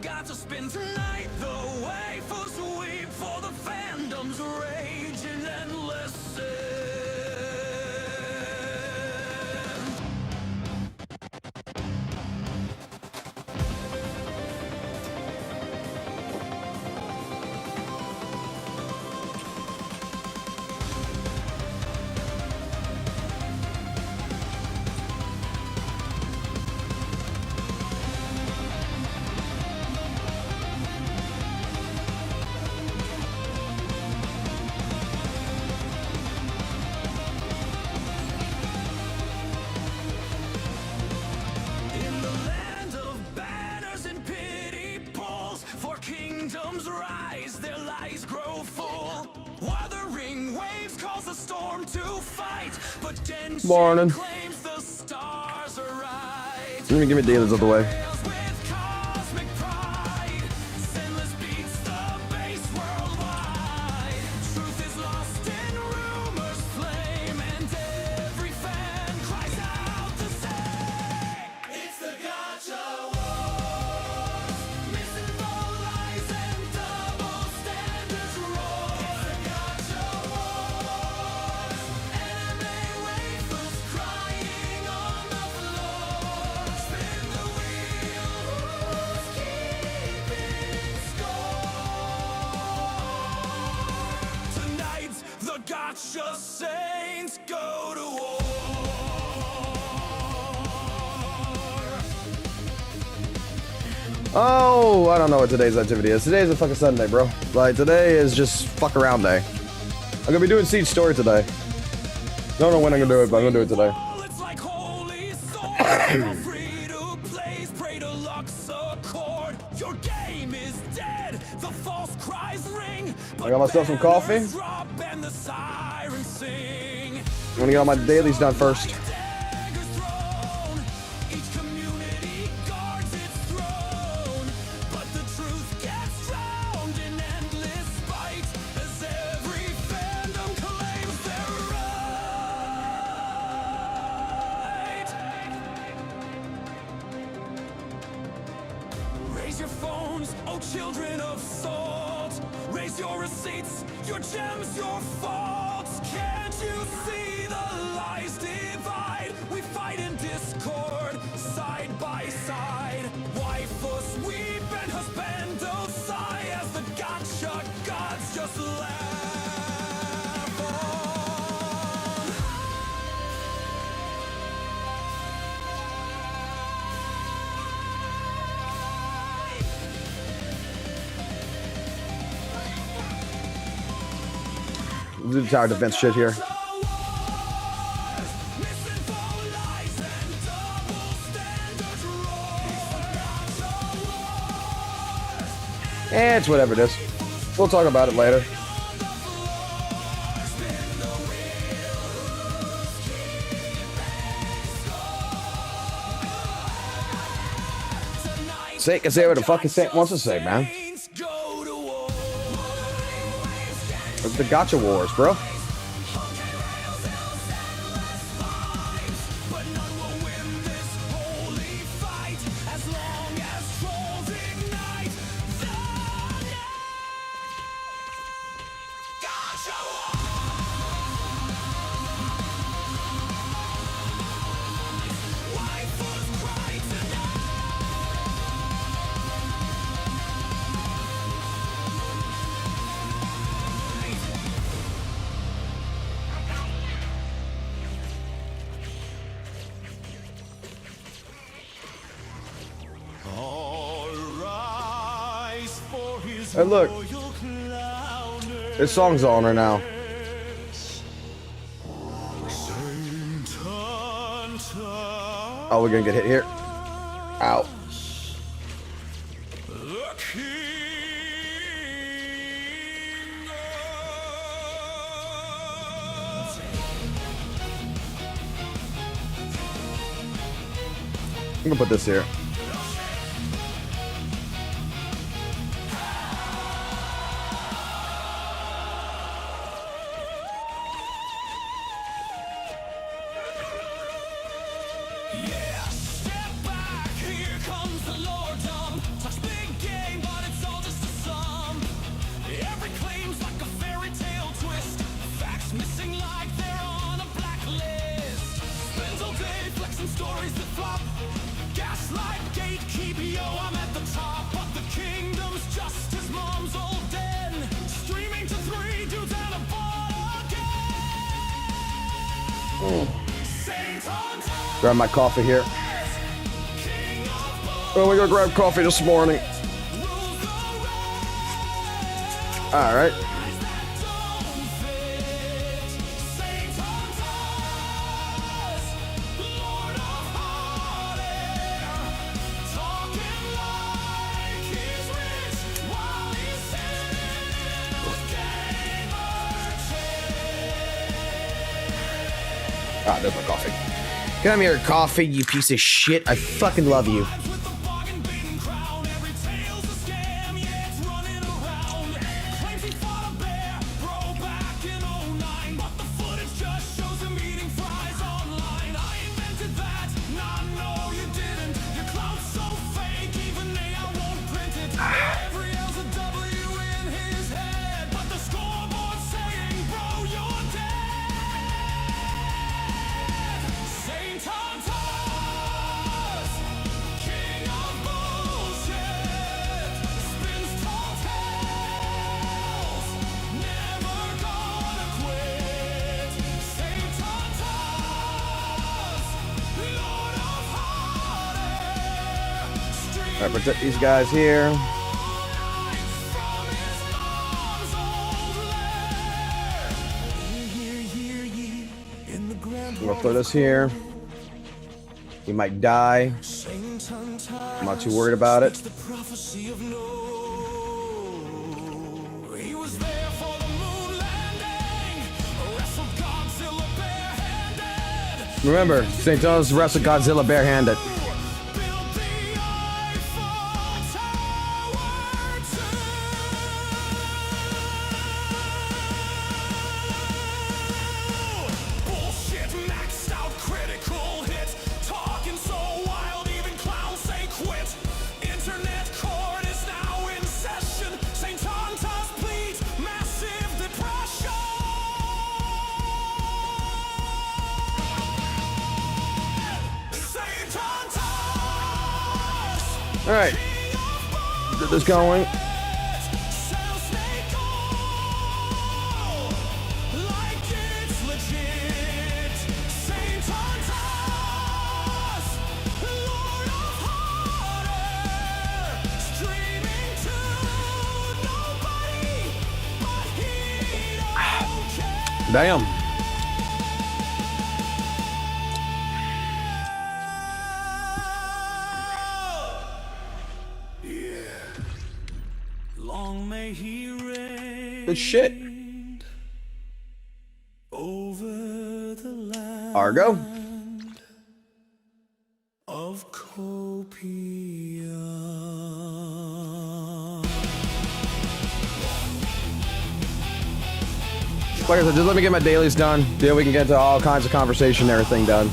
have got to spin tonight. The wave will sweep for the fandom's rage and endless sin. Kingdoms rise, their lies grow full. Wuthering waves cause the storm to fight, but Genshin claims the stars are right. Let me give me dailies out the way. With cosmic pride, Zenless beats the base worldwide. Truth is lost in rumors flame, and every fan cries out the same. It's the GachaWars. Gacha saints go to war. Oh, I don't know what today's activity is. Today's a fucking Sunday, bro. Like, today is just fuck around day. I'm gonna be doing Siege Story today. Don't know when I'm gonna do it, but I'm gonna do it today. It's like holy free to place, pray to luck's accord. Your game is dead. The false cries ring. I got myself some coffee. I'm gonna get all my dailies done first. Raise your phones, oh children of salt. Raise your receipts, your gems, your faults. Can't you see the lies divide? We fight in discord, side by side. Wifus weep and husbandos sigh as the gacha gods just laugh on. Do the tower defense shit here. It's whatever it is. We'll talk about it later. Say what the fucking Saint wants to say, man. It's the GachaWars, bro. Hey, look. This song's on right now. Oh, we're gonna get hit here. Ow. I'm gonna put this here. Yeah, step back, here comes the lordom. Touch big Grab my coffee here. Oh, we gotta grab coffee this morning. All right. Ah, there's my coffee. Come here, coffee, you piece of shit. I fucking love you. All right, protect these guys here. I'm gonna throw this here. He might die. I'm not too worried about it. Remember, St. Thomas wrestled Godzilla barehanded. All right, get this going. Damn. Good shit. Over the land Argo. of Copia. Like I said, just let me get my dailies done. Then we can get to all kinds of conversation and everything done.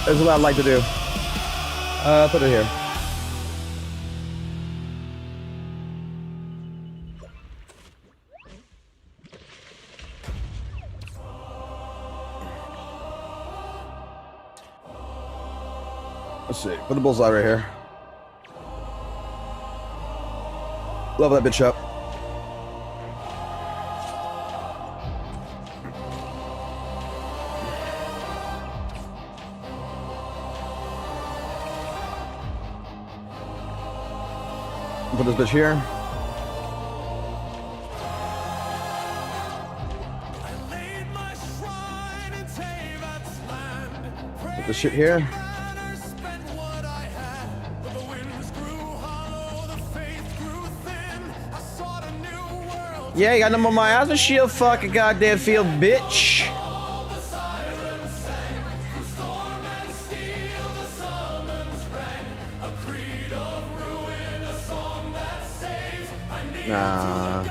That's what I'd like to do. Put it here. Let's see. Put the bullseye right here. Level that bitch up. Put this bitch here. Put this shit here. Yeah, you got them on my asthma shield, fucking goddamn field, bitch. Nah.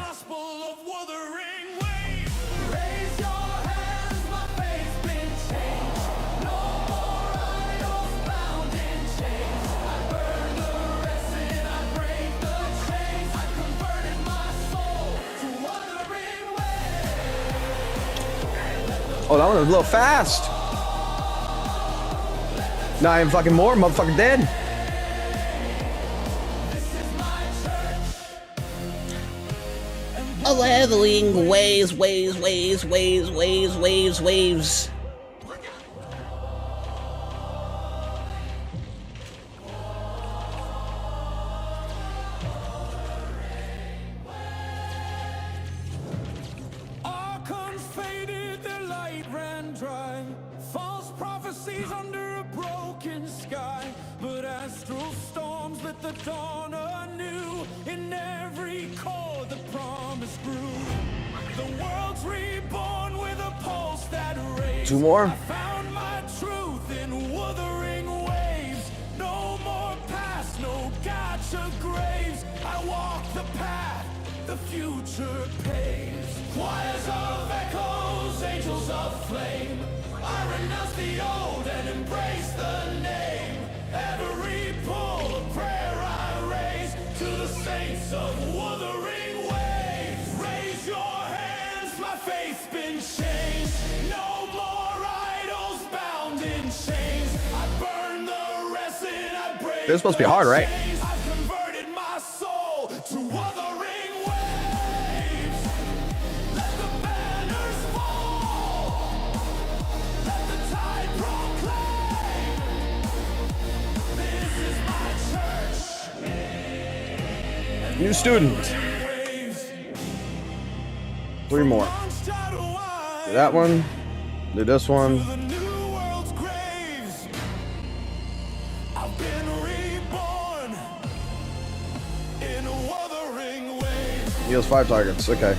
Oh, that one was a little fast. Now I am fucking more, motherfucker dead. leveling waves, waves, waves, waves, waves, waves, waves. Archons faded, their light ran dry. False prophecies under a broken sky. But astral storms lit the dawn anew. In every core the promise grew. The world's reborn with a pulse that raised. 2 more. I found my truth in wuthering waves. No more past, no gotcha graves. I walk the path the future paves. Choirs of echoes, angels of flame. I renounce the old and embrace the name. Every pull of prayer I raise to the saints of wuthering waves. Raise your hands, my faith's been changed. No more idols bound in chains. I burn the resin, I break. This is supposed to be hard, right? I've converted my soul to wuthering waves. Let the banners fall. Let the tide proclaim. This is my church. New student. 3 more. Do that one. Do this one. The new world's graves. I've been reborn in wuthering waves. Heals 5 targets. Okay.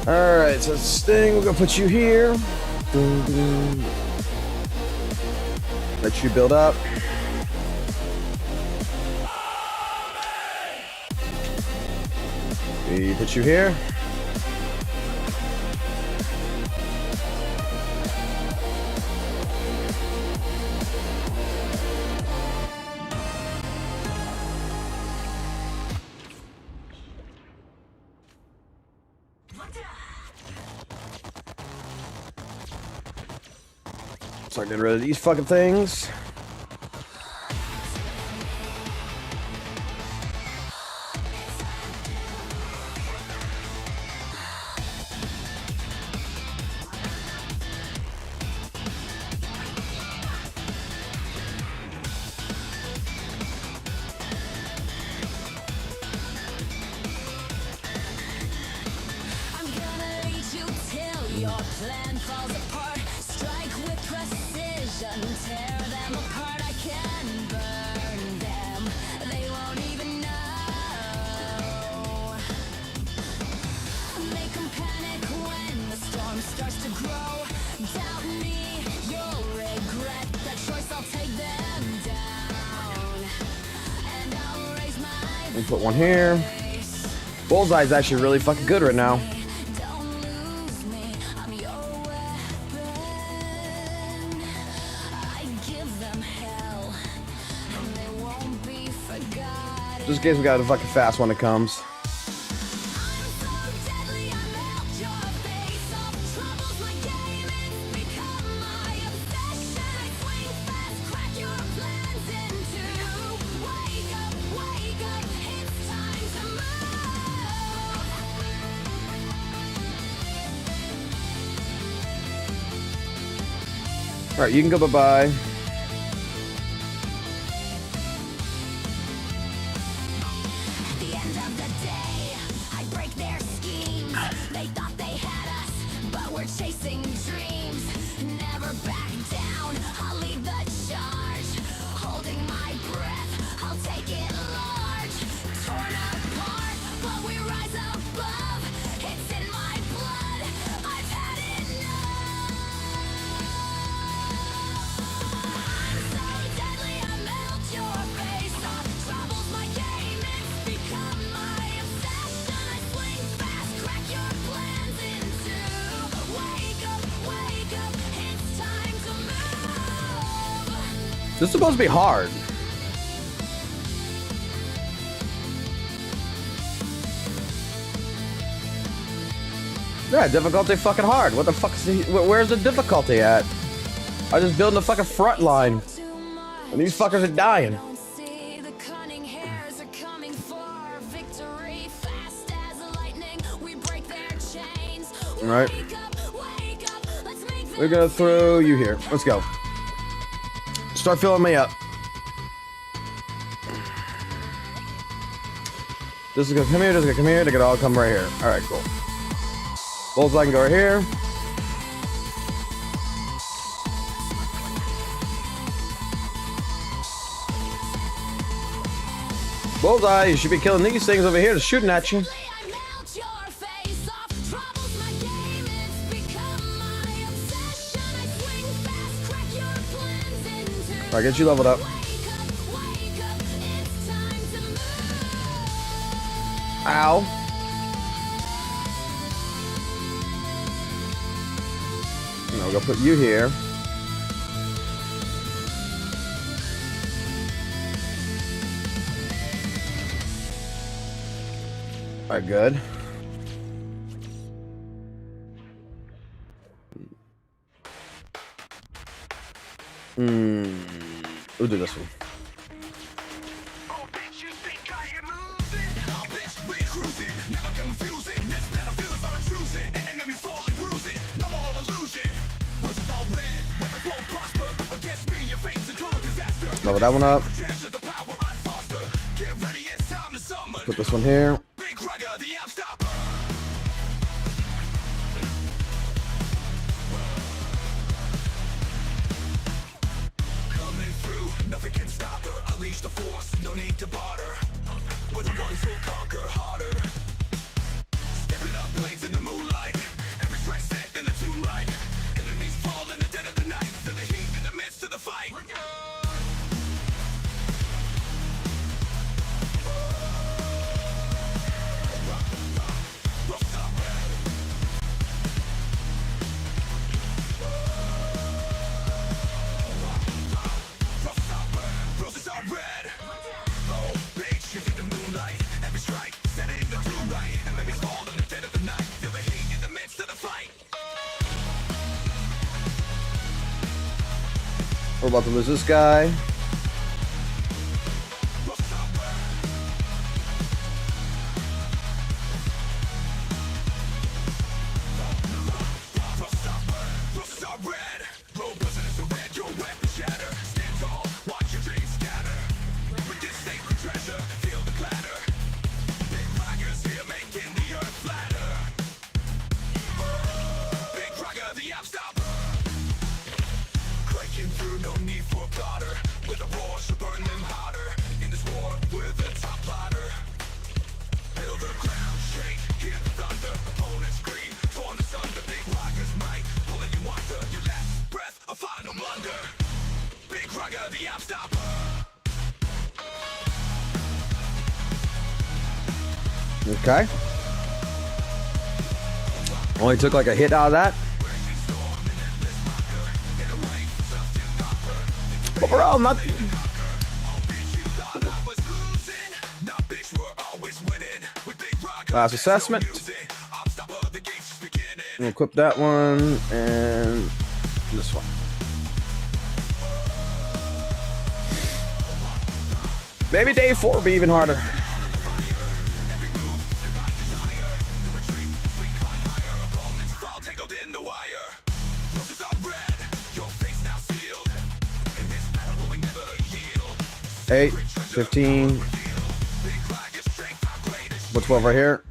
Alright, so Sting, we're gonna put you here. Let you build up. We put you here. Start getting rid of these fucking things. I'm gonna lead you till your plan falls apart. Strike with precision, tear them apart. I can burn them, they won't even know. Make them panic when the storm starts to grow. Doubt me, you'll regret that choice. I'll take them down, and I'll raise my Let me put one here. Bullseye's actually really fucking good right now. Don't lose me, I'm your weapon. I give them hell, and they won't be forgotten. Just in case we got a fucking fast when it comes. I'm so deadly, I melt your face off. Trouble's my game, it's become my obsession. I swing fast, crack your plans in two. Wake up, it's time to move. Alright, you can go bye-bye. At the end of the day, I break their schemes. They thought they had us, but we're chasing dreams. Never back down, I'll lead the charge. Holding my breath, I'll take it large. Torn apart, but we rise above. It's in my blood, I've had enough. I'm so deadly, I melt your face off. Trouble's my game, it's become my obsession. I swing fast, crack your plans in two. Wake up, it's time to move. This is supposed to be hard. Yeah, difficulty fucking hard. What the fuck is the, where's the difficulty at? I just building the fucking front line. And these fuckers are dying. Don't see the cunning hairs are coming for victory. Fast as a light All right. We're gonna throw you here. Let's go. Start filling me up. This is gonna come here, this is gonna come here, they can all come right here. Alright, cool. Bullseye can go right here. Bullseye, you should be killing these things over here, they're shooting at you. Alright, get you leveled up. Ow. No, we're gonna put you here. Alright, good. We'll do this one. Level that one up. Put this one here. Nothing can stop her. Unleash the force, no need to barter. With the ones who'll conquer harder. Stepping up, blades in the moonlight. Every strike set in the two light. Enemies fall in the dead of the night. Feel the heat in the midst of the fight. We're about to lose this guy. Okay. Only took like a hit out of that. Overall, not. Last assessment. We'll equip that one and this one. Maybe day 4 will be even harder. Eight, 15. What's 12 right here?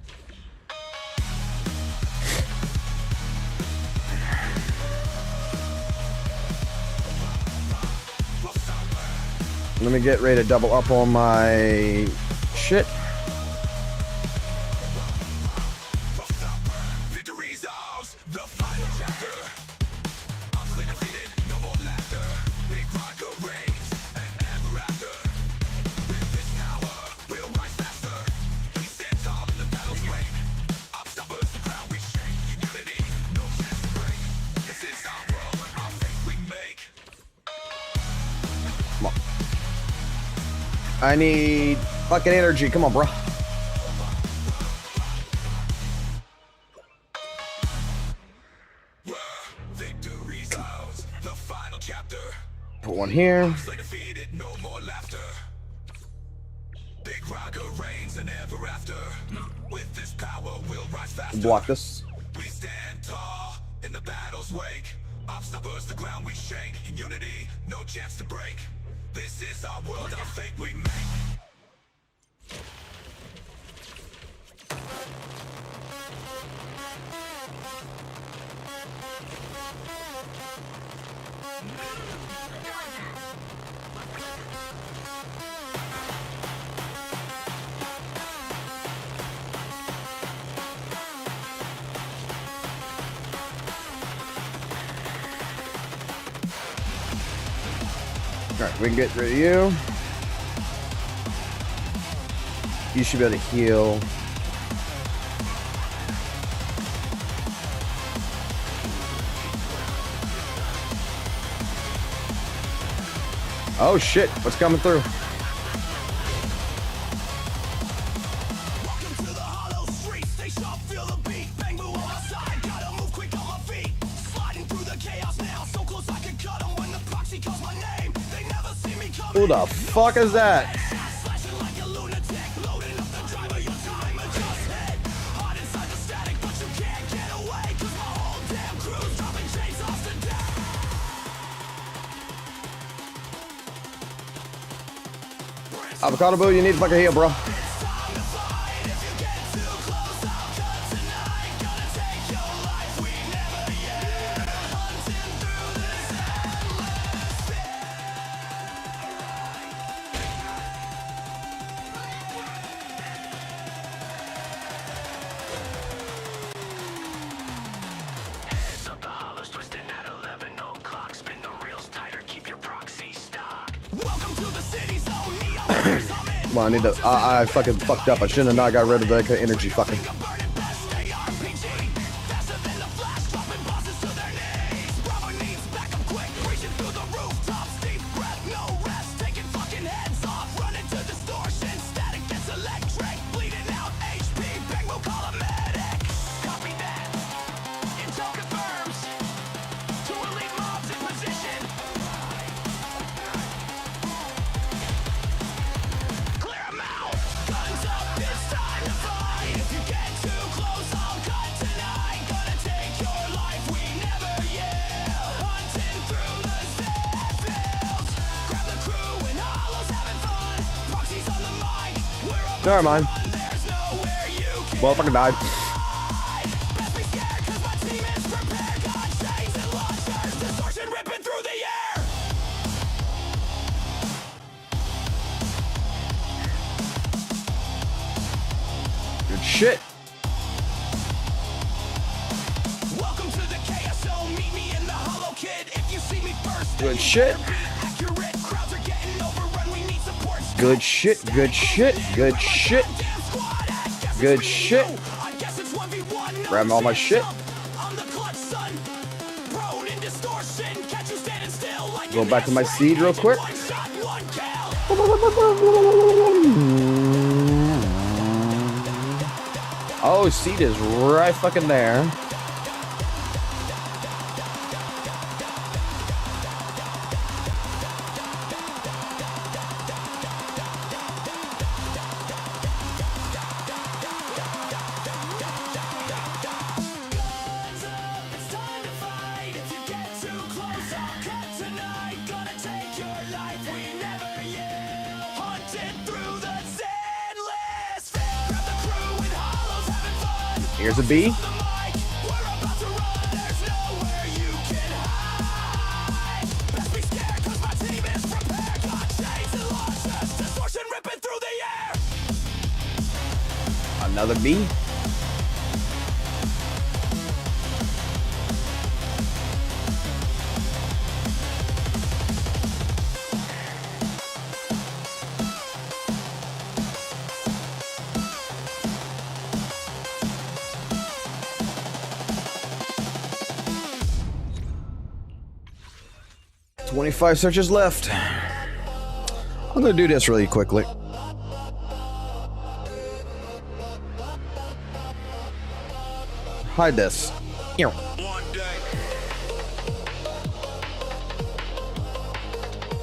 Let me get ready to double up on my shit. I need fucking energy. Come on, bro. Put one here. Block this. tall in the battle's wake. Obstacles, the ground we shake. In unity, no chance to break. This is our world, our fate we make. Alright, we can get rid of you. You should be able to heal. Oh shit, what's coming through? Welcome to the hollow streets. They shall feel the beat. Bang, move on my side. Gotta move quick on my feet. Sliding through the chaos now. So close I can cut 'em when the proxy calls my name. They never see me coming. Who the fuck is that? Slashing like a lunatic. Loading up the driver. Your time just hit. Hot inside the static, but you can't get away. 'Cause my whole damn crew's dropping chainsaws to death. Avocado Boo, you need to fucking heal, bro. Well, I need to. I fucking fucked up. I shouldn't have not got rid of the energy fucking. Never mind. Well, fucking died. Good shit. Welcome to the KSO. Meet me in the Hollow Kid. If you see me first, Good shit. accurate. Crowds are getting overrun. We need support. Good shit. Good shit. Good shit. Good shit. Grab all my shit. Go back to my seed real quick. Oh, seed is right fucking there. Here's a B. Another B. $25 searches left. I'm gonna do this really quickly. Hide this. Ew.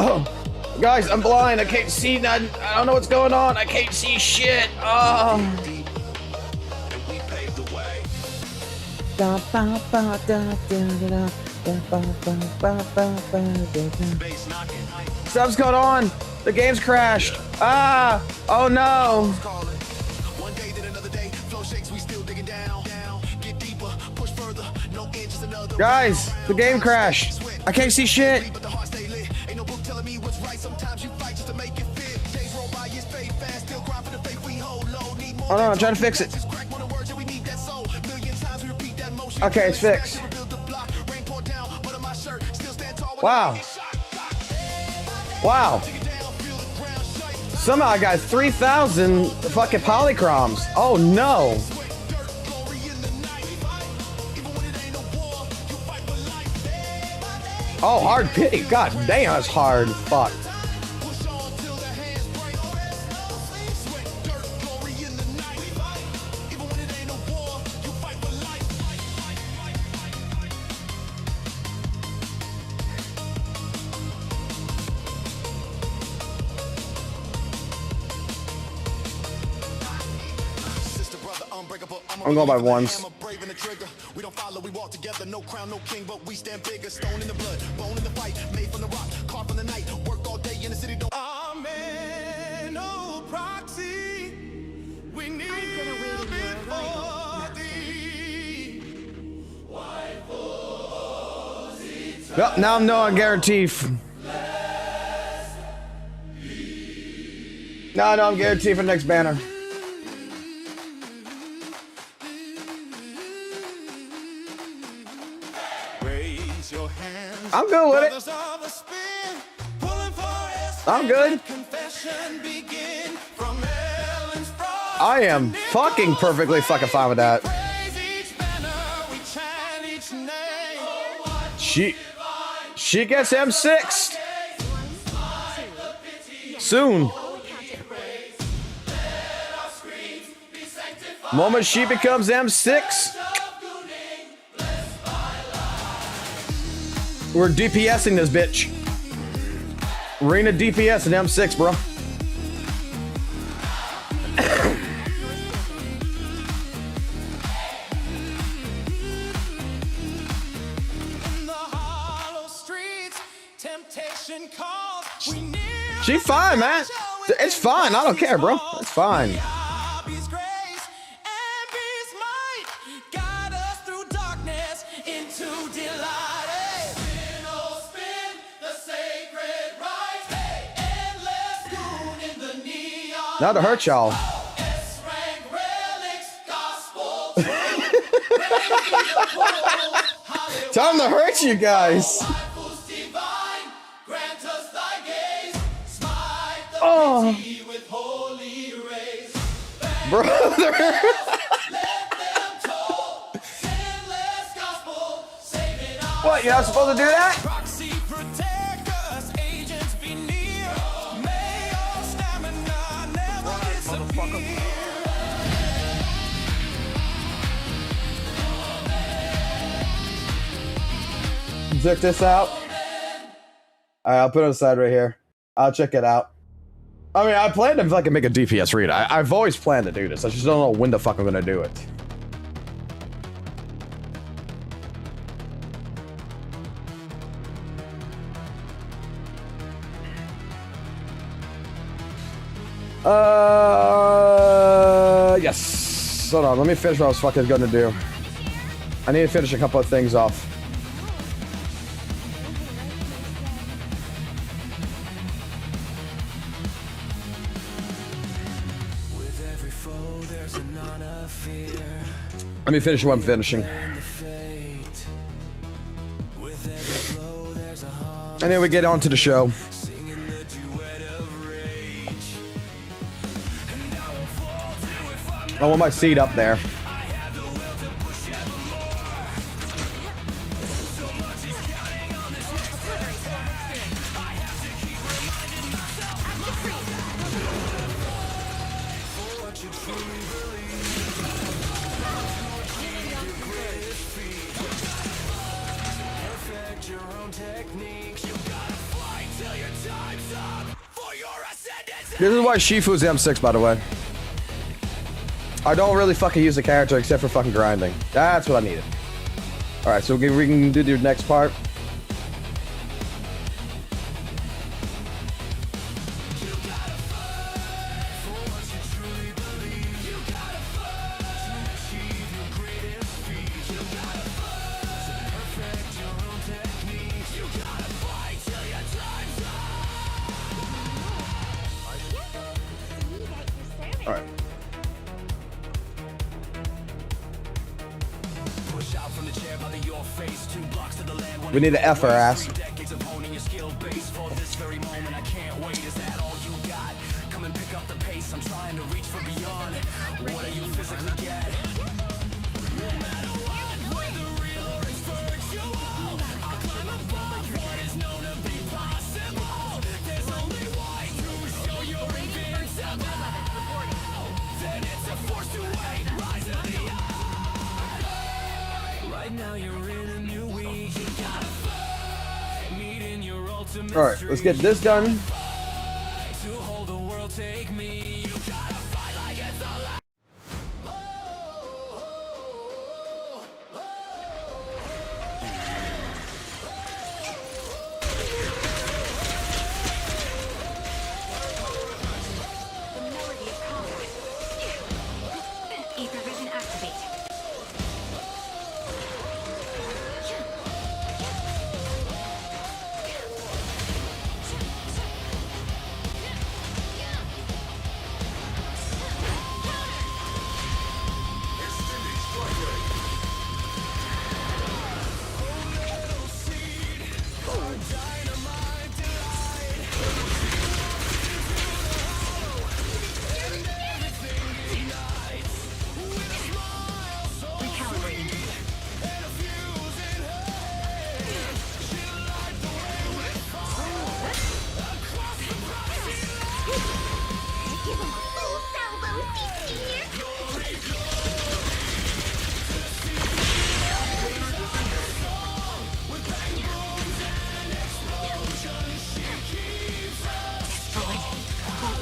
Oh, guys, I'm blind. I can't see nothing. I don't know what's going on. I can't see shit. Oh. Stuff's going on. The game's crashed. Ah! Oh no! Guys, the game crashed. I can't see shit. Oh no, I'm trying to fix it. Okay, it's fixed. Wow. Wow. Somehow I got 3,000 fucking polychroms. Oh no. Oh, hard pity. God damn, that's hard. Fuck. I'm going by ones. We don't follow, we walk together, no crown, no king, but we stand bigger. Stone in the blood, bone in the fight, made from the rock, carved from the night, work all day in the city. Don't amen, no proxy. We need before thee. Yep, now I'm no guaranteed. No, I'm guaranteed for the next banner. I'm good with it. I'm good. I am fucking perfectly fucking fine with that. She gets M6 soon. Moment she becomes M6. We're DPSing this bitch. Arena DPS and M6, bro. She fine, man. It's fine. I don't care, bro. It's fine. Not to hurt y'all. Time to hurt you guys. Oh, brother. What? You're not supposed to do that? Check this out. Alright, I'll put it aside right here. I'll check it out. I mean, I plan to fucking make a DPS read. I've always planned to do this. I just don't know when the fuck I'm gonna do it. Yes. Hold on, let me finish what I was fucking gonna do. I need to finish a couple of things off. Let me finish what I'm finishing. And then we get on to the show. I want my seat up there. This is why Shifu's M6, by the way. I don't really fucking use the character except for fucking grinding. That's what I needed. Alright, so we can do the next part. Alright. We need to F our ass. Alright, let's get this done. Ether vision activate.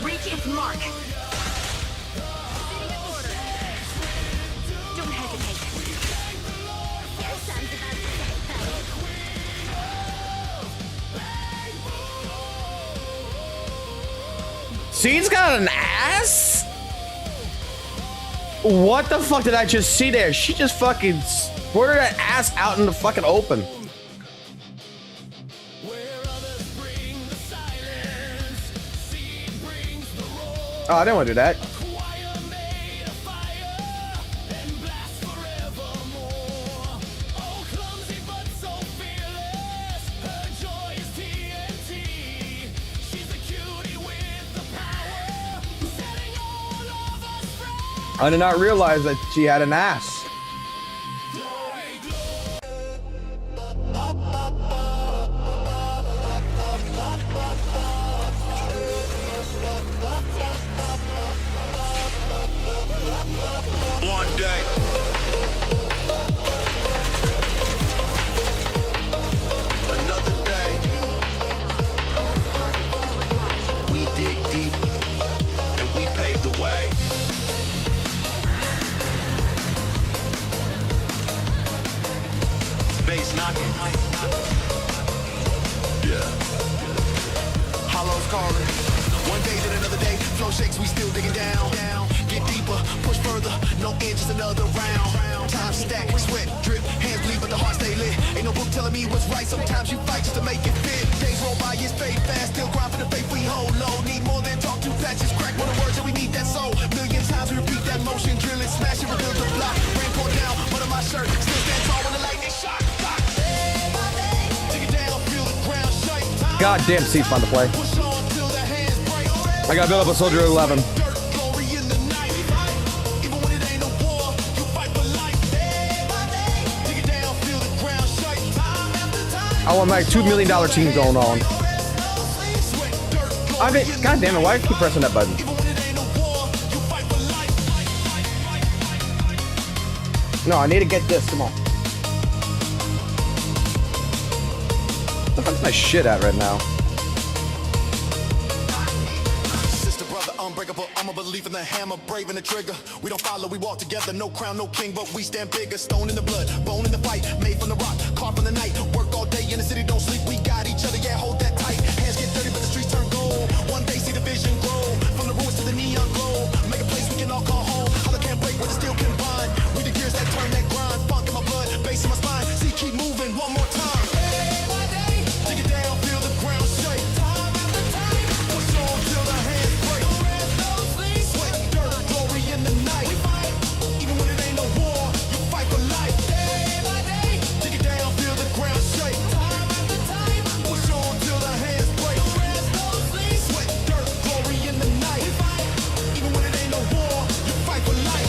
Reach its mark. Don't hesitate. Your son's about to Seed's got an ass? What the fuck did I just see there? She just fucking squirted that ass out in the fucking open. Oh, I didn't want to do that. I did not realize that she had an ass. One day. Another day. We dig deep and we pave the way. Bass knocking. Yeah. Hollows calling. One day to another day. Flow shakes, we still digging down. Get deeper, push further. No end, just another round. Time stack, sweat, drip, hands bleed, but the heart stay lit. Ain't no book telling me what's right. Sometimes you fight just to make it fit. Days roll by, it's fade fast. Still grind for the faith we hold low. Need more than talk, two patches crack. More the words that we need that soul. Million times we repeat that motion, drill it, smash it, rebuild the block. Rain pour down, mud on my shirt. Still stand tall when the lightning shot. Take it down, feel the ground shake. Goddamn Seed's fun to play. Push on till the hands break. I gotta build up a Soldier 11. I want my $2 million team going on. I mean, God damn it, why do I keep pressing that button? No, I need to get this, come on. What the fuck's my shit at right now? Sister, brother, unbreakable. I'm a belief in the hammer, brave in the trigger. We don't follow, we walk together. No crown, no king, but we stand bigger. Stone in the blood, bone in the fight. Made from the rock, carved from the night. Work all day in the city, don't sleep. We got each other, yeah, hold that tight. Hands get dirty, but the streets turn gold. One day see the vision grow. From the ruins to the neon glow. Make a place we can all call home. Hollow can't break where the steel can bind. We the gears that turn that grind. Funk in my blood, bass in my spine. See, keep moving one more time. Day by day, dig it down, feel the ground shake. Time after time, push on till the hands break. No rest, no sleep. Sweat, dirt, glory in the night. We fight, even when it ain't no war. You fight for life. Day by day, dig it down, feel the ground shake. Time after time, push on till the hands break. No rest, no sleep. Sweat, dirt, glory in the night. We fight, even when it ain't no war. You fight for life.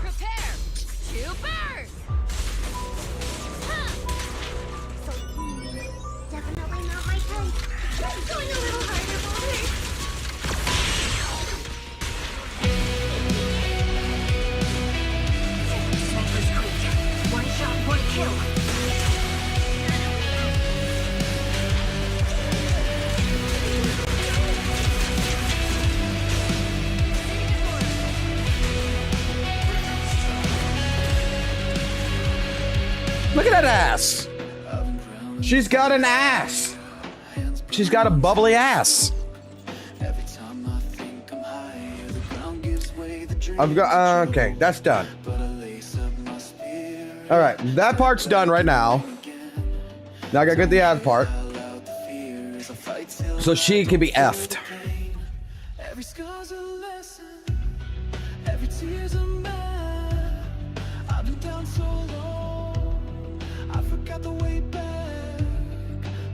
Prepare to burn! Definitely not my type. Going a little harder for her. Sniper's quick. One shot, one kill. Look at that ass. She's got an ass. She's got a bubbly ass. I've got okay, that's done. All right, that part's done right now. Now I gotta get the ad part, so she can be effed. Every scar's a lesson, every tear's a man. I've been down so long, I forgot the way back,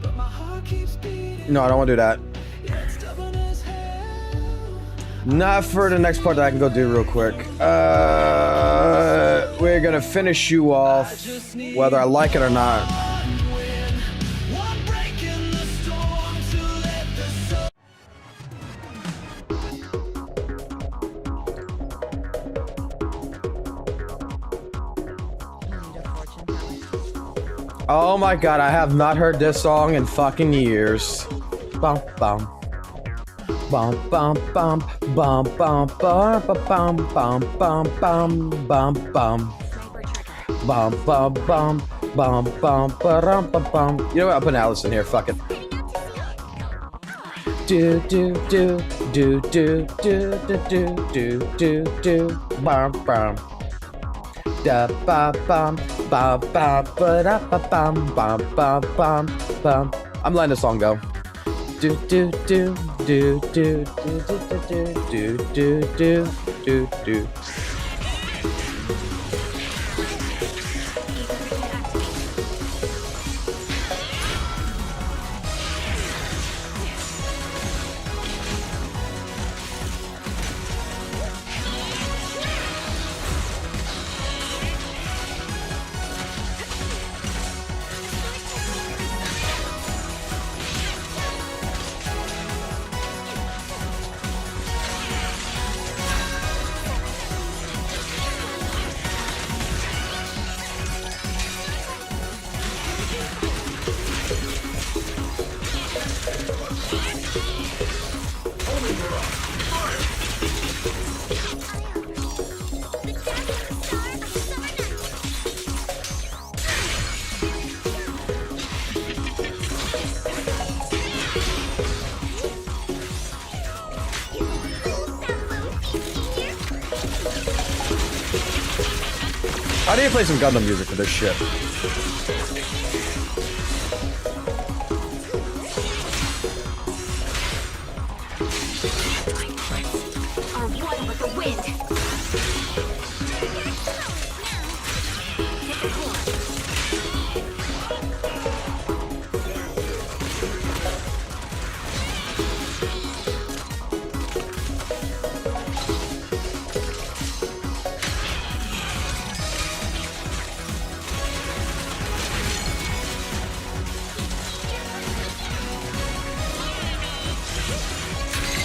but my heart keeps beating. No, I don't want to do that. Yeah, it's stubborn as hell. Not for the next part that I can go do real quick. We're gonna finish you off, whether I like it or not. One break in the storm to let the sun. Oh my god, I have not heard this song in fucking years. Bum bum. Bum bum bum bum bum bum bum bum bum bum bum bum. Bum bum bum bum bum bum bum. You know what? I'll put Alice in here. Fuck it. Do do do do do do do do do do bum bum. Da ba bum ba ba ba da ba bum bum bum bum bum. I'm letting the song go. Do do do do do do do do do do do do. I need to play some Gundam music for this shit. Are one with the wind. Hit the core.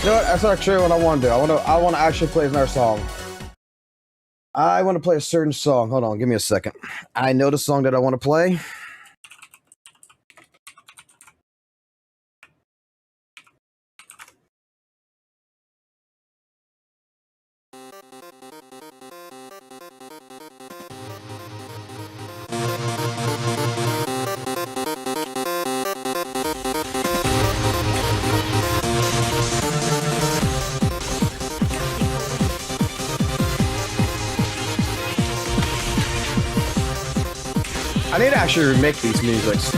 You know what? That's actually what I want to do. I want to actually play another song. I want to play a certain song. Hold on, give me a second. I know the song that I want to play. I need to actually remake these musics.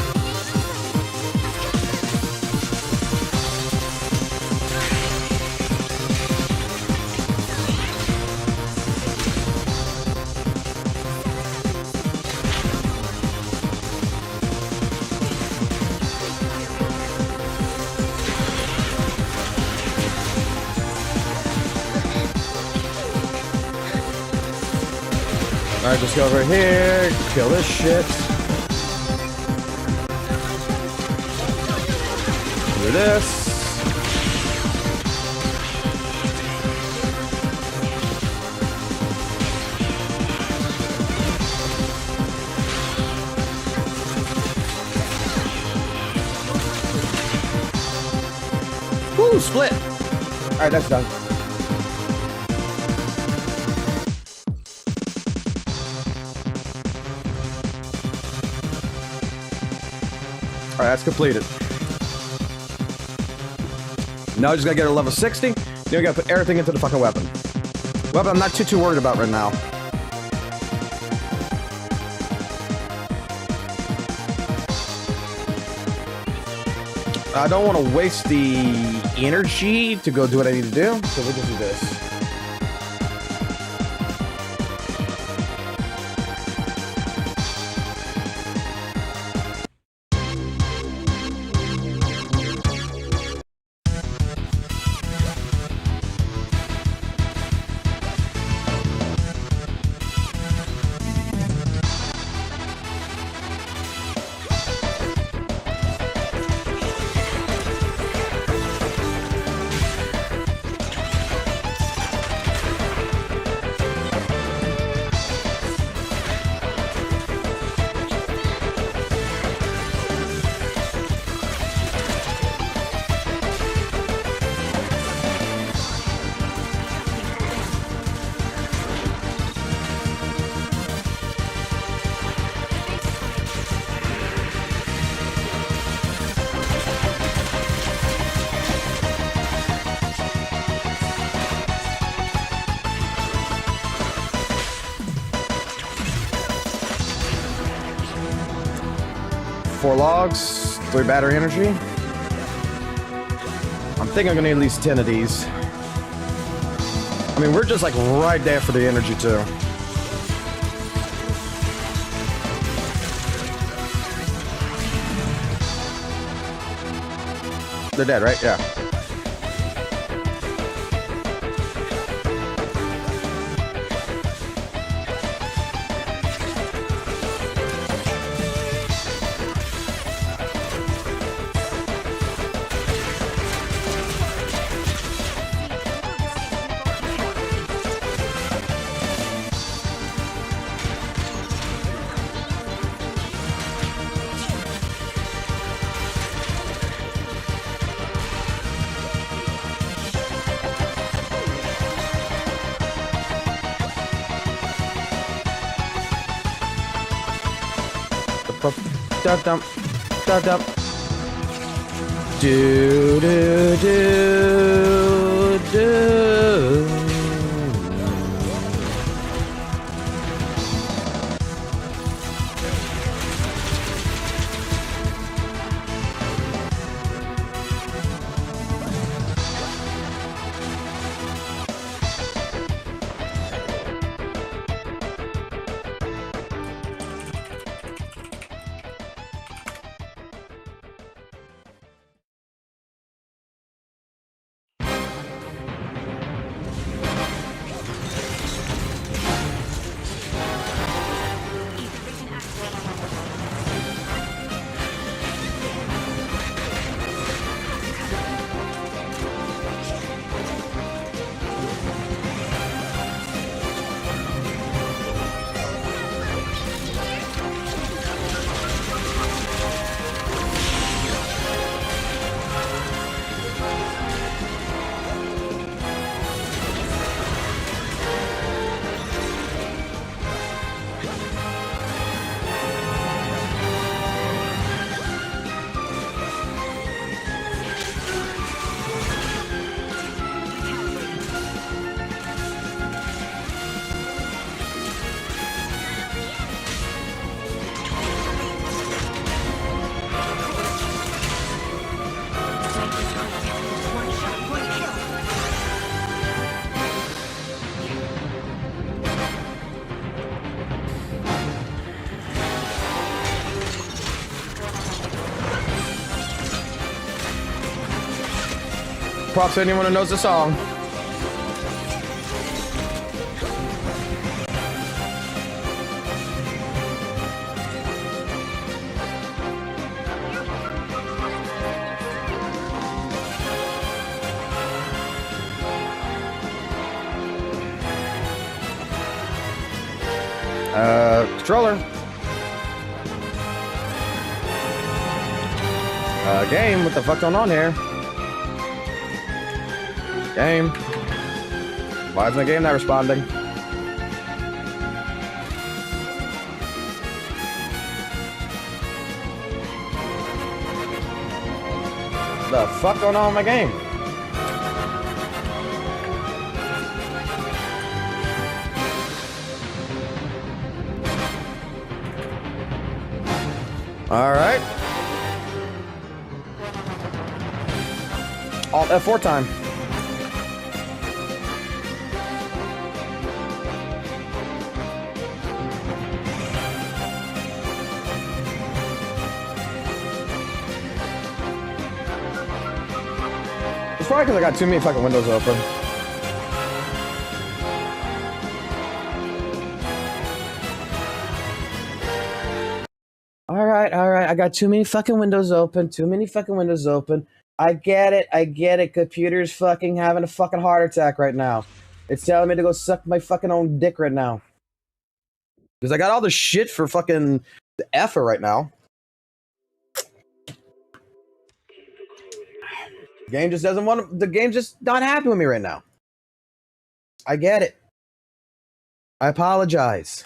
Alright, just go over here, kill this shit. Do this. Woo, split. Alright, that's done. Alright, that's completed. Now I just gotta get a level 60. Then we gotta put everything into the fucking weapon. Weapon I'm not too worried about right now. I don't want to waste the energy to go do what I need to do, so we'll just do this. Four logs, 3 battery energy. I'm thinking I'm gonna need at least 10 of these. I mean, we're just like right there for the energy too. They're dead, right? Yeah. Dum dum dum. Do do do do. Props to anyone who knows the song. Controller. Game, what the fuck going on here? Game. Why isn't the game not responding? The fuck going on in my game? All right. Alt F4 time. It's probably because I got too many fucking windows open. All right. I got too many fucking windows open. I get it. Computer's fucking having a fucking heart attack right now. It's telling me to go suck my fucking own dick right now. Because I got all the shit for fucking the effer right now. The game just doesn't want to, the game's just not happy with me right now. I get it. I apologize.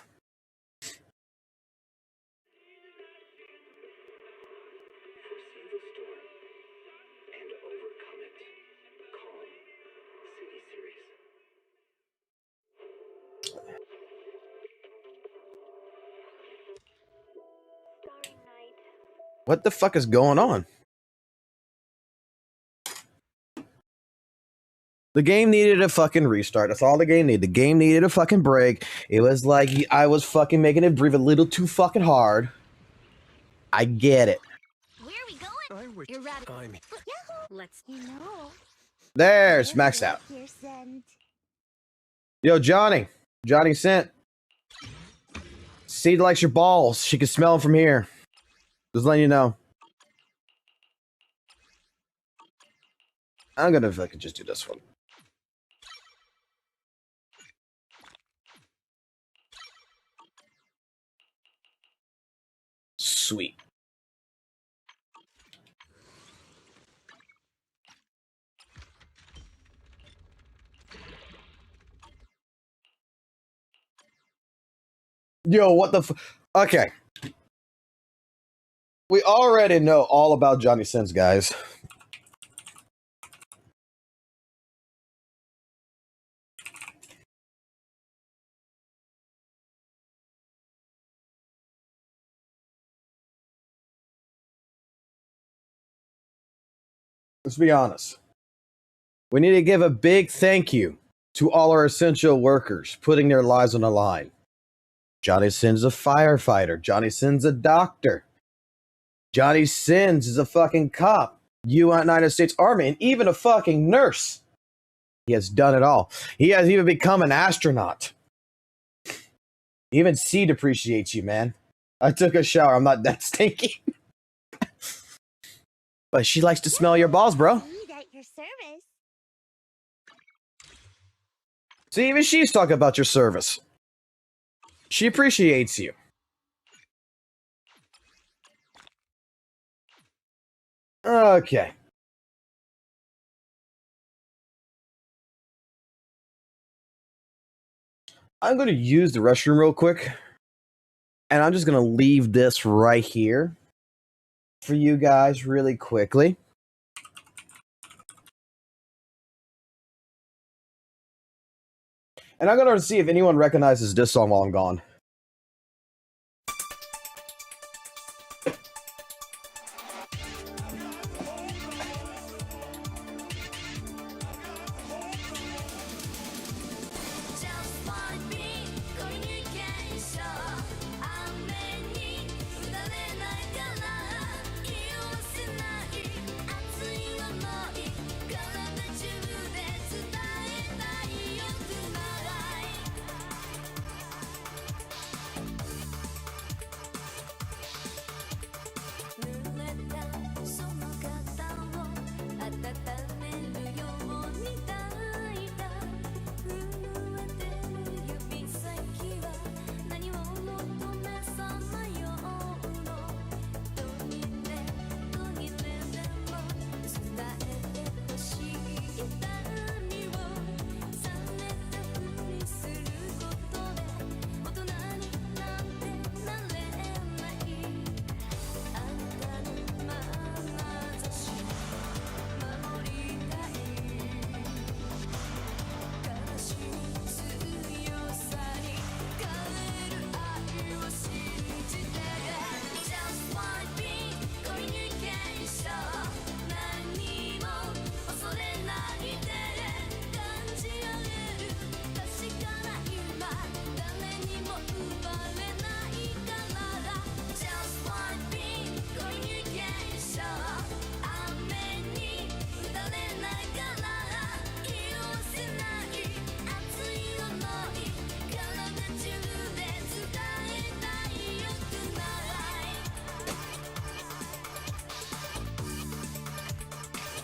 What the fuck is going on? The game needed a fucking restart. That's all the game needed. The game needed a fucking break. It was like I was fucking making it breathe a little too fucking hard. I get it. Where are we going? You're right. Let's There's maxed out. Yo, Johnny. Johnny sent. Seed likes your balls. She can smell them from here. Just letting you know. I'm gonna fucking just do this one. Sweet. Yo, what the okay. We already know all about Johnny Sins, guys. Let's be honest. We need to give a big thank you to all our essential workers putting their lives on the line. Johnny Sins is a firefighter. Johnny Sins is a doctor. Johnny Sins is a fucking cop. United States Army, and even a fucking nurse. He has done it all. He has even become an astronaut. Even Seed appreciates you, man. I took a shower. I'm not that stinky. But she likes to smell your balls, bro. See, even she's talking about your service. She appreciates you. Okay. I'm going to use the restroom real quick. And I'm just going to leave this right here for you guys really quickly. And I'm going to see if anyone recognizes this song while I'm gone.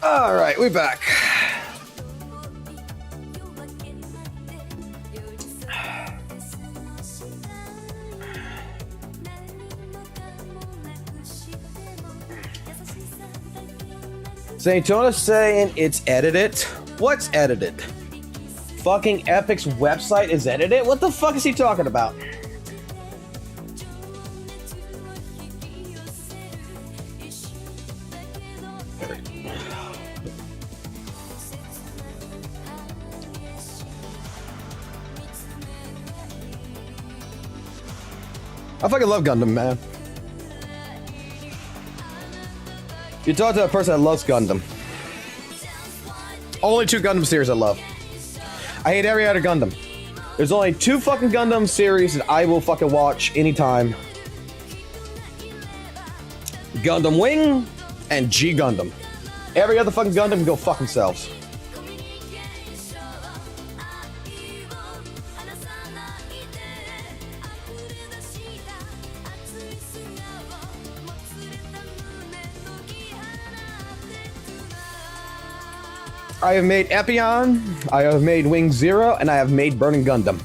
All right, we back. St. Jonas saying it's edited. What's edited? Fucking Epic's website is edited? What the fuck is he talking about? I fucking love Gundam, man. You talk to a person that loves Gundam. Only 2 Gundam series I love. I hate every other Gundam. There's only 2 fucking Gundam series that I will fucking watch anytime. Gundam Wing and G Gundam. Every other fucking Gundam can go fuck themselves. I have made Epion, I have made Wing Zero, and I have made Burning Gundam.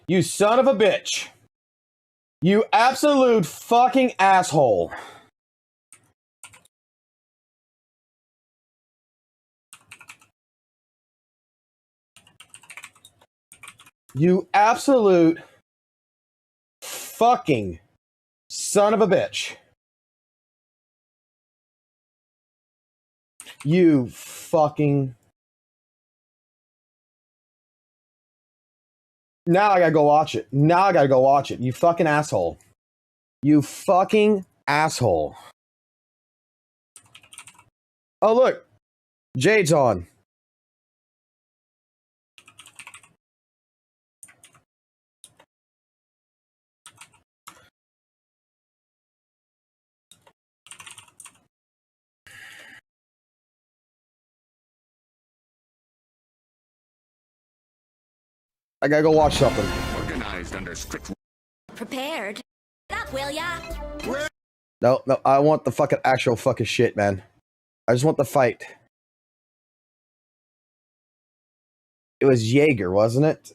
You son of a bitch. You absolute fucking asshole. You absolute fucking son of a bitch. You fucking... Now I gotta go watch it. Now I gotta go watch it. You fucking asshole. You fucking asshole. Oh, look. Jade's on. I gotta go watch something. Organized under strict. Prepared. Up, will ya? No, I want the fucking actual fucking shit, man. I just want the fight. It was Jaeger, wasn't it?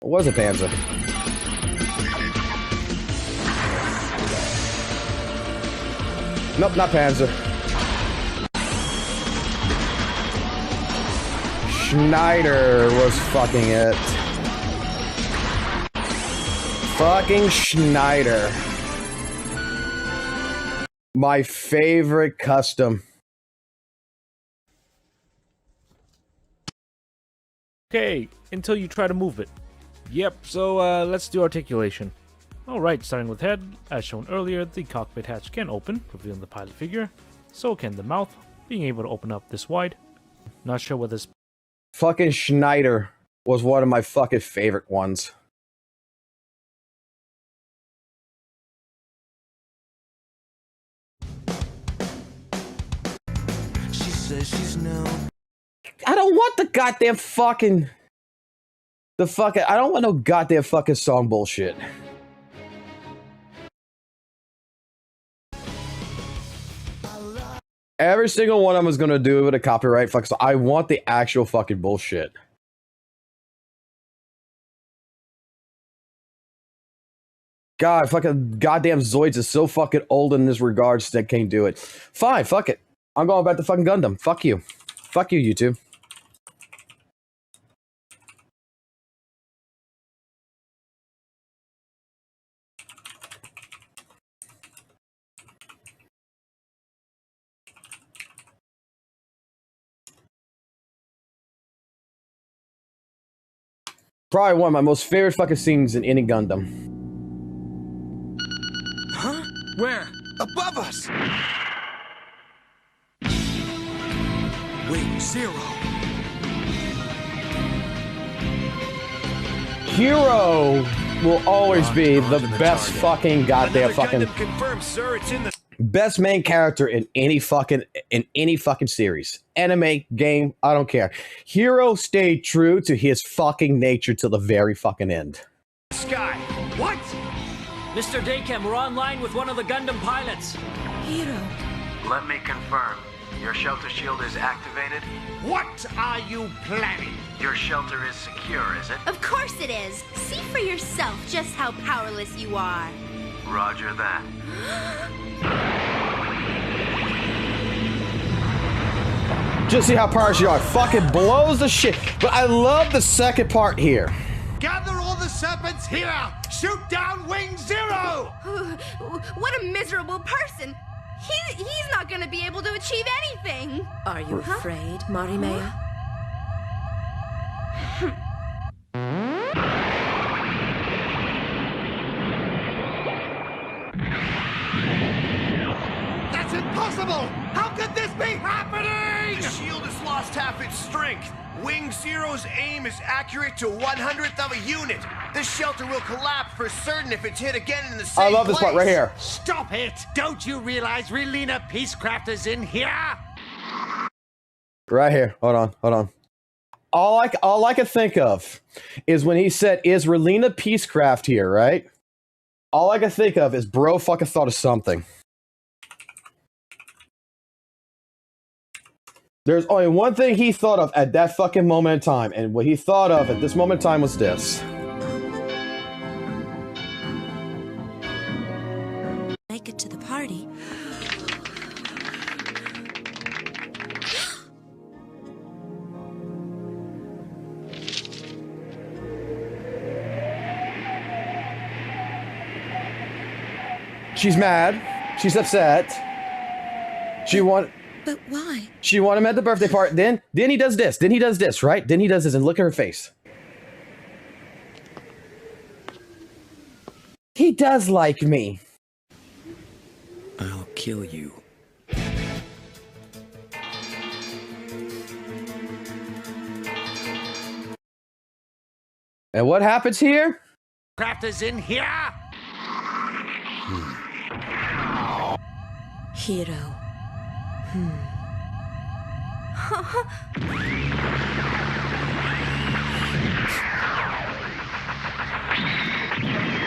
It was a Panzer. Nope, not Panzer. Schneider was fucking it. Fucking Schneider. My favorite custom. Okay, until you try to move it. Yep, so let's do articulation. Alright, starting with head, as shown earlier, the cockpit hatch can open, revealing the pilot figure. So can the mouth, being able to open up this wide. Not sure what this... Fucking Schneider was one of my fucking favorite ones. She says she's new. I don't want the goddamn fucking... I don't want no goddamn fucking song bullshit. Every single one of them is gonna do it with a copyright fuck, so I want the actual fucking bullshit. God, fucking goddamn Zoids is so fucking old in this regards that can't do it. Fine, fuck it. I'm going back to fucking Gundam. Fuck you. Fuck you, YouTube. Probably one of my most favorite fucking scenes in any Gundam. Huh? Where? Above us! Wing Zero. Hero will always be the best fucking goddamn fucking confirmed, sir. It's in the best main character in any fucking series, anime, game. I don't care. Hero stayed true to his fucking nature till the very fucking end. sky. What? Mr. Daycam, we're online with one of the Gundam pilots. Hero. Let me confirm. Your shelter shield is activated? What are you planning? Your shelter is secure, is it? Of course it is. See for yourself just how powerless you are. Roger that. Just see how powerful you are. Fucking blows the shit. But I love the second part here. Gather all the serpents here! Shoot down Wing Zero! What a miserable person. He's not gonna be able to achieve anything. Are you afraid, Marimeya? That's impossible! How could this be happening? The shield has lost half its strength. Wing Zero's aim is accurate to 1/100th of a unit. This shelter will collapse for certain if it's hit again in the same I love this part right here. Stop it! Don't you realize Relina Peacecraft is in here? Right here. Hold on. All I can think of is when he said, "Is Relina Peacecraft here?" Right? All I can think of is bro fucking thought of something. There's only one thing he thought of at that fucking moment in time, and what he thought of at this moment in time was this. Make it to the party. She's mad. She's upset. But why? She wanted him at the birthday party. Then he does this. Then he does this, right? Then he does this, and look at her face. He does like me. I'll kill you. And what happens here? Craft is in here? Hero.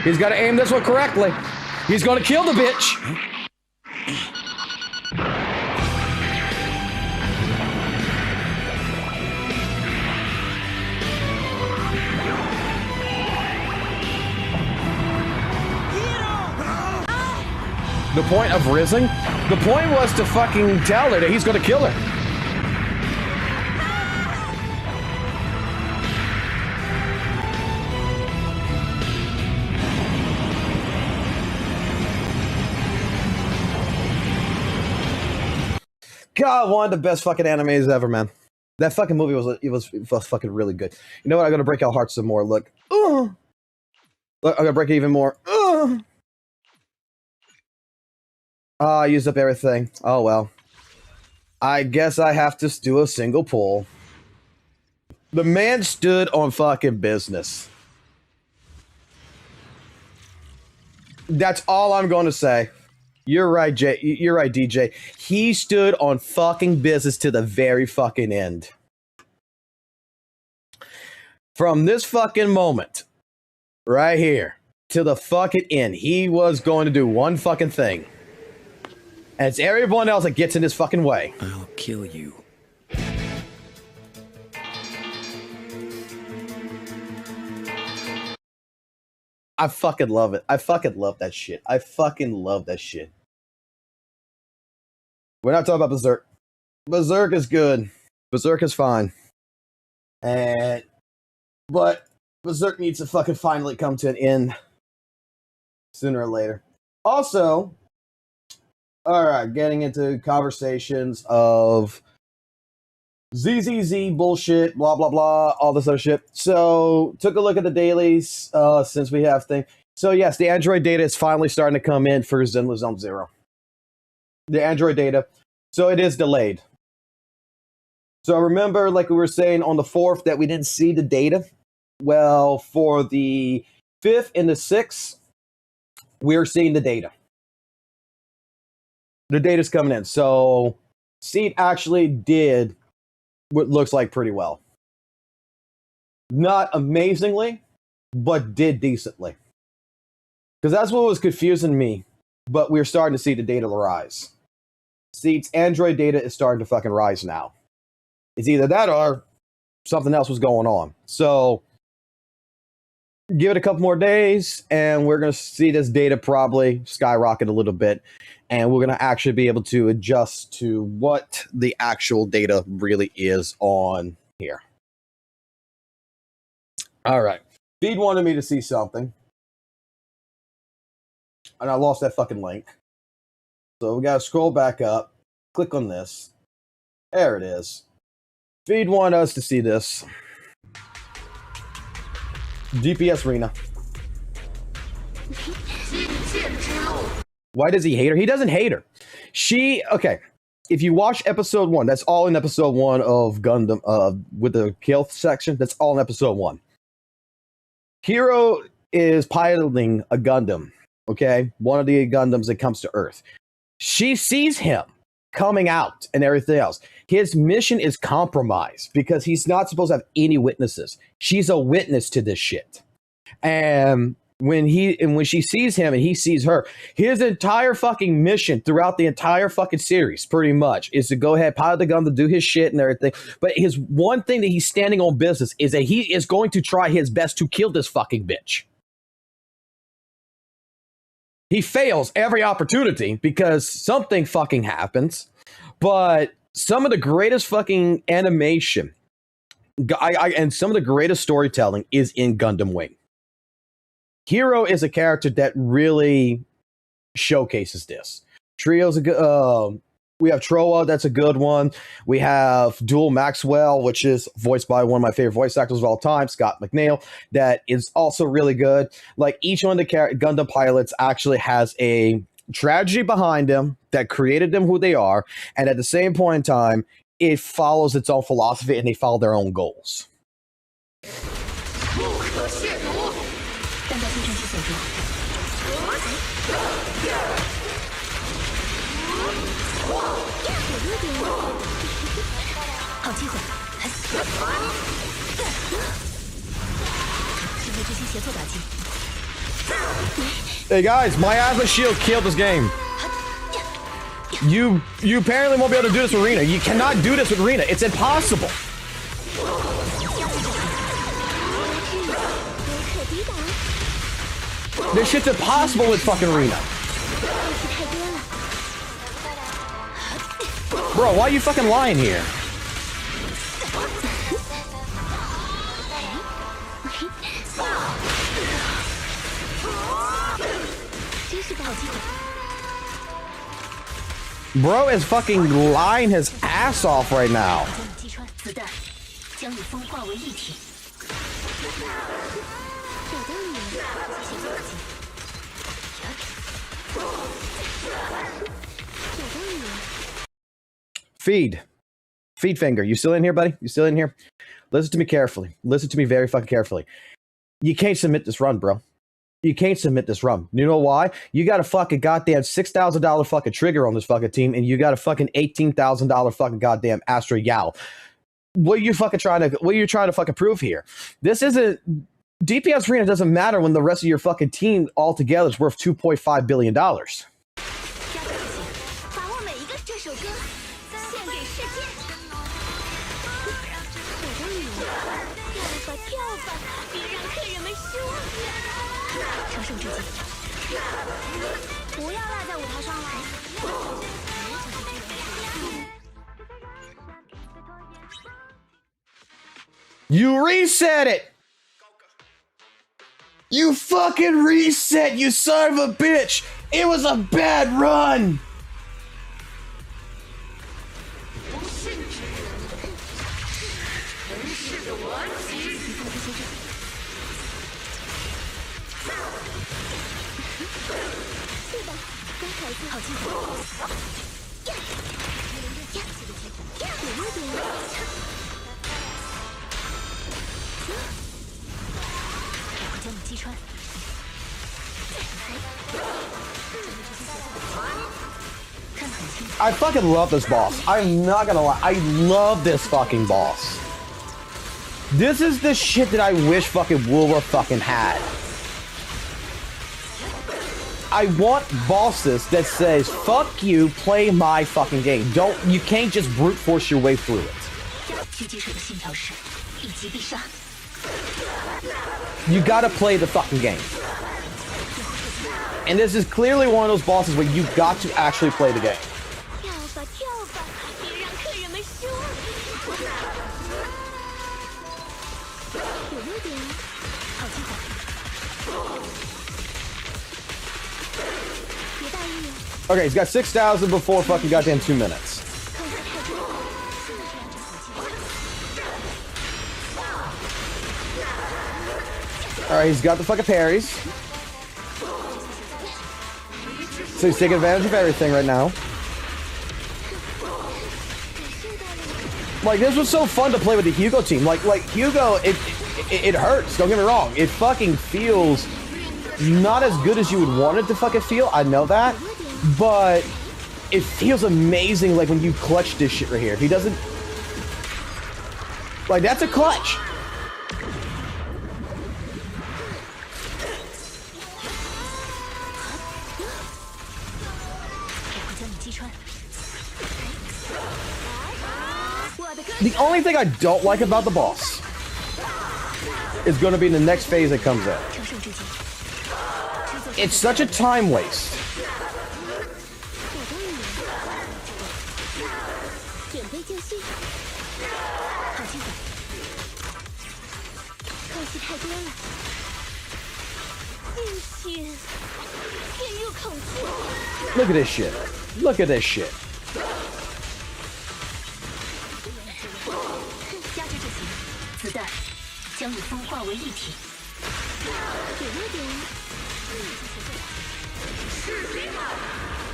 He's got to aim this one correctly. He's going to kill the bitch. The point of Rising? The point was to fucking tell her that he's going to kill her. God, one of the best fucking animes ever, man. That fucking movie was fucking really good. You know what? I'm gonna break our hearts some more. Look, look, I'm gonna break it even more. I used up everything. Oh well. I guess I have to do a single pull. The man stood on fucking business. That's all I'm going to say. You're right, Jay. You're right, DJ. He stood on fucking business to the very fucking end. From this fucking moment, right here, to the fucking end, he was going to do one fucking thing. And it's everyone else that gets in his fucking way. I'll kill you. I fucking love it. I fucking love that shit. I fucking love that shit. We're not talking about Berserk. Berserk is good. Berserk is fine. But Berserk needs to fucking finally come to an end. Sooner or later. Also, alright, getting into conversations of ZZZ bullshit, blah, blah, blah, all this other shit. So, took a look at the dailies, since we have things. So, yes, the Android data is finally starting to come in for Zenless Zone Zero. The Android data. So, it is delayed. So, remember, like we were saying on the 4th, that we didn't see the data? Well, for the 5th and the 6th, we're seeing the data. The data's coming in. So Seed actually did what looks like pretty well. Not amazingly, but did decently. Because that's what was confusing me. But we're starting to see the data rise. Seed's Android data is starting to fucking rise now. It's either that or something else was going on. So give it a couple more days, and we're going to see this data probably skyrocket a little bit. And we're going to actually be able to adjust to what the actual data really is on here. All right. Feed wanted me to see something. And I lost that fucking link. So we got to scroll back up. Click on this. There it is. Feed wanted us to see this. GPS Rena. Why does he hate her? He doesn't hate her. Okay. If you watch episode 1, that's all in episode 1 of Gundam, with the kill section. That's all in episode 1. Hero is piloting a Gundam. Okay. One of the Gundams that comes to Earth. She sees him coming out and everything else. His mission is compromised because he's not supposed to have any witnesses. She's a witness to this shit. And when she sees him and he sees her, his entire fucking mission throughout the entire fucking series, pretty much, is to go ahead, pilot the gun, to do his shit and everything. But his one thing that he's standing on business is that he is going to try his best to kill this fucking bitch. He fails every opportunity because something fucking happens. But some of the greatest fucking animation and some of the greatest storytelling is in Gundam Wing. Hero is a character that really showcases this. Trio's a good. We have Troa, that's a good one. We have Dual Maxwell, which is voiced by one of my favorite voice actors of all time, Scott McNeil, that is also really good. Like, each one of the Gundam pilots actually has a tragedy behind them that created them who they are, and at the same point in time, it follows its own philosophy and they follow their own goals. Hey guys, my Asma Shield killed this game. You apparently won't be able to do this with Rena. You cannot do this with Rena. It's impossible. This shit's impossible with fucking Rena. Bro, why are you fucking lying here? Bro is fucking lying his ass off right now. Feed finger, you still in here, buddy? You still in here? Listen to me carefully. Listen to me very fucking carefully. You can't submit this run, bro. You can't submit this run. You know why? You got a fucking goddamn $6,000 fucking trigger on this fucking team, and you got a fucking $18,000 fucking goddamn Astra Yao. What are you trying to fucking prove here? This isn't DPS Arena. Doesn't matter when the rest of your fucking team altogether is worth $2.5 billion. You reset it! You fucking reset, you son of a bitch! It was a bad run! I fucking love this boss. I'm not gonna lie. I love this fucking boss. This is the shit that I wish fucking WUWA fucking had. I want bosses that says, fuck you, play my fucking game. You can't just brute force your way through it. You gotta play the fucking game. And this is clearly one of those bosses where you've got to actually play the game. Okay, he's got 6,000 before fucking goddamn 2 minutes. Alright, he's got the fucking parries. So he's taking advantage of everything right now. Like, this was so fun to play with the Hugo team. Like Hugo, it hurts, don't get me wrong. It fucking feels not as good as you would want it to fucking feel, I know that. But it feels amazing, like, when you clutch this shit right here. If he doesn't... Like, that's a clutch. The only thing I don't like about the boss is going to be the next phase that comes in. It's such a time waste. Look at this shit. Look at this shit.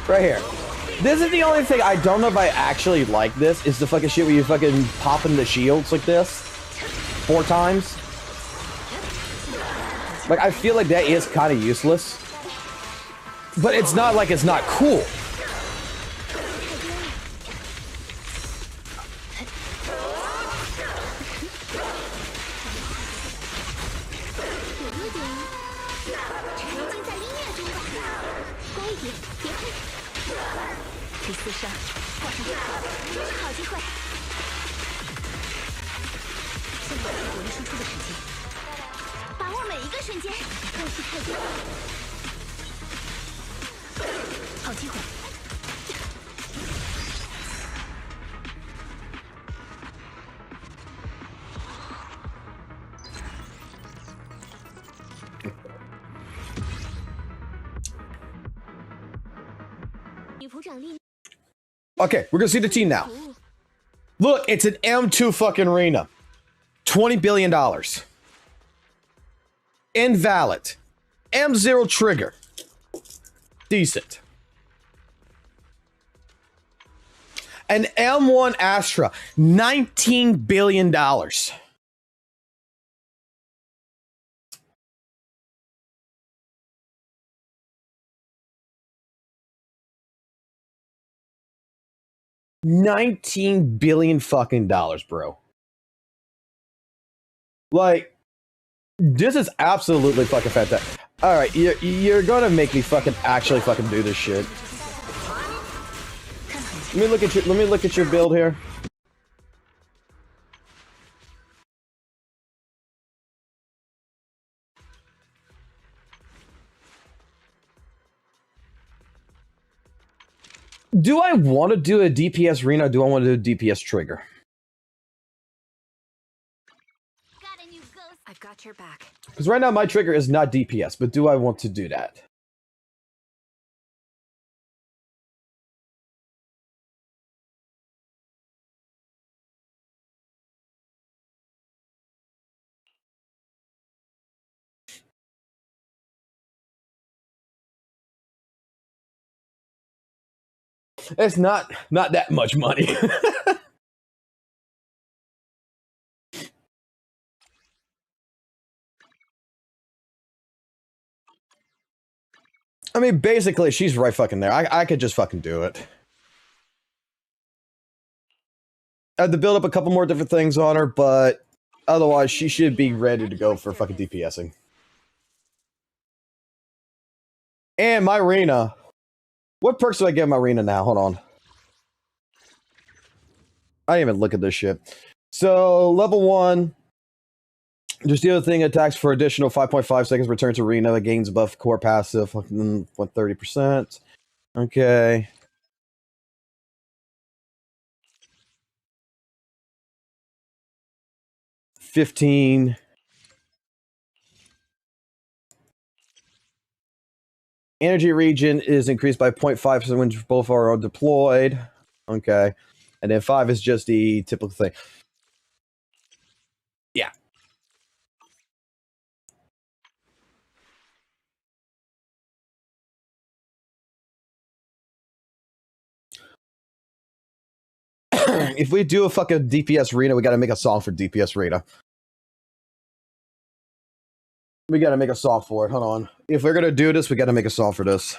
Right here. This is the only thing I don't know if I actually like this, is the fucking shit where you fucking pop in the shields like this 4 times. Like, I feel like that is kind of useless. But it's not like it's not cool. Okay, we're gonna see the team now. Look, it's an M2 fucking arena. $20 billion. Invalid. M0 trigger. Decent. An M1 Astra. $19 billion. $19 billion fucking dollars, bro. Like, this is absolutely fucking fantastic. All right, you're gonna make me fucking actually fucking do this shit. Let me look at your build here. Do I want to do a DPS arena or do I want to do a DPS trigger? I've got your back. Because right now my trigger is not DPS, but do I want to do that? It's not that much money. I mean, basically, she's right fucking there. I could just fucking do it. I had to build up a couple more different things on her, but otherwise, she should be ready to go for fucking DPSing. And my Rena. What perks do I give my Rena now? Hold on. I didn't even look at this shit. So, level 1. Just the other thing, attacks for additional 5.5 seconds, return to Rena, gains buff core passive, 30%. Okay. $15. Energy region is increased by 0.5 when both are deployed. Okay. And then 5 is just the typical thing. Yeah. If we do a fucking DPS Rena, we gotta make a song for DPS Rena. We gotta make a song for it. Hold on. If we're gonna do this, we gotta make a song for this.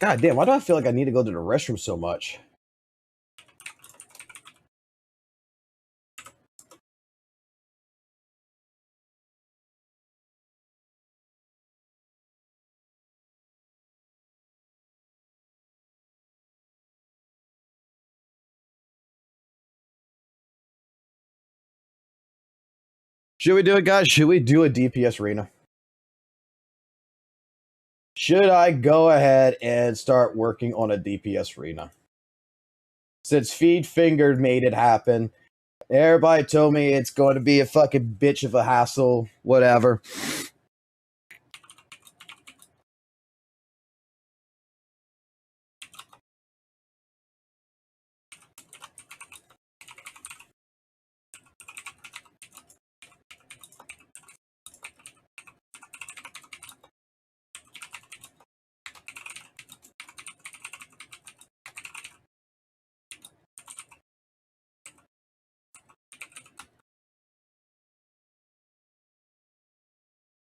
God damn, why do I feel like I need to go to the restroom so much? Should we do it, guys? Should we do a DPS Rena? Should I go ahead and start working on a DPS Rena? Since Feed Fingered made it happen, everybody told me it's going to be a fucking bitch of a hassle, whatever.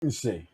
Let's see.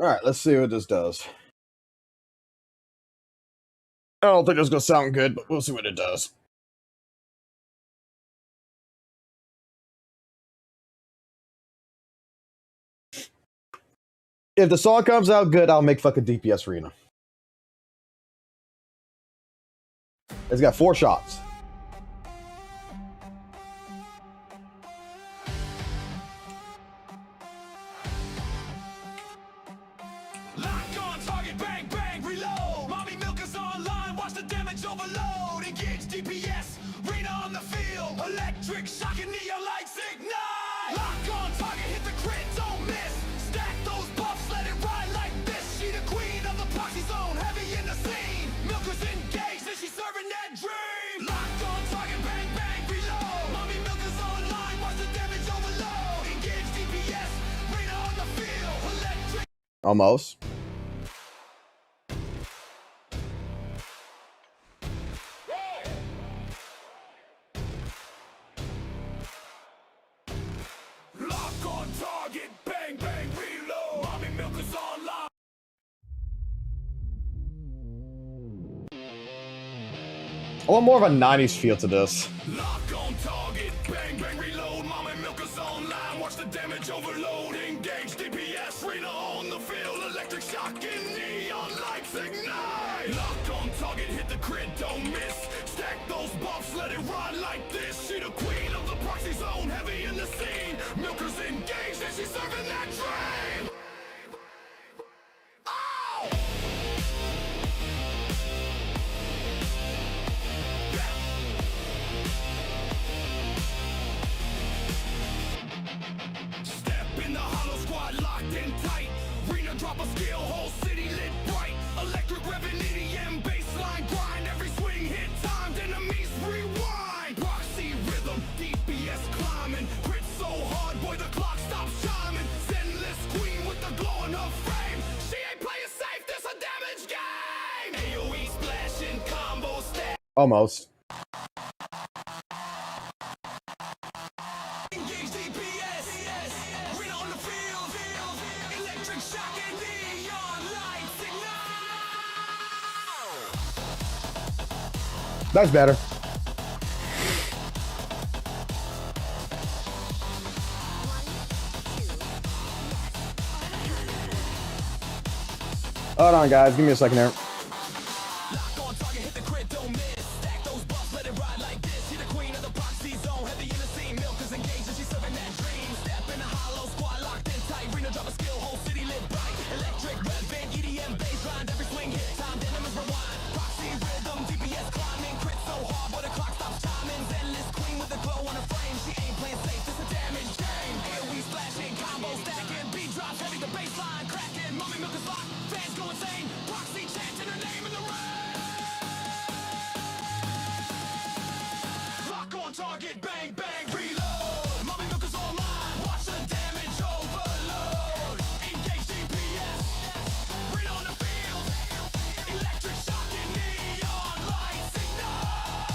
Alright, let's see what this does. I don't think it's gonna sound good, but we'll see what it does. If the song comes out good, I'll make fucking DPS Arena. It's got 4 shots. Lock on, target, bang, bang, reload. Mommy milk is online, watch the damage overload. Engage DPS, Rena on the field. Electric, shocking, neon lights ignite. Lock on, target, hit the crit, don't miss. Stack those buffs, let it ride like this. She the queen of the proxy zone, heavy in the scene. Milker's engaged and she's serving that dream. Lock on, target, bang, bang, reload. Mommy milk is online, watch the damage overload. Engage DPS, Rena on the field. Electric. Almost. Lock on target, bang, bang, reload. Mommy milk is online. I want more of a 90s feel to this. Lock on target, bang, bang, reload. Mommy milk is online, watch the damage overload. Engage DPS, Rena on the field. Electric shock and neon lights ignite. Lock on target, hit the crit, don't miss. Stack those buffs, let it ride like this. She the queen of the proxy zone, heavy in the scene. Milker's engaged and she's serving that dream. Oh! Step in the hollow squad, locked in tight. Rena drop a skill, whole city lit bright. Electric revving EDM, baseline grind. Every swing hit timed, enemies rewind. Proxy rhythm, DPS climbing. Crit so hard, boy, the clock stops chiming. Zenless queen with the glow in her frame. She ain't playing safe, this a damage game. AoE splashing, combo stack. Almost. Engage DPS, Rena on the field. Electric shock and neon lights ignite. That's better. Hold on, guys. Give me a second here. Lock on target, hit the crit, don't miss. Stack those buffs, let it ride like this. She the queen of the proxy zone, heavy in the scene. Milk is engaged and she's serving that dream. Step in the hollow squad, locked in tight. Rena drop a skill, whole city lit bright. Electric red band, EDM baseline. Every swing hit time, enemies rewind. Proxy rhythm, DPS climbing. Crit so hard, but the clock stops chiming. Zenless queen with the glow on her frame. She ain't playing safe, this a damage game. AoE splashing, combo stacking. Beat drops, heavy the baseline. Cracking, mommy milk is locked. Fans go insane. Proxy chanting her name in the rain. Lock on target, bang, bang, reload. Mommy milk is online, watch the damage overload. Engage DPS, Rena on the field. Electric shock and neon lights ignite.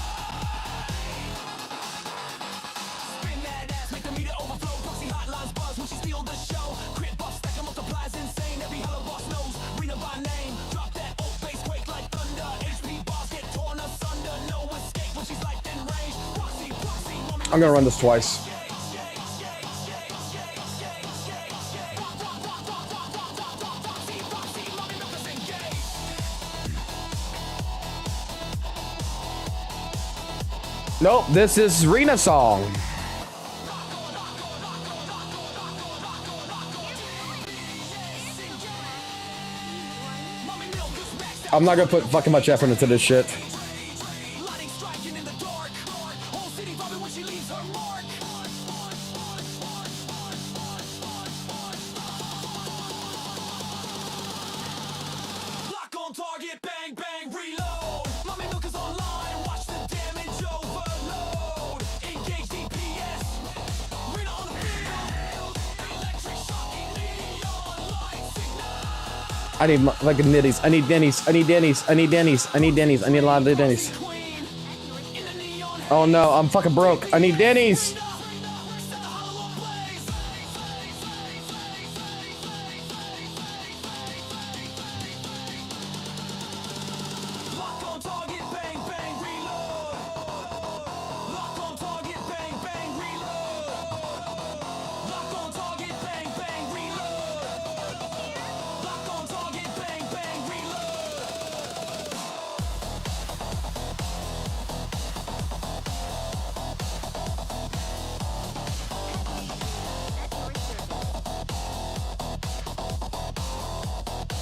Spin that ass, make the meter overflow. Proxy hotlines buzz when she steal the show. Crit buff, stack multiplies insane. Every hello boss knows Rena by name. Drop that old bass, quake like thunder. HP bars get torn asunder. No escape when she's like in range. Proxy, proxy, mommy. I'm gonna run this twice. Nope, this is Rena song. I'm not gonna put fucking much effort into this shit. Lightning striking in the dark. Whole city vibing when she leaves her mark. Lock on target, bang, bang, reload. Mommy milk is online, watch the damage overload. Engage DPS, Rena on the field. Electric shocking neon lights ignite. I need like nitties. I need Denny's. I need Denny's. I need Denny's. I need Denny's. I need a lot of Denny's. Queen in the neon. Oh no, I'm fucking broke. I need Denny's.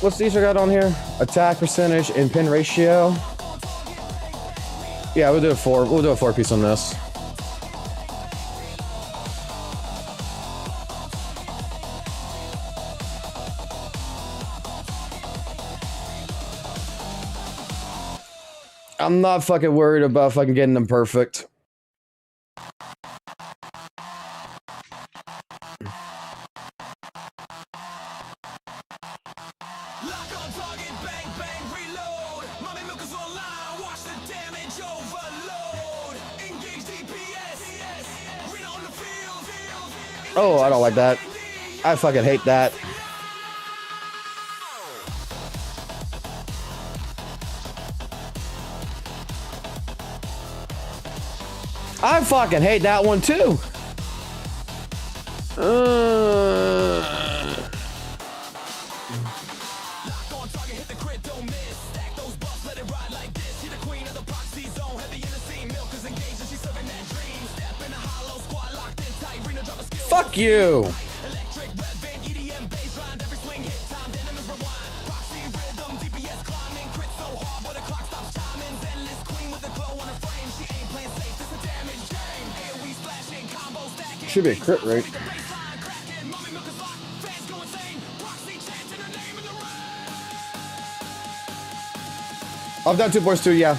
What's these I got on here? Attack percentage and pin ratio. Yeah, we'll do a 4. We'll do a 4-piece on this. I'm not fucking worried about fucking getting them perfect. Oh, I don't like that. I fucking hate that. I fucking hate that one too. Fuck you. Should be a crit rate. I've done 2 boys too, yeah.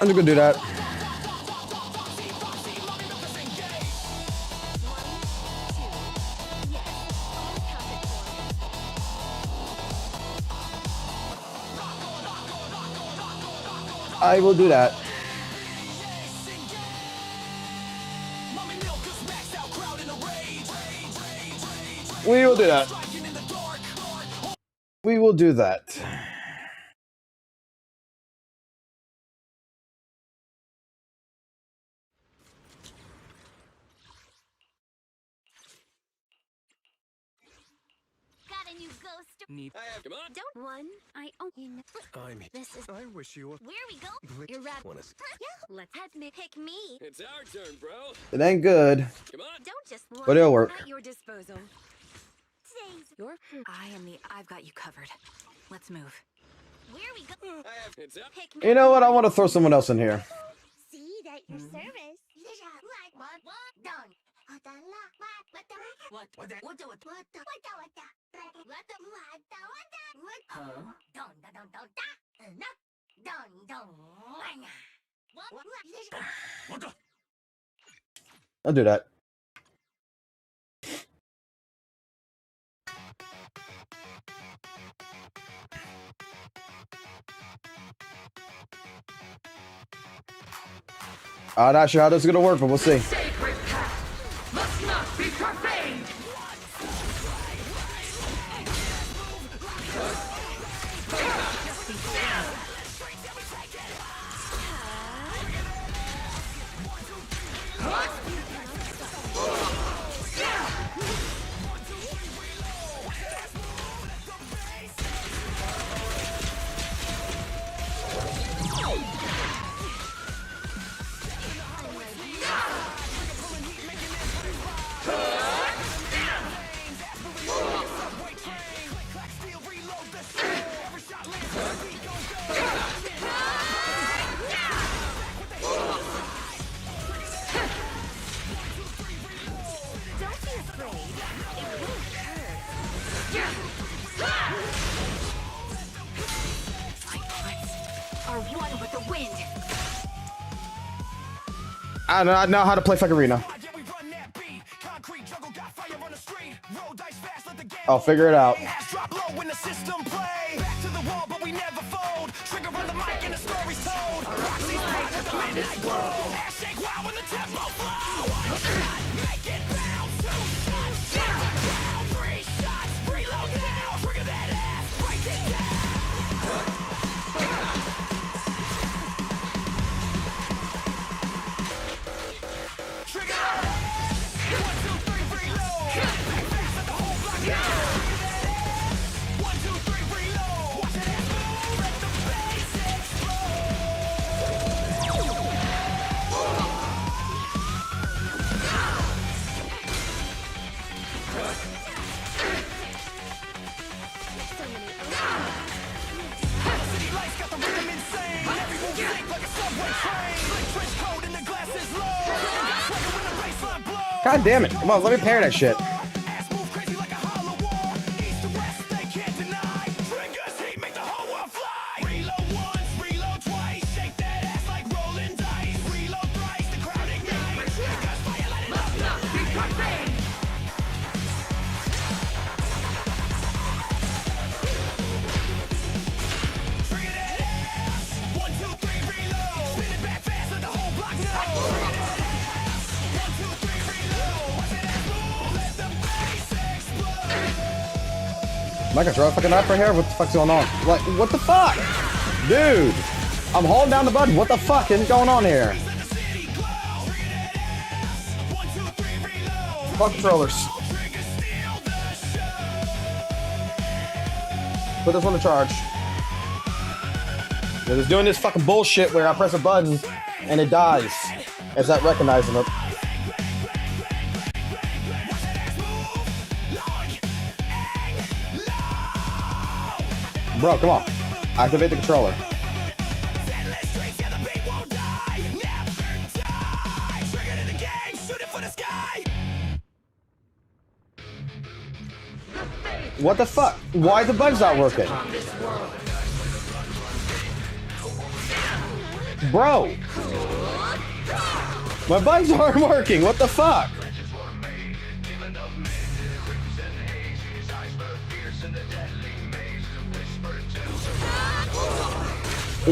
I'm just gonna do that. I will do that. We will do that. We will do that. Come on. Don't one. I own you. I'm. This is. I wish you were. Where we go? You're right. Yeah. Let's have me pick me. It's our turn, bro. It ain't good. Come on. Don't just. But it'll work. At your disposal. Your. I've got you covered. Let's move. Where we go? It's up. Pick me. You know what? I want to throw someone else in here. See that your service. What? Done. I'll do that. I'm not sure how this is gonna work, but we'll see. Sacred path must not be profaned. I don't know how to play fucking arena. I'll figure it out. God damn it. Come on, let me parry that shit. Ass move crazy like a hollow wall. East to west, they can't deny. Triggers heat, make the whole world fly. Reload once, reload twice. Shake that ass like rolling dice. Reload thrice, the crowd ignites. Triggers fire, let it up. Trigger that ass. 1, 2, 3, reload. Spin it back fast, let the whole block know. Trigger that ass. 1, 2, 3, reload. Watch that ass move, let the bass explode. My controller fucking up right here? What the fuck's going on? Like, what the fuck? Dude! I'm holding down the button. What the fuck is going on here? Let the city glow. Trigger that ass. 1, 2, 3, reload. Fuck controllers. Triggers steal the show. Put this one to charge. They're just doing this fucking bullshit where I press a button and it dies. It's not recognizing it. Bro, come on. Activate the controller. Zenless streets, yeah, the beat won't die. Never die. Trigger to the game, shoot it for the sky. What the fuck? Why the buttons not working? Bro! My buttons aren't working. What the fuck?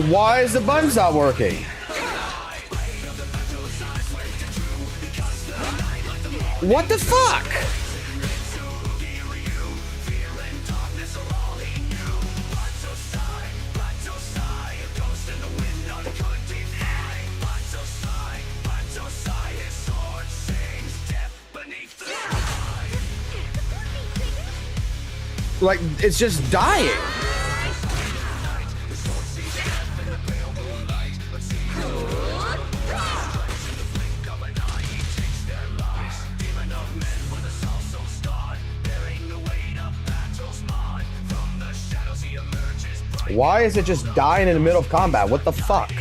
Why is the buttons not working? What the fuck? Like, it's just dying. Why is it just dying in the middle of combat? What the fuck?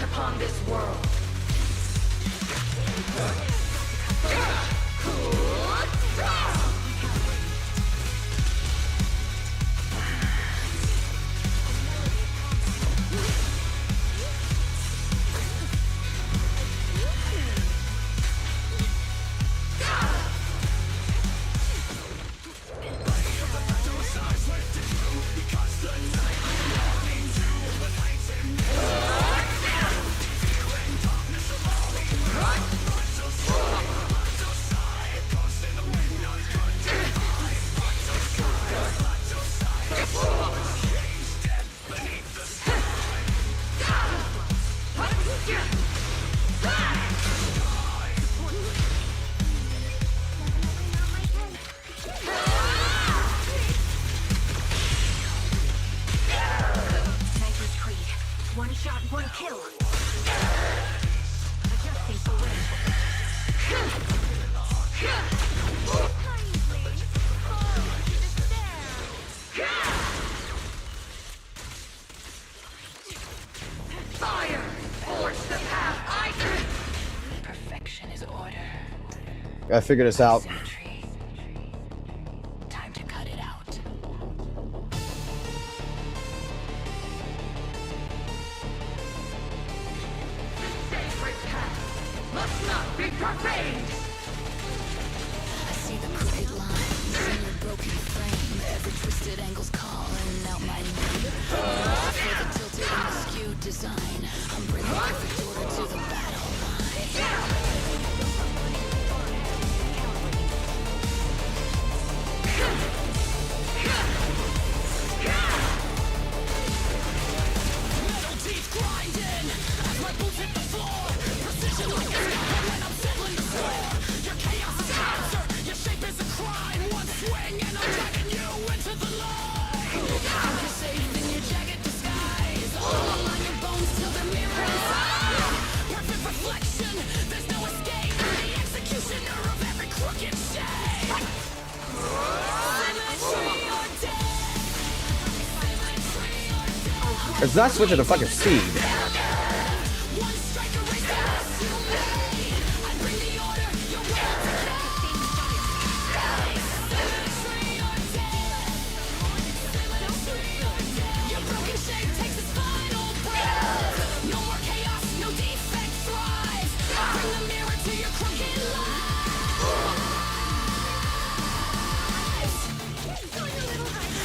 Upon this world. Gotta figure this out. Time to cut it out. Must not be profaned! I see the crooked lines in your broken frame. Every twisted angle's calling out my name. For the tilted and the skewed design, I'm bringing perfect order to the battle line. Metal teeth grinding as my boots hit the floor. Precision like a scalpel when I'm settling the score. Your chaos is an answer, your shape is a crime. One swing and I'm dragging you into the line. You're safe in your jagged disguise. All on your bones till the mirror inside. Perfect reflection, there's no escape. The executioner of every crooked shape. Symmetry or death. It's not switching to fucking speed. One strike erases the mess you made. I bring the order, your will to Symmetry or death. Symmetry or death. Your broken shape takes its final breath. No more chaos, no defect thrives. I bring the mirror to your crooked lives.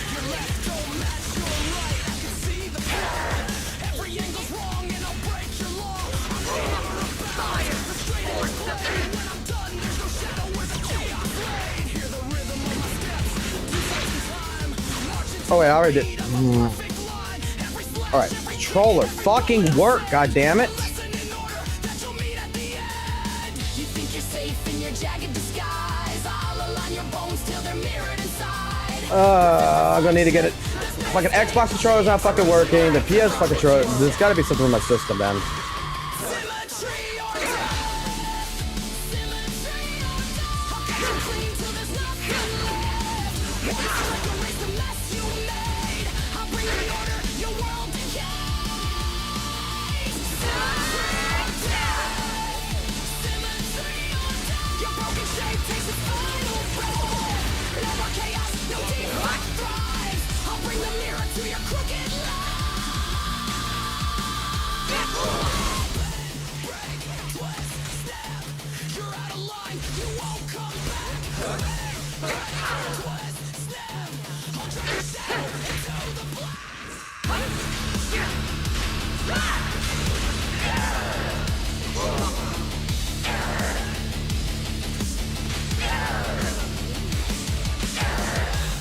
Your left don't match your right. I can see the path. Every angle's wrong and I'll break your law. I'm never about the straight and blade. When I'm done, there's no shadow where the chaos laid. Hear the rhythm of my steps. Two steps in time. Marching Oh wait, I already did. perfect line. Every slash, All right, controller, fucking work, god damn it. lesson in order that you'll meet at the end. You think you're safe in your jagged disguise. I'll align your bones till they're mirrored inside. I'm gonna need to get it. Fucking Xbox controller's not fucking working. The PS fucking controller. There's gotta be something with my system, man. Symmetry or death. Symmetry or death. I'll cut you clean till there's nothing left. One strike erase the mess you made. I'll bring the order, your world decays. Symmetry or death. Symmetry or death. Your broken shape takes its final breath. No more chaos, no defect thrives. I'll bring the mirror to your crooked life. Break, twist, snap. You're out of line, you won't come back. Break, twist, snap. I'll drag your shadow into the black.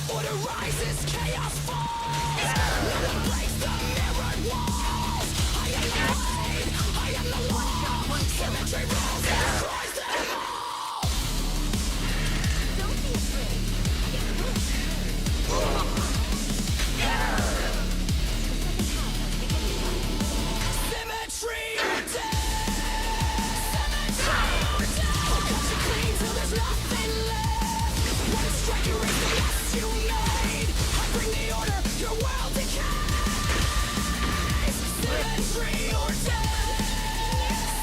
Order rises, chaos falls. Nothing breaks the mirrored walls. I am the blade, I am the law. Symmetry rules and destroys them all. Don't be afraid. Symmetry or death. Symmetry or death. I'll cut you clean till there's nothing left. One strike erase the mess you made. I bring the order, your world decays. Symmetry or death.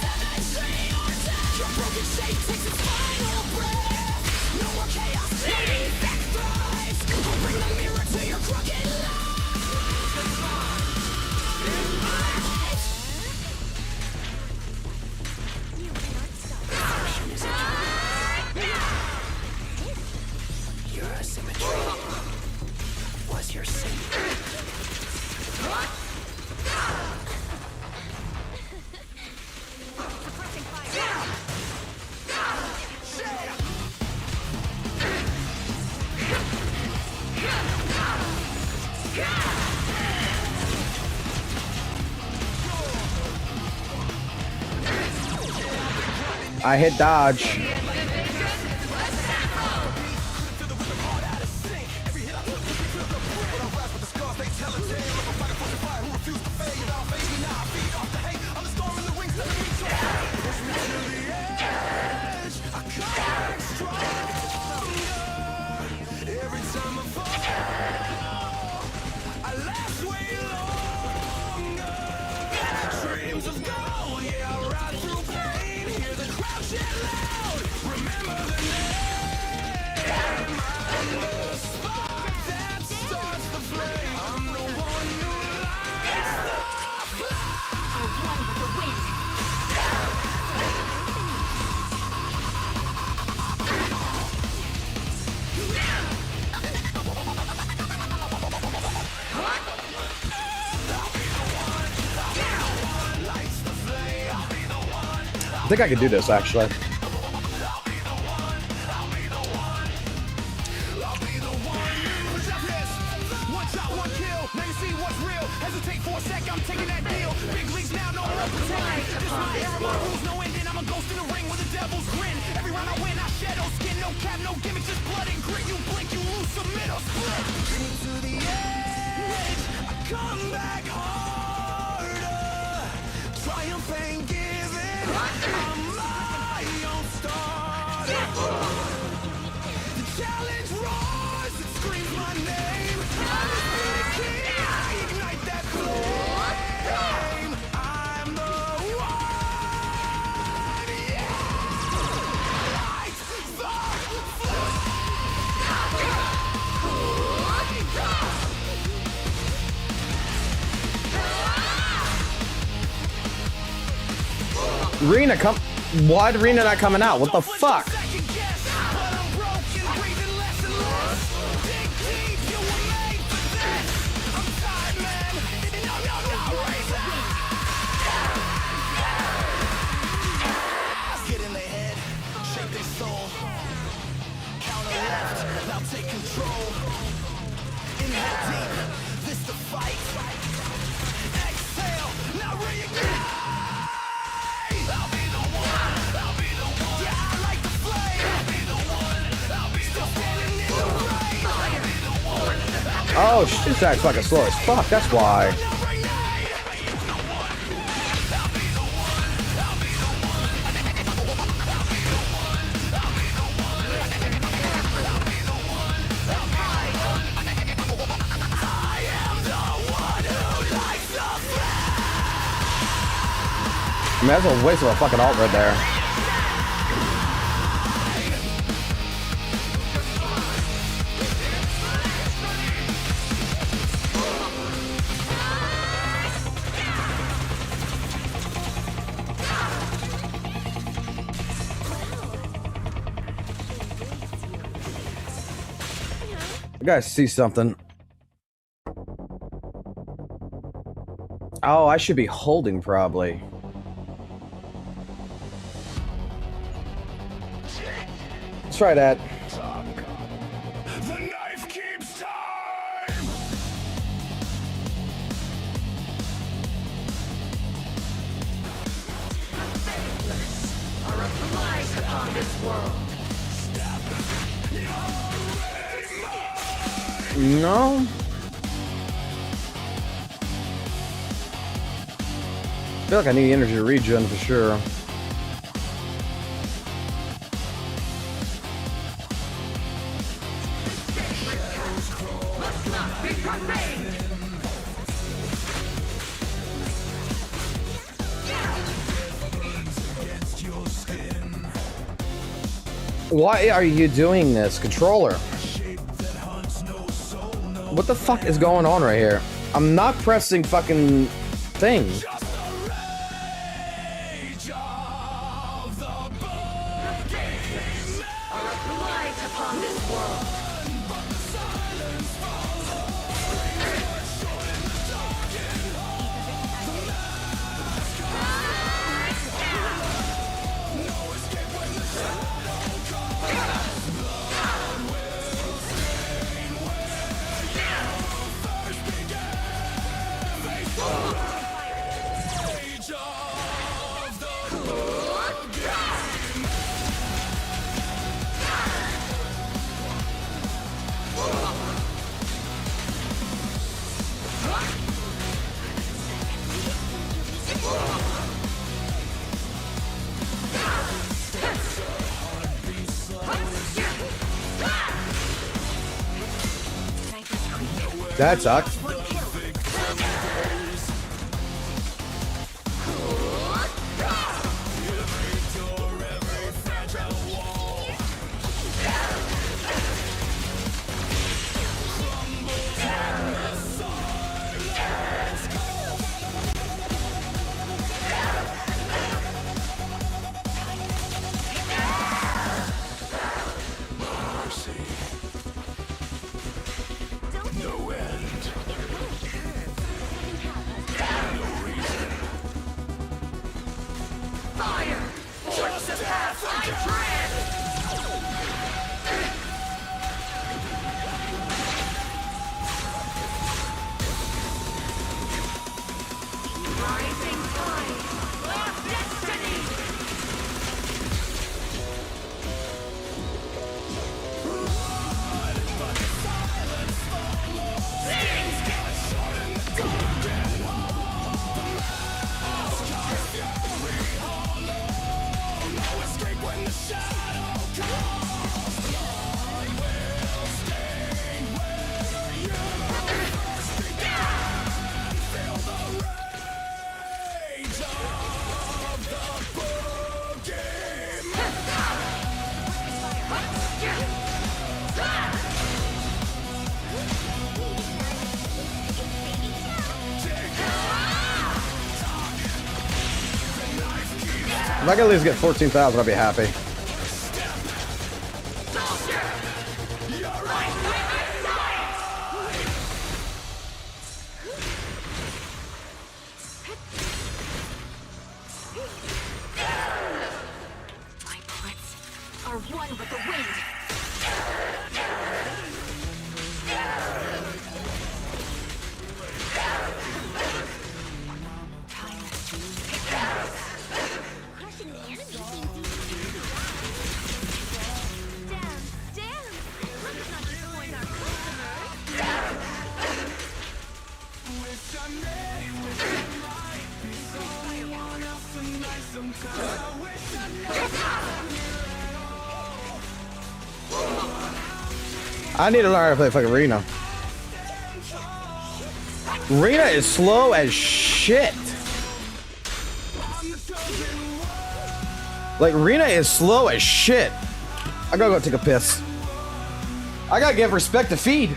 Symmetry or death. Your broken shape takes its final breath. No more chaos, no defect thrives. I'll bring the mirror to your crooked life. Your asymmetry was your sin. I hit dodge. Dreams of gold, yeah, I ride through pain. Hear the crowd chant loud. think I could do this, actually. Come back harder, triumphant, giving. I'm my own starter. The challenge roars, it screams my name. I'm the king, I ignite that flame. I'm the one, yeah. Light the Rena, come. Why did Rena not coming out? What the fuck? Get in their head, shape their soul. Counter left, now take control. Inhale deep, this the fight. Exhale, now reignite. I'll be the one, I'll be the one. Yeah, I like the flame. I'll be the one, I'll be still standing in the rain. I'll be the one, Oh, she's acting fucking slow as fuck. That's why. I mean, that's a waste of a fucking ult right there. You guys see something? Oh, I should be holding probably. Let's try that. the knife keeps time. No. I feel like I need energy to regen for sure. Why are you doing this, controller? What the fuck is going on right here? I'm not pressing fucking thing. That sucks. If I can at least get 14,000, I'll be happy. My bullets are one with the wind. Crushing the enemy seems easy. Damn. Let's not disappoint our customers. I need to learn how to play fucking Rena. Rena is slow as shit. Like, Rena is slow as shit. I gotta go take a piss. I gotta give respect to feed.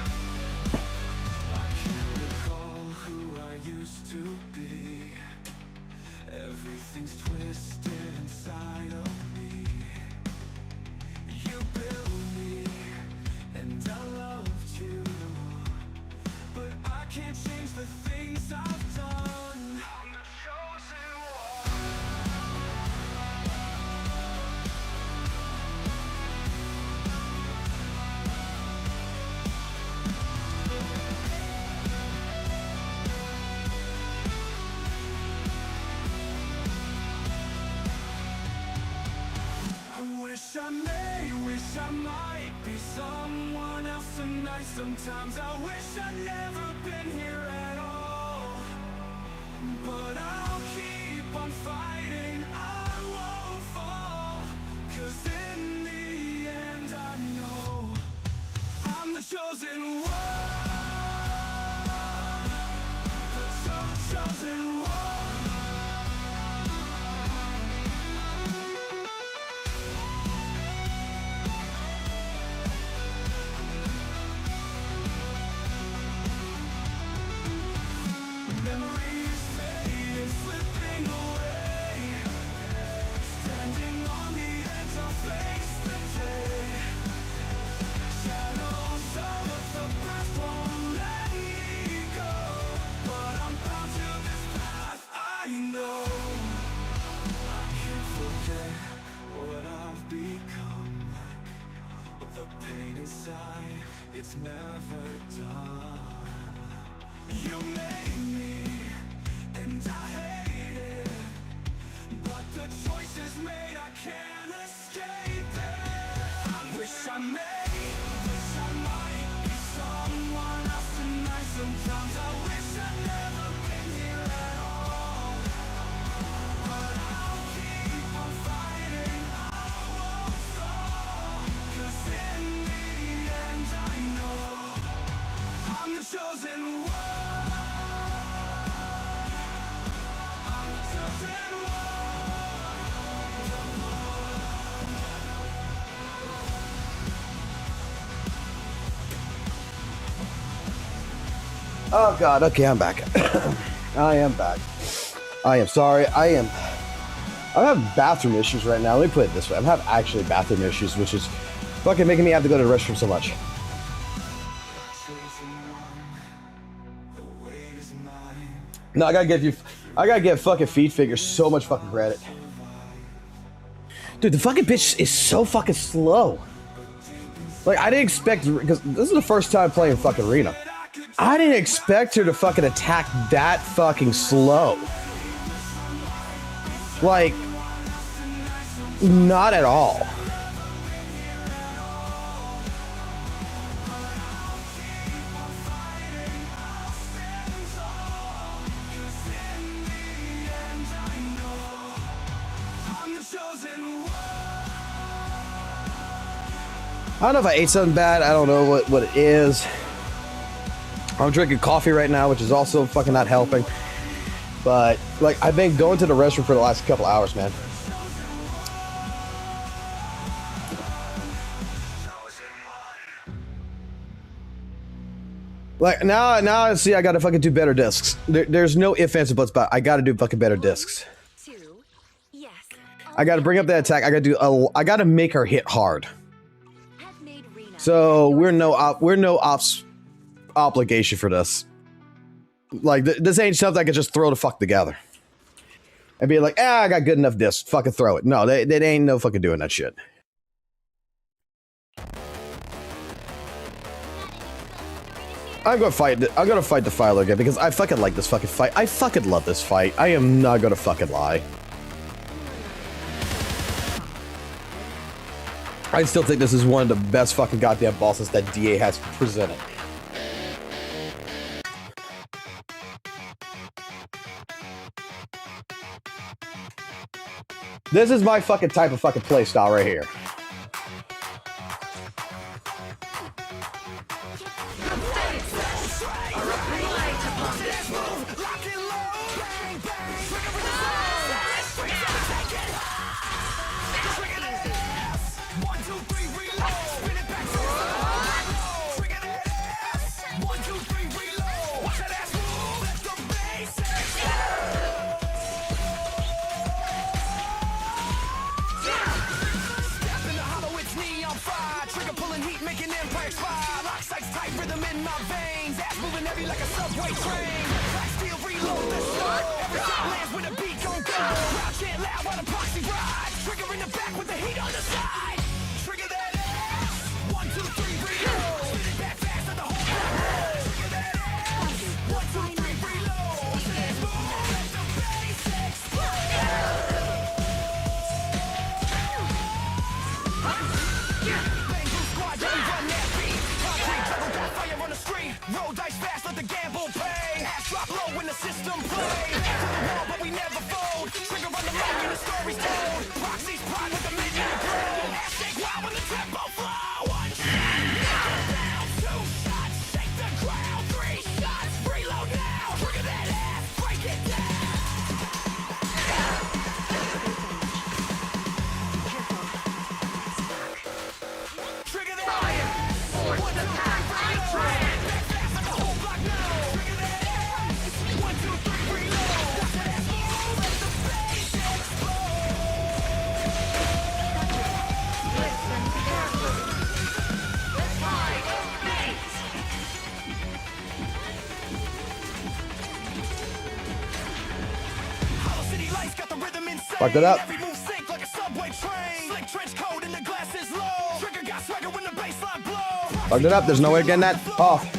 Wish I might be someone else tonight. Sometimes I wish I'd never been here at all. But I'll keep on fighting, I won't fall. 'Cause in the end I know I'm the chosen one. The chosen one. It's never done. You made me, and I hate it. But the choice is made, I can't escape it. I wish I might be someone else tonight. Sometimes I wish I'd never been here at all. But I'll keep on fighting, I won't fall. 'Cause in the end I know I'm the chosen one. I'm the chosen one. Oh god, okay, I'm back. I am back. I am sorry. I'm having bathroom issues right now. Let me put it this way. I'm having actually bathroom issues, which is fucking making me have to go to the restroom so much. No, I gotta give fucking Feed Figure so much fucking credit. Dude, the fucking bitch is so fucking slow. Like, I didn't expect, because this is the first time playing fucking Arena. I didn't expect her to fucking attack that fucking slow. Like, not at all. I don't know if I ate something bad. I don't know what it is. I'm drinking coffee right now, which is also fucking not helping. But, like, I've been going to the restroom for the last couple hours, man. Like, now I see I gotta fucking do better discs. There's no ifs, ands, or buts about it. I gotta do fucking better discs. I gotta bring up that attack. I gotta do. I gotta make her hit hard. So we're no ops obligation for this. Like this ain't stuff I could just throw the fuck together. And be like, I got good enough discs. Fucking throw it. No, they ain't no fucking doing that shit. I'm gonna fight the Philo again because I fucking like this fucking fight. I fucking love this fight. I am not gonna fucking lie. I still think this is one of the best fucking goddamn bosses that DA has presented. This is my fucking type of fucking playstyle right here. Fucked it up. Fucked it up. There's no way of getting that off.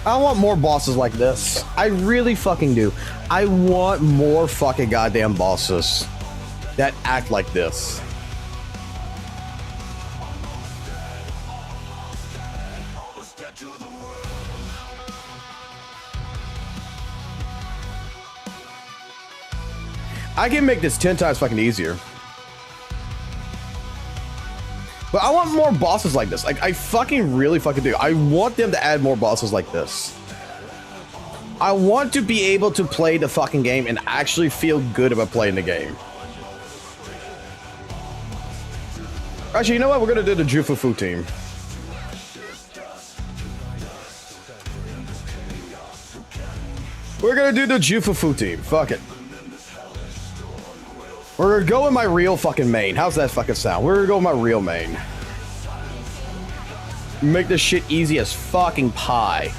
I want more bosses like this. I really fucking do. I want more fucking goddamn bosses that act like this. I can make this 10 times fucking easier. But I want more bosses like this. Like, I fucking really fucking do. I want them to add more bosses like this. I want to be able to play the fucking game and actually feel good about playing the game. Actually, you know what? We're gonna do the Jufufu team. We're gonna do the Jufufu team. Fuck it. We're gonna go with my real fucking main. How's that fucking sound? We're gonna go with my real main. Make this shit easy as fucking pie.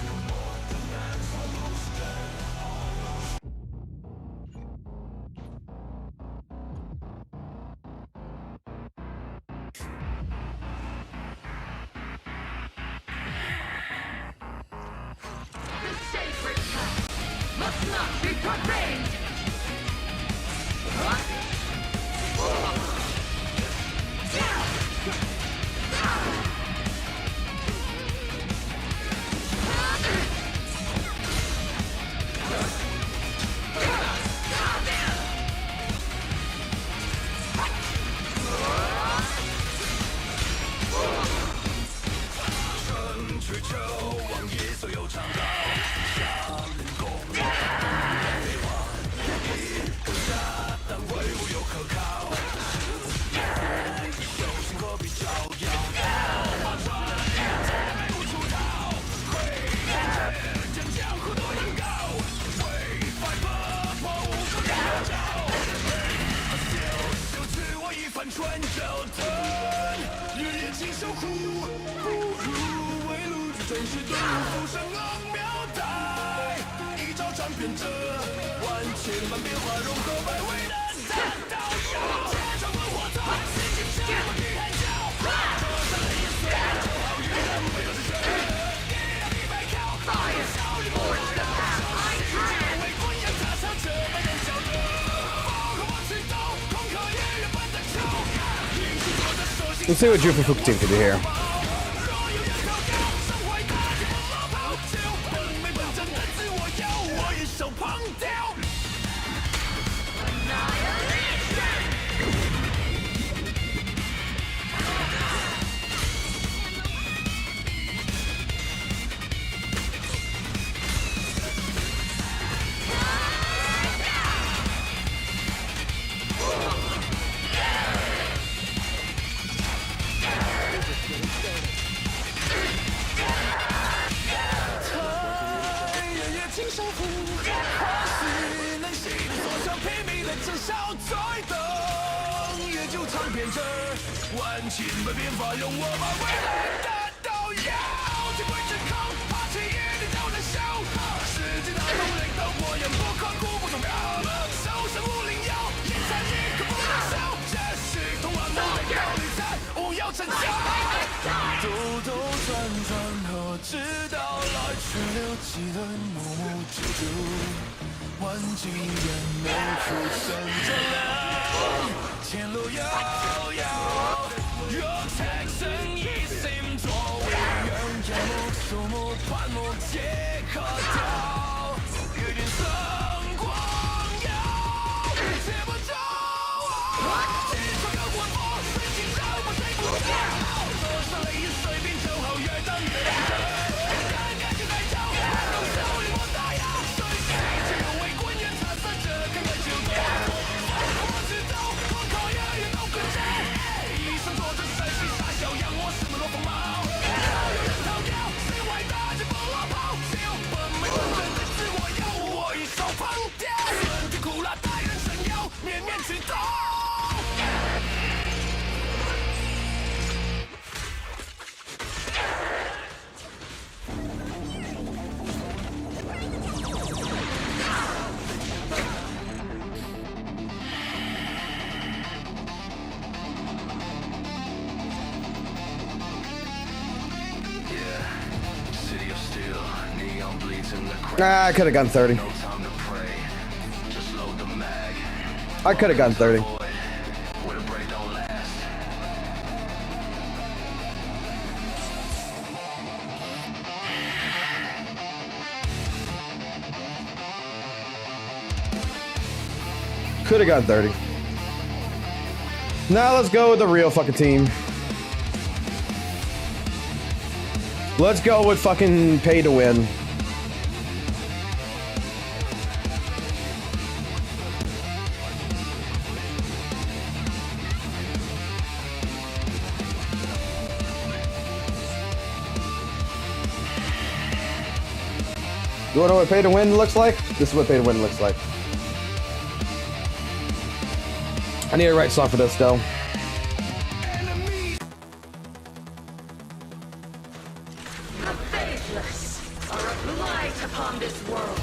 Let's see what Jufufu team can do here. Nah, I could have gone 30. I could have gone 30. Could have gone 30. Now let's go with the real fucking team. Let's go with fucking pay to win. You wanna know what pay to win looks like? This is what pay to win looks like. I need a right song for this though. The faithless are a blight upon this world.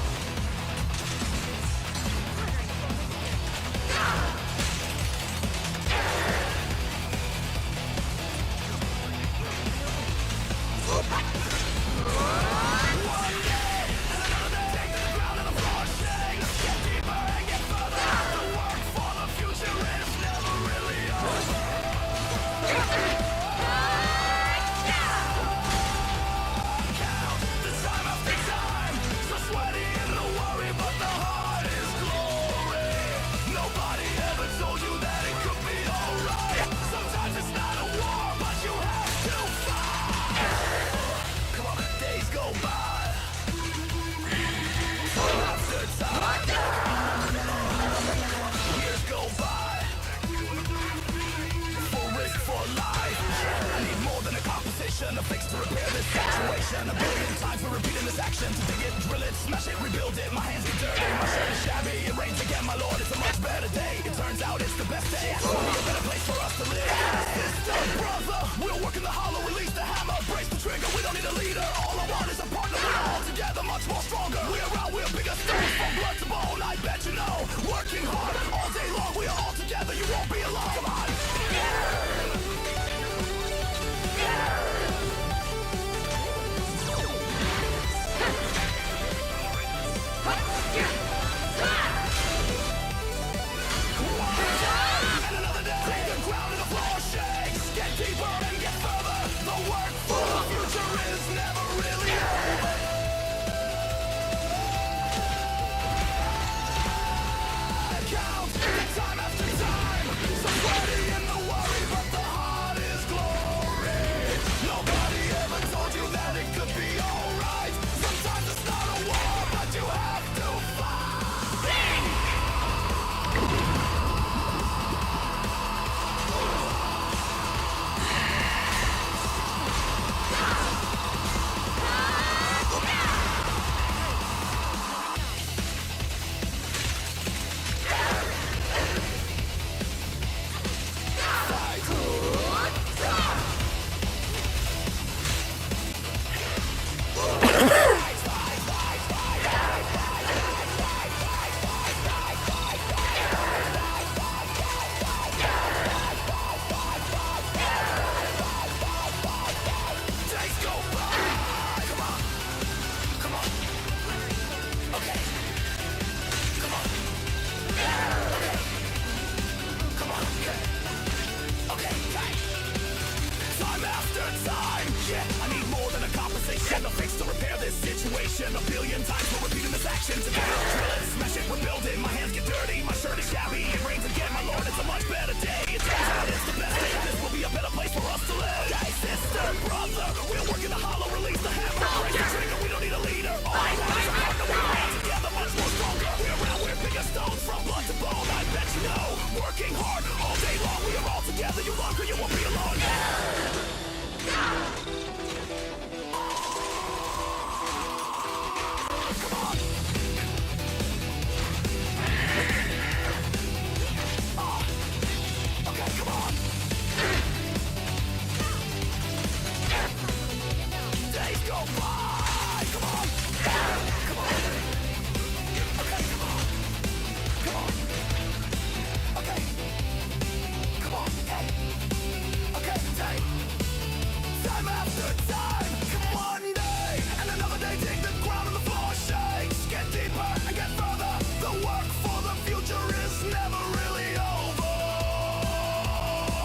Time after time, one day and another day, take the ground on the floor.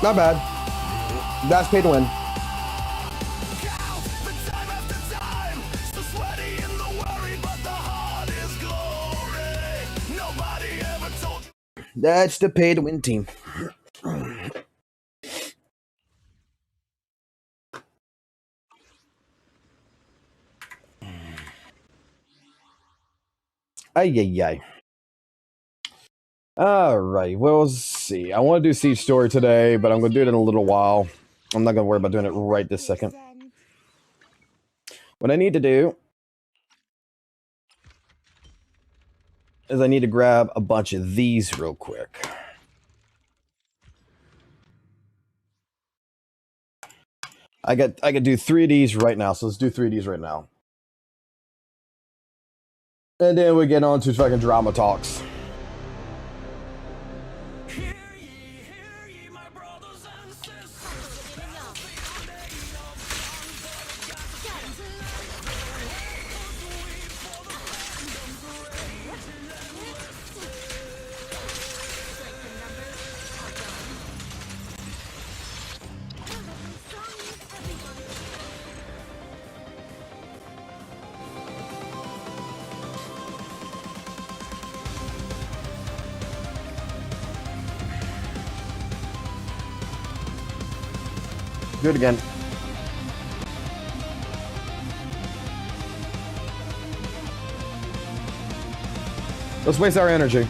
Not bad. That's pay to win. That's the pay to win team. Ay. Alright, well, let's see. I want to do Siege Story today, but I'm going to do it in a little while. I'm not going to worry about doing it right this second. What I need to do is I need to grab a bunch of these real quick. I could do 3 of these right now, so let's do 3 of these right now. And then we get on to fucking drama talks. Do it again. Let's waste our energy.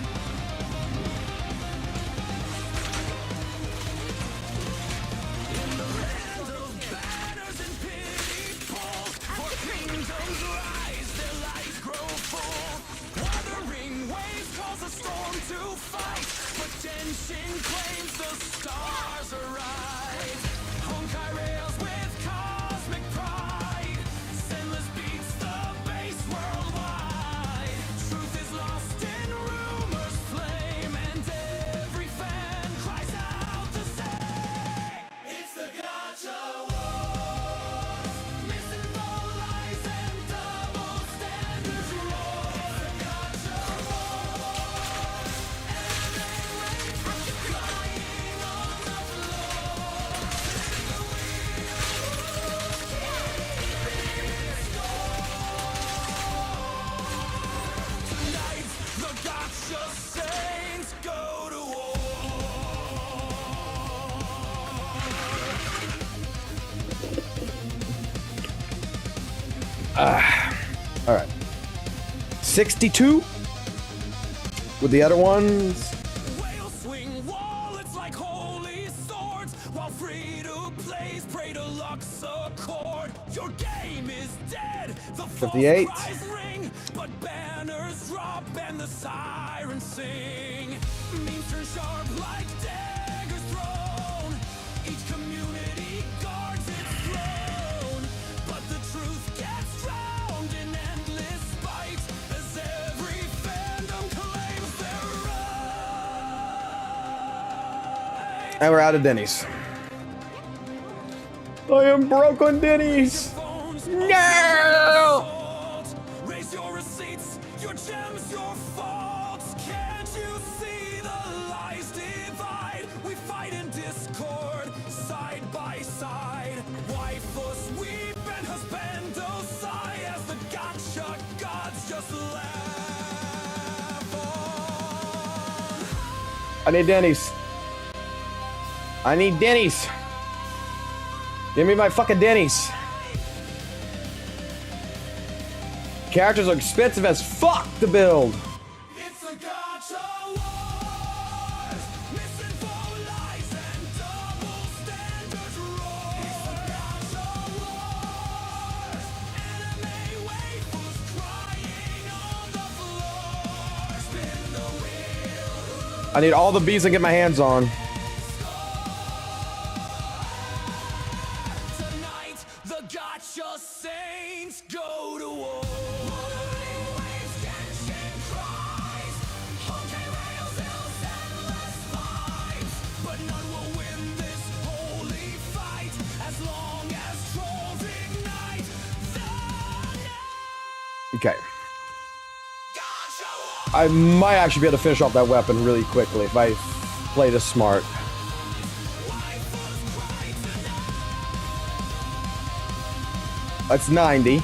All right. 62 with the other ones. Whales swing wallets like holy swords, while free to plays pray to luck's accord. Your game is dead. The 58. cries ring, but banners drop and the sirens sing. Memes turn sharp like daggers thrown. Each community guards its throne, but the truth gets drowned in endless spite as every fandom claims their right. And we're out of Denny's. I am broke on Denny's. No! Raise your receipts, your gems, your faults. Can't you see the lies divide? We fight in discord, side by side. Wifeless weep and husbando sigh as the gotcha gods just laugh on. I need Denny's. I need Denny's. Give me my fucking Denny's. Characters are expensive as fuck to build. It's a GachaWars, misinfo lies and double standards roar. It's a GachaWars, anime waifus crying on the floor. Spin the wheel. I need all the bees I get my hands on. Tonight, the Gacha Saints go to war. But none will win this holy fight as long as trolls ignite the night. Okay. I might actually be able to finish off that weapon really quickly if I play this smart. Wife That's 90.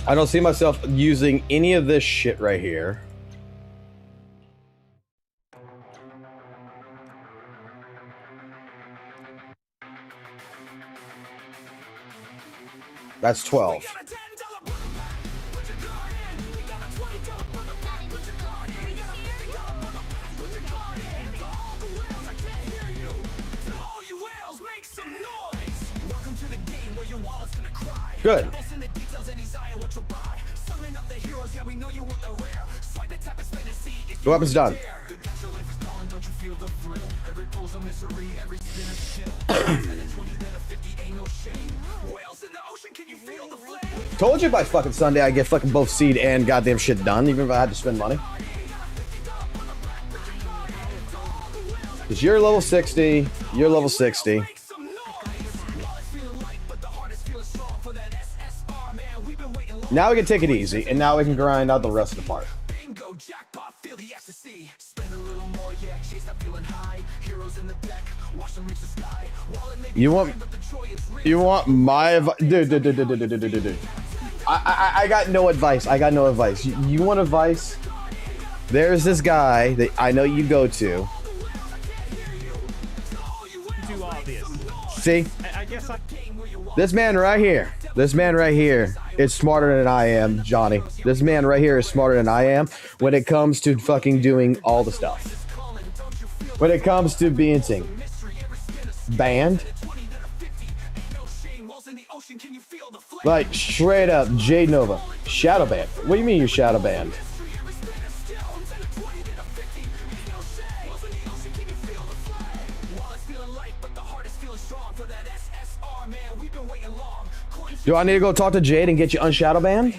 I don't see myself using any of this shit right here. That's 12. Good. The weapon's done. Told you by fucking Sunday I get fucking both seed and goddamn shit done, even if I had to spend money. Because you're level 60, you're level 60. Now we can take it easy, and now we can grind out the rest of the part. You want my advice? Dude. I got no advice. I got no advice. You want advice? There's this guy that I know you go to. Too obvious. See? I guess This man right here. This man right here is smarter than I am, Johnny. This man right here is smarter than I am when it comes to fucking doing all the stuff. When it comes to being banned. Like, straight up, Jade Nova. Shadow banned. What do you mean you're shadow banned? Do I need to go talk to Jade and get you unshadow banned?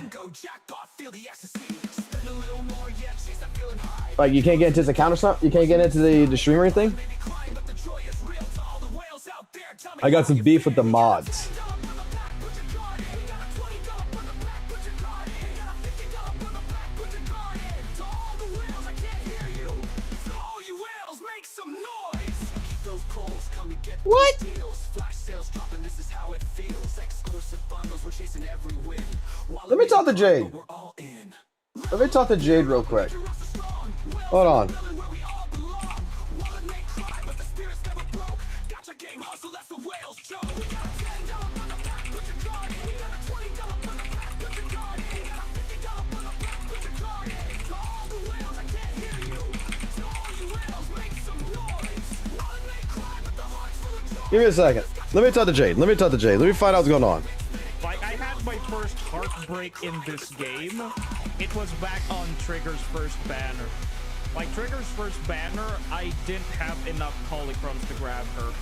Like, you can't get into his account or something? You can't get into the streamer thing? I got some beef with the mods. What? Let me talk to Jade. Let me talk to Jade real quick. Hold on. Give me a second. Let me talk to Jade. Let me talk to Jade. Let me find out what's going on. Like, I had my first heartbreak in this game. It was back on Trigger's first banner. Like, Trigger's first banner, I didn't have enough polychromes to grab her.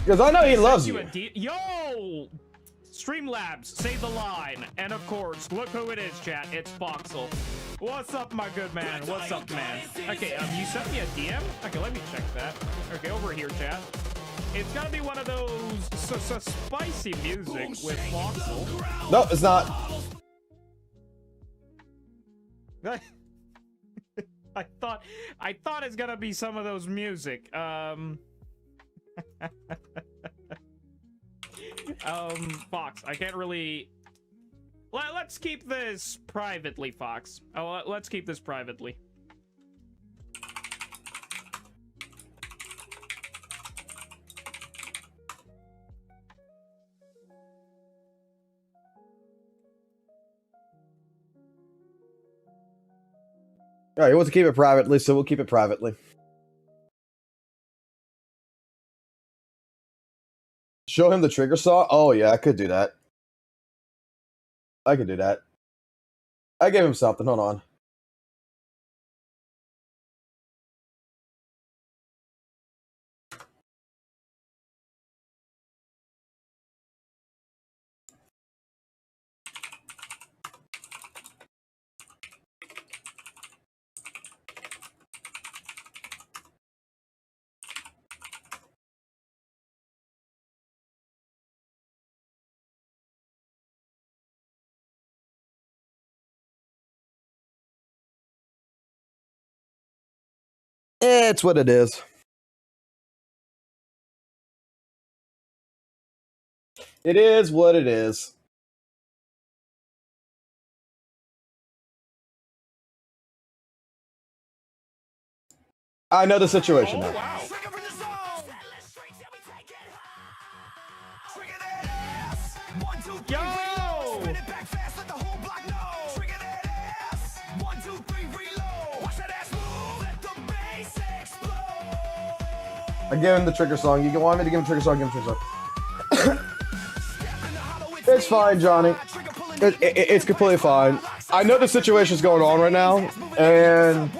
Because I know he loves you. Yo! Streamlabs, say the line. And of course, look who it is, chat. It's Foxel. What's up, my good man? What's up, man? Okay, you sent me a DM? Okay, let me check that. Okay, over here, chat. It's gonna be one of those spicy music with Foxel. No, it's not. I thought it's gonna be some of those music. Fox, I can't really. Let's keep this privately, Fox. Oh, let's keep this privately. All right, he wants to keep it privately, so we'll keep it privately. Show him the trigger saw? Oh, yeah, I could do that. I could do that. I gave him something. Hold on. It's what it is. It is what it is. I know the situation now. Wow. Yo! I give him the trigger song. You want me to give him trigger song? Give him trigger song. It's fine, Johnny. It's completely fine. I know the situation's going on right now, and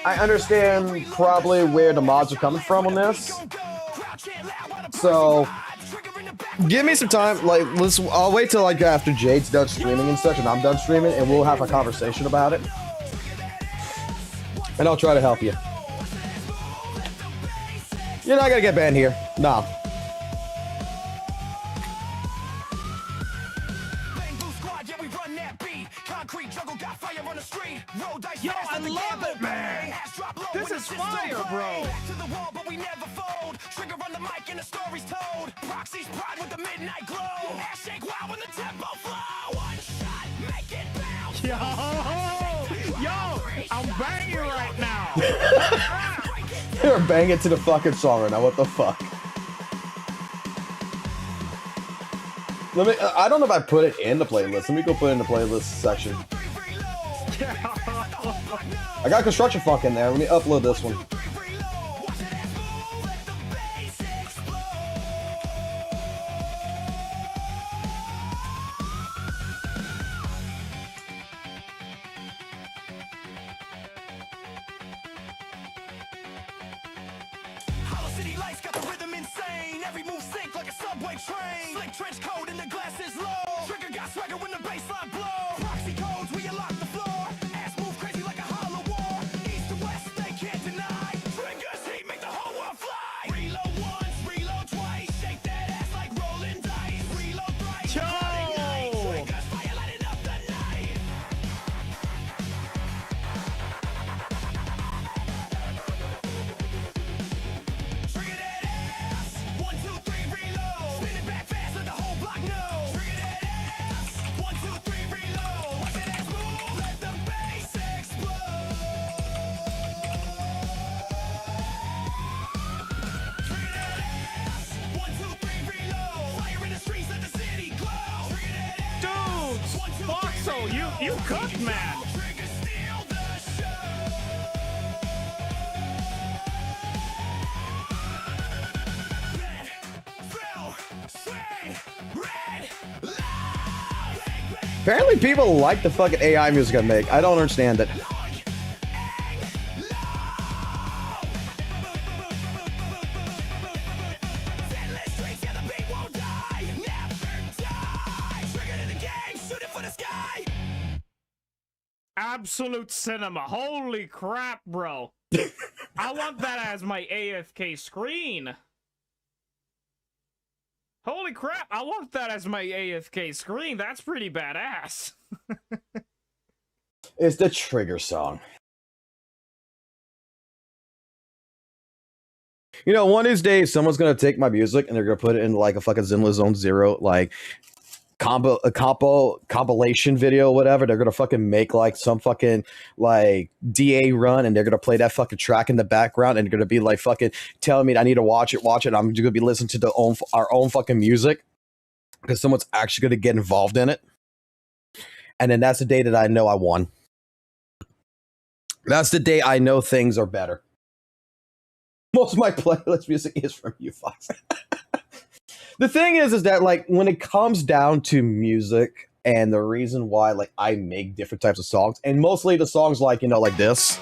I understand probably where the mods are coming from on this. So give me some time. Like, I'll wait till like after Jade's done streaming and such, and I'm done streaming, and we'll have a conversation about it. And I'll try to help you. You're not gonna get banned here. No. Yo, I love it, man. This is fire, bro. Yo, I'm banging right now. You're banging to the fucking song right now. What the fuck? Let me. I don't know if I put it in the playlist. Let me go put it in the playlist section. I got construction funk in there. Let me upload this one. City lights got the rhythm insane. Every move sync like a subway train. Slick trench coat and the glass is low. Trigger got swagger when the baseline blow. Proxy codes, we unlock the floor. Ass move crazy like a hollow war. East to west, they can't deny. Triggers heat, make the whole world fly. Reload once, reload twice. Shake that ass like rolling dice. Reload thrice. Triggers fire lighting up the night. Trigger that ass. 1, 2, 3, reload. Spin it back fast, let the whole block know. Trigger that ass. 1, 2, 3, reload. Watch that ass move, let the bass explode. Trigger that ass. 1, 2, 3, reload. Fire in the streets, let the city glow. Trigger that ass. Dudes, 1, 2, 3, Foxo, you cooked, man. Trigger steal the show. Red, fill, swing, red, loud. Apparently, people like the fucking AI music I make. I don't understand it. Zenless streets, yeah, the beat won't die. Never die. Trigger to the game, shoot it for the sky. Absolute cinema. Holy crap, bro. I want that as my AFK screen. Holy crap, I want that as my AFK screen. That's pretty badass. It's the trigger song. You know, one of these days, someone's gonna take my music and they're gonna put it in like a fucking Zenless Zone Zero, like compilation video, whatever. They're gonna fucking make like some fucking like DA run, and they're gonna play that fucking track in the background, and they're gonna be like fucking telling me I need to watch it. I'm just gonna be listening to our own fucking music because someone's actually gonna get involved in it. And then that's the day that I know I won. That's the day I know things are better. Most of my playlist music is from you, Fox. The thing is that like when it comes down to music and the reason why like I make different types of songs, and mostly the songs like, you know, like this.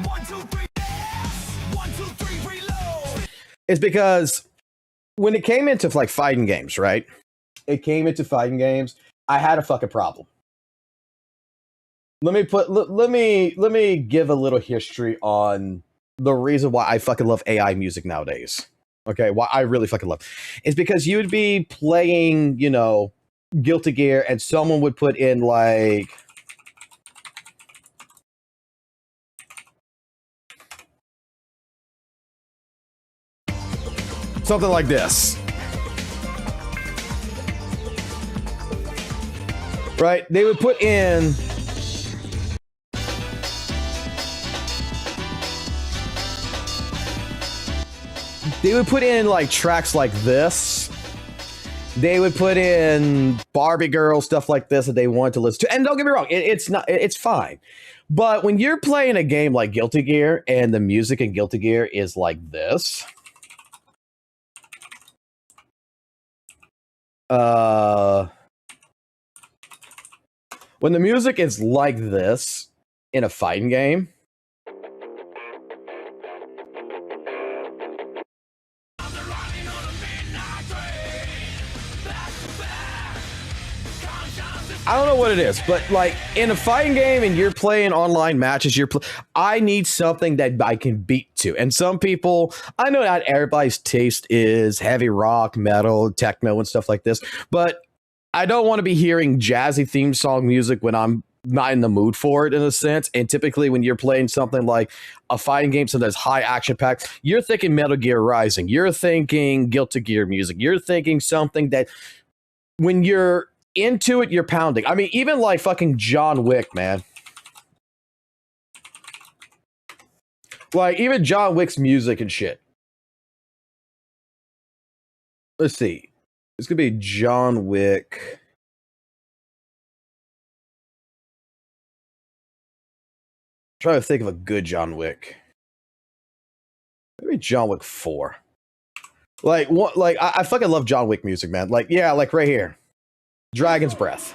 1, 2, 3, 1, 2, 3, reload. Is because when it came into like fighting games, right? It came into fighting games, I had a fucking problem. Let me give a little history on the reason why I fucking love AI music nowadays. Okay, why I really fucking love is because you would be playing, you know, Guilty Gear, and someone would put in like something like this. Right? They would put in like tracks like this. They would put in Barbie Girl, stuff like this that they wanted to listen to. And don't get me wrong, it's fine. But when you're playing a game like Guilty Gear and the music in Guilty Gear is like this, when the music is like this in a fighting game, I don't know what it is, but like in a fighting game and you're playing online matches, I need something that I can beat to. And some people, I know not everybody's taste is heavy rock, metal, techno, and stuff like this, but I don't want to be hearing jazzy theme song music when I'm not in the mood for it, in a sense. And typically when you're playing something like a fighting game, so that's high action packed, you're thinking Metal Gear Rising, you're thinking Guilty Gear music, you're thinking something that when you're into it, you're pounding. I mean, even like fucking John Wick, man. Like, even John Wick's music and shit. Let's see. This could be John Wick. I'm trying to think of a good John Wick. Maybe John Wick 4. Like, what? Like, I fucking love John Wick music, man. Like, yeah, like right here. Dragon's Breath.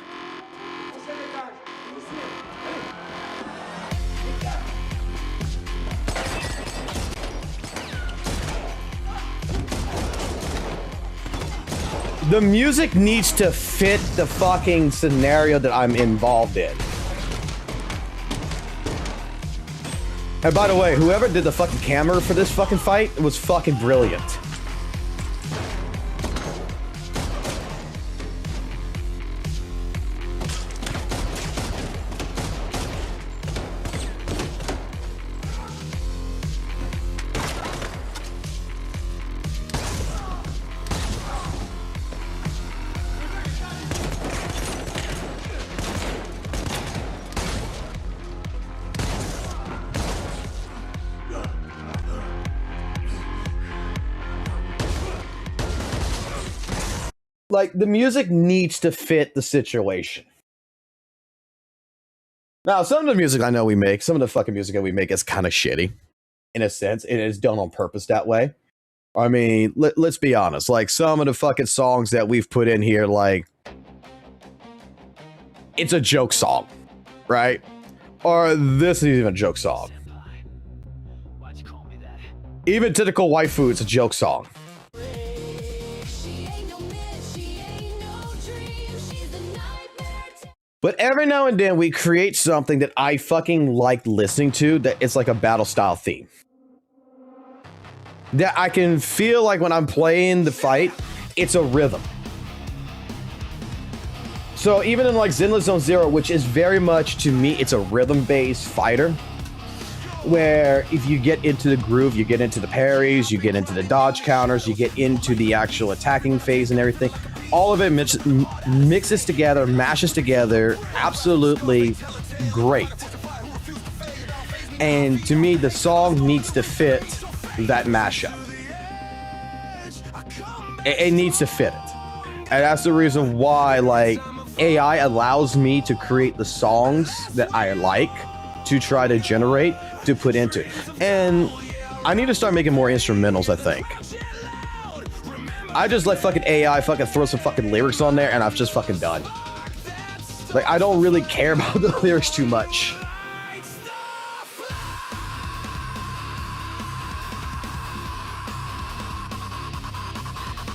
The music needs to fit the fucking scenario that I'm involved in. And by the way, whoever did the fucking camera for this fucking fight was fucking brilliant. Like, the music needs to fit the situation. Now, some of the music I know we make, some of the fucking music that we make is kind of shitty. In a sense, it is done on purpose that way. I mean, let's be honest. Like, some of the fucking songs that we've put in here, like, it's a joke song, right? Or this is even a joke song. Even Typical Waifu, it's a joke song. But every now and then we create something that I fucking like listening to that it's like a battle style theme. That I can feel like when I'm playing the fight, it's a rhythm. So even in like Zenless Zone Zero, which is very much, to me, it's a rhythm-based fighter. Where if you get into the groove, you get into the parries, you get into the dodge counters, you get into the actual attacking phase and everything. All of it mixes together, mashes together, absolutely great. And to me, the song needs to fit that mashup. It needs to fit it. And that's the reason why, like, AI allows me to create the songs that I like to try to generate, to put into it. And I need to start making more instrumentals, I think. I just let fucking AI fucking throw some fucking lyrics on there and I've just fucking done. Like, I don't really care about the lyrics too much.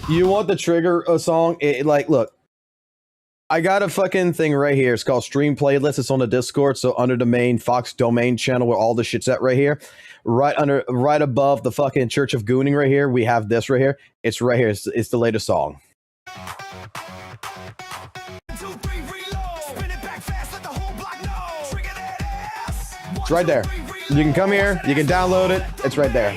You want the trigger a song? Like, look. I got a fucking thing right here. It's called Stream Playlist. It's on the Discord. So under the main Fox domain channel where all the shit's at right here. Right above the fucking Church of Gooning right here. We have this right here. It's right here. It's the latest song. It's right there. You can come here. You can download it. It's right there.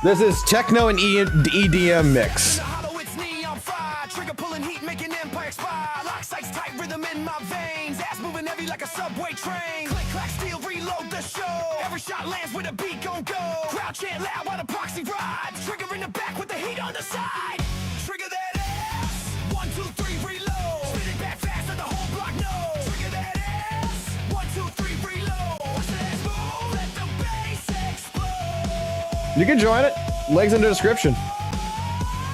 This is techno and EDM mix. Hollow, it's neon fried. Trigger pulling heat, making empire expire. Lock sights, tight rhythm in my veins. Ass moving heavy like a subway train. Click, clack, steel, reload the show. Every shot lands with a beat gon' go. Crowd chant loud while the proxy rides. Trigger in the back with the heat on the side. Trigger that ass. 1, 2, 3, reload. Spin it back fast so the whole block knows. Trigger that ass. 1, 2, 3, reload. Watch the ass move. Let the bass explode. You can join it. Links in the description.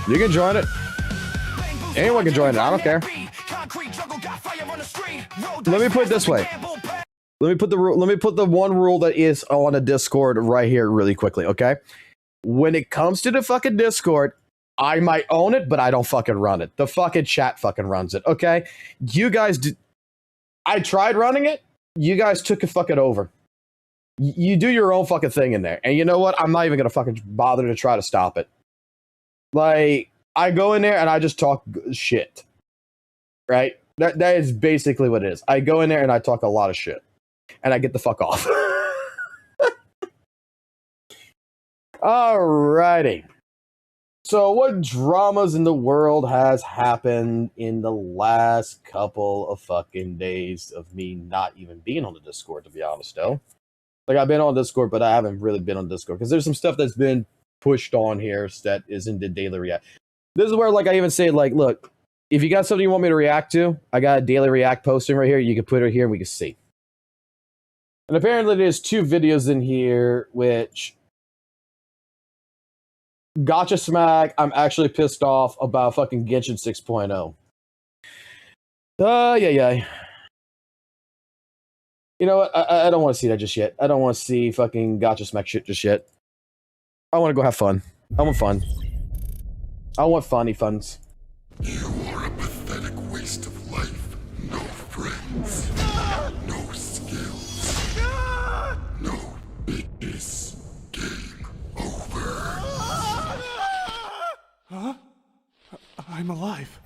You can join it. Anyone can join it. I don't care. Let me put it this way. Let me put the one rule that is on a Discord right here really quickly, okay? When it comes to the fucking Discord, I might own it, but I don't fucking run it. The fucking chat fucking runs it, okay? You guys I tried running it. You guys took it fucking over. You do your own fucking thing in there. And you know what? I'm not even going to fucking bother to try to stop it. Like, I go in there and I just talk shit. Right? That is basically what it is. I go in there and I talk a lot of shit. And I get the fuck off. Alrighty. So what dramas in the world has happened in the last couple of fucking days of me not even being on the Discord, to be honest, though? Like, I've been on Discord, but I haven't really been on Discord. Because there's some stuff that's been pushed on here that isn't the daily react. This is where, like, I even say, like, look, if you got something you want me to react to, I got a daily react posting right here. You can put it here and we can see. And apparently there's 2 videos in here, which... Gotcha Smack, I'm actually pissed off about fucking Genshin 6.0. Yeah. You know what? I don't want to see that just yet. I don't want to see fucking Gotcha Smack shit just yet. I want to go have fun. I want fun. I want funny funs. You are a pathetic waste of life. No friends. No skills. No bitches. Game over. Huh? I'm alive.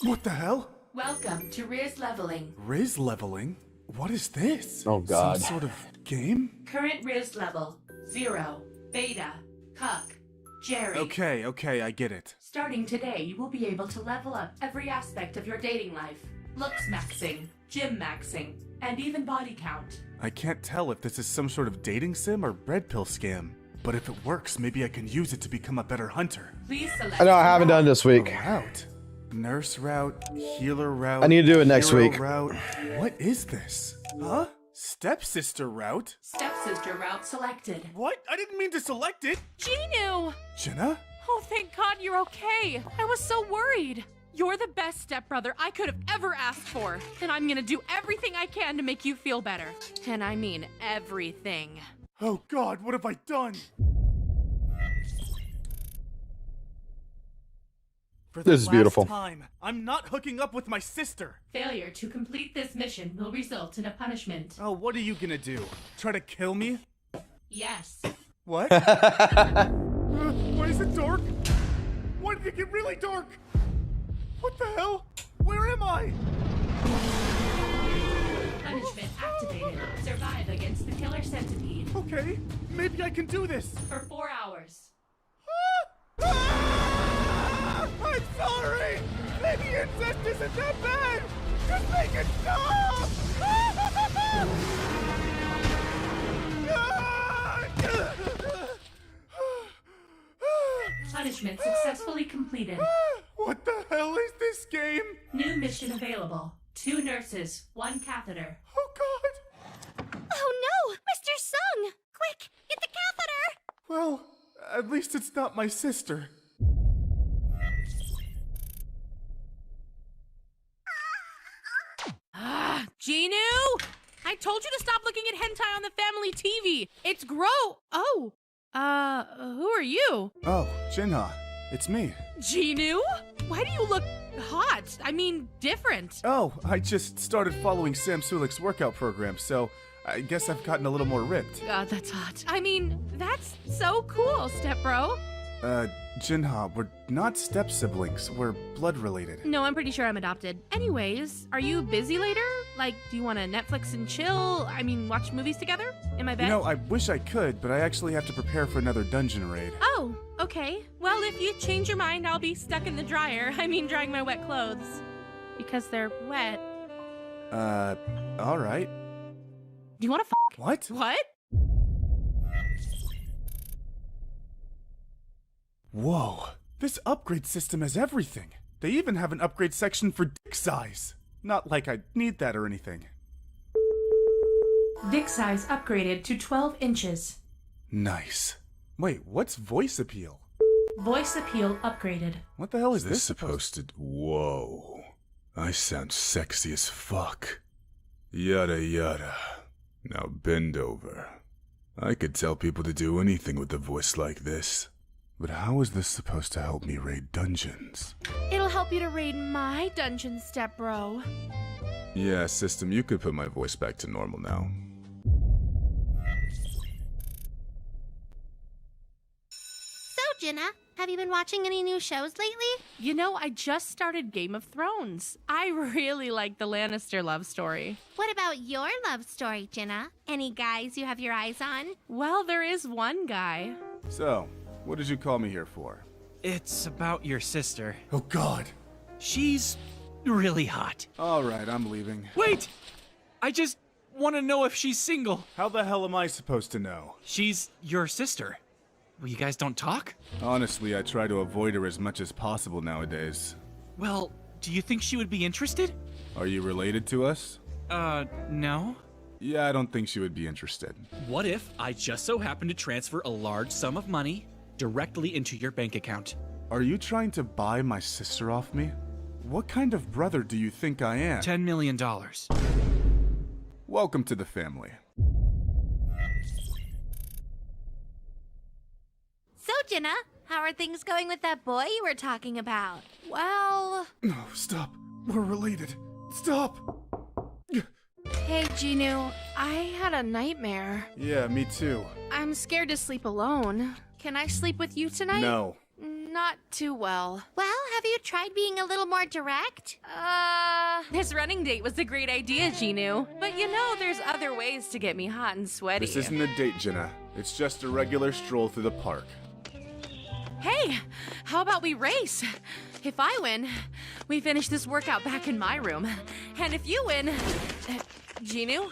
What the hell? Welcome to Riz Leveling. Riz Leveling? What is this? Oh god. Some sort of game? Current Riz level 0, Beta, Cuck, Jerry. Okay, I get it. Starting today, you will be able to level up every aspect of your dating life. Looks maxing, gym maxing, and even body count. I can't tell if this is some sort of dating sim or red pill scam. But if it works, maybe I can use it to become a better hunter. Please select. I know I haven't done this week. Route. Nurse route, healer route. I need to do it next week. Route. What is this? Huh? Stepsister route? Stepsister route selected. What? I didn't mean to select it. Ginu! Jenna? Oh, thank God you're okay. I was so worried. You're the best stepbrother I could have ever asked for. And I'm gonna do everything I can to make you feel better. And I mean everything. Oh God, what have I done? For the This is beautiful. Time, I'm not hooking up with my sister. Failure to complete this mission will result in a punishment. Oh, what are you gonna do? Try to kill me? Yes. What? Why is it dark? Why did it get really dark? What the hell? Where am I? Punishment activated. Survive against the killer centipede. Okay, maybe I can do this. For 4 hours. I'm sorry! Maybe incest isn't that bad! Just make it stop! Punishment successfully completed. What the hell is this game? New mission available. 2 nurses, 1 catheter. Oh God! Oh no! Mr. Sung! Quick, get the catheter! Well, at least it's not my sister. Ginu! I told you to stop looking at hentai on the family TV. It's Oh, who are you? Oh, Jinha, it's me. Ginu? Why do you look hot? I mean, different. Oh, I just started following Sam Sulik's workout program, so I guess I've gotten a little more ripped. God, that's hot. I mean, that's so cool, stepbro. Jinha, we're not step siblings. We're blood related. No, I'm pretty sure I'm adopted. Anyways, are you busy later? Like, do you want to Netflix and chill? I mean, watch movies together? In my bed? You know, I wish I could, but I actually have to prepare for another dungeon raid. Oh, okay. Well, if you change your mind, I'll be stuck in the dryer. I mean, drying my wet clothes. Because they're wet. Alright. Do you want to fuck? What? What? Whoa. This upgrade system has everything. They even have an upgrade section for dick size. Not like I need that or anything. Dick size upgraded to 12 inches. Nice. Wait, what's voice appeal? Voice appeal upgraded. What the hell is this supposed to... Whoa. I sound sexy as fuck. Yada yada. Now bend over. I could tell people to do anything with a voice like this. But how is this supposed to help me raid dungeons? It'll help you to raid my dungeon, step bro. Yeah, system, you could put my voice back to normal now. So, Jenna, have you been watching any new shows lately? You know, I just started Game of Thrones. I really like the Lannister love story. What about your love story, Jenna? Any guys you have your eyes on? Well, there is one guy. So, what did you call me here for? It's about your sister. Oh god. She's really hot. Alright, I'm leaving. Wait! I just want to know if she's single. How the hell am I supposed to know? She's your sister. Well, you guys don't talk? Honestly, I try to avoid her as much as possible nowadays. Well, do you think she would be interested? Are you related to us? No. Yeah, I don't think she would be interested. What if I just so happen to transfer a large sum of money directly into your bank account? Are you trying to buy my sister off me? What kind of brother do you think I am? $10 million. Welcome to the family. So, Jenna, how are things going with that boy you were talking about? Well... No, stop. We're related. Stop! Hey, Ginu, I had a nightmare. Yeah, me too. I'm scared to sleep alone. Can I sleep with you tonight? No. Not too well. Well, have you tried being a little more direct? This running date was a great idea, Ginu. But you know, there's other ways to get me hot and sweaty. This isn't a date, Jenna. It's just a regular stroll through the park. Hey, how about we race? If I win, we finish this workout back in my room. And if you win... Ginu?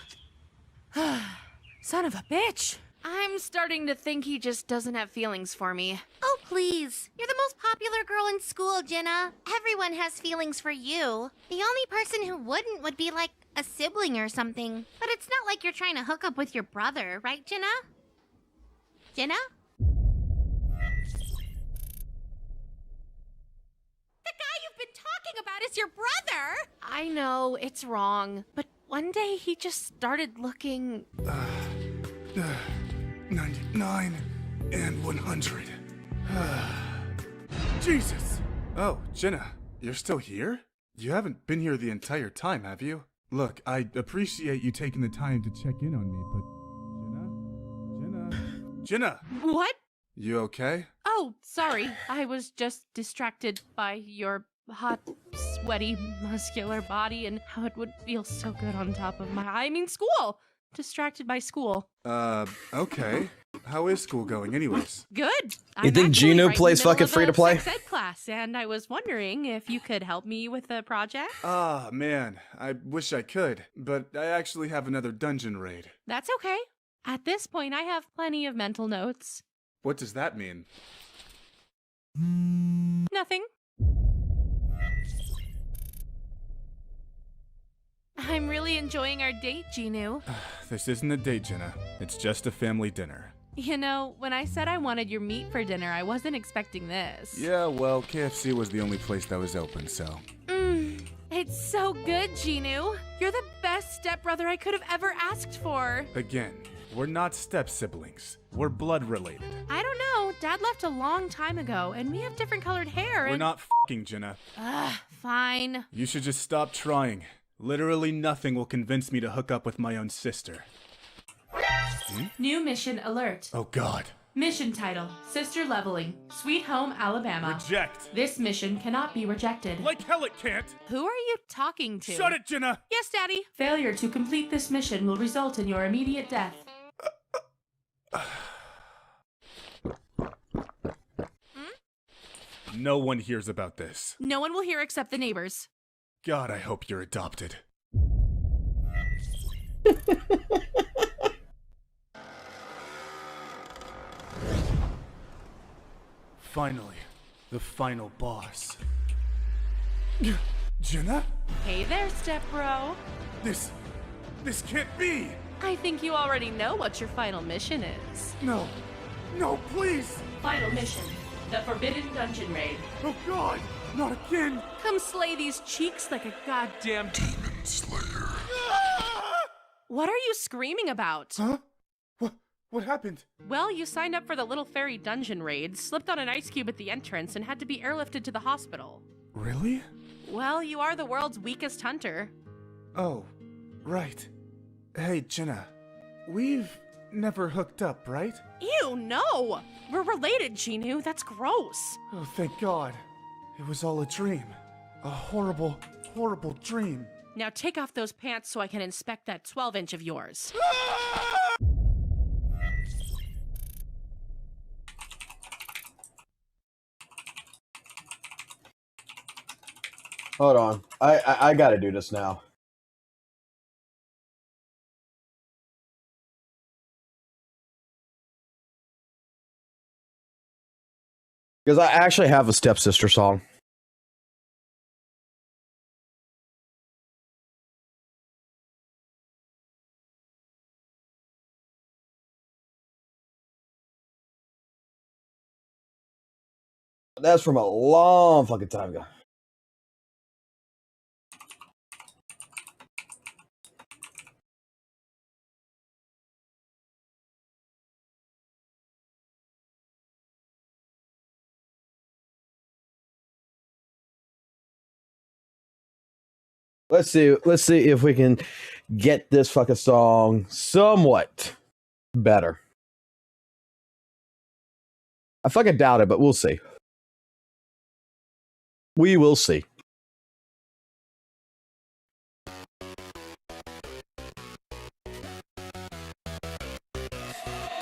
Son of a bitch. I'm starting to think he just doesn't have feelings for me. Oh, please. You're the most popular girl in school, Jenna. Everyone has feelings for you. The only person who wouldn't would be like a sibling or something. But it's not like you're trying to hook up with your brother, right, Jenna? Jenna? The guy you've been talking about is your brother! I know, it's wrong. But one day he just started looking... 99 and 100. Jesus! Oh, Jenna, you're still here? You haven't been here the entire time, have you? Look, I appreciate you taking the time to check in on me, but... Jenna! What? You okay? Oh, sorry. I was just distracted by your hot, sweaty, muscular body and how it would feel so good on top of school! Distracted by school. Okay. How is school going anyways? Good. You think Gino plays fucking free to play? Sex ed class, and I was wondering if you could help me with a project. Ah, man. I wish I could, but I actually have another dungeon raid. That's okay. At this point, I have plenty of mental notes. What does that mean? Nothing. I'm really enjoying our date, Ginu. This isn't a date, Jenna. It's just a family dinner. You know, when I said I wanted your meat for dinner, I wasn't expecting this. Yeah, well, KFC was the only place that was open, so... It's so good, Ginu. You're the best stepbrother I could have ever asked for. Again, we're not step-siblings. We're blood-related. I don't know. Dad left a long time ago, and we have different colored hair, We're and... not f***ing, Jenna. Fine. You should just stop trying. Literally nothing will convince me to hook up with my own sister. New mission alert. Oh god. Mission title, Sister Leveling, Sweet Home, Alabama. Reject. This mission cannot be rejected. Like hell it can't. Who are you talking to? Shut it, Jenna. Yes, Daddy. Failure to complete this mission will result in your immediate death. No one hears about this. No one will hear except the neighbors. God, I hope you're adopted. Finally, the final boss. Jenna? Hey there, step-bro. This can't be! I think you already know what your final mission is. No, please! Final mission, the Forbidden Dungeon Raid. Oh God, not again! Come slay these cheeks like a goddamn Demon Slayer. What are you screaming about? Huh? What happened? Well, you signed up for the Little Fairy Dungeon Raid, slipped on an ice cube at the entrance, and had to be airlifted to the hospital. Really? Well, you are the world's weakest hunter. Oh, right. Hey, Jenna. We've never hooked up, right? Ew, no! We're related, Chinu. That's gross. Oh, thank God. It was all a dream. A horrible, horrible dream. Now take off those pants so I can inspect that 12-inch of yours. Hold on. I gotta do this now. Because I actually have a stepsister song. That's from a long fucking time ago. Let's see if we can get this fucking song somewhat better. I fucking doubt it, but we'll see. We will see.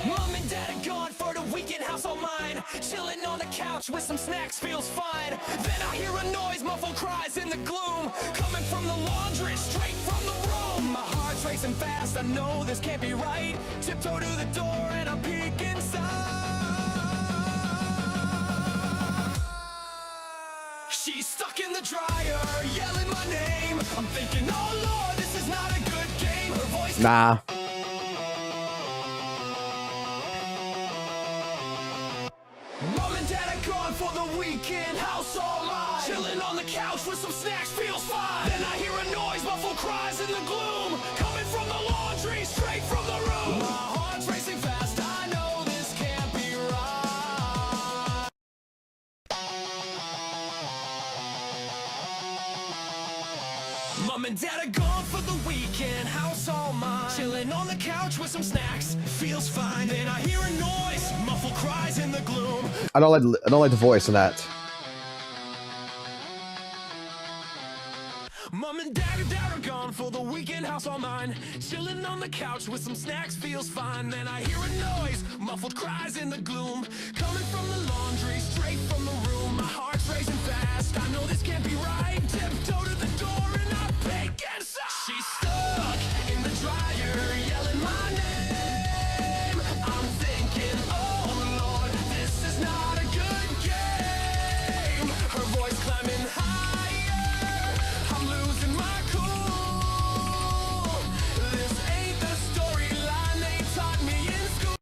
Mom and Dad are gone for the weekend, house all mine. Chilling on the couch with some snacks feels fine. Then I hear a noise, muffled cries in the gloom, coming from the laundry, straight from the room. My heart's racing fast, I know this can't be right. Tiptoe to the door and I peek inside. She's stuck in the dryer, yelling my name. I'm thinking, oh Lord, this is not a good game. Her voice. Nah. Mom and Dad are gone for the weekend, house all mine. Chilling on the couch with some snacks feels fine. Then I hear a noise, muffled cries in the gloom, coming from the laundry, straight from the room. My heart's racing fast, I know this can't be right. Mom and Dad are gone for the weekend, house all mine. Chilling on the couch with some snacks, feels fine. Then I hear a noise, muffled cries in the gloom. I don't like the voice in that. Mom and Dad are gone for the weekend, house all mine. Chilling on the couch with some snacks, feels fine. Then I hear a noise, muffled cries in the gloom, coming from the laundry, straight from the room. My heart's racing fast, I know this can't be right. Tiptoe to the door and I peek inside. She's stuck in the dryer, yelling my name. I'm thinking, oh Lord, this is not a good game. Her voice climbing higher, I'm losing my cool. This ain't the storyline they taught me in school.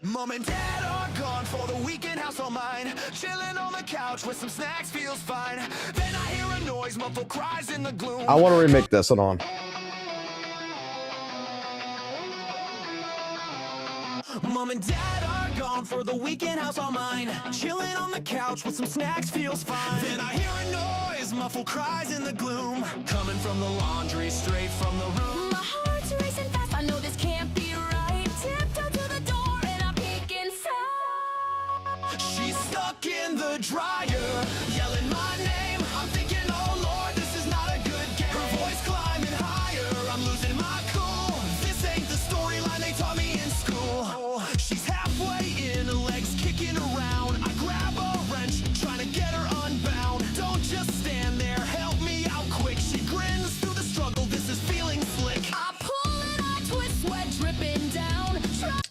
Mom and Dad are gone for the weekend, house all mine. Chilling on the couch with some snacks, feels fine. Then I hear a noise, muffled cries in the gloom. I want to remake this. Hold on. Mom and Dad are gone for the weekend, house all mine. Chilling on the couch with some snacks, feels fine. Then I hear a noise, muffled cries in the gloom, coming from the laundry, straight from the room. My heart's racing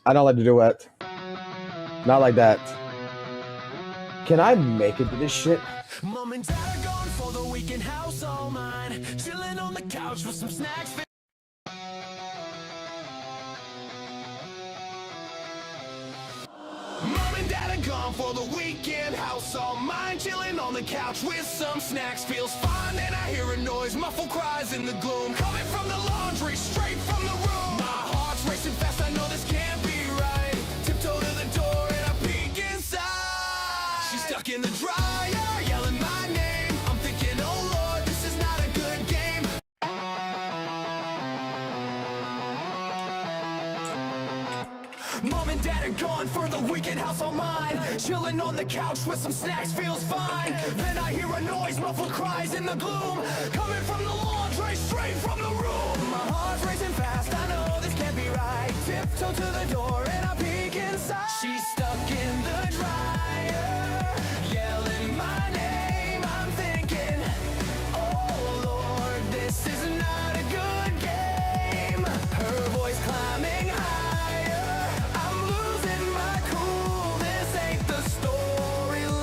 I don't like to do it. Not like that. Can I make it to this shit? Mom and dad are gone for the weekend, house all mine. Chilling on the couch with some snacks. Mom and dad are gone for the weekend, house all mine. Chilling on the couch with some snacks. Feels fine, and I hear a noise, muffled cries in the gloom. Coming from the laundry, straight from the room. My heart's racing fast, I know this can't be right. Tiptoe to the door and I peek inside. She's stuck in the dryer, yelling my name. I'm thinking, oh Lord, this is not a good game. Mom and dad are gone for the weekend, house all mine. Chilling on the couch with some snacks, feels fine. Then I hear a noise, muffled cries in the gloom. Coming from the laundry, straight from the room. My heart's racing fast, I know this can't be right. Tiptoe to the door and I peek inside. She's stuck in the dryer, yelling my name. I'm thinking, oh Lord, this is not a good game. Her voice climbing higher, I'm losing my cool. This ain't the storyline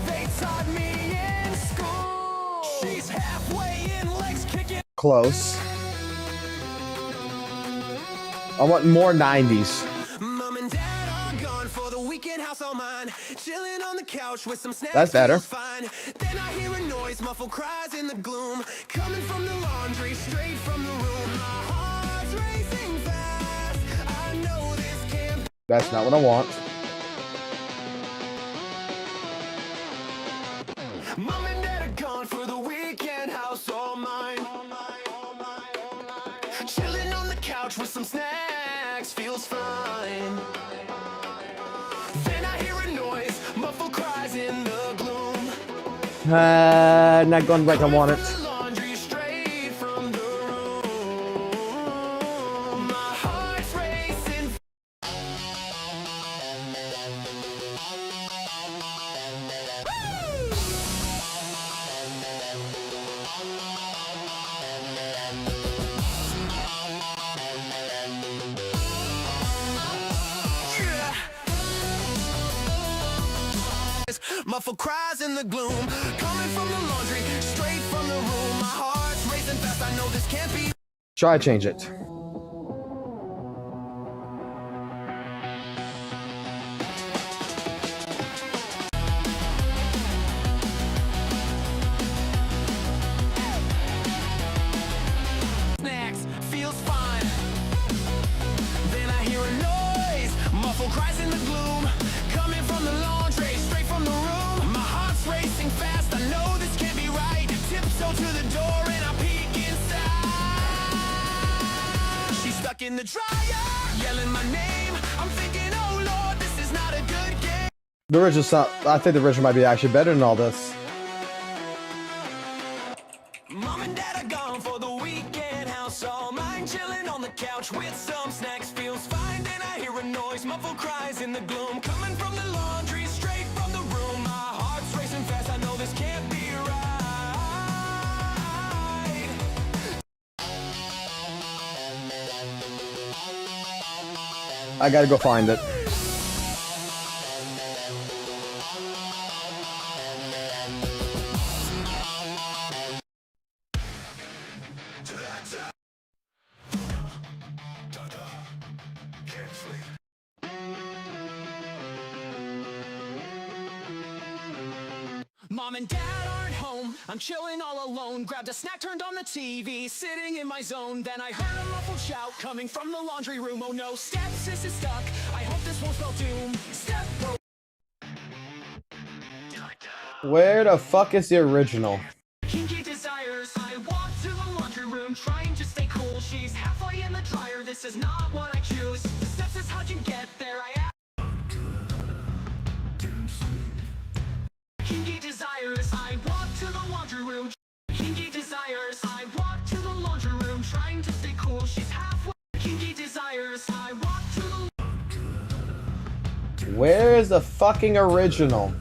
they taught me in school. She's halfway in, legs kicking. Close. I want more 90s. Mom and dad are gone for the weekend, house all mine. Chilling on the couch with some snacks. That's better. feels Fine. Then I hear a noise, muffled cries in the gloom. Coming from the laundry, straight from the room. My heart's racing fast. I know this can't. That's not what I want. Mom and dad are gone for the weekend, house all mine. Chilling on the couch with some snacks, feels fine. Then I hear a noise, muffled cries in the gloom. Not going like I want it. Laundry straight from the room. My heart's racing. Muffled cries in the gloom. Coming from the laundry, straight from the room. My heart's racing fast, I know this can't be. Try to change it. Snacks, feels fine. Then I hear a noise, muffled cries in the gloom. Coming from the laundry, straight from the room. My heart's racing fast, I know this can't be right. Tiptoe to the door and I peek inside. She's stuck in the dryer, yelling my name. I'm thinking, oh Lord, this is not a good game. The original sound, I think the original might be actually better than all this. Mom and dad are gone for the weekend, house all mine. Chilling on the couch with some snacks, feels fine. Then I hear a noise, muffled cries in the gloom. Coming from the laundry, straight from the room. My heart's racing fast, I know this can't be right. I gotta go find it. Mom and dad aren't home, I'm chilling all alone. Grabbed a snack, turned on the TV, sitting in my zone. Then I heard a muffled shout coming from the laundry room. Oh no, stepsis is stuck, I hope this won't spell doom. Step bro. Where the fuck is the original? Kinky desires, I walk to the laundry room, trying to stay cool. She's halfway in the dryer, this is not what I choose. The steps is how'd you get there, I ask. Kinky desires, I walk to the laundry room. Kinky desires, I walk to the laundry room, trying to stay cool. She's halfway. Kinky desires, I walk to the. Where is the fucking original?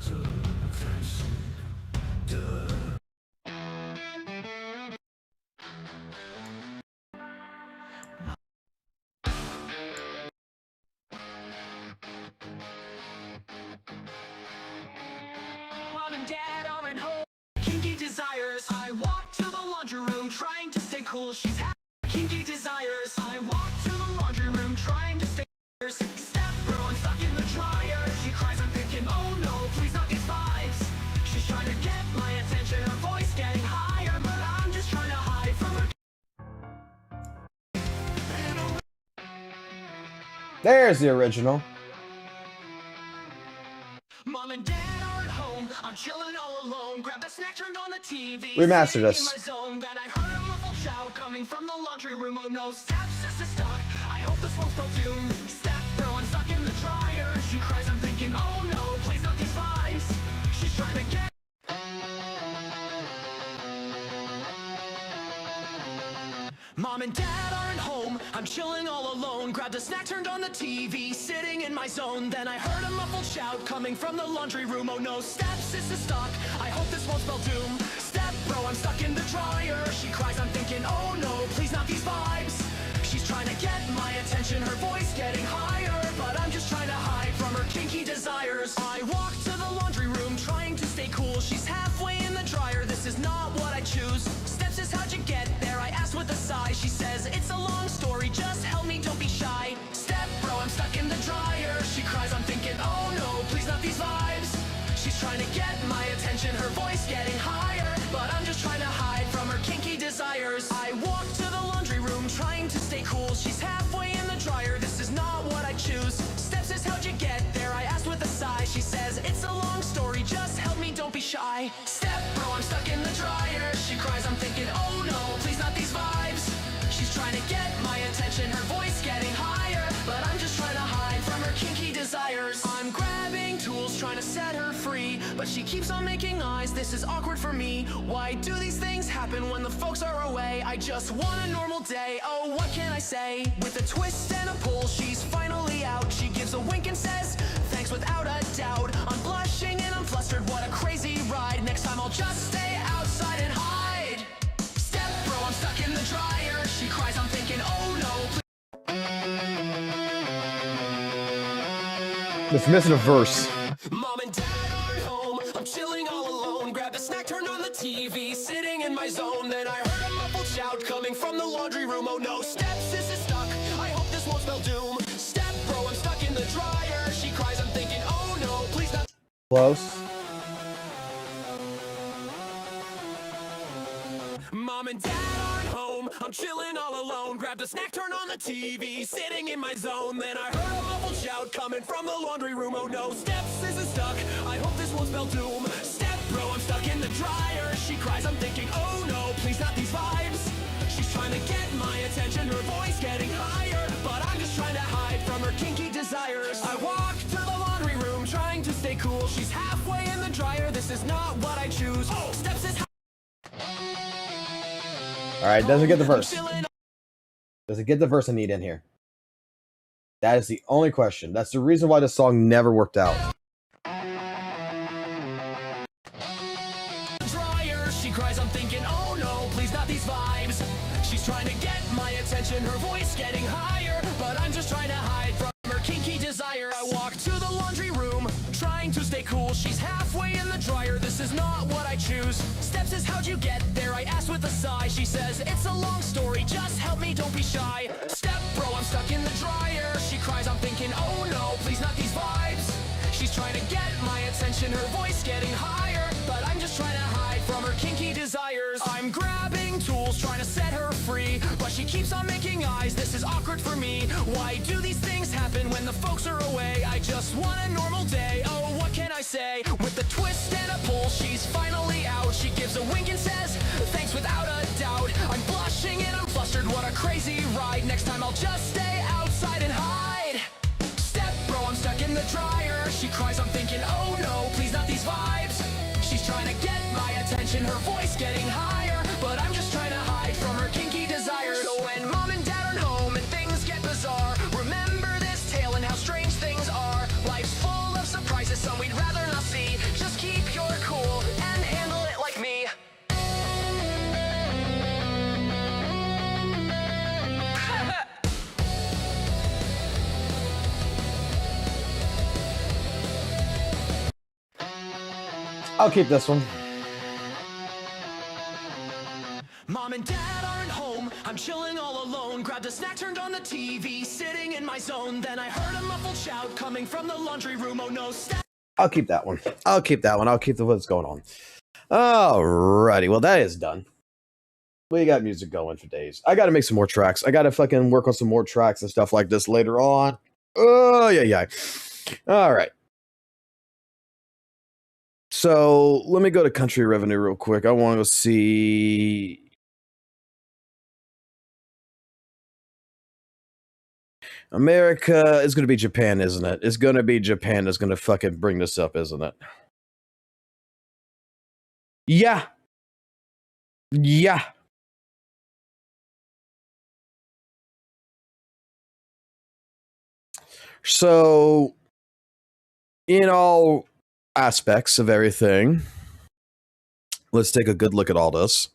cool. She's had kinky desires. I walk to the laundry room trying to stay. Step bro, I'm stuck in the dryer. She cries, I'm thinking, oh no, please not these vibes. She's trying to get my attention, her voice getting higher, but I'm just trying to hide from her. There's the original. Mom and dad aren't home. I'm chilling all alone. Grab the snack, turned on the TV. Remastered Sitting this. in my zone, then I heard a muffled shout coming from the laundry room. Oh no, stepsister stuck. I hope this won't spell doom. Step bro, I'm stuck in the dryer. She cries, I'm thinking, oh no, please not these vibes. She's trying to get. Mom and dad aren't home, I'm chilling all alone. Grabbed a snack, turned on the TV, sitting in my zone. Then I heard a muffled shout coming from the laundry room. Oh no, stepsister stuck. I hope this won't spell doom. Step bro, I'm stuck in the dryer. She cries, I'm thinking, oh no, please not these vibes. She's trying to get my attention, her voice getting higher, but I'm just trying to hide from her kinky desires. I walk to the laundry room trying to stay cool. She's halfway in the dryer, this is not what I choose. Steps is how'd you get there? I asked with a sigh. She says, it's a long story, just help me, don't be shy. Step bro, I'm stuck in the dryer. She cries, I'm thinking, oh no, please not these vibes. She's trying to get my attention, her voice getting higher, but I'm just trying to hide from her kinky desires. I walk to the laundry room trying to stay cool. She's halfway in the dryer, this is not what I choose. Steps is how'd you get there? I asked with a sigh. She says, it's a long story, just help me, don't be shy. Step bro, I'm stuck in the dryer. She cries, I'm thinking, oh no, please not these vibes. She's trying to get my attention, her voice getting higher, but I'm just trying to hide from her kinky desires. I'm grabbing tools, trying to set her free, but she keeps on making eyes, this is awkward for me. Why do these things happen when the folks are away? I just want a normal day, oh what can I say? With a twist and a pull, she's finally out. She gives a wink and says, thanks without a doubt. I'm blushing and I'm flustered, what a crazy ride. Next time I'll just stay outside and hide. Step bro, I'm stuck in the dryer. She cries, I'm thinking, oh no. It's missing a verse. Mom and dad aren't home, I'm chilling all alone. Grabbed a snack, turned on the TV, sitting in my zone. Then I heard a muffled shout coming from the laundry room. Oh no, stepsis is stuck. I hope this won't spell doom. Step bro, I'm stuck in the dryer. She cries, I'm thinking, oh no, please not. Close. Mom and dad aren't home, I'm chilling all alone. Grabbed a snack, turned on the TV, sitting in my zone. Then I heard a muffled shout coming from the laundry room. Oh no, stepsis is stuck. I hope this won't spell doom. Step bro, I'm stuck in the dryer. She cries, I'm thinking, oh no, please not these vibes. She's trying to get my attention, her voice getting higher, but I'm just trying to hide from her kinky desires. I walk to the laundry room trying to stay cool. She's halfway in the dryer, this is not what I choose. Oh, steps is. Alright, doesn't get the verse. Does it get the verse I need in here? That is the only question. That's the reason why this song never worked out. Dryer, she cries, I'm thinking, oh no, please not these vibes. She's trying to get my attention, her voice getting higher, but I'm just trying to hide from her kinky desire. I walk to the laundry room, trying to stay cool. She's halfway in the dryer, this is not what I choose. Steps is how'd you get there? I asked with a sigh. She says, it's a long story, just help me, don't be shy. Step bro, I'm stuck in the dryer. She cries, I'm thinking, oh no, please not these vibes. She's trying to get my attention, her voice getting higher, but I'm just trying to hide from her kinky desires. I'm grabbing tools, trying to set her free, but she keeps on making eyes, this is awkward for me. Why do these things happen when the folks are away? I just want a normal day, oh what can I say? With a twist and a pull, she's finally out. She gives a wink and says, thanks without a doubt. I'm blushing and I'm flustered, what a crazy ride. Next time I'll just stay outside and hide. Step bro, I'm stuck in the dryer. She cries, I'm thinking, oh no, please not these vibes. She's trying to get my attention, her voice getting higher, but I'm just trying to hide from her kinky desires. So when mom and dad aren't home and things get bizarre, remember this tale and how strange things are. Life's full of surprises, some we'd rather not see. Just keep your cool and handle it like me. I'll keep this one. Mom and dad aren't home, I'm chilling all alone. Grabbed a snack, turned on the TV, sitting in my zone. Then I heard a muffled shout coming from the laundry room. Oh no, I'll keep that one. I'll keep that one. I'll keep the what's going on. Alrighty, well that is done. We got music going for days. I gotta make some more tracks. I gotta fucking work on some more tracks and stuff like this later on. Oh yeah. Alright. So let me go to country revenue real quick. I want to see. America is going to be Japan, isn't it? It's going to be Japan that's going to fucking bring this up, isn't it? Yeah. So, in all aspects of everything, let's take a good look at all this.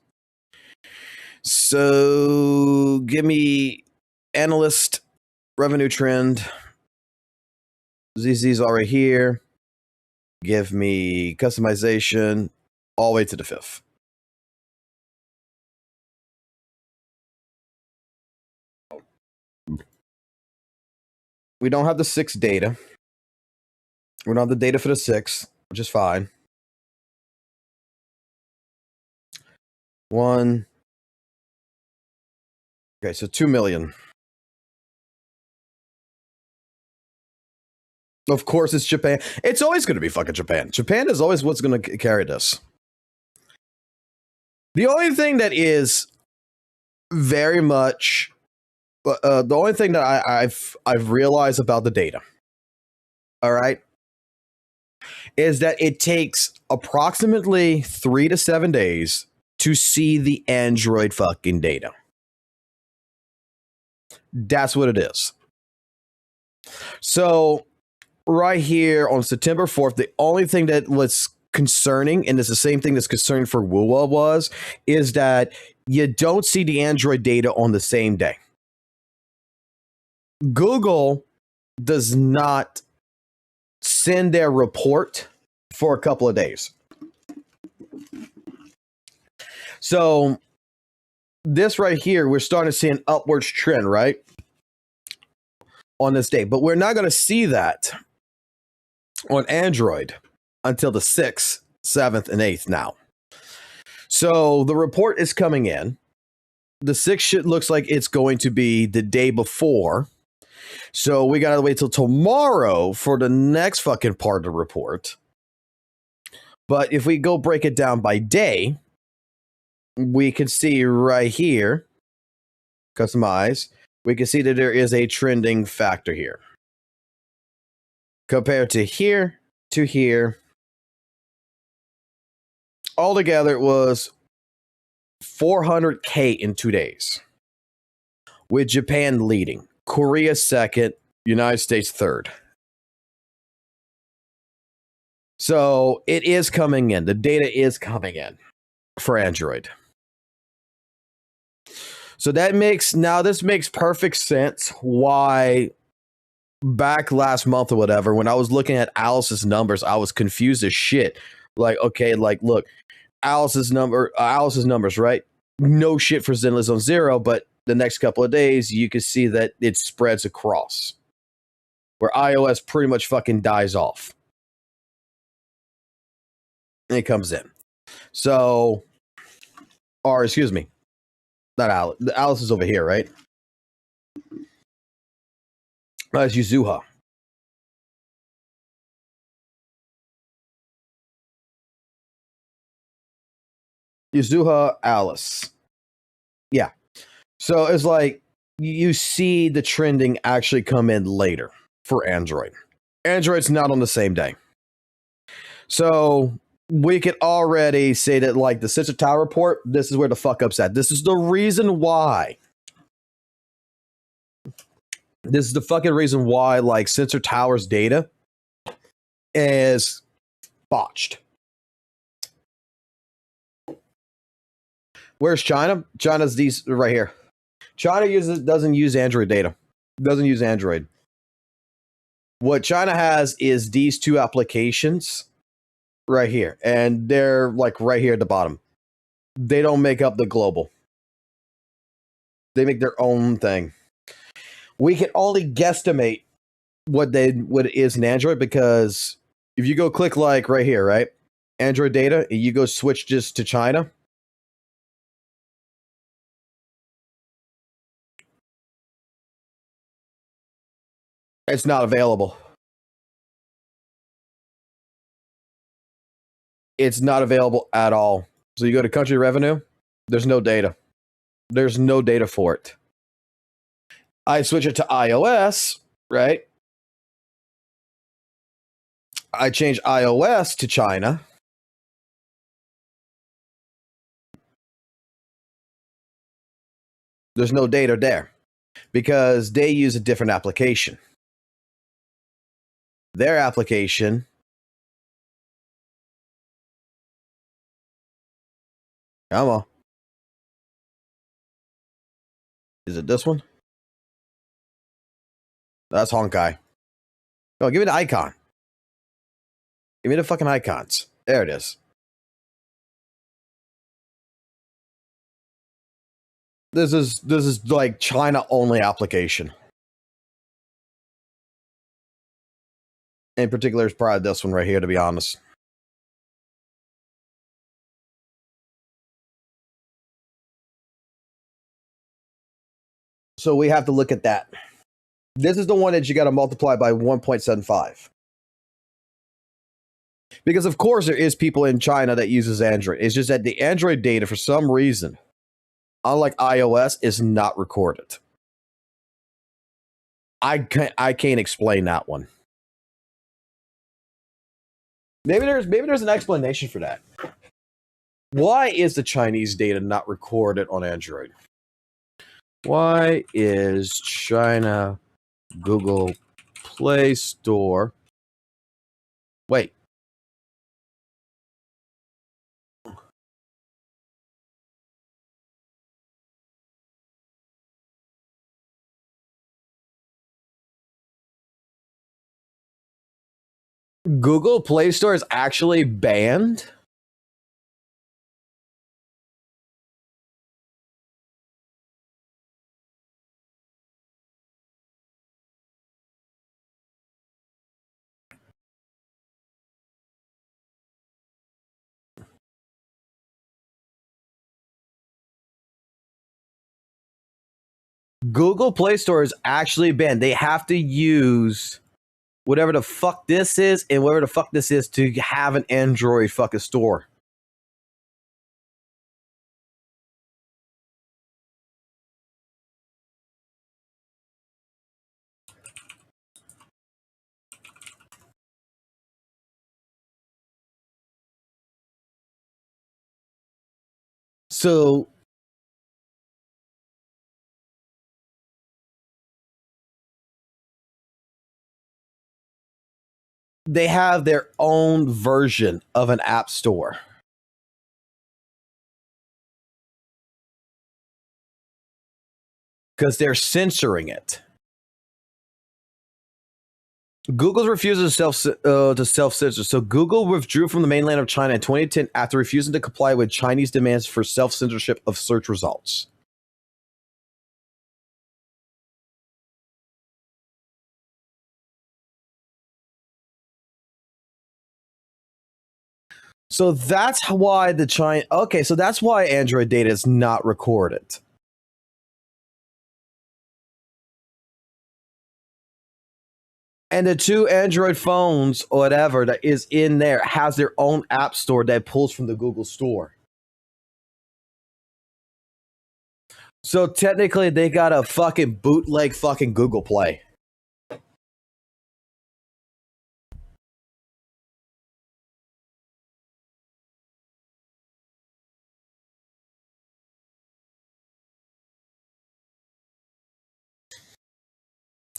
So, give me analyst revenue trend. ZZ's all right here. Give me customization all the way to the 5th. We don't have the 6 data. We don't have the data for the 6, which is fine. 1. Okay, so 2 million. Of course, it's Japan. It's always going to be fucking Japan. Japan is always what's going to carry this. The only thing that is very much, the only thing that I've realized about the data, all right, is that it takes approximately 3 to 7 days to see the Android fucking data. That's what it is. So, right here on September 4th, the only thing that was concerning, and it's the same thing that's concerning for WUWA, is that you don't see the Android data on the same day. Google does not send their report for a couple of days. So this right here, we're starting to see an upwards trend, right? On this day. But we're not going to see that on Android until the 6th, 7th, and 8th now. So the report is coming in. The 6th looks like it's going to be the day before. So we got to wait till tomorrow for the next fucking part of the report. But if we go break it down by day, we can see right here, customize, we can see that there is a trending factor here. Compared to here to here, altogether it was 400K in 2 days, with Japan leading, Korea second, United States third. So it is coming in. The data is coming in for Android. So this makes perfect sense why back last month or whatever, when I was looking at Alice's numbers, I was confused as shit. Like, okay, like, look, Alice's numbers, right? No shit for Zenless Zone Zero, but the next couple of days, you can see that it spreads across, where iOS pretty much fucking dies off. And it comes in. So, or excuse me, not Alice. Alice is over here, right? That's Yuzuha. Yuzuha, Alice. Yeah. So it's like you see the trending actually come in later for Android. Android's not on the same day. So we could already say that, like, the Sensor Tower report, this is where the fuck up's at. This is the reason why. This is the fucking reason why, like, Sensor Tower's data is botched. Where's China? China's these right here. China doesn't use Android data. Doesn't use Android. What China has is these two applications right here, and they're like right here at the bottom. They don't make up the global. They make their own thing. We can only guesstimate what it is in Android, because if you go click like right here, right? Android data, and you go switch just to China. It's not available. It's not available at all. So you go to country revenue, there's no data. There's no data for it. I switch it to iOS, right? I change iOS to China. There's no data there because they use a different application. Their application come on. Is it this one? That's Honkai. Oh, give me the icon. Give me the fucking icons. There it is. This is like China only application. In particular, it's probably this one right here, to be honest. So we have to look at that. This is the one that you got to multiply by 1.75. Because of course there is people in China that uses Android. It's just that the Android data, for some reason, unlike iOS, is not recorded. I can't explain that one. Maybe there's an explanation for that. Why is the Chinese data not recorded on Android? Why is China Google Play Store? Wait. Google Play Store is actually banned? Google Play Store is actually banned. They have to use whatever the fuck this is and whatever the fuck this is to have an Android fucking store. So they have their own version of an app store. Because they're censoring it. Google's refusal to self-censor. So Google withdrew from the mainland of China in 2010 after refusing to comply with Chinese demands for self-censorship of search results. So that's why so that's why Android data is not recorded. And the two Android phones or whatever that is in there has their own app store that pulls from the Google store. So technically they got a fucking bootleg fucking Google Play.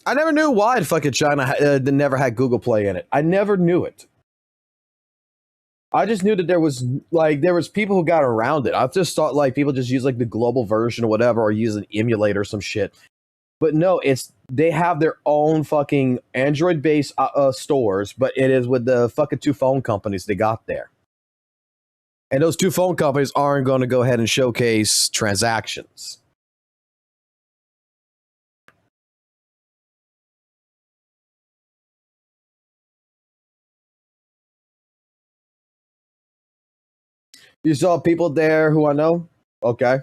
I never knew why fucking China never had Google Play in it. I never knew it. I just knew that there was people who got around it. I just thought like people just use like the global version or whatever, or use an emulator or some shit. But no, they have their own fucking Android based stores, but it is with the fucking two phone companies they got there. And those two phone companies aren't going to go ahead and showcase transactions. You saw people there who I know? Okay.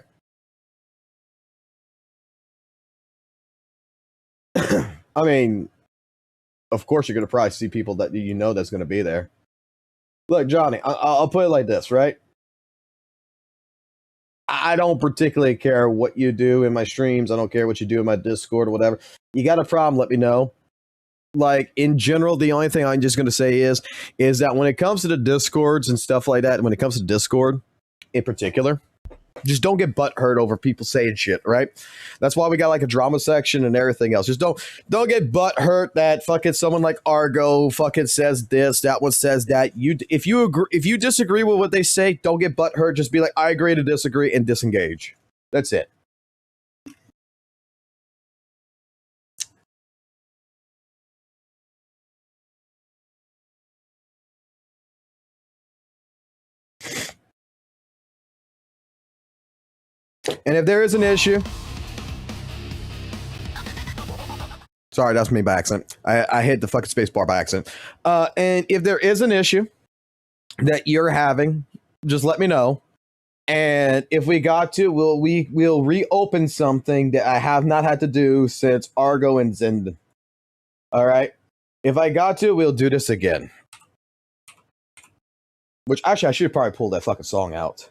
I mean, of course you're going to probably see people that you know that's going to be there. Look, Johnny, I'll put it like this, right? I don't particularly care what you do in my streams. I don't care what you do in my Discord or whatever. You got a problem, let me know. Like, in general, the only thing I'm just going to say is that when it comes to the Discords and stuff like that, when it comes to Discord in particular, just don't get butt hurt over people saying shit, right? That's why we got like a drama section and everything else. Just don't get butt hurt that fucking someone like Argo fucking says this, that one says that. If you disagree with what they say, don't get butt hurt. Just be like, I agree to disagree and disengage. That's it. And if there is an issue, sorry, that's me by accident. I hit the fucking space bar by accident. And if there is an issue that you're having, just let me know. And if we got to, we'll reopen something that I have not had to do since Argo and Zen. All right. If I got to, we'll do this again. Which actually, I should probably pull that fucking song out.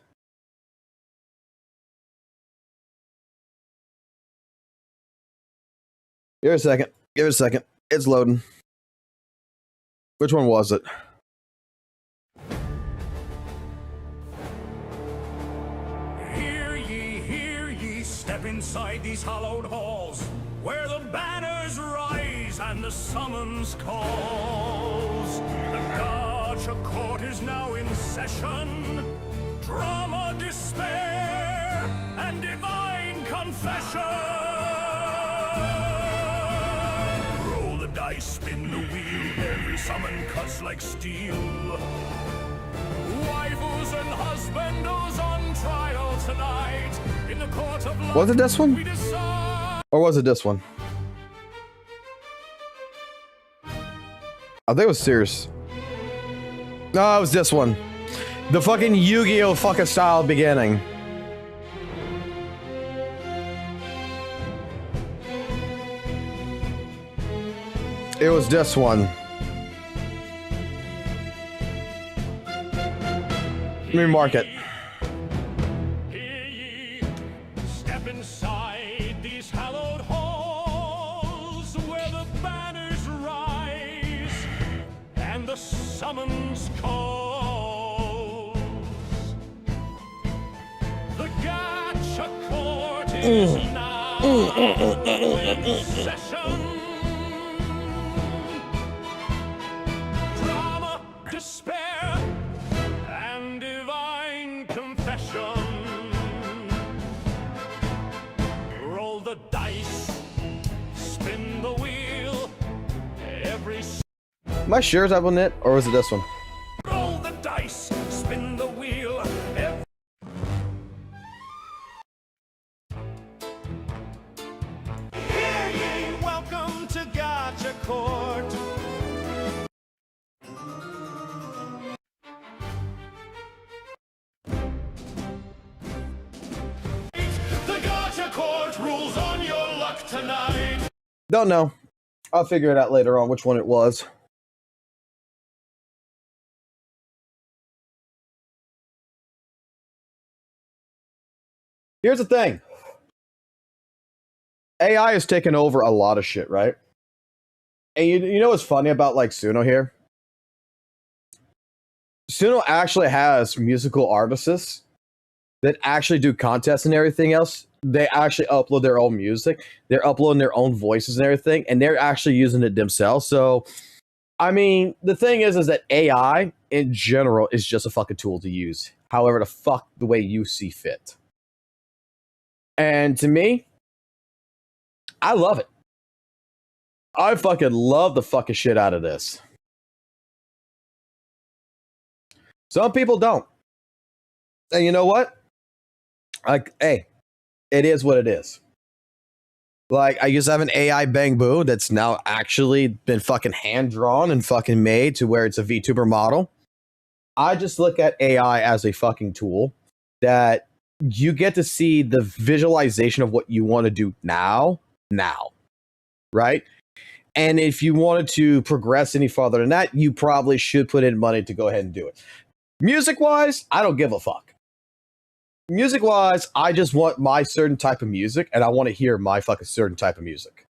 Give it a second. Give it a second. It's loading. Which one was it? Hear ye, step inside these hallowed halls, where the banners rise and the summons calls. The Gacha Court is now in session. Drama, despair, and divine confession. Dice, spin the wheel, every summon cuts like steel. Waifus and husbandos on trial tonight in the court of law. Was it this one? Or was it this one? I think it was serious. No, it was this one. The fucking Yu-Gi-Oh! Fucking style beginning. It was this one. Let me mark it. Hear ye, step inside these hallowed halls, where the banners rise and the summons calls. The Gacha Court is now in session. Despair and divine confession. Roll the dice, spin the wheel. Am I sure it's on it, or was it this one? Roll the dice, spin the wheel. Hear ye, welcome to Gacha Court. Rules on your luck tonight. Don't know. I'll figure it out later on which one it was. Here's the thing. AI has taken over a lot of shit, right? And you know what's funny about like Suno here? Suno actually has musical artists that actually do contests and everything else. They actually upload their own music. They're uploading their own voices and everything, and they're actually using it themselves. So, I mean, the thing is that AI in general is just a fucking tool to use. However, the way you see fit. And to me, I love it. I fucking love the fucking shit out of this. Some people don't. And you know what? Like, hey, it is what it is. Like, I used to have an AI Bang Boo that's now actually been fucking hand drawn and fucking made to where it's a VTuber model. I just look at AI as a fucking tool that you get to see the visualization of what you want to do now, right? And if you wanted to progress any farther than that, you probably should put in money to go ahead and do it. Music-wise, I don't give a fuck. Music-wise, I just want my certain type of music, and I want to hear my fucking certain type of music.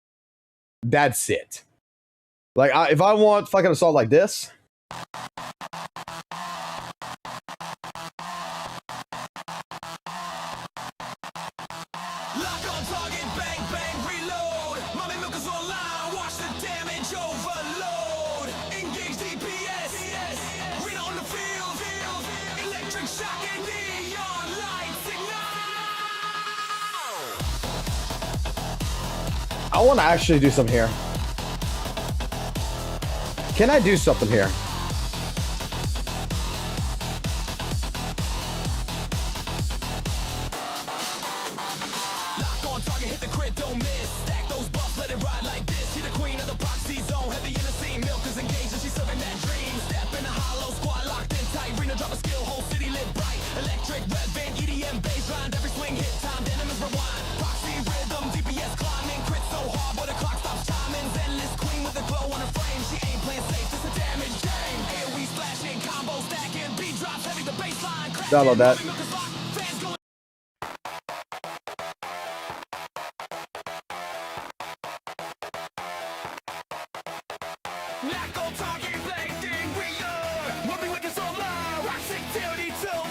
That's it. Like, if I want fucking a song like this... I want to actually do something here. Can I do something here? Lock on target, hit the crit, don't miss. Stack those buffs, let it ride like this. She the queen of the proxy zone, heavy in the scene. Milk is engaged and she's serving that dream. Step in the hollow, squad locked in tight. Rena drop a skill, whole city lit bright. Electric, red van, EDM, baseline. Every swing hit time, denim is rewind. Proxy rhythm, DPS climbing. Crit so hard, but the clock stops timing. Zenless queen with a glow on her frame. She ain't playing safe, it's a damage game. AoE splashing, combo stacking. Beat drops, heavy the baseline. Download that.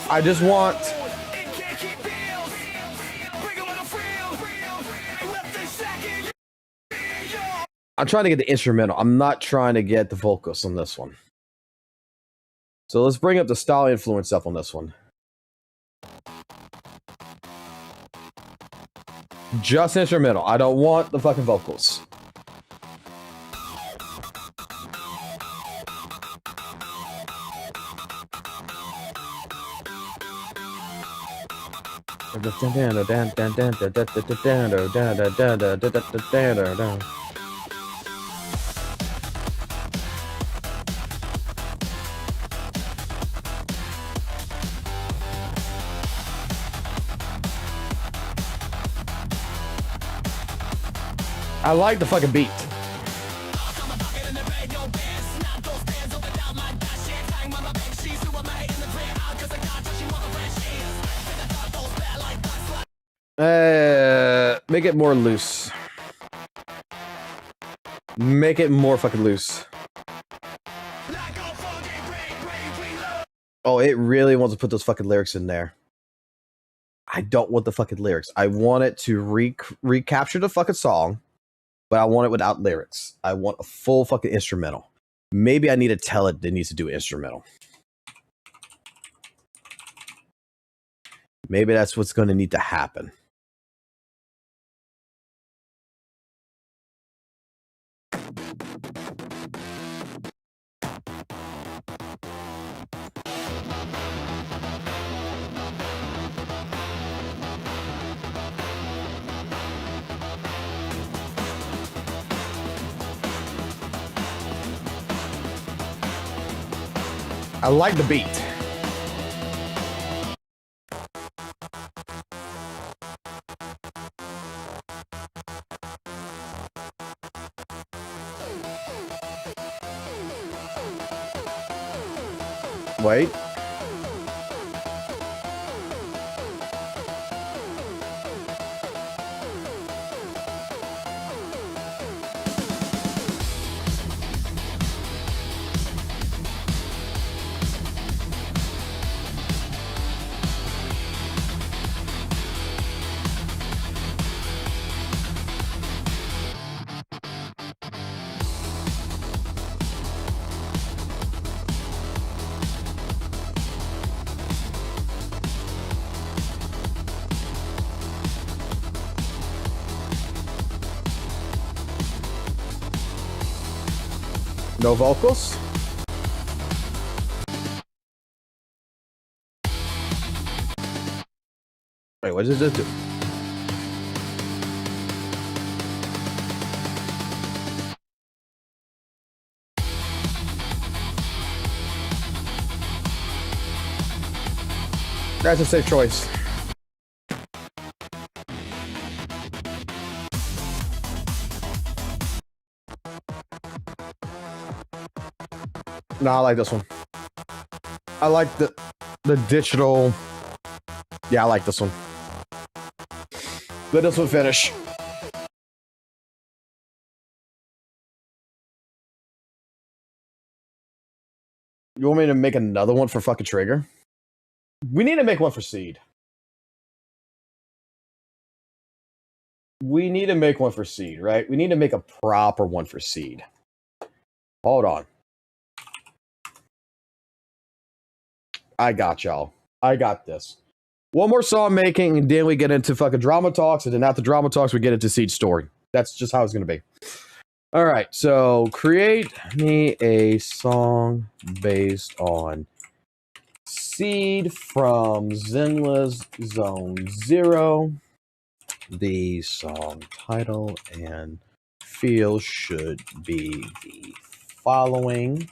I just want... I'm trying to get the instrumental. I'm not trying to get the vocals on this one. So let's bring up the style influence stuff on this one. Just instrumental. I don't want the fucking vocals. I like the fucking beat. Make it more loose. Make it more fucking loose. Oh, it really wants to put those fucking lyrics in there. I don't want the fucking lyrics. I want it to recapture the fucking song, but I want it without lyrics. I want a full fucking instrumental. Maybe I need to tell it needs to do instrumental. Maybe that's what's going to need to happen. I like the beat. Wait. No vocals? Wait, what does this do? That's a safe choice. No, I like this one. I like the digital. Yeah, I like this one. Let this one finish. You want me to make another one for fucking Trigger? We need to make one for Seed. We need to make one for Seed, right? We need to make a proper one for Seed. Hold on. I got y'all. I got this. One more song making, and then we get into fucking drama talks, and then after drama talks, we get into Seed story. That's just how it's gonna be. All right, so create me a song based on Seed from Zenless Zone Zero. The song title and feel should be the following.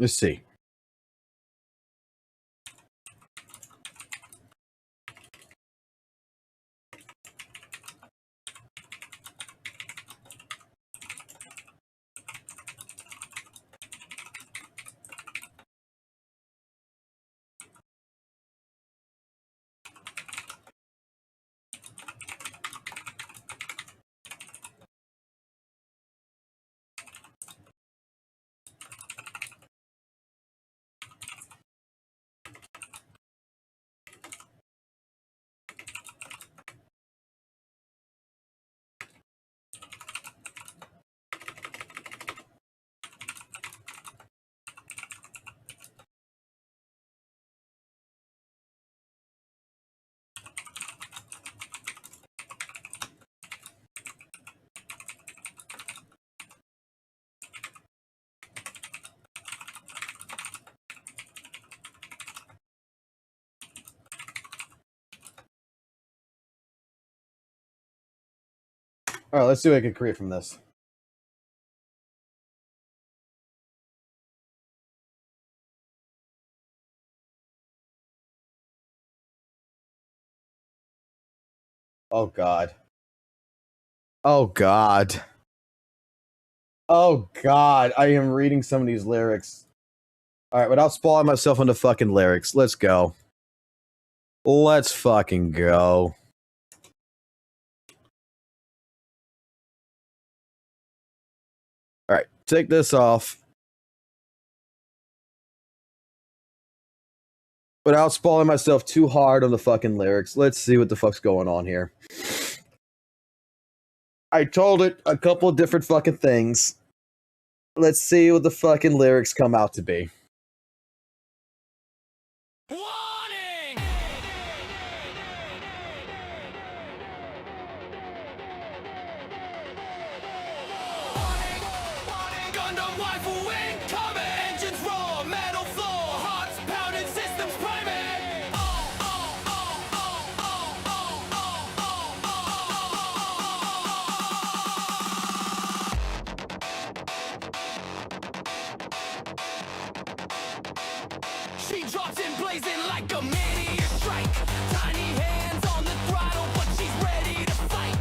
Let's see. All right, let's see what I can create from this. Oh, God. Oh, God. Oh, God. I am reading some of these lyrics. All right, without spoiling myself on the fucking lyrics, let's go. Let's fucking go. All right, take this off. Without spoiling myself too hard on the fucking lyrics, let's see what the fuck's going on here. I told it a couple of different fucking things. Let's see what the fucking lyrics come out to be. drops in blazing like a meteor strike. Tiny hands on the throttle, but she's ready to fight.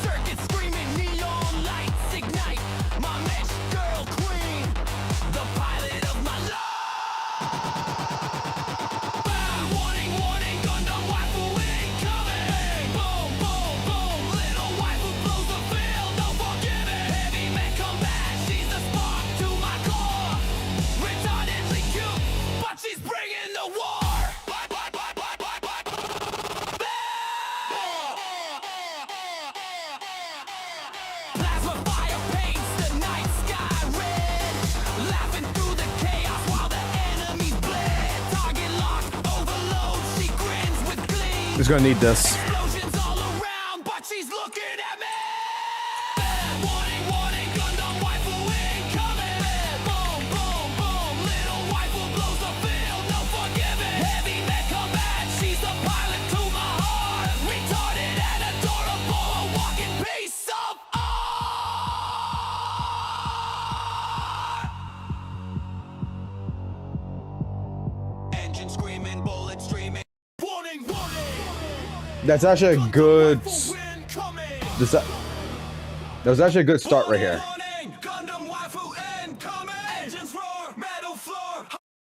Circuit screaming, neon lights ignite. My mesh girl queen, the pilot of my life. Warning, warning, Gundam waifu incoming. Boom, boom, boom, little waifu blows the field. No forgiving. Heavy mech combat, she's the spark to my core. Retardedly cute, but she's bringing the war. Plasma fire paints the night sky red, laughing through the chaos while the enemies bled. Target lock, overload, she grins with glee. Who's gonna need this? Explosions all around, but she's looking at me. Warning, warning, Gundam waifu incoming. Boom, boom, boom, little waifu blows the field. No forgiving. Heavy mech combat, she's the pilot to my heart. Retarded and adorable, a walking piece of art. Engine screaming, bullets streaming. Warning, warning. That's actually a good. That was actually a good start right here. Gundam waifu incoming. Engines roar, metal floor.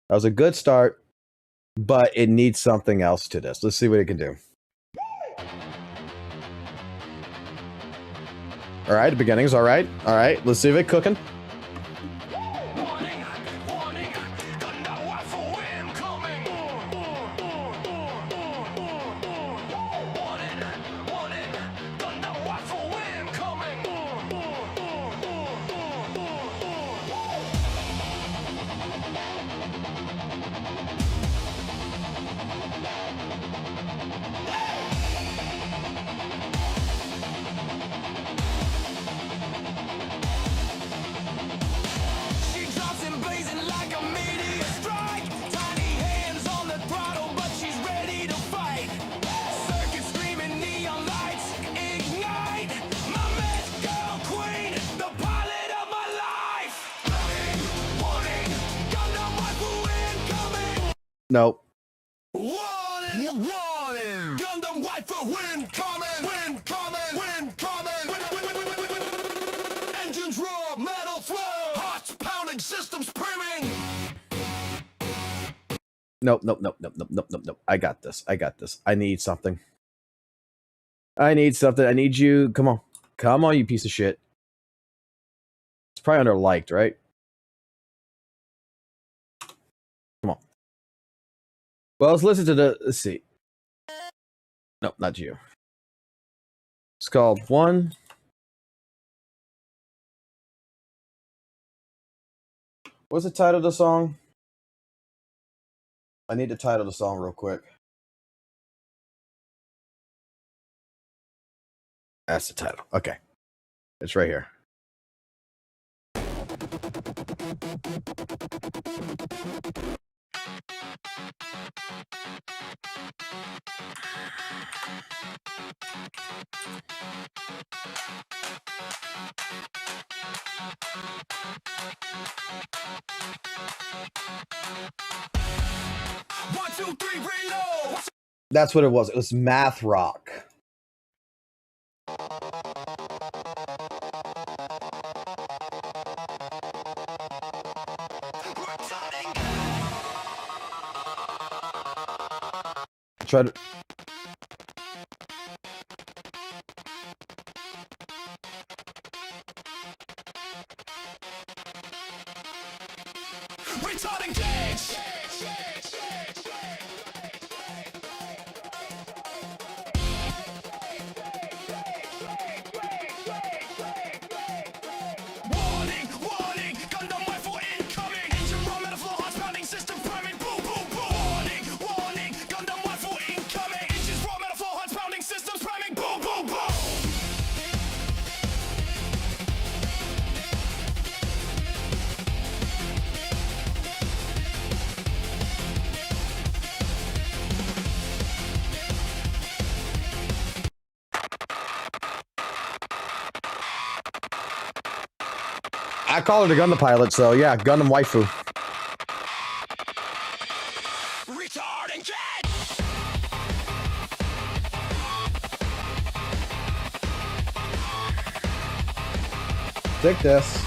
That was a good start, but it needs something else to this. Let's see what it can do. All right, the beginning's all right. All right, let's see if it's cooking. Warning, warning, Gundam waifu incoming. Warning, warning, Gundam waifu incoming. She drops in blazing like a meteor strike. Tiny hands on the throttle, but she's ready to fight. Circuit screaming, neon lights ignite. My mech girl queen, the pilot of my life. Warning, Gundam waifu incoming. Nope. Warning, warning, Gundam waifu incoming. Incoming. Engines roar, metal flow. Hearts pounding, systems priming. Nope. I got this. I need something. I need you. Come on, you piece of shit. It's probably under liked, right? Come on. Well, let's listen to the. Let's see. Nope, not you. It's called One. What's the title of the song? I need the title of the song real quick. That's the title. Okay. It's right here. One, two, three, reload. That's what it was. It was math rock. Try to. Retarding gauge. Warning, warning, Gundam waifu incoming. Engine roar, metaphor, hearts pounding, system priming. Boom, boom, boom. Warning, warning, Gundam waifu incoming. Engines roar, metaphor, hearts pounding, systems priming. Boom, boom, boom. I call her the Gundam pilot, so yeah, Gundam waifu. retard and get. Take this.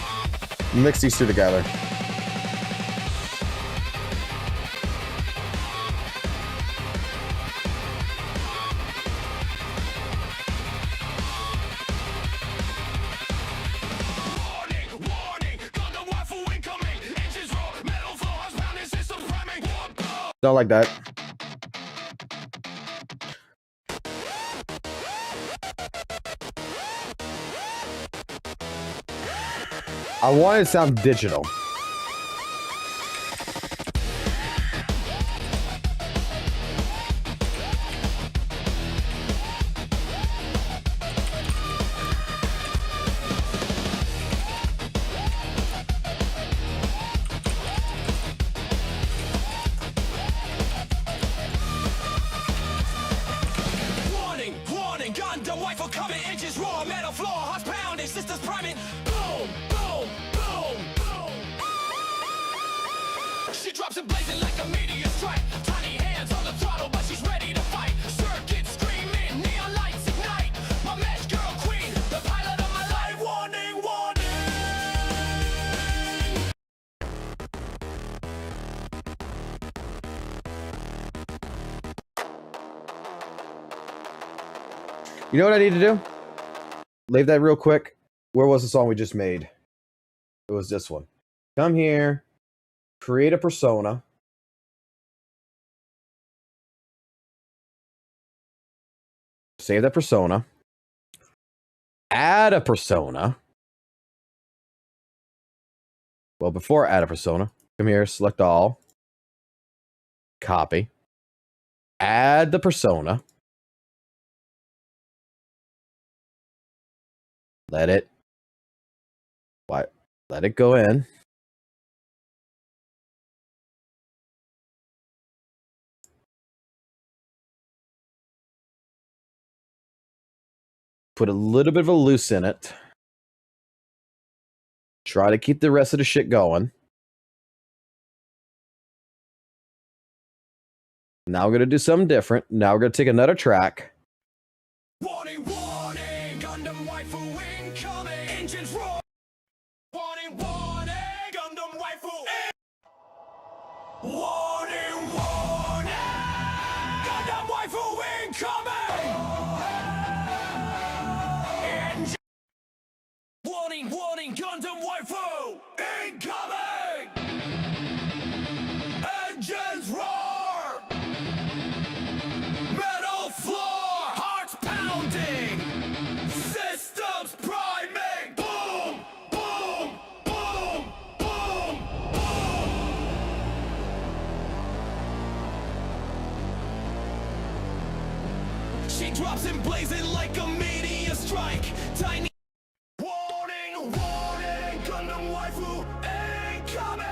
Mix these two together. Don't like that. I want it to sound digital. Warning, warning, Gundam waifu coming, inches raw, metal floor, hearts pounding, systems priming. Boom, boom, boom, boom. She drops it blazing like a meteor strike. Tiny hands on the throttle, but she's ready to fight. Circuits screaming, neon lights ignite. My mesh girl queen, the pilot of my life. Warning, warning. You know what I need to do? Leave that real quick. Where was the song we just made? It was this one. Come here. Create a persona. Save that persona. Add a persona. Well, before add a persona, come here, select all. Copy. Add the persona. Let it go in. Put a little bit of a loose in it. Try to keep the rest of the shit going. Now we're going to do something different. Now we're going to take another track. Warning, warning, Gundam waifu incoming, engines roar. Warning, warning, Gundam waifu warning, warning, Gundam waifu incoming. Warning, warning, Gundam waifu incoming. Engines roar. Metal floor, hearts pounding, systems priming. Boom, boom, boom, boom, boom. She drops in blazing like a meteor strike. Tiny. Warning, warning, Gundam waifu incoming.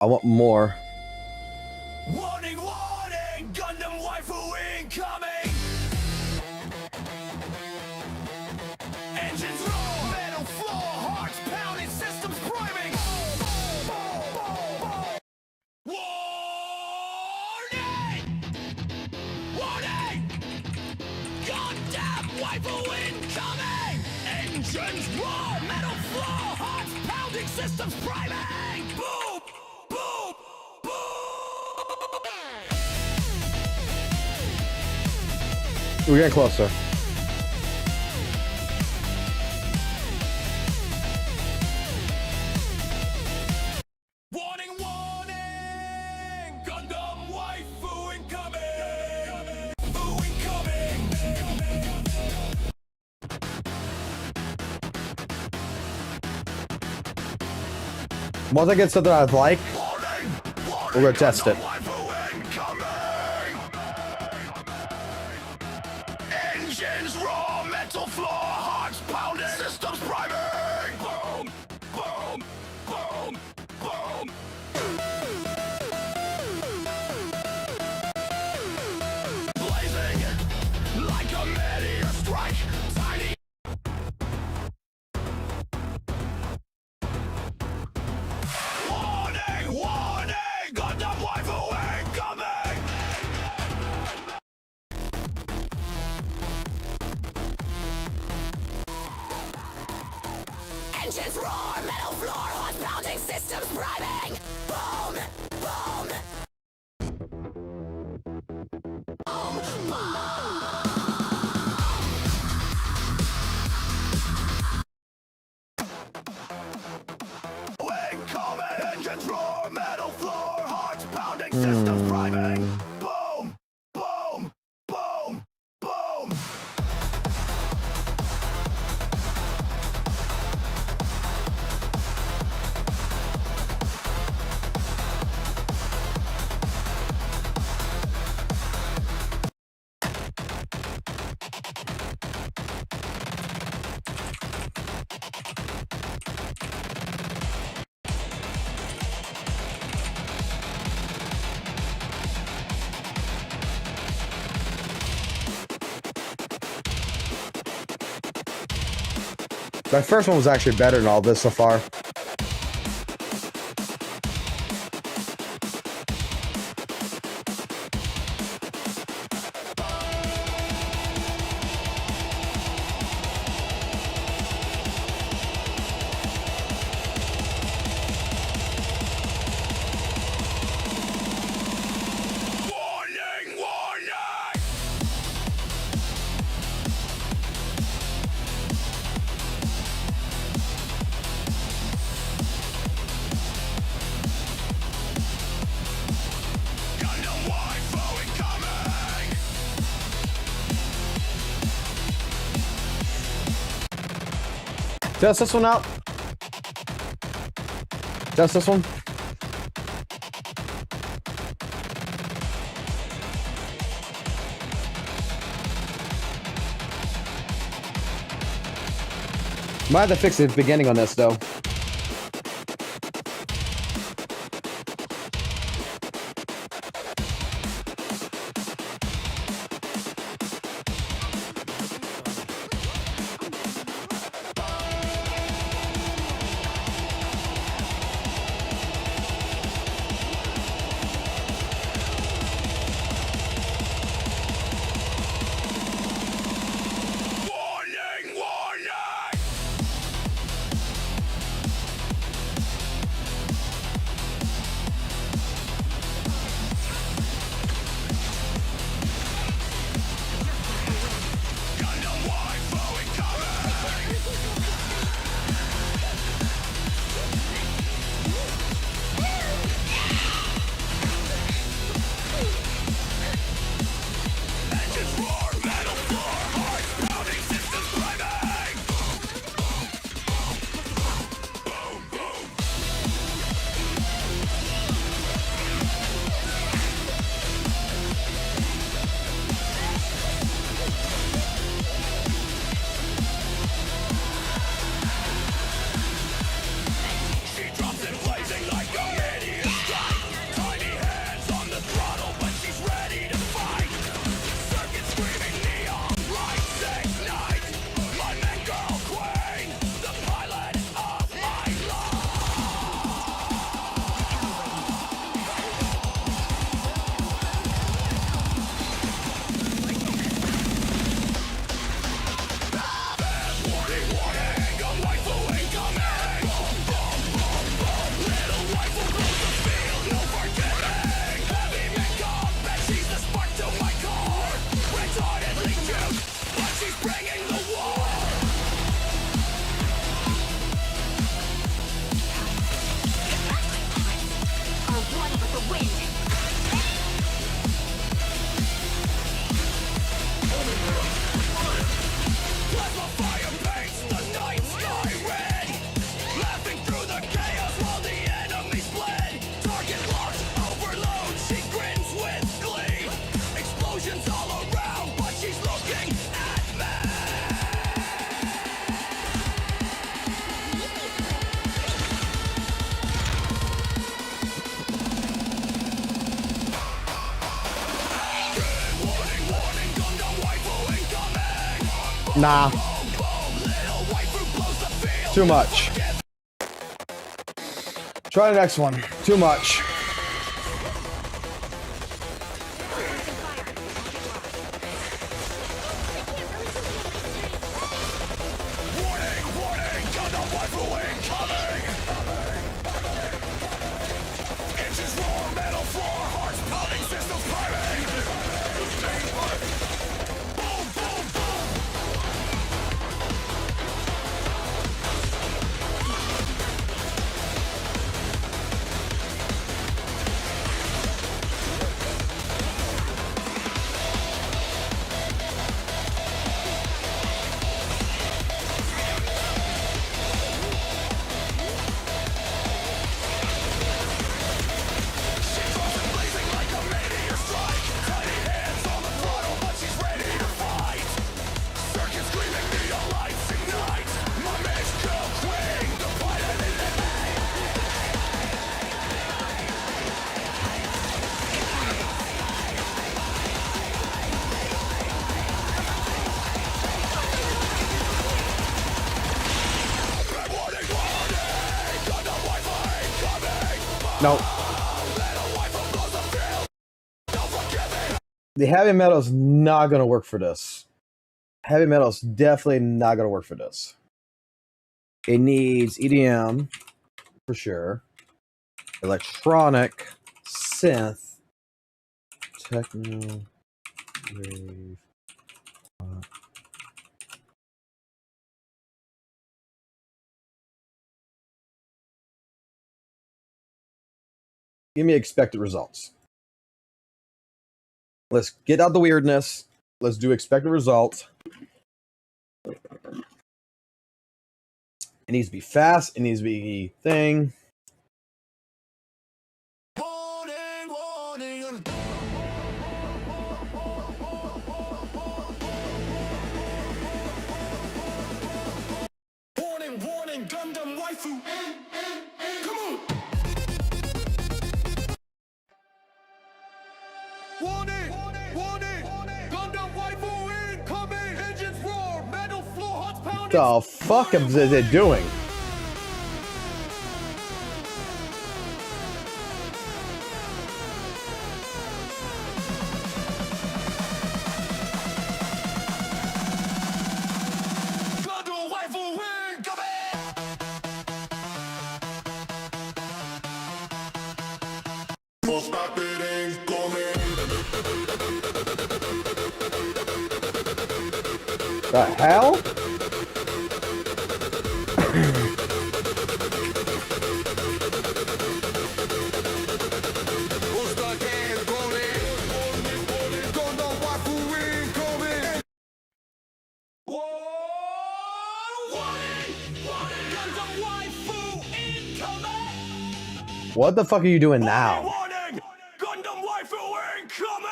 I want more. Warning, warning, Gundam waifu incoming. Engines roar, metal floor, hearts pounding, systems priming. Warning! Warning! Gundam waifu incoming! Engines roar, metal floor, hearts pounding, systems priming. Boom! Boom! We're getting closer. Warning, warning! Gundam waifu incoming! Waifu incoming! Once I get something I like, we're gonna test it. Engines raw, metal floor, hearts pounding, systems priming. Boom, boom, boom, boom. Blazing like a meteor strike. Tiny. Warning, warning! Incoming engines roar, metal floor, hearts pounding, systems priming. Boom, boom, boom, boom. That first one was actually better than all this so far. Test this one out. Test this one. Might have to fix the beginning on this though. Nah. Too much. Try the next one. Too much. Nope. The heavy metal is not going to work for this. Heavy metal is definitely not going to work for this. It needs EDM, for sure. Electronic, synth, techno, rave. Give me expected results. Let's get out the weirdness. Let's do expected results. It needs to be fast. It needs to be thing. Warning, warning, Gundam waifu. Come on. Warning, warning, Gundam waifu incoming. Engines roar, metal floor, hearts pounding. What the fuck is it doing? Gundam waifu incoming. Stop it, incoming. The hell? Gundam waifu incoming. Gundam waifu incoming. What the fuck are you doing now? Warning! Gundam waifu incoming!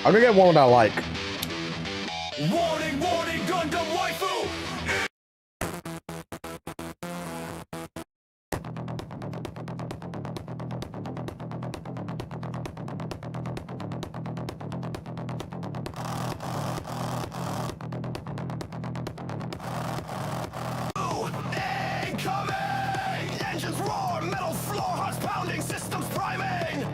I'm gonna get one that I like. Warning, warning, Gundam waifu! Incoming! Engines roar, metal floor, hearts pounding, systems priming!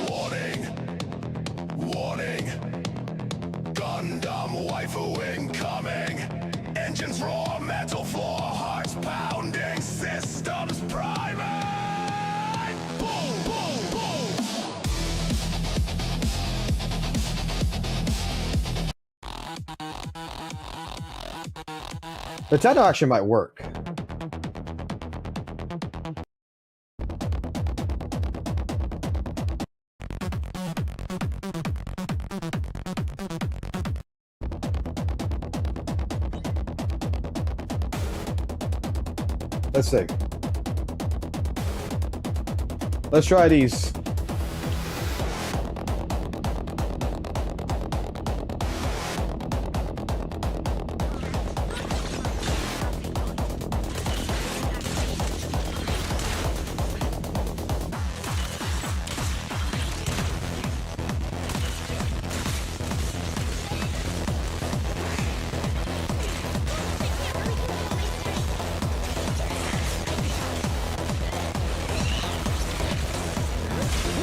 Warning, warning, Gundam waifu incoming. Engines roar, metal floor, hearts pounding, systems priming. Boom, boom, boom. The techno action might work. Let's see. Let's try these.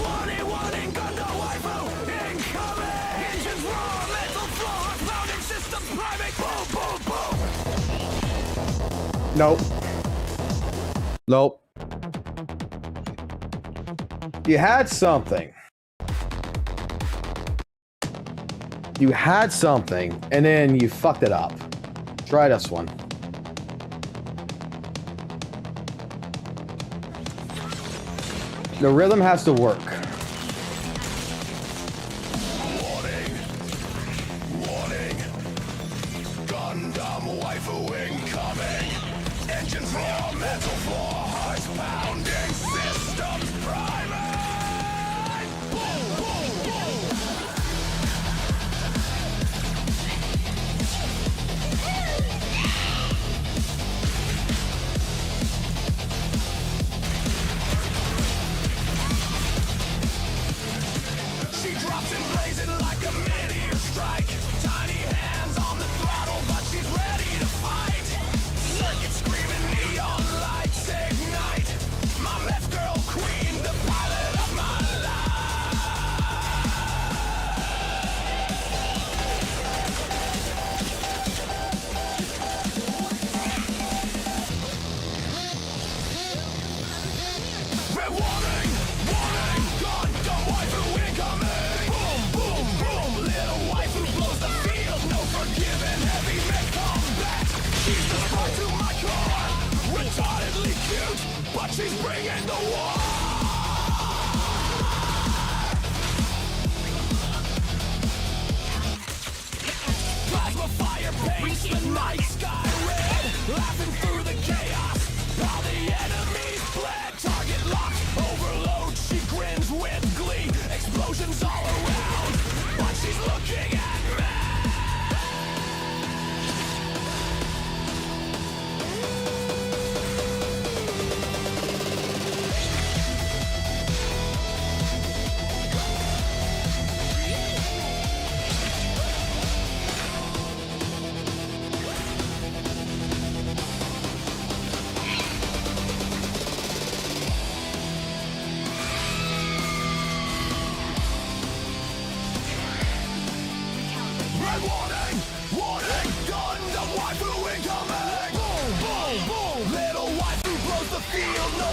Warning, warning, Gundam waifu incoming. Engines roar, metal floor, hearts pounding, systems priming. Boom, boom, boom. Nope. Nope. You had something. You had something, and then you fucked it up. Try this one. The rhythm has to work. Warning, warning, Gundam waifu incoming. Engines roar, metal floor, hearts pounding, systems priming.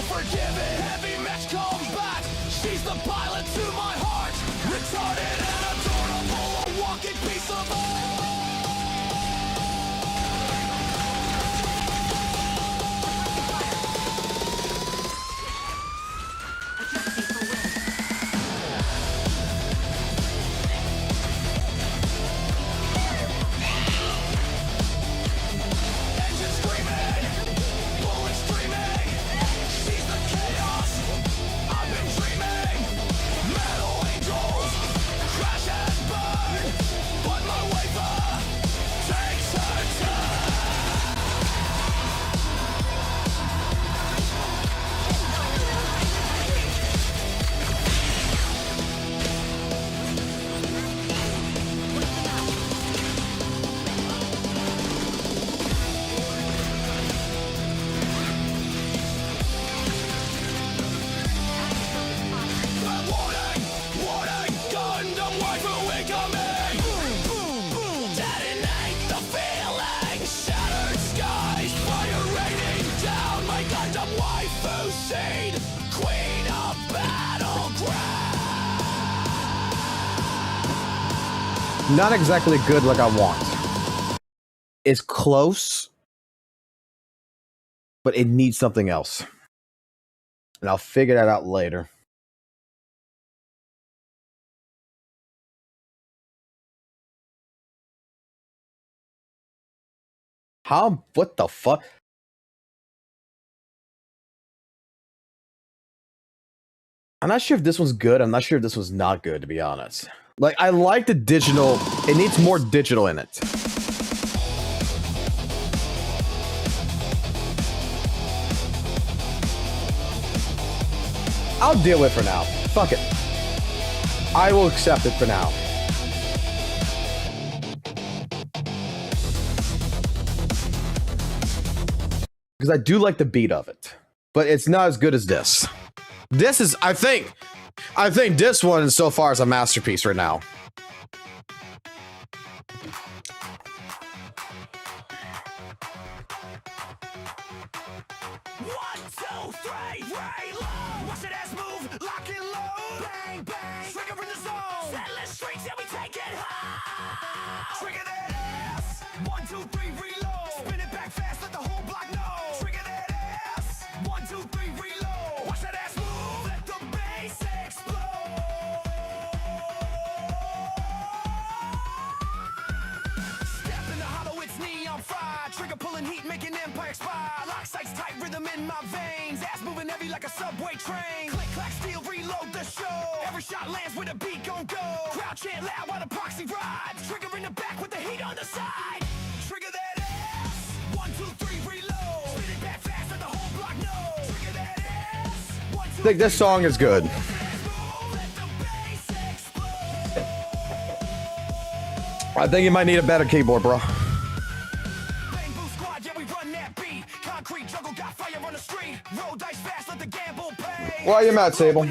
forgiving. Heavy match combat. She's the pilot to my heart. Retarded and adorable, a walking piece of art. Not exactly good like I want. It's close, but it needs something else. And I'll figure that out later. What the fuck? I'm not sure if this one's good. I'm not sure if this one's not good, to be honest. Like, I like the digital. It needs more digital in it. I'll deal with it for now. Fuck it. I will accept it for now. Because I do like the beat of it. But it's not as good as this. This is, I think this one so far is a masterpiece right now. Watch it ass move, lock and load. Bang, bang, trigger in the zone. Zenless streets, yeah, we take it high. Trigger that ass. 1, 2, 3, reload. Spin it back fast, let the whole block know. Trigger that ass. 1, 2, 3, reload. Watch that ass move, let the bass explode. Step in the hollow, it's neon fire. Trigger pulling heat, making empire expire. Lock sights tight, rhythm in my veins. Ass moving heavy like a subway train. Click, clack, steel, reload the show. Every shot lands with a beat gon' go. Crowd chant loud while the proxy rides. Trigger in the back with the heat on the side. Trigger that ass. 1, 2, 3, reload. Spin it back fast, let the whole block know. Trigger that ass. 1, 2, I think this song is good. I think you might need a better keyboard, bro. Where are you, Matt Sable?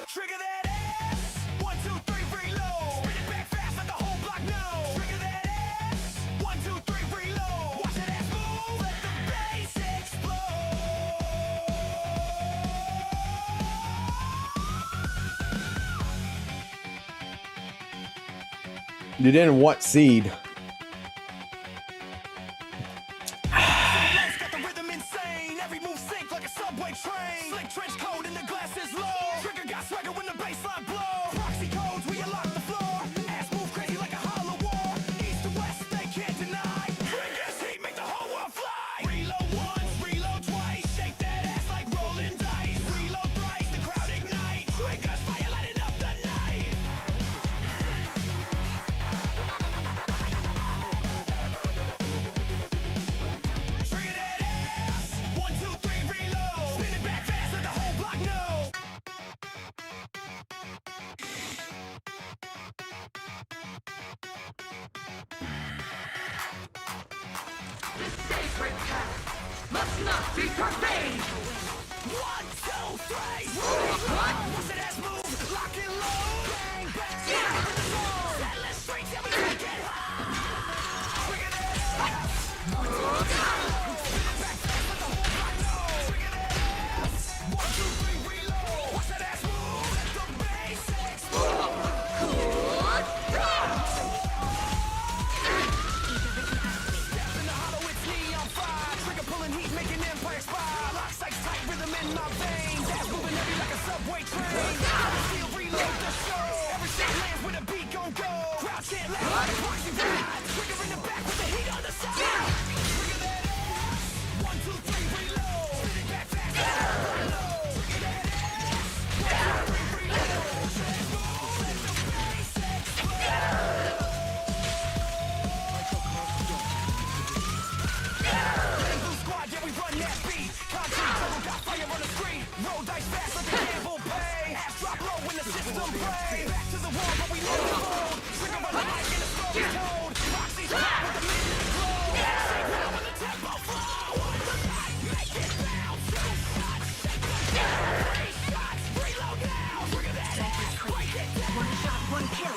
Trigger that ass. 1, 2, 3, reload. Spin it back fast, let the whole block know. Trigger that ass. 1, 2, 3, reload. Watch that ass move, let the bass explode. You didn't want seed. Got the rhythm insane. Every move sync like a subway train. Slick trench coat and the glass is low. Trigger got swagger when the baseline blow. Proxy codes, we unlock the floor. Ass move crazy like a hollow war. East to west, they can't deny. Triggers heat, make the whole world fly. Reload once, reload twice. Shake that ass like rolling dice. Reload thrice, the crowd ignite. Triggers fire lighting up the night. Trigger that ass. 1, 2, 3, reload. Spin it back fast, let the whole block know. secret path must not be profaned. 1, 2, 3. What's it as move? Lock and load. Bang, bang. Yeah. Zenless streets, yeah, we take it high. Trigger that. 1, 2, 3. Back fast, let the whole block know. Trigger that. 1, 2, 3, reload. What's it as move? Let the basics move. Making empire spy, lock sights tight, rhythm in my veins. Ass moving heavy like a subway train. Steel reload the show. Every shot lands with a beat gon' go. Crowd chant loud, proxy ride. Trigger in the back with the heat on the side. Trigger that ass. 1, 2, 3, reload. Spin it back fast. Reload. Trigger that ass. 1, 2, 3, reload. Transmove, let the basics flow. We run that beat, concrete, total got fire on the street. Roll dice fast, let the gamble pay. Half drop low when the system play. Back to the wall, but we never fold. Trigger on the mic and the story told. Roxy's back with the midnight glow. Shake now with the tempo flow. On the night, make it bounce. 2 shots, shake the down. 3 shots, reload now. Trigger that ass, break it down. 1 shot, 1 kill.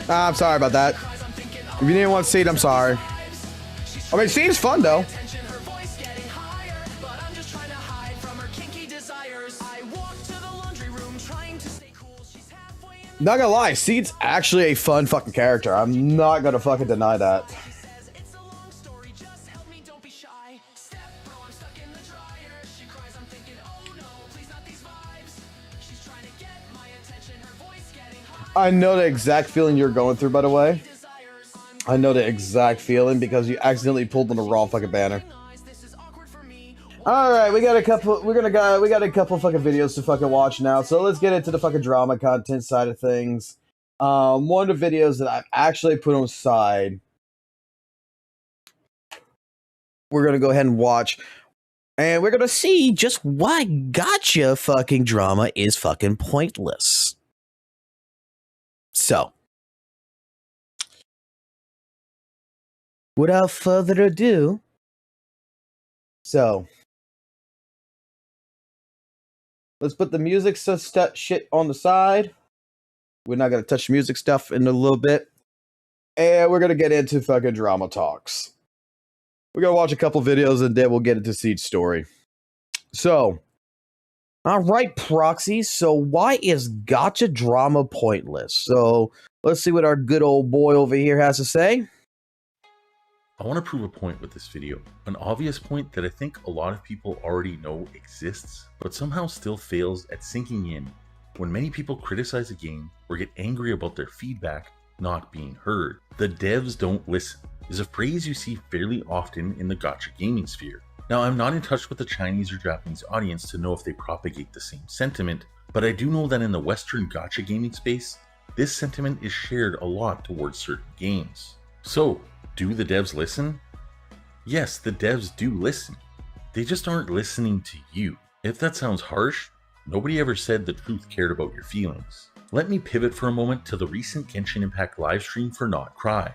I'm sorry about that. If you didn't want to see it, I'm sorry. I mean, seems fun though. Not gonna lie, Seed's actually a fun fucking character. I'm not gonna fucking deny that. I know the exact feeling you're going through, by the way. I know the exact feeling because you accidentally pulled on the wrong fucking banner. All right, we got a couple. We got a couple fucking videos to fucking watch now. So let's get into the fucking drama content side of things. One of the videos that I've actually put on side, we're gonna go ahead and watch, and we're gonna see just why gacha fucking drama is fucking pointless. So, without further ado, so let's put the music shit on the side. We're not gonna touch music stuff in a little bit, and we're gonna get into fucking drama talks. We're gonna watch a couple videos and then we'll get into Siege Story. So, all right, Proxy. So, why is gacha drama pointless? So, let's see what our good old boy over here has to say. I want to prove a point with this video, an obvious point that I think a lot of people already know exists, but somehow still fails at sinking in when many people criticize a game or get angry about their feedback not being heard. The devs don't listen is a phrase you see fairly often in the gacha gaming sphere. Now, I'm not in touch with the Chinese or Japanese audience to know if they propagate the same sentiment, but I do know that in the Western gacha gaming space, this sentiment is shared a lot towards certain games. So, do the devs listen? Yes, the devs do listen. They just aren't listening to you. If that sounds harsh, nobody ever said the truth cared about your feelings. Let me pivot for a moment to the recent Genshin Impact livestream for Not Cry,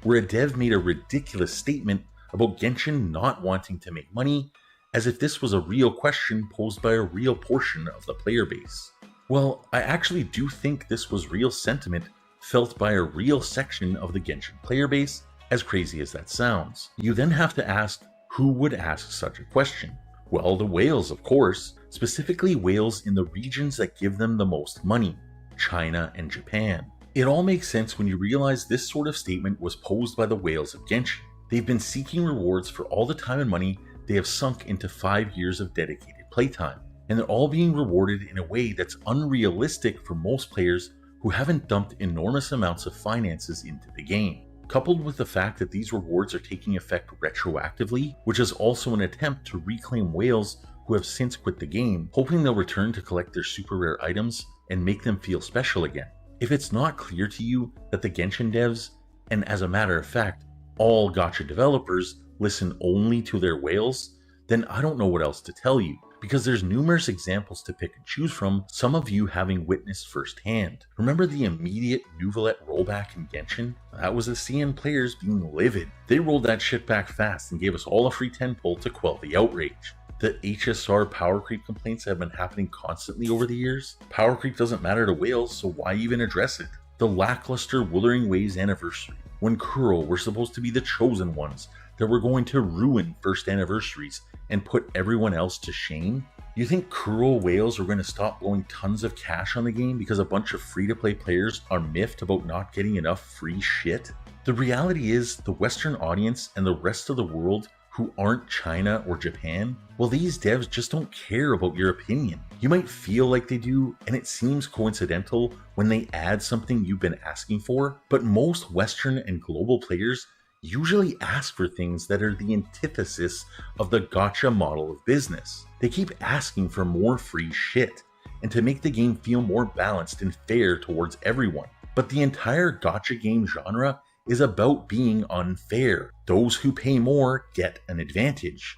where a dev made a ridiculous statement about Genshin not wanting to make money, as if this was a real question posed by a real portion of the player base. Well, I actually do think this was real sentiment felt by a real section of the Genshin player base, as crazy as that sounds. You then have to ask, who would ask such a question? Well, the whales, of course, specifically whales in the regions that give them the most money, China and Japan. It all makes sense when you realize this sort of statement was posed by the whales of Genshin. They've been seeking rewards for all the time and money they have sunk into 5 years of dedicated playtime, and they're all being rewarded in a way that's unrealistic for most players who haven't dumped enormous amounts of finances into the game. Coupled with the fact that these rewards are taking effect retroactively, which is also an attempt to reclaim whales who have since quit the game, hoping they'll return to collect their super rare items and make them feel special again. If it's not clear to you that the Genshin devs, and as a matter of fact, all gacha developers listen only to their whales, then I don't know what else to tell you, because there's numerous examples to pick and choose from, some of you having witnessed firsthand. Remember the immediate Nouvelette rollback in Genshin? That was the CN players being livid. They rolled that shit back fast and gave us all a free 10 pull to quell the outrage. The HSR power creep complaints have been happening constantly over the years. Power creep doesn't matter to whales, so why even address it? The lackluster Wuthering Waves anniversary, when Kuro were supposed to be the chosen ones that were going to ruin first anniversaries and put everyone else to shame? You think Kuro whales are going to stop blowing tons of cash on the game because a bunch of free-to-play players are miffed about not getting enough free shit? The reality is, the Western audience and the rest of the world who aren't China or Japan, well, these devs just don't care about your opinion. You might feel like they do, and it seems coincidental when they add something you've been asking for, but most Western and global players usually ask for things that are the antithesis of the gacha model of business. They keep asking for more free shit, and to make the game feel more balanced and fair towards everyone. But the entire gacha game genre is about being unfair. Those who pay more get an advantage.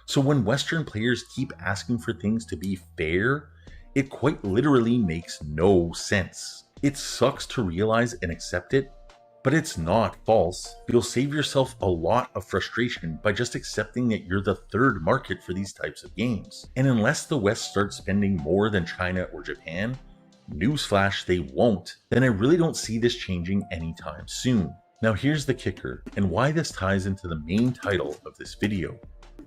So when Western players keep asking for things to be fair, it quite literally makes no sense. It sucks to realize and accept it, but it's not false. You'll save yourself a lot of frustration by just accepting that you're the third market for these types of games. And unless the West starts spending more than China or Japan, newsflash, they won't, then I really don't see this changing anytime soon. Now here's the kicker, and why this ties into the main title of this video.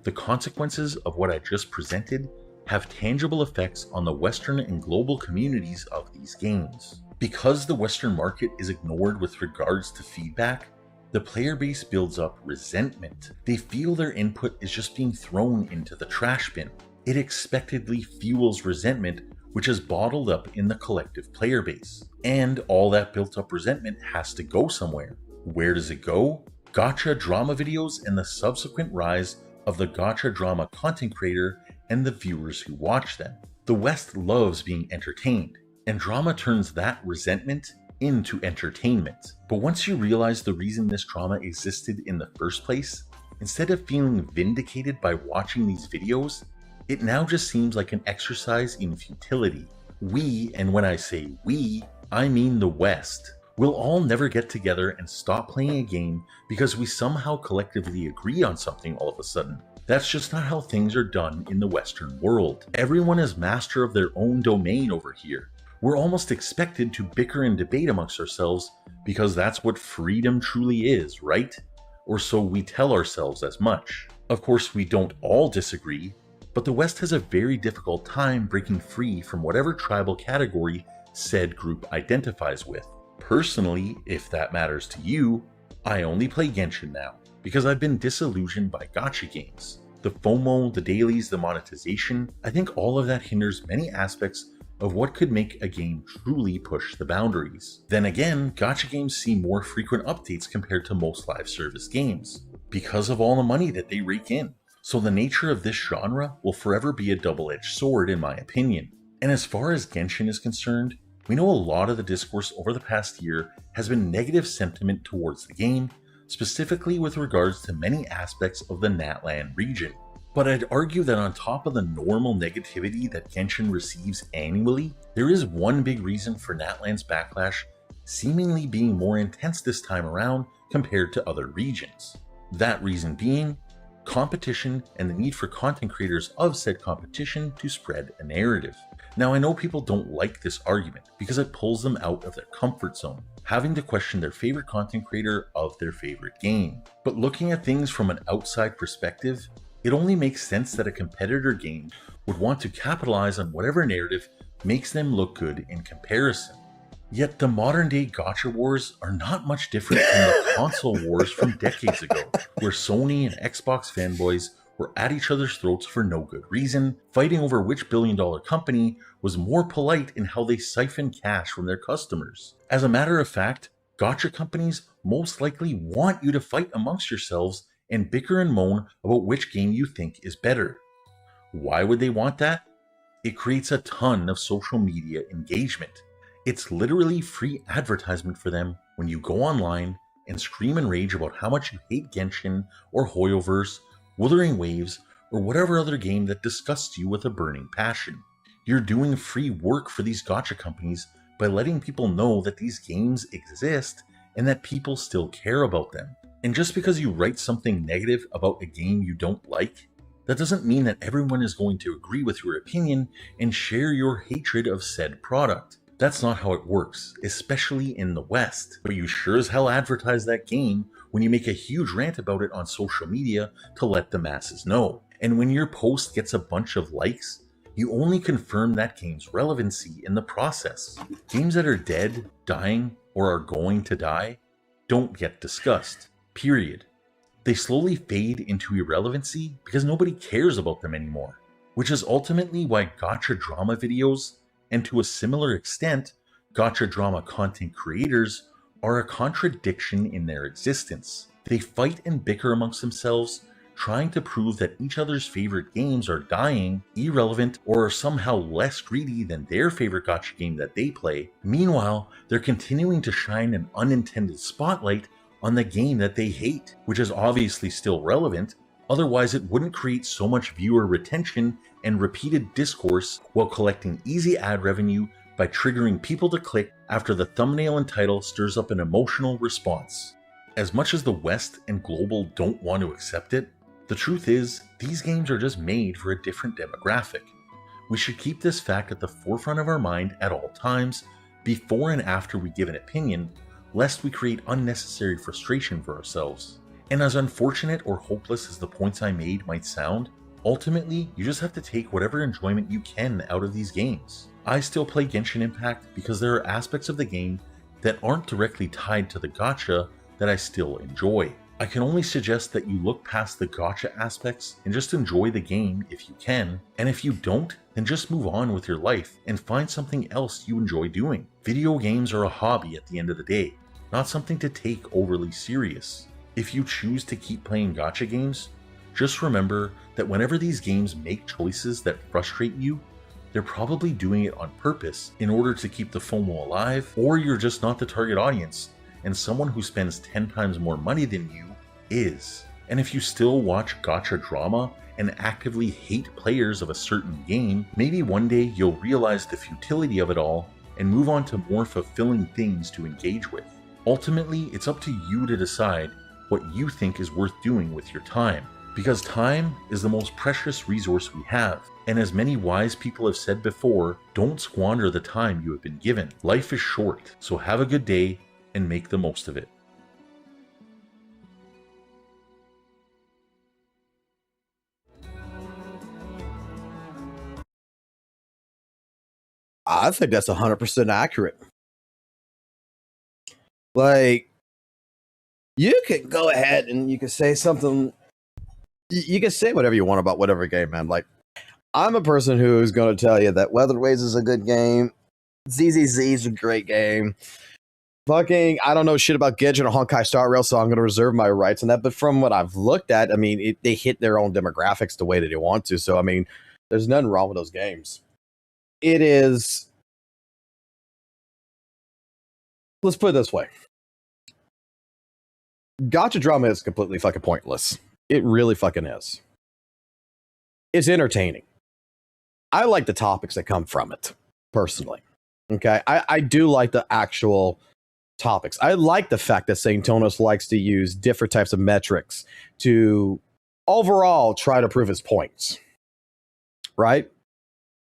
The consequences of what I just presented have tangible effects on the Western and global communities of these games. Because the Western market is ignored with regards to feedback, the player base builds up resentment. They feel their input is just being thrown into the trash bin. It expectedly fuels resentment, which is bottled up in the collective player base. And all that built up resentment has to go somewhere. Where does it go? Gacha drama videos and the subsequent rise of the gacha drama content creator and the viewers who watch them. The West loves being entertained, and drama turns that resentment into entertainment. But once you realize the reason this drama existed in the first place, instead of feeling vindicated by watching these videos, it now just seems like an exercise in futility. We, and when I say we, I mean the West, We'll all never get together and stop playing a game because we somehow collectively agree on something all of a sudden. That's just not how things are done in the Western world. Everyone is master of their own domain over here. We're almost expected to bicker and debate amongst ourselves because that's what freedom truly is, right? Or so we tell ourselves as much. Of course, we don't all disagree, but the West has a very difficult time breaking free from whatever tribal category said group identifies with. Personally, if that matters to you, I only play Genshin now because I've been disillusioned by gacha games. The FOMO, the dailies, the monetization, I think all of that hinders many aspects of what could make a game truly push the boundaries. Then again, gacha games see more frequent updates compared to most live service games because of all the money that they rake in. So the nature of this genre will forever be a double-edged sword in my opinion. And as far as Genshin is concerned, we know a lot of the discourse over the past year has been negative sentiment towards the game, specifically with regards to many aspects of the Natlan region. But I'd argue that on top of the normal negativity that Genshin receives annually, there is one big reason for Natlan's backlash seemingly being more intense this time around compared to other regions. That reason being competition and the need for content creators of said competition to spread a narrative. Now I know people don't like this argument because it pulls them out of their comfort zone, having to question their favorite content creator of their favorite game. But looking at things from an outside perspective, it only makes sense that a competitor game would want to capitalize on whatever narrative makes them look good in comparison. Yet the modern day gacha wars are not much different from the console wars from decades ago, where Sony and Xbox fanboys were at each other's throats for no good reason, fighting over which billion-dollar company was more polite in how they siphon cash from their customers. As a matter of fact, gacha companies most likely want you to fight amongst yourselves and bicker and moan about which game you think is better. Why would they want that? It creates a ton of social media engagement. It's literally free advertisement for them when you go online and scream and rage about how much you hate Genshin or Hoyoverse, Wuthering Waves, or whatever other game that disgusts you with a burning passion. You're doing free work for these gacha companies by letting people know that these games exist and that people still care about them. And just because you write something negative about a game you don't like, that doesn't mean that everyone is going to agree with your opinion and share your hatred of said product. That's not how it works, especially in the West, but you sure as hell advertise that game when you make a huge rant about it on social media to let the masses know. And when your post gets a bunch of likes, you only confirm that game's relevancy in the process. Games that are dead, dying, or are going to die don't get discussed, period. They slowly fade into irrelevancy because nobody cares about them anymore, which is ultimately why gacha drama videos, and to a similar extent, gacha drama content creators, are a contradiction in their existence. They fight and bicker amongst themselves, trying to prove that each other's favorite games are dying, irrelevant, or are somehow less greedy than their favorite gacha game that they play. Meanwhile, they're continuing to shine an unintended spotlight on the game that they hate, which is obviously still relevant, otherwise it wouldn't create so much viewer retention and repeated discourse while collecting easy ad revenue by triggering people to click after the thumbnail and title stirs up an emotional response. As much as the West and global don't want to accept it, the truth is, these games are just made for a different demographic. We should keep this fact at the forefront of our mind at all times, before and after we give an opinion, lest we create unnecessary frustration for ourselves. And as unfortunate or hopeless as the points I made might sound, ultimately, you just have to take whatever enjoyment you can out of these games. I still play Genshin Impact because there are aspects of the game that aren't directly tied to the gacha that I still enjoy. I can only suggest that you look past the gacha aspects and just enjoy the game if you can, and if you don't, then just move on with your life and find something else you enjoy doing. Video games are a hobby at the end of the day, not something to take overly serious. If you choose to keep playing gacha games, just remember that whenever these games make choices that frustrate you, they're probably doing it on purpose in order to keep the FOMO alive, or you're just not the target audience, and someone who spends 10 times more money than you is. And if you still watch gacha drama and actively hate players of a certain game, maybe one day you'll realize the futility of it all and move on to more fulfilling things to engage with. Ultimately, it's up to you to decide what you think is worth doing with your time, because time is the most precious resource we have. And as many wise people have said before, don't squander the time you have been given. Life is short, so have a good day and make the most of it. I think that's 100% accurate. Like, you can go ahead and you can say something. You can say whatever you want about whatever game, man. Like, I'm a person who's going to tell you that Weatherways is a good game. ZZZ is a great game. Fucking, I don't know shit about Genshin or Honkai Star Rail, so I'm going to reserve my rights on that. But from what I've looked at, I mean, they hit their own demographics the way that they want to. So, I mean, there's nothing wrong with those games. It is. Let's put it this way. Gacha drama is completely fucking pointless. It really fucking is. It's entertaining. I like the topics that come from it, personally. Okay? I do like the actual topics. I like the fact that St. Tonos likes to use different types of metrics to overall try to prove his points. Right?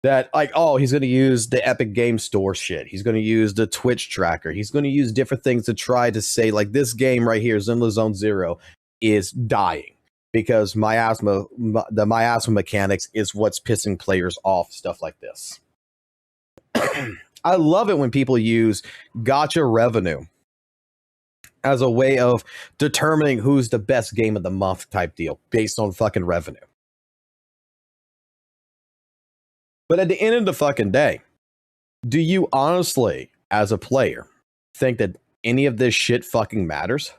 That, like, oh, he's going to use the Epic Game Store shit. He's going to use the Twitch tracker. He's going to use different things to try to say, like, this game right here, Zenless Zone Zero, is dying because the miasma mechanics is what's pissing players off, stuff like this. I love it when people use gacha revenue as a way of determining who's the best game of the month type deal based on fucking revenue. But at the end of the fucking day, do you honestly, as a player, think that any of this shit fucking matters?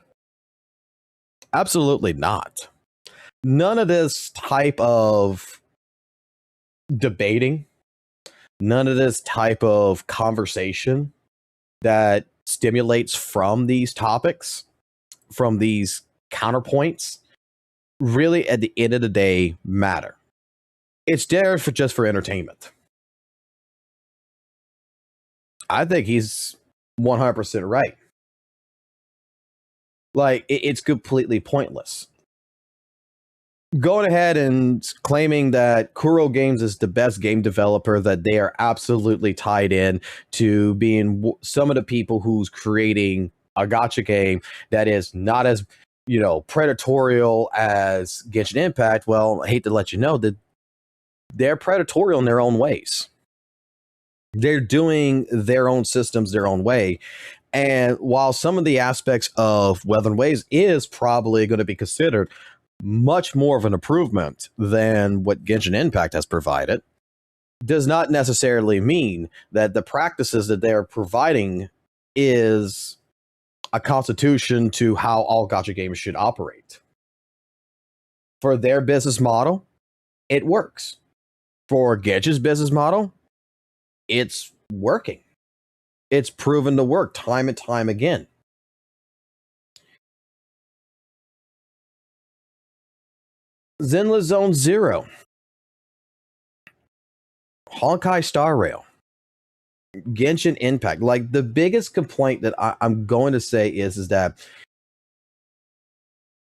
Absolutely not. None of this type of debating, none of this type of conversation that stimulates from these topics, from these counterpoints, really at the end of the day matter. It's there for just for entertainment. I think he's 100% right. Like, it's completely pointless. Going ahead and claiming that Kuro Games is the best game developer, that they are absolutely tied in to being some of the people who's creating a gacha game that is not as, predatorial as Genshin Impact. Well, I hate to let you know that they're predatorial in their own ways. They're doing their own systems their own way. And while some of the aspects of Weather and Waves is probably going to be considered much more of an improvement than what Genshin Impact has provided, does not necessarily mean that the practices that they're providing is a constitution to how all gacha games should operate. For their business model, it works. For Genshin's business model, it's working. It's proven to work time and time again. Zenless Zone Zero, Honkai Star Rail, Genshin Impact. Like, the biggest complaint that I'm going to say is that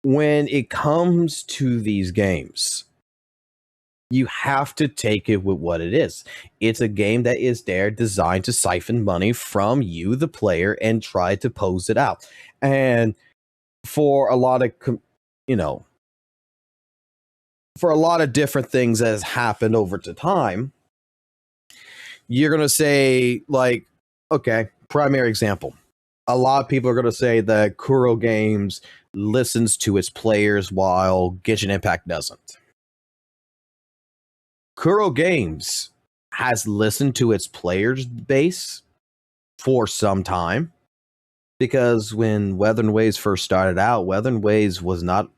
when it comes to these games, you have to take it with what it is. It's a game that is there designed to siphon money from you, the player, and try to pose it out. And for a lot of, for a lot of different things that has happened over to time, you're going to say, like, okay, primary example. A lot of people are going to say that Kuro Games listens to its players while Genshin Impact doesn't. Kuro Games has listened to its players base for some time, because when Weather and Waves first started out, Weather and Waves was not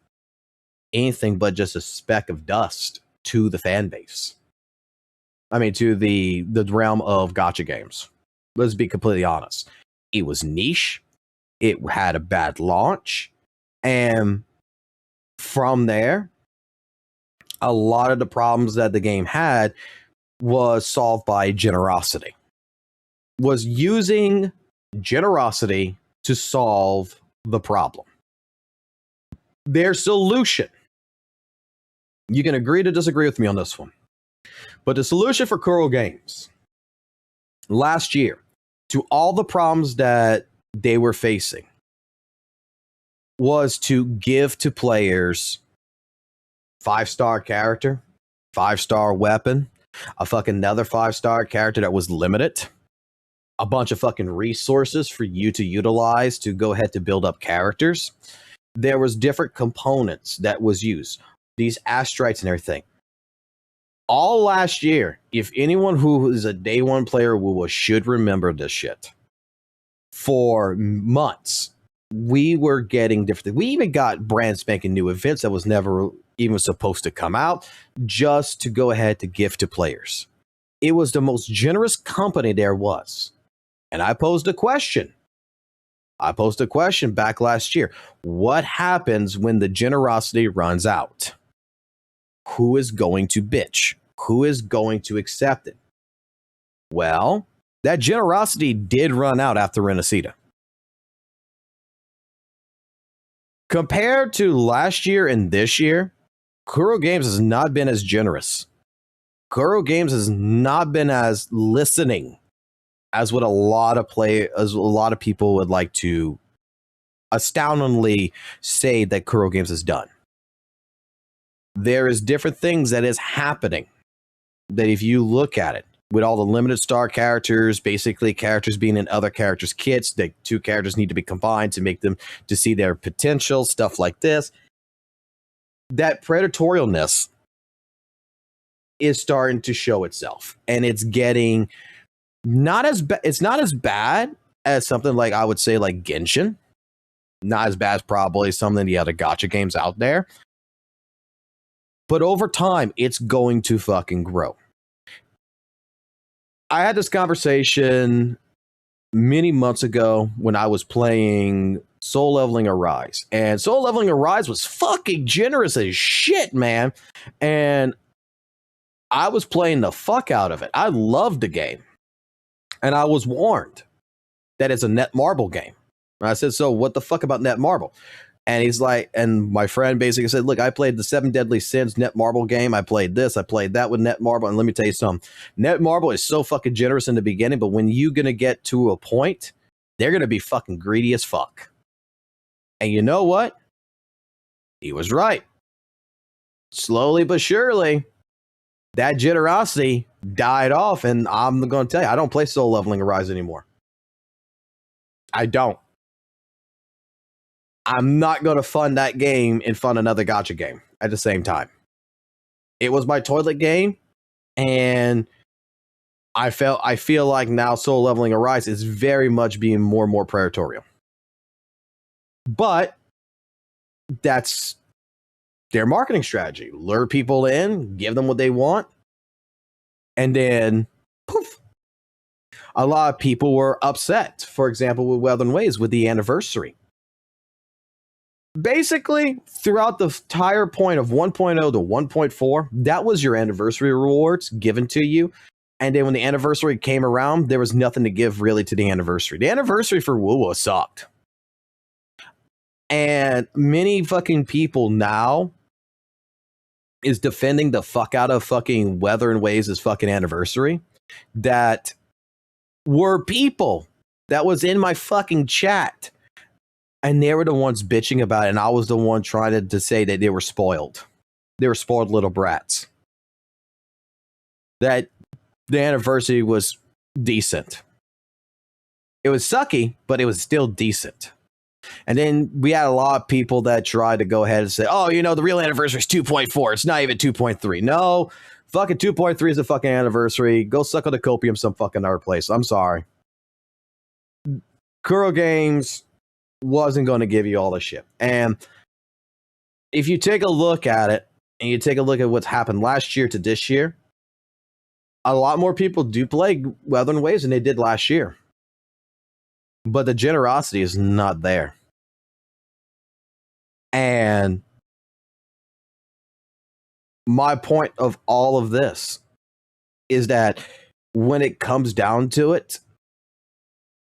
anything but just a speck of dust to the fan base. I mean, to the realm of gacha games. Let's be completely honest. It was niche. It had a bad launch. And from there, a lot of the problems that the game had was solved by generosity. was using generosity to solve the problem. Their solution, you can agree to disagree with me on this one, but the solution for Kuro Games last year to all the problems that they were facing was to give to players 5-star character, 5-star weapon, a fucking another 5-star character that was limited, a bunch of fucking resources for you to utilize to go ahead to build up characters. There was different components that was used, these astrites and everything. All last year, if anyone who is a day one player of WUWA should remember this shit. For months, we were getting different. We even got brand spanking new events that was never even supposed to come out just to go ahead to give to players. It was the most generous company there was. And I posed a question. Back last year. What happens when the generosity runs out? Who is going to bitch? Who is going to accept it? Well, that generosity did run out after Renacida. Compared to last year and this year, Kuro Games has not been as generous. Kuro Games has not been as listening as what a lot of people would like to astoundingly say that Kuro Games has done. There is different things that is happening that if you look at it, with all the limited star characters, basically characters being in other characters' kits, the two characters need to be combined to make them to see their potential, stuff like this. That predatorialness is starting to show itself, and it's getting it's not as bad as something like, I would say, like Genshin. Not as bad as probably some of the other gacha games out there. But over time, it's going to fucking grow. I had this conversation many months ago when I was playing Soul Leveling Arise. And Soul Leveling Arise was fucking generous as shit, man. And I was playing the fuck out of it. I loved the game. And I was warned that it's a Netmarble game. And I said, so what the fuck about Netmarble? And he's like, and my friend basically said, look, I played the 7 Deadly Sins Netmarble game. I played this. I played that with Netmarble. And let me tell you something. Netmarble is so fucking generous in the beginning, but when you're going to get to a point, they're going to be fucking greedy as fuck. And you know what? He was right. Slowly but surely, that generosity died off. And I'm going to tell you, I don't play Soul Leveling Arise anymore. I don't. I'm not going to fund that game and fund another gacha game at the same time. It was my toilet game, and I feel like now Soul Leveling Arise is very much being more and more predatorial. But that's their marketing strategy. Lure people in, give them what they want, and then poof. A lot of people were upset, for example, with Weathering Waves with the anniversary. Basically, throughout the entire point of 1.0 to 1.4, that was your anniversary rewards given to you. And then when the anniversary came around, there was nothing to give really to the anniversary. The anniversary for WUWA sucked. And many fucking people now is defending the fuck out of fucking Weathering Waves' fucking anniversary. That were people that was in my fucking chat. And they were the ones bitching about it, and I was the one trying to say that they were spoiled. They were spoiled little brats. That the anniversary was decent. It was sucky, but it was still decent. And then we had a lot of people that tried to go ahead and say, oh, you know, the real anniversary is 2.4. It's not even 2.3. No, fucking 2.3 is the fucking anniversary. Go suck on the copium some fucking other place. I'm sorry. Kuro Games wasn't going to give you all the shit. And if you take a look at it, and you take a look at what's happened last year to this year, a lot more people do play Weathering Waves than they did last year. But the generosity is not there. And my point of all of this is that when it comes down to it,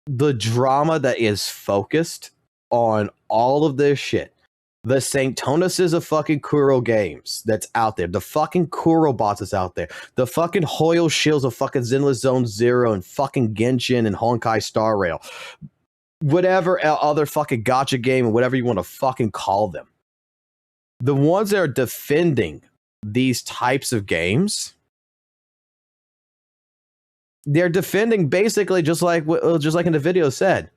the drama that is focused on all of this shit. The St. Tonuses of fucking Kuro games that's out there. The fucking Kuro bots that's out there. The fucking Hoyle Shields of fucking Zenless Zone Zero and fucking Genshin and Honkai Star Rail. Whatever other fucking gacha game and whatever you want to fucking call them. The ones that are defending these types of games, they're defending basically just like in the video said.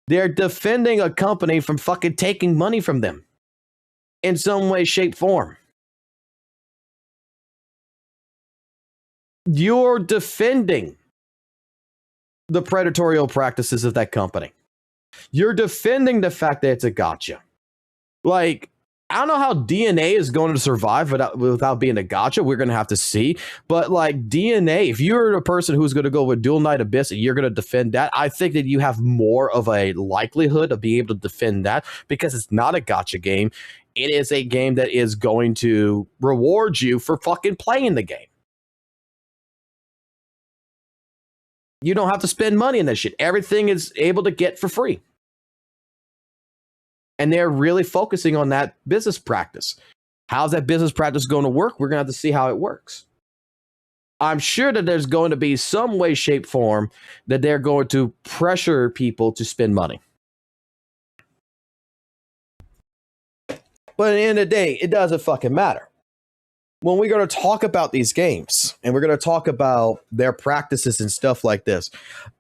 They're defending a company from fucking taking money from them. In some way, shape, form. You're defending the predatory practices of that company. You're defending the fact that it's a gacha. Like, I don't know how DNA is going to survive without being a gacha. We're going to have to see. But like DNA, if you're a person who's going to go with Dual Knight Abyss and you're going to defend that, I think that you have more of a likelihood of being able to defend that because it's not a gacha game. It is a game that is going to reward you for fucking playing the game. You don't have to spend money in that shit. Everything is able to get for free. And they're really focusing on that business practice. How's that business practice going to work? We're going to have to see how it works. I'm sure that there's going to be some way, shape, form that they're going to pressure people to spend money. But at the end of the day, it doesn't fucking matter. When we're going to talk about these games and we're going to talk about their practices and stuff like this,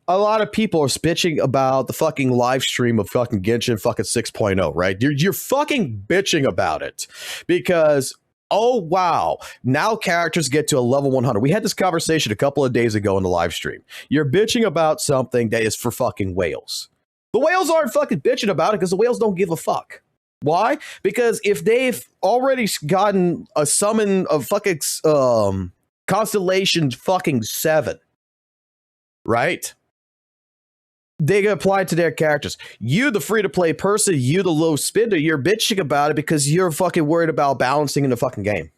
a lot of people are bitching about the fucking live stream of fucking Genshin fucking 6.0, right? You're fucking bitching about it because, oh, wow, now characters get to a level 100. We had this conversation a couple of days ago in the live stream. You're bitching about something that is for fucking whales. The whales aren't fucking bitching about it because the whales don't give a fuck. Why? Because if they've already gotten a summon of fucking Constellation fucking 7, right? They can apply it to their characters. You, the free-to-play person, you, the low spender, you're bitching about it because you're fucking worried about balancing in the fucking game.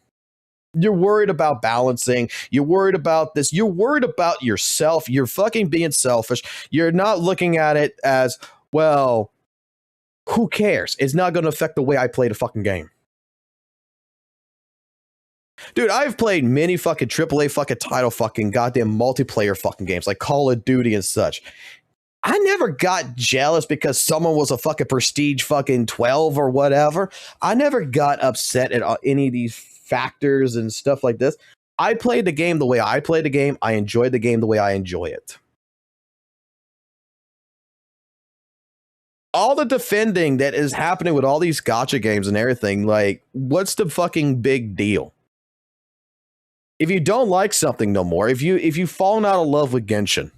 You're worried about balancing. You're worried about this. You're worried about yourself. You're fucking being selfish. You're not looking at it as, well, who cares? It's not going to affect the way I play the fucking game. Dude, I've played many fucking AAA fucking title fucking goddamn multiplayer fucking games like Call of Duty and such. I never got jealous because someone was a fucking prestige fucking 12 or whatever. I never got upset at any of these factors and stuff like this. I played the game the way I play the game. I enjoyed the game the way I enjoy it. All the defending that is happening with all these gacha games and everything, like, what's the fucking big deal? If you don't like something no more, if you've fallen out of love with Genshin,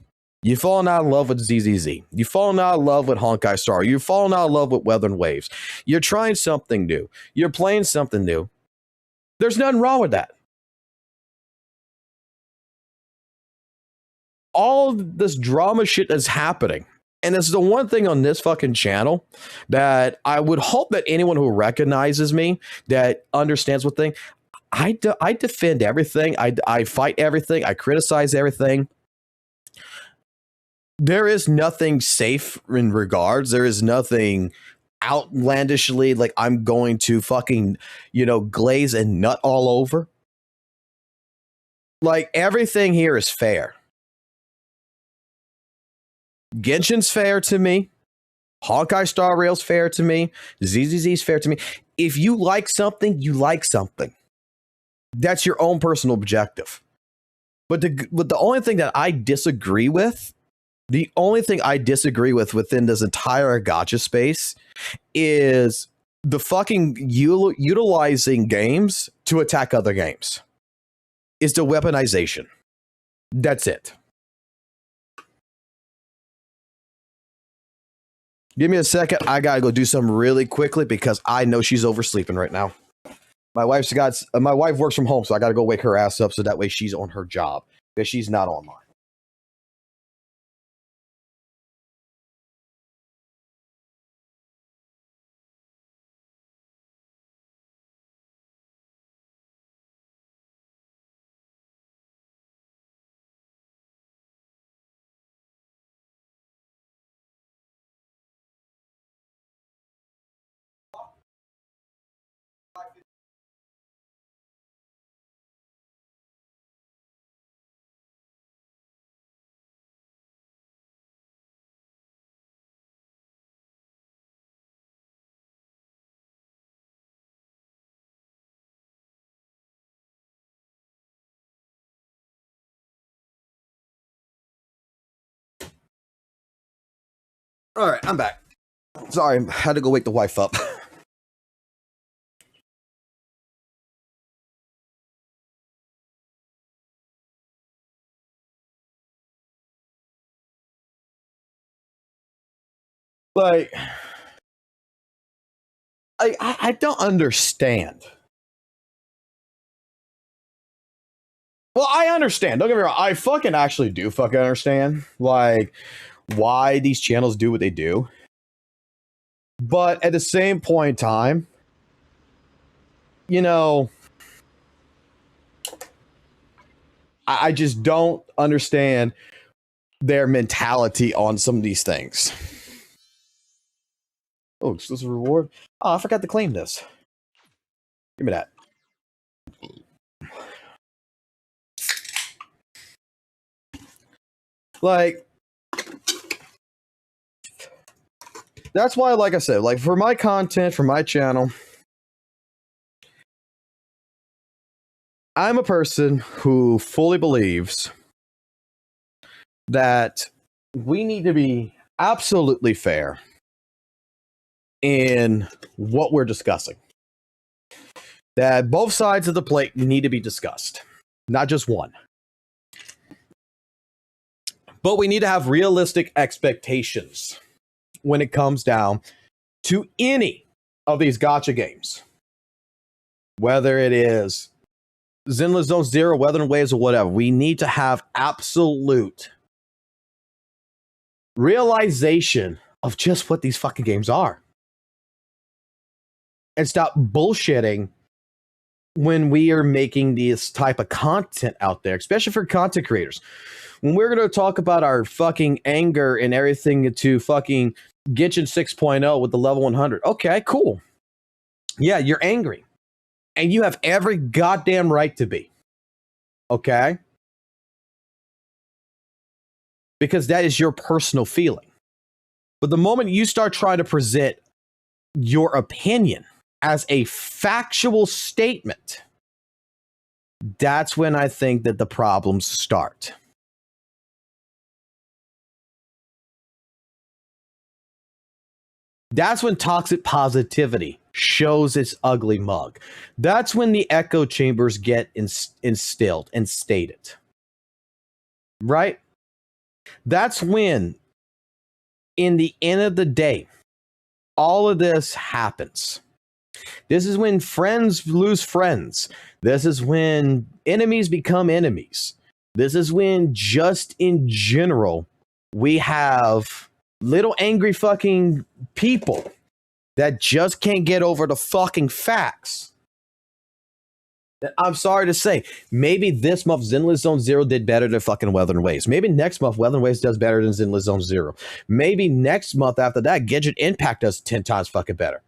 you've fallen out of love with ZZZ, you've fallen out of love with Honkai Star, you've fallen out of love with Weathering Waves, you're trying something new, you're playing something new, there's nothing wrong with that. All this drama shit that's happening, and it's the one thing on this fucking channel that I would hope that anyone who recognizes me, that understands what thing, I defend everything. I fight everything. I criticize everything. There is nothing safe in regards. There is nothing outlandishly like I'm going to fucking, glaze and nut all over. Like, everything here is fair. Genshin's fair to me. Honkai Star Rail's fair to me. ZZZ's fair to me. If you like something, you like something. That's your own personal objective. But the only thing that I disagree with, within this entire gacha space is the fucking utilizing games to attack other games. Is the weaponization. That's it. Give me a second. I gotta go do something really quickly because I know she's oversleeping right now. My wife works from home, so I gotta go wake her ass up so that way she's on her job because she's not online. All right, I'm back. Sorry, I had to go wake the wife up. Like, I don't understand. Well, I understand. Don't get me wrong. I fucking actually do fucking understand, like, why these channels do what they do. But at the same point in time, you know, I just don't understand their mentality on some of these things. Oh, exclusive reward. Oh, I forgot to claim this. Give me that. Like, that's why, like I said, like for my content, for my channel, I'm a person who fully believes that we need to be absolutely fair in what we're discussing. That both sides of the plate need to be discussed, not just one. But we need to have realistic expectations when it comes down to any of these gacha games. Whether it is Zenless Zone Zero, Weathering Waves, or whatever, we need to have absolute realization of just what these fucking games are. And stop bullshitting when we are making this type of content out there, especially for content creators. When we're going to talk about our fucking anger and everything to fucking Genshin 6.0 with the level 100. Okay, cool. Yeah, you're angry. And you have every goddamn right to be. Okay? Because that is your personal feeling. But the moment you start trying to present your opinion as a factual statement, that's when I think that the problems start. That's when toxic positivity shows its ugly mug. That's when the echo chambers get instilled and stated. Right? That's when, in the end of the day, all of this happens. This is when friends lose friends. This is when enemies become enemies. This is when, just in general, we have little angry fucking people that just can't get over the fucking facts. I'm sorry to say, maybe this month Zenless Zone Zero did better than fucking Weathering Waves. Maybe next month Weathering Waves does better than Zenless Zone Zero. Maybe next month after that, Genshin Impact does 10 times fucking better.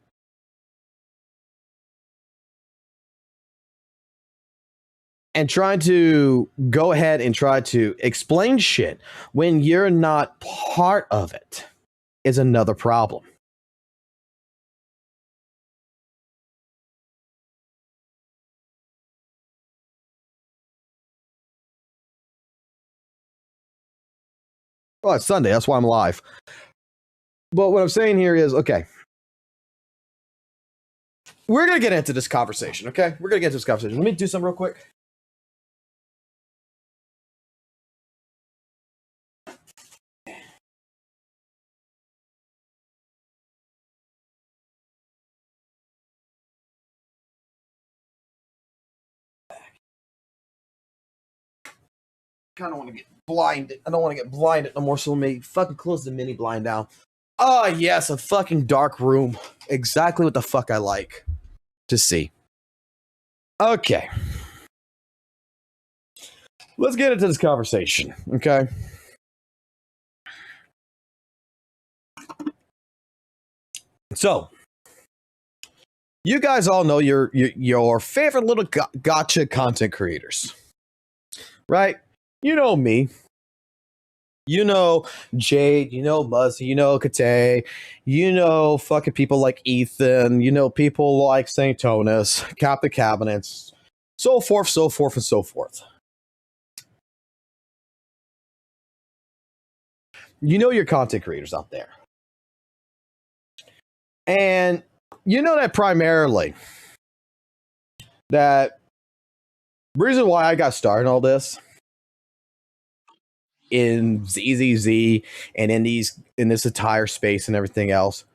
And trying to go ahead and try to explain shit when you're not part of it is another problem. Well, it's Sunday. That's why I'm live. But what I'm saying here is, okay, we're going to get into this conversation, okay? We're going to get into this conversation. Let me do something real quick. Kind of want to get blinded. I don't want to get blinded no more, so let me fucking close the mini blind down. Oh, yes, a fucking dark room. Exactly what the fuck I like to see. Okay. Let's get into this conversation, okay? So, you guys all know your favorite little gacha content creators, right? You know me. You know Jade, you know Muzzy, you know Kate, you know fucking people like Ethan, you know people like St. Tonus, Captain Cabinets, so forth, and so forth. You know your content creators out there. And you know that primarily that reason why I got started in all this in ZZZ and in this entire space and everything else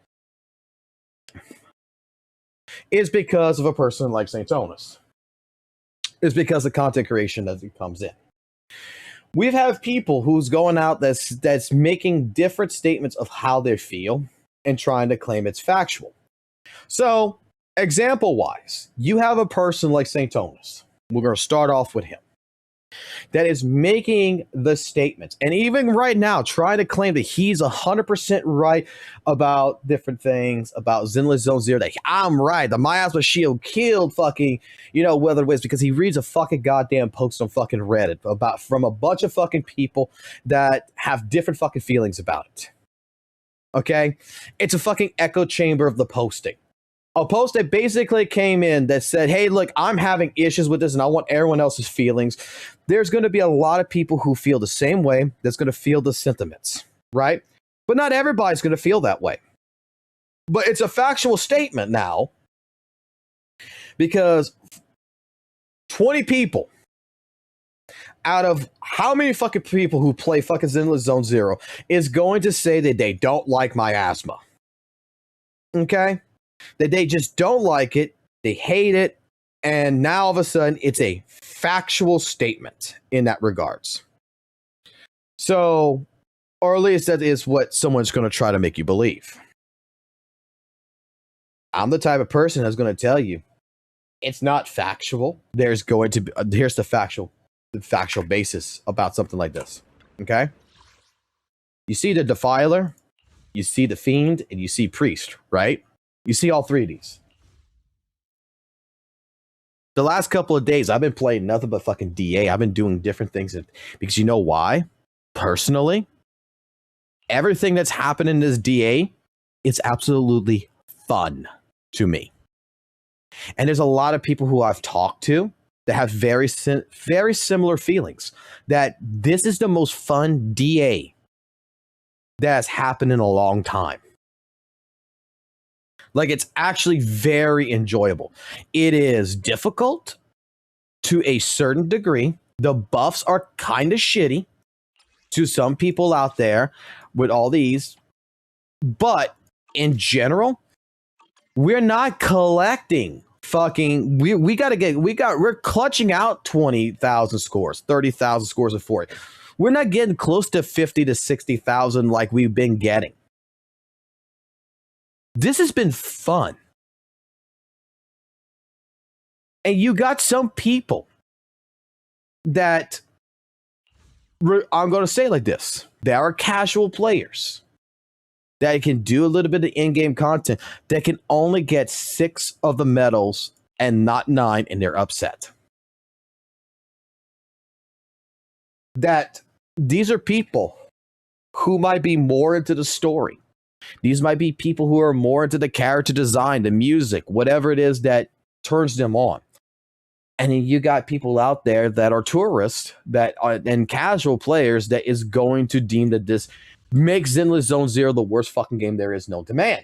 is because of a person like St. Onus. It's because of content creation that comes in. We've had people who's going out that's making different statements of how they feel and trying to claim it's factual. So, example-wise, you have a person like St. Onus. We're going to start off with him. That is making the statements. And even right now, trying to claim that he's 100% right about different things, about Zenless Zone Zero, that I'm right, the miasma shield killed fucking, whether it was because he reads a fucking goddamn post on fucking Reddit from a bunch of fucking people that have different fucking feelings about it. Okay? It's a fucking echo chamber of the posting. A post that basically came in that said, hey, look, I'm having issues with this and I want everyone else's feelings. There's going to be a lot of people who feel the same way that's going to feel the sentiments, right? But not everybody's going to feel that way. But it's a factual statement now because 20 people out of how many fucking people who play fucking Zenless Zone Zero is going to say that they don't like miasma. Okay? That they just don't like it, they hate it, and now all of a sudden it's a factual statement in that regards. So, or at least that is what someone's going to try to make you believe. I'm the type of person that's going to tell you it's not factual. Here's the factual basis about something like this. Okay? You see the Defiler, you see the Fiend, and you see Priest, right? You see all three of these. The last couple of days, I've been playing nothing but fucking DA. I've been doing different things because you know why? Personally, everything that's happened in this DA, it's absolutely fun to me. And there's a lot of people who I've talked to that have very similar feelings. That this is the most fun DA that has happened in a long time. Like, it's actually very enjoyable. It is difficult to a certain degree. The buffs are kind of shitty to some people out there with all these. But in general, we're not collecting fucking... We're clutching out 20,000 scores, 30,000 scores for it. We're not getting close to 50 to 60,000 like we've been getting. This has been fun. And you got some people that, I'm going to say it like this, they are casual players that can do a little bit of in-game content that can only get 6 of the medals and not 9, and they're upset. That these are people who might be more into the story. These might be people who are more into the character design, the music, whatever it is that turns them on. And then you got people out there that are tourists and casual players that is going to deem that this makes Zenless Zone Zero the worst fucking game there is known to man.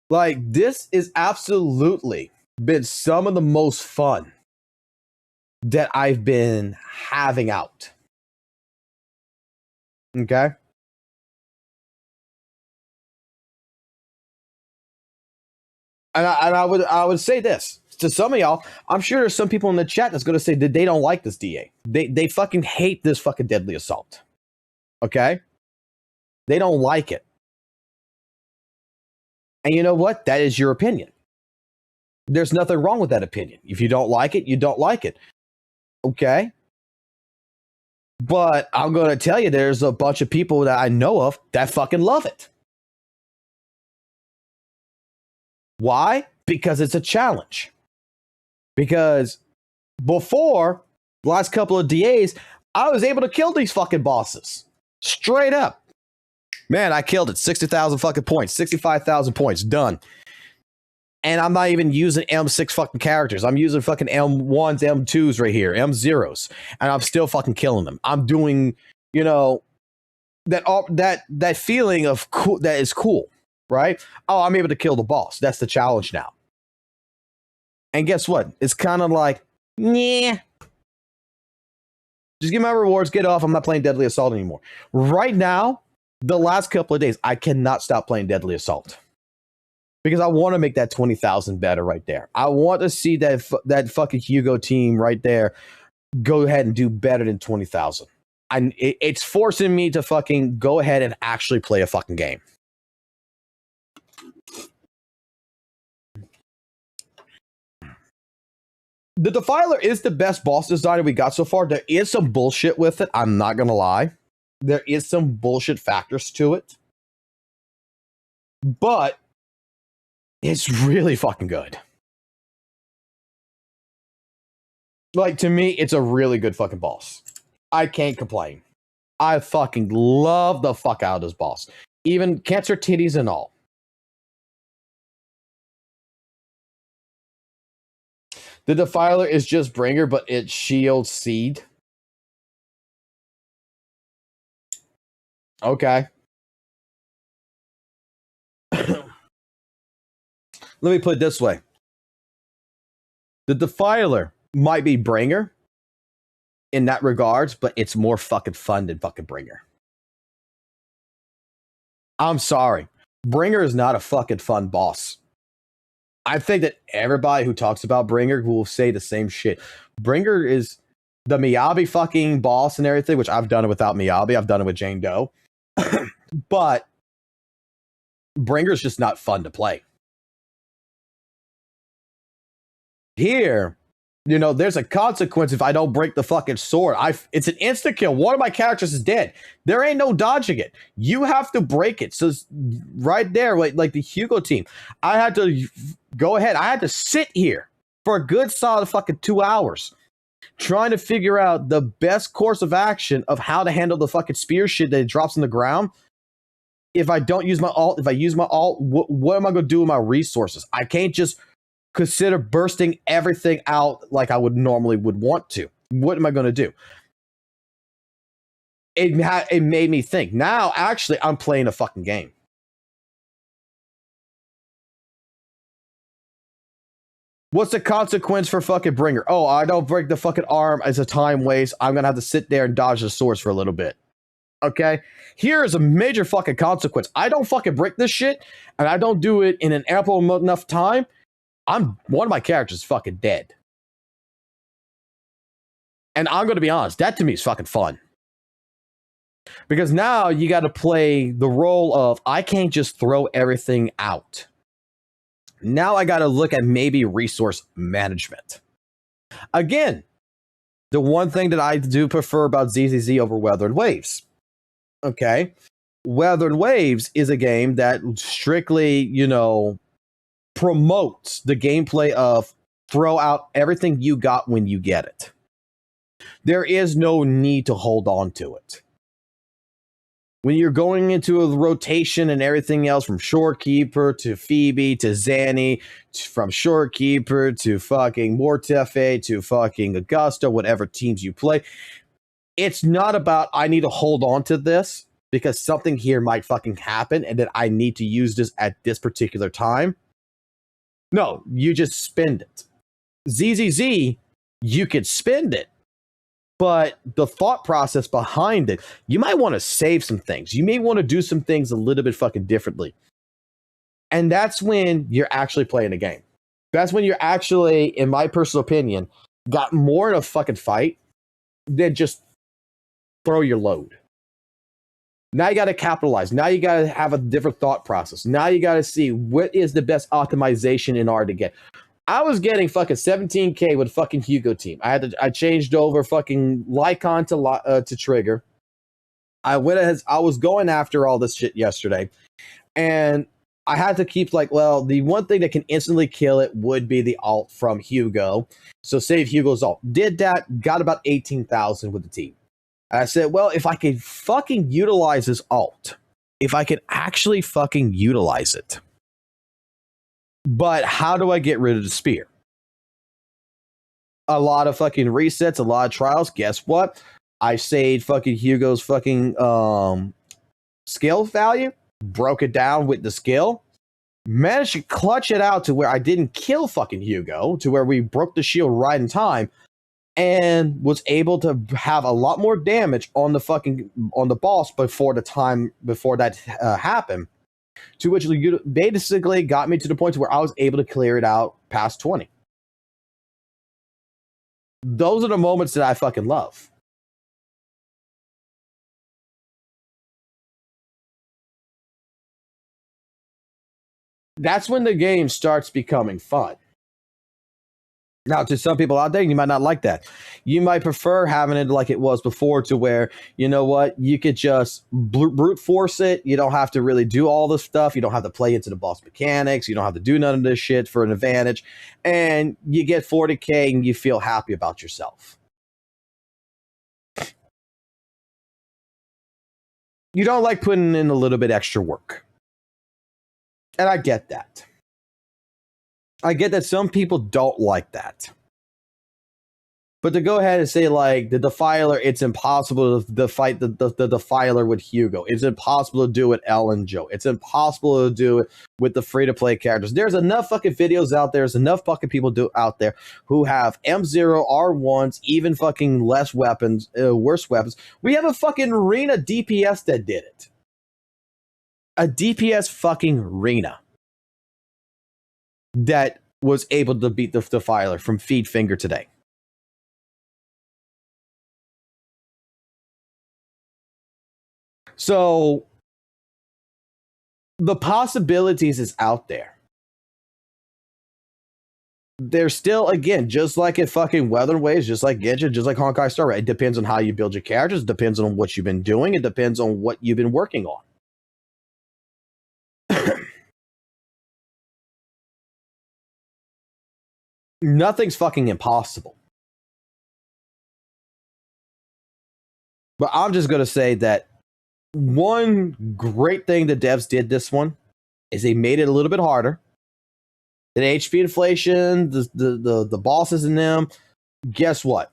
Like, this is absolutely been some of the most fun that I've been having out. Okay? And I would say this to some of y'all. I'm sure there's some people in the chat that's going to say that they don't like this DA. They fucking hate this fucking Deadly Assault. Okay? They don't like it. And you know what? That is your opinion. There's nothing wrong with that opinion. If you don't like it, you don't like it. Okay? But I'm going to tell you, there's a bunch of people that I know of that fucking love it. Why? Because it's a challenge. Because before, the last couple of DAs, I was able to kill these fucking bosses. Straight up. Man, I killed it. 60,000 fucking points. 65,000 points. Done. And I'm not even using M6 fucking characters. I'm using fucking M1s, M2s right here, M0s. And I'm still fucking killing them. I'm doing, you know, that feeling of cool, that is cool, right? Oh, I'm able to kill the boss. That's the challenge now. And guess what? It's kind of like, yeah. Just get my rewards, get off. I'm not playing Deadly Assault anymore. Right now, the last couple of days, I cannot stop playing Deadly Assault. Because I want to make that 20,000 better right there. I want to see that fucking Hugo team right there go ahead and do better than 20,000. And it's forcing me to fucking go ahead and actually play a fucking game. The Defiler is the best boss designer we got so far. There is some bullshit with it. I'm not going to lie. There is some bullshit factors to it. But it's really fucking good. Like, to me, it's a really good fucking boss. I can't complain. I fucking love the fuck out of this boss. Even cancer titties and all. The Defiler is just Bringer, but it's Shield Seed. Okay. Let me put it this way. The Defiler might be Bringer in that regards, but it's more fucking fun than fucking Bringer. I'm sorry. Bringer is not a fucking fun boss. I think that everybody who talks about Bringer will say the same shit. Bringer is the Miyabi fucking boss and everything, which I've done it without Miyabi. I've done it with Jane Doe. But Bringer is just not fun to play. Here, you know, there's a consequence if I don't break the fucking sword. It's an insta kill. One of my characters is dead. There ain't no dodging it. You have to break it. So right there, like the Hugo team, I had to go ahead. I had to sit here for a good solid fucking 2 hours trying to figure out the best course of action of how to handle the fucking spear shit that it drops on the ground. If I don't use my ult, if I use my ult, what am I going to do with my resources? I can't just consider bursting everything out like I would normally want to. What am I going to do? It made me think. Now, actually, I'm playing a fucking game. What's the consequence for fucking Bringer? Oh, I don't break the fucking arm as a time waste. I'm going to have to sit there and dodge the swords for a little bit. Okay? Here is a major fucking consequence. I don't fucking break this shit, and I don't do it in an ample enough time. One of my characters is fucking dead. And I'm going to be honest, that to me is fucking fun. Because now you got to play the role of, I can't just throw everything out. Now I got to look at maybe resource management. Again, the one thing that I do prefer about ZZZ over Weathered Waves. Okay? Weathered Waves is a game that strictly, you know, promotes the gameplay of throw out everything you got when you get it. There is no need to hold on to it. When you're going into a rotation and everything else from Shorekeeper to Phoebe to Zanny, from Shorekeeper to fucking Mortefe to fucking Augusta, whatever teams you play, it's not about I need to hold on to this because something here might fucking happen and that I need to use this at this particular time. No, you just spend it. ZZZ, you could spend it. But the thought process behind it, you might want to save some things. You may want to do some things a little bit fucking differently. And that's when you're actually playing a game. That's when you're actually, in my personal opinion, got more in a fucking fight than just throw your load. Now you got to capitalize. Now you got to have a different thought process. Now you got to see what is the best optimization in order to get. I was getting fucking 17K with fucking Hugo team. I changed over fucking Lycon to Trigger. I was going after all this shit yesterday, and I had to keep like, well, the one thing that can instantly kill it would be the ult from Hugo. So save Hugo's ult. Did that, got about 18,000 with the team. I said, well, if I could fucking utilize this ult, if I could actually fucking utilize it, But how do I get rid of the spear? A lot of fucking resets, a lot of trials. Guess what? I saved fucking Hugo's fucking skill value, broke it down with the skill, managed to clutch it out to where I didn't kill fucking Hugo, to where we broke the shield right in time, and was able to have a lot more damage on the boss before that happened. To which basically got me to the point where I was able to clear it out past 20. Those are the moments that I fucking love. That's when the game starts becoming fun. Now, to some people out there, you might not like that. You might prefer having it like it was before, to where, you know what, you could just brute force it. You don't have to really do all this stuff. You don't have to play into the boss mechanics. You don't have to do none of this shit for an advantage. And you get 40k and you feel happy about yourself. You don't like putting in a little bit extra work. And I get that. I get that some people don't like that. But to go ahead and say, like, the Defiler, it's impossible to fight the Defiler with Hugo. It's impossible to do with Ellen Joe. It's impossible to do it with the free-to-play characters. There's enough fucking videos out there. There's enough fucking people out there who have M0, R1s, even fucking less weapons, worse weapons. We have a fucking Rena DPS that did it. A DPS fucking Rena that was able to beat the Defiler from Feed Finger today. So the possibilities is out there. There's still, again, just like at fucking Weather Waves, just like Gacha, just like Honkai Star Rail, it depends on how you build your characters. It depends on what you've been doing. It depends on what you've been working on. Nothing's fucking impossible. But I'm just going to say that one great thing the devs did this one is they made it a little bit harder. The HP inflation, the bosses in them, guess what?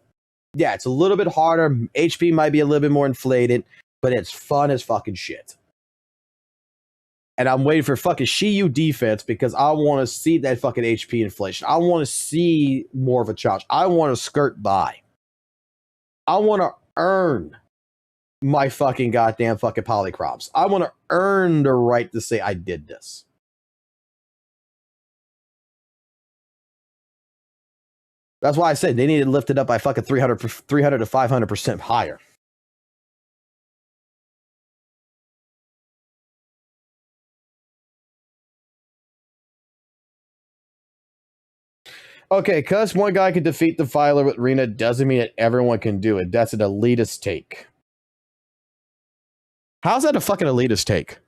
Yeah, it's a little bit harder. HP might be a little bit more inflated, but it's fun as fucking shit. And I'm waiting for fucking Shiyu defense because I want to see that fucking HP inflation. I want to see more of a challenge. I want to skirt by. I want to earn my fucking goddamn fucking polycrops. I want to earn the right to say I did this. That's why I said they need to lift it up by fucking 300 to 500% higher. Okay, because one guy can defeat the Defiler with Rena doesn't mean that everyone can do it. That's an elitist take. How's that a fucking elitist take?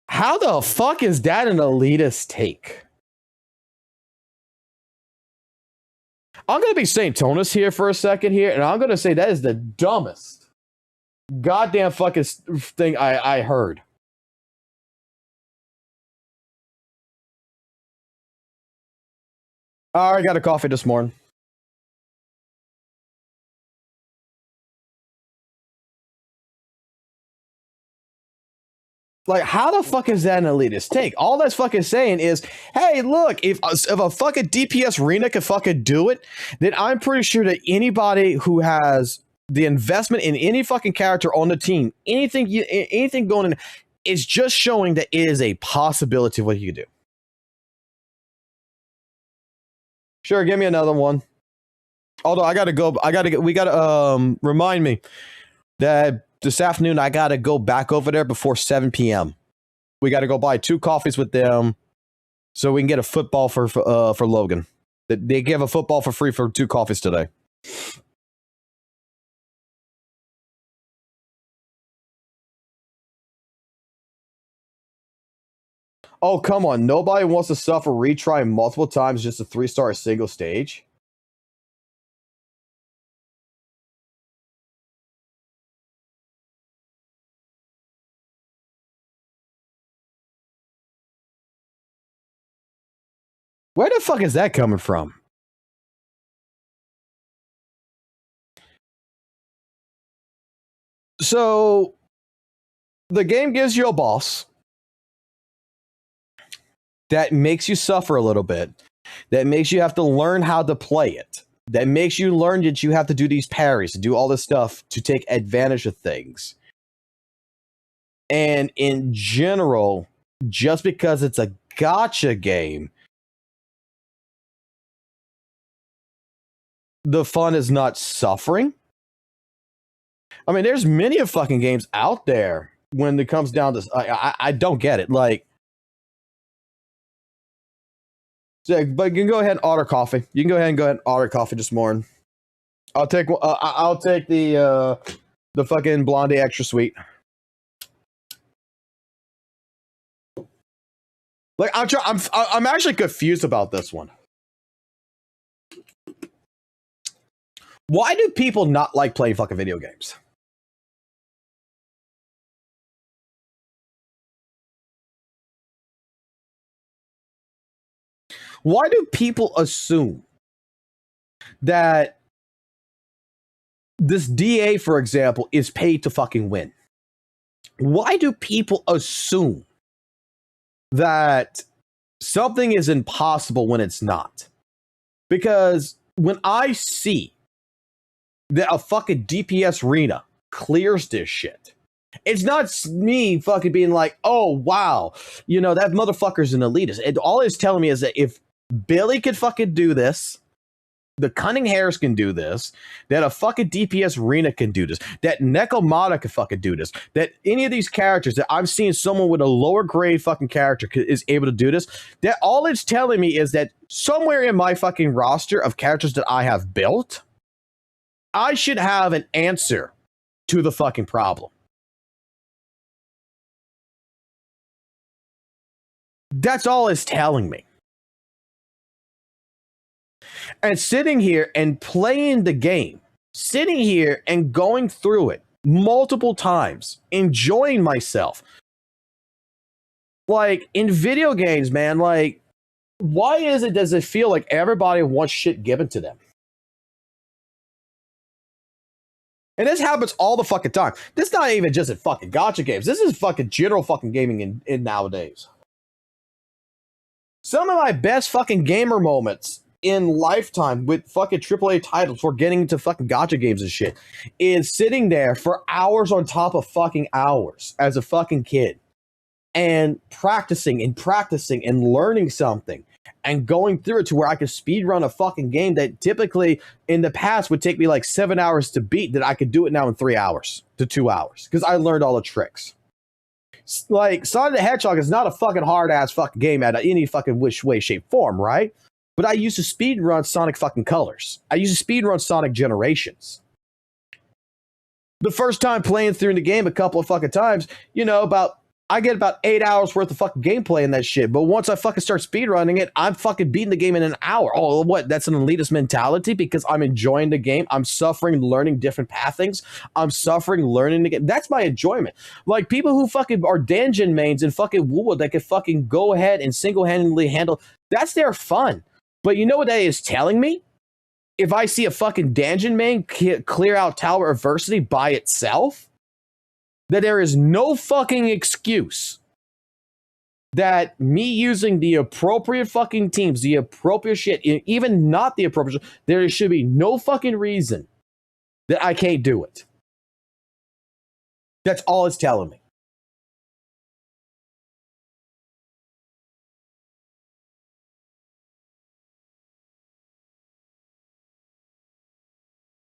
How the fuck is that an elitist take? I'm going to be St. Tonus here for a second here, and I'm going to say that is the dumbest goddamn fucking thing I heard. I got a coffee this morning. Like, how the fuck is that an elitist take? All that's fucking saying is, hey, look, if a fucking DPS Rena can fucking do it, then I'm pretty sure that anybody who has the investment in any fucking character on the team, anything going in, is just showing that it is a possibility of what you can do. Sure, give me another one. Although I gotta go. We gotta remind me that this afternoon I gotta go back over there before 7 p.m. We gotta go buy 2 coffees with them so we can get a football for Logan. They give a football for free for 2 coffees today. Oh, come on. Nobody wants to suffer retry multiple times just to 3-star a single stage. Where the fuck is that coming from? So the game gives you a boss that makes you suffer a little bit, that makes you have to learn how to play it, that makes you learn that you have to do these parries, to do all this stuff to take advantage of things. And in general, just because it's a gacha game, the fun is not suffering. I mean, there's many of fucking games out there when it comes down to... I don't get it. Like, so, but you can go ahead and order coffee. You can go ahead and order coffee this morning. I'll take the fucking blondie extra sweet. Like, I'm actually confused about this one. Why do people not like playing fucking video games? Why do people assume that this DA, for example, is paid to fucking win? Why do people assume that something is impossible when it's not? Because when I see that a fucking DPS arena clears this shit, it's not me fucking being like, oh, wow, you know, that motherfucker's an elitist. All it's telling me is that if Billy could fucking do this, the Cunning Hares can do this, that a fucking DPS arena can do this, that Nekomata can fucking do this, that any of these characters that I'm seeing someone with a lower grade fucking character is able to do this, that all it's telling me is that somewhere in my fucking roster of characters that I have built, I should have an answer to the fucking problem. That's all it's telling me. And sitting here and playing the game, sitting here and going through it multiple times, enjoying myself. Like, in video games, man, like, why does it feel like everybody wants shit given to them? And this happens all the fucking time. This is not even just in fucking gacha games. This is fucking general fucking gaming in nowadays. Some of my best fucking gamer moments in lifetime with fucking AAA titles for getting into fucking gacha games and shit is sitting there for hours on top of fucking hours as a fucking kid and practicing and learning something and going through it to where I could speedrun a fucking game that typically in the past would take me like 7 hours to beat, that I could do it now in 3 hours to 2 hours because I learned all the tricks. Like, Sonic the Hedgehog is not a fucking hard-ass fucking game at any fucking which way, shape, form, right? But I used to speedrun Sonic fucking Colors. I used to speedrun Sonic Generations. The first time playing through the game a couple of fucking times, you know, I get about 8 hours worth of fucking gameplay in that shit. But once I fucking start speedrunning it, I'm fucking beating the game in an hour. Oh, what? That's an elitist mentality because I'm enjoying the game. I'm suffering learning different pathings. I'm suffering learning the game. That's my enjoyment. Like, people who fucking are dungeon mains and fucking WUWA that can fucking go ahead and single-handedly handle, that's their fun. But you know what that is telling me? If I see a fucking dungeon main clear out Tower Adversity by itself, that there is no fucking excuse that me using the appropriate fucking teams, the appropriate shit, even not the appropriate shit, there should be no fucking reason that I can't do it. That's all it's telling me.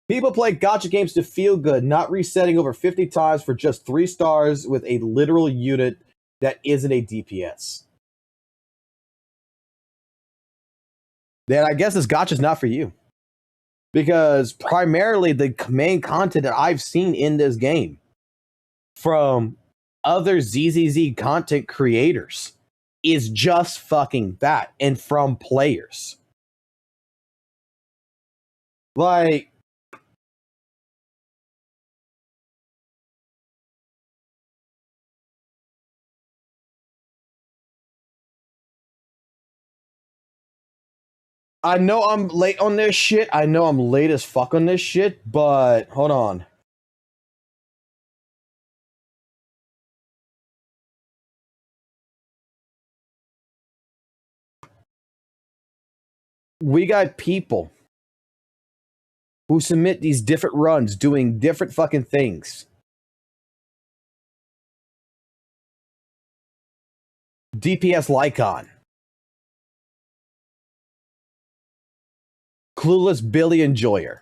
People play gacha games to feel good, not resetting over 50 times for just 3 stars with a literal unit that isn't a DPS. Then I guess this gacha's not for you. Because primarily the main content that I've seen in this game from other ZZZ content creators is just fucking that, and from players. Like, I know I'm late on this shit. I know I'm late as fuck on this shit, but hold on. We got people who submit these different runs doing different fucking things. DPS Lycon. Clueless Billy Enjoyer.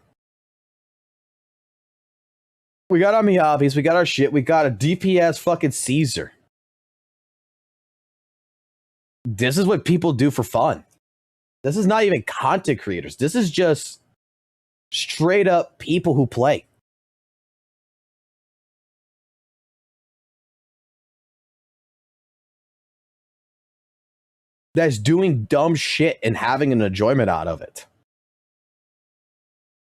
We got our Miyavis, we got our shit, we got a DPS fucking Caesar. This is what people do for fun. This is not even content creators. This is just straight up people who play. That's doing dumb shit and having an enjoyment out of it.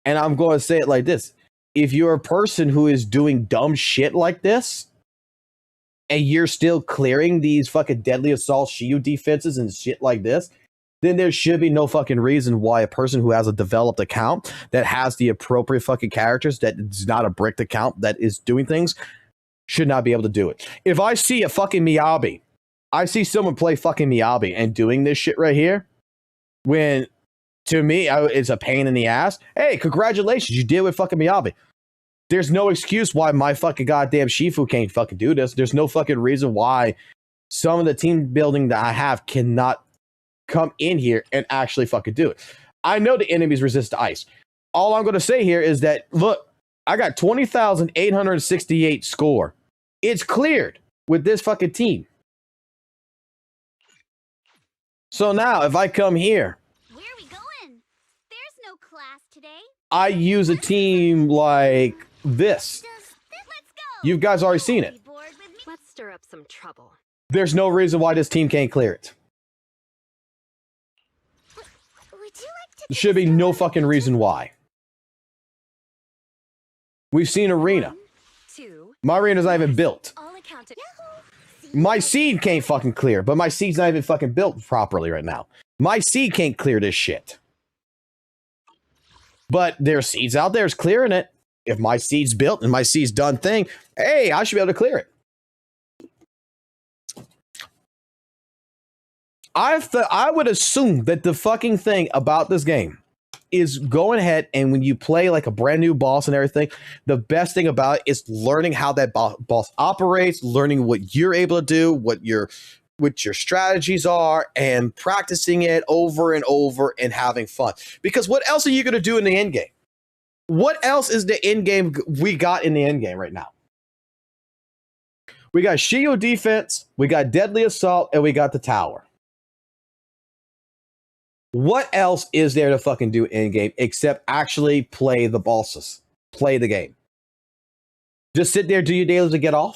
And I'm going to say it like this. If you're a person who is doing dumb shit like this, and you're still clearing these fucking deadly assault shield defenses and shit like this, then there should be no fucking reason why a person who has a developed account that has the appropriate fucking characters, that is not a bricked account, that is doing things, should not be able to do it. If I see a fucking Miyabi, I see someone play fucking Miyabi and doing this shit right here, when to me it's a pain in the ass. Hey, congratulations, you did with fucking Miyabi. There's no excuse why my fucking goddamn Shifu can't fucking do this. There's no fucking reason why some of the team building that I have cannot come in here and actually fucking do it. I know the enemies resist ice. All I'm going to say here is that, look, I got 20,868 score. It's cleared with this fucking team. So now, if I come here, Where are we going? There's no class today. I use a team like this. You guys already seen it. Let's stir up some trouble. There's no reason why this team can't clear it. There should be no fucking reason why. We've seen Arena. My arena's not even built. My seed can't fucking clear, but my seed's not even fucking built properly right now. My seed can't clear this shit. But there's seeds out there is clearing it. If my seed's built and my seed's done thing, hey, I should be able to clear it. I would assume that the fucking thing about this game is going ahead, and when you play like a brand new boss and everything, the best thing about it is learning how that boss operates, learning what you're able to do, what your strategies are, and practicing it over and over and having fun. Because what else are you going to do in the end game? What else is the end game we got in the end game right now? We got shield defense, we got deadly assault, and we got the tower. What else is there to fucking do in game except actually play the bosses, play the game? Just sit there, do your dailies, and get off?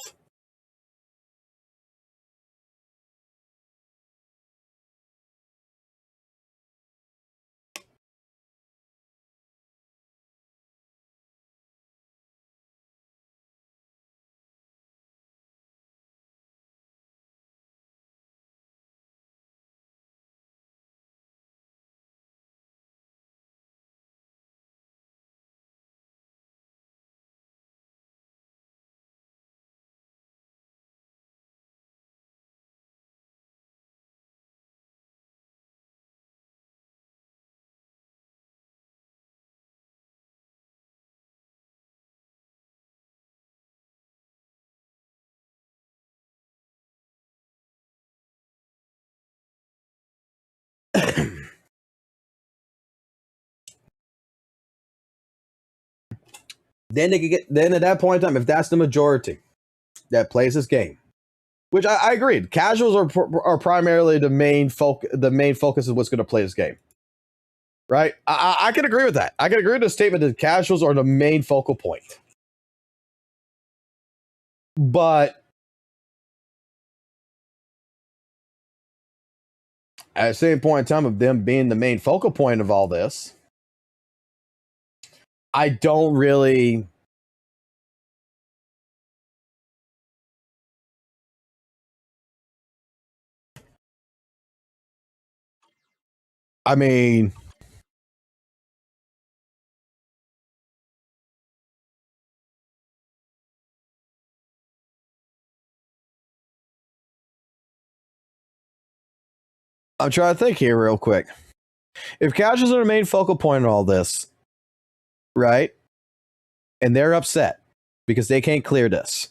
Then they could get. Then at that point in time, if that's the majority that plays this game, which I agreed, casuals are primarily the main focus. The main focus is what's going to play this game, right? I can agree with that. I can agree with the statement that casuals are the main focal point. But at the same point in time of them being the main focal point of all this, I don't really. I mean, I'm trying to think here real quick. If casuals are the main focal point in all this, right? And they're upset because they can't clear this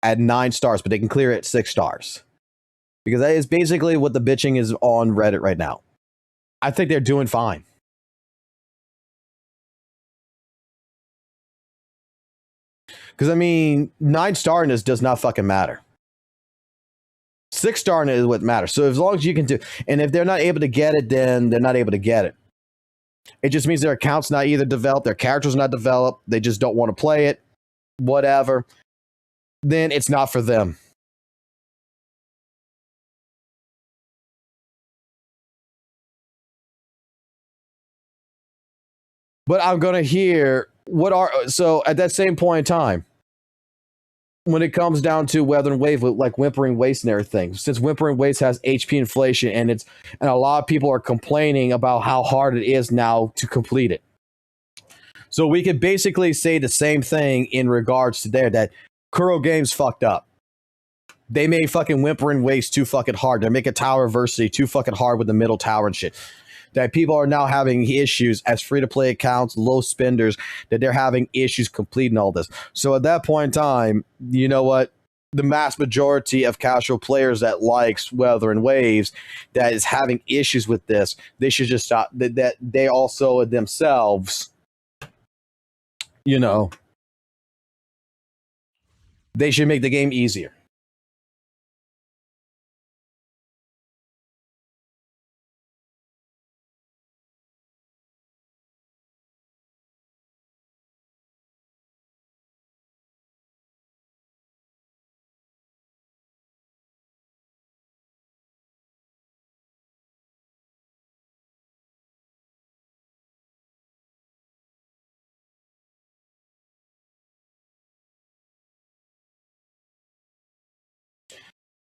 at 9 stars, but they can clear it at 6 stars. Because that is basically what the bitching is on Reddit right now. I think they're doing fine. Because, I mean, 9-starness does not fucking matter. 6-starness is what matters. So as long as you can do, and if they're not able to get it, then they're not able to get it. It just means their account's not either developed, their character's not developed, they just don't want to play it, whatever. Then it's not for them. But I'm going to hear so at that same point in time, when it comes down to Weathering Wave, like Whimpering Waste and everything, since Whimpering Waste has HP inflation and a lot of people are complaining about how hard it is now to complete it. So we could basically say the same thing in regards to that Kuro Games fucked up. They made fucking Whimpering Waste too fucking hard. They make a Tower Versity too fucking hard with the middle tower and shit. That people are now having issues as free-to-play accounts, low spenders, that they're having issues completing all this. So at that point in time, you know what? The mass majority of casual players that likes Weathering Waves, that is having issues with this, they should just stop. That they also themselves, you know, they should make the game easier.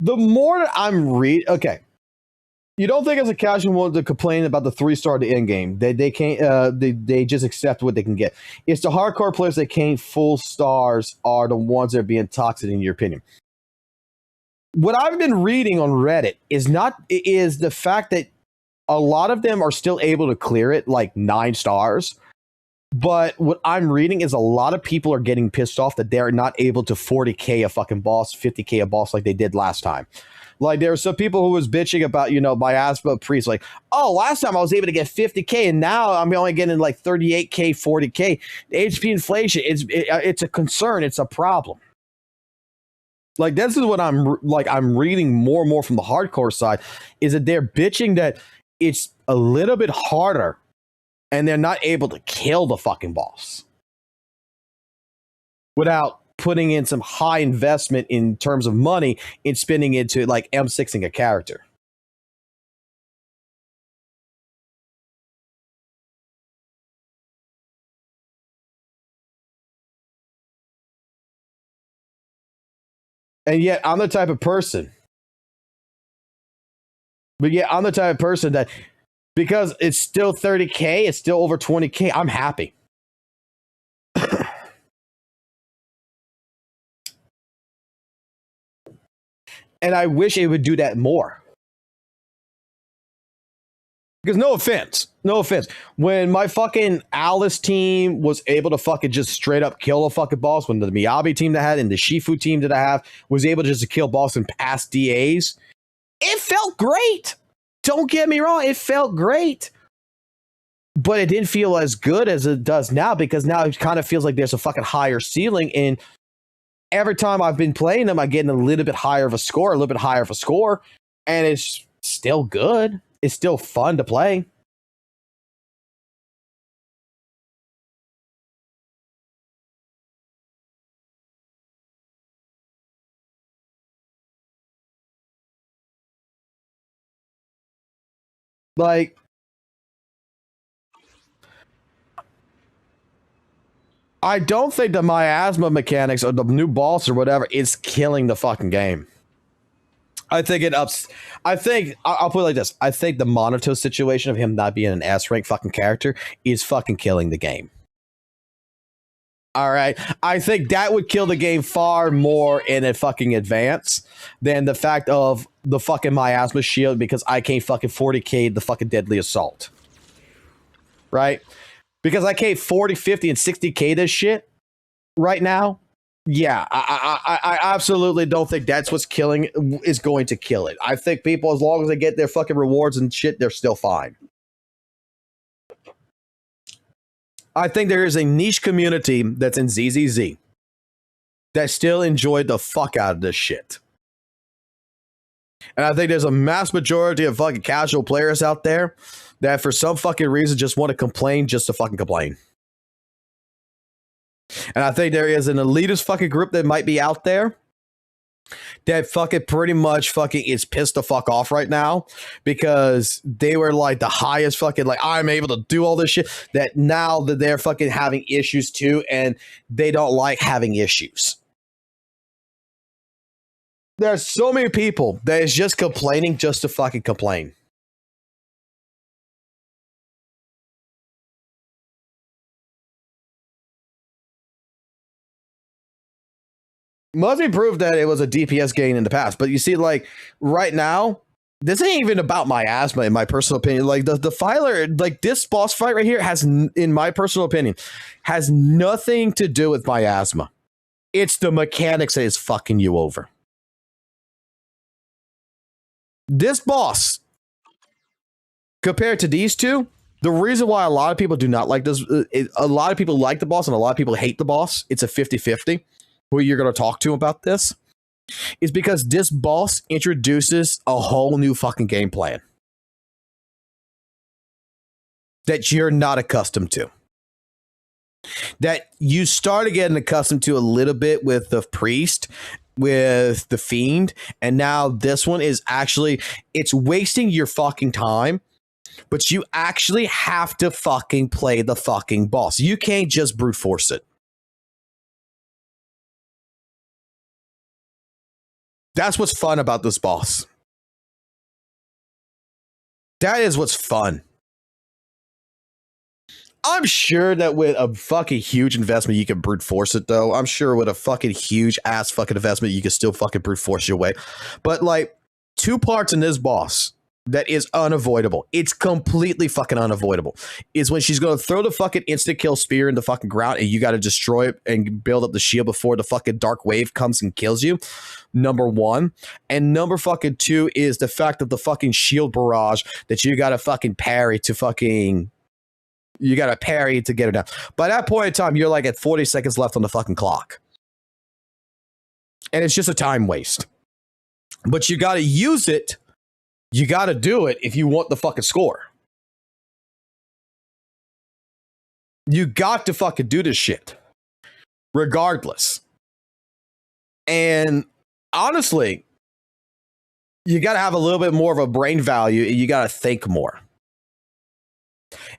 The more that I'm okay, you don't think as a casual one to complain about the 3-star to end game. They can't. They just accept what they can get. It's the hardcore players that can't full stars are the ones that are being toxic, in your opinion. What I've been reading on Reddit is the fact that a lot of them are still able to clear it like 9 stars. But what I'm reading is a lot of people are getting pissed off that they're not able to 40k a fucking boss, 50k a boss like they did last time. Like there were some people who was bitching about, miasma priest, like, oh, last time I was able to get 50k and now I'm only getting like 38k, 40k. The HP inflation, it's a concern, it's a problem. Like this is what I'm reading more and more from the hardcore side, is that they're bitching that it's a little bit harder and they're not able to kill the fucking boss without putting in some high investment in terms of money in spending into like M6ing a character. And yet I'm the type of person. That because it's still 30k, it's still over 20k, I'm happy. And I wish it would do that more. Because no offense, when my fucking Alice team was able to fucking just straight up kill a fucking boss, when the Miyabi team that I had and the Shifu team that I have was able just to kill boss and pass DAs, it felt great. Don't get me wrong, it felt great. But it didn't feel as good as it does now, because now it kind of feels like there's a fucking higher ceiling, and every time I've been playing them, I'm getting a little bit higher of a score, and it's still good. It's still fun to play. Like, I don't think the miasma mechanics or the new boss or whatever is killing the fucking game. I think I'll put it like this. I think the Monato situation of him not being an S rank fucking character is fucking killing the game. All right. I think that would kill the game far more in a fucking advance than the fact of the fucking miasma shield because I can't fucking 40k the fucking deadly assault. Right? Because I can't 40, 50, and 60k this shit right now. Yeah, I absolutely don't think that's what's killing is going to kill it. I think people, as long as they get their fucking rewards and shit, they're still fine. I think there is a niche community that's in ZZZ that still enjoyed the fuck out of this shit. And I think there's a mass majority of fucking casual players out there that for some fucking reason just want to complain just to fucking complain. And I think there is an elitist fucking group that might be out there that fucking pretty much fucking is pissed the fuck off right now because they were like the highest fucking like I'm able to do all this shit that now that they're fucking having issues too and they don't like having issues. There's so many people that is just complaining just to fucking complain. Must be proof that it was a DPS gain in the past. But you see, like, right now, this ain't even about miasma, in my personal opinion. Like, the Filer, like, this boss fight right here has, in my personal opinion, has nothing to do with miasma. It's the mechanics that is fucking you over. This boss, compared to these two, the reason why a lot of people do not like this, a lot of people like the boss and a lot of people hate the boss, it's a 50-50. Who you're going to talk to about this is because this boss introduces a whole new fucking game plan that you're not accustomed to. That you started getting accustomed to a little bit with the priest, with the fiend, and now this one is actually, it's wasting your fucking time, but you actually have to fucking play the fucking boss. You can't just brute force it. That's what's fun about this boss. That is what's fun. I'm sure that with a fucking huge investment, you can brute force it, though. I'm sure with a fucking huge ass fucking investment, you can still fucking brute force your way. But, like, two parts in this boss that is unavoidable. It's completely fucking unavoidable. Is when she's going to throw the fucking instant kill spear in the fucking ground and you got to destroy it and build up the shield before the fucking dark wave comes and kills you. Number one. And number fucking two is the fact of the fucking shield barrage that you got to fucking parry to fucking... You got to parry to get it down. By that point in time, you're like at 40 seconds left on the fucking clock. And it's just a time waste. But you got to use it. You got to do it if you want the fucking score. You got to fucking do this shit. Regardless. And honestly, you got to have a little bit more of a brain value. And you got to think more.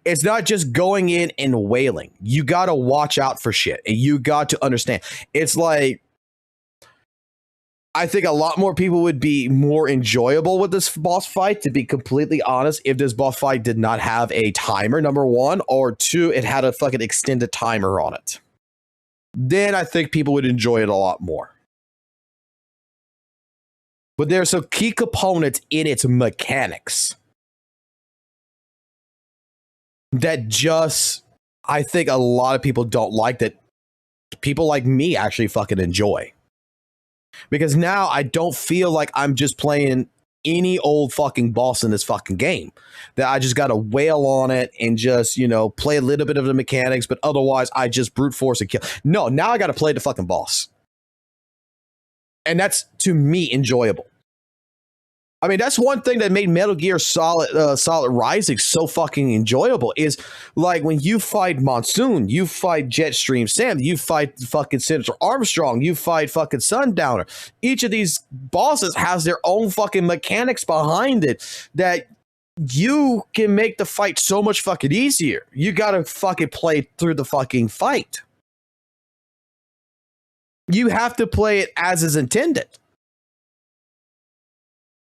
It's not just going in and wailing. You got to watch out for shit. And you got to understand. It's like, I think a lot more people would be more enjoyable with this boss fight, to be completely honest, if this boss fight did not have a timer, number one, or two, it had a fucking extended timer on it. Then I think people would enjoy it a lot more. But there's some key components in its mechanics that just, I think a lot of people don't like, that people like me actually fucking enjoy. Because now I don't feel like I'm just playing any old fucking boss in this fucking game. That I just got to wail on it and just, you know, play a little bit of the mechanics, but otherwise I just brute force and kill. No, now I got to play the fucking boss. And that's, to me, enjoyable. I mean, that's one thing that made Metal Gear Solid Rising so fucking enjoyable, is like when you fight Monsoon, you fight Jetstream Sam, you fight fucking Senator Armstrong, you fight fucking Sundowner. Each of these bosses has their own fucking mechanics behind it that you can make the fight so much fucking easier. You gotta fucking play through the fucking fight. You have to play it as is intended.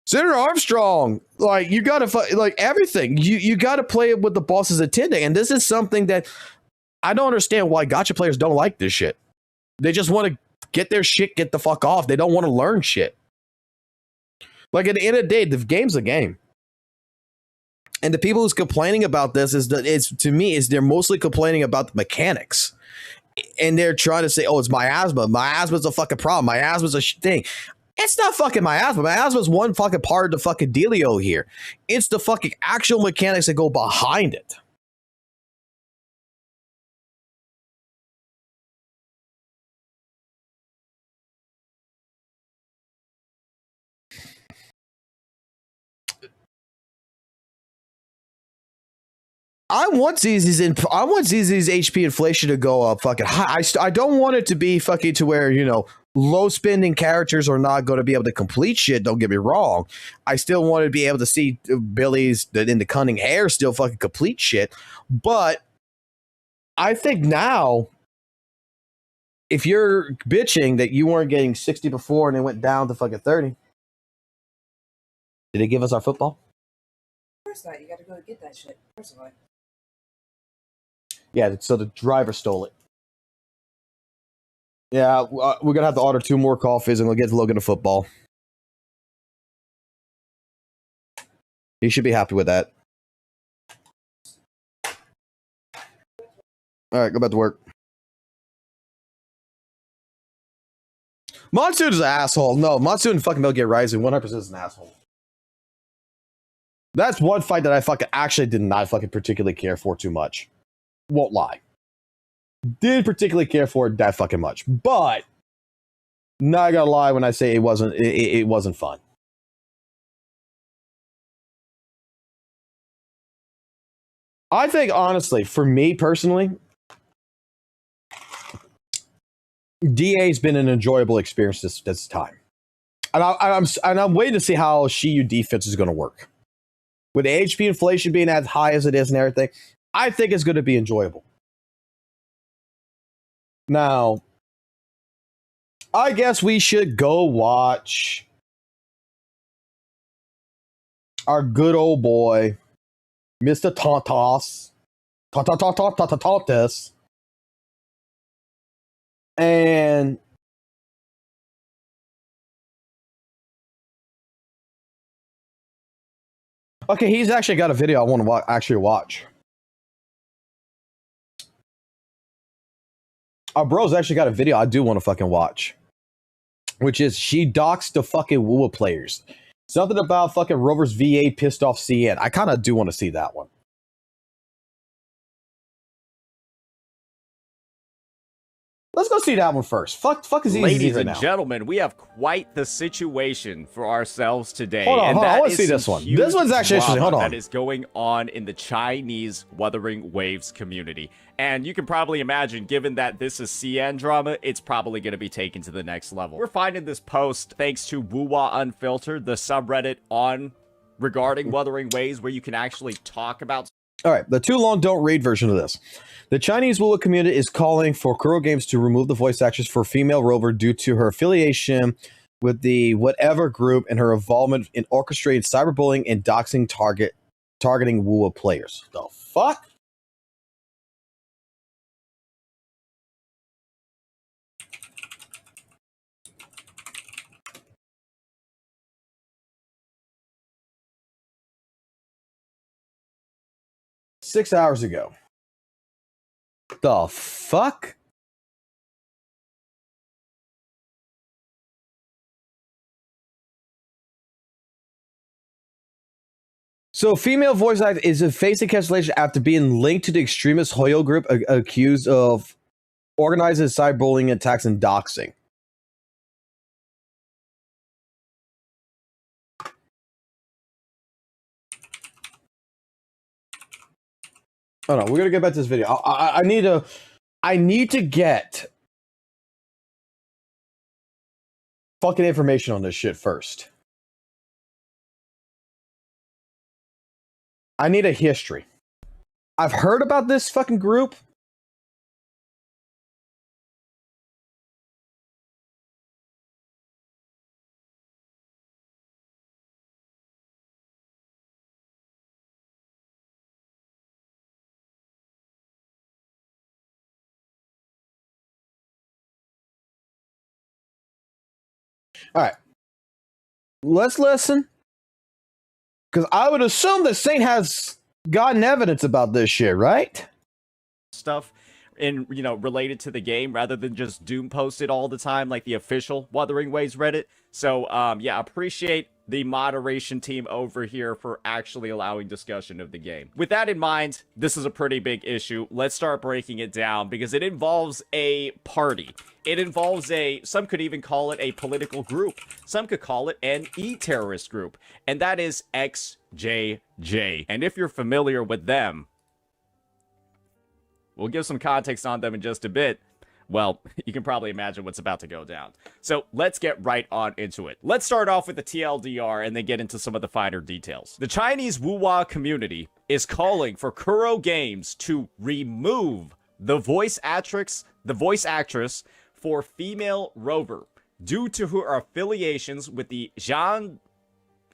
Senator Armstrong, like, you gotta like everything. You gotta play it with the boss's intending, and this is something that I don't understand why gacha players don't like this shit. They just want to get their shit, get the fuck off. They don't want to learn shit. Like at the end of the day, the game's a game. And the people who's complaining about this to me they're mostly complaining about the mechanics. And they're trying to say, oh, it's my asthma. My asthma's a fucking problem. My asthma's a thing. It's not fucking my asthma. My asthma's one fucking part of the fucking dealio here. It's the fucking actual mechanics that go behind it. I want ZZ's HP inflation to go up fucking high. I don't want it to be fucking to where, you know, low spending characters are not going to be able to complete shit. Don't get me wrong. I still want to be able to see Billy's in the cunning hair still fucking complete shit. But I think now, if you're bitching that you weren't getting 60 before and it went down to fucking 30, did they give us our football? Of course not. You got to go get that shit. First of all. Yeah, so the driver stole it. Yeah, we're going to have to order 2 more coffees and we'll get Logan a football. He should be happy with that. All right, go back to work. Monsoon is an asshole. No, Monsoon and fucking Metal Gear Rising 100% is an asshole. That's one fight that I fucking actually did not fucking particularly care for too much. Won't lie. Didn't particularly care for it that fucking much. But not gonna lie when I say it wasn't fun. I think honestly, for me personally, DA's been an enjoyable experience this time. And I'm waiting to see how Shiyu defense is gonna work. With the HP inflation being as high as it is and everything, I think it's going to be enjoyable. Now, I guess we should go watch our good old boy, Mr. Tontos. Tontos. And okay, he's actually got a video I want to actually watch. Our bro's actually got a video I do want to fucking watch. Which is, she doxed the fucking WUWA players. Something about fucking Rover's VA pissed off CN. I kind of do want to see that one. Let's go see that one first. Fuck is easy Ladies right and now. gentlemen, we have quite the situation for ourselves today. Hold on, I want to see some this one. huge This one's actually interesting. Hold drama on. That is going on in the Chinese Wuthering Waves community. And you can probably imagine, given that this is CN drama, it's probably going to be taken to the next level. We're finding this post thanks to WUWA Unfiltered, the subreddit on regarding Wuthering Waves, where you can actually talk about. All right, the too long don't read version of this. The Chinese WUWA community is calling for Kuro Games to remove the voice actress for female Rover due to her affiliation with the whatever group and her involvement in orchestrated cyberbullying and doxing targeting WUWA players. The fuck? Six hours ago. The fuck? So, female voice actor is facing cancellation after being linked to the extremist Hoyo group accused of organizing cyberbullying attacks and doxing. Oh no, we're gonna get back to this video. I need to get fucking information on this shit first. I need a history. I've heard about this fucking group. All right. Let's listen. Because I would assume that Saint has gotten evidence about this shit, right? Stuff in, you know, related to the game rather than just Doom post it all the time like the official Wuthering Waves Reddit. So, yeah, appreciate the moderation team over here for actually allowing discussion of the game. With that in mind, this is a pretty big issue. Let's start breaking it down because it involves a party. It involves some could even call it a political group. Some could call it an e-terrorist group. And that is XJJ. And if you're familiar with them, we'll give some context on them in just a bit. Well, you can probably imagine what's about to go down. So let's get right on into it. Let's start off with the TLDR and then get into some of the finer details. The Chinese WUWA community is calling for Kuro Games to remove the voice actress for female Rover due to her affiliations with the Zhang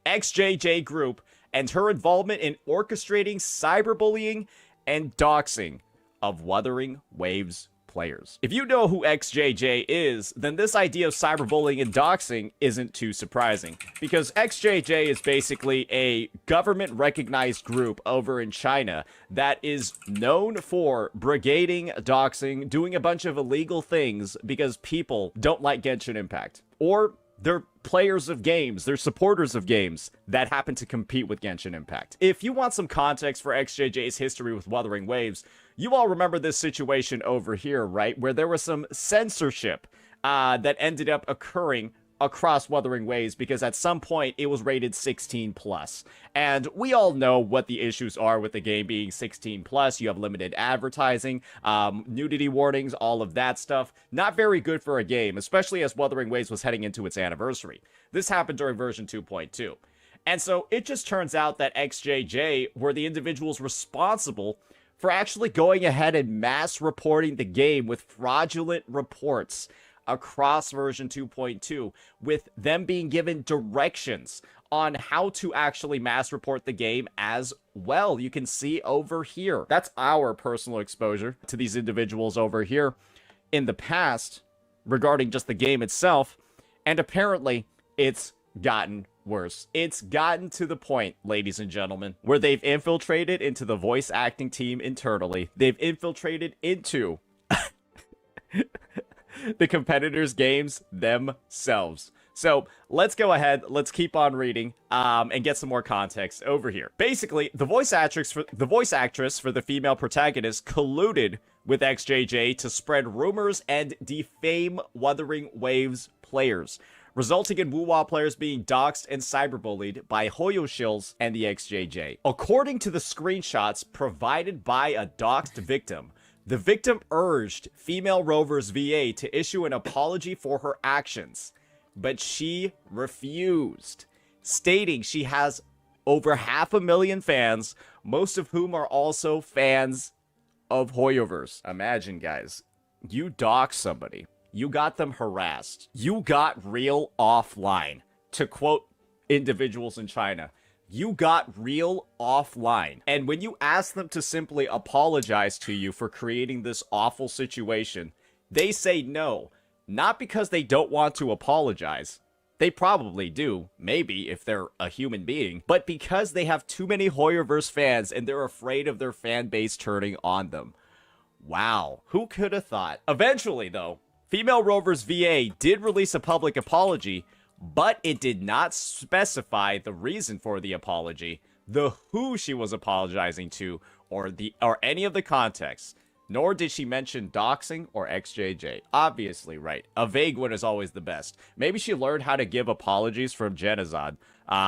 XJJ group and her involvement in orchestrating cyberbullying and doxing of Wuthering Waves players. If you know who XJJ is, then this idea of cyberbullying and doxing isn't too surprising, because XJJ is basically a government-recognized group over in China that is known for brigading, doxing, doing a bunch of illegal things because people don't like Genshin Impact, or they're players of games, they're supporters of games that happen to compete with Genshin Impact. If you want some context for XJJ's history with Wuthering Waves, you all remember this situation over here, right? Where there was some censorship that ended up occurring across Wuthering Waves because at some point it was rated 16+. And we all know what the issues are with the game being 16+. You have limited advertising, nudity warnings, all of that stuff. Not very good for a game, especially as Wuthering Waves was heading into its anniversary. This happened during version 2.2. And so it just turns out that XJJ were the individuals responsible for actually going ahead and mass reporting the game with fraudulent reports across version 2.2, with them being given directions on how to actually mass report the game as well. You can see over here. That's our personal exposure to these individuals over here in the past regarding just the game itself. And apparently it's gotten worse. It's gotten to the point, ladies and gentlemen, where they've infiltrated into the voice acting team internally. They've infiltrated into the competitors' games themselves. So let's go ahead, let's keep on reading, and get some more context over here. Basically, the voice actress for the female protagonist colluded with XJJ to spread rumors and defame Wuthering Waves players, resulting in WUWA players being doxxed and cyberbullied by Hoyo shills and the XJJ. According to the screenshots provided by a doxxed victim, the victim urged female Rover's VA to issue an apology for her actions, but she refused, stating she has over 500,000 fans, most of whom are also fans of Hoyoverse. Imagine, guys, you dox somebody. You got them harassed. You got real offline. To quote individuals in China, you got real offline. And when you ask them to simply apologize to you for creating this awful situation, they say no. Not because they don't want to apologize. They probably do, maybe, if they're a human being, but because they have too many Hoyoverse fans and they're afraid of their fan base turning on them. Wow, who could have thought? Eventually, though, Female Rover's VA did release a public apology, but it did not specify the reason for the apology, the who she was apologizing to, or any of the context. Nor did she mention doxing or XJJ. Obviously, right. A vague one is always the best. Maybe she learned how to give apologies from Genazad.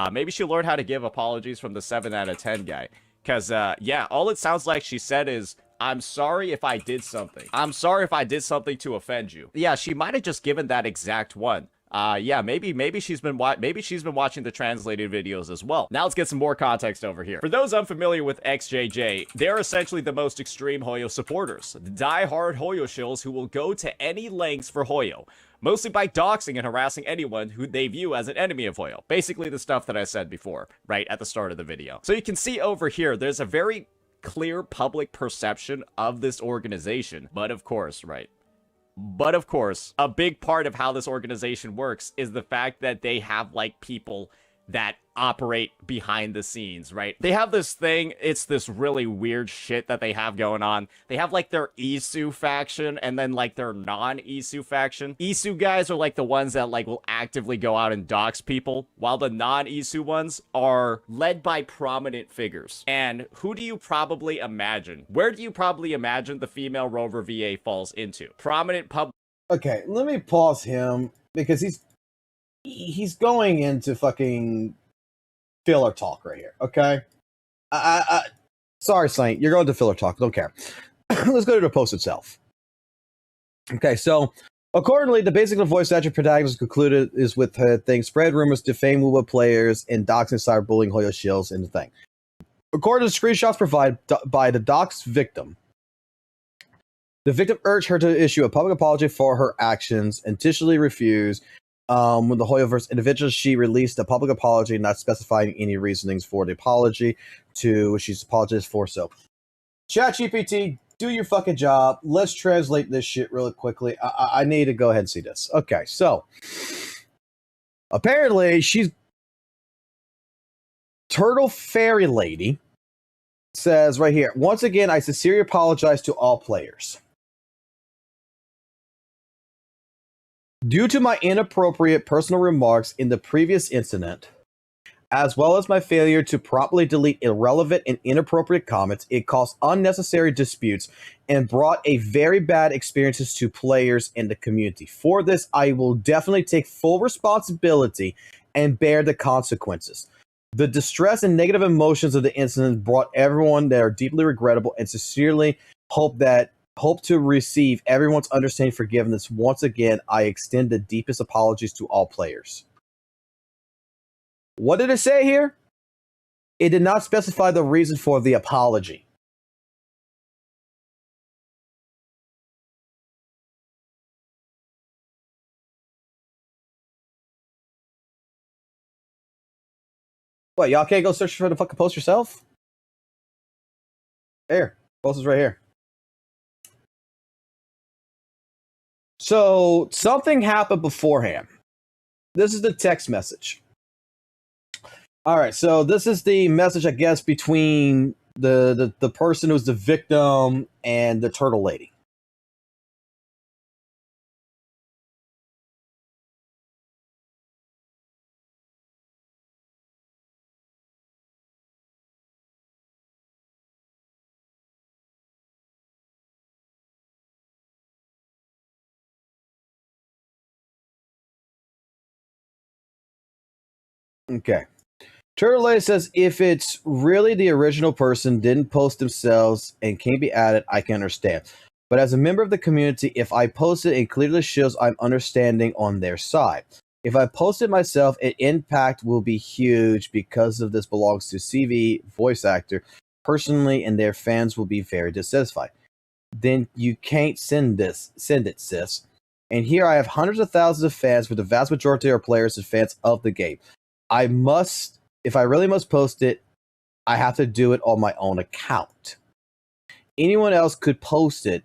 Maybe she learned how to give apologies from the 7 out of 10 guy. Because, yeah, all it sounds like she said is, I'm sorry if I did something. I'm sorry if I did something to offend you. Yeah, she might have just given that exact one. Yeah, maybe she's been watching the translated videos as well. Now let's get some more context over here. For those unfamiliar with XJJ, they're essentially the most extreme Hoyo supporters. The die-hard Hoyo shills who will go to any lengths for Hoyo, mostly by doxing and harassing anyone who they view as an enemy of Hoyo. Basically the stuff that I said before, right at the start of the video. So you can see over here, there's a very clear public perception of this organization, but of course, right, But of course, a big part of how this organization works is the fact that they have like people that operate behind the scenes, right? They have this thing, it's this really weird shit that they have going on. They have like their Isu faction and then like their non-Isu faction. Isu guys are like the ones that like will actively go out and dox people, while the non-Isu ones are led by prominent figures. And who do you probably imagine? Where do you probably imagine the female rover VA falls into? Prominent pub. Okay, let me pause him because he's going into fucking filler talk right here. Okay, sorry, Saint, you're going to filler talk. Don't care. Let's go to the post itself. Okay, so accordingly, the basic voice actor protagonist concluded is with her thing spread rumors, defame WUWA players, and doxing cyberbullying Hoyo Shields in the thing. According to the screenshots provided by the doxed victim, the victim urged her to issue a public apology for her actions, initially refused. When the Hoyoverse individual, she released a public apology, not specifying any reasonings for the apology, to which she's apologized for. So, ChatGPT, do your fucking job. Let's translate this shit really quickly. I need to go ahead and see this. Okay, so apparently she's Turtle Fairy Lady says right here, once again, I sincerely apologize to all players. Due to my inappropriate personal remarks in the previous incident, as well as my failure to properly delete irrelevant and inappropriate comments, it caused unnecessary disputes and brought a very bad experiences to players in the community. For this, I will definitely take full responsibility and bear the consequences. The distress and negative emotions of the incident brought everyone that are deeply regrettable and sincerely hope to receive everyone's understanding and forgiveness. Once again, I extend the deepest apologies to all players. What did it say here? It did not specify the reason for the apology. What, y'all can't go search for the fucking post yourself? Here, post is right here. So, something happened beforehand. This is the text message. All right, so this is the message, I guess, between the person who's the victim and the turtle lady. Okay. Turtle Lady says, if it's really the original person didn't post themselves and can't be added, I can understand. But as a member of the community, if I post it, it clearly shows I'm understanding on their side. If I post it myself, its impact will be huge because of this belongs to CV, voice actor, personally, and their fans will be very dissatisfied. Then you can't send it, sis. And here I have hundreds of thousands of fans, with the vast majority are players and fans of the game. If I really must post it, I have to do it on my own account. Anyone else could post it,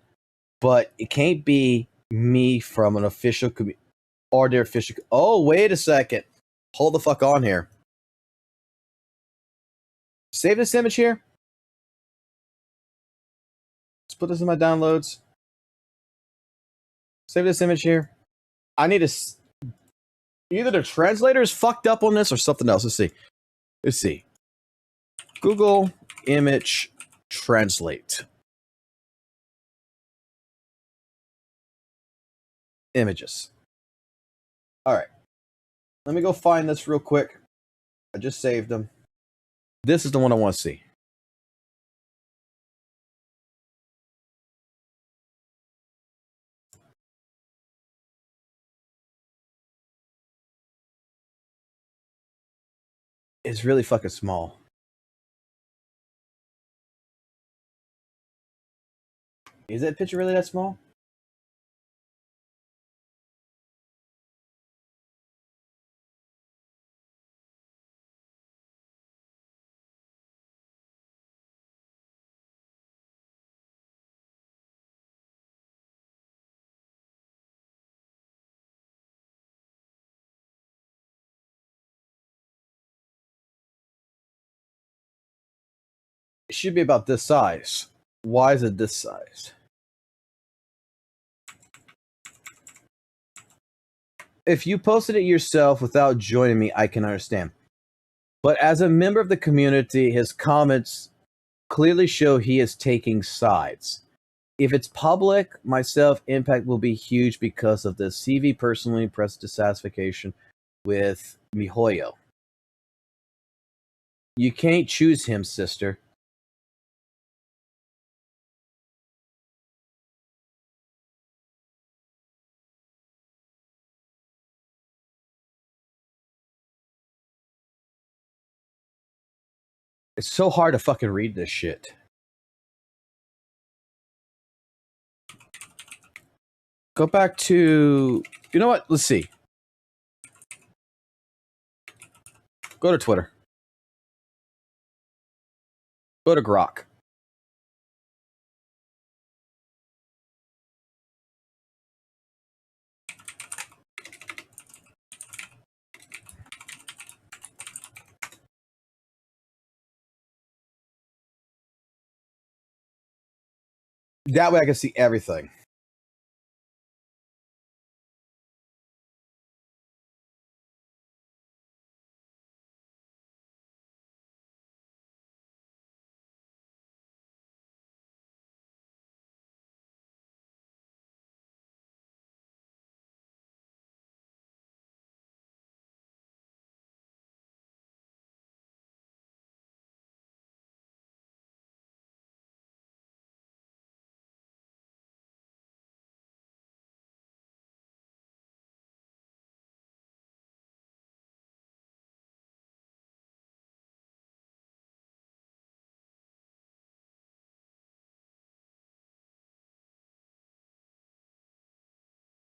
but it can't be me from an official community or their official. Oh, wait a second. Hold the fuck on here. Save this image here. Let's put this in my downloads. Save this image here. I need to. Either the translator is fucked up on this or something else. Let's see. Google image translate. Images. All right. Let me go find this real quick. I just saved them. This is the one I want to see. It's really fucking small. Is that picture really that small? should be about this size. Why is it this size? If you posted it yourself without joining me, I can understand. But as a member of the community, his comments clearly show he is taking sides. If it's public, myself, impact will be huge because of this. CV personally pressed dissatisfaction with MiHoYo. You can't choose him, sister. It's so hard to fucking read this shit. Go back to... You know what? Let's see. Go to Twitter. Go to Grok. That way I can see everything.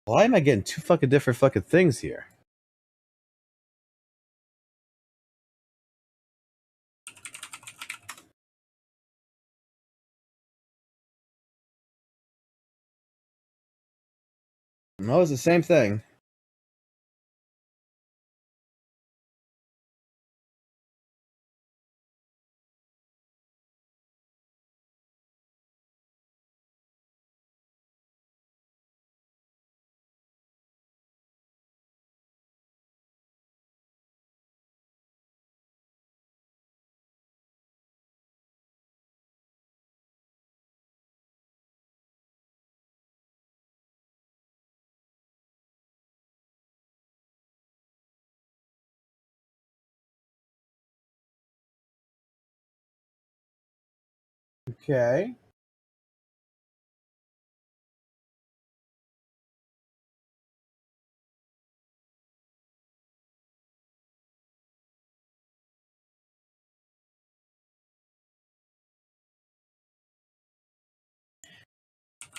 Why am I getting two fucking different fucking things here? No, it's the same thing. Okay.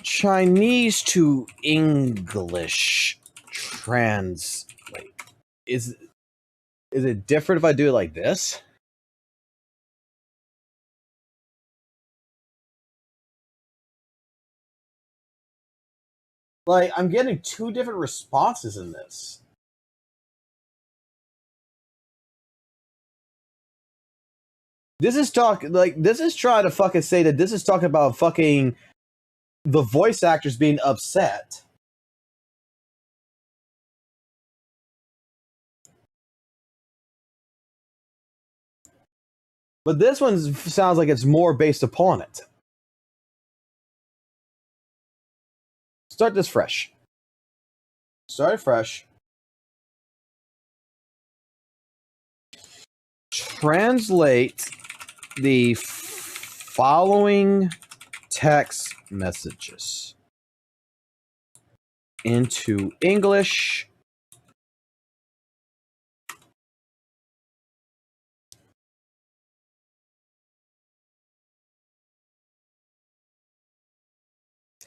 Chinese to English translate. Is it different if I do it like this? Like, I'm getting two different responses in this. This is trying to fucking say that this is talking about fucking the voice actors being upset. But this one sounds like it's more based upon it. Start this fresh. Start it fresh. Translate the following text messages into English.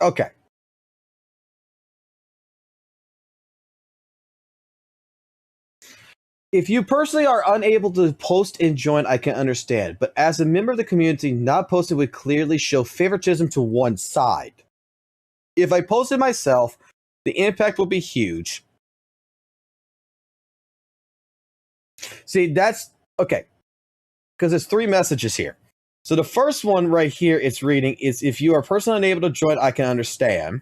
Okay. If you personally are unable to post and join, I can understand. But as a member of the community, not posting would clearly show favoritism to one side. If I posted myself, the impact will be huge. See, that's okay. Because there's three messages here. So the first one right here it's reading is if you are personally unable to join, I can understand.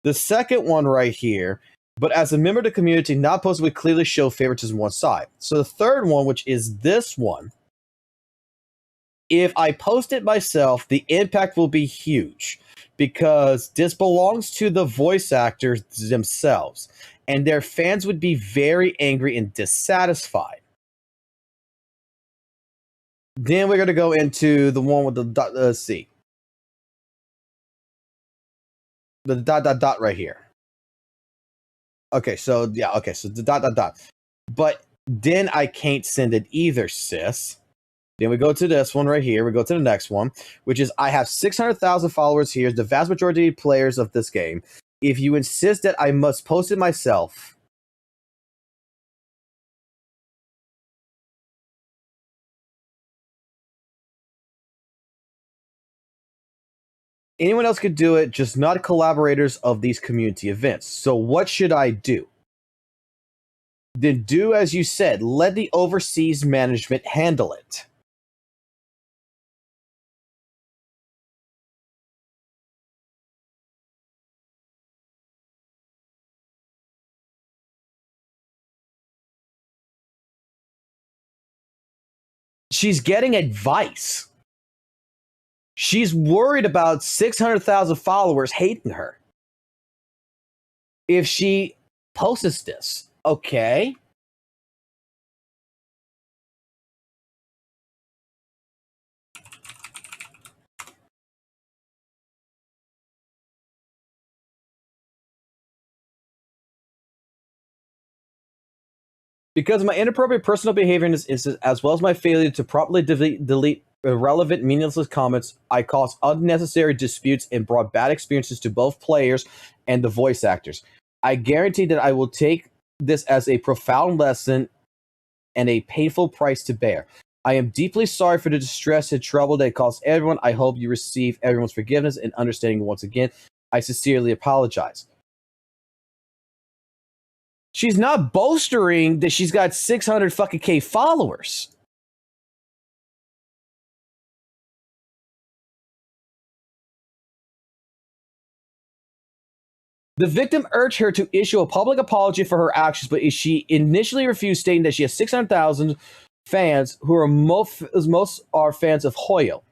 The second one right here, but as a member of the community, not posted would clearly show favoritism one side. So the third one, which is this one, if I post it myself, the impact will be huge because this belongs to the voice actors themselves, and their fans would be very angry and dissatisfied. Then we're going to go into the one with the dot, let's see. The dot right here. Okay, so yeah, okay, so the dot. But then I can't send it either, sis. Then we go to this one right here. We go to the next one, which is I have 600,000 followers here, the vast majority of players of this game. If you insist that I must post it myself, anyone else could do it, just not collaborators of these community events. So what should I do? Then do as you said. Let the overseas management handle it. She's getting advice. She's worried about 600,000 followers hating her. If she posts this, okay. Because of my inappropriate personal behavior in this instance, as well as my failure to properly delete irrelevant, meaningless comments, I caused unnecessary disputes and brought bad experiences to both players and the voice actors. I guarantee that I will take this as a profound lesson and a painful price to bear. I am deeply sorry for the distress and trouble that it caused everyone. I hope you receive everyone's forgiveness and understanding once again. I sincerely apologize. She's not boasting that she's got 600 fucking K followers. The victim urged her to issue a public apology for her actions, but she initially refused, stating that she has 600,000 fans who are most are fans of Hoyo.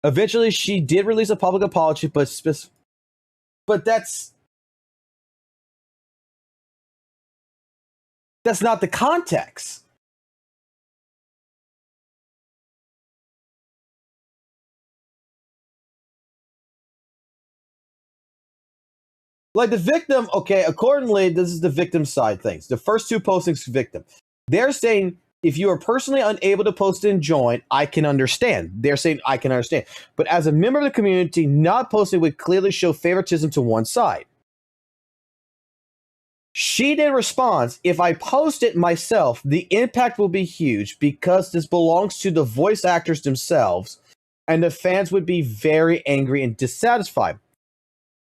Eventually, she did release a public apology, but that's not the context. Like the victim, okay, accordingly, this is the victim side things. The first two postings, victim. They're saying, if you are personally unable to post and join, I can understand. They're saying, I can understand. But as a member of the community, not posting would clearly show favoritism to one side. She then responds, if I post it myself, the impact will be huge because this belongs to the voice actors themselves, and the fans would be very angry and dissatisfied.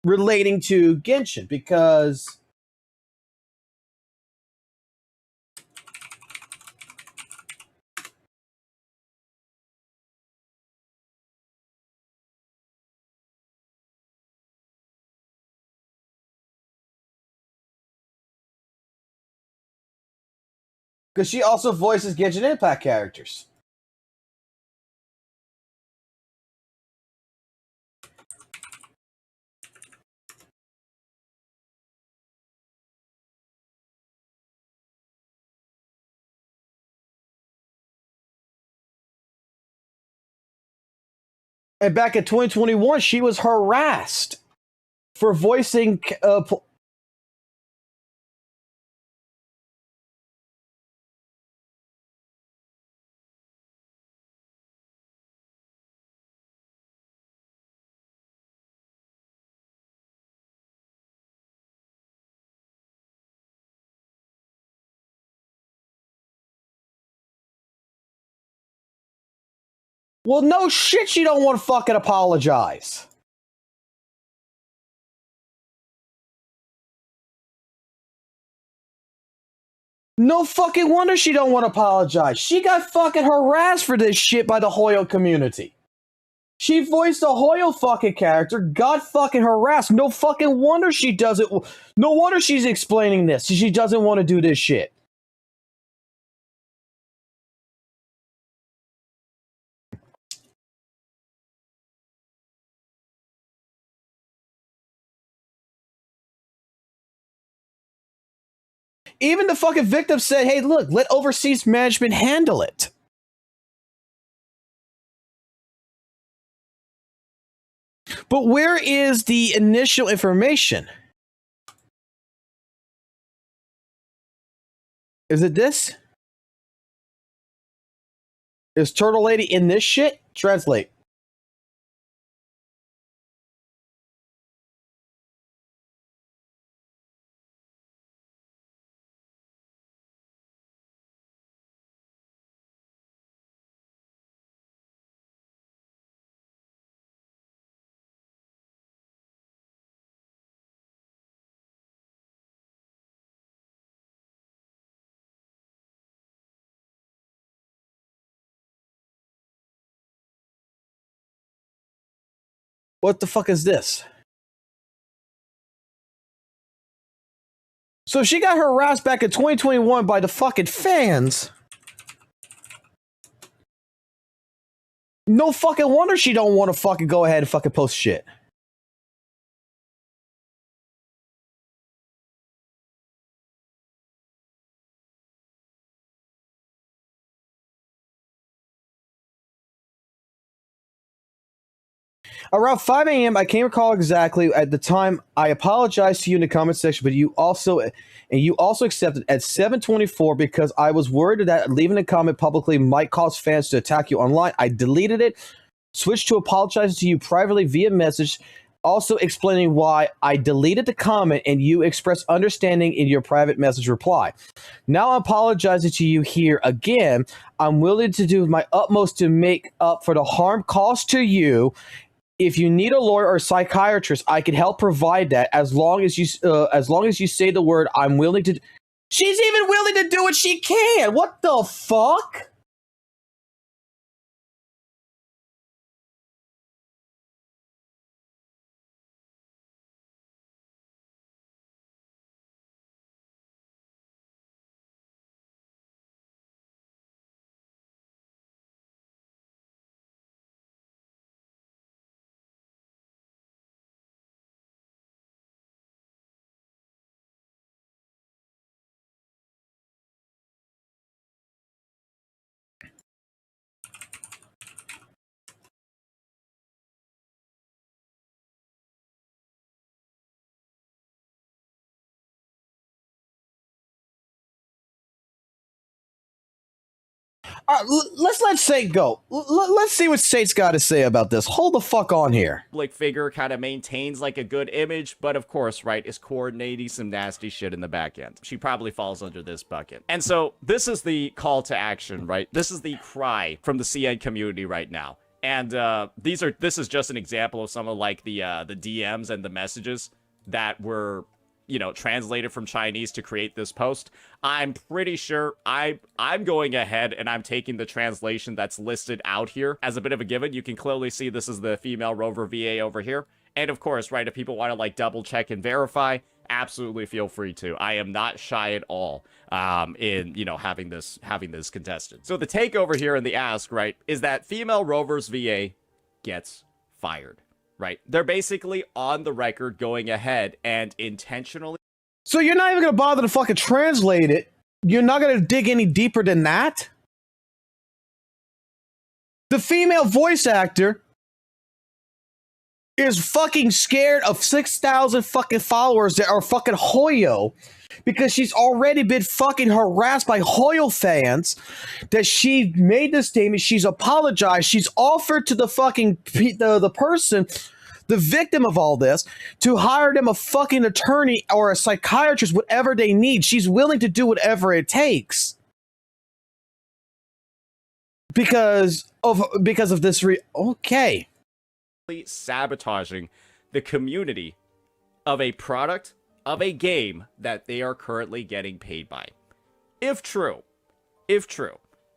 Relating to Genshin, because she also voices Genshin Impact characters. And back in 2021, she was harassed for voicing well, no shit, she don't want to fucking apologize. No fucking wonder she don't want to apologize. She got fucking harassed for this shit by the Hoyo community. She voiced a Hoyo fucking character, got fucking harassed. No fucking wonder she does it. No wonder she's explaining this. She doesn't want to do this shit. Even the fucking victim said, hey, look, let overseas management handle it. But where is the initial information? Is it this? Is Turtle Lady in this shit? Translate. What the fuck is this? So she got harassed back in 2021 by the fucking fans. No fucking wonder she don't want to fucking go ahead and fucking post shit. Around 5 a.m., I can't recall exactly. At the time, I apologized to you in the comment section, but you also accepted at 7:24 because I was worried that leaving a comment publicly might cause fans to attack you online. I deleted it, switched to apologizing to you privately via message, also explaining why I deleted the comment, and you expressed understanding in your private message reply. Now I'm apologizing to you here again. I'm willing to do my utmost to make up for the harm caused to you. If you need a lawyer or a psychiatrist, I can help provide that as long as you say the word. I'm willing to. She's even willing to do what she can. What the fuck? Let's let Sate go. Let's see what Sate's got to say about this. Hold the fuck on here. Public figure kind of maintains like a good image, but of course, right, is coordinating some nasty shit in the back end. She probably falls under this bucket. And so this is the call to action, right? This is the cry from the CN community right now. And this is just an example of some of like the DMs and the messages that were, you know, translated from Chinese to create this post. I'm pretty sure I'm going ahead and I'm taking the translation that's listed out here as a bit of a given. You can clearly see this is the female rover VA over here. And of course, right, if people want to like double check and verify, absolutely feel free to. I am not shy at all in, you know, having this contested. So the take over here in the ask, right, is that female rovers VA gets fired. Right. They're basically on the record going ahead and intentionally. So you're not even going to bother to fucking translate it. You're not going to dig any deeper than that. The female voice actor is fucking scared of 6,000 fucking followers that are fucking Hoyo because she's already been fucking harassed by Hoyo fans that she made this statement. She's apologized. She's offered to the fucking the person, the victim of all this, to hire them a fucking attorney or a psychiatrist, whatever they need. She's willing to do whatever it takes. Because of this okay. Sabotaging the community of a product of a game that they are currently getting paid by. if true,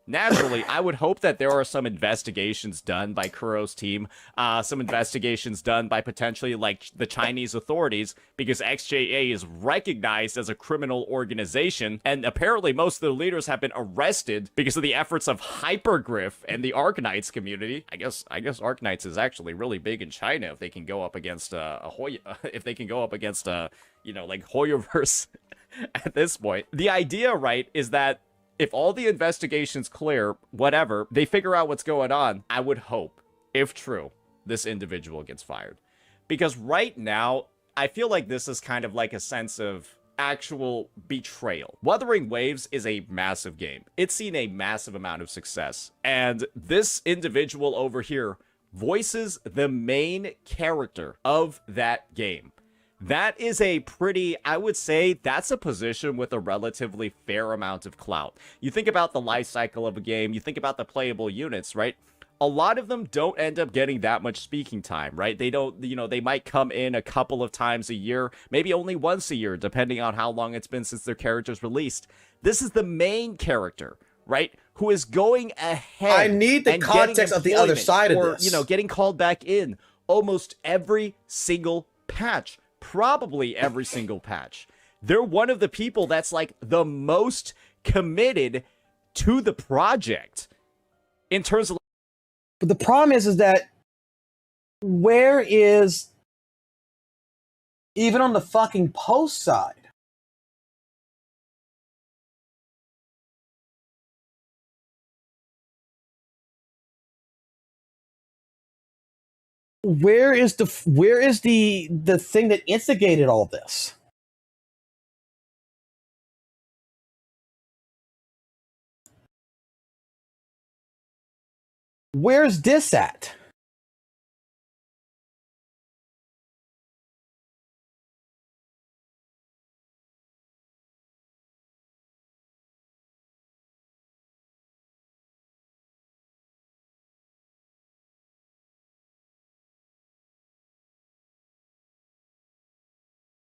naturally, I would hope that there are some investigations done by Kuro's team, some investigations done by potentially like the Chinese authorities, because XJA is recognized as a criminal organization, and apparently most of the leaders have been arrested because of the efforts of Hypergriff and the Arknights community. I guess Arknights is actually really big in China if they can go up against if they can go up against you know, like Hoyoverse at this point. The idea, right, is that if all the investigations clear, whatever, they figure out what's going on, I would hope, if true, this individual gets fired. Because right now, I feel like this is kind of like a sense of actual betrayal. Wuthering Waves is a massive game. It's seen a massive amount of success. And this individual over here voices the main character of that game. That is a pretty, I would say, that's a position with a relatively fair amount of clout. You think about the life cycle of a game, you think about the playable units, right? A lot of them don't end up getting that much speaking time, right? They don't, you know, they might come in a couple of times a year, maybe only once a year, depending on how long it's been since their character's released. This is the main character, right? Who is going ahead. I need the context of the other side of this. You know, getting called back in almost every single patch. Probably every single patch. They're one of the people that's like the most committed to the project in terms of. But the problem is that where is, even on the fucking post side, where is the thing that instigated all this? Where's this at?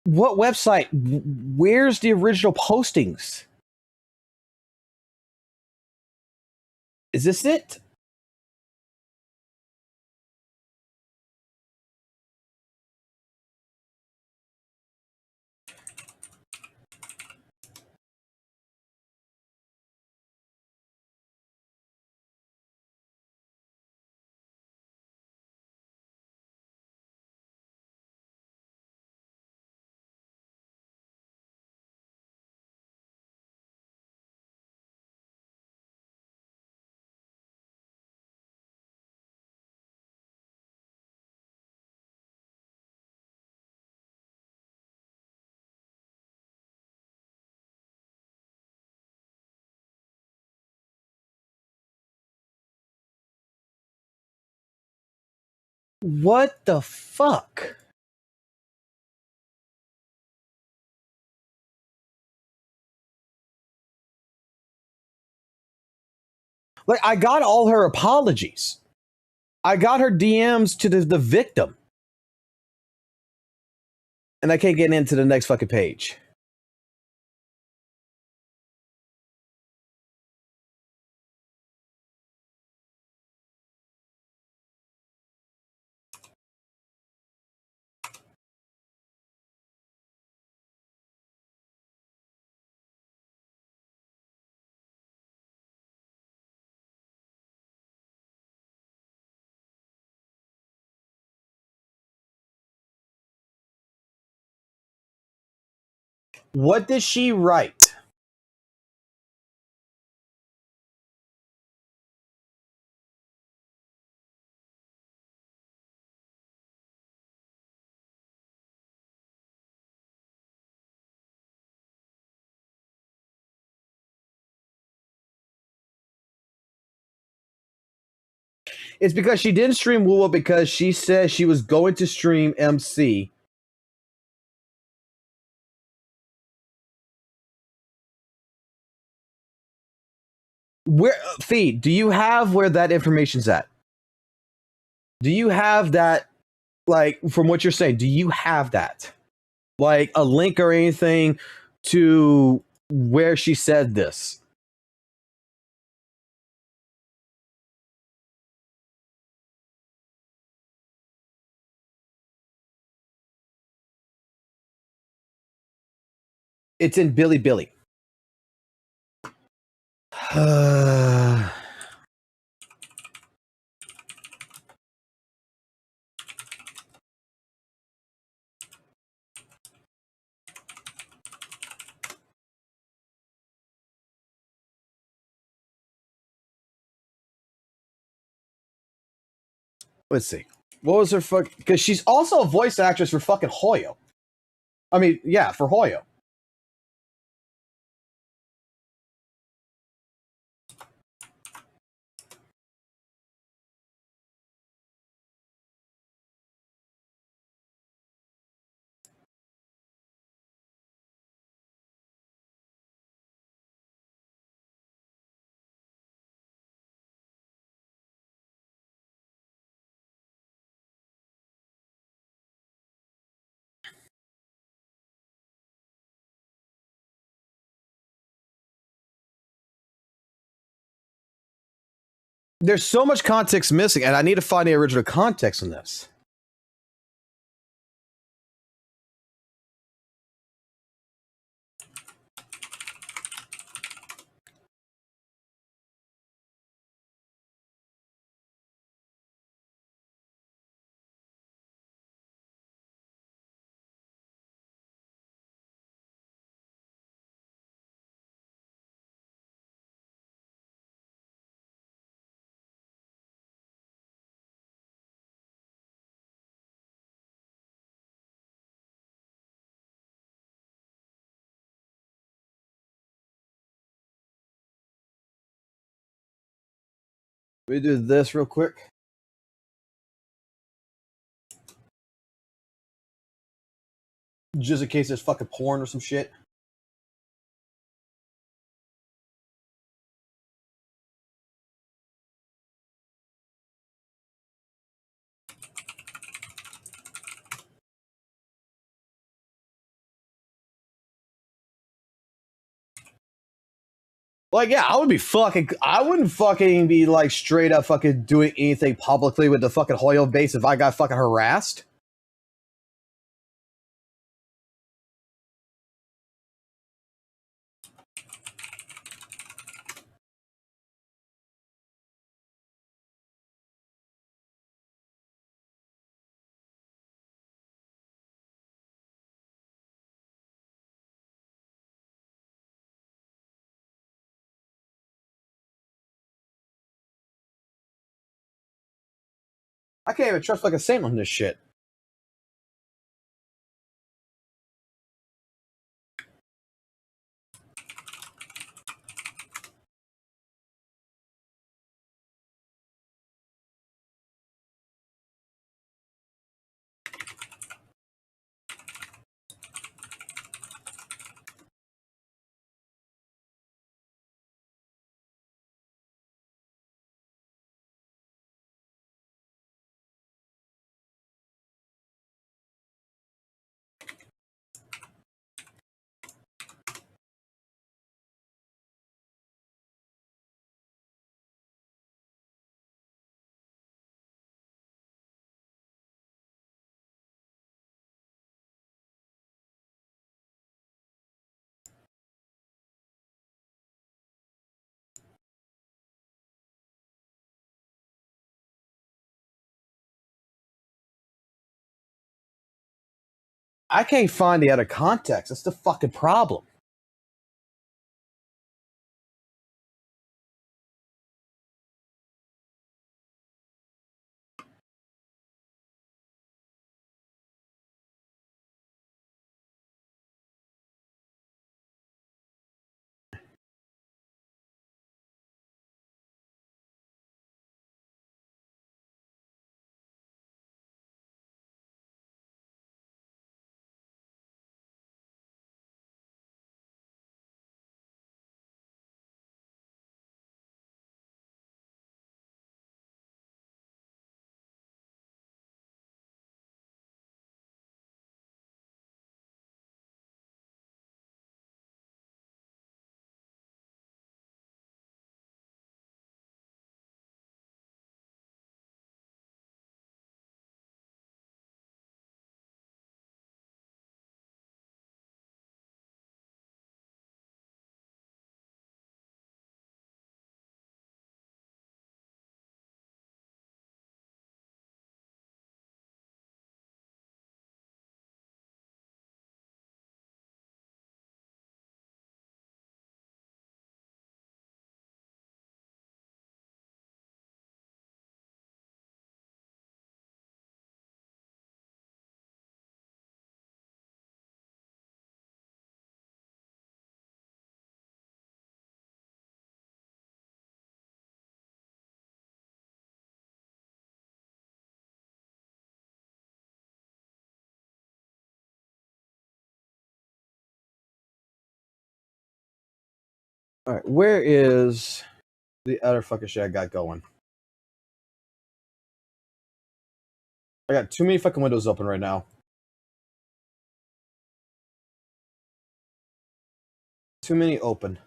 What website? Where's the original postings? Is this it? What the fuck? Like, I got all her apologies. I got her DMs to the victim. And I can't get into the next fucking page. What did she write? It's because she didn't stream WUWA because she said she was going to stream MC. Where, Feed, do you have where that information's at? Do you have that, like, from what you're saying, do you have that? Like, a link or anything to where she said this. It's in Billy Billy. Let's see. What was her fuck? Because she's also a voice actress for fucking Hoyo. I mean, yeah, for Hoyo. There's so much context missing, and I need to find the original context in this. Let me do this real quick. Just in case there's fucking porn or some shit. Like, yeah, I wouldn't fucking be like straight up fucking doing anything publicly with the fucking Hoyo base if I got fucking harassed. I can't even trust like a saint on this shit. I can't find the other context. That's the fucking problem. All right, where is the other fucking shit I got going? I got too many fucking windows open right now. Too many open.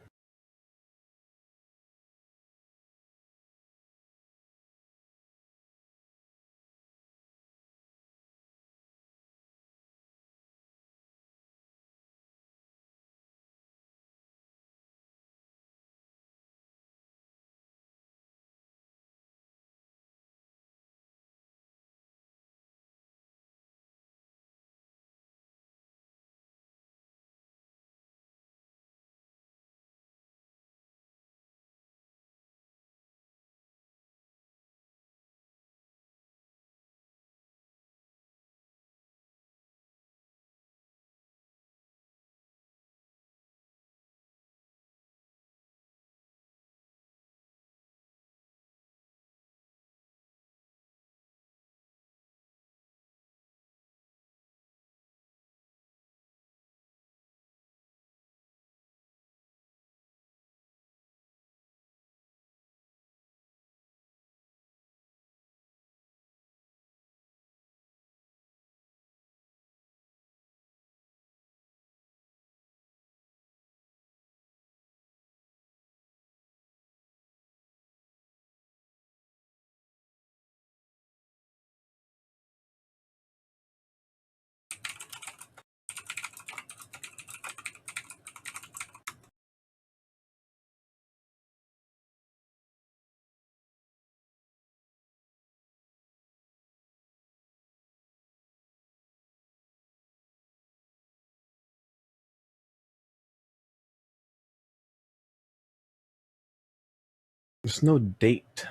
There's no date.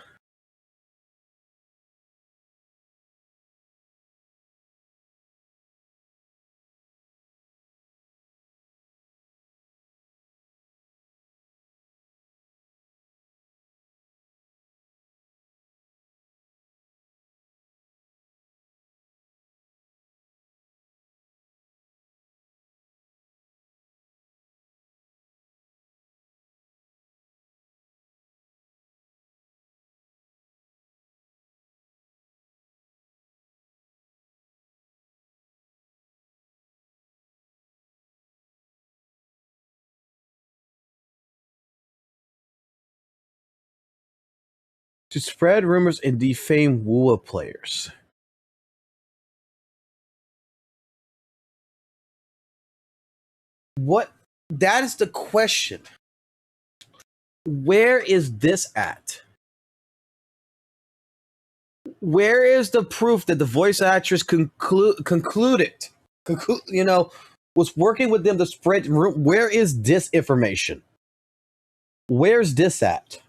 To spread rumors and defame WUWA players. What? That is the question. Where is this at? Where is the proof that the voice actress concluded, was working with them to spread? Where is this information? Where's this at?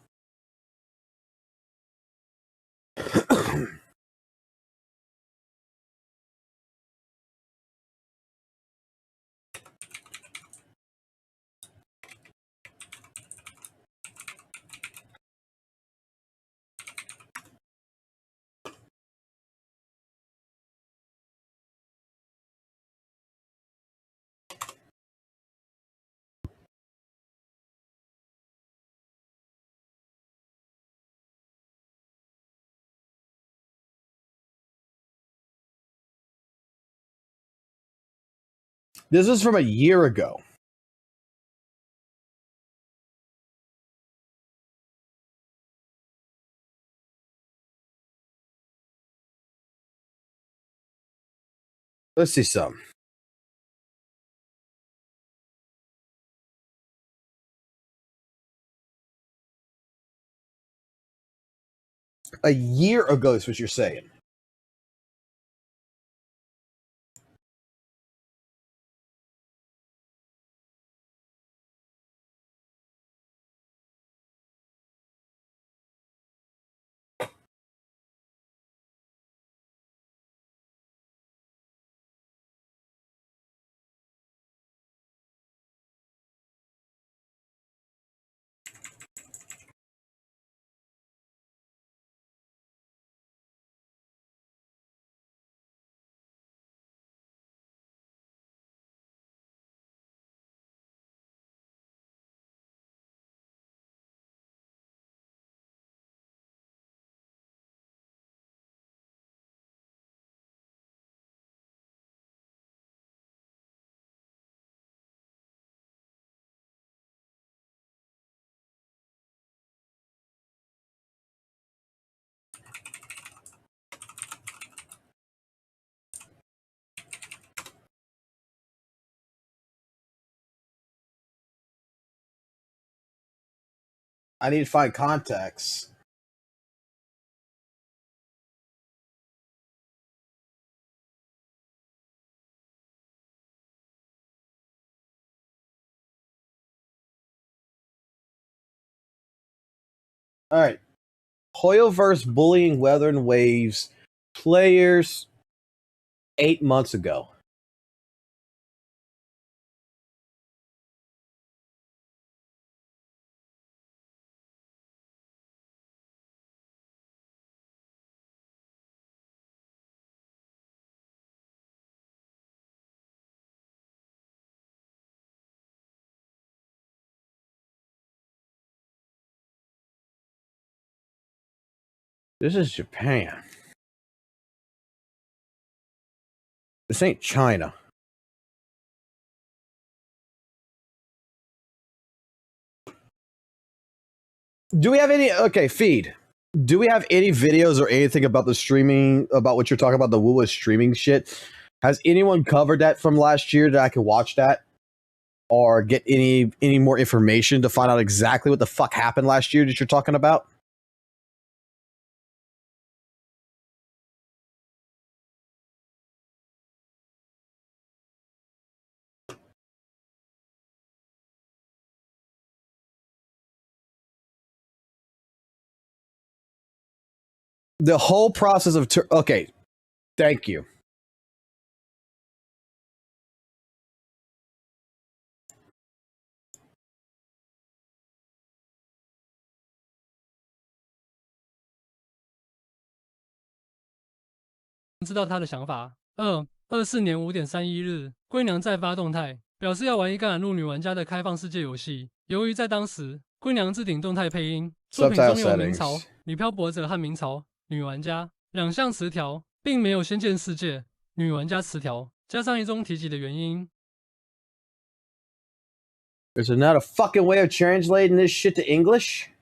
This is from a year ago. Let's see some. A year ago is what you're saying. I need to find context. All right. Hoyoverse bullying Weathering Waves players 8 months ago. This is Japan. This ain't China. Do we have any? Okay, feed. Do we have any videos or anything about the streaming, about what you're talking about, the WUWA streaming shit? Has anyone covered that from last year that I could watch that? Or get any more information to find out exactly what the fuck happened last year that you're talking about? The whole process of okay, thank you. "知道他的想法。24年5点31日，龟娘再发动态，表示要玩一个染入女玩家的开放世界游戏。由于在当时，龟娘置顶动态配音，作品中有明朝、女漂泊者和明朝、女玩家两项词条，并没有仙剑世界、女玩家词条，加上一中提及的原因。Is there not a fucking way of translating this shit to English? "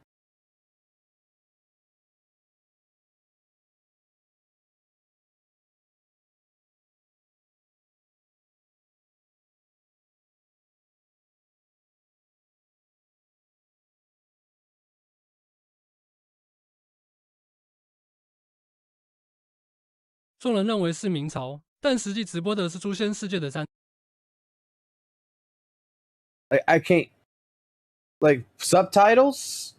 众人认为是明朝，但实际直播的是诛仙世界的3。I can't, like, subtitles?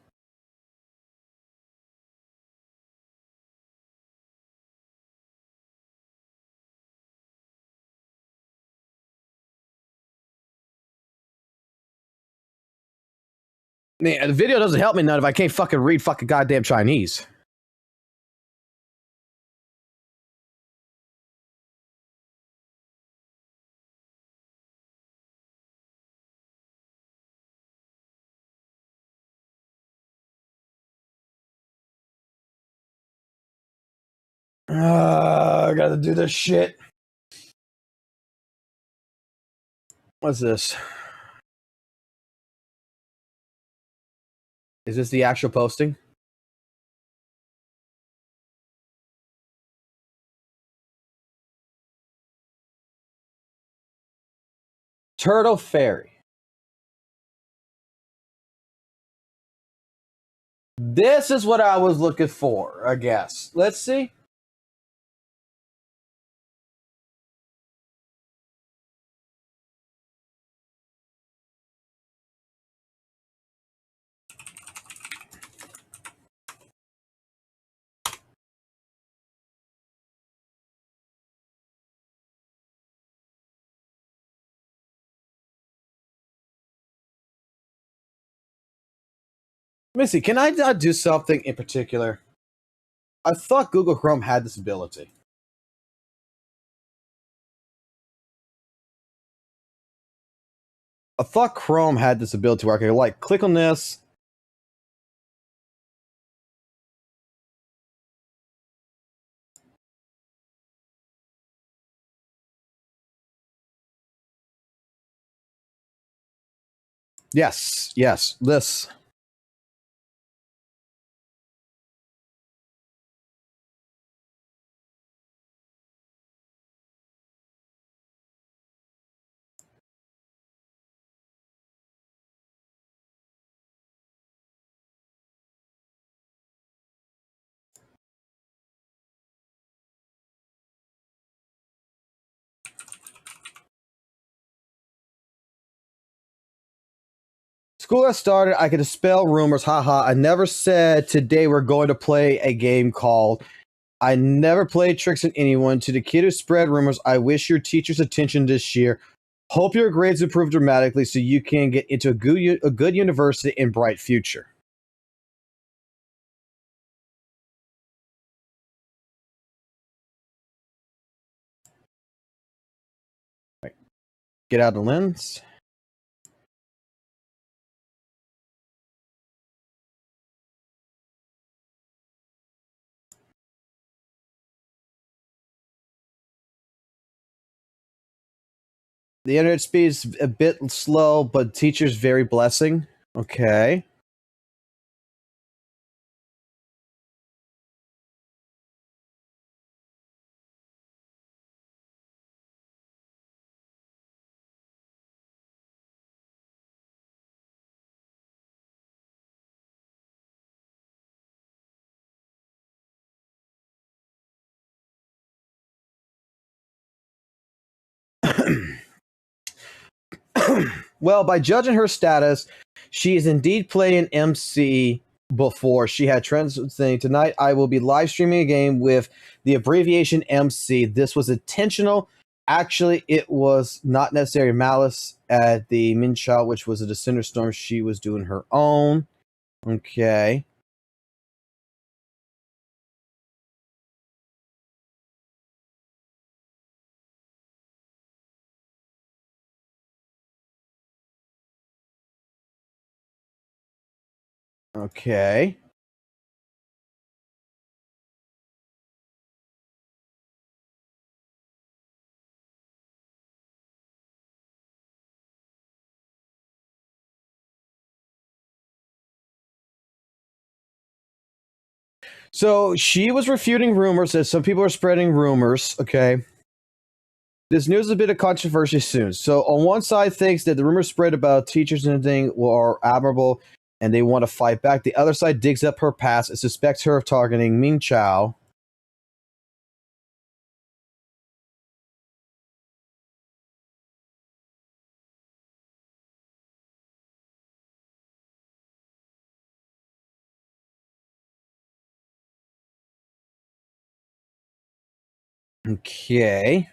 Man, the video doesn't help me none if I can't fucking read fucking goddamn Chinese. I gotta do this shit. What's this? Is this the actual posting? Turtle Fairy. This is what I was looking for, I guess. Let's see. Missy, can I not do something in particular? I thought Google Chrome had this ability. I thought Chrome had this ability where I could, like, click on this. Yes, this. School has started. I can dispel rumors. Haha. I never said today we're going to play a game called I never played tricks on anyone. To the kid who spread rumors, I wish your teacher's attention this year. Hope your grades improve dramatically so you can get into a good university and bright future. Right. Get out of the lens. The internet speed is a bit slow, but teacher's very blessing. Okay. Well, by judging her status, she is indeed playing MC before. She had trends saying, tonight I will be live streaming a game with the abbreviation MC. This was intentional. Actually, it was not necessarily malice at the Min Chao, which was a Descender Storm. She was doing her own. Okay. Okay. So she was refuting rumors that some people are spreading rumors. Okay. This news is a bit of controversy soon. So on one side thinks that the rumors spread about teachers and everything are admirable and they want to fight back. The other side digs up her past and suspects her of targeting Ming Chao. Okay.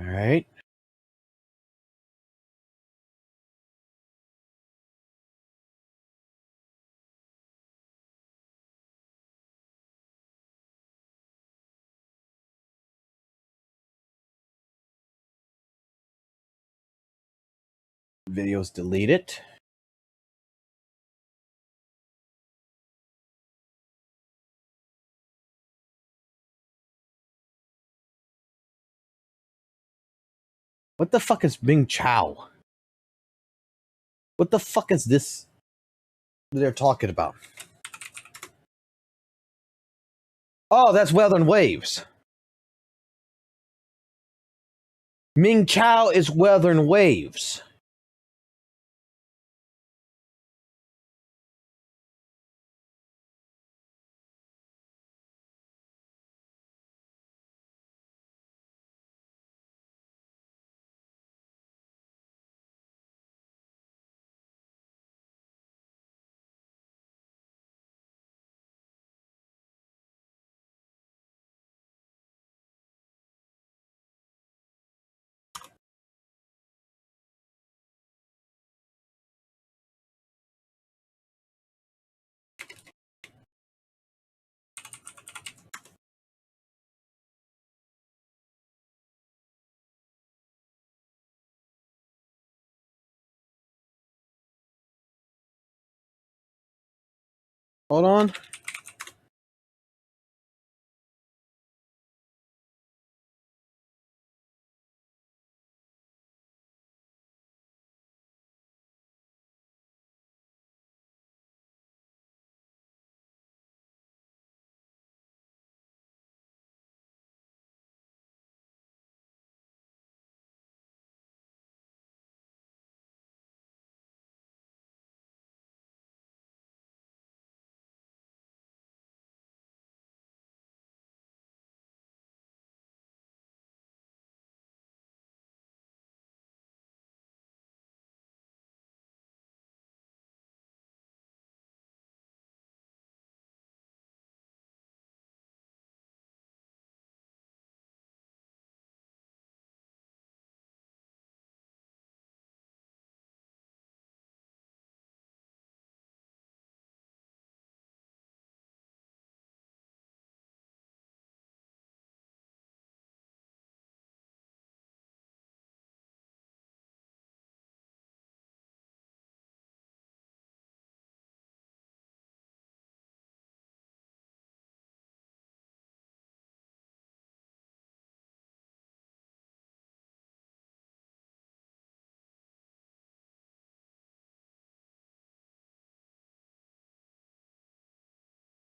All right. Videos deleted. What the fuck is Ming Chao? What the fuck is this they're talking about? Oh, that's Weather and Waves. Ming Chao is Weather and Waves. Hold on.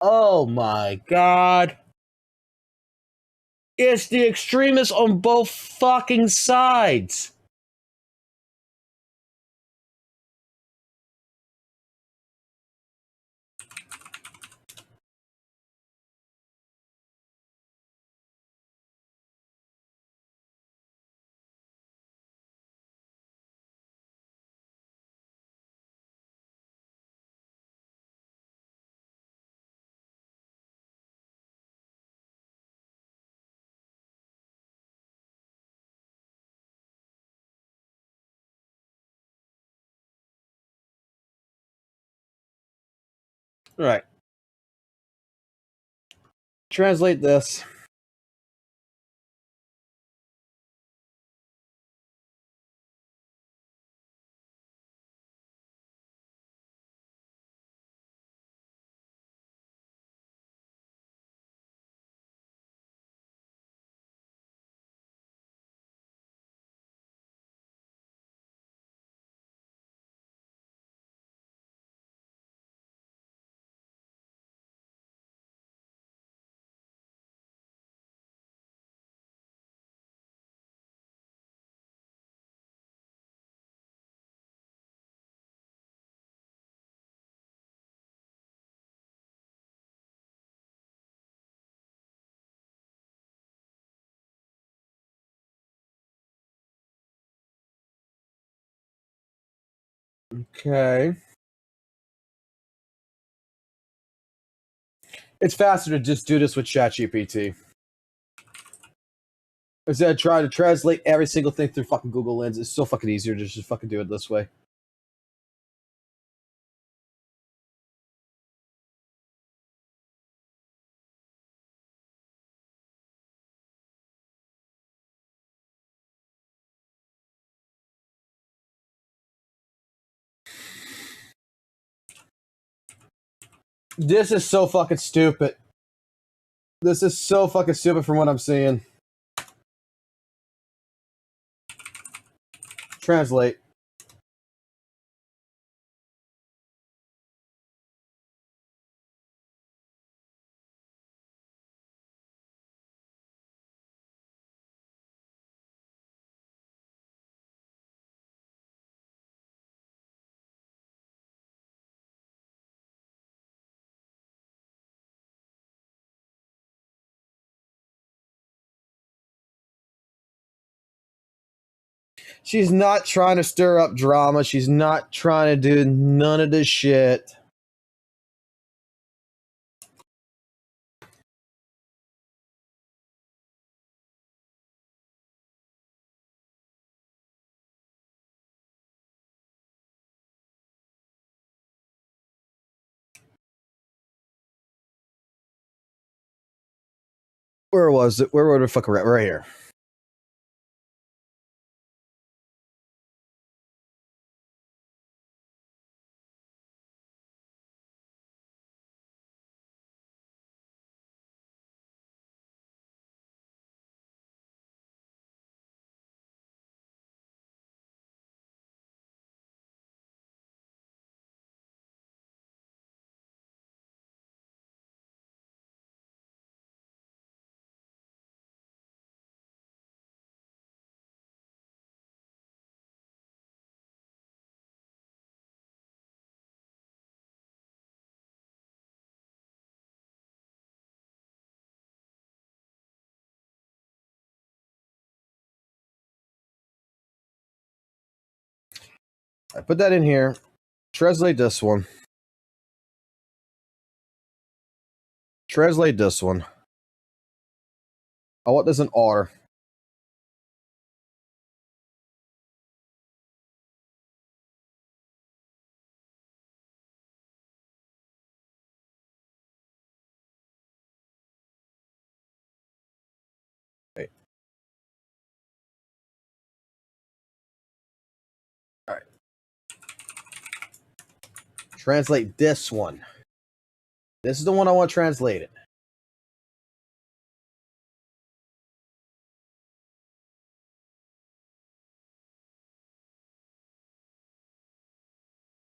Oh my god. It's the extremists on both fucking sides. Right. Translate this. Okay. It's faster to just do this with ChatGPT. Instead of trying to translate every single thing through fucking Google Lens, it's so fucking easier to just fucking do it this way. This is so fucking stupid. This is so fucking stupid from what I'm seeing. Translate. She's not trying to stir up drama. She's not trying to do none of this shit. Where was it? Where were the fuck right here? I put that in here. Translate this one. Translate this one. I want this in order. Okay. All right. Translate this one. This is the one I want translated.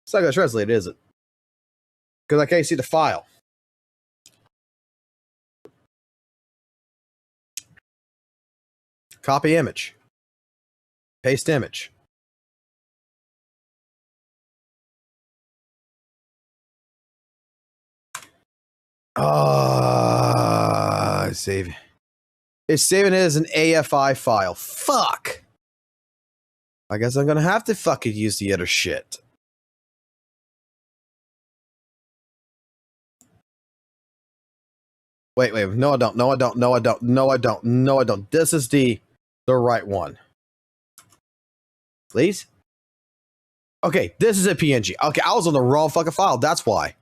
It's not gonna translate, is it? Because I can't see the file. Copy image. Paste image. Save. It's saving it as an AFI file. Fuck. I guess I'm gonna have to fucking use the other shit. Wait. No, I don't. No, I don't. No, I don't. No, I don't. No, I don't. This is the right one. Please? Okay, this is a PNG. Okay, I was on the wrong fucking file. That's why.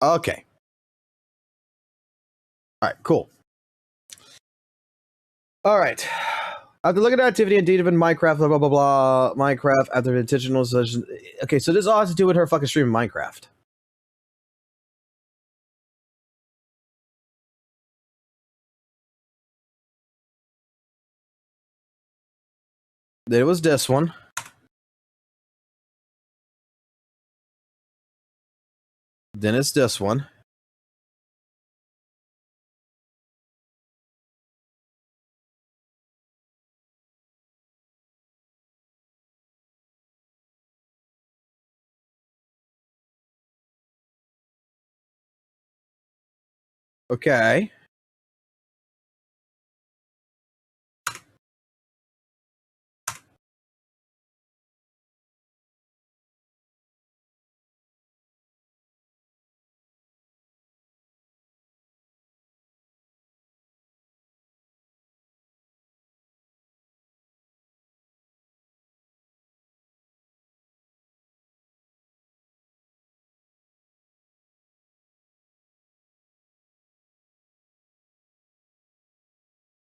Okay. All right, cool. All right. After looking at activity and data in Minecraft, blah, blah, blah, blah, Minecraft, after the intentional session. Okay, so this all has to do with her fucking streaming Minecraft. Then it was this one. Then it's this one. Okay.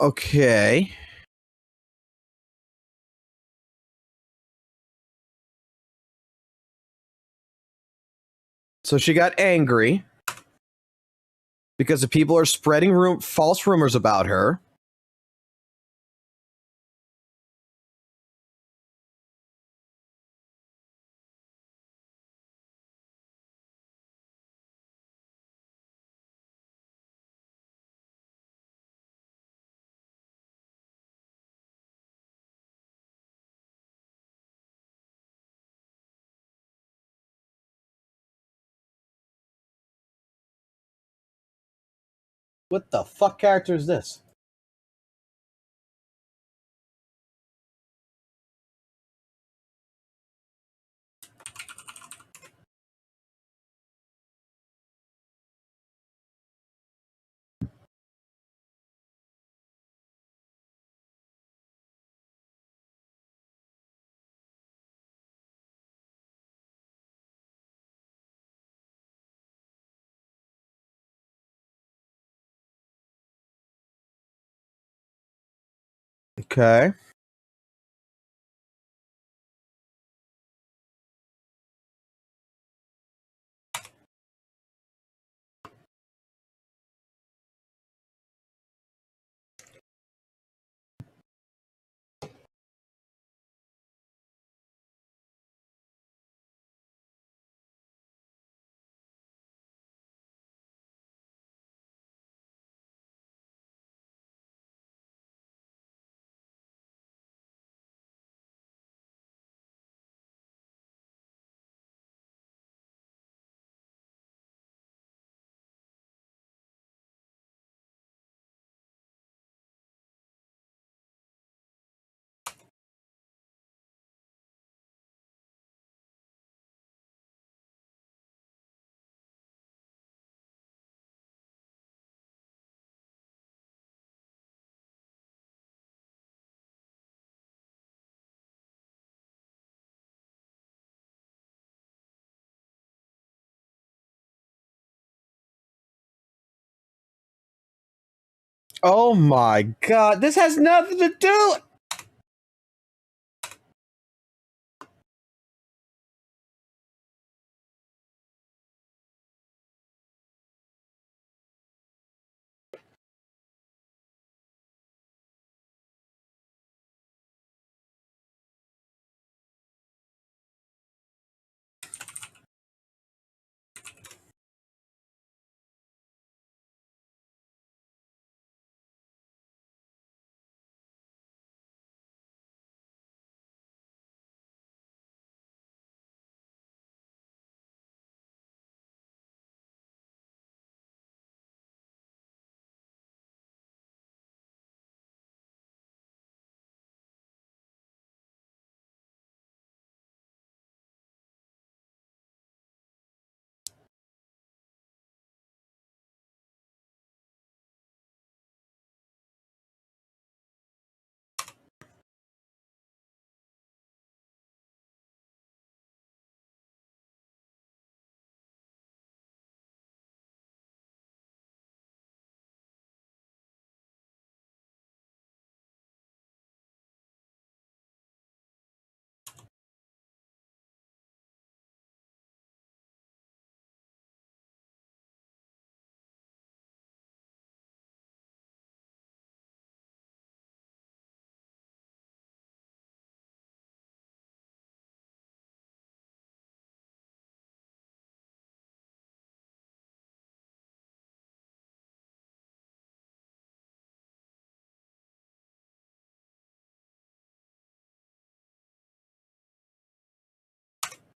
Okay. So she got angry because the people are spreading false rumors about her. What the fuck character is this? Okay. Oh my god, this has nothing to do.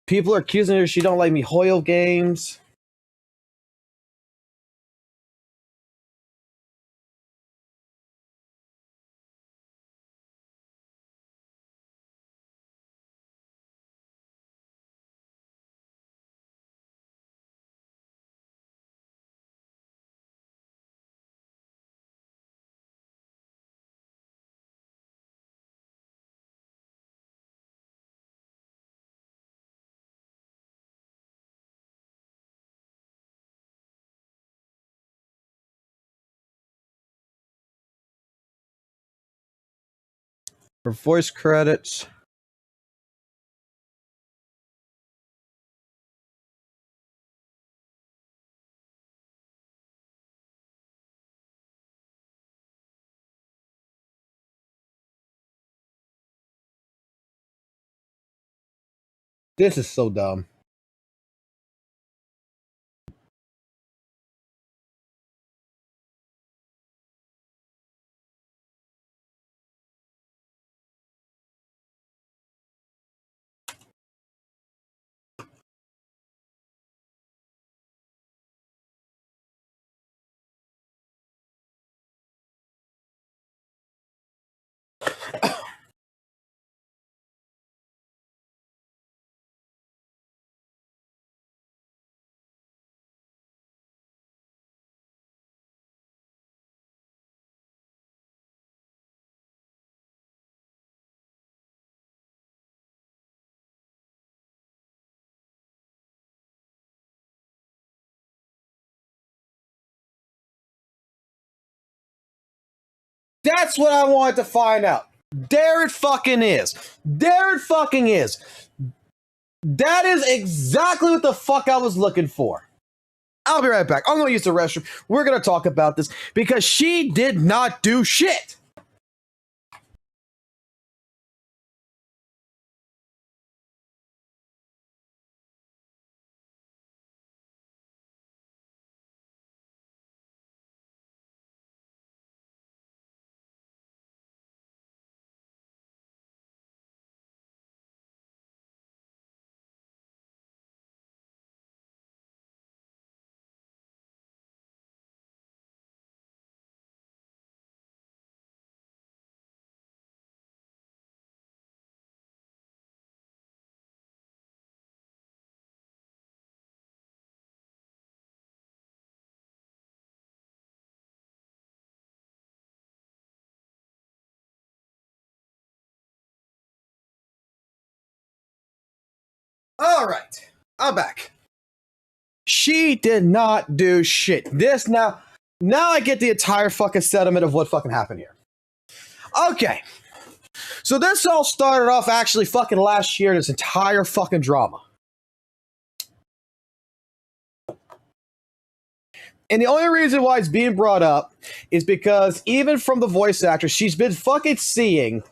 People are accusing her she don't like me Hoyle games. For voice credits. This is so dumb. That's what I wanted to find out. There it fucking is. There it fucking is. That is exactly what the fuck I was looking for. I'll be right back. I'm going to use the restroom. We're going to talk about this because she did not do shit. All right, I'm back. She did not do shit. This now, Now I get the entire fucking sentiment of what fucking happened here. Okay. So this all started off actually fucking last year, this entire fucking drama. And the only reason why it's being brought up is because even from the voice actress, she's been fucking seeing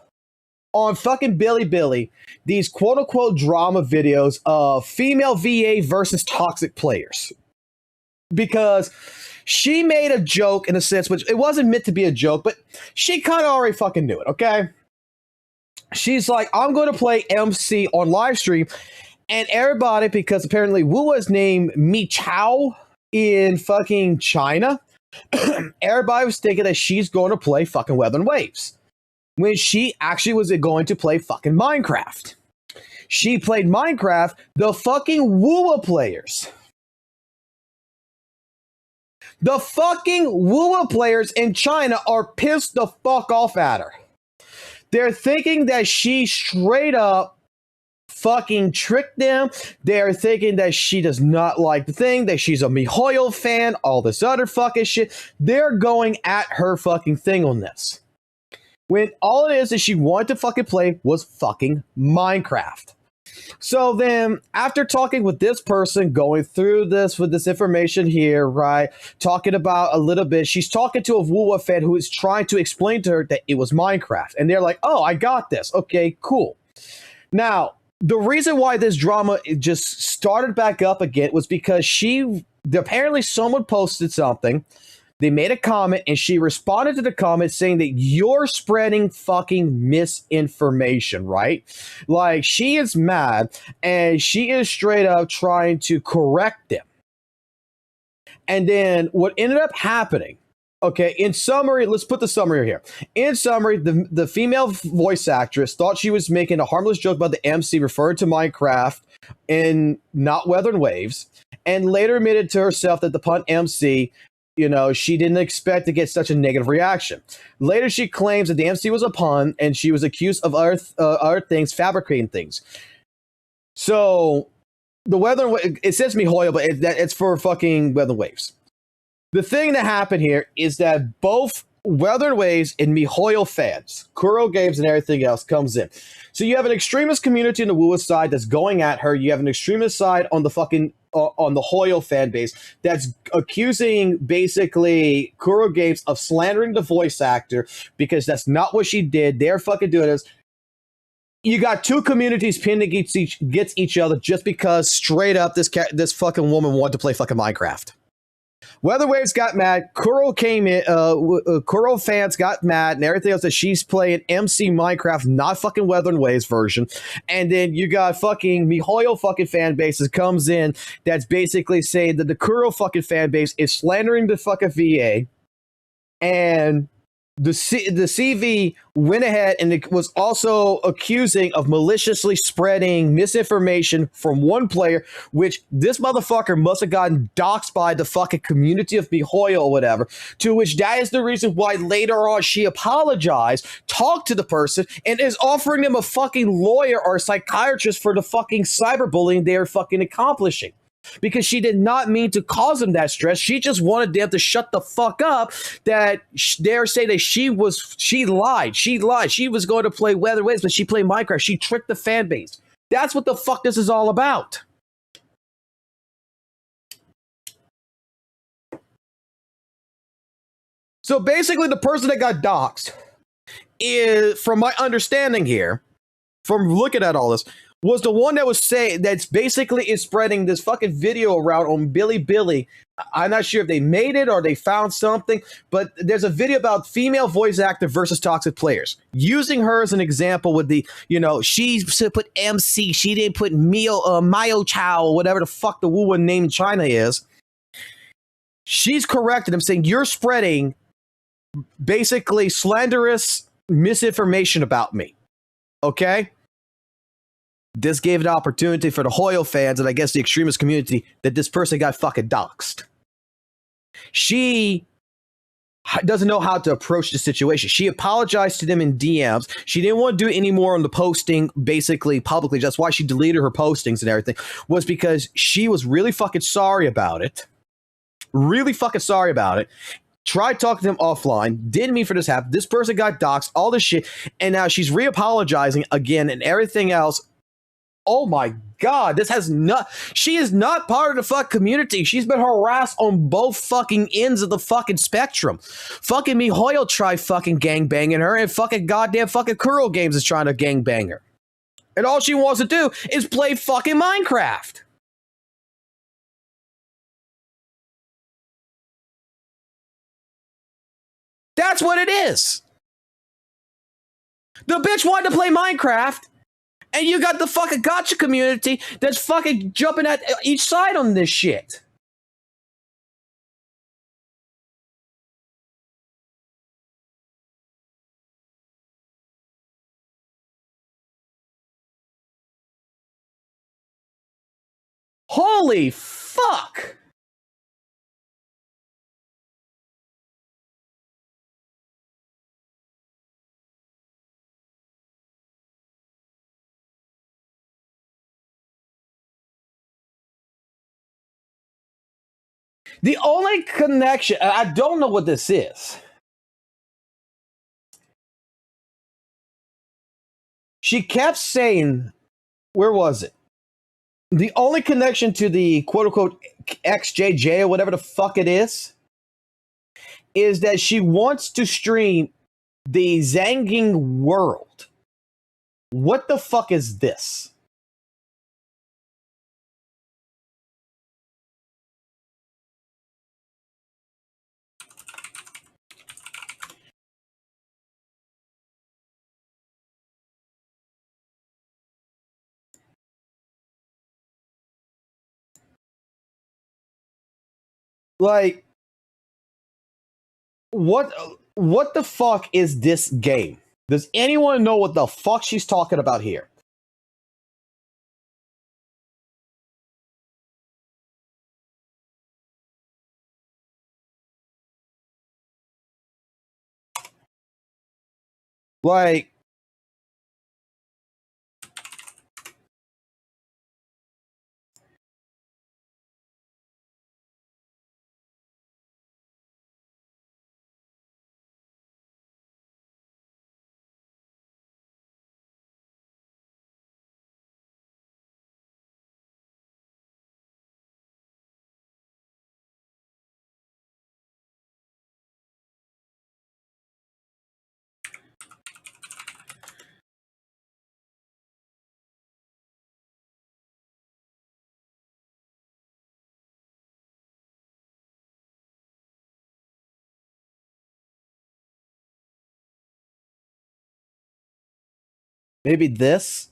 on fucking Billy these quote-unquote drama videos of female VA versus toxic players. Because she made a joke in a sense, which it wasn't meant to be a joke, but she kind of already fucking knew it, okay? She's like, I'm going to play MC on live stream, and everybody, because apparently WUWA is named Mi Chao in fucking China, everybody was thinking that she's going to play fucking Weather and Waves, when she actually was going to play fucking Minecraft. She played Minecraft, the fucking WUWA players. The fucking WUWA players in China are pissed the fuck off at her. They're thinking that she straight up fucking tricked them. They're thinking that she does not like the thing, that she's a MiHoYo fan, all this other fucking shit. They're going at her fucking thing on this. When all it is that she wanted to fucking play was fucking Minecraft. So then, after talking with this person, going through this with this information here, right, talking about a little bit, she's talking to a WUWA fan who is trying to explain to her that it was Minecraft. And they're like, oh, I got this. Okay, cool. Now, the reason why this drama just started back up again was because apparently someone posted something. They made a comment, and she responded to the comment saying that you're spreading fucking misinformation, right? Like, she is mad, and she is straight up trying to correct them. And then what ended up happening, okay, in summary, let's put the summary here. In summary, the female voice actress thought she was making a harmless joke about the MC referring to Minecraft and not Weather and Waves, and later admitted to herself that the pun MC, you know, she didn't expect to get such a negative reaction. Later, she claims that the MC was a pun, and she was accused of other things, fabricating things. So, the Weather, it says MiHoYo, but it's for fucking Weather Waves. The thing that happened here is that both Weather Waves and MiHoYo fans, Kuro Games and everything else comes in. So you have an extremist community on the WUWA side that's going at her. You have an extremist side on the fucking on the Hoyo fan base that's accusing basically Kuro Games of slandering the voice actor because that's not what she did. They're fucking doing this. You got two communities pinning against each other just because straight up this fucking woman wanted to play fucking Minecraft. Weather Waves got mad. Kuro came in. Kuro fans got mad and everything else that she's playing MC Minecraft, not fucking Weather and Waves version. And then you got fucking MiHoYo fucking fan bases comes in that's basically saying that the Kuro fucking fan base is slandering the fucking VA. And the CV went ahead and it was also accusing of maliciously spreading misinformation from one player, which this motherfucker must have gotten doxxed by the fucking community of MiHoYo or whatever, to which that is the reason why later on she apologized, talked to the person, and is offering them a fucking lawyer or a psychiatrist for the fucking cyberbullying they're fucking accomplishing. Because she did not mean to cause them that stress. She just wanted them to shut the fuck up. That dare say that she lied. She lied. She was going to play Weather Waves, but she played Minecraft. She tricked the fan base. That's what the fuck this is all about. So basically, the person that got doxxed is, from my understanding here, from looking at all this, was the one that was saying that's basically is spreading this fucking video around on Billy. I'm not sure if they made it or they found something, but there's a video about female voice actor versus toxic players, using her as an example with the, you know, she put MC, she didn't put Mayo Chow or whatever the fuck the WUWA name in China is. She's corrected him, saying you're spreading basically slanderous misinformation about me. Okay? This gave an opportunity for the Hoyo fans and I guess the extremist community that this person got fucking doxxed. She doesn't know how to approach the situation. She apologized to them in DMs. She didn't want to do any more on the posting, basically publicly. That's why she deleted her postings and everything, was because she was really fucking sorry about it. Really fucking sorry about it. tried talking to him offline, didn't mean for this to happen. This person got doxxed, all this shit, and now she's re-apologizing again and everything else. Oh my God, she is not part of the fuck community. She's been harassed on both fucking ends of the fucking spectrum. Fucking MiHoYo tried fucking gangbanging her, and fucking goddamn fucking Kuro Games is trying to gangbang her. And all she wants to do is play fucking Minecraft. That's what it is. The bitch wanted to play Minecraft, and you got the fucking gacha community that's fucking jumping at each side on this shit. Holy fuck! The only connection, I don't know what this is. She kept saying, where was it? The only connection to the quote-unquote XJJ or whatever the fuck it is that she wants to stream the Zanging World. What the fuck is this? Like, what the fuck is this game? Does anyone know what the fuck she's talking about here? Like, maybe this?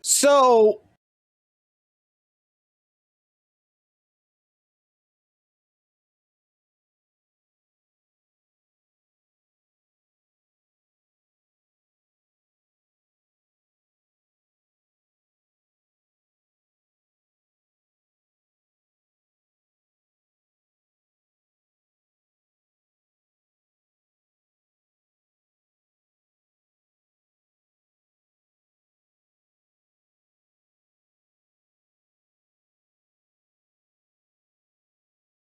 So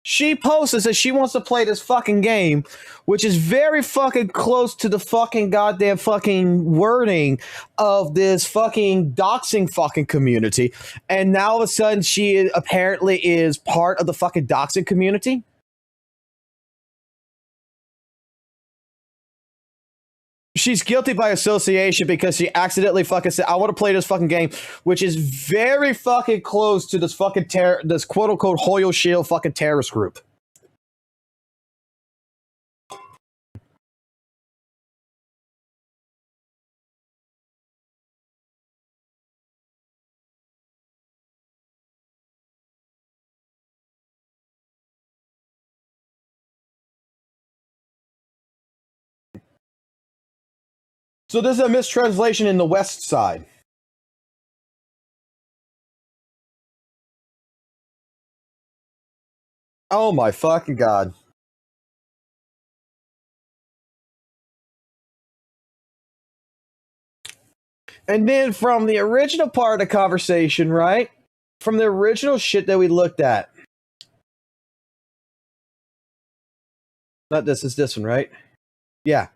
she posts and says she wants to play this fucking game, which is very fucking close to the fucking goddamn fucking wording of this fucking doxing fucking community. And now all of a sudden she apparently is part of the fucking doxing community. She's guilty by association because she accidentally fucking said, I want to play this fucking game, which is very fucking close to this fucking this quote unquote Hoyo Shield fucking terrorist group. So this is a mistranslation in the West side. Oh my fucking god. And then from the original part of the conversation, right? From the original shit that we looked at. Not this, it's this one, right? Yeah.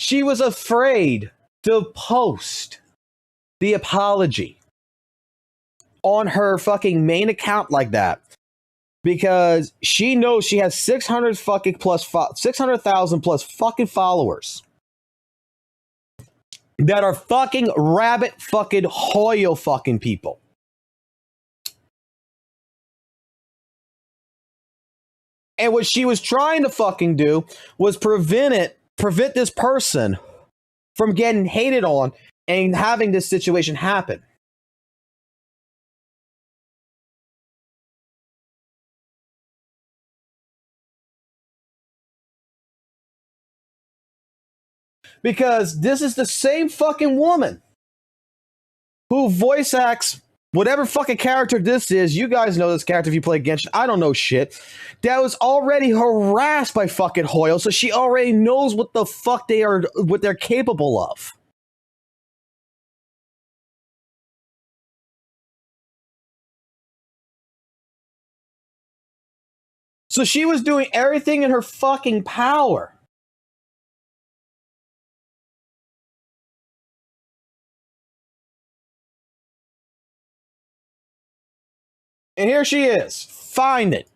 She was afraid to post the apology on her fucking main account like that because she knows she has 600,000 plus fucking followers that are fucking rabbit fucking Hoyo fucking people. And what she was trying to fucking do was prevent this person from getting hated on and having this situation happen. Because this is the same fucking woman who voice acts whatever fucking character this is. You guys know this character if you play Genshin. I don't know shit. That was already harassed by fucking Hoyo, so she already knows what the fuck what they're capable of. So she was doing everything in her fucking power. And here she is. Find it.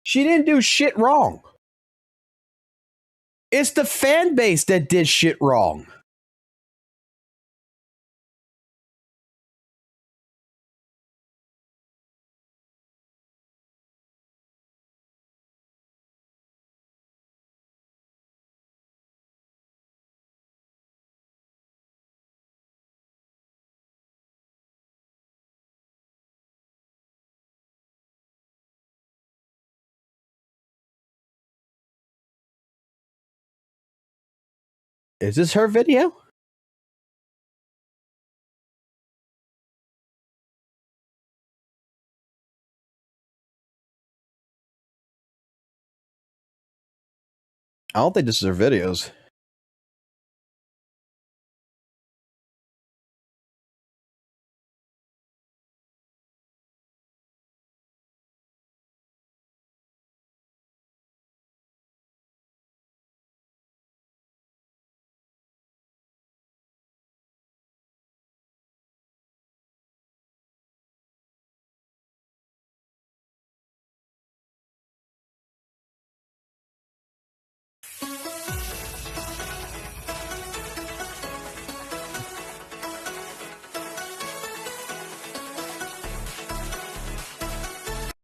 She didn't do shit wrong. It's the fan base that did shit wrong. Is this her video? I don't think this is her videos.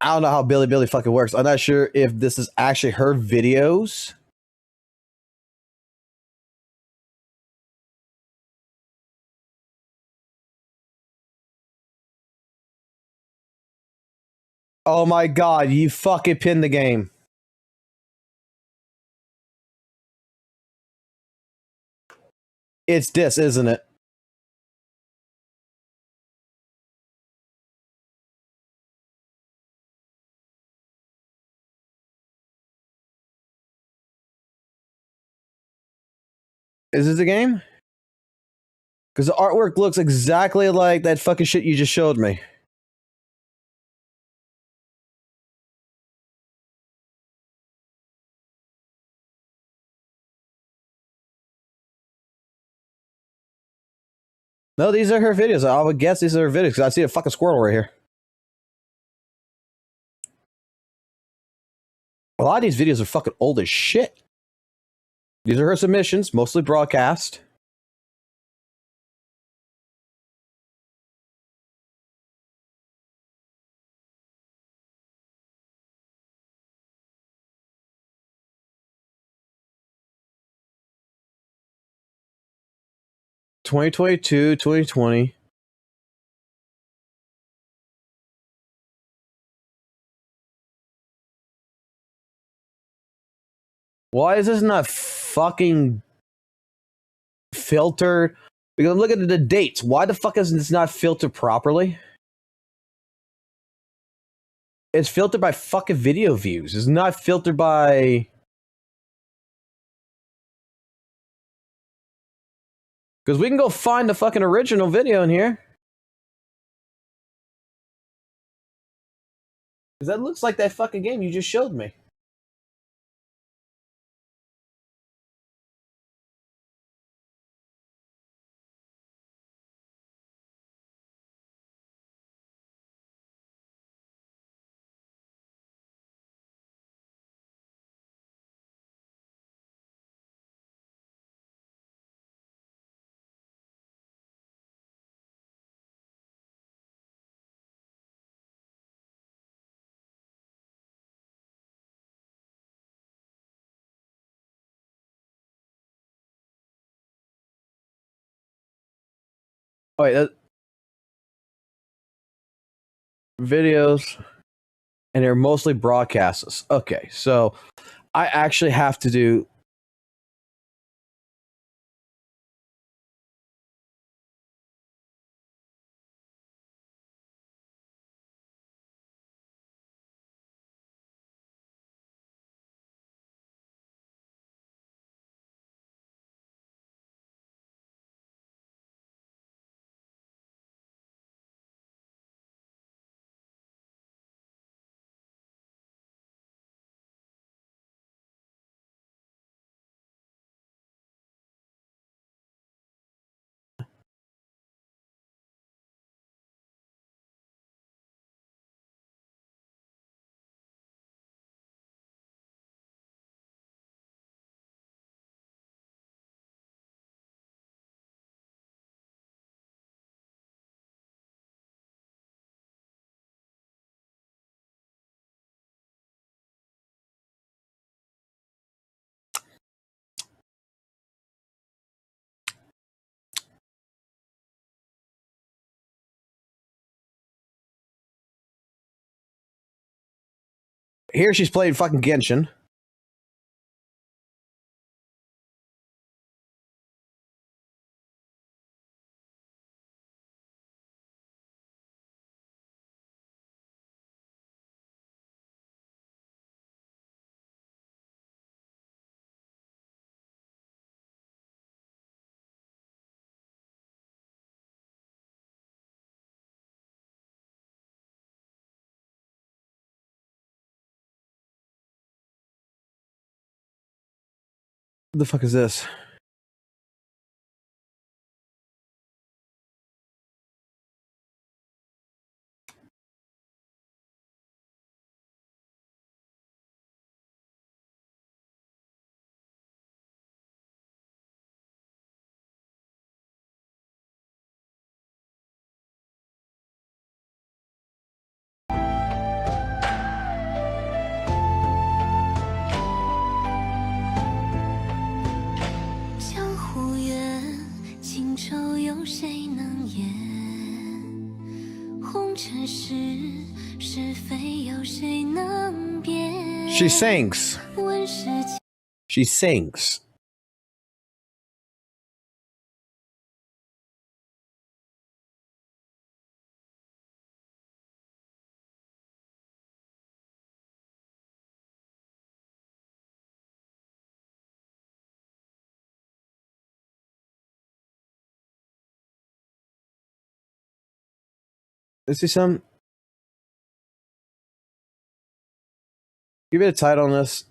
I don't know how Billy fucking works. I'm not sure if this is actually her videos. Oh my god, you fucking pinned the game. It's this, isn't it? Is this the game? Because the artwork looks exactly like that fucking shit you just showed me. No, these are her videos. I would guess these are her videos because I see a fucking squirrel right here. A lot of these videos are fucking old as shit. These are her submissions, mostly broadcast. 2022, 2020. Why is this not fucking filtered? Because I'm looking at the dates. Why the fuck is this not filtered properly? It's filtered by fucking video views. It's not filtered by... Because we can go find the fucking original video in here. Because that looks like that fucking game you just showed me. Oh, wait, videos, and they're mostly broadcasts. Okay, so I actually have to do... Here she's playing fucking Genshin. What the fuck is this? She sings. She sings. Let's see some. Give me a title on this.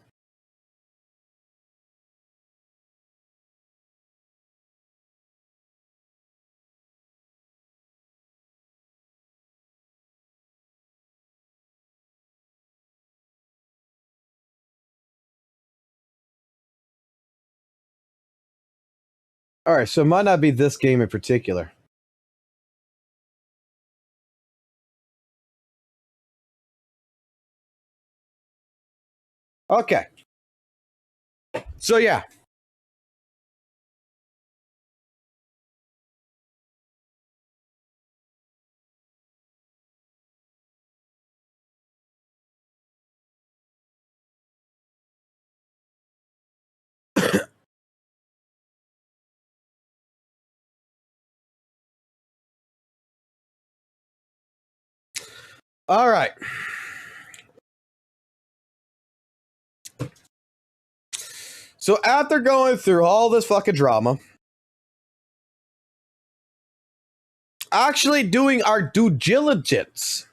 All right, so it might not be this game in particular. Okay. So yeah. All right. So after going through all this fucking drama, actually doing our due diligence,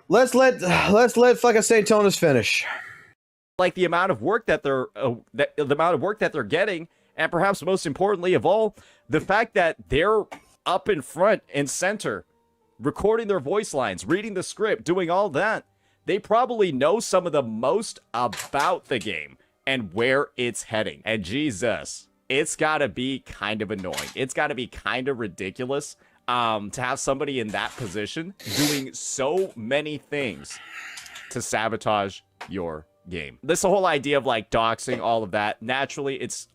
let's let fucking St. Tonus finish. Like the amount of work that they're getting, and perhaps most importantly of all, the fact that they're up in front and center, recording their voice lines, reading the script, doing all that. They probably know some of the most about the game and where it's heading. And Jesus, it's gotta be kind of annoying. It's gotta be kind of ridiculous to have somebody in that position doing so many things to sabotage your game. This whole idea of like doxing, all of that, naturally it's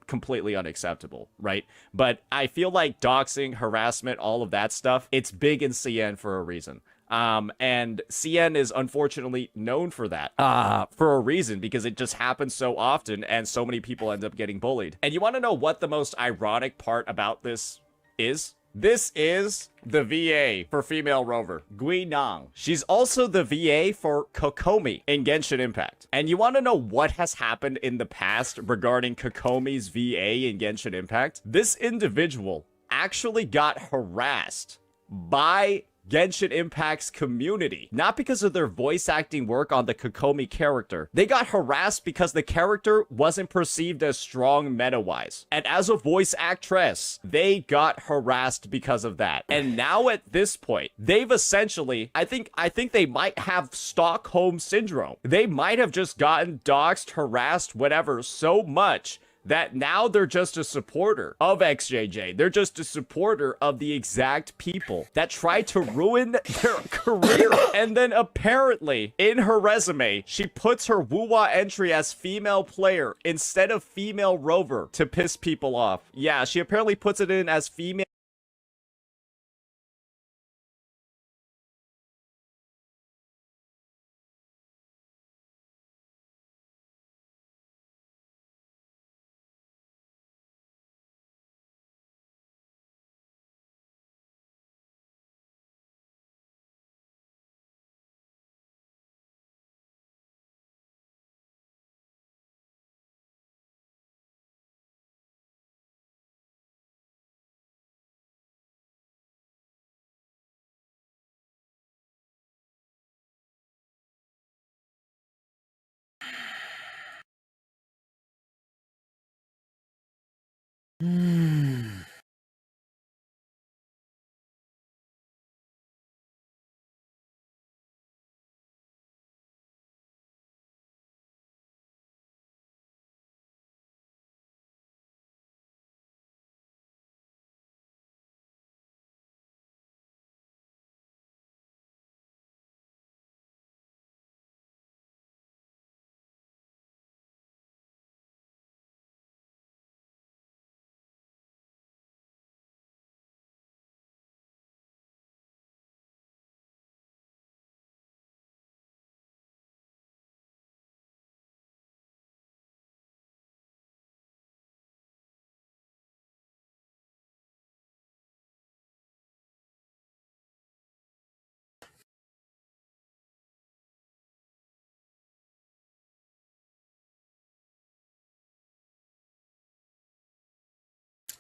completely unacceptable, right? But I feel like doxing, harassment, all of that stuff, it's big in CN for a reason. And CN is unfortunately known for that, for a reason, because it just happens so often and so many people end up getting bullied. And you want to know what the most ironic part about this is? This is the VA for female rover, Gui Nang. She's also the VA for Kokomi in Genshin Impact. And you want to know what has happened in the past regarding Kokomi's VA in Genshin Impact? This individual actually got harassed by Genshin Impact's community, not because of their voice acting work on the Kokomi character. They got harassed because the character wasn't perceived as strong meta-wise. And as a voice actress, they got harassed because of that. And now at this point, they've essentially, I think they might have Stockholm Syndrome. They might have just gotten doxxed, harassed, whatever, so much that now they're just a supporter of XJJ. They're just a supporter of the exact people that tried to ruin their career. And then apparently, in her resume, she puts her WUWA entry as female player instead of female rover to piss people off. Yeah, she apparently puts it in as female.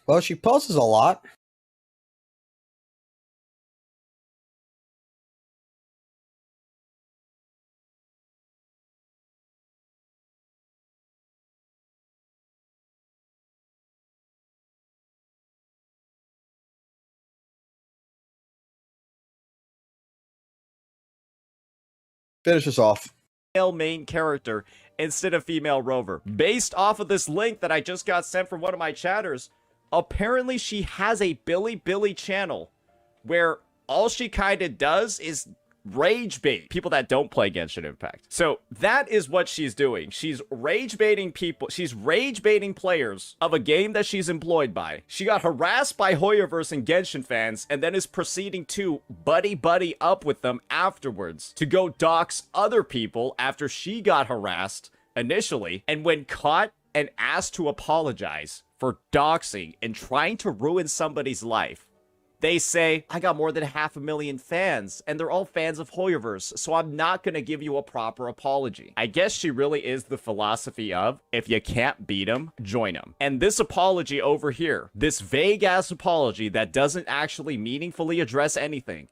Well, she posts a lot. Finish us off. Main character instead of female rover. Based off of this link that I just got sent from one of my chatters, apparently she has a Billy channel where all she kind of does is rage bait people that don't play Genshin Impact. So that is what she's doing. She's rage baiting people. She's rage baiting players of a game that she's employed by. She got harassed by Hoyoverse and Genshin fans and then is proceeding to buddy up with them afterwards to go dox other people after she got harassed initially, and when caught and asked to apologize for doxing and trying to ruin somebody's life. They say, I got more than 500,000 fans, and they're all fans of Hoyoverse, so I'm not gonna give you a proper apology. I guess she really is the philosophy of, if you can't beat him, join him. And this apology over here, this vague-ass apology that doesn't actually meaningfully address anything,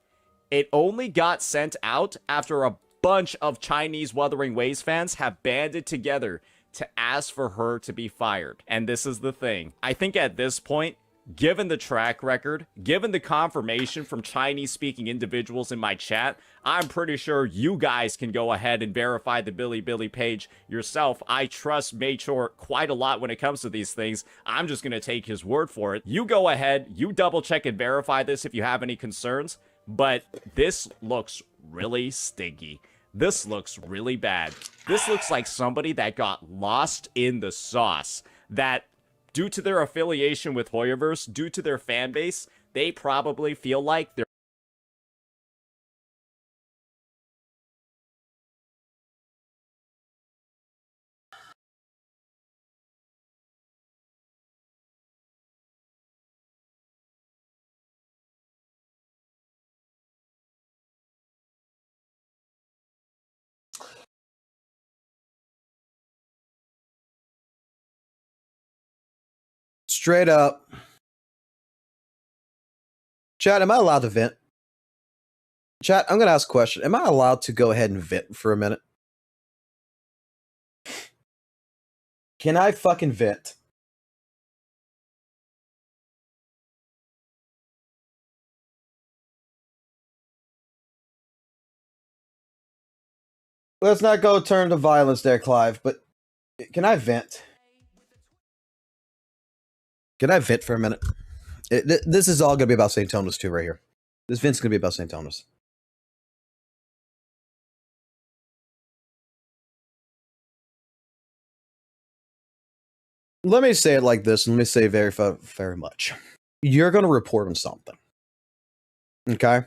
it only got sent out after a bunch of Chinese Wuthering Waves fans have banded together to ask for her to be fired. And this is the thing. I think at this point, given the track record, given the confirmation from Chinese-speaking individuals in my chat, I'm pretty sure you guys can go ahead and verify the Billy page yourself. I trust Mature quite a lot when it comes to these things. I'm just going to take his word for it. You go ahead, you double-check and verify this if you have any concerns, but this looks really stinky. This looks really bad. This looks like somebody that got lost in the sauce, that due to their affiliation with Hoyoverse, due to their fan base, they probably feel like they're Straight up. Chat, am I allowed to vent? Chat, I'm going to ask a question. Am I allowed to go ahead and vent for a minute? Can I fucking vent? Let's not go turn to violence there, Clive, but can I vent? Can I vent for a minute? This is all going to be about St. Tonus too, right here. This vent's going to be about St. Tonus. Let me say it like this, and let me say very, very much. You're going to report on something. Okay?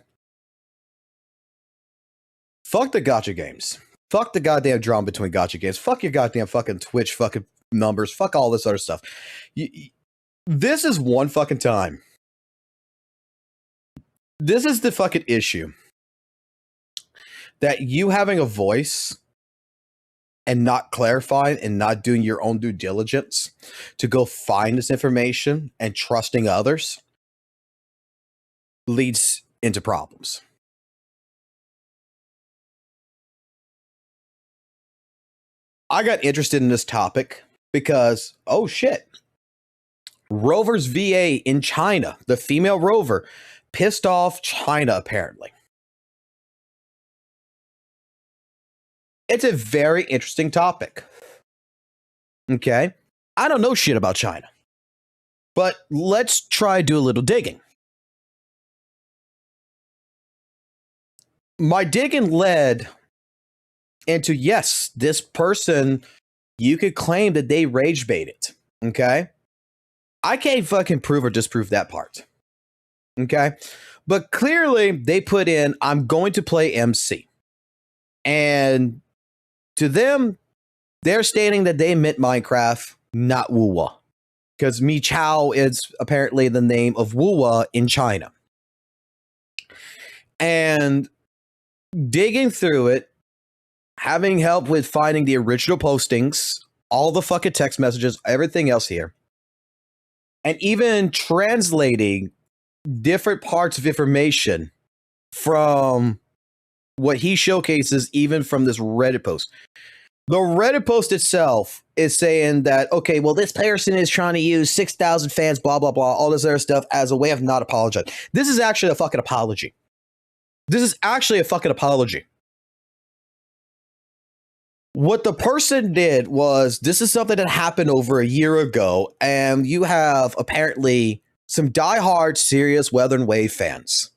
Fuck the gacha games. Fuck the goddamn drama between gacha games. Fuck your goddamn fucking Twitch fucking numbers. Fuck all this other stuff. This is one fucking time. This is the fucking issue. That you having a voice and not clarifying and not doing your own due diligence to go find this information and trusting others leads into problems. I got interested in this topic because, oh shit, Rover's VA in China, the female rover, pissed off China apparently. It's a very interesting topic. Okay? I don't know shit about China. But let's try to do a little digging. My digging led into, yes, this person, you could claim that they rage baited. Okay? I can't fucking prove or disprove that part. Okay? But clearly, they put in, I'm going to play MC. And to them, they're stating that they meant Minecraft, not WUWA. Because Mi Chao is apparently the name of WUWA in China. And digging through it, having help with finding the original postings, all the fucking text messages, everything else here, and even translating different parts of information from what he showcases, even from this Reddit post. The Reddit post itself is saying that, okay, well, this person is trying to use 6,000 fans, blah, blah, blah, all this other stuff as a way of not apologizing. This is actually a fucking apology. This is actually a fucking apology. What the person did was, this is something that happened over a year ago, and you have apparently some diehard serious Weather and Wave fans,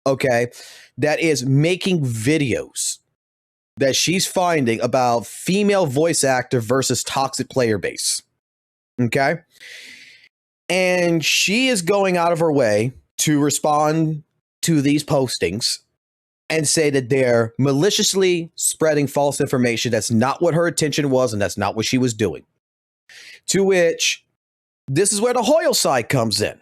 okay, that is making videos that she's finding about female voice actor versus toxic player base, okay? And she is going out of her way to respond to these postings and say that they're maliciously spreading false information. That's not what her intention was, and that's not what she was doing. To which this is where the Hoyle side comes in.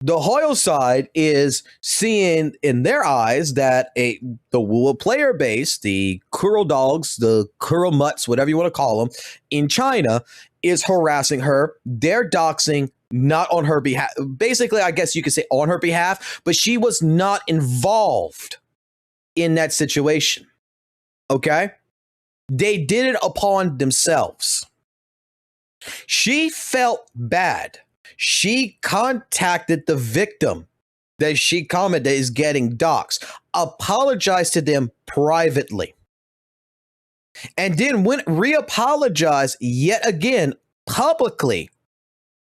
The Hoyle side is seeing in their eyes that the WUWA player base, the Kuro dogs, the Kuro mutts, whatever you want to call them, in China is harassing her. They're doxing, not on her behalf. Basically, I guess you could say on her behalf, but she was not involved in that situation. Okay? They did it upon themselves. She felt bad. She contacted the victim that she commented is getting doxxed, apologized to them privately, and then went re-apologized yet again publicly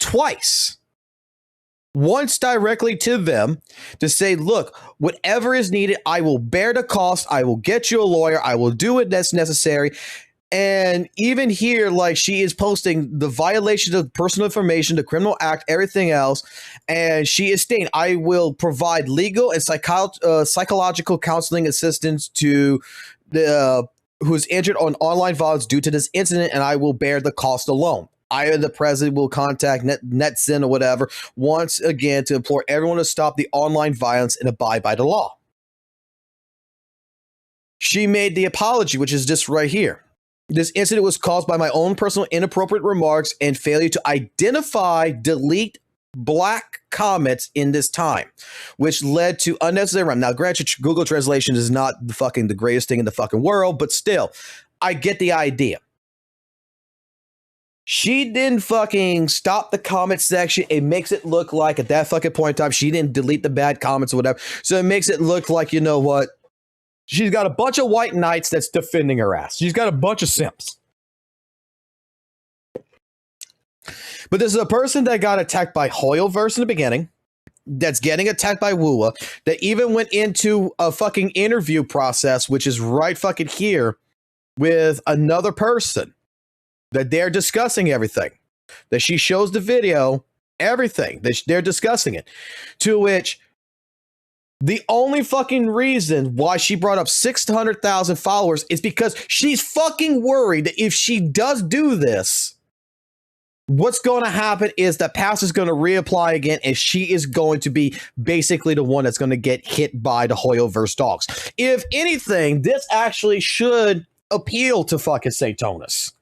twice. Once directly to them to say, look, whatever is needed, I will bear the cost. I will get you a lawyer. I will do it that's necessary. And even here, like, she is posting the violation of personal information, the criminal act, everything else. And she is stating, I will provide legal and psychological counseling assistance to the who's injured on online violence due to this incident, and I will bear the cost alone. I, or the president, will contact NetZen or whatever once again to implore everyone to stop the online violence and abide by the law. She made the apology, which is just right here. This incident was caused by my own personal inappropriate remarks and failure to identify, delete black comments in this time, which led to unnecessary harm. Now, granted, Google Translation is not the greatest thing in the fucking world, but still, I get the idea. She didn't fucking stop the comment section. It makes it look like at that fucking point in time, she didn't delete the bad comments or whatever. So it makes it look like, you know what? She's got a bunch of white knights that's defending her ass. She's got a bunch of simps. But this is a person that got attacked by Hoyleverse in the beginning, that's getting attacked by WUWA, that even went into a fucking interview process, which is right fucking here, with another person, that they're discussing everything. That she shows the video, everything. That they're discussing it. To which the only fucking reason why she brought up 600,000 followers is because she's fucking worried that if she does do this, what's going to happen is that Pastor's going to reapply again, and she is going to be basically the one that's going to get hit by the Hoyleverse dogs. If anything, this actually should appeal to fucking Satonis.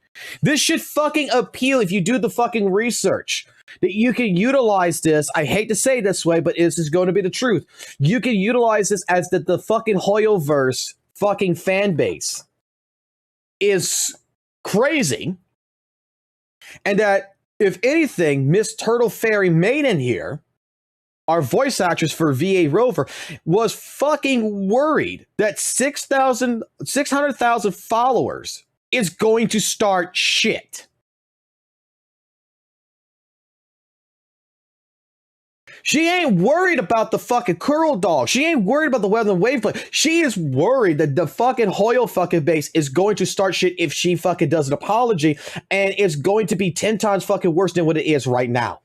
This should fucking appeal if you do the fucking research. That you can utilize this. I hate to say it this way, but this is going to be the truth. You can utilize this as the fucking Hoyleverse fucking fan base is crazy. And that, if anything, Miss Turtle Fairy Maiden here, our voice actress for VA Rover, was fucking worried that 600,000 followers is going to start shit. She ain't worried about the fucking Curl dog. She ain't worried about the Weather and Wave play. She is worried that the fucking Hoyle fucking base is going to start shit if she fucking does an apology, and it's going to be 10 times fucking worse than what it is right now.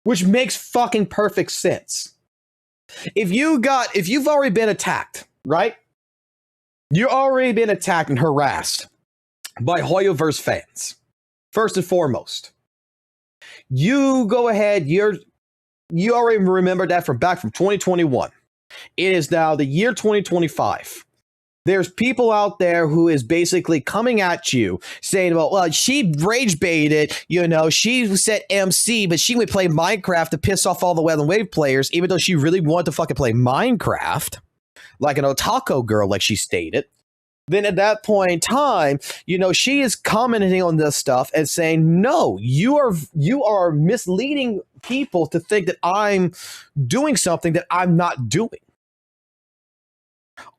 Which makes fucking perfect sense. If you've already been attacked, right? You've already been attacked and harassed by Hoyleverse fans. First and foremost. You go ahead, you already remember that from 2021. It is now the year 2025. There's people out there who is basically coming at you saying, well, she rage baited, she said MC, but she would play Minecraft to piss off all the Weather and Wave players, even though she really wanted to fucking play Minecraft, like an otaku girl, like she stated. Then at that point in time, she is commenting on this stuff and saying, no, you are misleading people to think that I'm doing something that I'm not doing.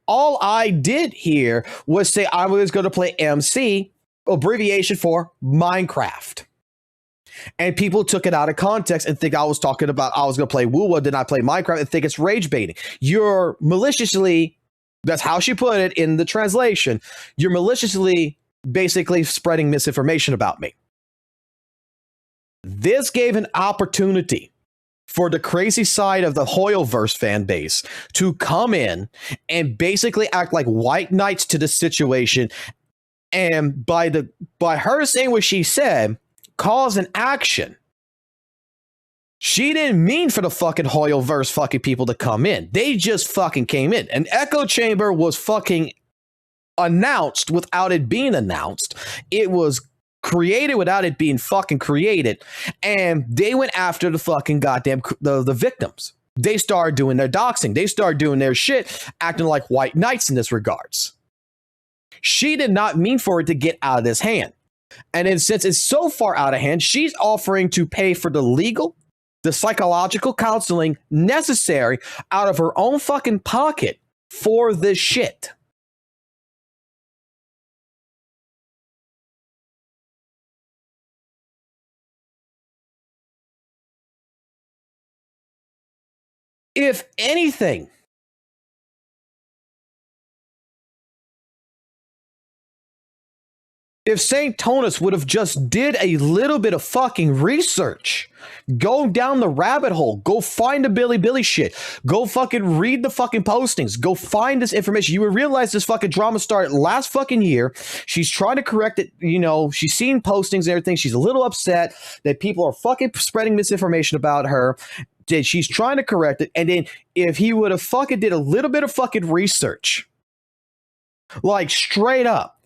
All I did here was say I was going to play MC, abbreviation for Minecraft. And people took it out of context and think I was talking about I was going to play WUWA, then I play Minecraft, and think it's rage baiting. You're maliciously... That's how she put it in the translation. You're maliciously basically spreading misinformation about me. This gave an opportunity for the crazy side of the Hoyleverse fan base to come in and basically act like white knights to the situation. And by her saying what she said, cause and action. She didn't mean for the fucking Hoyoverse fucking people to come in. They just fucking came in. An echo chamber was fucking announced without it being announced. It was created without it being fucking created. And they went after the fucking goddamn the victims. They started doing their doxing. They started doing their shit, acting like white knights in this regards. She did not mean for it to get out of this hand. And then since it's so far out of hand, she's offering to pay for the legal, the psychological counseling necessary out of her own fucking pocket for this shit. If anything, if St. Tonus would have just did a little bit of fucking research, go down the rabbit hole, go find the Billy shit, go fucking read the fucking postings, go find this information, you would realize this fucking drama started last fucking year. She's trying to correct it. You know, she's seen postings and everything. She's a little upset that people are fucking spreading misinformation about her. She's trying to correct it. And then if he would have fucking did a little bit of fucking research, like straight up,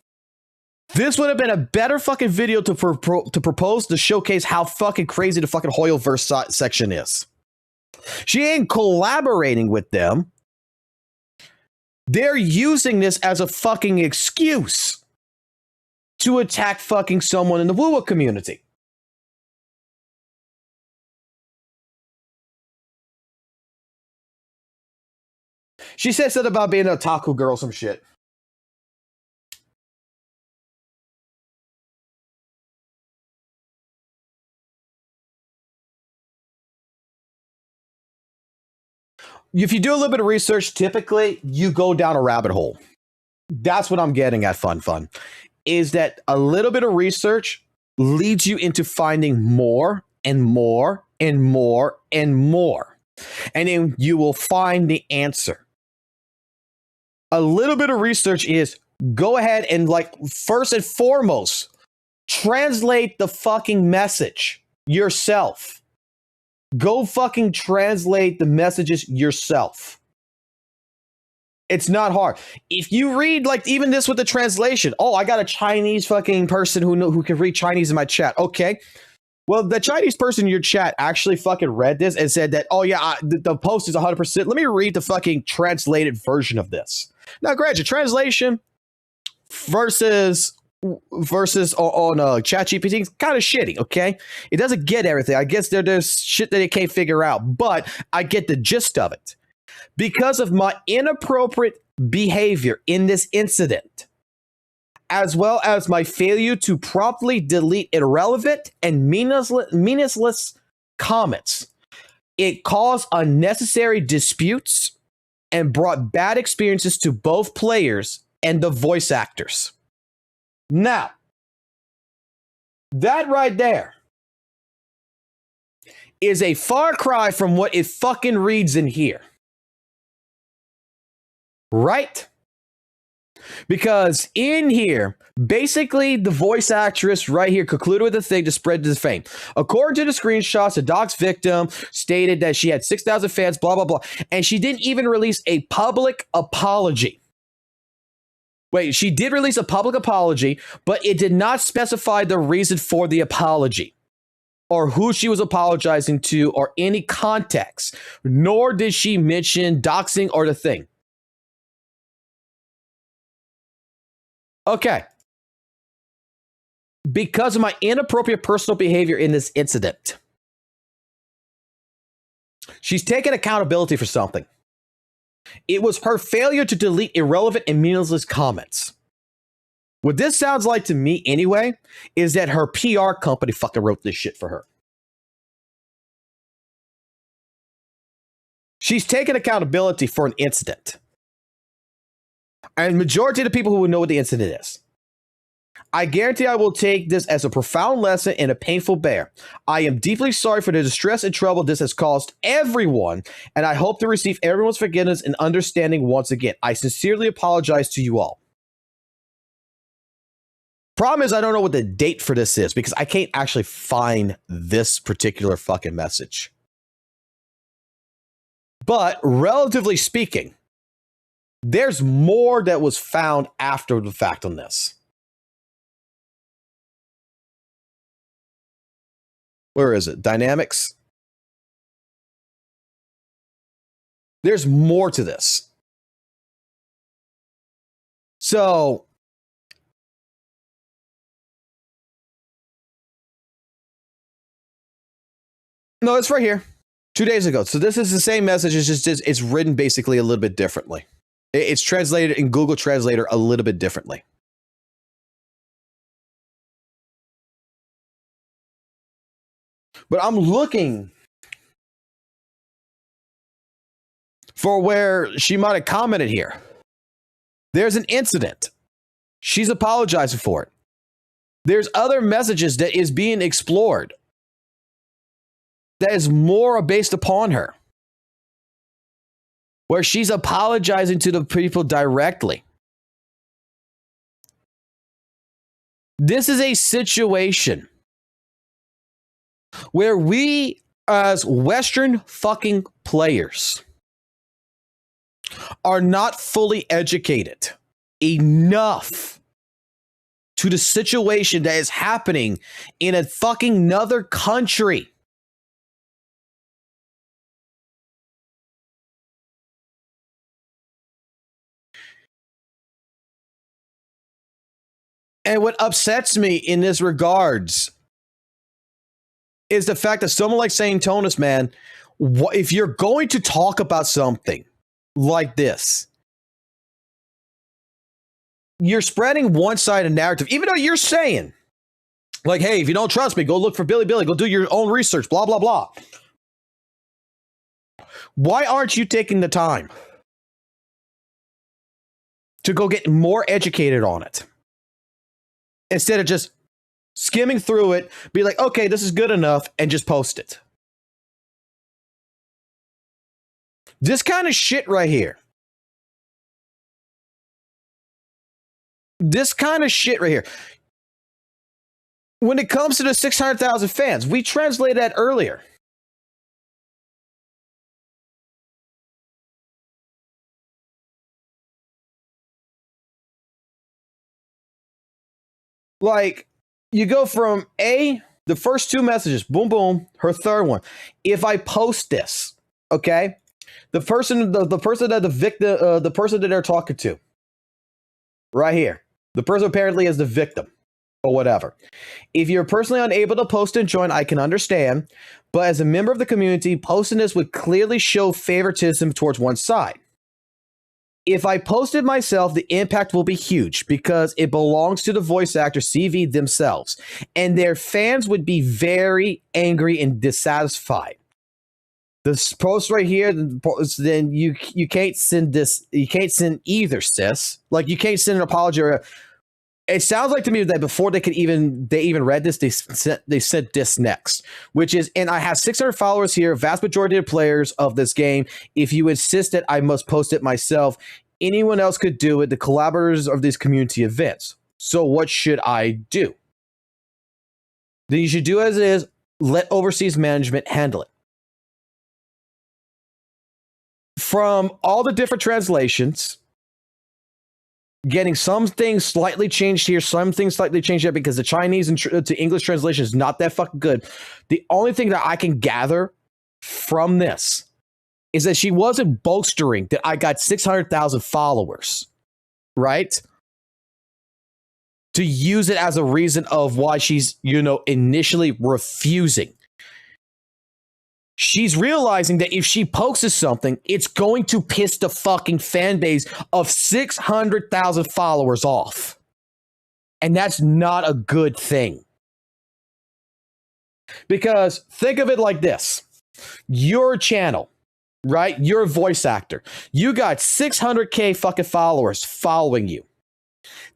this would have been a better fucking video to propose to showcase how fucking crazy the fucking Hoyoverse section is. She ain't collaborating with them. They're using this as a fucking excuse to attack fucking someone in the WUWA community. She said something about being an otaku girl, some shit. If you do a little bit of research, typically you go down a rabbit hole. That's what I'm getting at, fun. Is that a little bit of research leads you into finding more and more and more and more. And then you will find the answer. A little bit of research is go ahead and, like, first and foremost, translate the fucking message yourself. Go fucking translate the messages yourself. It's not hard. If you read, like, even this with the translation, oh, I got a Chinese fucking person who can read Chinese in my chat. Okay. Well, the Chinese person in your chat actually fucking read this and said that, oh yeah, the post is 100%. Let me read the fucking translated version of this. Now, granted, translation versus on ChatGPT is kind of shitty, okay? It doesn't get everything. I guess there's shit that it can't figure out, but I get the gist of it. Because of my inappropriate behavior in this incident, as well as my failure to promptly delete irrelevant and meaningless comments, it caused unnecessary disputes and brought bad experiences to both players and the voice actors. Now, that right there is a far cry from what it fucking reads in here. Right? Because in here, basically the voice actress right here concluded with the thing to spread the fame. According to the screenshots, the doxed victim stated that she had 6,000 fans, blah, blah, blah. And she didn't even release a public apology. Wait, she did release a public apology, but it did not specify the reason for the apology or who she was apologizing to or any context, nor did she mention doxing or the thing. Okay. Because of my inappropriate personal behavior in this incident, she's taken accountability for something. It was her failure to delete irrelevant and meaningless comments. What this sounds like to me anyway is that her PR company fucking wrote this shit for her. She's taken accountability for an incident. And majority of the people who will know what the incident is. I guarantee I will take this as a profound lesson and a painful bear. I am deeply sorry for the distress and trouble this has caused everyone, and I hope to receive everyone's forgiveness and understanding once again. I sincerely apologize to you all. Problem is, I don't know what the date for this is because I can't actually find this particular fucking message. But relatively speaking, there's more that was found after the fact on this. Where is it? Dynamics? There's more to this. So, no, it's right here. 2 days ago. So this is the same message. It's just it's written basically a little bit differently. It's translated in Google Translator a little bit differently. But I'm looking for where she might have commented here. There's an incident. She's apologizing for it. There's other messages that is being explored that is more based upon her, where she's apologizing to the people directly. This is a situation where we, as Western fucking players, are not fully educated enough to the situation that is happening in a fucking another country. And what upsets me in this regards is the fact that someone like Saint Tonus, man, if you're going to talk about something like this, you're spreading one-sided narrative, even though you're saying, like, hey, if you don't trust me, go look for Billy, go do your own research, blah, blah, blah. Why aren't you taking the time to go get more educated on it? Instead of just skimming through it, be like, okay, this is good enough, and just post it. This kind of shit right here. This kind of shit right here. When it comes to the 600,000 fans, we translated that earlier. Like, you go from the first two messages, boom, boom, her third one. If I post this, okay, the person that the person that they're talking to, right here, the person apparently is the victim or whatever. If you're personally unable to post and join, I can understand, but as a member of the community, posting this would clearly show favoritism towards one side. If I posted myself, the impact will be huge because it belongs to the voice actor CV themselves, and their fans would be very angry and dissatisfied. This post right here, then you can't send this. You can't send either, sis. Like, you can't send an apology. It sounds like to me that before they even read this, they sent this next, which is, and I have 600 followers here, vast majority of players of this game. If you insist that I must post it myself, anyone else could do it, the collaborators of these community events. So what should I do? Then you should do as it is, let overseas management handle it. From all the different translations, getting some things slightly changed here, some things slightly changed there because the Chinese to English translation is not that fucking good. The only thing that I can gather from this is that she wasn't boasting that I got 600,000 followers, right? To use it as a reason of why she's, initially refusing. She's realizing that if she posts something, it's going to piss the fucking fan base of 600,000 followers off. And that's not a good thing. Because think of it like this. Your channel, right? You're a voice actor. You got 600K fucking followers following you.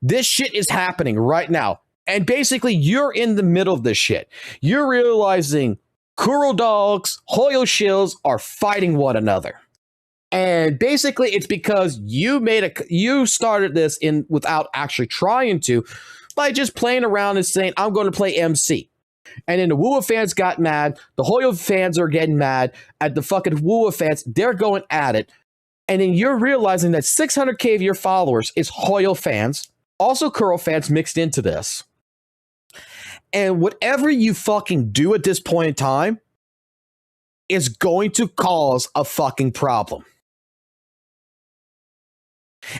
This shit is happening right now. And basically, you're in the middle of this shit. You're realizing Kuro dogs, Hoyo shills are fighting one another. And basically it's because you started this without actually trying to, by just playing around and saying, I'm going to play MC. And then the WUWA fans got mad. The Hoyo fans are getting mad at the fucking WUWA fans. They're going at it. And then you're realizing that 600K of your followers is Hoyo fans, also Kuro fans mixed into this. And whatever you fucking do at this point in time is going to cause a fucking problem.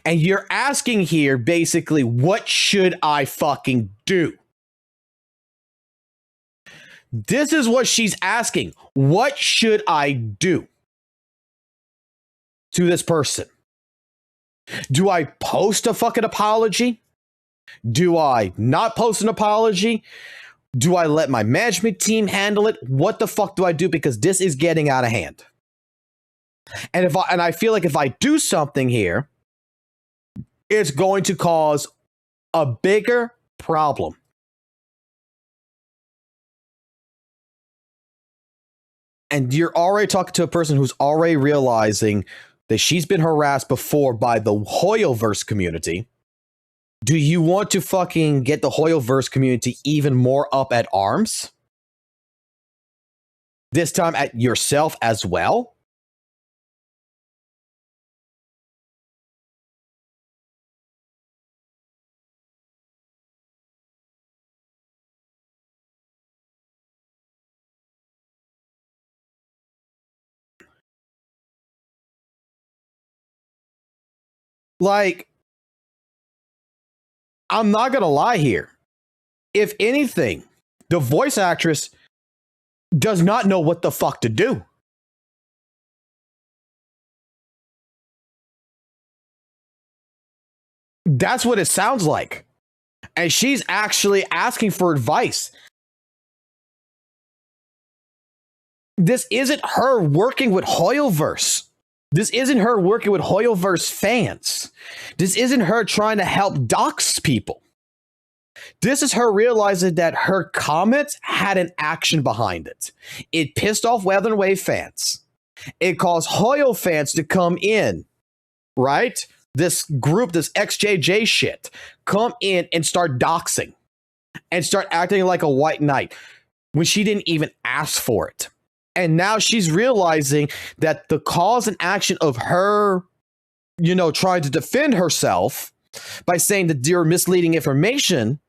And you're asking here, basically, what should I fucking do? This is what she's asking. What should I do to this person? Do I post a fucking apology? Do I not post an apology? Do I let my management team handle it? What the fuck do I do? Because this is getting out of hand. And I feel like if I do something here, it's going to cause a bigger problem. And you're already talking to a person who's already realizing that she's been harassed before by the Hoyoverse community. Do you want to fucking get the Hoyoverse community even more up at arms? This time at yourself as well? Like, I'm not going to lie here. If anything, the voice actress does not know what the fuck to do. That's what it sounds like. And she's actually asking for advice. This isn't her working with Hoyoverse. This isn't her working with Hoyoverse fans. This isn't her trying to help dox people. This is her realizing that her comments had an action behind it. It pissed off Weather and Wave fans. It caused Hoyo fans to come in, right? This group, this XJJ shit, come in and start doxing and start acting like a white knight when she didn't even ask for it. And now she's realizing that the cause and action of her, trying to defend herself by saying that you're misleading information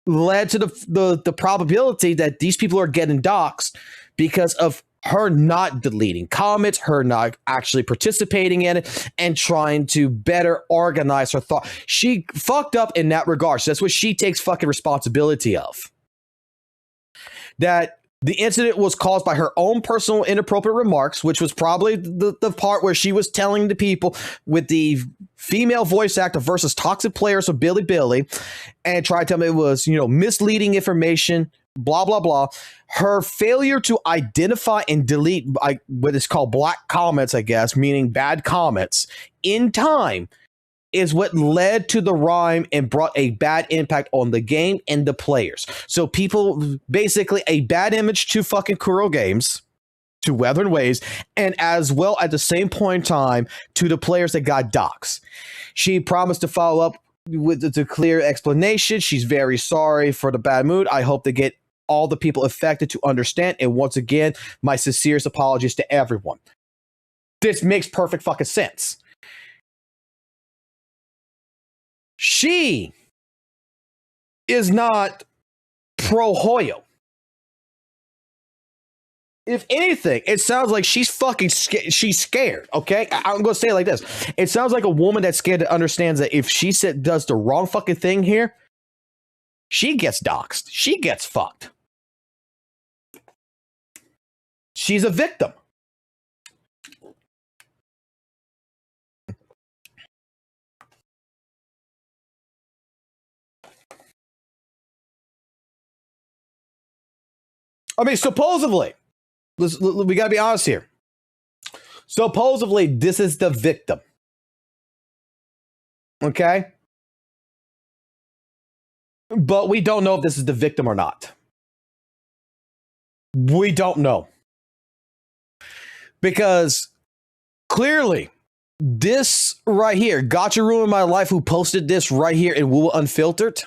led to the probability that these people are getting doxxed because of her not deleting comments, her not actually participating in it, and trying to better organize her thought. She fucked up in that regard. So that's what she takes fucking responsibility of. That the incident was caused by her own personal inappropriate remarks, which was probably the part where she was telling the people with the female voice actor versus toxic players of Billy, and tried to tell me it was, misleading information, blah, blah, blah. Her failure to identify and delete what is called black comments, I guess, meaning bad comments, in time is what led to the rhyme and brought a bad impact on the game and the players. So people, basically a bad image to fucking Kuro games, to Weather and Waves, and as well at the same point in time to the players that got doxxed. She promised to follow up with the clear explanation. She's very sorry for the bad mood. I hope to get all the people affected to understand. And once again, my sincerest apologies to everyone. This makes perfect fucking sense. She is not pro Hoyo. If anything, it sounds like she's fucking she's scared, okay? I'm going to say it like this. It sounds like a woman that's scared that understands that if she does the wrong fucking thing here, she gets doxxed. She gets fucked. She's a victim. I mean, supposedly, we gotta be honest here. Supposedly, this is the victim. Okay? But we don't know if this is the victim or not. We don't know. Because clearly, this right here, Gotcha Ruined My Life, who posted this right here in WUWA Unfiltered,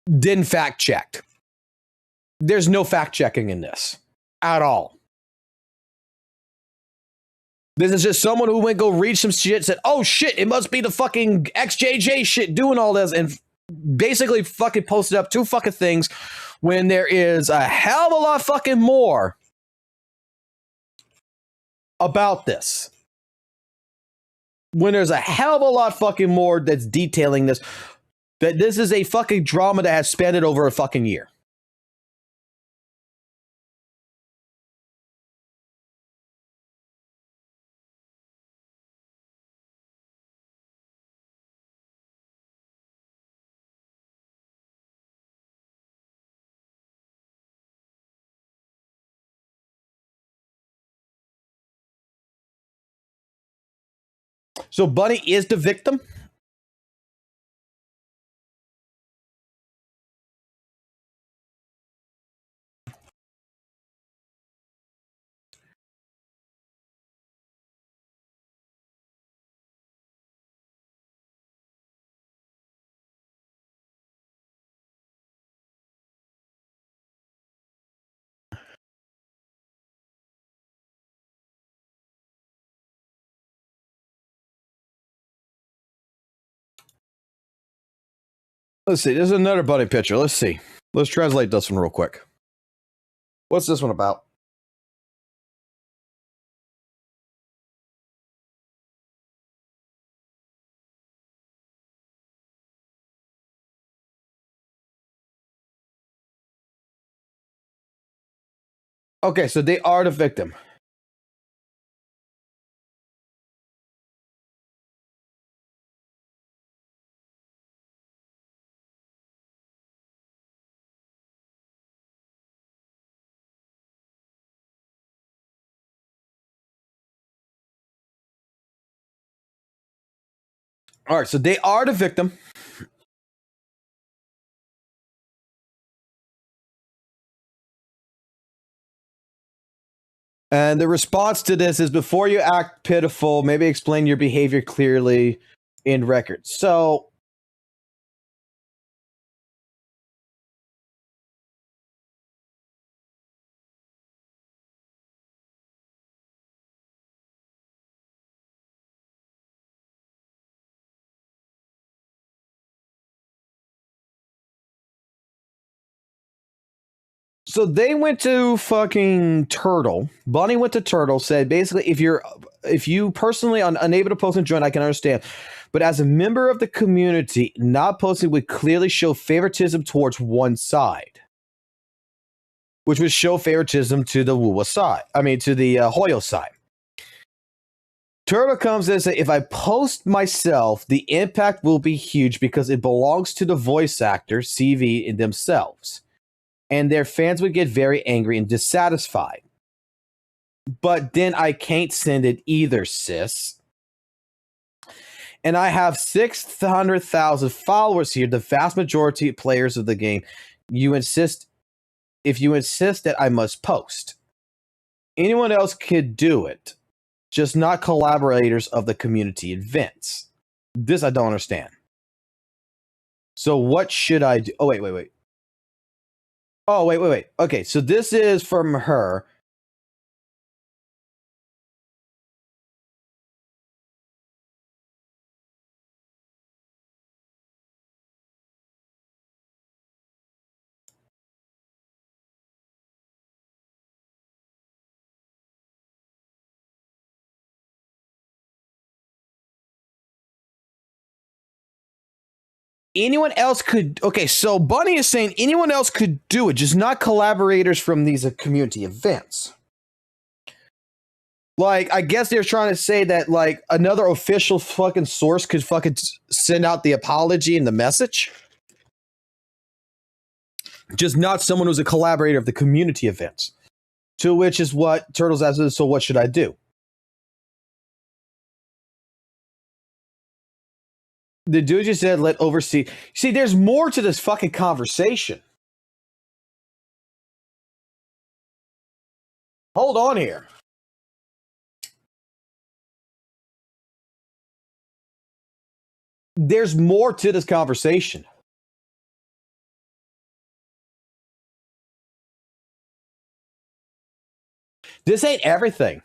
didn't fact check. There's no fact checking in this at all. This is just someone who went go read some shit, said, oh shit, it must be the fucking XJJ shit doing all this, and basically fucking posted up 2 fucking things when there is a hell of a lot fucking more about this. When there's a hell of a lot fucking more that's detailing this, that this is a fucking drama that has spanned it over a fucking year. So Bunny is the victim? Let's see. There's another bunny picture. Let's see. Let's translate this one real quick. What's this one about? Okay, so they are the victim. All right, so they are the victim. And the response to this is, before you act pitiful, maybe explain your behavior clearly in record. So they went to fucking Turtle. Bunny went to Turtle, said basically, if you personally are unable to post and join, I can understand. But as a member of the community, not posting would clearly show favoritism towards one side, which would show favoritism to the WUWA side. I mean, to the Hoyo side. Turtle comes in and says, if I post myself, the impact will be huge because it belongs to the voice actor, CV, in themselves. And their fans would get very angry and dissatisfied. But then I can't send it either, sis. And I have 600,000 followers here, the vast majority of players of the game. If you insist that I must post. Anyone else could do it, just not collaborators of the community events. This I don't understand. So what should I do? Oh, wait. Oh, wait. Okay, so this is from her. Anyone else could. Okay, so Bunny is saying anyone else could do it, just not collaborators from these community events. Like, I guess they're trying to say that, like, another official fucking source could fucking send out the apology and the message. Just not someone who's a collaborator of the community events. To which is what Turtles asks, so what should I do? The dude just said, let oversee. See, there's more to this fucking conversation. Hold on here. There's more to this conversation. This ain't everything.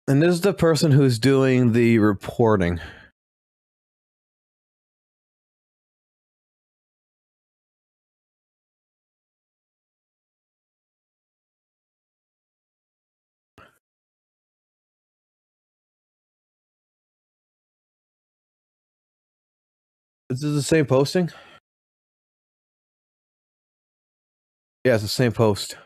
And this is the person who's doing the reporting. Is this the same posting? Yeah, it's the same post.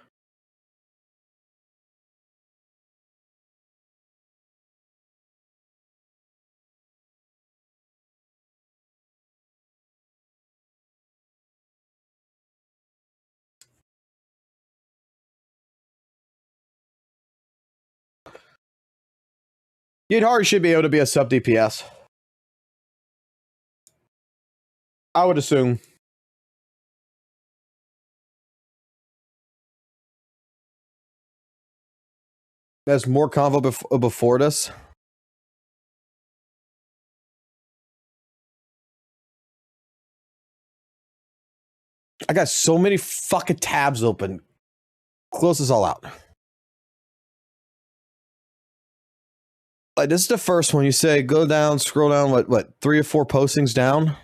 You'd hardly should be able to be a sub DPS. I would assume. There's more convo before this. I got so many fucking tabs open. Close this all out. Like, this is the first one. You say go down, scroll down, what, 3 or 4 postings down?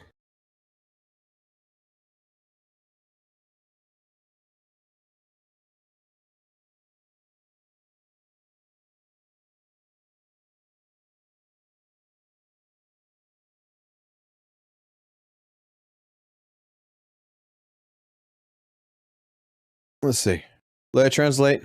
Let's see. Let it translate.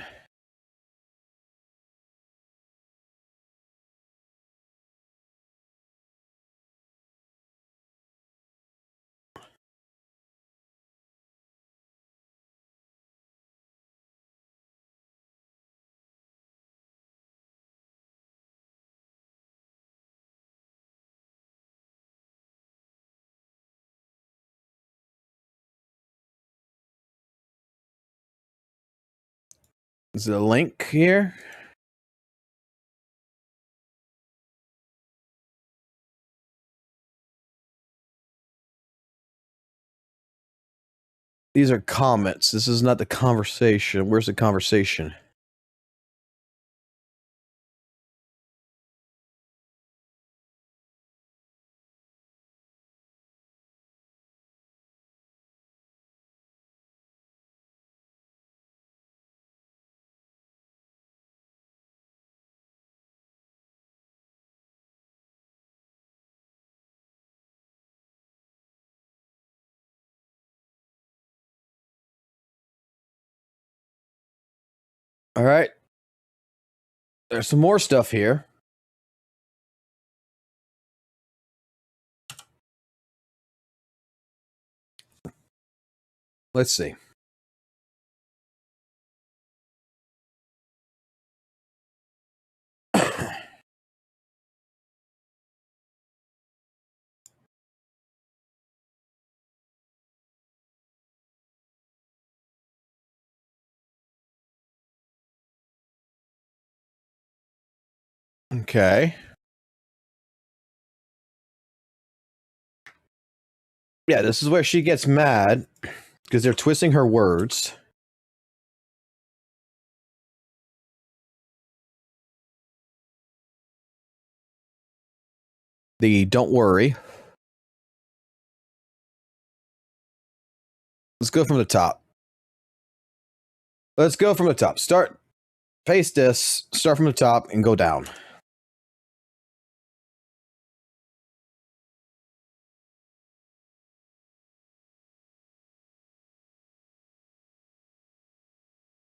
Is it a link here? These are comments. This is not the conversation. Where's the conversation? All right. There's some more stuff here. Let's see. Okay. Yeah, this is where she gets mad because they're twisting her words. The don't worry. Let's go from the top. Let's go from the top. Start, paste this, start from the top, and go down.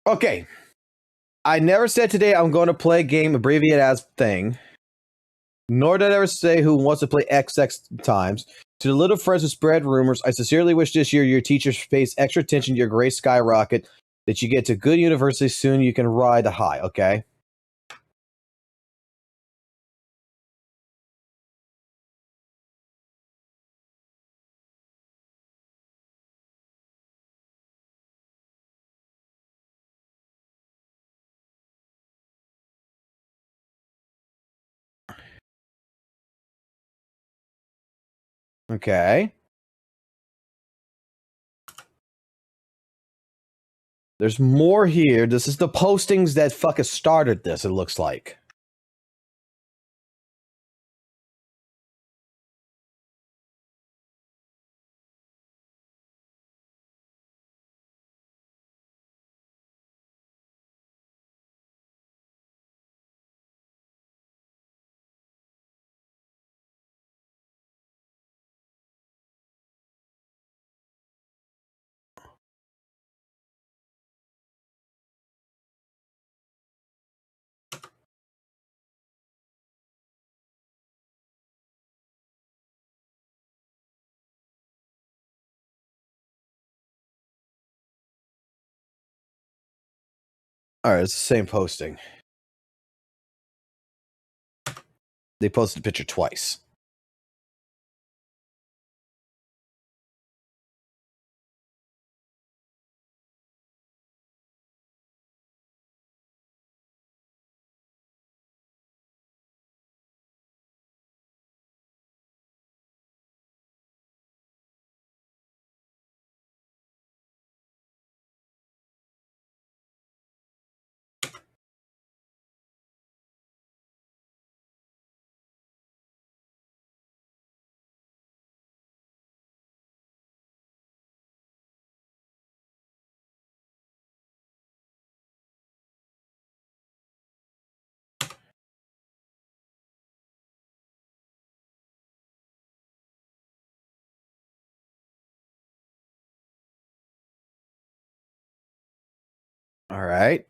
Okay. I never said today I'm going to play a game abbreviated as thing. Nor did I ever say who wants to play XX times. To the little friends who spread rumors, I sincerely wish this year your teachers pays extra attention to your grade skyrocket, that you get to good university soon you can ride the high, okay? Okay. There's more here. This is the postings that fucking started this, it looks like. Alright, it's the same posting. They posted the picture twice. Alright.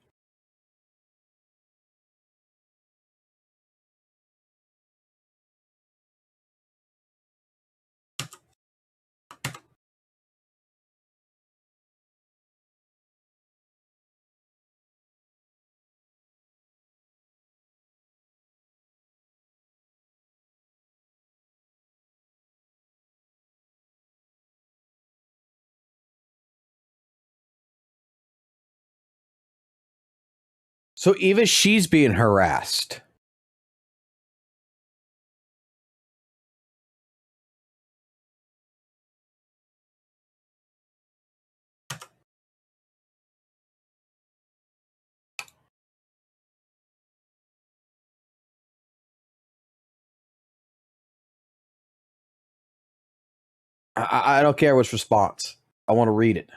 So even she's being harassed. I don't care which response. I want to read it.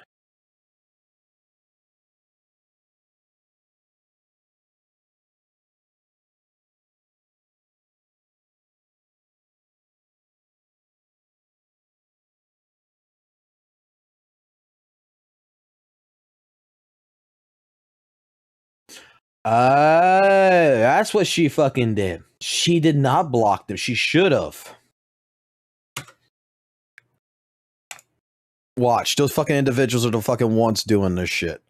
That's what she fucking did. She did not block them. She should have. Watch, those fucking individuals are the fucking ones doing this shit.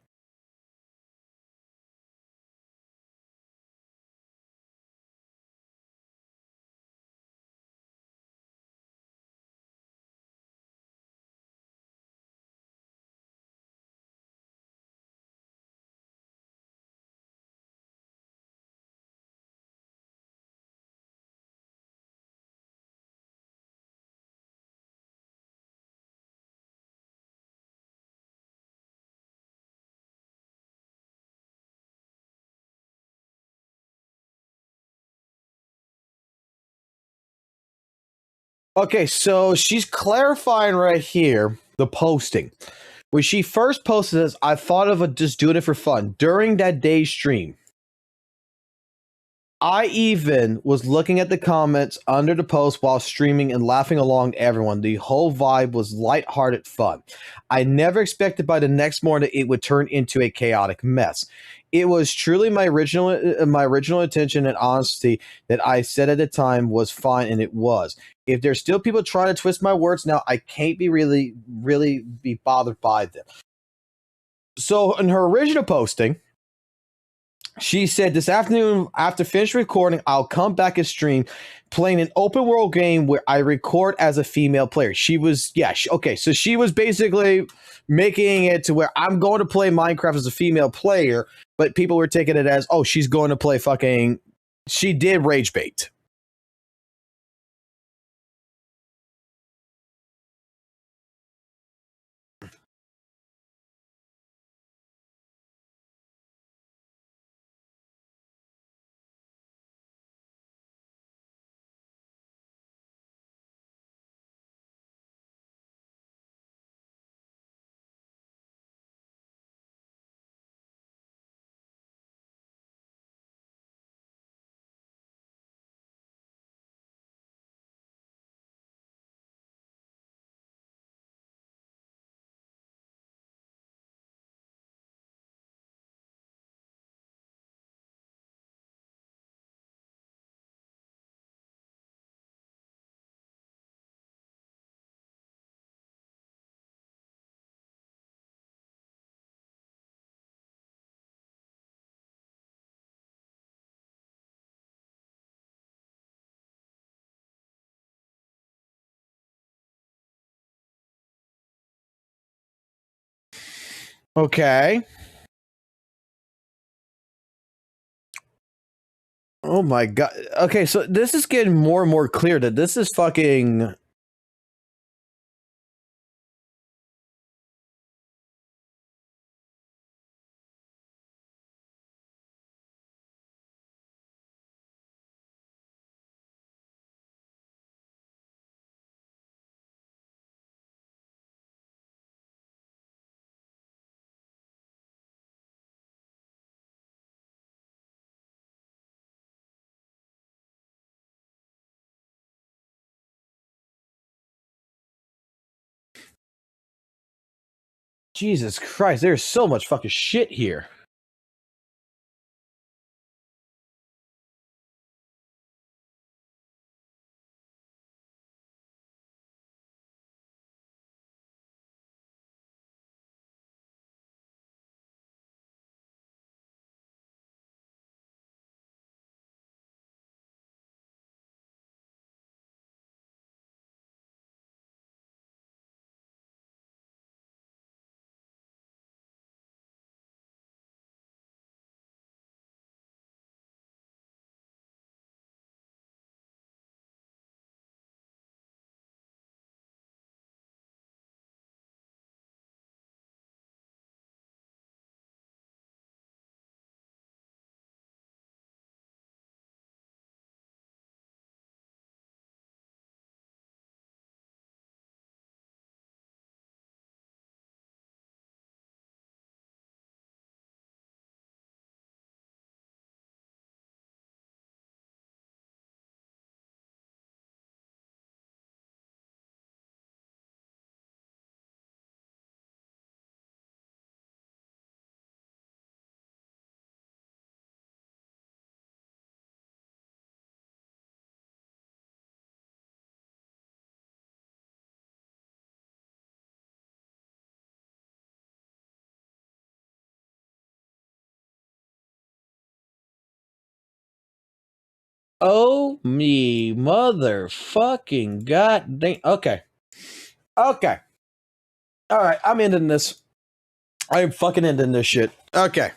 Okay, so she's clarifying right here the posting. When she first posted this, I thought of just doing it for fun. During that day's stream, I even was looking at the comments under the post while streaming and laughing along everyone. The whole vibe was lighthearted fun. I never expected by the next morning it would turn into a chaotic mess. It was truly my original intention and honesty that I said at the time was fine, and it was. If there's still people trying to twist my words now, I can't be really be bothered by them. So in her original posting, she said, this afternoon, after finish recording, I'll come back and stream playing an open world game where I record as a female player. She was, okay, so she was basically making it to where I'm going to play Minecraft as a female player, but people were taking it as, oh, she's going to play fucking, she did rage bait. Okay. Oh my god. Okay, so this is getting more and more clear that this is fucking... Jesus Christ, there's so much fucking shit here. Oh me motherfucking goddamn. Okay. Okay. Alright, I'm ending this. I'm fucking ending this shit. Okay.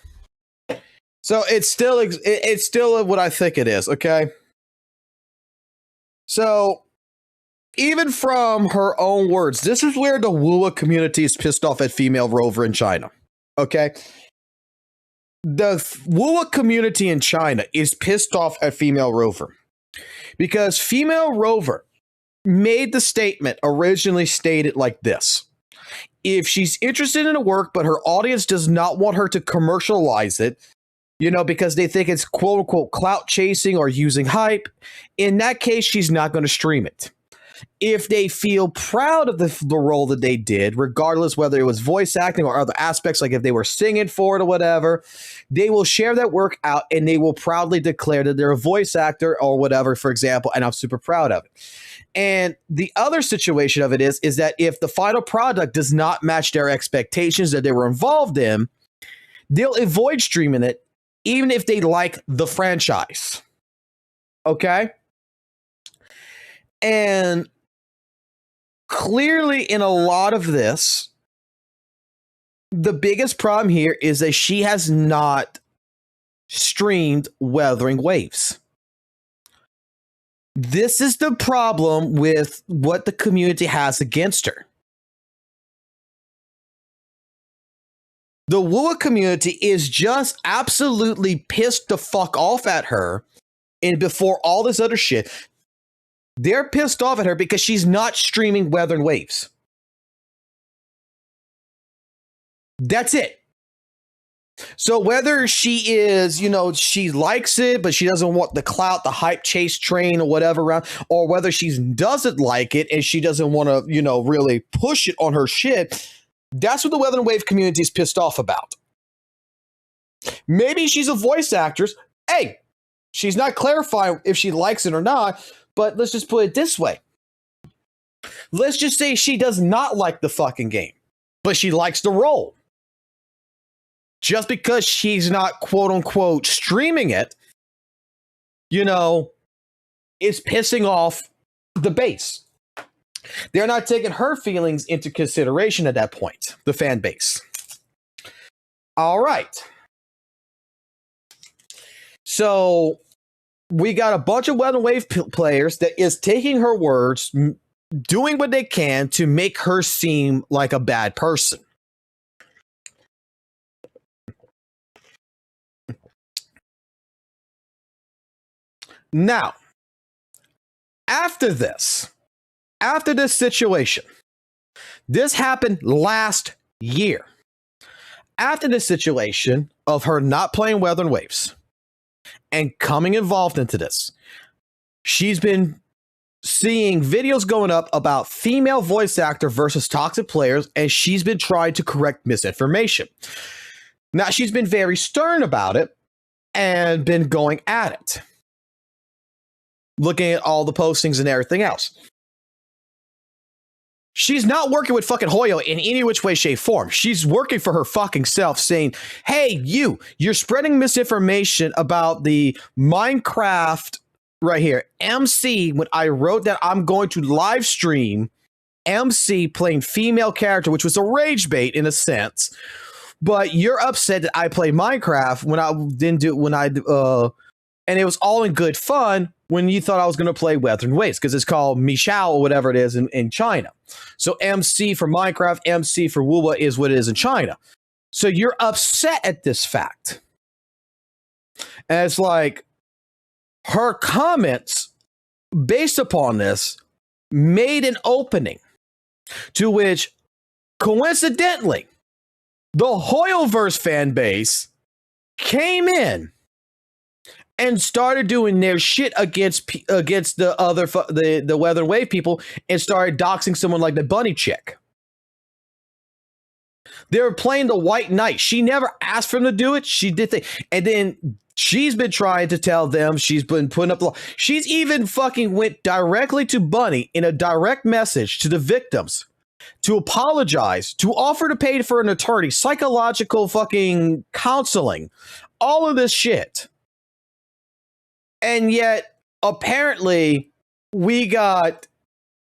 So it's still what I think it is, okay? So even from her own words, this is where the WUWA community is pissed off at female Rover in China. Okay? The WUWA community in China is pissed off at female Rover because female Rover made the statement originally stated like this: if she's interested in a work but her audience does not want her to commercialize it, You know, because they think it's quote unquote clout chasing or using hype. In that case, she's not going to stream it. If they feel proud of the role that they did, regardless whether it was voice acting or other aspects, like if they were singing for it or whatever, they will share that work out and they will proudly declare that they're a voice actor or whatever, for example, and I'm super proud of it. And the other situation of it is that if the final product does not match their expectations that they were involved in, they'll avoid streaming it, even if they like the franchise. Okay? And clearly in a lot of this, the biggest problem here is that she has not streamed Wuthering Waves. This is the problem with what the community has against her. The WUWA community is just absolutely pissed the fuck off at her, and before all this other shit, they're pissed off at her because she's not streaming Wuthering Waves. That's it. So whether she is, you know, she likes it, but she doesn't want the clout, the hype chase train or whatever around, or whether she doesn't like it and she doesn't want to, you know, really push it on her shit, that's what the Wuthering Wave community is pissed off about. Maybe she's a voice actress. Hey, she's not clarifying if she likes it or not, but let's just put it this way. Let's just say she does not like the fucking game, but she likes the role. Just because she's not quote unquote streaming it, you know, is pissing off the base. They're not taking her feelings into consideration at that point, the fan base. All right. So we got a bunch of Wuthering Wave players that is taking her words, doing what they can to make her seem like a bad person. Now, after this situation, this happened last year. After the situation of her not playing Wuthering Waves and coming involved into this, she's been seeing videos going up about female voice actor versus toxic players, and she's been trying to correct misinformation. Now, she's been very stern about it and been going at it, looking at all the postings and everything else. She's not working with fucking Hoyo in any which way, shape, form. She's working for her fucking self, saying, hey, you're spreading misinformation about the Minecraft right here. MC, when I wrote that I'm going to live stream MC playing female character, which was a rage bait in a sense, but you're upset that I play Minecraft when I didn't do, and it was all in good fun when you thought I was going to play Wuthering Waves, because it's called Michao or whatever it is in China. So MC for Minecraft, MC for WUWA is what it is in China. So you're upset at this fact. And it's like, her comments based upon this made an opening to which, coincidentally, the Hoyoverse fan base came in and started doing their shit against the other the Wuthering Wave people, and started doxing someone like the bunny chick. They were playing the White Knight. She never asked for them to do it. She did things, and then she's been trying to tell them. She's been putting up the. She's even fucking went directly to Bunny in a direct message to the victims to apologize, to offer to pay for an attorney, psychological fucking counseling, all of this shit. And yet, apparently, we got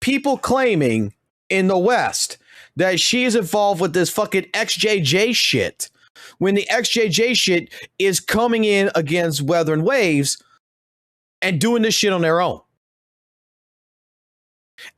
people claiming in the West that she is involved with this fucking XJJ shit, when the XJJ shit is coming in against Wuthering Waves and doing this shit on their own.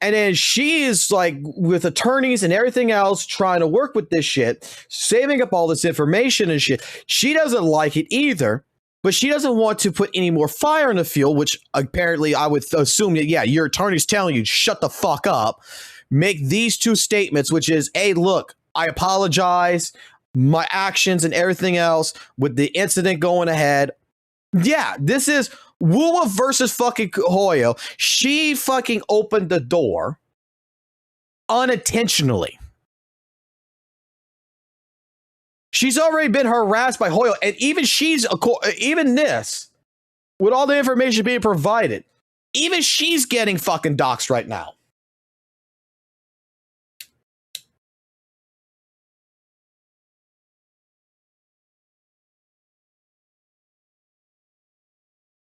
And then she is like, with attorneys and everything else, trying to work with this shit, saving up all this information and shit. She doesn't like it either. But she doesn't want to put any more fire in the field, which apparently I would assume that, yeah, your attorney's telling you, shut the fuck up. Make these two statements, which is, hey, look, I apologize. my actions and everything else with the incident going ahead. Yeah, this is WUWA versus fucking Hoyo. She fucking opened the door unintentionally. She's already been harassed by Hoyo, and even this, with all the information being provided, even she's getting fucking doxxed right now.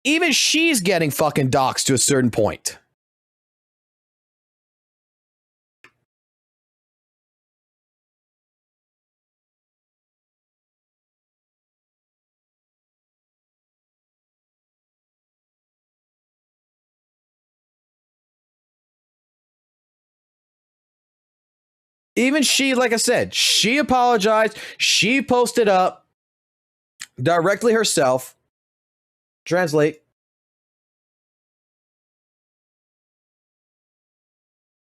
Even she's getting fucking doxxed to a certain point. Even she, like I said, she apologized. She posted up directly herself. Translate.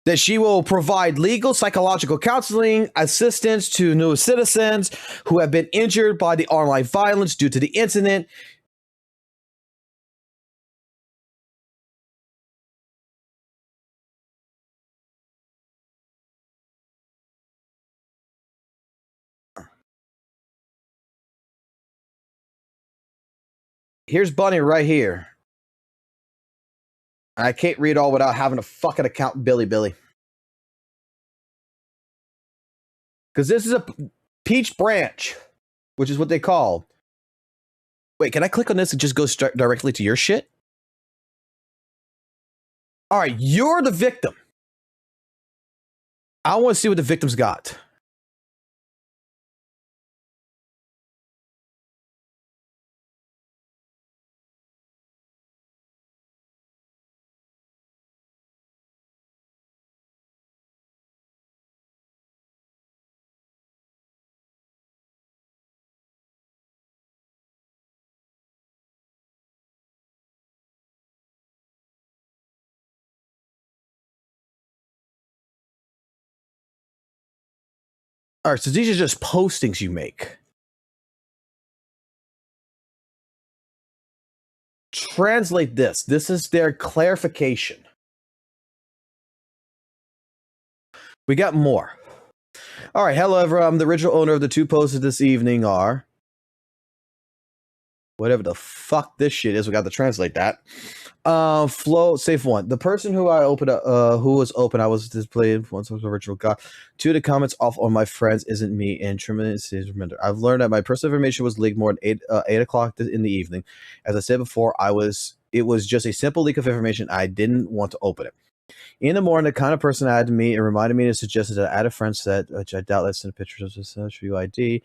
That she will provide legal, psychological counseling assistance to new citizens who have been injured by the online violence due to the incident. Here's Bunny right here. I can't read all without having a fucking account Billy. Because this is a peach branch, which is what they call. Wait, can I click on this and just go directly to your shit? All right, you're the victim. I want to see what the victim's got. All right, so these are just postings you make. Translate this. This is their clarification. We got more. All right, hello everyone. The original owner of the two posted this evening are whatever the fuck this shit is. We got to translate that. Flow safe one. The person who I opened who was open, I was displayed once was original guy. Two of the comments off on my friends isn't me and tremendous reminder. I've learned that my personal information was leaked more than 8 o'clock in the evening. As I said before, it was just a simple leak of information. I didn't want to open it. In the morning, the kind of person I had to meet, it reminded me to suggest that I had a friend set, which I doubt that's in pictures of this for UID,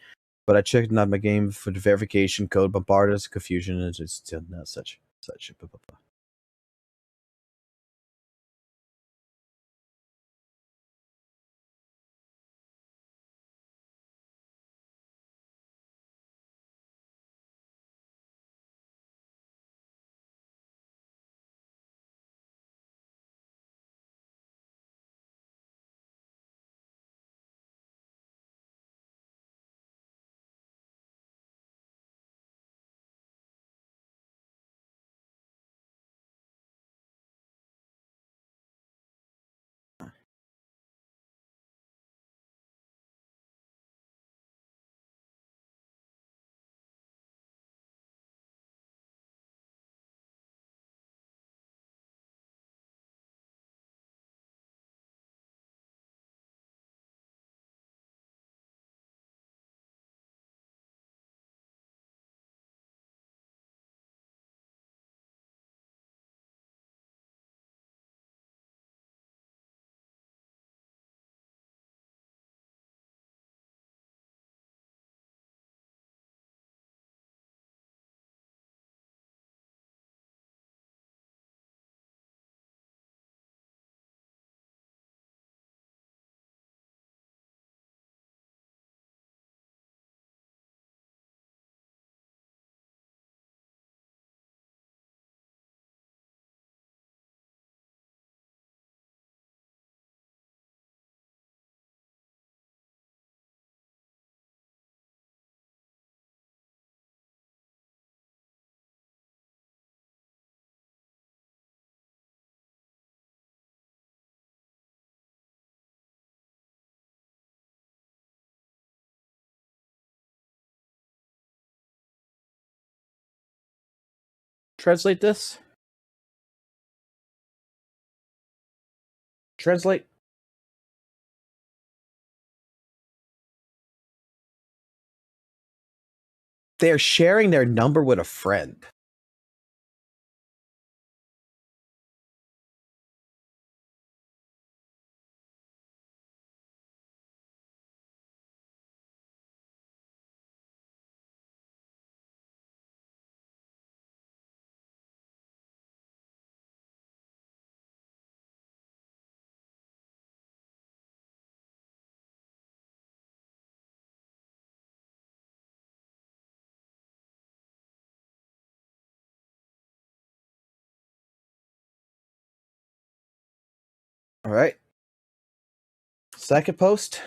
but I checked not my game for the verification code, bombarded us, confusion, and it's still not such. Blah, blah, blah. translate this? Translate. They're sharing their number with a friend. All right. Second post.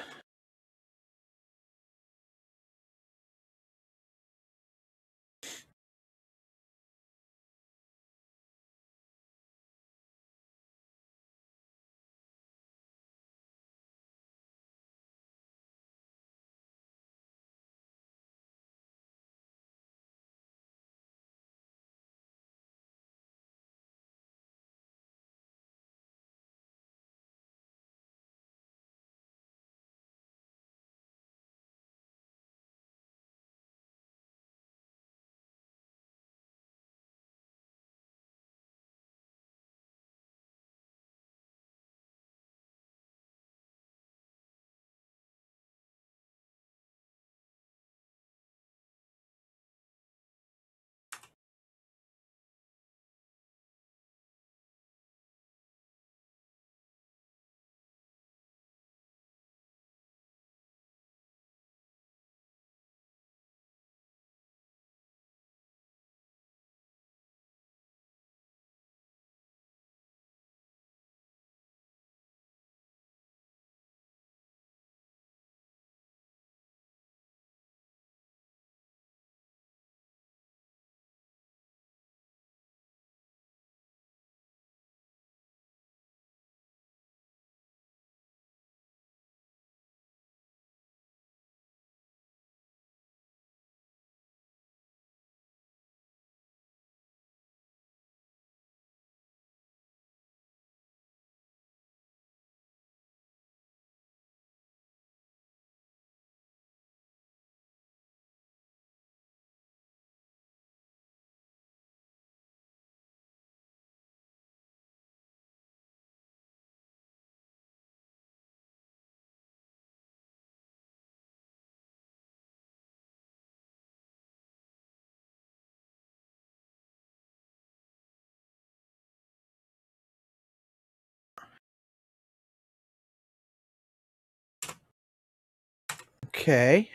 Okay.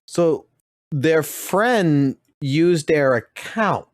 So their friend used their account.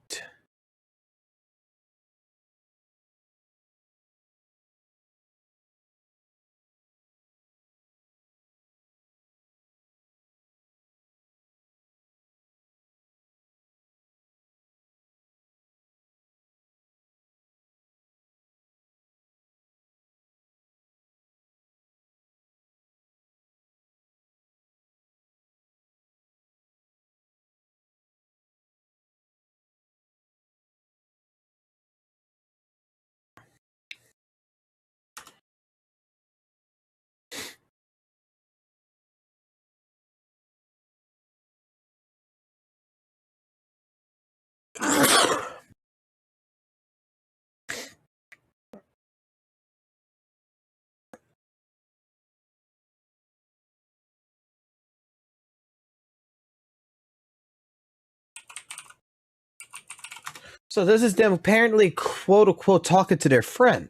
So this is them apparently quote unquote talking to their friend.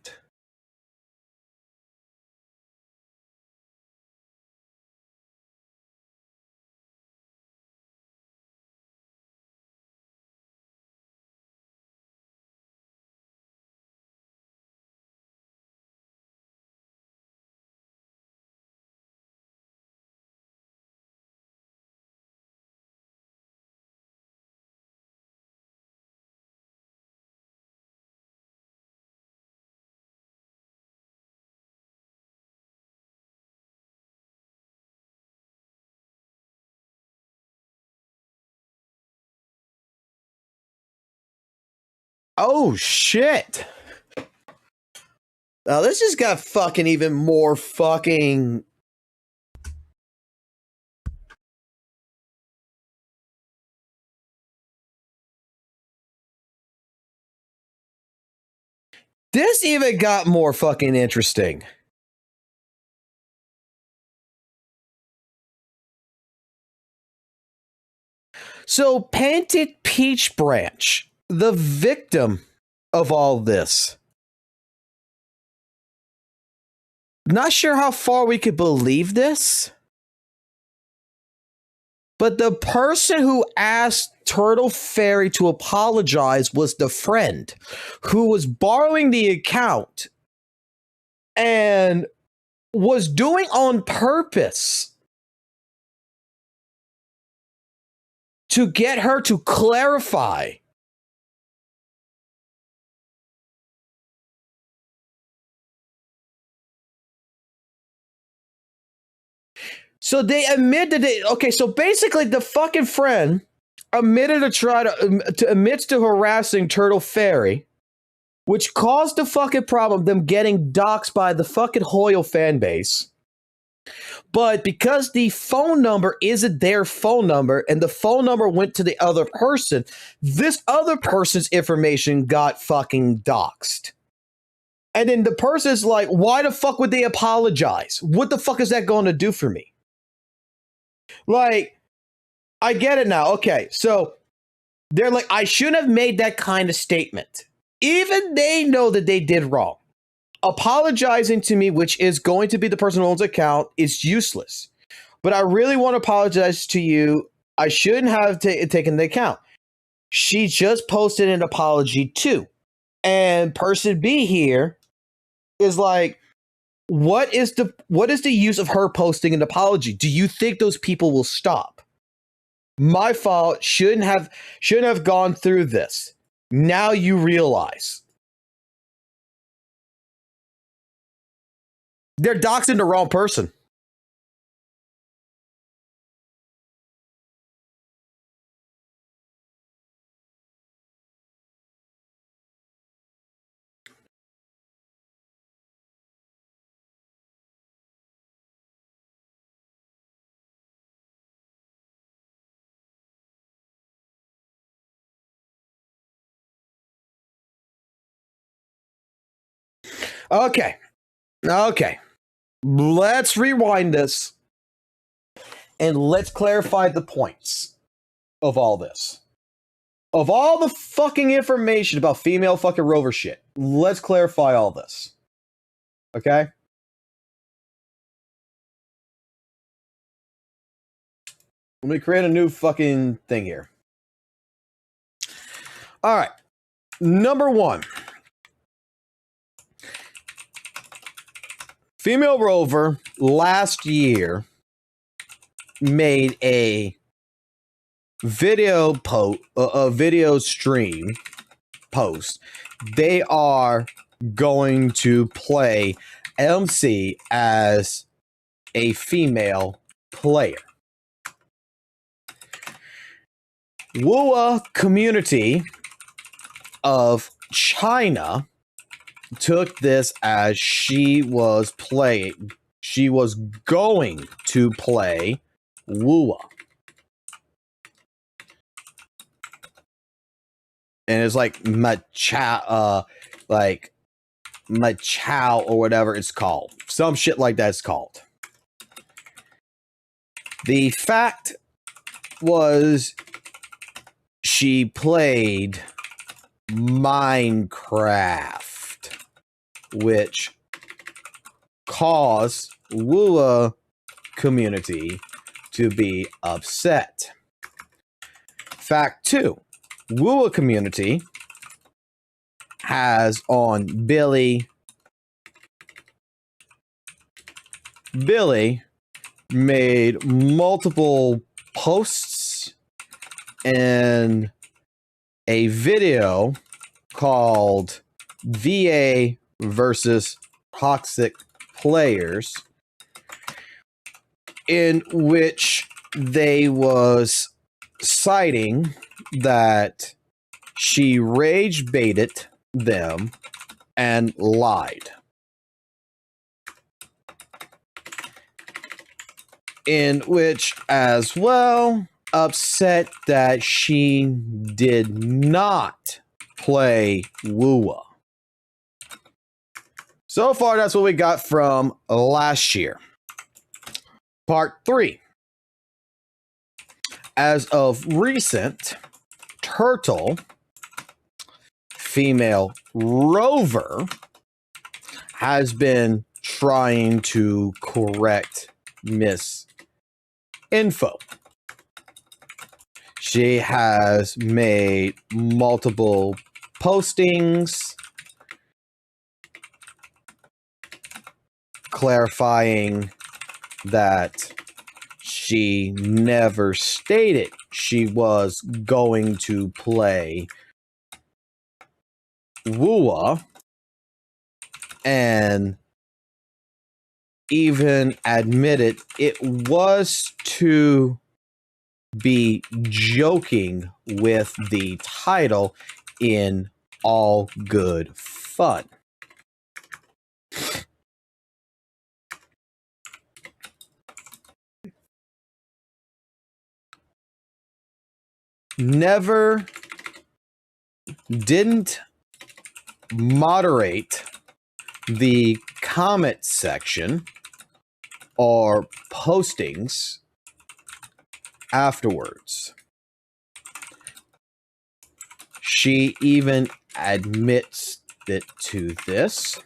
Oh, shit. Now, this just got fucking even more fucking... This even got more fucking interesting. So, Painted Peach Branch, the victim of all this. Not sure how far we could believe this, but the person who asked Turtle Fairy to apologize was the friend who was borrowing the account and was doing on purpose to get her to clarify. So they admit that they, okay, so basically the fucking friend admitted admits to harassing Turtle Fairy, which caused the fucking problem, them getting doxxed by the fucking Hoyle fan base. But because the phone number isn't their phone number and the phone number went to the other person, this other person's information got fucking doxxed. And then the person's like, why the fuck would they apologize? What the fuck is that going to do for me? Like, I get it now. Okay, so they're like, I shouldn't have made that kind of statement. Even they know that they did wrong. Apologizing to me, which is going to be the person who owns the account, is useless. But I really want to apologize to you. I shouldn't have taken the account. She just posted an apology too. And person B here is like, what is the use of her posting an apology? Do you think those people will stop? My fault. Shouldn't have gone through this. Now you realize. They're doxing the wrong person. Okay. Let's rewind this and let's clarify the points of all this. Of all the fucking information about female fucking rover shit, let's clarify all this. Okay? Let me create a new fucking thing here. All right. Number one. Female rover last year made a video stream post. They are going to play MC as a female player. WUWA community of China took this as she was going to play WUWA. And it's like Machao or whatever it's called. Some shit like that's called. The fact was she played Minecraft, which caused WUWA community to be upset. Fact 2. WUWA community has on Billy made multiple posts and a video called VA versus Toxic Players, in which they was citing that she rage baited them and lied. In which, as well, upset that she did not play WUWA. So far, that's what we got from last year. Part 3. As of recent, Turtle, female Rover, has been trying to correct misinfo. She has made multiple postings clarifying that she never stated she was going to play WUWA, and even admitted it was to be joking with the title in all good fun. Never didn't moderate the comment section or postings afterwards. She even admits it to this,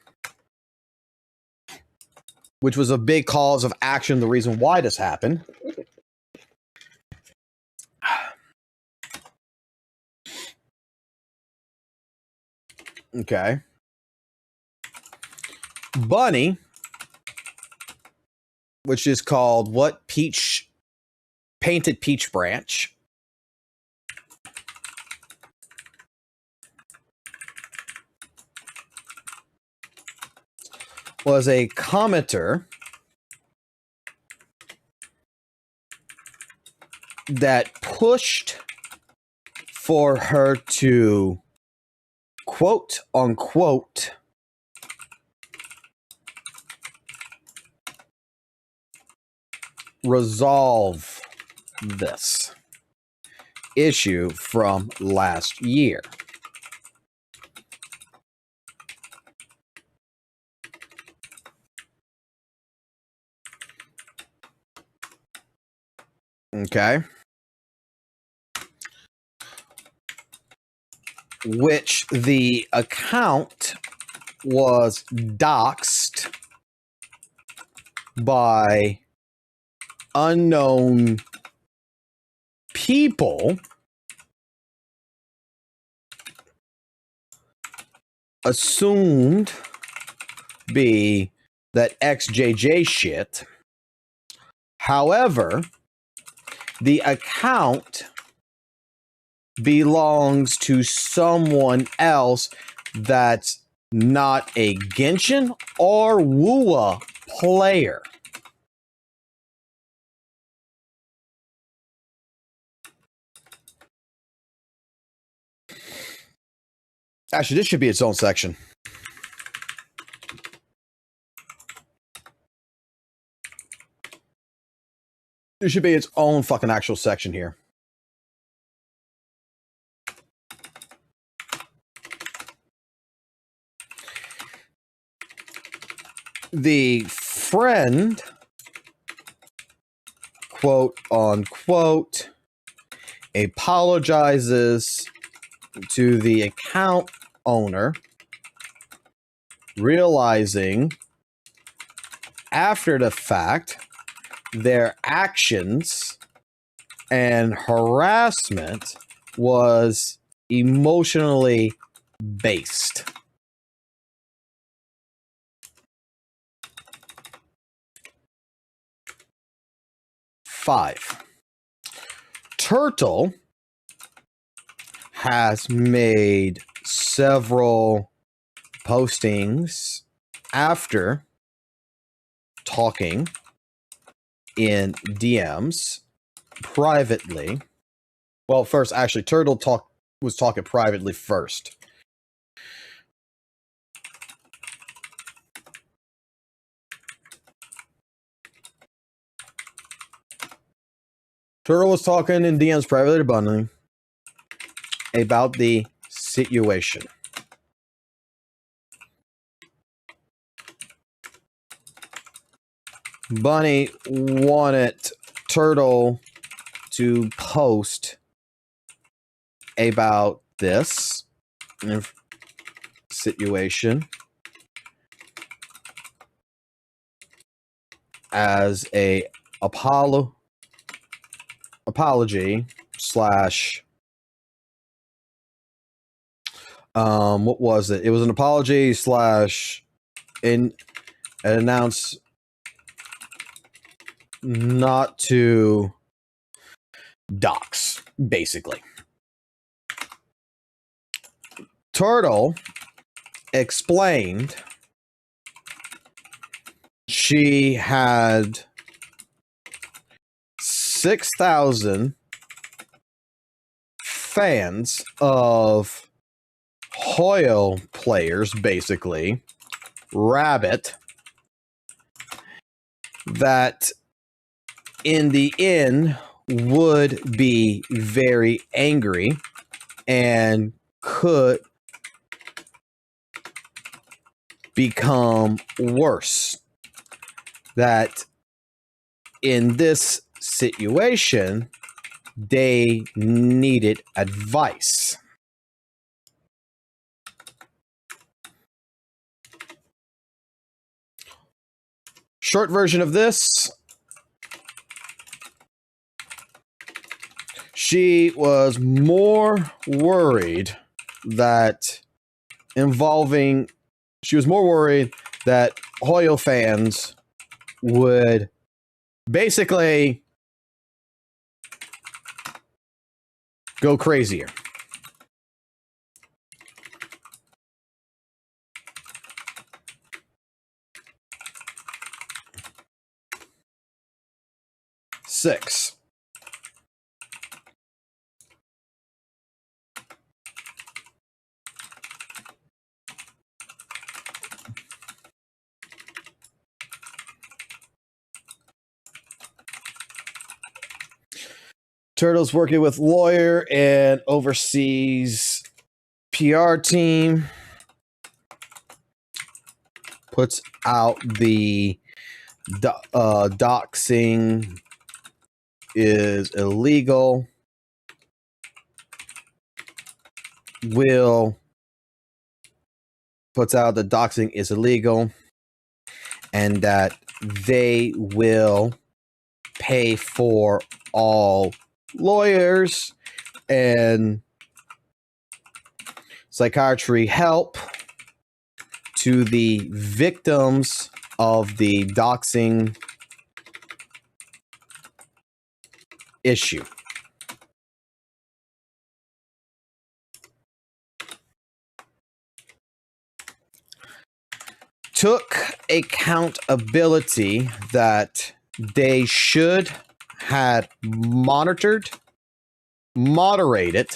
which was a big cause of action, the reason why this happened. Okay. Bunny, which is called what? Painted Peach Branch. Was a commenter that pushed for her to quote unquote resolve this issue from last year. Okay. Which the account was doxxed by unknown people assumed be that XJJ shit. However, the account belongs to someone else that's not a Genshin or WUWA player. Actually, this should be its own section. There should be its own fucking actual section here. The friend, quote unquote, apologizes to the account owner, realizing after the fact their actions and harassment was emotionally based. Five. Turtle has made several postings after talking in DMs privately. Well, first, actually, Turtle talked was talking privately first. Turtle was talking in DMs privately to Bunny about the situation. Bunny wanted Turtle to post about this situation as a apology slash what was it? It was an apology slash an announce not to dox, basically. Turtle explained she had 6,000 fans of Hoyle players, basically, Rabbit, that in the end would be very angry and could become worse. That in this situation, they needed advice. Short version of this: she was more worried that Hoyle fans would basically go crazier. Six. Turtle's working with lawyer and overseas PR team. Puts out the doxing is illegal. Puts out the doxing is illegal and that they will pay for all lawyers and psychiatry help to the victims of the doxing issue. Took accountability that they should had moderated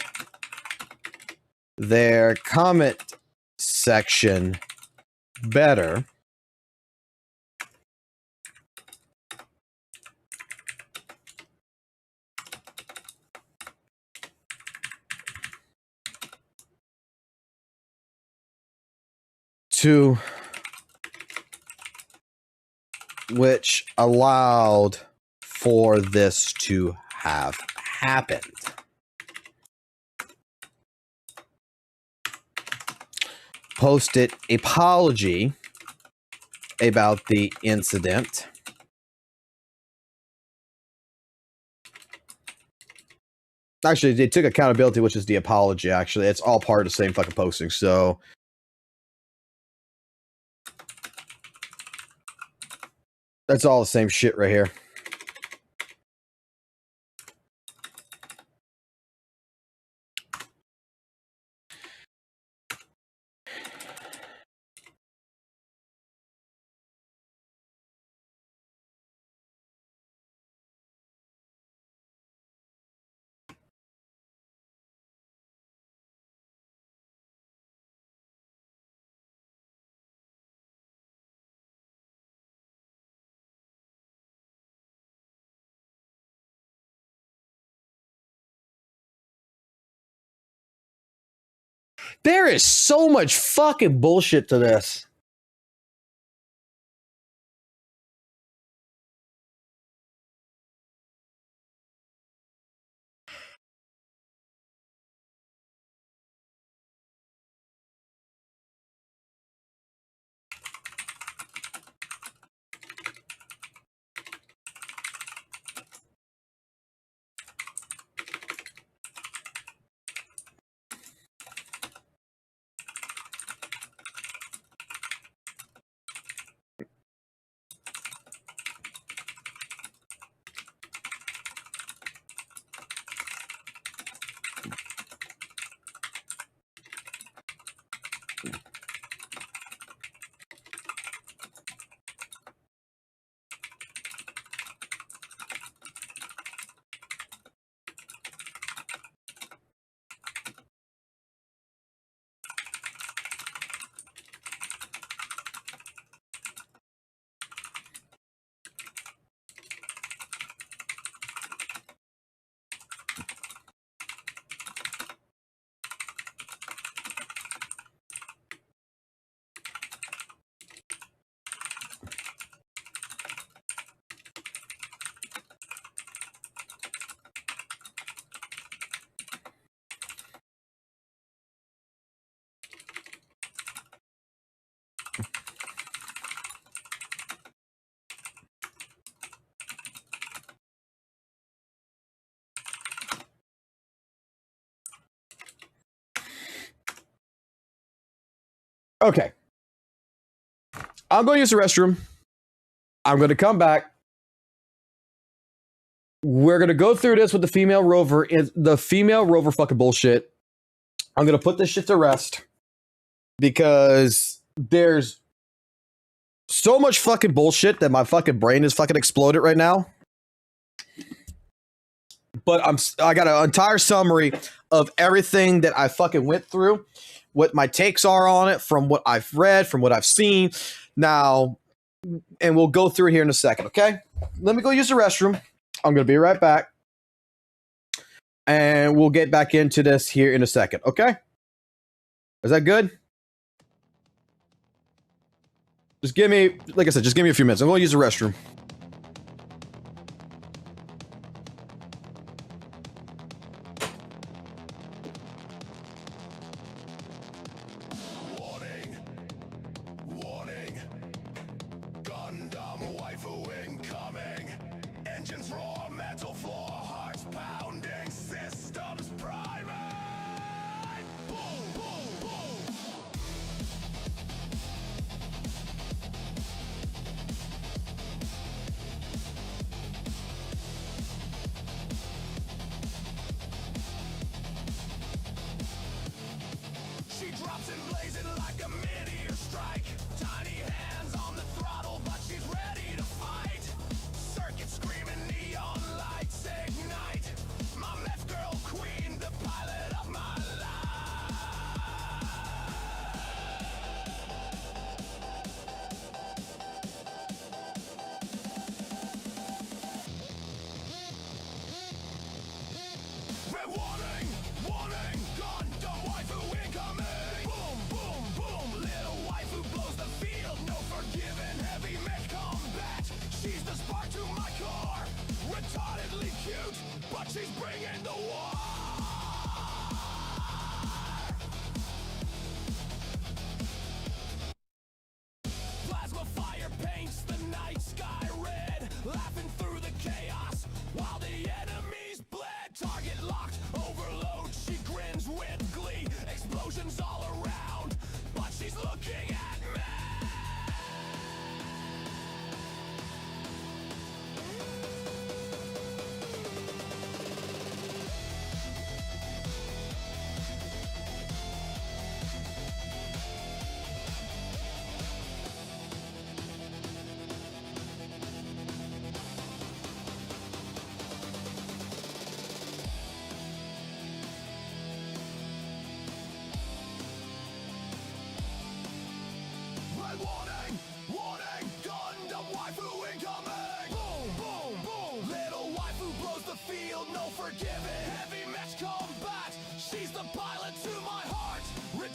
their comment section better. To which allowed for this to have happened. Posted apology about the incident. Actually, they took accountability, which is the apology, actually. It's all part of the same fucking posting, so that's all the same shit right here. There is so much fucking bullshit to this. Okay. I'm going to use the restroom. I'm going to come back. We're going to go through this with the female rover. The female rover fucking bullshit. I'm going to put this shit to rest. Because there's so much fucking bullshit that my fucking brain is fucking exploded right now. But I got an entire summary of everything that I fucking went through. What my takes are on it, from what I've read, from what I've seen. Now, and we'll go through it here in a second, okay? Let me go use the restroom. I'm going to be right back. And we'll get back into this here in a second, okay? Is that good? Just give me, like I said, just give me a few minutes. I'm going to use the restroom.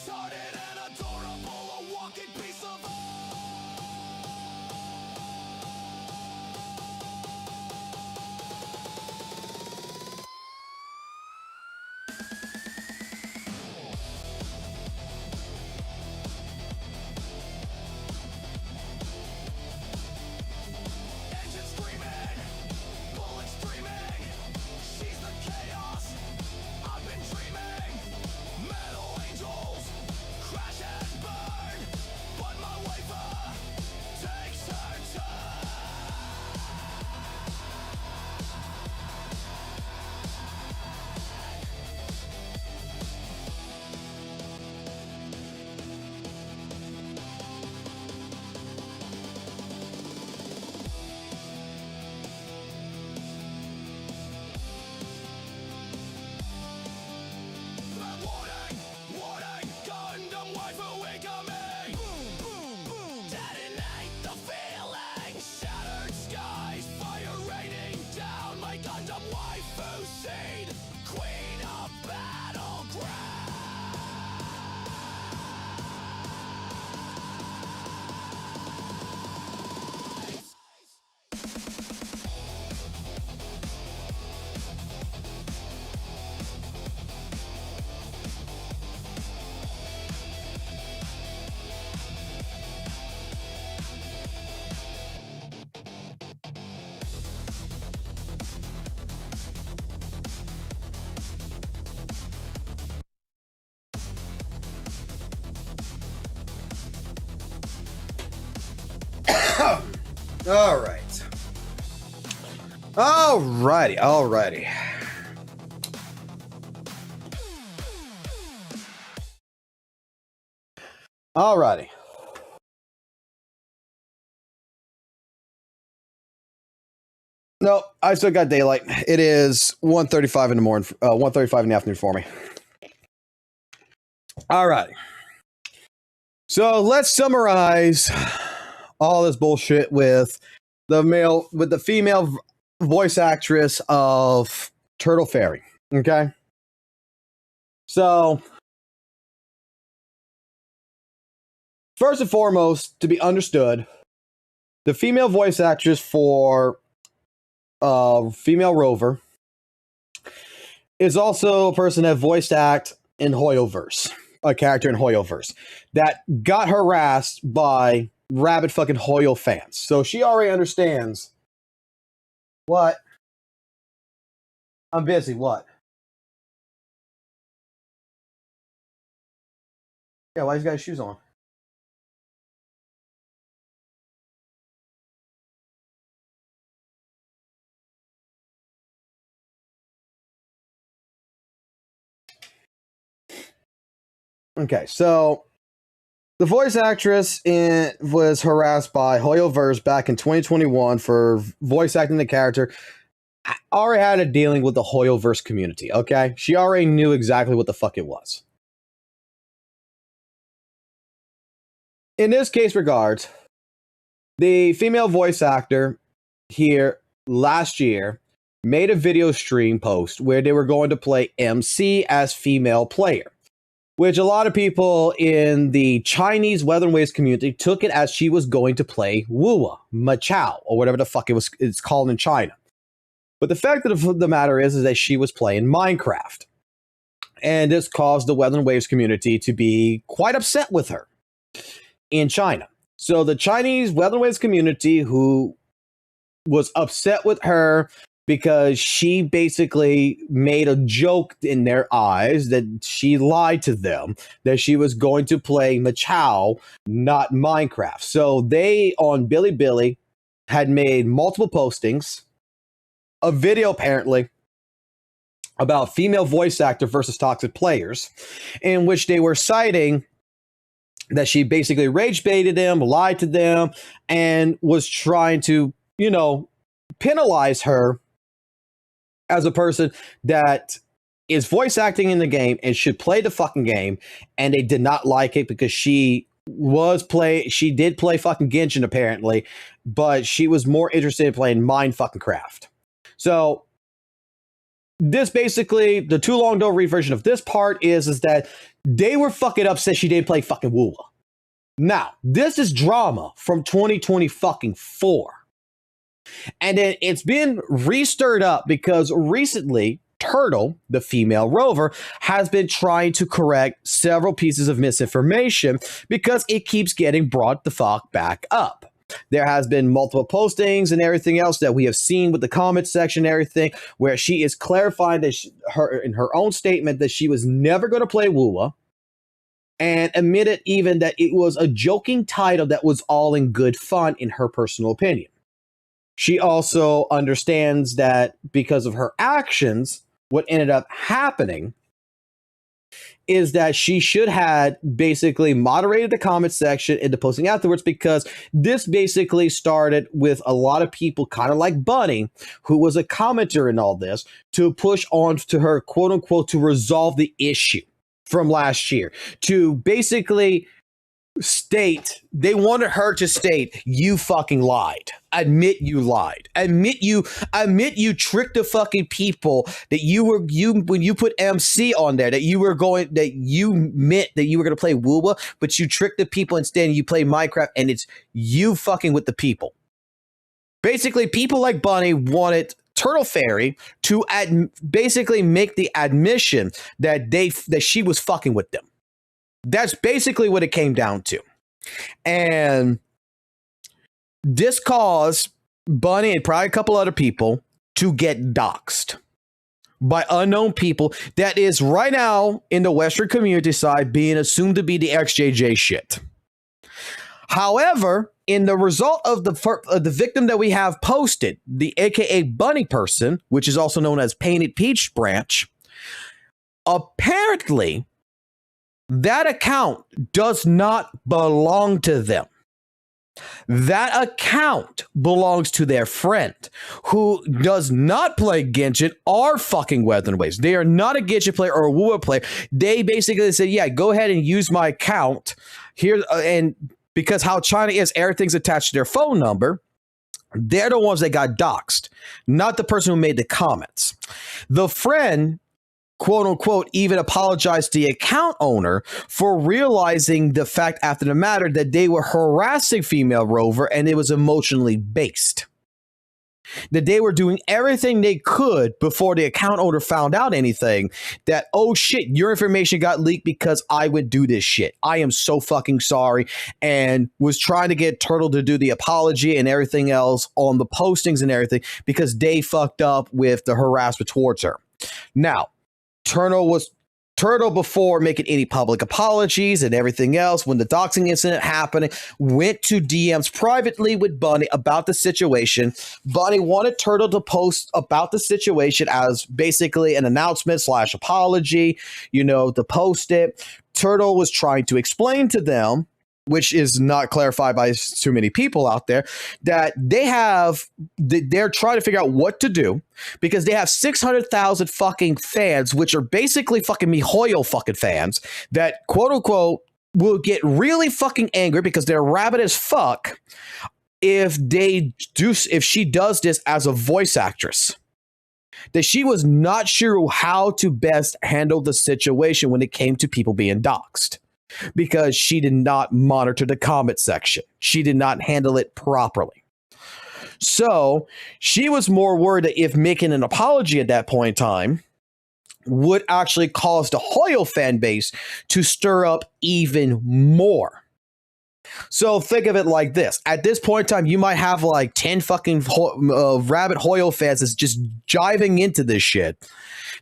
Uncharted and adorable, a walking piece of engine screaming, bullets streaming. She's the chaos I've been dreaming. Metal angels crash and burn, but my wafer takes her turn. Warning, warning, Gundam waifu incoming. Boom, boom, boom. Detonate the feeling. Shattered skies, fire raining down. My Gundam waifu seed, queen of battleground. All right. Alrighty. No, I still got daylight. It is 1:35 in the morning, 1:35 in the afternoon for me. Alrighty. So let's summarize all this bullshit with the female voice actress of Turtle Fairy. Okay. So first and foremost, to be understood, the female voice actress for Female Rover is also a person that voiced act in Hoyoverse, a character in Hoyoverse that got harassed by rabid fucking Hoyo fans. So she already understands. What? I'm busy. What? Yeah, why he's got his shoes on? Okay, so the voice actress was harassed by Hoyoverse back in 2021 for voice acting the character. I already had a dealing with the Hoyoverse community, okay? She already knew exactly what the fuck it was. In this case regards, the female voice actor here last year made a video stream post where they were going to play MC as female player, which a lot of people in the Chinese Weather and Waves community took it as she was going to play WUWA, Machao, or whatever the fuck it's called in China. But the fact of the matter is that she was playing Minecraft. And this caused the Weather and Waves community to be quite upset with her in China. So the Chinese Weather and Waves community, who was upset with her because she basically made a joke in their eyes that she lied to them, that she was going to play Machao, not Minecraft. So they, on Bilibili, had made multiple postings, a video apparently, about female voice actor versus toxic players, in which they were citing that she basically rage baited them, lied to them, and was trying to, penalize her as a person that is voice acting in the game and should play the fucking game, and they did not like it because she did play fucking Genshin apparently, but she was more interested in playing Mind fucking Craft. So this basically, the too long don't read version of this part is that they were fucking upset she didn't play fucking WUWA. Now, this is drama from 2024. And then it's been re-stirred up because recently, Turtle, the female rover, has been trying to correct several pieces of misinformation because it keeps getting brought the fuck back up. There has been multiple postings and everything else that we have seen with the comment section and everything where she is clarifying that in her own statement that she was never going to play WUWA and admitted even that it was a joking title that was all in good fun in her personal opinion. She also understands that because of her actions, what ended up happening is that she should have basically moderated the comment section in the posting afterwards, because this basically started with a lot of people kind of like Bunny, who was a commenter in all this, to push on to her, quote unquote, to resolve the issue from last year, to basically state, they wanted her to state, you fucking lied. Admit you lied. Admit you tricked the fucking people that when you put MC on there, that you meant that you were going to play WUWA, but you tricked the people instead, you play Minecraft, and it's you fucking with the people. Basically, people like Bunny wanted Turtle Fairy to basically make the admission that she was fucking with them. That's basically what it came down to. And this caused Bunny and probably a couple other people to get doxxed by unknown people that is right now in the Western community side being assumed to be the XJJ shit. However, in the result of the victim that we have posted, the AKA Bunny person, which is also known as Painted Peach Branch, apparently that account does not belong to them. That account belongs to their friend who does not play Genshin or fucking Weapon Waves. They are not a Genshin player or a WUWA player. They basically said, yeah, go ahead and use my account here. And because how China is, everything's attached to their phone number. They're the ones that got doxxed, not the person who made the comments. The friend, quote unquote, even apologized to the account owner for realizing the fact after the matter that they were harassing female rover and it was emotionally based. That they were doing everything they could before the account owner found out anything, that, oh shit, your information got leaked because I would do this shit. I am so fucking sorry, and was trying to get Turtle to do the apology and everything else on the postings and everything because they fucked up with the harassment towards her. Now, Turtle, before making any public apologies and everything else, when the doxing incident happened, went to DMs privately with Bunny about the situation. Bunny wanted Turtle to post about the situation as basically an announcement / apology, to post it. Turtle was trying to explain to them, which is not clarified by too many people out there, that they're trying to figure out what to do because they have 600,000 fucking fans, which are basically fucking MiHoYo fucking fans that, quote unquote, will get really fucking angry because they're rabid as fuck if she does this as a voice actress. That she was not sure how to best handle the situation when it came to people being doxxed, because she did not monitor the comment section. She did not handle it properly. So she was more worried that if making an apology at that point in time would actually cause the Hoyo fan base to stir up even more. So think of it like this. At this point in time, you might have like 10 fucking rabid Hoyo fans that's just jiving into this shit,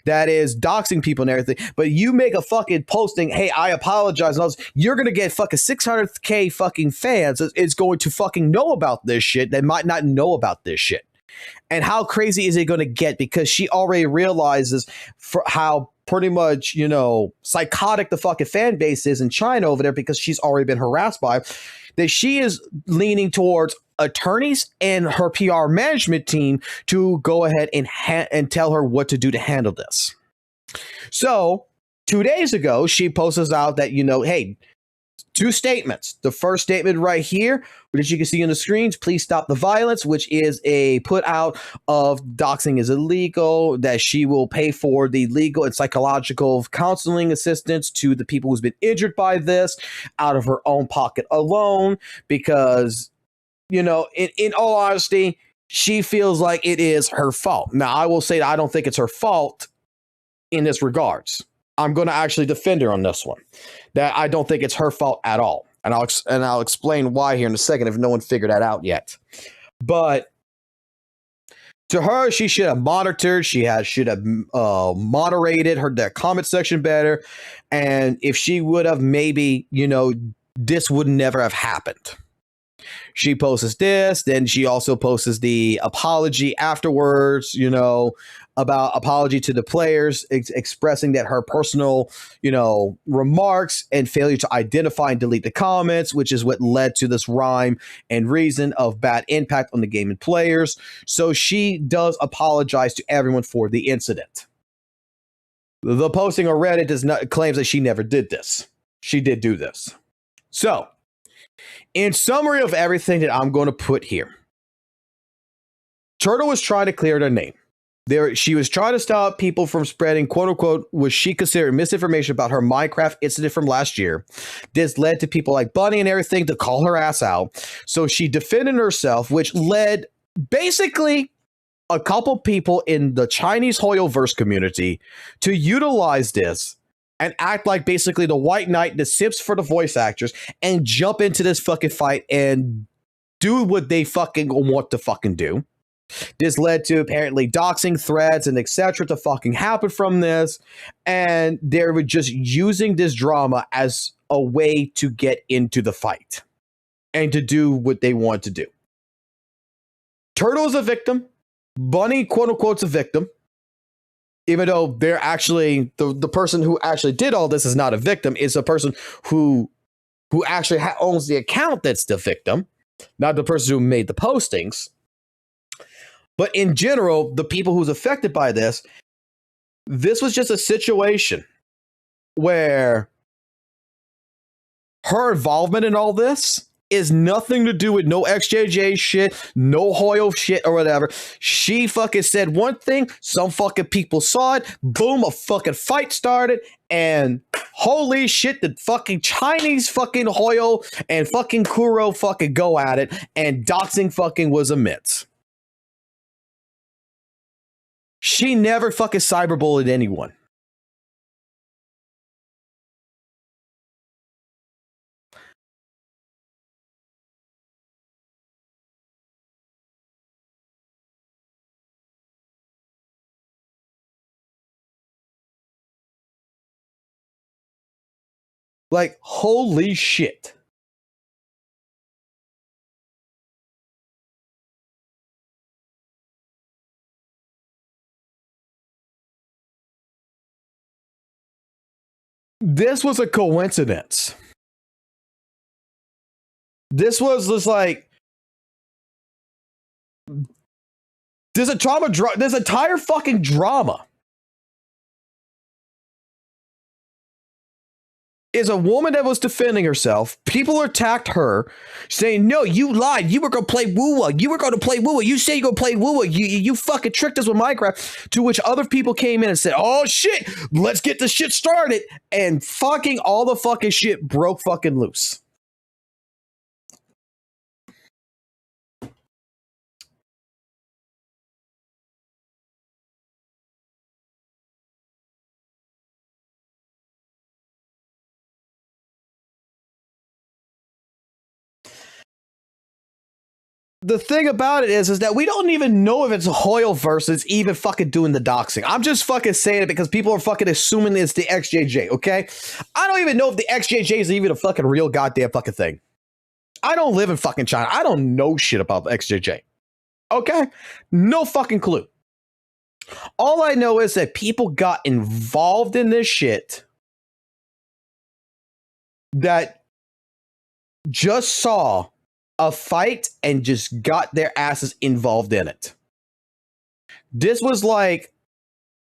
that is doxing people and everything, but you make a fucking posting, hey, I apologize, and all this, you're going to get fucking 600k fucking fans is going to fucking know about this shit that might not know about this shit. And how crazy is it going to get? Because she already realizes for how pretty much, psychotic the fucking fan base is in China over there, because she's already been harassed by, that she is leaning towards attorneys and her PR management team to go ahead and tell her what to do to handle this. So 2 days ago, she posts out that, hey, two statements. The first statement right here, which you can see on the screens, please stop the violence, which is a put out of doxing is illegal, that she will pay for the legal and psychological counseling assistance to the people who's been injured by this out of her own pocket alone, because, you know, in all honesty, she feels like it is her fault. Now, I will say that I don't think it's her fault in this regards. I'm going to actually defend her on this one. That I don't think it's her fault at all. And I'll explain why here in a second if no one figured that out yet. But to her, she should have monitored. She should have moderated their comment section better. And if she would have, maybe, you know, this would never have happened. She posts this, then she also posts the apology afterwards, you know, about apology to the players, expressing that her personal, you know, remarks and failure to identify and delete the comments, which is what led to this rhyme and reason of bad impact on the game and players. So she does apologize to everyone for the incident. The posting on Reddit claims that she never did this. She did do this. So, in summary of everything that I'm going to put here, Turtle was trying to clear their name. She was trying to stop people from spreading, quote unquote, what she considered misinformation about her Minecraft incident from last year. This led to people like Bunny and everything to call her ass out. So she defended herself, which led basically a couple people in the Chinese Hoyoverse community to utilize this and act like basically the white knight, the simps for the voice actors, and jump into this fucking fight and do what they fucking want to fucking do. This led to apparently doxing threads and etc. to fucking happen from this. And they were just using this drama as a way to get into the fight and to do what they want to do. Turtle's a victim. Bunny, quote unquote, is a victim. Even though they're actually, the person who actually did all this is not a victim. It's a person who actually owns the account that's the victim, not the person who made the postings. But in general, the people who's affected by this was just a situation where her involvement in all this is nothing to do with no XJJ shit, no Hoyo shit or whatever. She fucking said one thing, some fucking people saw it, boom, a fucking fight started, and holy shit, the fucking Chinese fucking Hoyo and fucking Kuro fucking go at it, and doxing fucking was immense. She never fucking cyberbullied anyone. Like, holy shit. This was a coincidence. This was just like, there's there's a entire fucking drama. Is a woman that was defending herself. People attacked her, saying, no, you lied. You were going to play WUWA. You were going to play WUWA. You say you're going to play WUWA. You fucking tricked us with Minecraft. To which other people came in and said, oh shit, let's get this shit started. And fucking all the fucking shit broke fucking loose. The thing about it is that we don't even know if it's a Hoyle versus even fucking doing the doxing. I'm just fucking saying it because people are fucking assuming it's the XJJ, okay? I don't even know if the XJJ is even a fucking real goddamn fucking thing. I don't live in fucking China. I don't know shit about the XJJ. Okay? No fucking clue. All I know is that people got involved in this shit that just saw a fight and just got their asses involved in it. This was like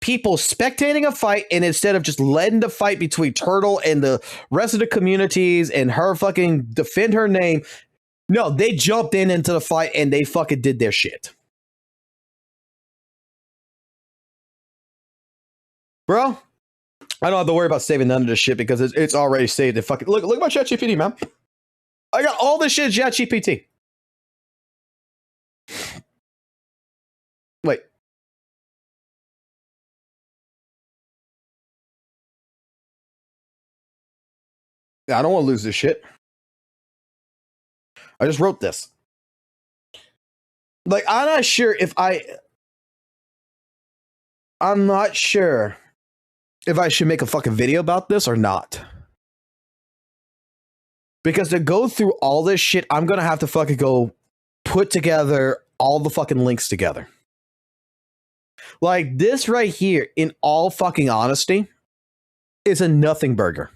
people spectating a fight, and instead of just letting the fight between Turtle and the rest of the communities and her fucking defend her name, no, they jumped into the fight and they fucking did their shit. Bro, I don't have to worry about saving none of this shit because it's already saved. And fucking look at my ChatGPT, man. I got all this shit in ChatGPT. Wait. I don't want to lose this shit. I just wrote this. Like, I'm not sure if I should make a fucking video about this or not. Because to go through all this shit, I'm going to have to fucking go put together all the fucking links together. Like, this right here, in all fucking honesty, is a nothing burger.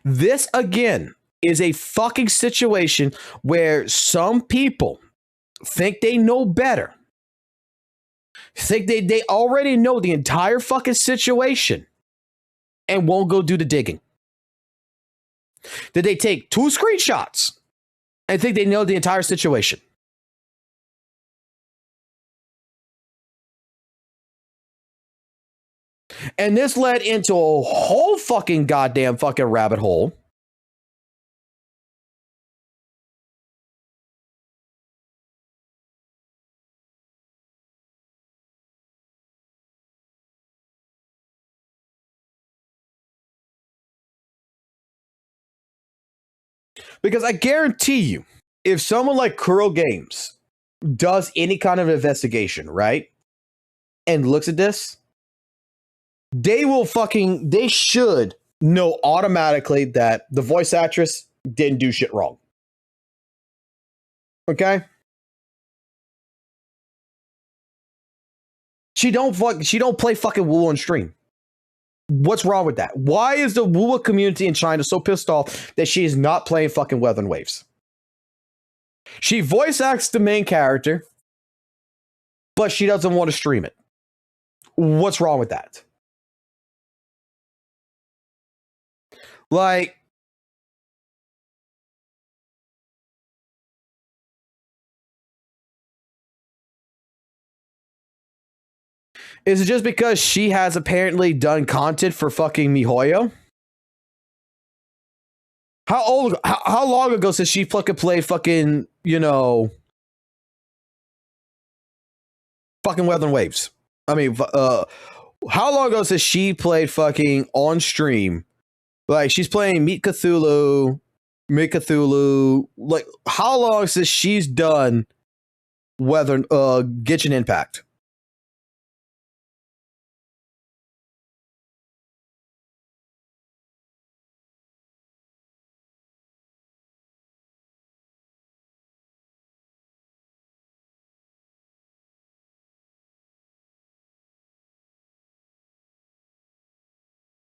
This, again, is a fucking situation where some people think they know better. Think they already know the entire fucking situation and won't go do the digging. Did they take 2 screenshots and think they know the entire situation? And this led into a whole fucking goddamn fucking rabbit hole. Because I guarantee you, if someone like Kuro Games does any kind of investigation, right, and looks at this, they should know automatically that the voice actress didn't do shit wrong. Okay? She don't play fucking WUWA on stream. What's wrong with that? Why is the WUWA community in China so pissed off that she is not playing fucking Weather Waves? She voice acts the main character, but she doesn't want to stream it. What's wrong with that? Like, is it just because she has apparently done content for fucking MiHoYo? How long ago since she fucking played fucking, fucking Weather and Waves? I mean, how long ago since she played fucking on stream? Like, she's playing Meet Cthulhu. Like, how long since she's done Genshin Impact?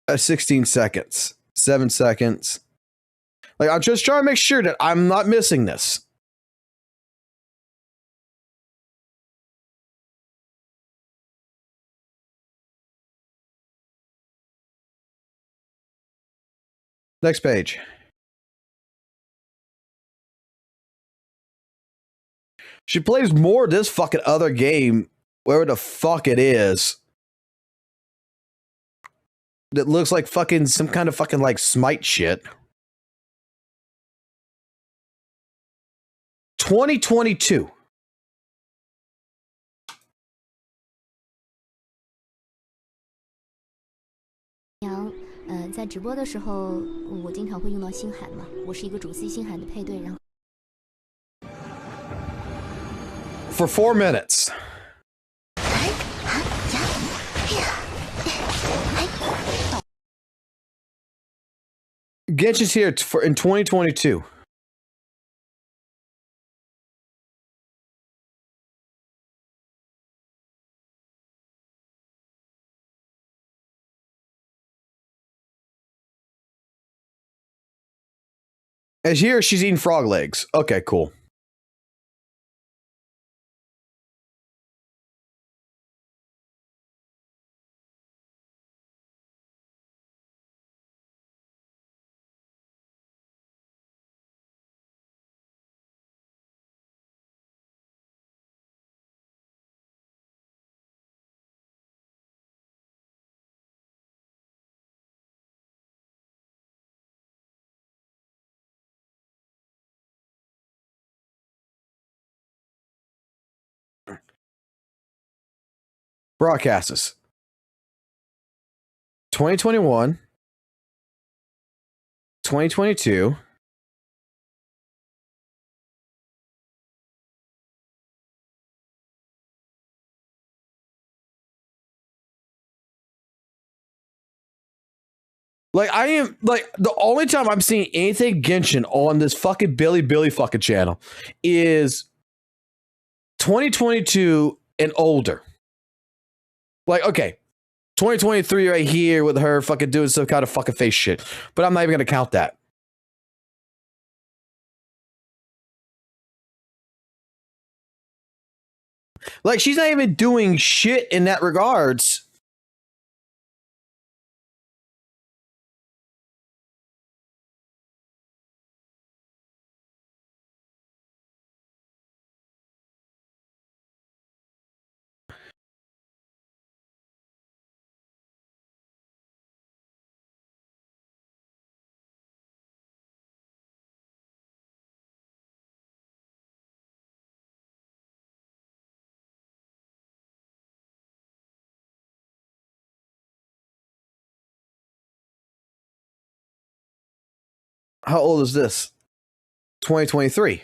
At 16 seconds. 7 seconds. Like, I'm just trying to make sure that I'm not missing this. Next page. She plays more of this fucking other game, wherever the fuck it is. That looks like fucking some kind of fucking like Smite shit. 2022.在直播的时候，我经常会用到星海嘛，我是一个主 C 星海的配对，然后 For 4 minutes. Genshin's here in 2022. And here she's eating frog legs. Okay, cool. broadcasters. 2021, 2022. Like, I am, like, the only time I'm seeing anything Genshin on this fucking Billy fucking channel is 2022 and older. Like, okay, 2023 right here with her fucking doing some kind of fucking face shit. But I'm not even going to count that. Like, she's not even doing shit in that regards. How old is this? 2023.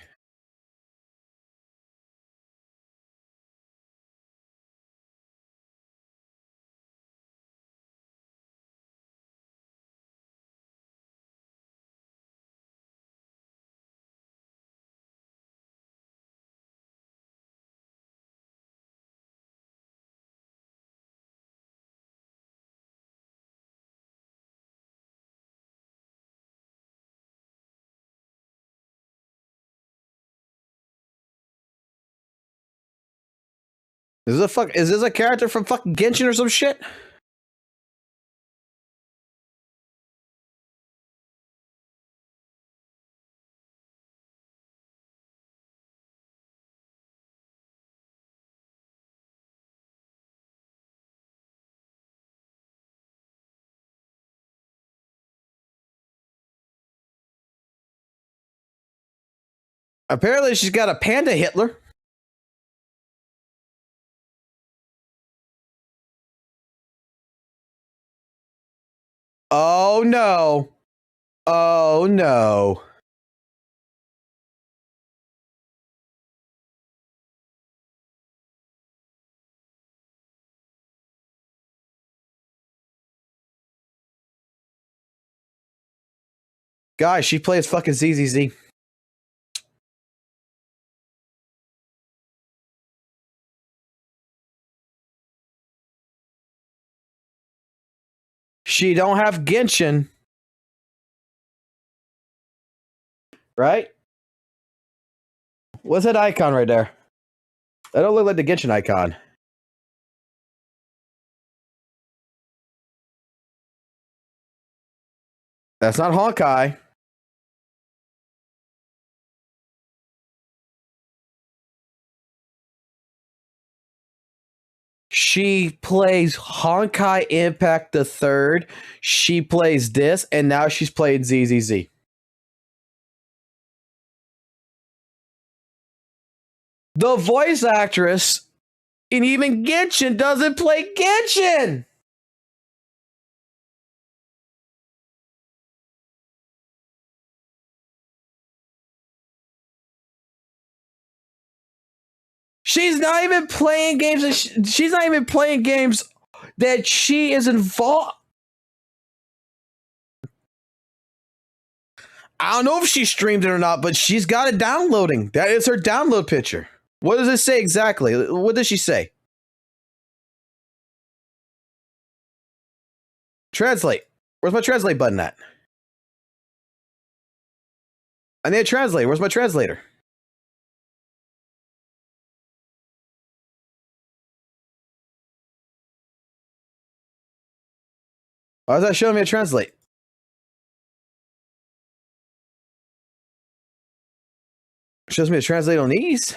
Is this a character from fucking Genshin or some shit? Apparently she's got a panda Hitler. Oh no. Oh no. Guys, she plays fucking ZZZ. She don't have Genshin. Right? What's that icon right there? That don't look like the Genshin icon. That's not Honkai. She plays Honkai Impact the Third. She plays this, and now she's playing ZZZ. The voice actress in even Genshin doesn't play Genshin. She's not even playing games. She's not even playing games that she is involved. I don't know if she streamed it or not, but she's got it downloading. That is her download picture. What does it say exactly? What does she say? Translate. Where's my translate button at? I need to translate. Where's my translator? Why is that showing me a translate? Shows me a translate on these.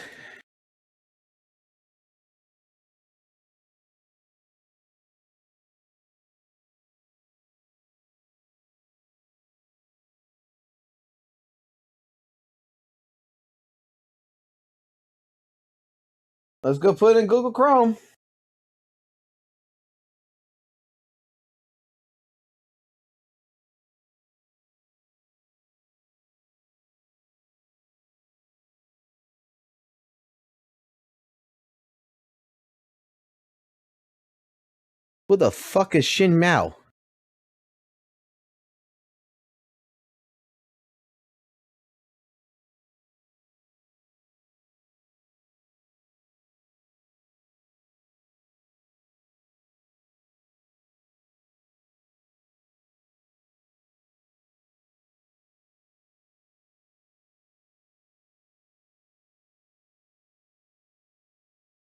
Let's go put it in Google Chrome. Who the fuck is Shin Mao?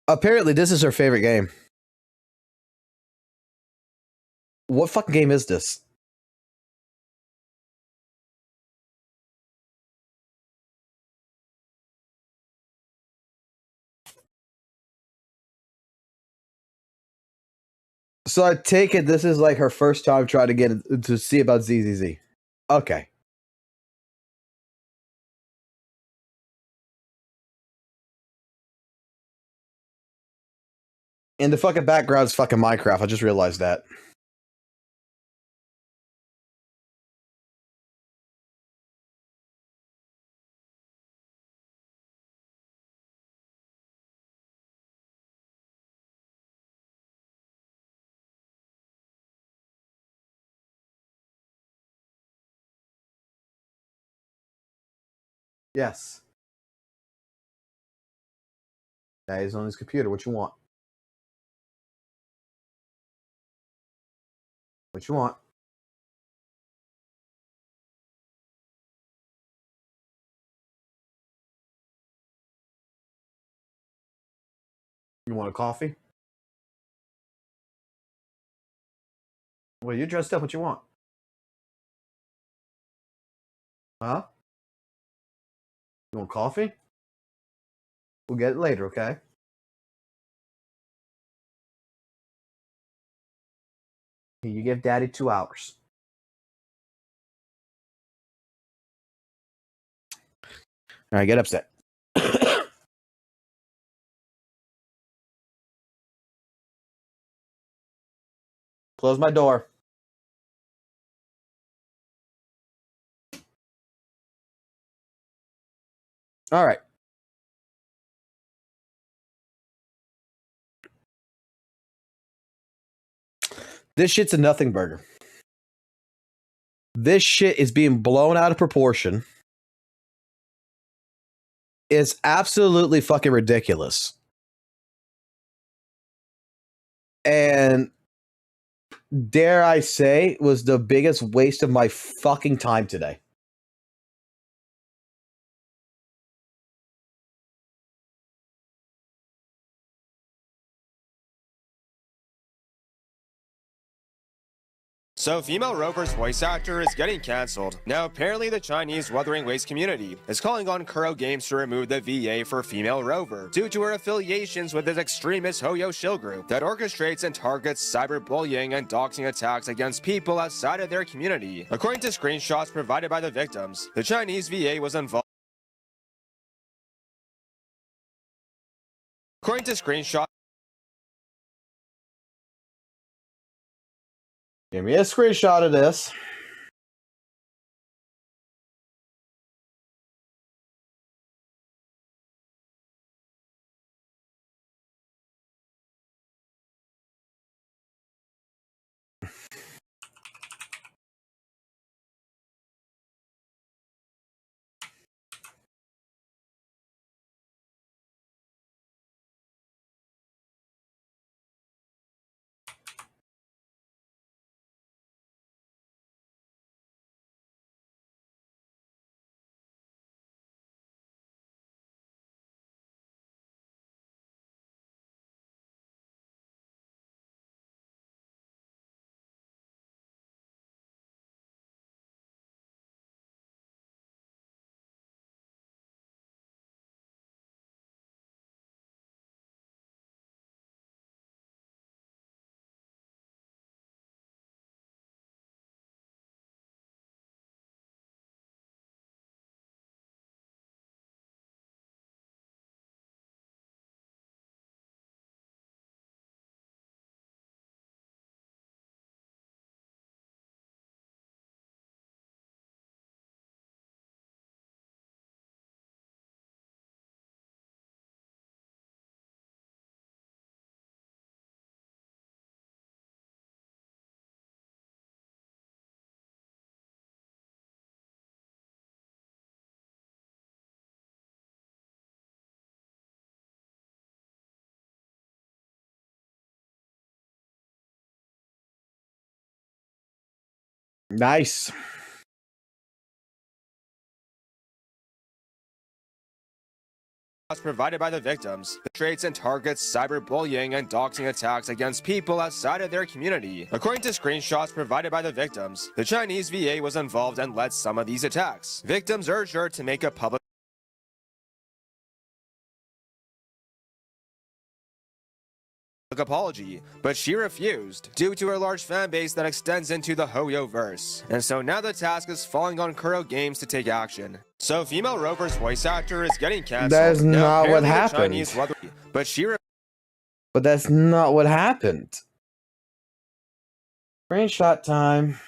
Apparently, this is her favorite game. What fucking game is this? So I take it this is like her first time trying to get to see about ZZZ. Okay. In the fucking background is fucking Minecraft. I just realized that. Yes. That is on his computer. What you want? What you want? You want a coffee? Well, you dressed up. What you want? Huh? You want coffee? We'll get it later, okay? You give Daddy 2 hours. All right, get upset. Close my door. All right. This shit's a nothing burger. This shit is being blown out of proportion. It's absolutely fucking ridiculous. And dare I say, was the biggest waste of my fucking time today. So, female Rover's voice actor is getting cancelled. Now, apparently the Chinese Wuthering Waves community is calling on Kuro Games to remove the VA for female Rover due to her affiliations with this extremist Hoyo shill group that orchestrates and targets cyberbullying and doxing attacks against people outside of their community. According to screenshots provided by the victims, the Chinese VA was involved. According to screenshots. Give me a screenshot of this. Nice. Provided by the victims, the traits and targets cyberbullying and doxing attacks against people outside of their community. According to screenshots provided by the victims, the Chinese VA was involved and led some of these attacks. Victims urged her to make a public apology, but she refused due to her large fan base that extends into the Hoyo-verse. And so now the task is falling on Kuro Games to take action. So female Rover's voice actor is getting canceled. That's Now, not what apparently the happened. but that's not what happened. Screenshot time.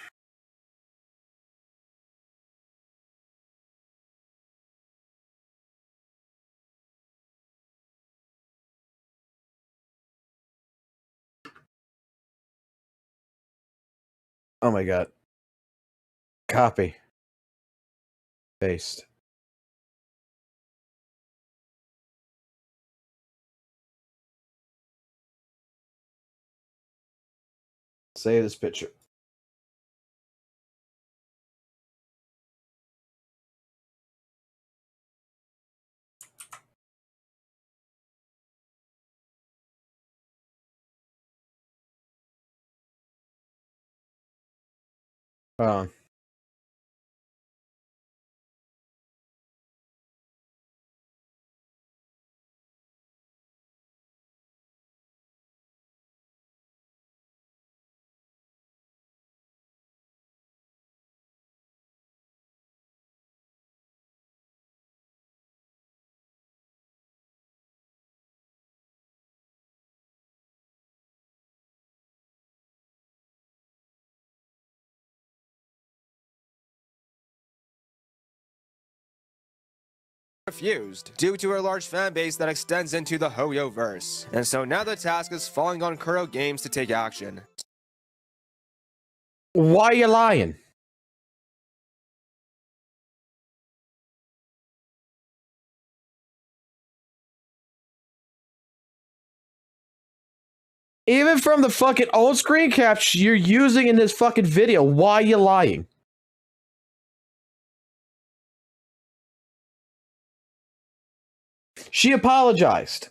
Oh my god. Copy. Paste. Save this picture. refused due to her large fan base that extends into the Hoyo-verse. And so now the task is falling on Kuro Games to take action. Why are you lying? Even from the fucking old screen caps you're using in this fucking video, why are you lying? She apologized.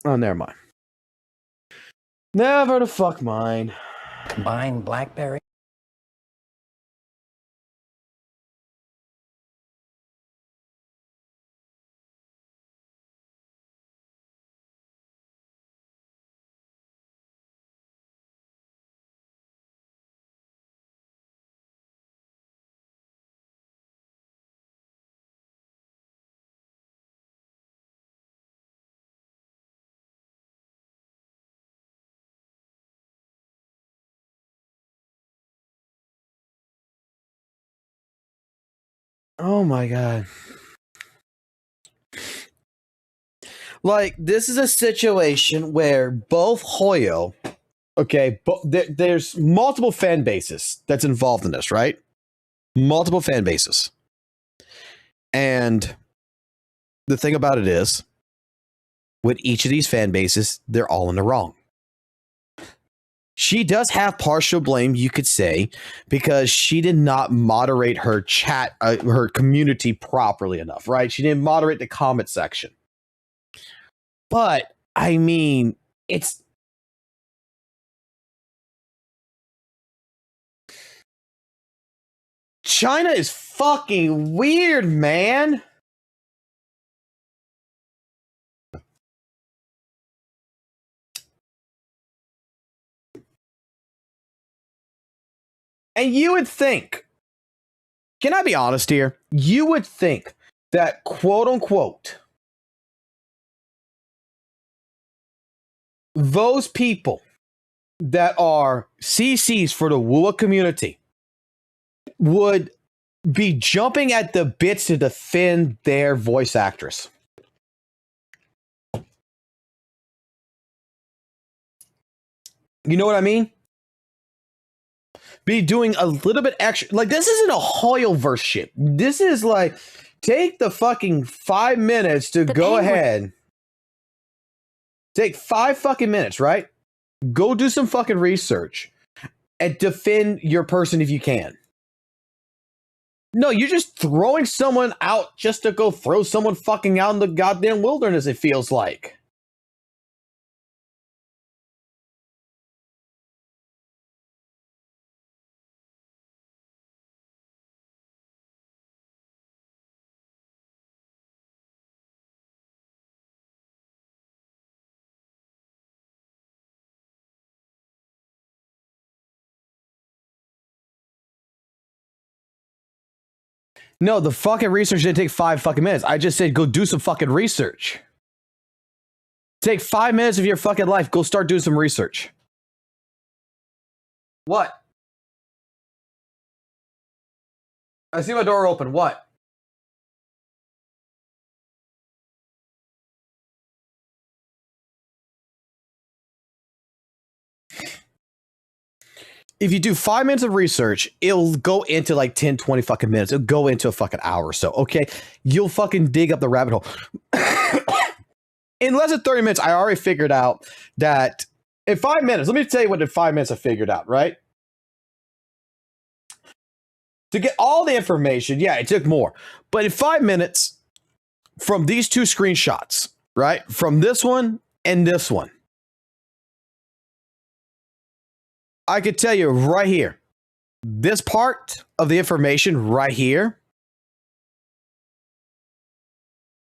Oh, never mind. Never the fuck mind. Buying BlackBerry? Oh my god. Like, this is a situation where both Hoyo, okay, there's multiple fan bases that's involved in this, right? Multiple fan bases. And the thing about it is, with each of these fan bases, they're all in the wrong. She does have partial blame, you could say, because she did not moderate her chat, her community properly enough, right? She didn't moderate the comment section. But, I mean, it's... China is fucking weird, man. And you would think, can I be honest here? You would think that, quote unquote, those people that are CCs for the WUWA community would be jumping at the bits to defend their voice actress. You know what I mean? Be doing a little bit extra. Like, this isn't a Hoyo-verse shit. This is like, take the fucking 5 minutes to go ahead. Take 5 fucking minutes, right? Go do some fucking research and defend your person if you can. No, you're just throwing someone out just to go throw someone fucking out in the goddamn wilderness, it feels like. No, the fucking research didn't take 5 fucking minutes. I just said go do some fucking research. Take 5 minutes of your fucking life. Go start doing some research. What? I see my door open. What? If you do 5 minutes of research, it'll go into like 10, 20 fucking minutes. It'll go into a fucking hour or so, okay? You'll fucking dig up the rabbit hole. In less than 30 minutes, I already figured out that in 5 minutes, let me tell you what in 5 minutes I figured out, right? To get all the information, yeah, it took more. But in 5 minutes, from these 2 screenshots, right? From this one and this one, I could tell you right here, this part of the information right here,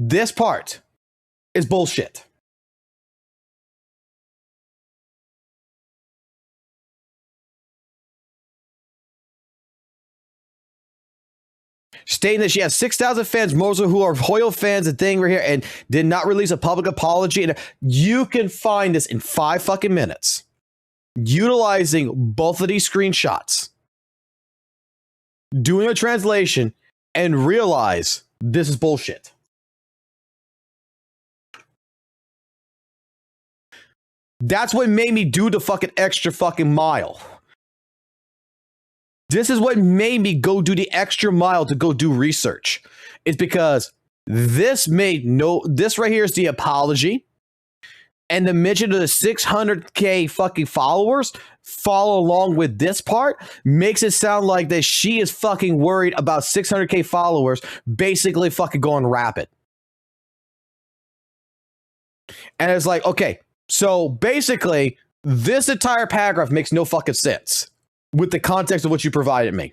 this part is bullshit. Stating that she has 6,000 fans, most of who are Hoyo fans, and thing right here, and did not release a public apology. And you can find this in 5 fucking minutes. Utilizing both of these screenshots, doing a translation, and realize this is bullshit. That's what made me do the fucking extra fucking mile. This is what made me go do the extra mile to go do research. It's because this right here is the apology. And the mention of the 600K fucking followers follow along with this part makes it sound like that she is fucking worried about 600K followers basically fucking going rapid. And it's like, okay, so basically this entire paragraph makes no fucking sense with the context of what you provided me.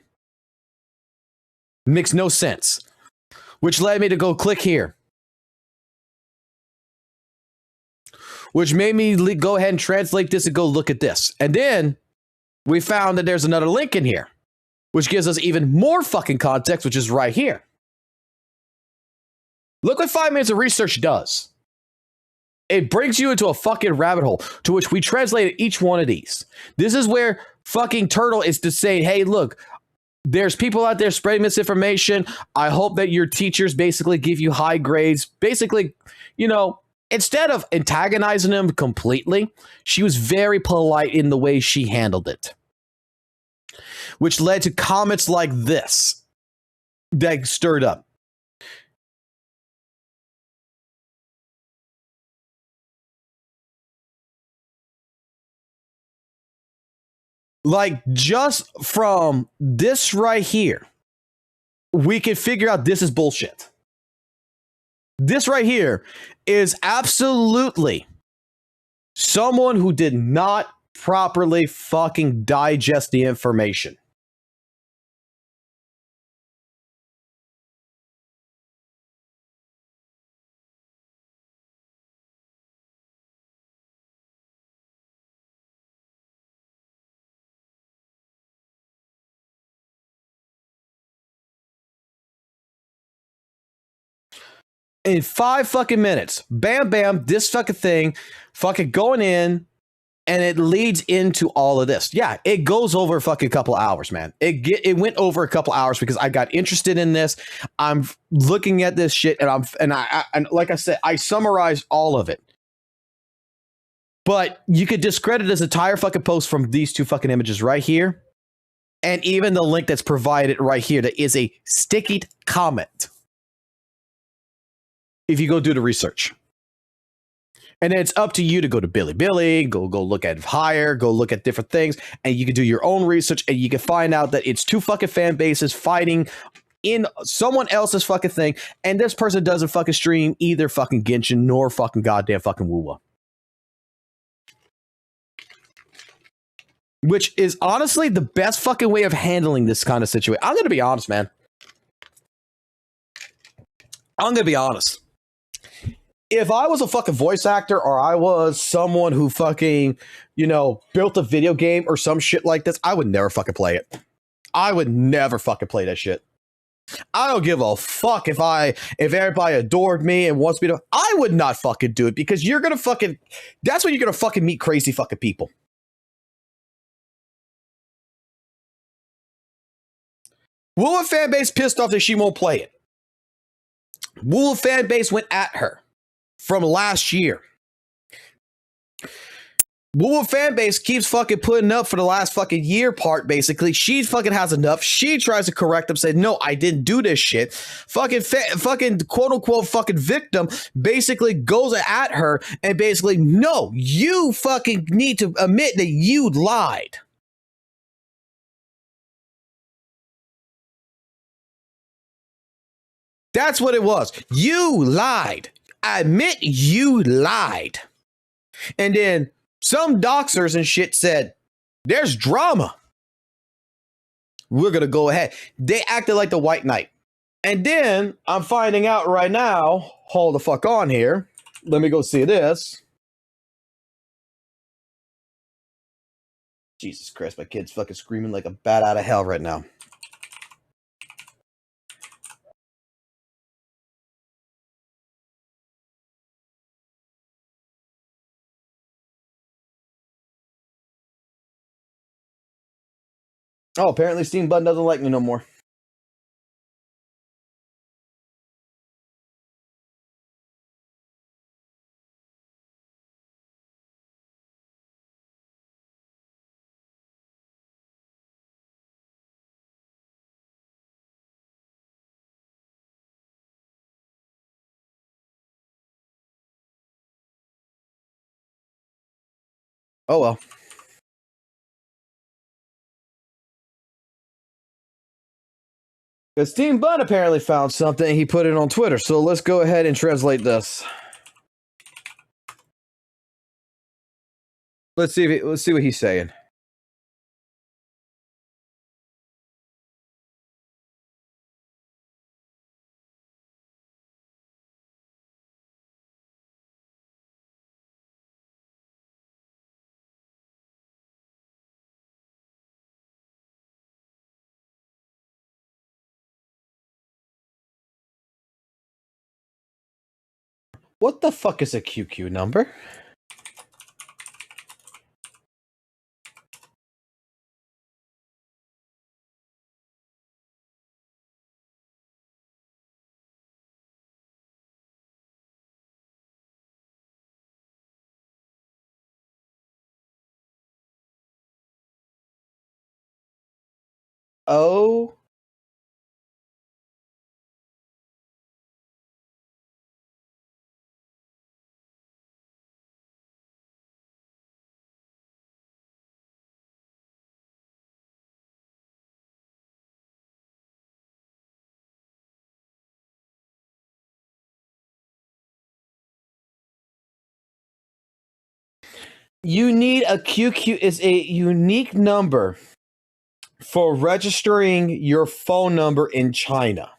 Makes no sense. Which led me to go click here. Which made me go ahead and translate this and go look at this. And then we found that there's another link in here, which gives us even more fucking context, which is right here. Look what 5 minutes of research does. It brings you into a fucking rabbit hole to which we translated each one of these. This is where fucking Turtle is to say, hey, look, there's people out there spreading misinformation. I hope that your teachers basically give you high grades. Basically, you know, instead of antagonizing him completely, she was very polite in the way she handled it. Which led to comments like this that stirred up. Like, just from this right here, we can figure out this is bullshit. This right here is absolutely someone who did not properly fucking digest the information. In 5 fucking minutes, bam, bam, this fucking thing fucking going in, and it leads into all of this. Yeah, it goes over a fucking couple hours, man. It went over a couple hours because I got interested in this. I'm looking at this shit, and like I said, I summarized all of it. But you could discredit this entire fucking post from these 2 fucking images right here, and even the link that's provided right here that is a sticky comment. If you go do the research. And then it's up to you to go to Bilibili, go look at Hire, go look at different things, and you can do your own research, and you can find out that it's two fucking fan bases fighting in someone else's fucking thing, and this person doesn't fucking stream either fucking Genshin nor fucking goddamn fucking WUWA. Which is honestly the best fucking way of handling this kind of situation. I'm gonna be honest, man. I'm gonna be honest. If I was a fucking voice actor or I was someone who fucking, built a video game or some shit like this, I would never fucking play it. I would never fucking play that shit. I don't give a fuck if everybody adored me and wants me to. I would not fucking do it because you're gonna fucking. That's when you're gonna fucking meet crazy fucking people. WUWA fanbase pissed off that she won't play it. WUWA fanbase went at her from last year. WUWA fanbase keeps fucking putting up for the last fucking year part, basically. She fucking has enough. She tries to correct them, say, no, I didn't do this shit. Fucking quote-unquote fucking victim basically goes at her and basically, no, you fucking need to admit that you lied. That's what it was. You lied. Admit you lied. And then some doxers and shit said, there's drama. We're going to go ahead. They acted like the White Knight. And then I'm finding out right now, hold the fuck on here. Let me go see this. Jesus Christ, my kid's fucking screaming like a bat out of hell right now. Oh, apparently Steam Button doesn't like me no more. Oh well. Because Steam Bun apparently found something and he put it on Twitter. So let's go ahead and translate this. Let's see what he's saying. What the fuck is a QQ number? Oh. You need a QQ is a unique number for registering your phone number in China.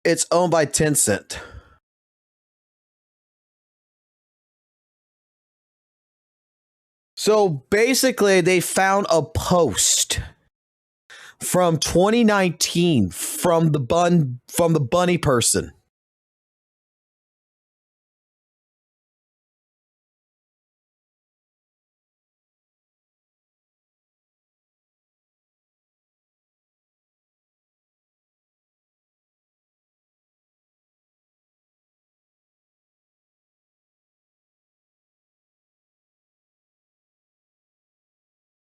It's owned by Tencent. So basically, they found a post from 2019 from the bunny person.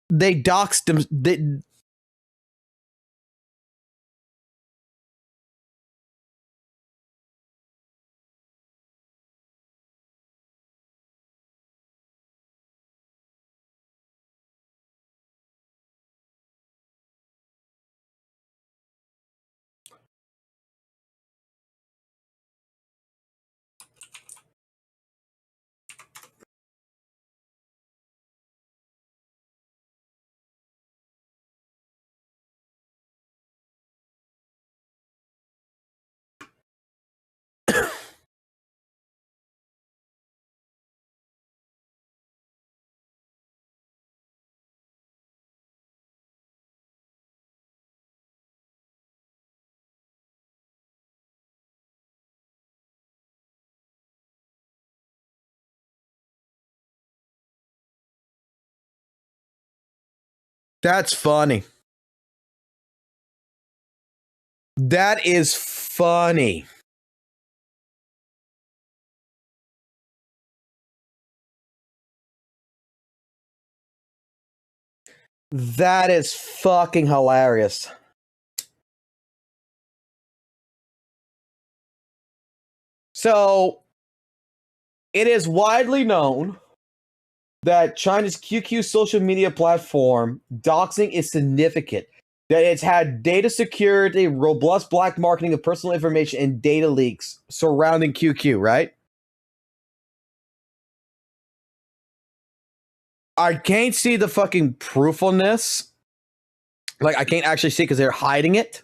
They doxed them. That's funny. That is funny. That is fucking hilarious. So, it is widely known that China's QQ social media platform doxing is significant. That it's had data security, robust black marketing of personal information, and data leaks surrounding QQ, right? I can't see the fucking proof on this. Like, I can't actually see because they're hiding it.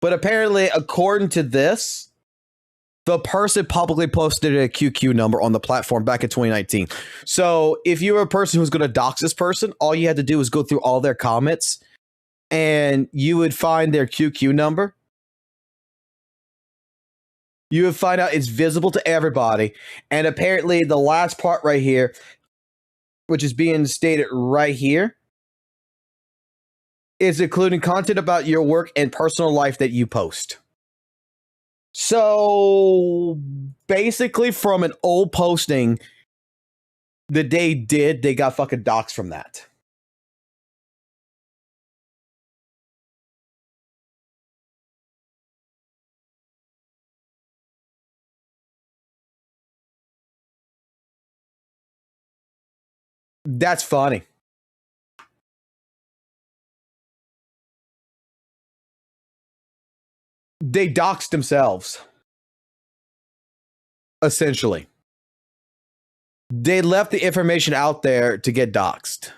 But apparently, according to this, the person publicly posted a QQ number on the platform back in 2019. So if you're a person who's going to dox this person, all you had to do is go through all their comments and you would find their QQ number. You would find out it's visible to everybody. And apparently the last part right here, which is being stated right here, is including content about your work and personal life that you post. So basically from an old posting that they got fucking doxxed from that. That's funny. They doxed themselves. Essentially. They left the information out there to get doxed.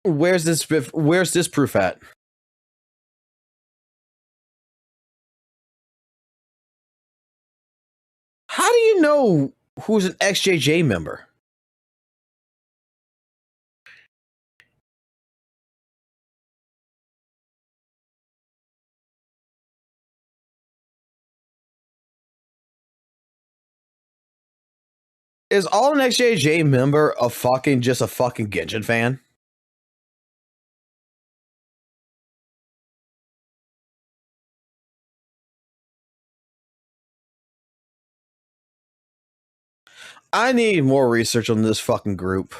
Where's this proof at? How do you know who's an XJJ member? Is all an XJJ member just a fucking Genshin fan? I need more research on this fucking group.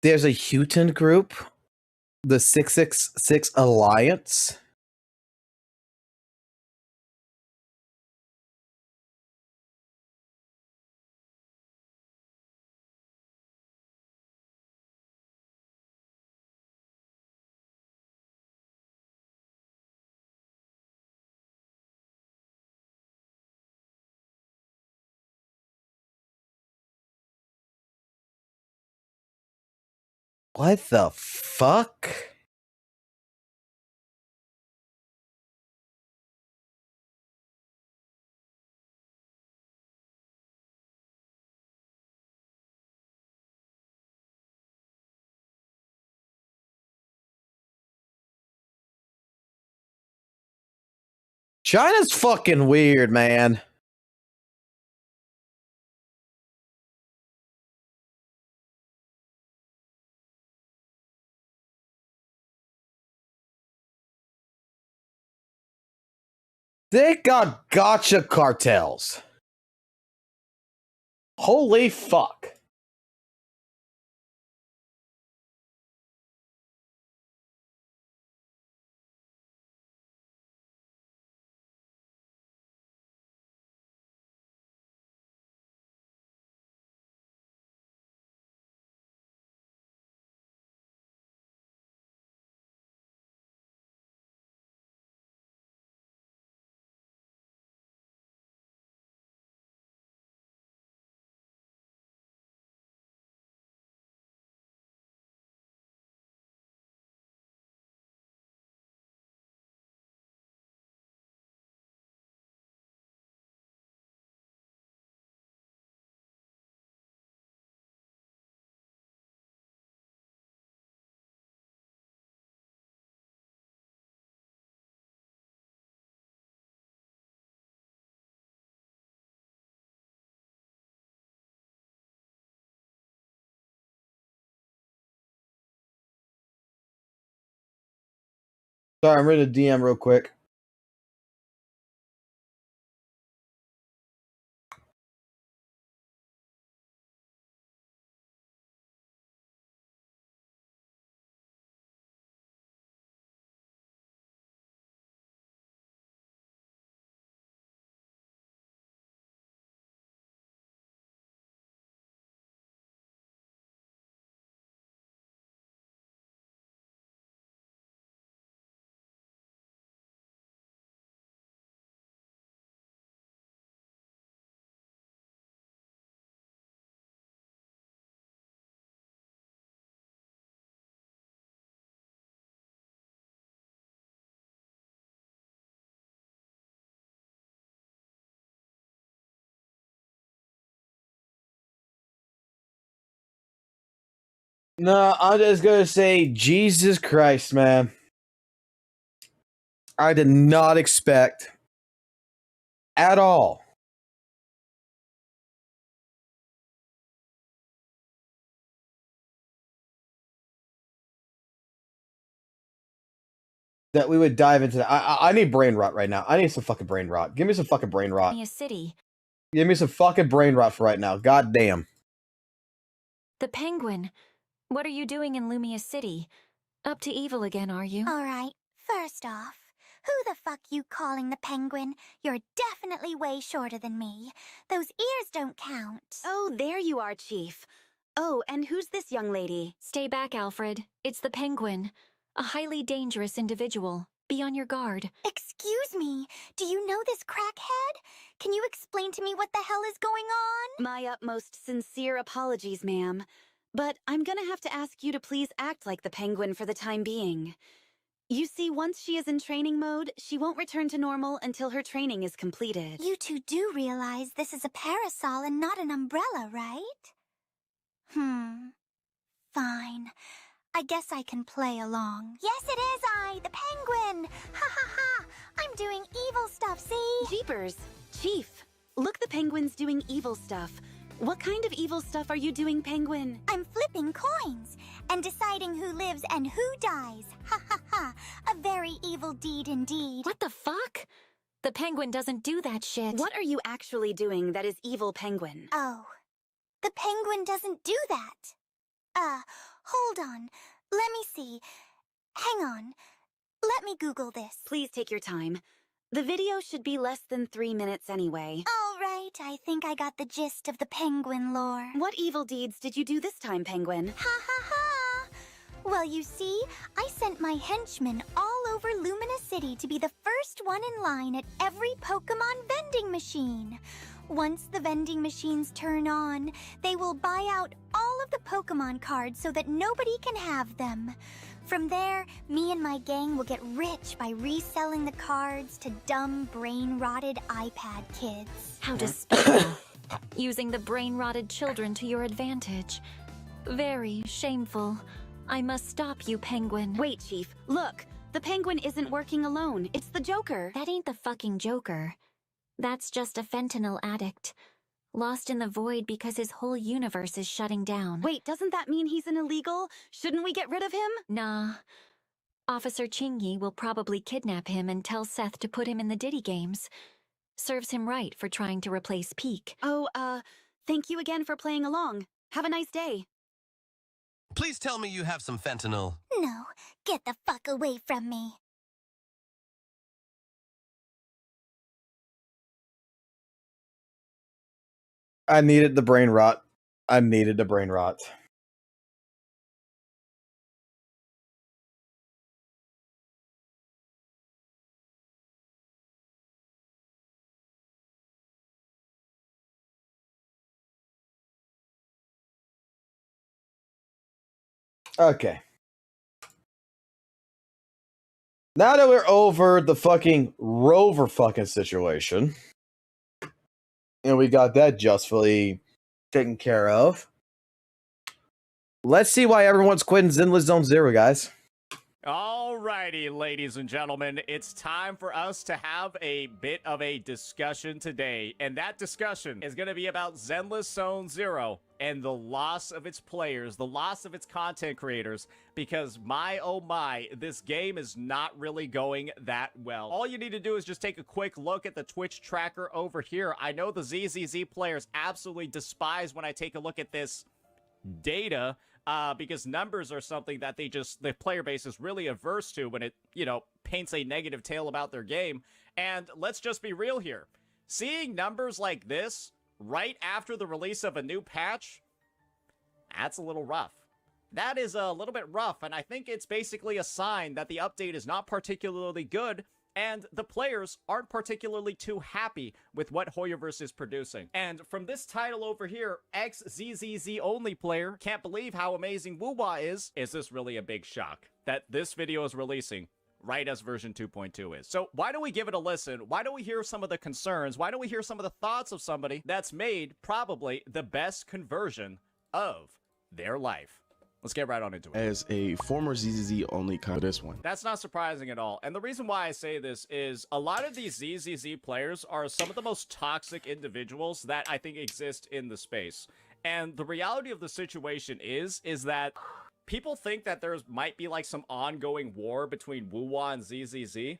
There's a Houghton group, the 666 Alliance. What the fuck? China's fucking weird, man. They got gotcha cartels. Holy fuck. Sorry, I'm ready to DM real quick. No, I'm just gonna say, Jesus Christ, man. I did not expect at all that we would dive into that. I need brain rot right now. I need some fucking brain rot. Give me some fucking brain rot. A city. Give me some fucking brain rot for right now. God damn. The Penguin. What are you doing in Lumia City? Up to evil again, are you? Alright, first off, who the fuck you calling the Penguin? You're definitely way shorter than me. Those ears don't count. Oh, there you are, Chief. Oh, and who's this young lady? Stay back, Alfred. It's the Penguin. A highly dangerous individual. Be on your guard. Excuse me, do you know this crackhead? Can you explain to me what the hell is going on? My utmost sincere apologies, ma'am. But I'm gonna have to ask you to please act like the Penguin for the time being. You see, once she is in training mode, she won't return to normal until her training is completed. You two do realize this is a parasol and not an umbrella, right? Fine. I guess I can play along. Yes, it is I, the Penguin! Ha ha ha! I'm doing evil stuff, see? Jeepers! Chief, look, the Penguin's doing evil stuff. What kind of evil stuff are you doing, Penguin? I'm flipping coins and deciding who lives and who dies. Ha ha ha! A very evil deed indeed. What the fuck? The Penguin doesn't do that shit. What are you actually doing that is evil, Penguin? Oh, the Penguin doesn't do that. Hold on. Let me see. Hang on. Let me Google this. Please take your time. The video should be less than 3 minutes anyway. All right, I think I got the gist of the Penguin lore. What evil deeds did you do this time, Penguin? Ha ha ha! Well, you see, I sent my henchmen all over Lumina City to be the first one in line at every Pokemon vending machine. Once the vending machines turn on, they will buy out all of the Pokemon cards so that nobody can have them. From there, me and my gang will get rich by reselling the cards to dumb, brain-rotted iPad kids. How despicable. Using the brain-rotted children to your advantage. Very shameful. I must stop you, Penguin. Wait, Chief. Look, the Penguin isn't working alone. It's the Joker. That ain't the fucking Joker. That's just a fentanyl addict. Lost in the void because his whole universe is shutting down. Wait, doesn't that mean he's an illegal? Shouldn't we get rid of him? Nah. Officer Chingy will probably kidnap him and tell Seth to put him in the Diddy games. Serves him right for trying to replace Peak. Oh, thank you again for playing along. Have a nice day. Please tell me you have some fentanyl. No, get the fuck away from me. I needed the brain rot. I needed the brain rot. Okay. Now that we're over the fucking Rover fucking situation, and we got that justly taken care of, let's see why everyone's quitting Zenless Zone Zero, guys. Alrighty, ladies and gentlemen, it's time for us to have a bit of a discussion today, and that discussion is going to be about Zenless Zone Zero and the loss of its players, the loss of its content creators, because my oh my, this game is not really going that well. All you need to do is just take a quick look at the Twitch tracker over here. I know the ZZZ players absolutely despise when I take a look at this data, because numbers are something that the player base is really averse to when it, paints a negative tale about their game. And let's just be real here. Seeing numbers like this right after the release of a new patch, that's a little rough. That is a little bit rough, and I think it's basically a sign that the update is not particularly good, and the players aren't particularly too happy with what Hoyoverse is producing. And from this title over here, ex-ZZZ only player can't believe how amazing WUWA is this really a big shock that this video is releasing right as version 2.2 is. So why don't we give it a listen? Why don't we hear some of the concerns? Why don't we hear some of the thoughts of somebody that's made probably the best conversion of their life? Let's get right on into it. As a former ZZZ only kind of this one. That's not surprising at all. And the reason why I say this is a lot of these ZZZ players are some of the most toxic individuals that I think exist in the space. And the reality of the situation is that people think that there might be like some ongoing war between WUWA and ZZZ.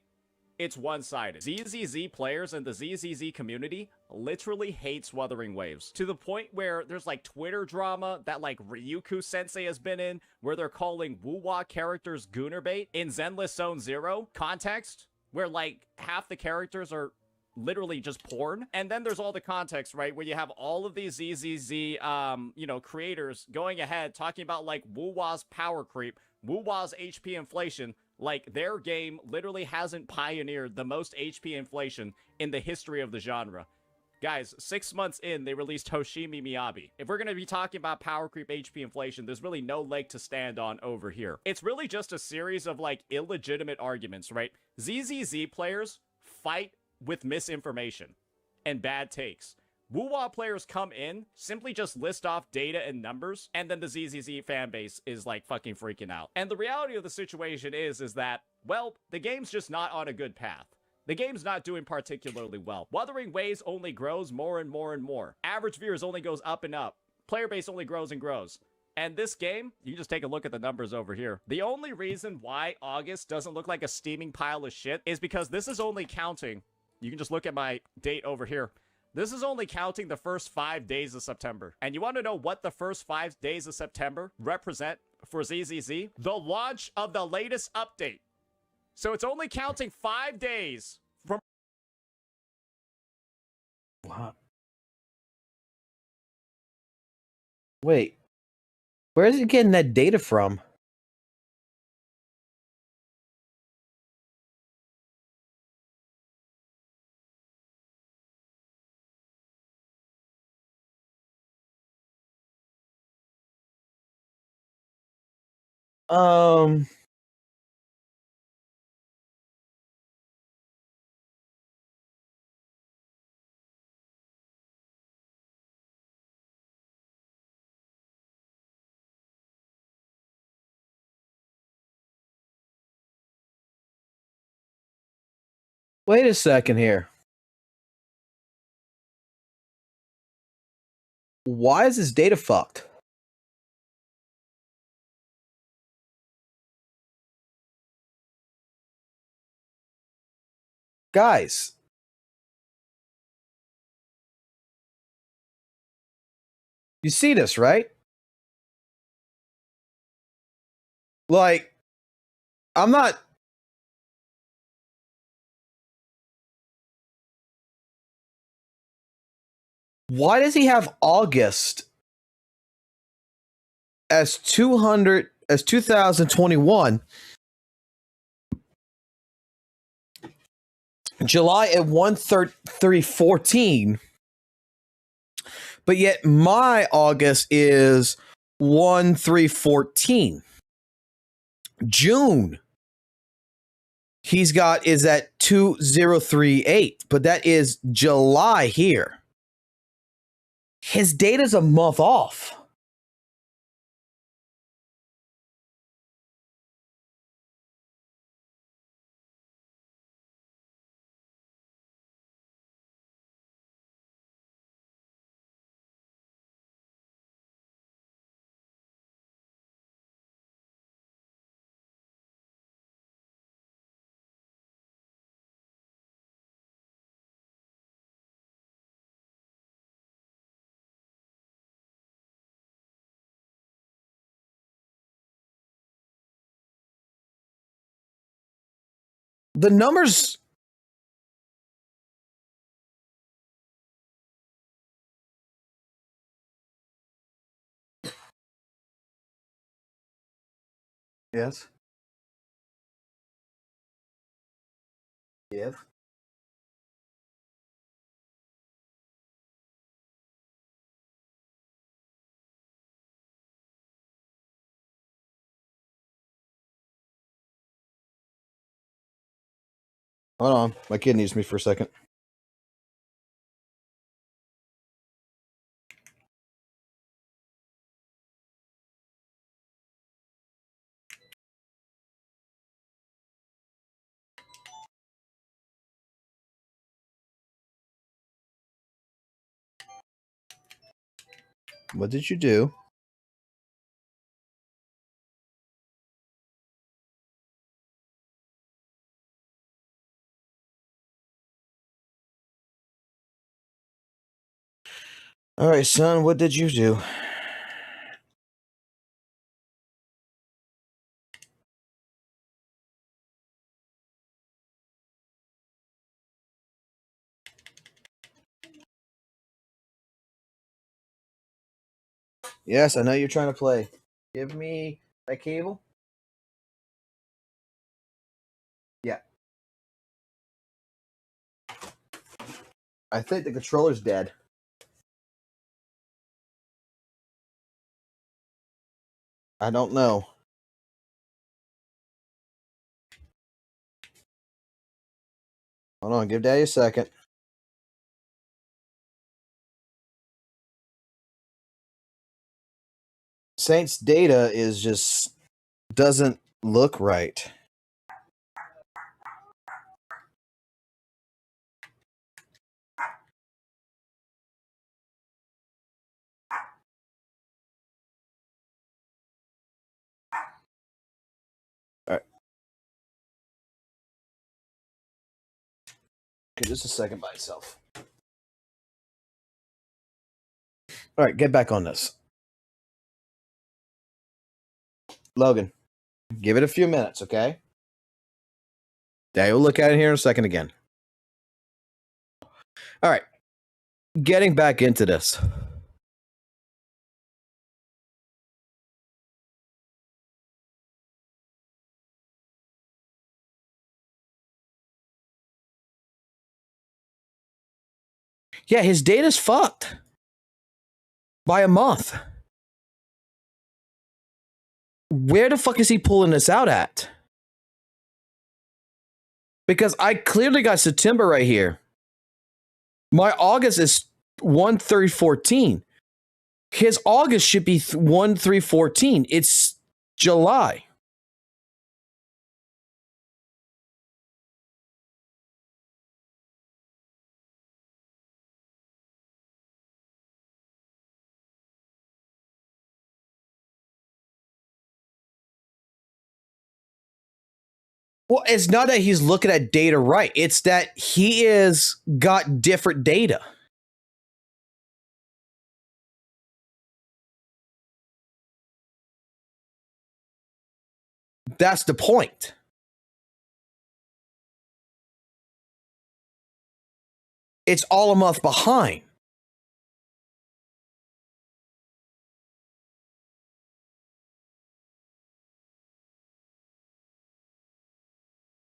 It's one-sided. ZZZ players and the ZZZ community literally hates Wuthering Waves, to the point where there's like Twitter drama that like Ryuku Sensei has been in, where they're calling WUWA characters gooner bait in Zenless Zone Zero context, where like half the characters are literally just porn. And then there's all the context, right, where you have all of these ZZZ, you know, creators going ahead talking about like WUWA's power creep, WUWA's HP inflation. Like, their game literally hasn't pioneered the most HP inflation in the history of the genre. Guys, 6 months in, they released Hoshimi Miyabi. If we're going to be talking about power creep HP inflation, there's really no leg to stand on over here. It's really just a series of, like, illegitimate arguments, right? ZZZ players fight with misinformation and bad takes. WUWA players come in, simply just list off data and numbers, and then the ZZZ fanbase is like fucking freaking out. And the reality of the situation is that, well, the game's just not on a good path. The game's not doing particularly well. Wuthering Waves only grows more and more and more. Average viewers only goes up and up. Player base only grows and grows. And this game, you just take a look at the numbers over here. The only reason why August doesn't look like a steaming pile of shit is because this is only counting. You can just look at my date over here. This is only counting the first 5 days of September. And you want to know what the first 5 days of September represent for ZZZ? The launch of the latest update. So it's only counting 5 days from... What? Wait. Where is he getting that data from? Wait a second here. Why is this data fucked? Guys. You see this, right? Like, I'm not... Why does he have August as 2021? July at 1/3/14, but yet my August is 1/3/14. June he's got is at 2038, but that is July here. His data's a month off. The numbers. Yes. Yes. Hold on. My kid needs me for a second. What did you do? All right, son, what did you do? Yes, I know you're trying to play. Give me that cable. Yeah. I think the controller's dead. I don't know. Hold on, give Daddy a second. Saint's data is just doesn't look right. All right. Okay, just a second by itself. All right, get back on this. Logan, give it a few minutes, okay? Daddy will look at it here in a second again. All right. Getting back into this. Yeah, his data's fucked. By a month. Where the fuck is he pulling this out at? Because I clearly got September right here. My August is 1/3/14. His August should be 1/3/14. It's July. Well, it's not that he's looking at data right. It's that he is got different data. That's the point. It's all a month behind.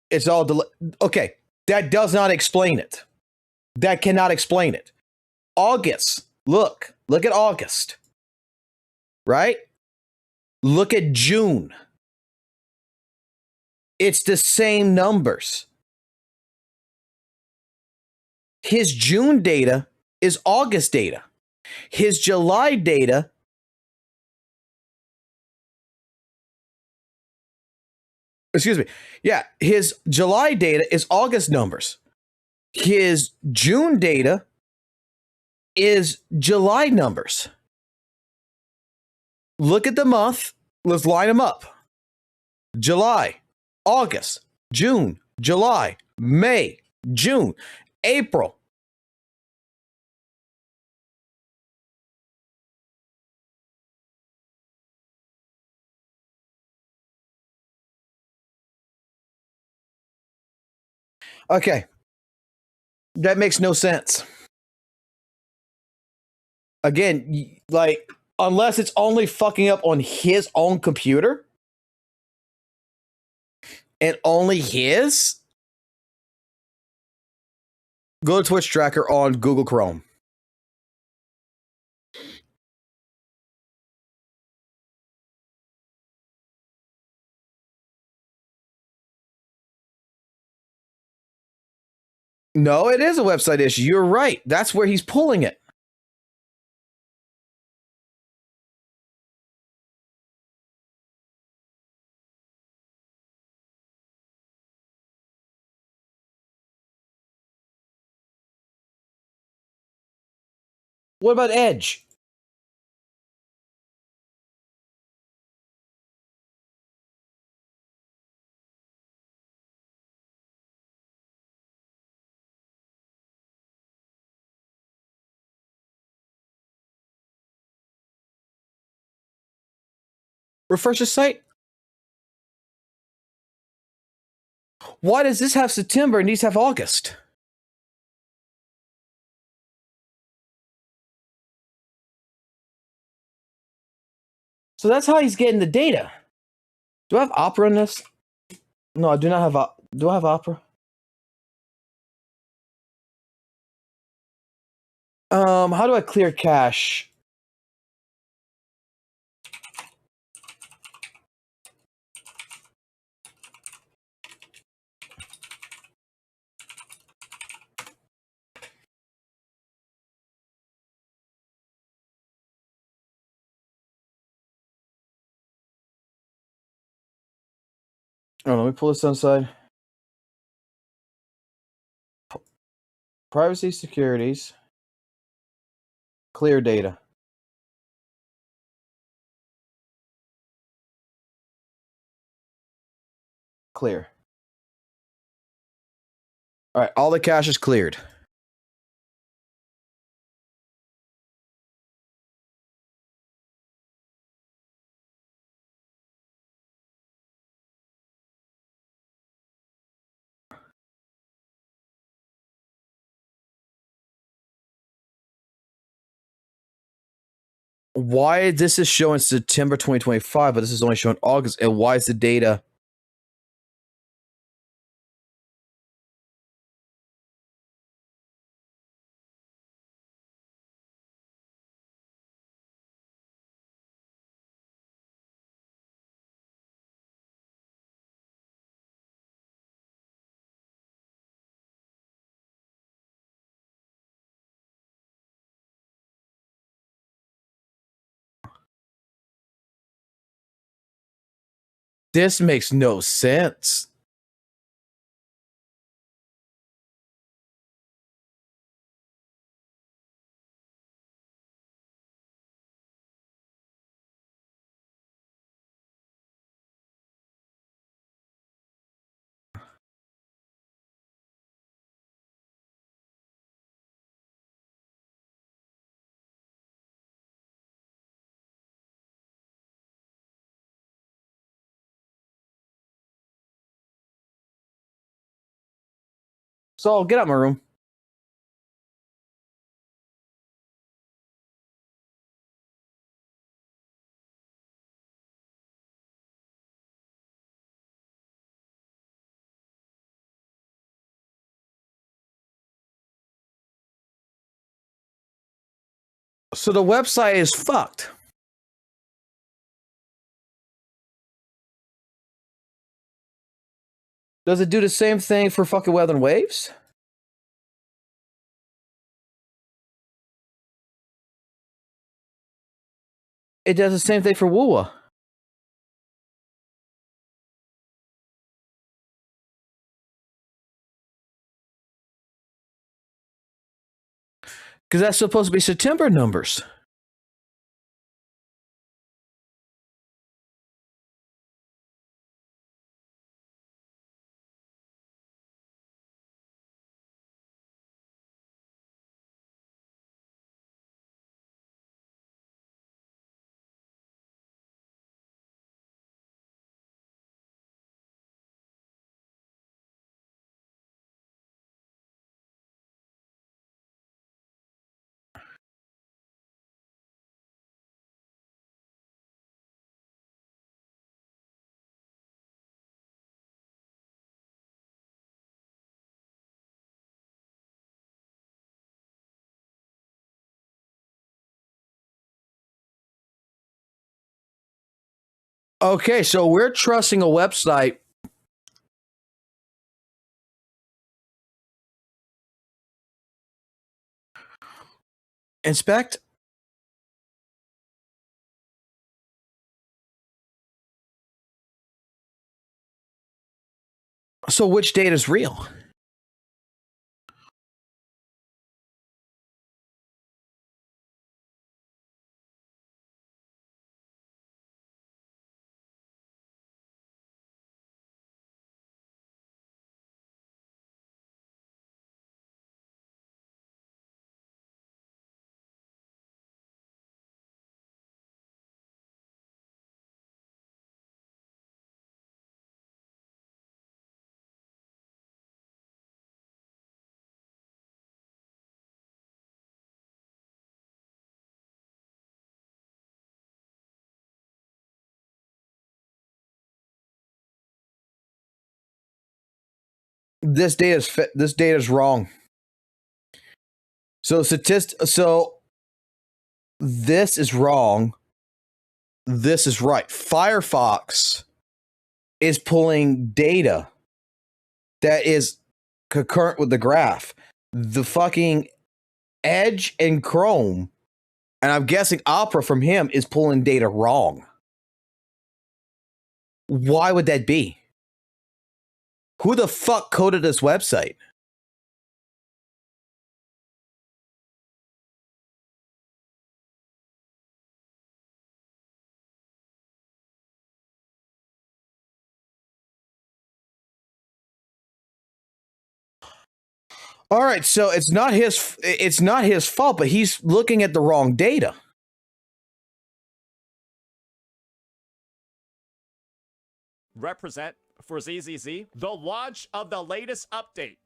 It's all okay. That does not explain it. That cannot explain it. August. Look at August. Right? Look at June. It's the same numbers. His June data is August data. His July data excuse me. Yeah, his July data is August numbers. His June data is July numbers. Look at the month. Let's line them up. July, August, June, July, May, June, April. Okay. That makes no sense. Again, like, unless it's only fucking up on his own computer and only his, go to Twitch Tracker on Google Chrome. No, it is a website issue. You're right. That's where he's pulling it. What about Edge? Refresh the site. Why does this have September and these have August? So that's how he's getting the data. Do I have Opera in this? No, I do not have. Do I have Opera? How do I clear cache? Oh, let me pull this inside. Privacy securities. Clear data. Clear. All right, all the cache is cleared. Why this is showing September 2025, but this is only showing August, and why is the data? This makes no sense. So get out of my room. So the website is fucked. Does it do the same thing for fucking weather and waves? It does the same thing for WUWA. Because that's supposed to be September numbers. Okay, so we're trusting a website. Inspect. So which data is real? this data is wrong. So this is wrong. This is right. Firefox is pulling data that is concurrent with the graph. The fucking Edge and Chrome, and I'm guessing Opera from him, is pulling data wrong. Why would that be? Who the fuck coded this website? All right, so it's not his fault, but he's looking at the wrong data. Represent for ZZZ the launch of the latest update.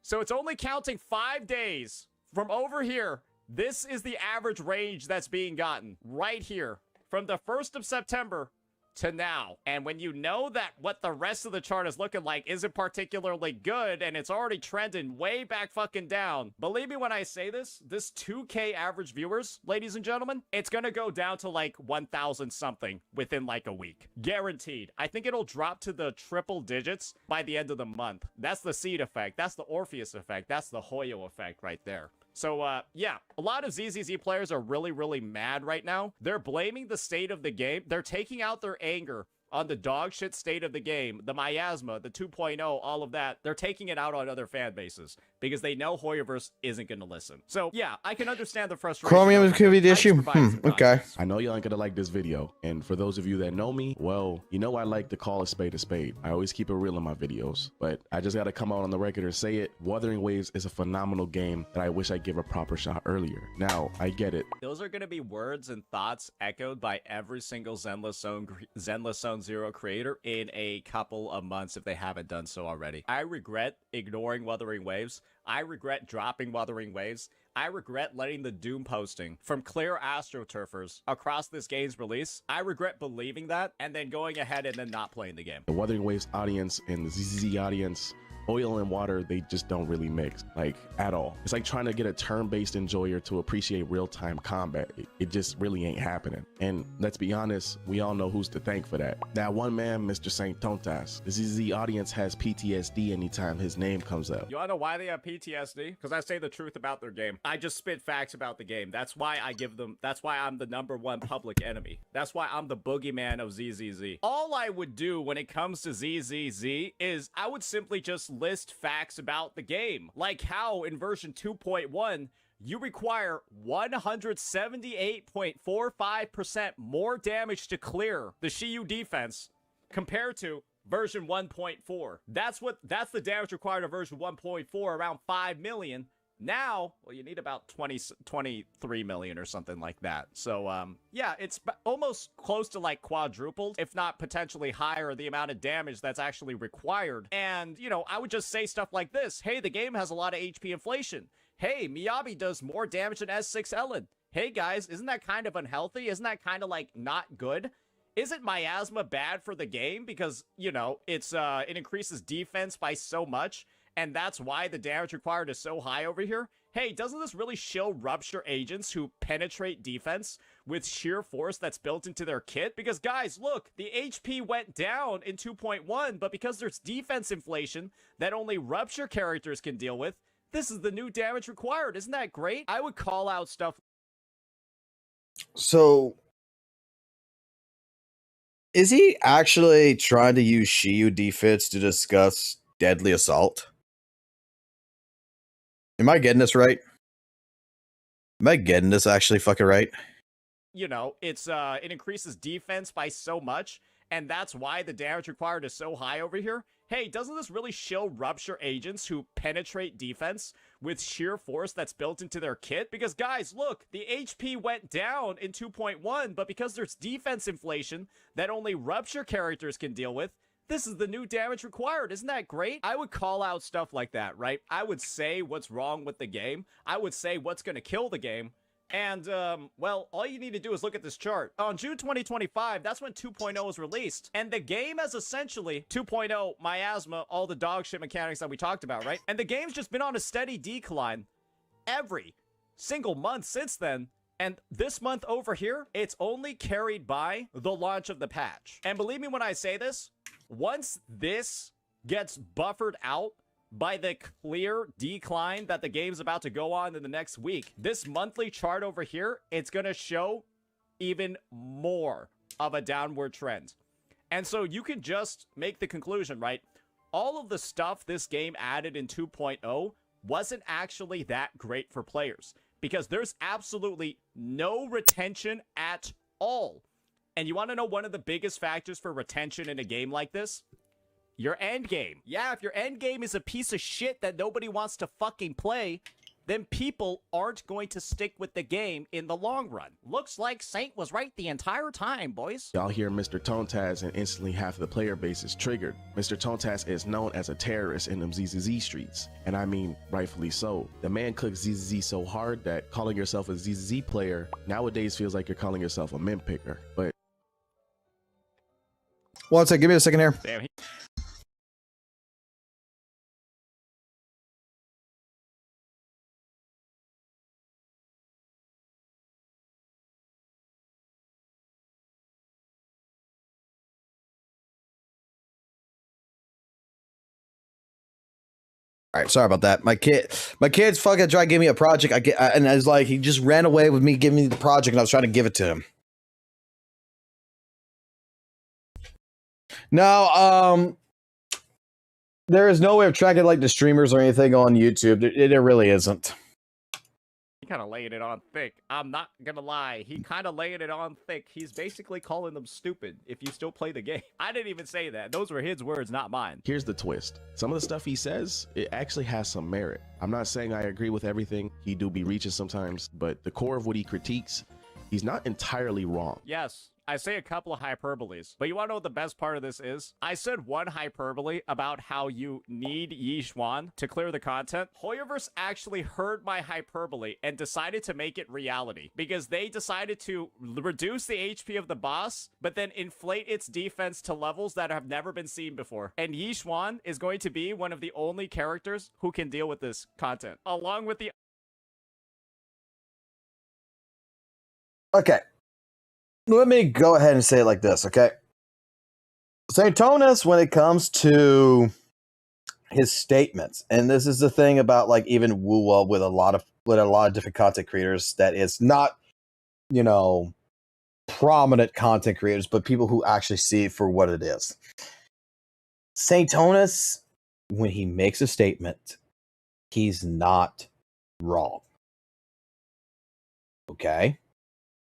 So it's only counting 5 days from over here. This is the average range that's being gotten right here from the 1st of September to now. And when you know that what the rest of the chart is looking like isn't particularly good and it's already trending way back fucking down, believe me when I say this 2K average viewers, ladies and gentlemen, it's gonna go down to like 1,000 something within like a week. Guaranteed. I think it'll drop to the triple digits by the end of the month. That's the seed effect. That's the Orpheus effect. That's the Hoyo effect right there. So, yeah, a lot of ZZZ players are really, really mad right now. They're blaming the state of the game. They're taking out their anger on the dog shit state of the game, the miasma, the 2.0, all of that. They're taking it out on other fan bases because they know Hoyoverse isn't going to listen. So, yeah, I can understand the frustration. Chromium could be the issue. Okay. I know y'all ain't gonna like this video, and for those of you that know me, well, you know I like to call a spade a spade. I always keep it real in my videos, but I just gotta come out on the record and say it. Wuthering Waves is a phenomenal game that I wish I'd give a proper shot earlier. Now, I get it. Those are going to be words and thoughts echoed by every single Zenless Zone Zero creator in a couple of months if they haven't done so already. I regret ignoring Wuthering Waves. I regret dropping Wuthering Waves. I regret letting the Doom posting from clear AstroTurfers across this game's release. I regret believing that and then going ahead and then not playing the game. The Wuthering Waves audience and the ZZZ audience, oil and water, they just don't really mix, like, at all. It's like trying to get a turn-based enjoyer to appreciate real-time combat. It just really ain't happening. And let's be honest, we all know who's to thank for that. That one man, Mr. Saint Tontas. The ZZZ audience has PTSD anytime his name comes up. You wanna know why they have PTSD? Because I say the truth about their game. I just spit facts about the game. That's why I'm the #1 public enemy. That's why I'm the boogeyman of ZZZ. All I would do when it comes to ZZZ is I would simply just list facts about the game, like how in version 2.1 you require 178.45% more damage to clear the Shiyu defense compared to version 1.4. That's the damage required of version 1.4, around 5 million. Now, well, you need about 23 million or something like that. So, yeah, it's almost close to like quadrupled, if not potentially higher, the amount of damage that's actually required. And, you know, I would just say stuff like this. Hey, the game has a lot of HP inflation. Hey, Miyabi does more damage than S6 Ellen. Hey, guys, isn't that kind of unhealthy? Isn't that kind of like not good? Isn't miasma bad for the game? Because, you know, it increases defense by so much. And that's why the damage required is so high over here. Hey, doesn't this really shill rupture agents who penetrate defense with sheer force that's built into their kit? Because guys, look, the HP went down in 2.1, but because there's defense inflation that only rupture characters can deal with, this is the new damage required. Isn't that great? I would call out stuff. So, is he actually trying to use Shiyu defense to discuss Deadly Assault? Am I getting this right? Am I getting this actually fucking right? You know, it increases defense by so much, and that's why the damage required is so high over here. Hey, doesn't this really shill rupture agents who penetrate defense with sheer force that's built into their kit? Because guys, look, the HP went down in 2.1, but because there's defense inflation that only rupture characters can deal with, this is the new damage required. Isn't that great? I would call out stuff like that, right? I would say what's wrong with the game. I would say what's going to kill the game. And, well, all you need to do is look at this chart. On June 2025, that's when 2.0 was released. And the game has essentially 2.0, miasma, all the dog shit mechanics that we talked about, right? And the game's just been on a steady decline every single month since then. And this month over here, it's only carried by the launch of the patch. And believe me when I say this, once this gets buffered out by the clear decline that the game's about to go on in the next week, this monthly chart over here, it's going to show even more of a downward trend. And so you can just make the conclusion, right? All of the stuff this game added in 2.0 wasn't actually that great for players because there's absolutely no retention at all. And you want to know one of the biggest factors for retention in a game like this? Your end game. Yeah, if your end game is a piece of shit that nobody wants to fucking play, then people aren't going to stick with the game in the long run. Looks like Saint was right the entire time, boys. Y'all hear Mr. Tontaz and instantly half of the player base is triggered. Mr. Tontaz is known as a terrorist in them ZZZ streets. And I mean, rightfully so. The man cooks ZZZ so hard that calling yourself a ZZZ player nowadays feels like you're calling yourself a mint picker. But... One sec, give me a second here. Damn, All right, sorry about that. My kid's fucking tried to give me a project. And I was like, he just ran away with me giving me the project, and I was trying to give it to him. No, there is no way of tracking like the streamers or anything on YouTube. There really isn't. He kind of laying it on thick. I'm not gonna lie. He kind of laying it on thick. He's basically calling them stupid if you still play the game. I didn't even say that. Those were his words, not mine. Here's the twist. Some of the stuff he says, it actually has some merit. I'm not saying I agree with everything. He do be reaching sometimes, but the core of what he critiques, he's not entirely wrong. Yes, I say a couple of hyperboles, but you want to know what the best part of this is? I said one hyperbole about how you need Yixuan to clear the content. Hoyoverse actually heard my hyperbole and decided to make it reality because they decided to reduce the HP of the boss, but then inflate its defense to levels that have never been seen before. And Yixuan is going to be one of the only characters who can deal with this content, along with the... Okay. Let me go ahead and say it like this, okay? St. Tonus, when it comes to his statements, and this is the thing about like even WUWA with a lot of different content creators, that it's not, you know, prominent content creators, but people who actually see it for what it is. St. Tonus, when he makes a statement, he's not wrong. Okay?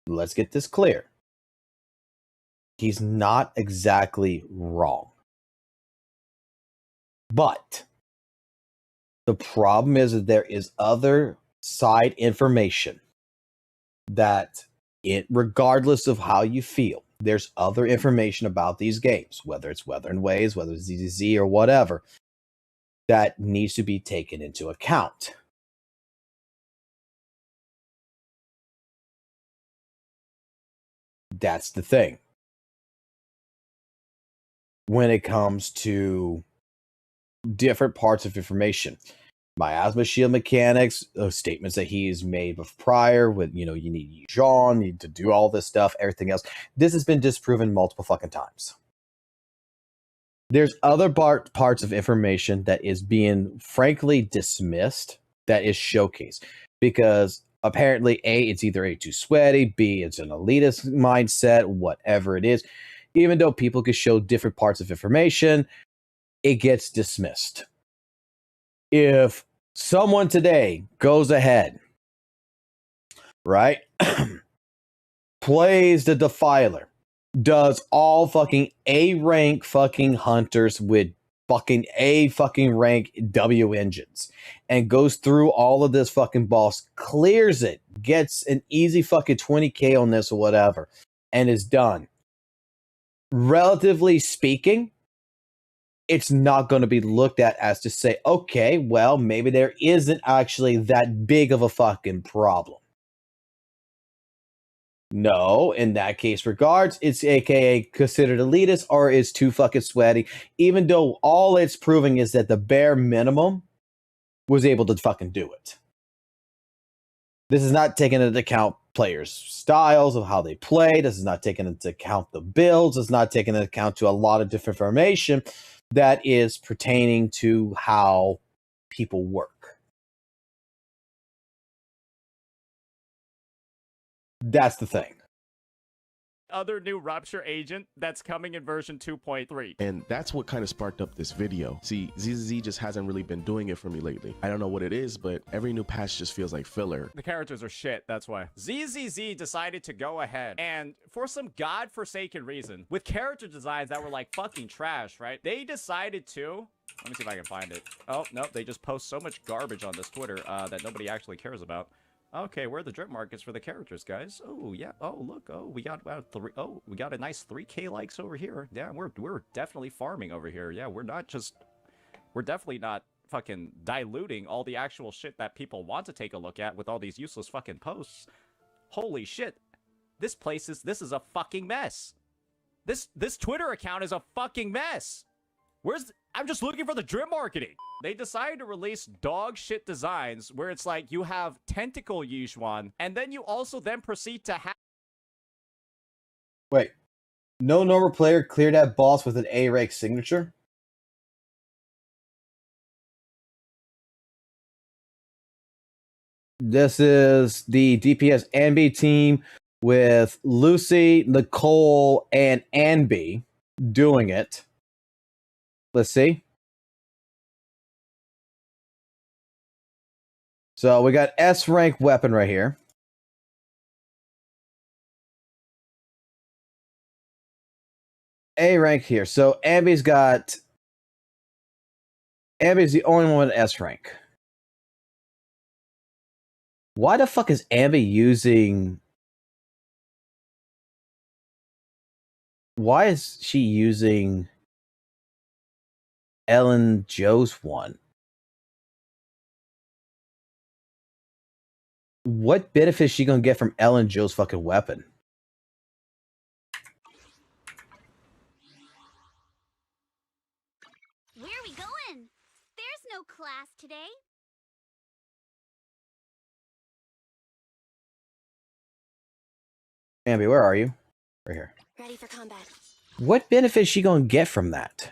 Let's get this clear. He's not exactly wrong. But the problem is that there is other side information that regardless of how you feel, there's other information about these games, whether it's Weather and Waves, whether it's ZZZ or whatever, that needs to be taken into account. That's the thing. When it comes to different parts of information, miasma shield mechanics, statements that he's made prior with, you know, you need Jean, you need to do all this stuff, everything else. This has been disproven multiple fucking times. There's other parts of information that is being frankly dismissed that is showcased because apparently A, it's either A, too sweaty, B, it's an elitist mindset, whatever it is. Even though people can show different parts of information, it gets dismissed. If someone today goes ahead, right, plays the Defiler, does all fucking A rank fucking hunters with fucking A fucking rank W engines, and goes through all of this fucking boss, clears it, gets an easy fucking 20k on this or whatever, and is done. Relatively speaking, it's not going to be looked at as to say, okay, well, maybe there isn't actually that big of a fucking problem. No, in that case, regards, it's aka considered elitist or is too fucking sweaty, even though all it's proving is that the bare minimum was able to fucking do it. This is not taking into account players' styles of how they play. This is not taking into account the builds. It's not taking into account to a lot of different information that is pertaining to how people work. That's the thing. Other new Rupture agent that's coming in version 2.3. And that's what kind of sparked up this video. See, ZZZ just hasn't really been doing it for me lately. I don't know what it is, but every new patch just feels like filler. The characters are shit, that's why. ZZZ decided to go ahead and, for some godforsaken reason, with character designs that were like fucking trash, right? They decided to... Let me see if I can find it. Oh, no, they just post so much garbage on this Twitter that nobody actually cares about. Okay, where are the drip markets for the characters, guys? Oh, yeah. Oh, look. Oh, we got about we got a nice 3K likes over here. Yeah, we're definitely farming over here. Yeah, we're definitely not fucking diluting all the actual shit that people want to take a look at with all these useless fucking posts. Holy shit. This is a fucking mess. This Twitter account is a fucking mess. I'm just looking for the drip marketing. They decided to release dog shit designs where it's like you have tentacle Yixuan, and then you also then proceed to have... Wait. No normal player cleared that boss with an A rank signature? This is the DPS Anby team with Lucy, Nicole, and Anby doing it. Let's see. So we got S rank weapon right here. A rank here. So Anby's the only one with S rank. Why the fuck is Anby using... Why is she using Ellen Joe's one? What benefit is she gonna get from Ellen Joe's fucking weapon? Where are we going? There's no class today. Anby, where are you? Right here. Ready for combat. What benefit is she gonna get from that?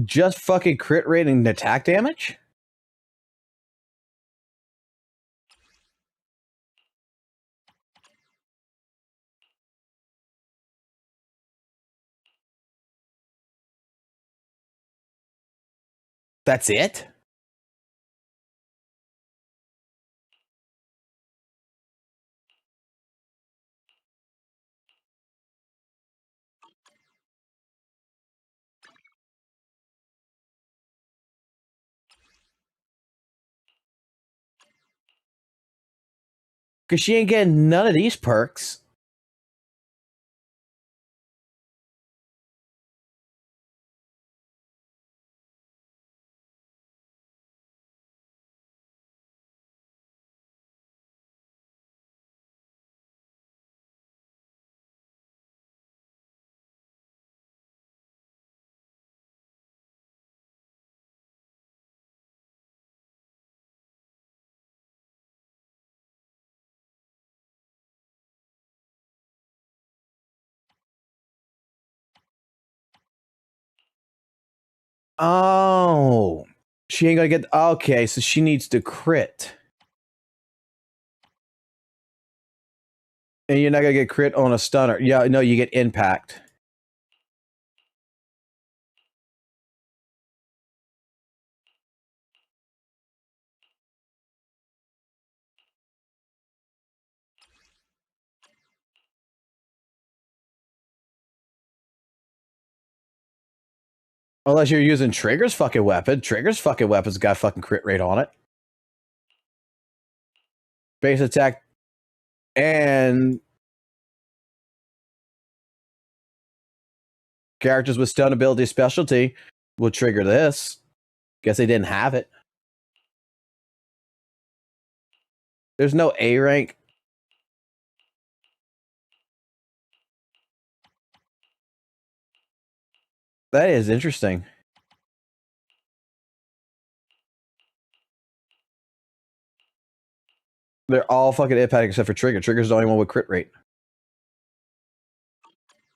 Just fucking crit rate and attack damage? That's it? Because she ain't getting none of these perks. Oh, she ain't gonna get. Okay, so she needs to crit. And you're not gonna get crit on a stunner. Yeah, no, you get impact. Unless you're using Trigger's fucking weapon. Trigger's fucking weapon's got fucking crit rate on it. Base attack and Characters with stone ability specialty will trigger this. Guess they didn't have it. There's no A rank. That is interesting. They're all fucking impact except for Trigger. Trigger's the only one with crit rate.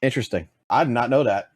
Interesting. I did not know that.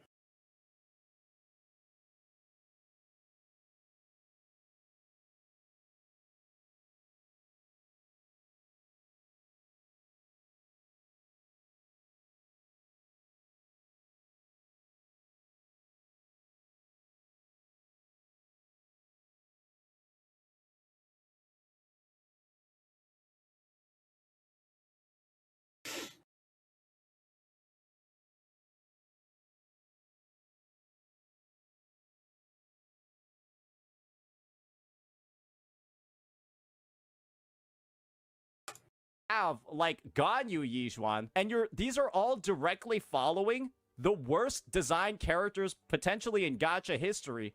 Have like Gan Yu Yizhuan, and these are all directly following the worst designed characters potentially in gacha history,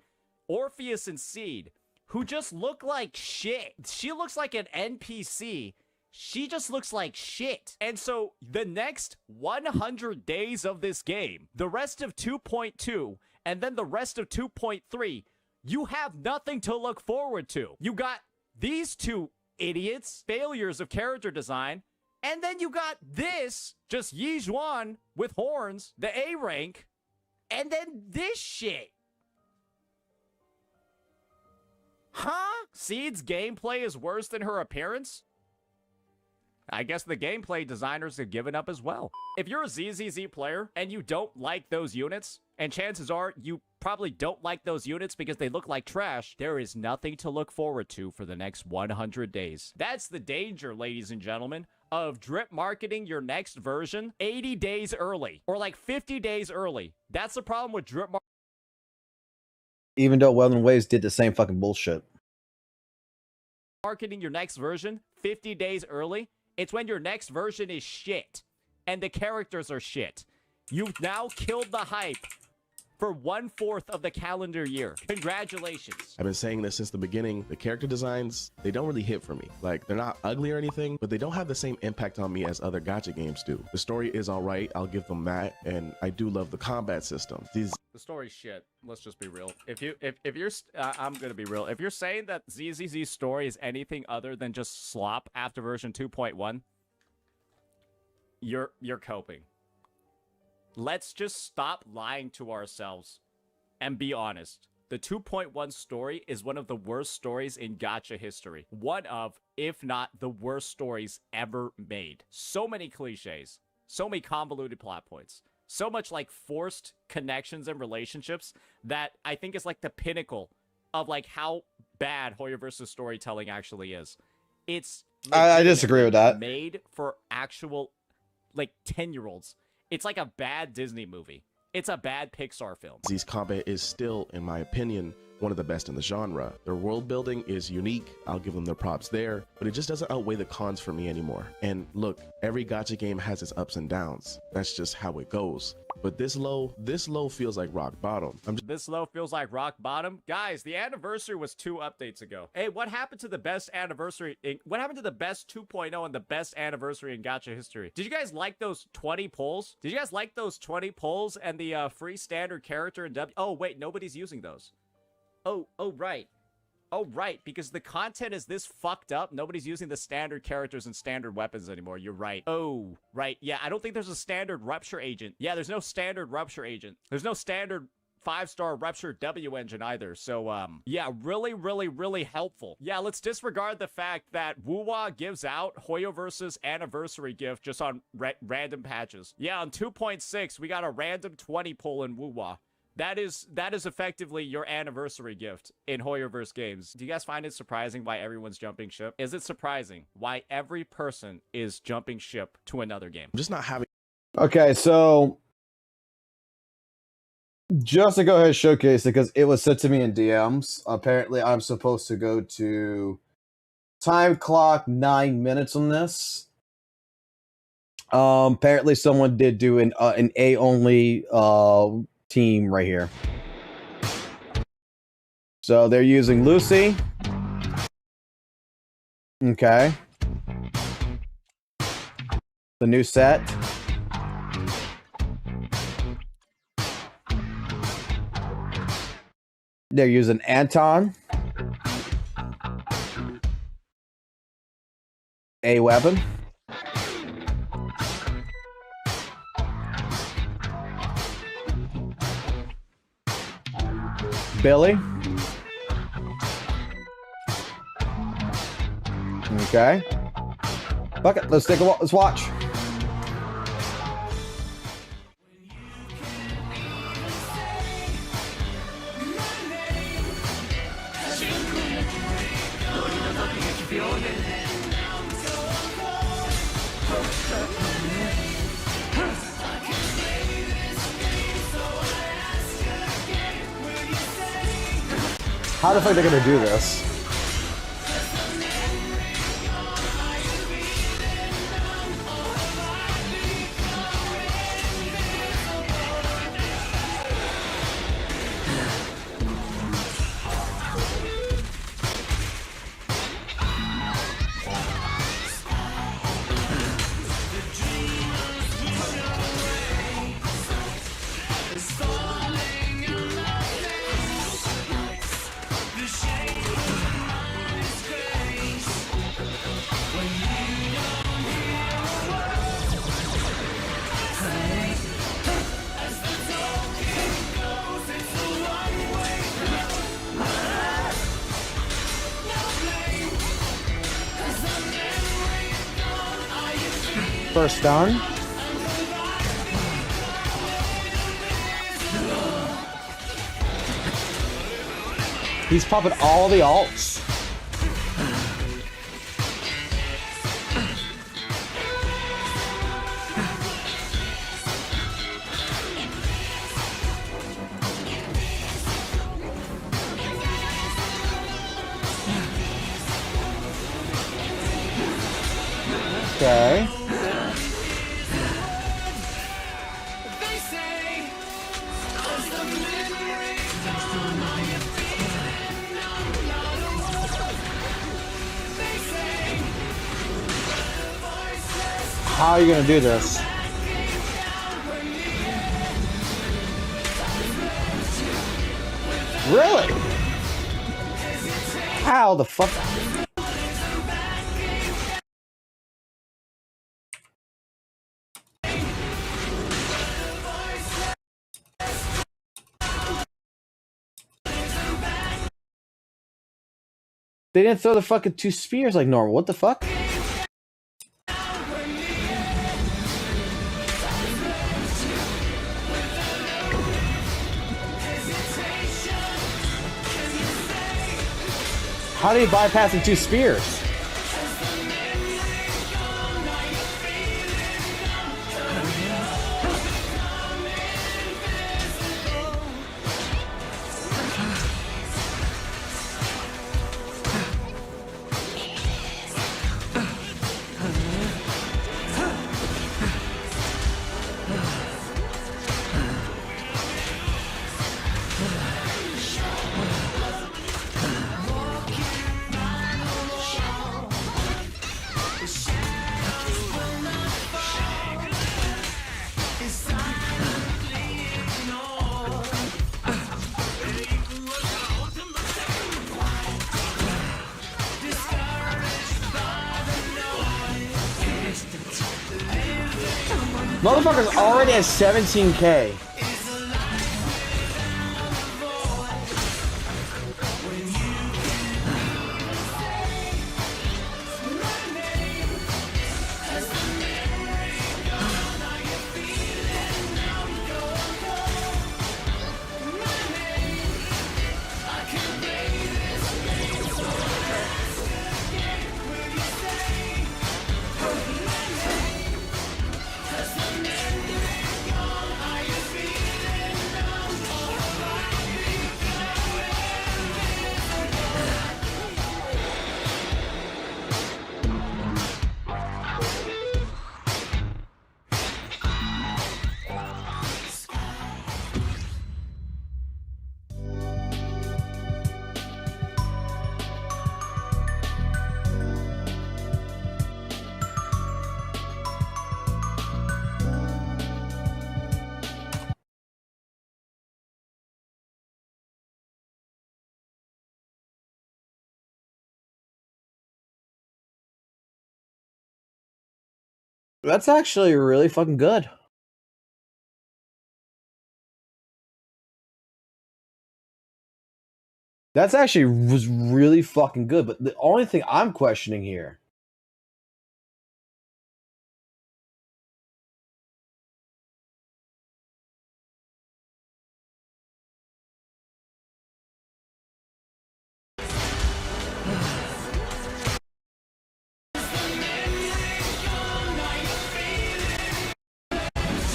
Orpheus and Seed, who just look like shit. She looks like an NPC. She just looks like shit. And so the next 100 days of this game, the rest of 2.2, and then the rest of 2.3, you have nothing to look forward to. You got these two idiots, failures of character design, and then you got this, just Yizhuan with horns, the A rank, and then this shit. Huh? Seed's gameplay is worse than her appearance? I guess the gameplay designers have given up as well. If you're a ZZZ player and you don't like those units, and chances are you probably don't like those units because they look like trash, there is nothing to look forward to for the next 100 days. That's the danger, ladies and gentlemen, of drip marketing your next version 80 days early, or like 50 days early. That's the problem with drip marketing. Even though Weldon Waves did the same fucking bullshit. Marketing your next version 50 days early, it's when your next version is shit and the characters are shit. You've now killed the hype for 1/4 of the calendar year. Congratulations. I've been saying this since the beginning. The character designs, they don't really hit for me. Like, they're not ugly or anything, but they don't have the same impact on me as other gacha games do. The story is all right, I'll give them that, and I do love the combat system. The story's shit. Let's just be real. If you're, I'm gonna be real. If you're saying that ZZZ's story is anything other than just slop after version 2.1, you're coping. Let's just stop lying to ourselves and be honest. The 2.1 story is one of the worst stories in gacha history. One of, if not the worst stories ever made. So many cliches, so many convoluted plot points, so much like forced connections and relationships that I think is like the pinnacle of like how bad Hoyoverse's storytelling actually is. It's I disagree with that. Made for actual like 10-year-olds. It's like a bad Disney movie. It's a bad Pixar film. Z's combat is still, in my opinion, one of the best in the genre. Their world building is unique. I'll give them their props there, but it just doesn't outweigh the cons for me anymore. And look, every gacha game has its ups and downs. That's just how it goes. But this low feels like rock bottom. This low feels like rock bottom? Guys, the anniversary was 2 updates ago. Hey, what happened to the best anniversary? What happened to the best 2.0 and the best anniversary in gacha history? Did you guys like those 20 polls? Did you guys like those 20 polls and the free standard character in W? Oh, wait, nobody's using those. Oh, right. Oh, right, because the content is this fucked up. Nobody's using the standard characters and standard weapons anymore. You're right. Oh, right. Yeah, I don't think there's a standard Rupture Agent. Yeah, there's no standard Rupture Agent. There's no standard 5-star Rupture W engine either. So, yeah, really helpful. Yeah, let's disregard the fact that WUWA gives out Hoyoverse's anniversary gift just on random patches. Yeah, on 2.6, we got a random 20 pull in WUWA. That is effectively your anniversary gift in Hoyoverse games. Do you guys find it surprising why everyone's jumping ship? Is it surprising why every person is jumping ship to another game? I'm just not having... Okay, so just to go ahead and showcase it, because it was sent to me in DMs. Apparently, I'm supposed to go to time clock 9 minutes on this. Apparently, someone did do an A only team right here. So they're using Lucy. Okay. The new set. They're using Anton. A weapon. Billy. Okay. Fuck it. Let's take a let's watch. How the fuck are they gonna do this? First down. He's popping all the alts. Okay. How are you gonna do this? Really? How the fuck? They didn't throw the fucking two spears like normal. What the fuck? How did he bypass the two spears? Motherfucker's already at 17K. That's actually really fucking good. That's actually was really fucking good, but the only thing I'm questioning here.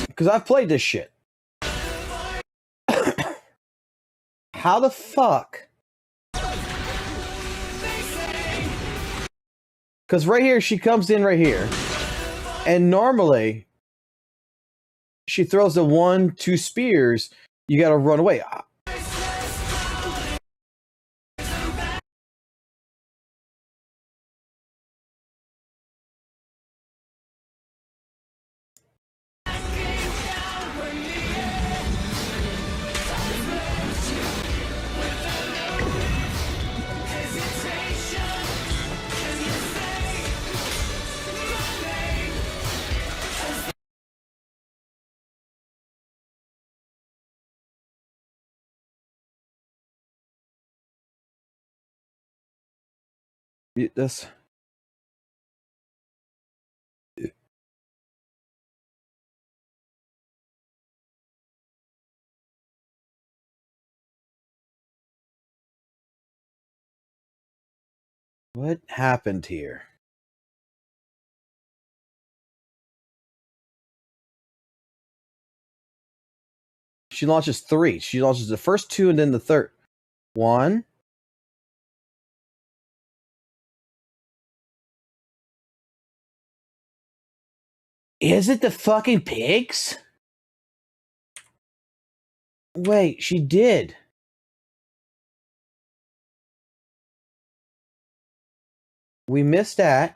Because I've played this shit. How the fuck? Because right here, she comes in right here. And normally, she throws the 1-2 spears. You gotta run away. This. What happened here? She launches 3. She launches the first 2 and then the third. 1. Is it the fucking pigs? Wait, she did. We missed that.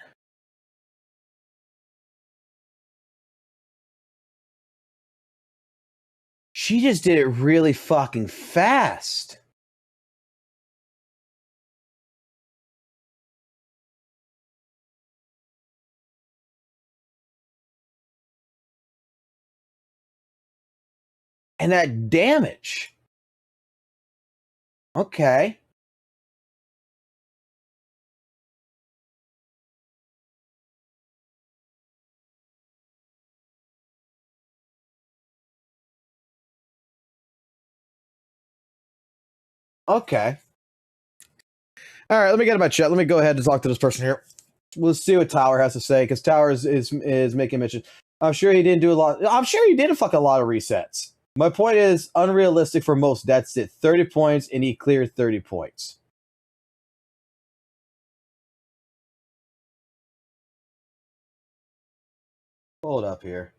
She just did it really fucking fast. And that damage. Okay. Okay. All right, let me get in my chat. Let me go ahead and talk to this person here. Let's see what Tower has to say, because Tower is making mention. I'm sure he didn't do a lot. I'm sure he did fuck a lot of resets. My point is unrealistic for most. That's it. 30 points, and he cleared 30 points. Hold up here.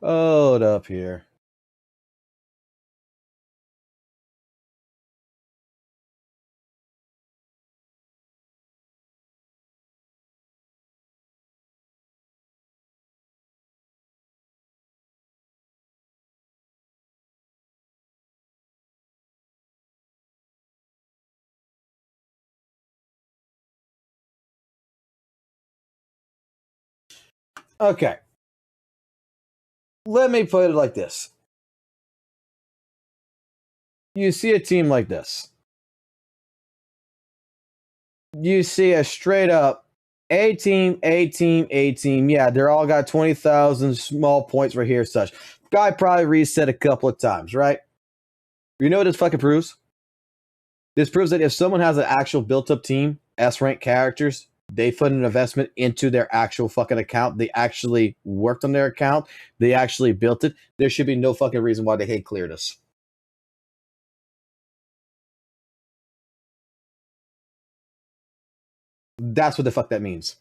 Hold up here. Okay. Let me put it like this. You see a team like this. You see a straight up A team, A team, A team. Yeah, they're all got 20,000 small points right here, such. Guy probably reset a couple of times, right? You know what this fucking proves? This proves that if someone has an actual built up team, S rank characters, they put an investment into their actual fucking account. They actually worked on their account. They actually built it. There should be no fucking reason why they hate cleared us. That's what the fuck that means.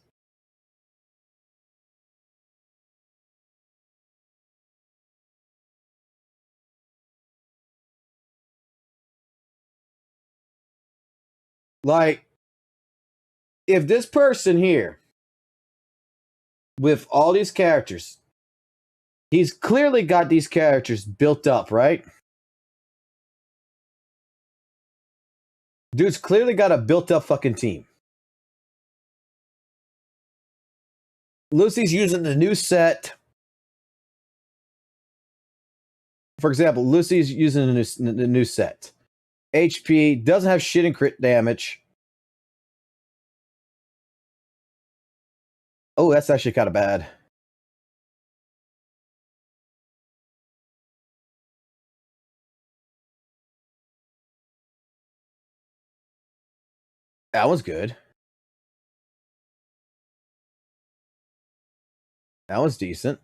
Like, if this person here, with all these characters, he's clearly got these characters built up, right? Dude's clearly got a built up fucking team. Lucy's using the new set. For example, Lucy's using the new set. HP doesn't have shit in crit damage. Oh, that's actually kind of bad. That was good. That was decent.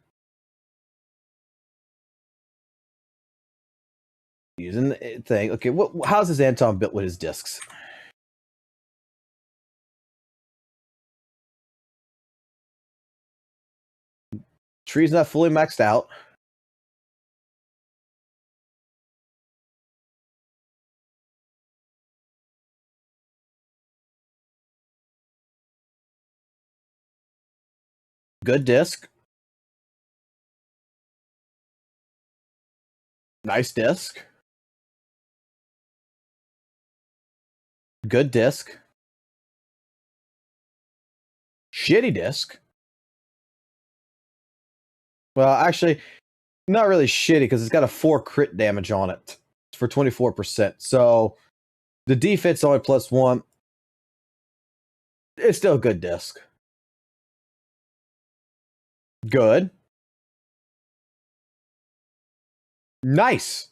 Using the thing. Okay, how's this Anton built with his discs? Tree's not fully maxed out. Good disc. Nice disc. Good disc. Shitty disc. Well, actually, not really shitty because it's got a 4 crit damage on it for 24%. So the defense only +1. It's still a good disc. Good. Nice.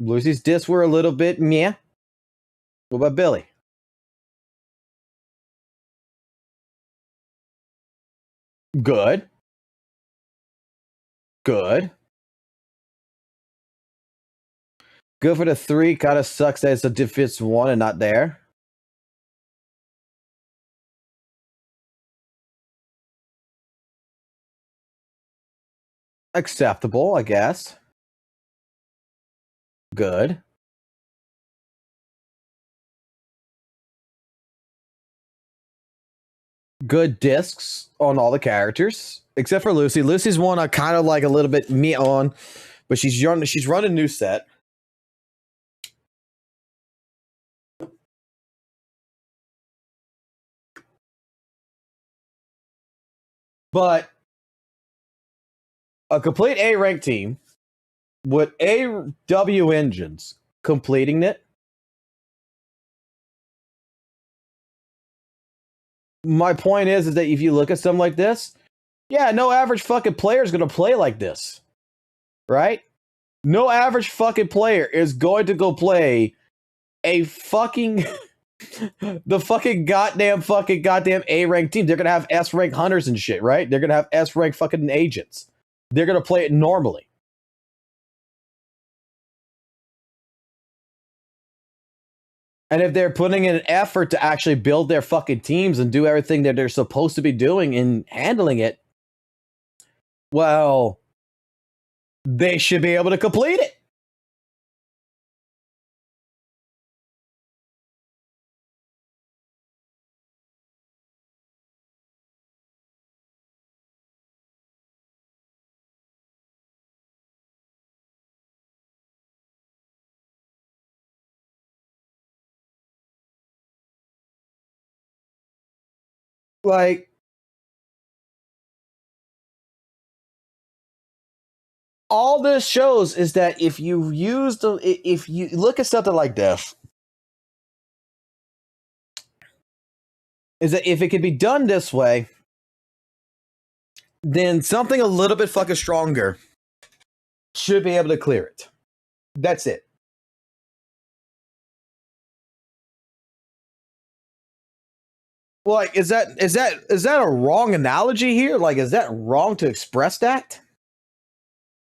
Lucy's discs were a little bit meh. What about Billy? Good. Good. Good for the 3. Kind of sucks that it's a defense 1 and not there. Acceptable, I guess. Good. Good discs on all the characters, except for Lucy. Lucy's one I kind of like a little bit me on, but she's running a new set. But a complete A rank team with AW engines completing it. My point is that if you look at something like this, yeah, no average fucking player is going to play like this. Right? No average fucking player is going to go play a fucking the fucking goddamn A rank team. They're going to have S rank hunters and shit, right? They're going to have S rank fucking agents. They're going to play it normally. And if they're putting in an effort to actually build their fucking teams and do everything that they're supposed to be doing and handling it, well, they should be able to complete it. Like, all this shows is that if you look at something like this, is that if it could be done this way, then something a little bit fucking stronger should be able to clear it. That's it. Like, is that a wrong analogy here? Like, is that wrong to express that?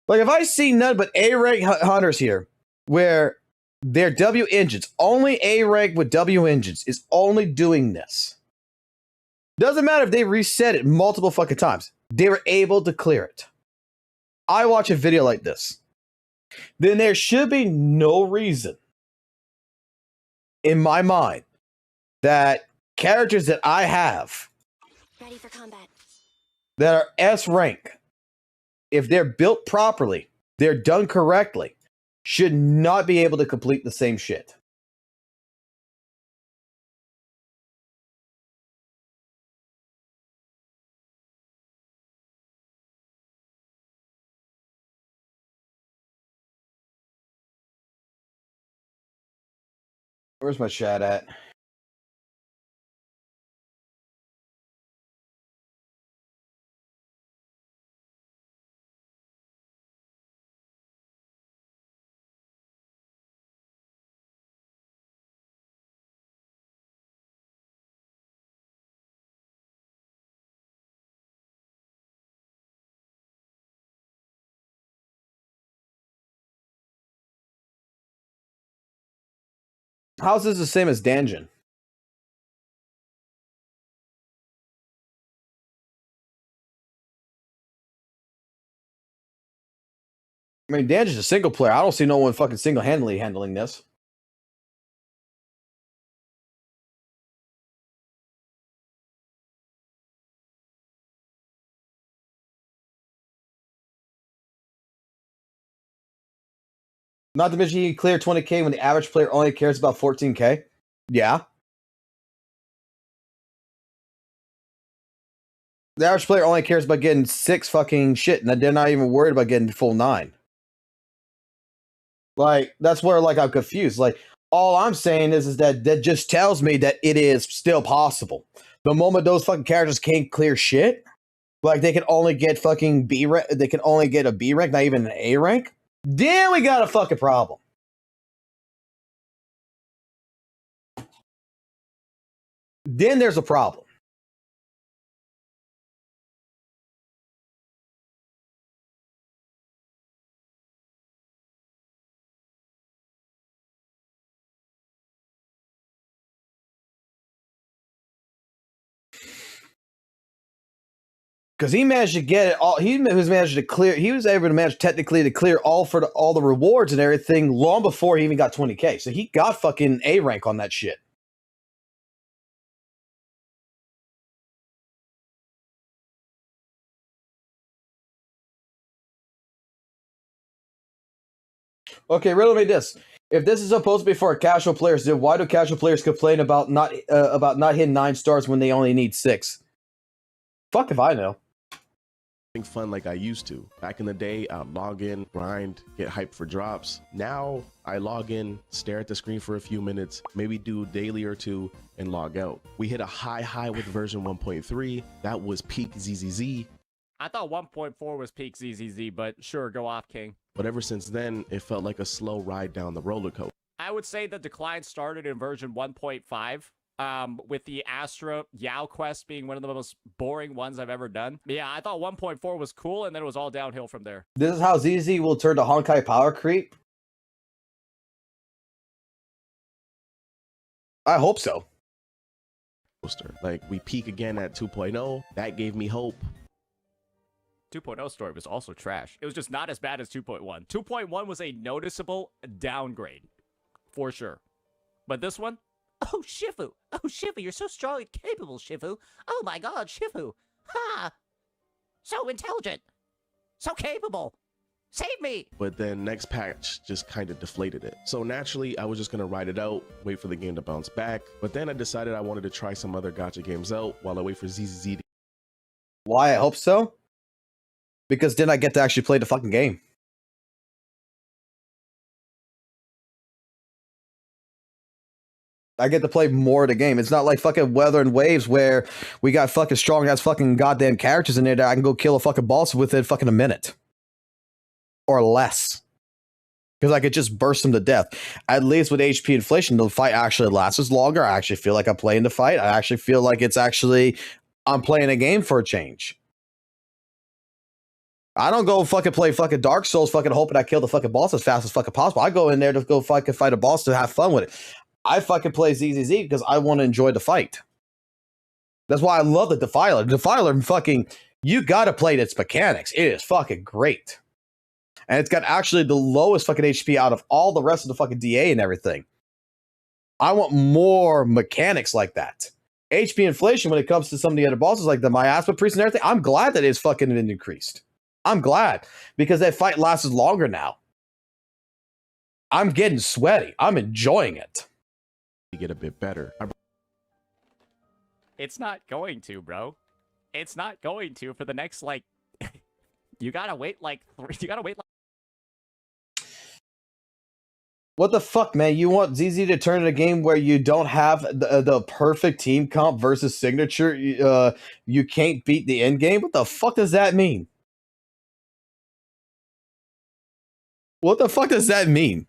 Like, if I see none but A-rank hunters here, where their W engines, only A-rank with W engines is only doing this. Doesn't matter if they reset it multiple fucking times. They were able to clear it. I watch a video like this. Then there should be no reason, in my mind, that characters that I have Ready for combat. that are S rank, if they're built properly, they're done correctly, should not be able to complete the same shit. Where's my chat at? How's this the same as Dungeon? I mean, Dungeon's a single player. I don't see no one fucking single-handedly handling this. Not to mention you clear 20k when the average player only cares about 14k. Yeah. The average player only cares about getting 6 fucking shit, and they're not even worried about getting full 9. Like, that's where, like, I'm confused. Like, all I'm saying is that just tells me that it is still possible. The moment those fucking characters can't clear shit, like, they can only get fucking B rank, they can only get a B rank, not even an A rank, then we got a fucking problem. Then there's a problem. Because he managed to get it all. He was managed to clear. He was able to manage technically to clear all the rewards and everything long before he even got 20k. So he got fucking A rank on that shit. Okay, riddle me this: if this is supposed to be for casual players, then why do casual players complain about not hitting 9 stars when they only need 6? Fuck if I know. Fun like I used to. Back in the day, I'd log in, grind, get hyped for drops. Now I log in, stare at the screen for a few minutes, maybe do a daily or 2, and log out. We hit a high with version 1.3. That was peak ZZZ. I thought 1.4 was peak ZZZ, but sure, go off, King. But ever since then, it felt like a slow ride down the roller coaster. I would say the decline started in version 1.5. With the Astra Yao quest being one of the most boring ones I've ever done. But yeah, I thought 1.4 was cool, and then it was all downhill from there. This is how ZZ will turn to Honkai power creep. I hope so. Like, we peak again at 2.0. That gave me hope. 2.0 story was also trash. It was just not as bad as 2.1. 2.1 was a noticeable downgrade, for sure. But this one, oh, Shifu! Oh, Shifu, you're so strong and capable, Shifu! Oh my god, Shifu! Ha! So intelligent! So capable! Save me! But then next patch just kind of deflated it. So naturally, I was just going to ride it out, wait for the game to bounce back. But then I decided I wanted to try some other gacha games out while I wait for ZZZ. Why I hope so? Because then I get to actually play the fucking game. I get to play more of the game. It's not like fucking Weather and Waves where we got fucking strong ass fucking goddamn characters in there that I can go kill a fucking boss within fucking a minute. Or less. Because I could just burst them to death. At least with HP inflation, the fight actually lasts longer. I actually feel like I'm playing the fight. I actually feel like I'm playing a game for a change. I don't go fucking play fucking Dark Souls fucking hoping I kill the fucking boss as fast as fucking possible. I go in there to go fucking fight a boss to have fun with it. I fucking play ZZZ because I want to enjoy the fight. That's why I love the Defiler. Defiler fucking, you gotta play its mechanics. It is fucking great. And it's got actually the lowest fucking HP out of all the rest of the fucking DA and everything. I want more mechanics like that. HP inflation when it comes to some of the other bosses like the Miasma Priest and everything, I'm glad that it's fucking increased. I'm glad because that fight lasts longer now. I'm getting sweaty. I'm enjoying it. Get a bit better. it's not going to, bro. It's not going to for the next, like, you gotta wait like What the fuck, man? You want ZZ to turn in a game where you don't have the perfect team comp versus signature? You can't beat the end game? What the fuck does that mean? What the fuck does that mean?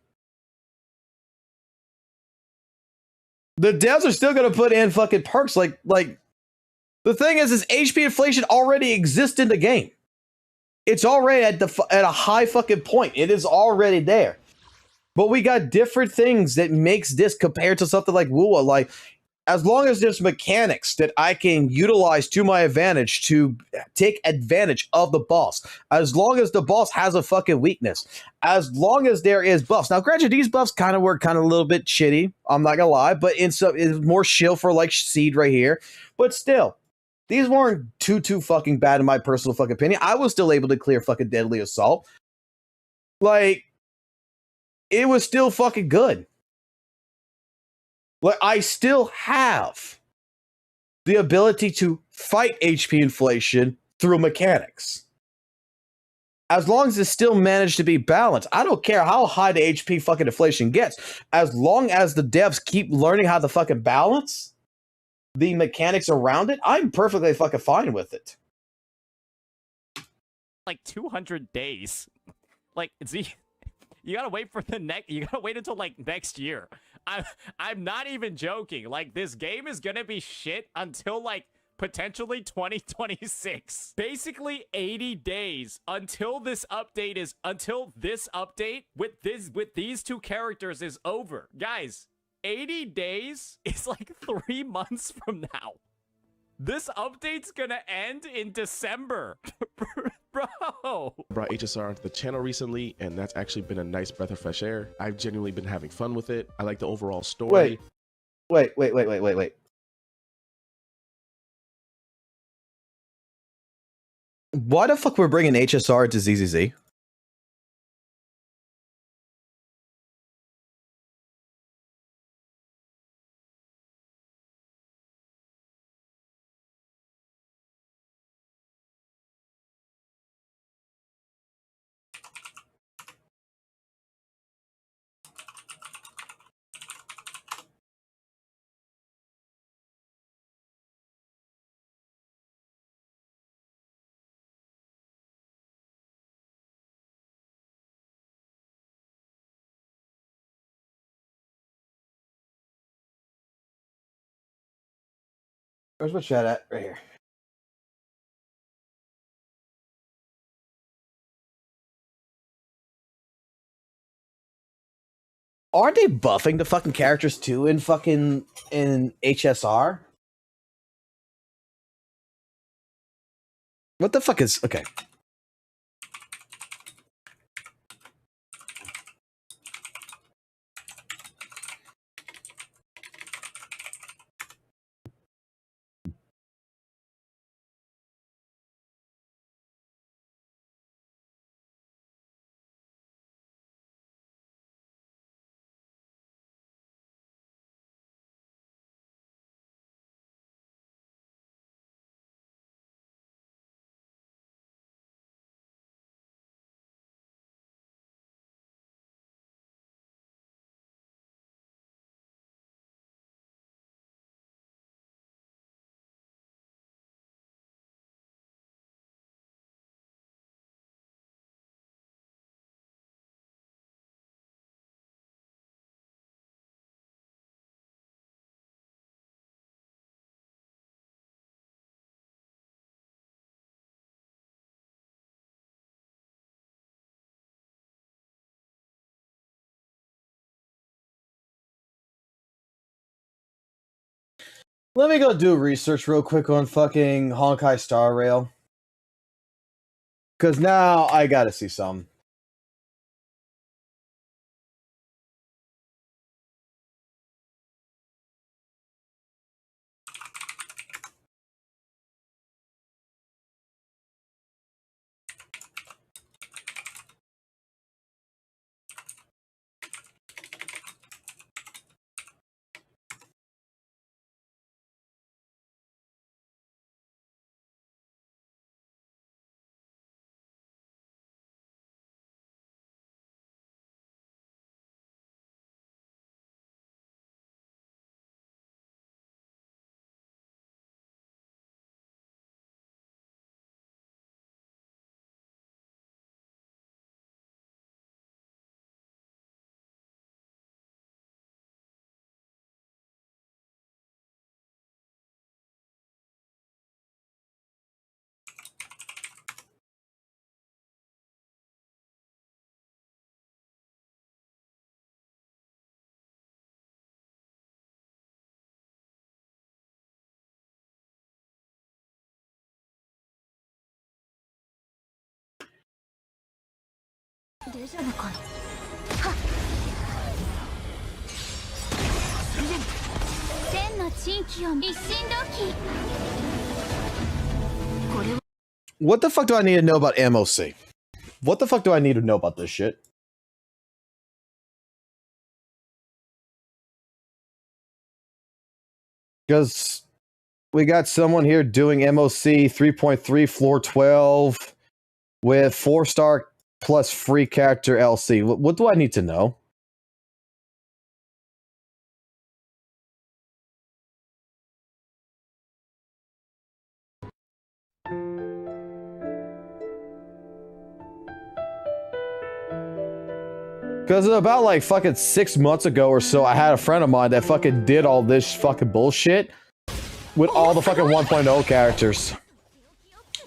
The devs are still gonna put in fucking perks like the thing is HP inflation already exists in the game. It's already at a high fucking point. It is already there. But we got different things that makes this compared to something like WUWA. Like, as long as there's mechanics that I can utilize to my advantage to take advantage of the boss, as long as the boss has a fucking weakness, as long as there is buffs. Now, granted, these buffs were kind of a little bit shitty. I'm not gonna lie, but it's more chill for like Seed right here. But still, these weren't too fucking bad in my personal fucking opinion. I was still able to clear fucking Deadly Assault. Like, it was still fucking good. Like, I still have the ability to fight HP inflation through mechanics. As long as it still managed to be balanced. I don't care how high the HP fucking inflation gets. As long as the devs keep learning how to fucking balance the mechanics around it, I'm perfectly fucking fine with it. Like 200 days. Like, you gotta wait for you gotta wait until like next year. I'm not even joking. Like, this game is gonna be shit until like potentially 2026. Basically 80 days until this update with these two characters is over. Guys, 80 days is like 3 months from now. This update's gonna end in December. Bro. Brought HSR onto the channel recently, and that's actually been a nice breath of fresh air. I've genuinely been having fun with it. I like the overall story. Wait. Why the fuck we're bringing HSR to ZZZ? Where's my chat at? Right here. Aren't they buffing the fucking characters too in HSR? What the fuck is okay? Let me go do research real quick on fucking Honkai Star Rail. Cause now I gotta see some. What the fuck do I need to know about MOC? What the fuck do I need to know about this shit? Because we got someone here doing MOC 3.3 floor 12 with 4-star plus free character LC. What do I need to know? Because about like fucking 6 months ago or so, I had a friend of mine that fucking did all this fucking bullshit with all the fucking 1.0 characters.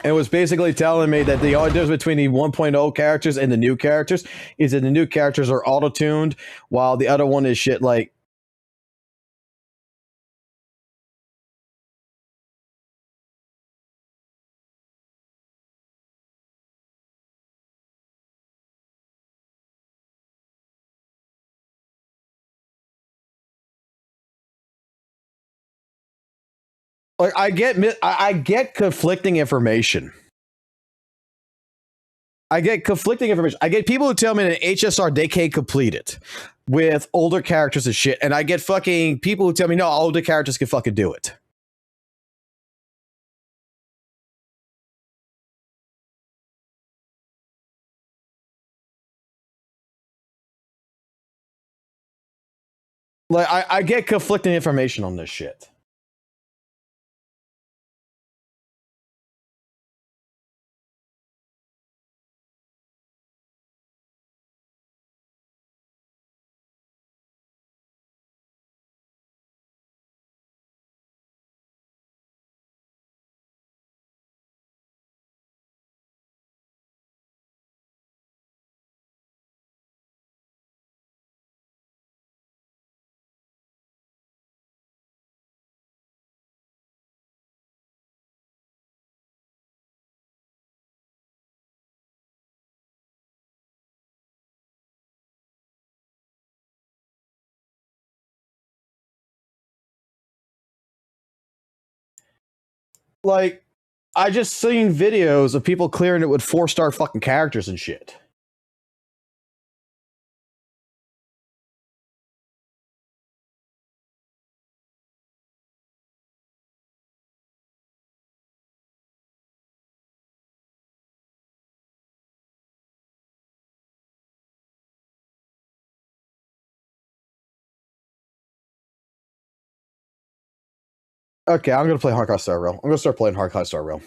And was basically telling me that the only difference between the 1.0 characters and the new characters is that the new characters are auto-tuned, while the other one is shit like... Like, I get conflicting information. I get conflicting information. I get people who tell me that HSR they can't complete it with older characters and shit, and I get fucking people who tell me no, older characters can fucking do it. Like, I get conflicting information on this shit. Like, I just seen videos of people clearing it with 4-star fucking characters and shit. Okay, I'm gonna play Honkai Star Rail. I'm gonna start playing Honkai Star Rail.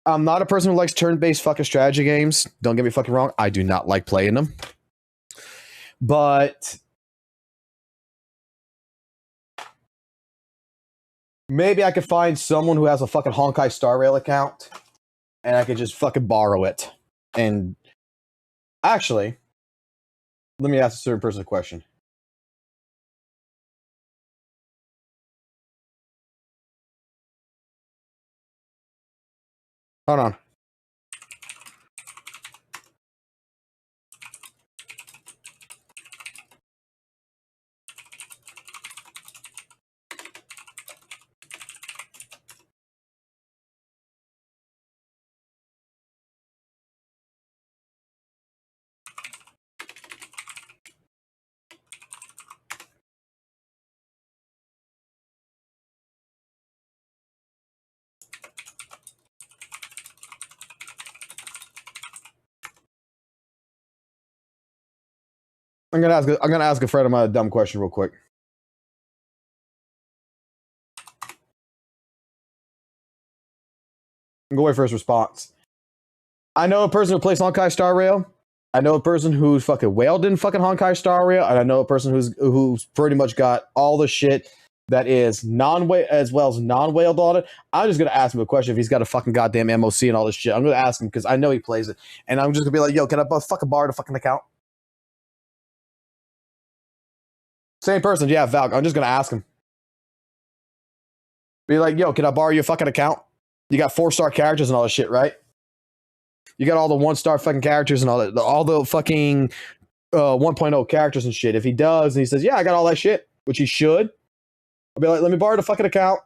I'm not a person who likes turn-based fucking strategy games. Don't get me fucking wrong. I do not like playing them. But maybe I could find someone who has a fucking Honkai Star Rail account and I could just fucking borrow it. And actually, let me ask a certain person a question. Hold on. I'm gonna ask a friend of mine a dumb question real quick. I'm going to wait for his response. I know a person who plays Honkai Star Rail. I know a person who's fucking whaled in fucking Honkai Star Rail, and I know a person who's pretty much got all the shit that is non-whale as well as non-whaled on it. I'm just gonna ask him a question if he's got a fucking goddamn MOC and all this shit. I'm gonna ask him because I know he plays it, and I'm just gonna be like, "Yo, can I fucking borrow the fucking account?" Same person, yeah, Valk. I'm just gonna ask him. Be like, "Yo, can I borrow your fucking account? You got 4-star characters and all this shit, right?" You got all the 1-star fucking characters and all the fucking 1.0 characters and shit. If he does, and he says, yeah, I got all that shit, which he should, I'll be like, let me borrow the fucking account.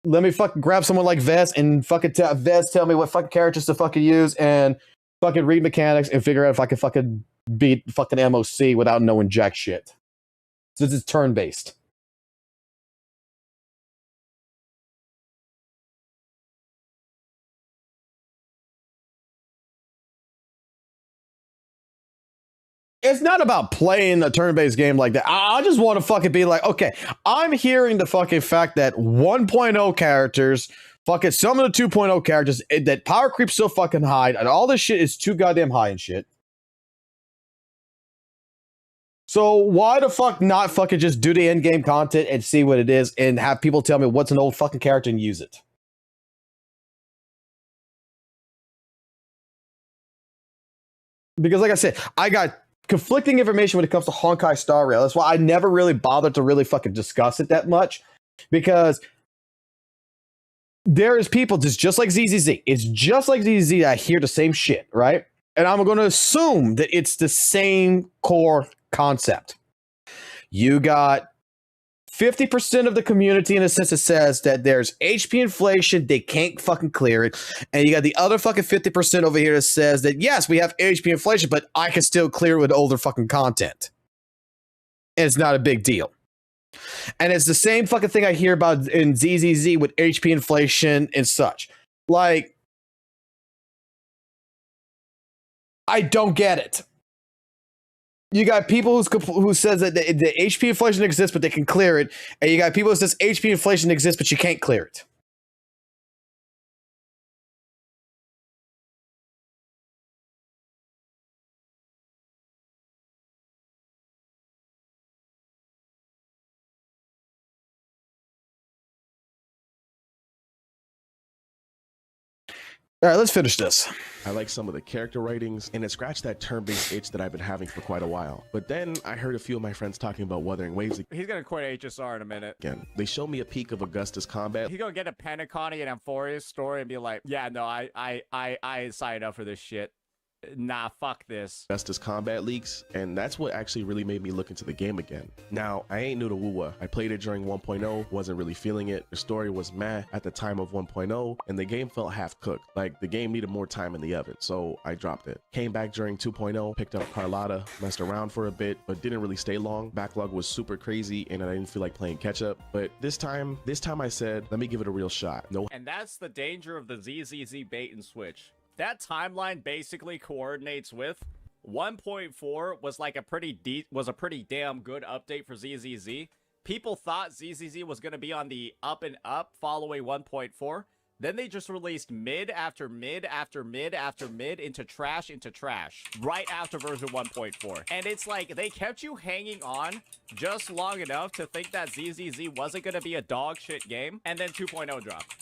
Let me fucking grab someone like Vest and fucking Vest tell me what fucking characters to fucking use and fucking read mechanics and figure out if I can fucking beat fucking MOC without knowing jack shit. Since it's turn-based. It's not about playing a turn-based game like that. I just want to fucking be like, okay, I'm hearing the fucking fact that 1.0 characters, fucking some of the 2.0 characters, that power creep's so fucking high, and all this shit is too goddamn high and shit. So why the fuck not fucking just do the end-game content and see what it is and have people tell me what's an old fucking character and use it? Because like I said, I got conflicting information when it comes to Honkai Star Rail. That's why I never really bothered to really fucking discuss it that much. Because there is people just like ZZZ. It's just like ZZZ that I hear the same shit, right? And I'm going to assume that it's the same core concept. You got 50% of the community in a sense that says that there's HP inflation, they can't fucking clear it. And you got the other fucking 50% over here that says that yes, we have HP inflation, but I can still clear it with older fucking content. And it's not a big deal. And it's the same fucking thing I hear about in ZZZ with HP inflation and such. Like, I don't get it. You got people who says that the HP inflation exists, but they can clear it. And you got people who says HP inflation exists, but you can't clear it. All right, let's finish this. I like some of the character writings, and it scratched that turn-based itch that I've been having for quite a while. But then I heard a few of my friends talking about Wuthering Waves He's gonna quit HSR in a minute. again. They showed me a peek of Augustus combat. He's gonna get a Penacony and Amphorius story and be like, yeah, no, I signed up for this shit. Nah, fuck this. Augustus combat leaks, and that's what actually really made me look into the game again. Now, I ain't new to WUWA. I played it during 1.0, wasn't really feeling it. The story was meh at the time of 1.0, and the game felt half-cooked. Like, the game needed more time in the oven, so I dropped it. Came back during 2.0, picked up Carlotta, messed around for a bit, but didn't really stay long. Backlog was super crazy, and I didn't feel like playing catch-up. But this time I said, let me give it a real shot. No. And that's the danger of the ZZZ bait and switch. That timeline basically coordinates with 1.4 was like a pretty damn good update for ZZZ. People thought ZZZ was going to be on the up and up following 1.4. Then they just released mid after mid after mid after mid into trash right after version 1.4. And it's like they kept you hanging on just long enough to think that ZZZ wasn't going to be a dog shit game, and then 2.0 dropped.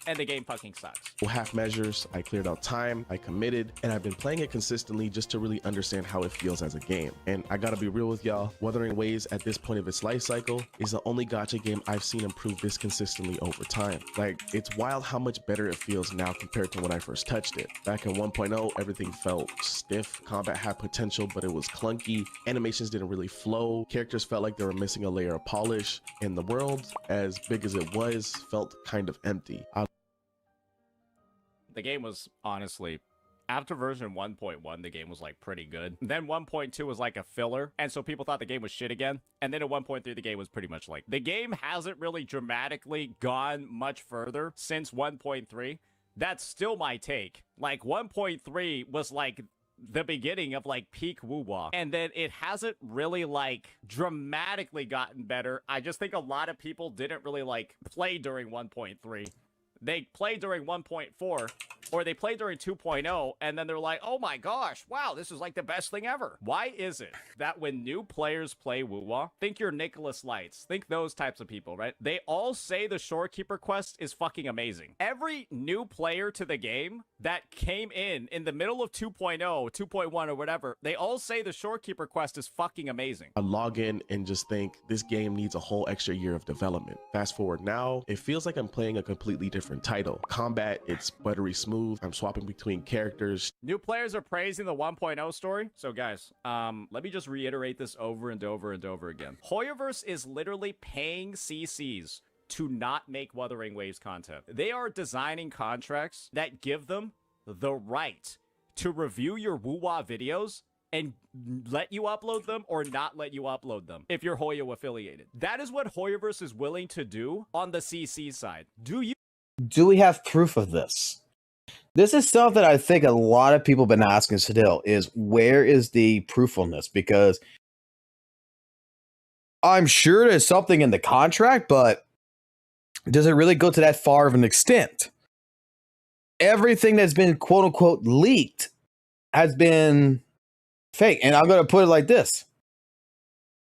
And the game fucking sucks. Half measures, I cleared out time, I committed, and I've been playing it consistently just to really understand how it feels as a game. And I gotta be real with y'all, Wuthering Waves at this point of its life cycle is the only gacha game I've seen improve this consistently over time. Like, it's wild how much better it feels now compared to when I first touched it. Back in 1.0, everything felt stiff, combat had potential, but it was clunky, animations didn't really flow, characters felt like they were missing a layer of polish, and the world, as big as it was, felt kind of empty. The game was, honestly, after version 1.1, the game was, like, pretty good. Then 1.2 was, like, a filler, and so people thought the game was shit again. And then at 1.3, the game was pretty much like... The game hasn't really dramatically gone much further since 1.3. That's still my take. Like, 1.3 was, like, the beginning of, like, peak WUWA. And then it hasn't really, like, dramatically gotten better. I just think a lot of people didn't really, like, play during 1.3. They played during 1.4, or they played during 2.0, and then they're like, oh my gosh, wow, this is like the best thing ever. Why is it that when new players play WUWA, think you're Nicholas Lights, think those types of people, right? They all say the Shorekeeper quest is fucking amazing. Every new player to the game that came in the middle of 2.0, 2.1, or whatever, they all say the Shorekeeper quest is fucking amazing. I log in and just think this game needs a whole extra year of development. Fast forward now, it feels like I'm playing a completely different title. Combat, it's buttery smooth. smooth. I'm swapping between characters. New players are praising the 1.0 story. So guys, let me just reiterate this over and over and over again. Hoyoverse is literally paying CCs to not make Wuthering Waves content. They are designing contracts that give them the right to review your WUWA videos and let you upload them or not let you upload them if you're Hoyo affiliated. That is what Hoyoverse is willing to do on the CC side. Do we have proof of this? This is something I think a lot of people have been asking still, is where is the proof on this? Because I'm sure there's something in the contract, but does it really go to that far of an extent? Everything that's been quote unquote leaked has been fake. And I'm going to put it like this.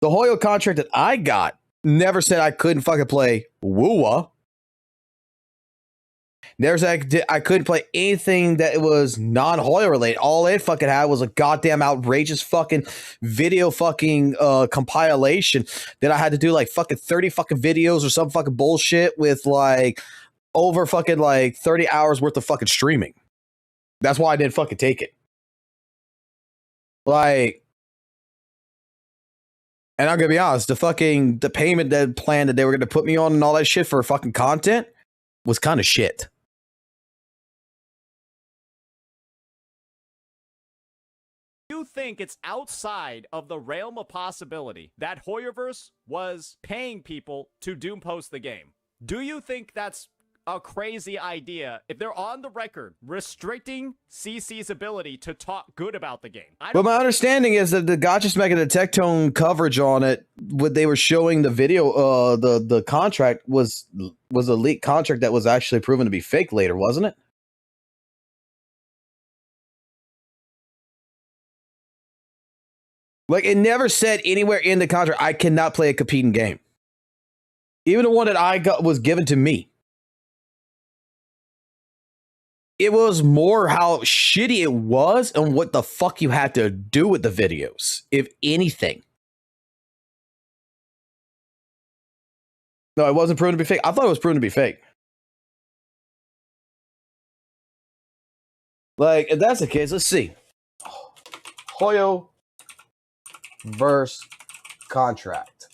The Hoyo contract that I got never said I couldn't fucking play WUWA. Never said I couldn't play anything that was non-Hoyo related. All it fucking had was a goddamn outrageous fucking video fucking compilation that I had to do like fucking 30 fucking videos or some fucking bullshit with like over fucking like 30 hours worth of fucking streaming. That's why I didn't fucking take it. Like, and I'm gonna be honest, the payment that plan that they were gonna put me on and all that shit for fucking content was kind of shit. You think it's outside of the realm of possibility that Hoyoverse was paying people to doom post the game? Do you think that's a crazy idea if they're on the record restricting CC's ability to talk good about the game? But my understanding is that the Gotcha's making the tech tone coverage on it, what they were showing the video, the contract was a leaked contract that was actually proven to be fake later, wasn't it? Like, it never said anywhere in the contract I cannot play a competing game. Even the one that I got was given to me. It was more how shitty it was and what the fuck you had to do with the videos, if anything. No, it wasn't proven to be fake. I thought it was proven to be fake. Like, if that's the case, let's see. Hoyo verse contract.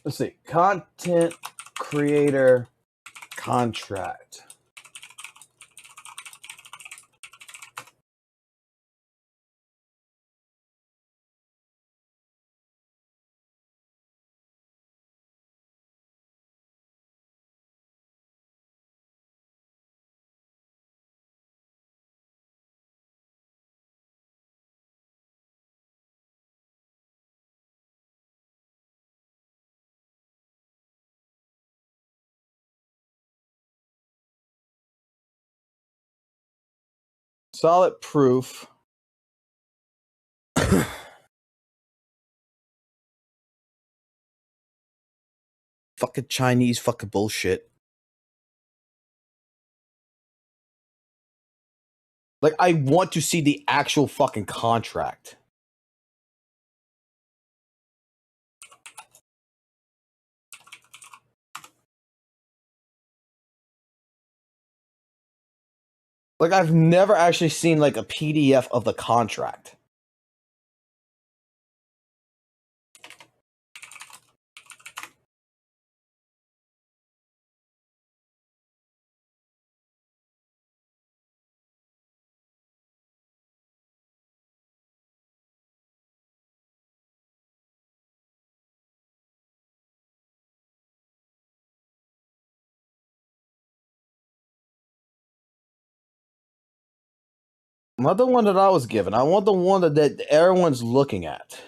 Let's see. Content creator contract. Solid proof. Fucking Chinese fucking bullshit. Like, I want to see the actual fucking contract. Like, I've never actually seen like a PDF of the contract. Not the one that I was given. I want the one that everyone's looking at.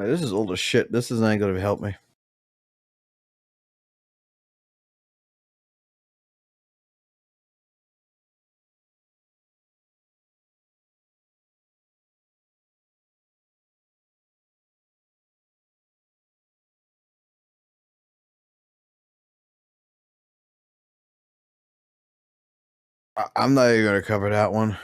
Like, this is old as shit. This is not going to help me. I'm not even going to cover that one.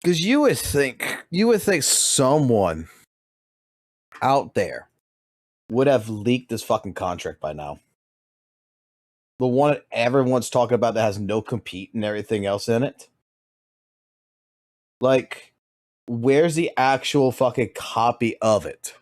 Because you would think someone out there would have leaked this fucking contract by now. The one that everyone's talking about that has no compete and everything else in it. Like, where's the actual fucking copy of it?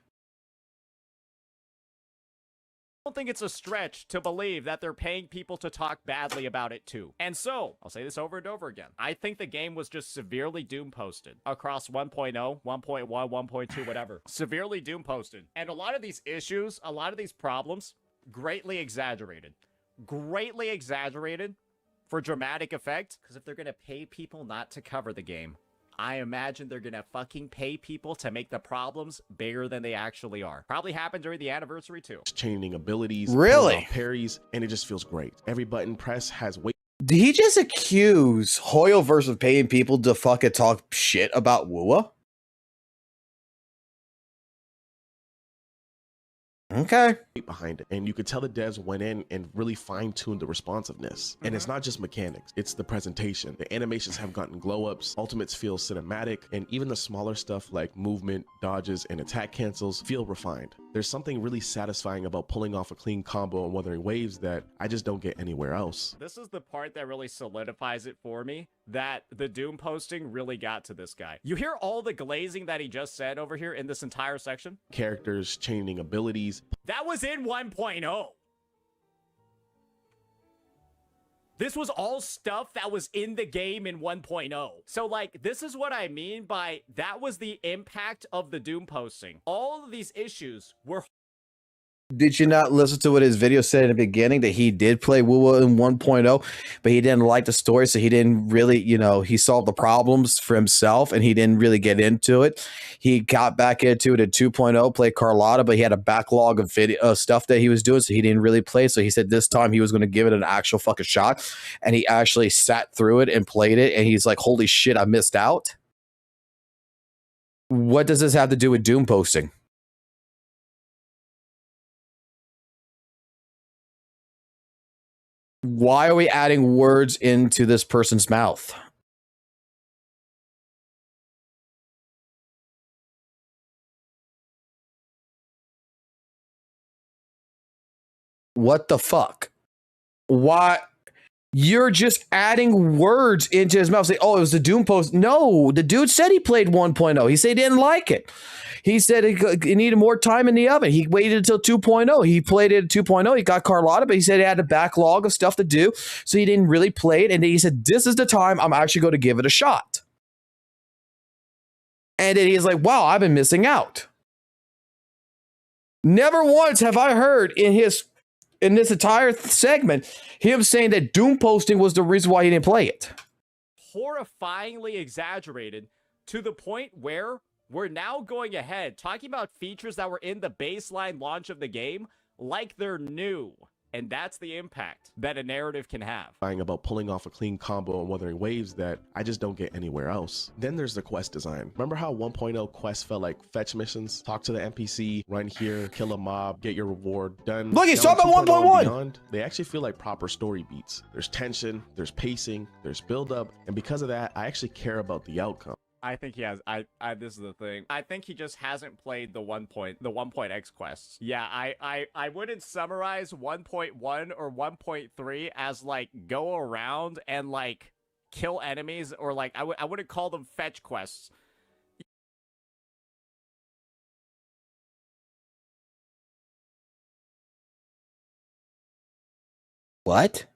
I don't think it's a stretch to believe that they're paying people to talk badly about it too. And so, I'll say this over and over again. I think the game was just severely doom posted across 1.0, 1.1, 1.2, whatever. Severely doom posted. And a lot of these issues, a lot of these problems, greatly exaggerated. Greatly exaggerated for dramatic effect. Because if they're going to pay people not to cover the game, I imagine they're gonna fucking pay people to make the problems bigger than they actually are. Probably happened during the anniversary too. Chaining abilities, Really? parries, and it just feels great. Every button press has weight. Did he just accuse Hoyoverse of paying people to fucking talk shit about WUWA? Okay. Behind it, and you could tell the devs went in and really fine-tuned the responsiveness. And it's not just mechanics, it's the presentation. The animations have gotten glow-ups, ultimates feel cinematic, and even the smaller stuff like movement, dodges, and attack cancels feel refined. There's something really satisfying about pulling off a clean combo and Wuthering Waves that I just don't get anywhere else. This is the part that really solidifies it for me, that the Doom posting really got to this guy. You hear all the glazing that he just said over here in this entire section? Characters, chaining abilities. That was in 1.0. This was all stuff that was in the game in 1.0. So, like, this is what I mean by that was the impact of the Doom posting. All of these issues were... Did you not listen to what his video said in the beginning, that he did play WUWA in 1.0, but he didn't like the story, so he didn't really, you know, he solved the problems for himself, and he didn't really get into it. He got back into it at 2.0, played Carlotta, but he had a backlog of video stuff that he was doing, so he didn't really play. So he said this time he was going to give it an actual fucking shot, and he actually sat through it and played it, and he's like, holy shit, I missed out. What does this have to do with Doom posting? Why are we adding words into this person's mouth? What the fuck? Why? You're just adding words into his mouth. Say, oh, it was the Doom post. No, the dude said he played 1.0. He said he didn't like it. He said he needed more time in the oven. He waited until 2.0. He played it at 2.0. He got Carlotta, but he said he had a backlog of stuff to do, so he didn't really play it. And then he said, this is the time I'm actually going to give it a shot. And then he's like, wow, I've been missing out. Never once have I heard in this entire segment him saying that Doom posting was the reason why he didn't play it. Horrifyingly exaggerated to the point where we're now going ahead talking about features that were in the baseline launch of the game like they're new. And that's the impact that a narrative can have. About pulling off a clean combo and Wuthering Waves that I just don't get anywhere else. Then there's the quest design. Remember how 1.0 quests felt like fetch missions? Talk to the NPC, run here, kill a mob, get your reward, done. Look, he's Now talking in about 2.0 and 1.1. beyond, they actually feel like proper story beats. There's tension, there's pacing, there's buildup, and because of that, I actually care about the outcome. I think he has. This is the thing. I think he just hasn't played the 1.x quests. Yeah, I wouldn't summarize 1.1 or 1.3 as like go around and like kill enemies, or like I wouldn't call them fetch quests. What?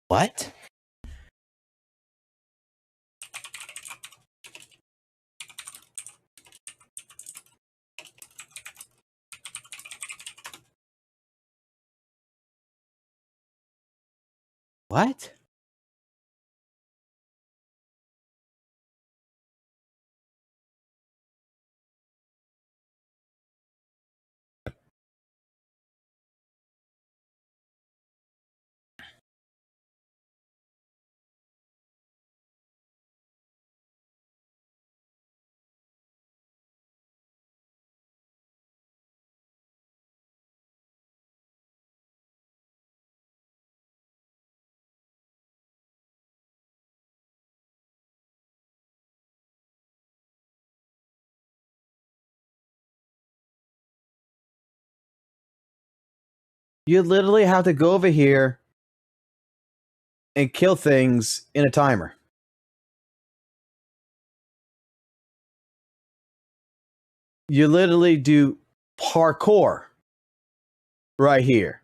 What? What? You literally have to go over here and kill things in a timer. You literally do parkour right here.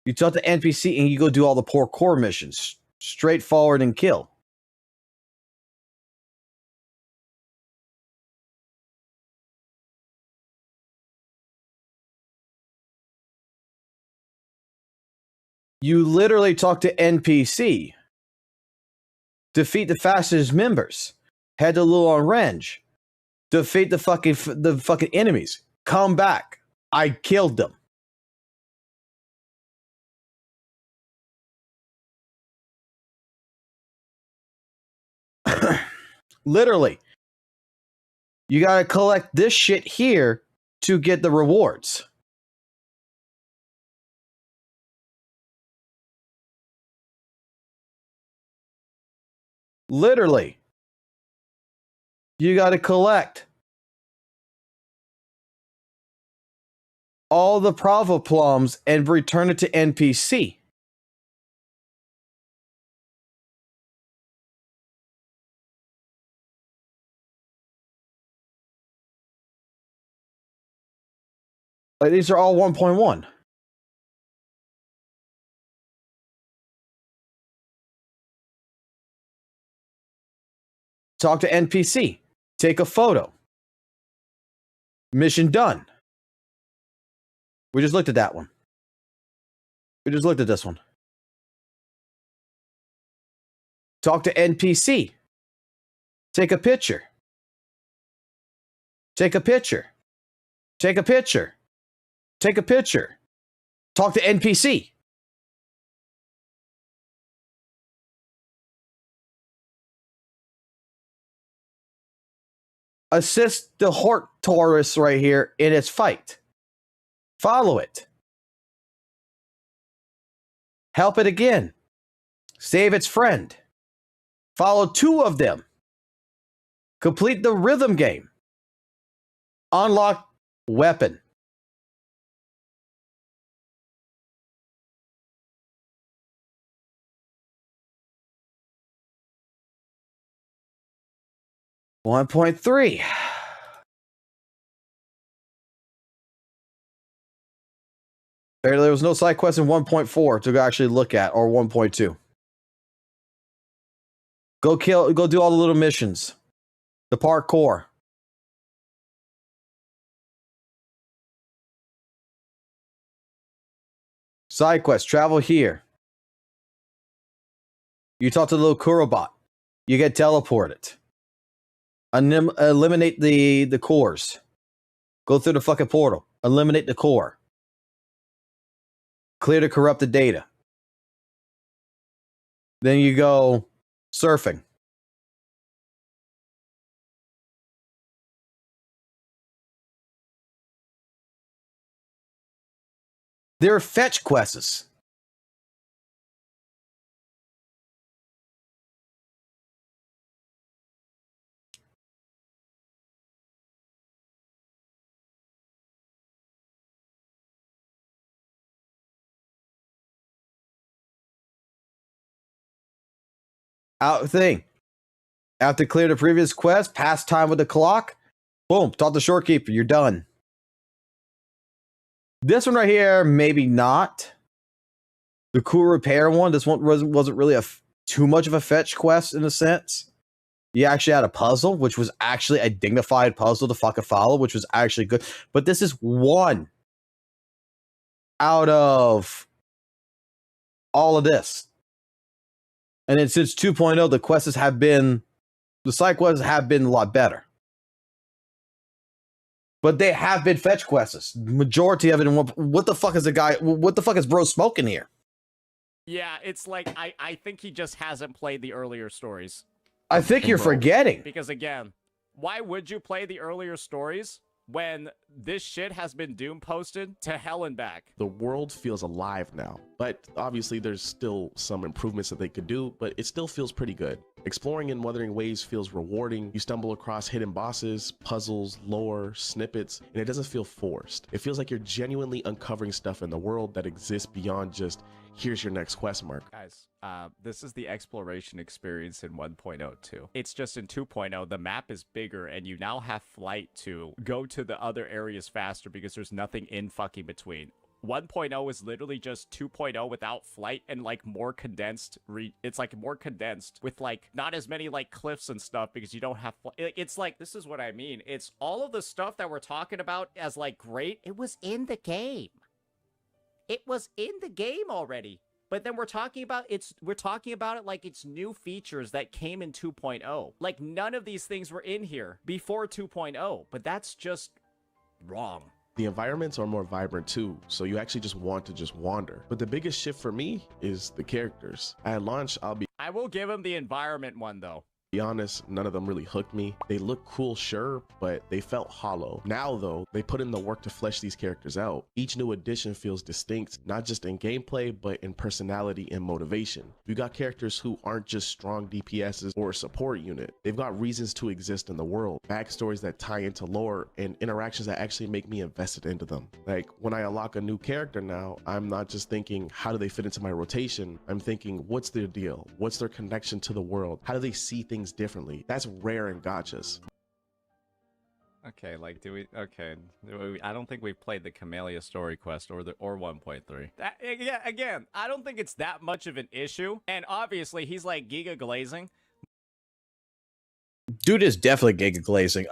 You talk to NPC and you go do all the parkour missions. Straightforward and kill. You literally talk to NPC. Defeat the fastest members. Head to Luon Range. Defeat the fucking enemies. Come back. I killed them. Literally. You gotta collect this shit here to get the rewards. Literally. You gotta collect all the Prava plums and return it to NPC. Like, these are all 1.1. Talk to NPC. Take a photo. Mission done. We just looked at that one. We just looked at this one. Talk to NPC. Take a picture. Take a picture. Take a picture. Take a picture. Talk to NPC. Assist the Hort Taurus right here in its fight. Follow it. Help it again. Save its friend. Follow 2 of them. Complete the rhythm game. Unlock weapon. .3. There was no side quest in 1.4 to actually look at, or 1.2. Go do all the little missions. The parkour. Side quest, travel here. You talk to the little Kurobot. You get teleported. Eliminate the cores. Go through the fucking portal. Eliminate the core. Clear the corrupted data. Then you go surfing. There are fetch quests. After clear the previous quest, pass time with the clock. Boom, talk to Shorekeeper. You're done. This one right here, maybe not. The cool repair one. This one wasn't really too much of a fetch quest in a sense. You actually had a puzzle, which was actually a dignified puzzle to fucking follow, which was actually good. But this is one out of all of this. And then since 2.0, the side quests have been a lot better. But they have been fetch quests. Majority of it. What the fuck is bro smoking here? Yeah, it's like, I think he just hasn't played the earlier stories. I think you're forgetting. Because again, why would you play the earlier stories when this shit has been Doom posted to hell and back? The world feels alive now, but obviously there's still some improvements that they could do, but it still feels pretty good. Exploring in Wuthering Waves feels rewarding. You stumble across hidden bosses, puzzles, lore, snippets, and it doesn't feel forced. It feels like you're genuinely uncovering stuff in the world that exists beyond just, here's your next quest mark. Guys, this is the exploration experience in 1.0 too. It's just in 2.0, the map is bigger and you now have flight to go to the other areas faster because there's nothing in fucking between. 1.0 is literally just 2.0 without flight and like more condensed. It's like more condensed with like not as many like cliffs and stuff because you don't have it's like, this is what I mean. It's all of the stuff that we're talking about as like great. It was in the game. It was in the game already. But then we're talking about it like it's new features that came in 2.0. Like none of these things were in here before 2.0, but that's just wrong. The environments are more vibrant too, so you actually just want to just wander. But the biggest shift for me is the characters. At launch, I will give him the environment one though. Be honest, none of them really hooked me. They look cool, sure, but they felt hollow. Now though, they put in the work to flesh these characters out. Each new addition feels distinct, not just in gameplay, but in personality and motivation. You got characters who aren't just strong DPSs or a support unit. They've got reasons to exist in the world, backstories that tie into lore, and interactions that actually make me invested into them. Like when I unlock a new character now, I'm not just thinking, how do they fit into my rotation? I'm thinking, what's their deal? What's their connection to the world? How do they see things differently? That's rare in gachas. Okay, like, I don't think we've played the Camellia story quest or 1.3. Yeah, again, I don't think it's that much of an issue. And obviously, he's like giga glazing. Dude is definitely giga glazing.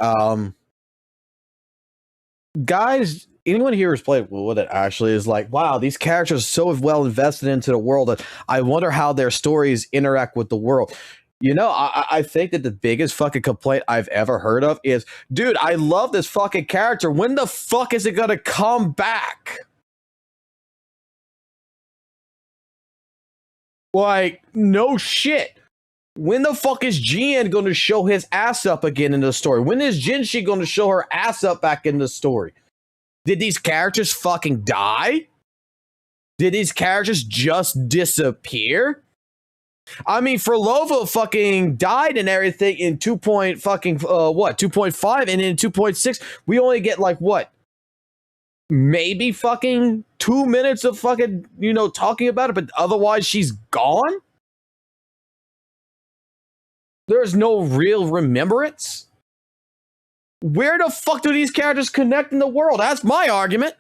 Guys, anyone here who's played WUWA that actually is like, wow, these characters are so well invested into the world that I wonder how their stories interact with the world. You know, I think that the biggest fucking complaint I've ever heard of is, dude, I love this fucking character. When the fuck is it gonna come back? Like, no shit. When the fuck is Jian going to show his ass up again in the story? When is Jinshi going to show her ass up back in the story? Did these characters fucking die? Did these characters just disappear? I mean, Frolova fucking died and everything in 2.5, and in 2.6 we only get like what? Maybe fucking 2 minutes of fucking, you know, talking about it, but otherwise she's gone? There's no real remembrance? Where the fuck do these characters connect in the world? That's my argument.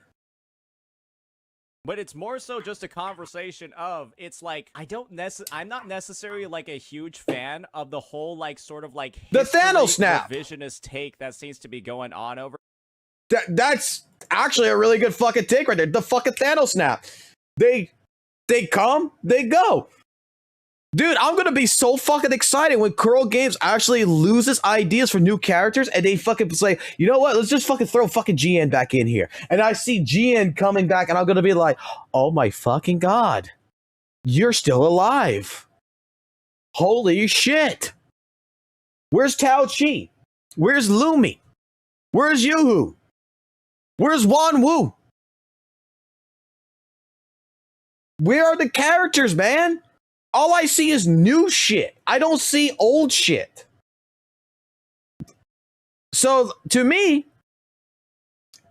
But it's more so just a conversation of, it's like, I'm not necessarily like a huge fan of the whole like sort of like the Thanos snap revisionist take that seems to be going on over. That's actually a really good fucking take right there. The fucking Thanos snap. They come, they go. Dude, I'm gonna be so fucking excited when Kuro Games actually loses ideas for new characters and they fucking say, you know what, let's just fucking throw fucking GN back in here. And I see GN coming back and I'm gonna be like, oh my fucking god, you're still alive. Holy shit. Where's Tao Chi? Where's Lumi? Where's Yoo-Hoo? Where's Wan Wu? Where are the characters, man? All I see is new shit. I don't see old shit. So, to me,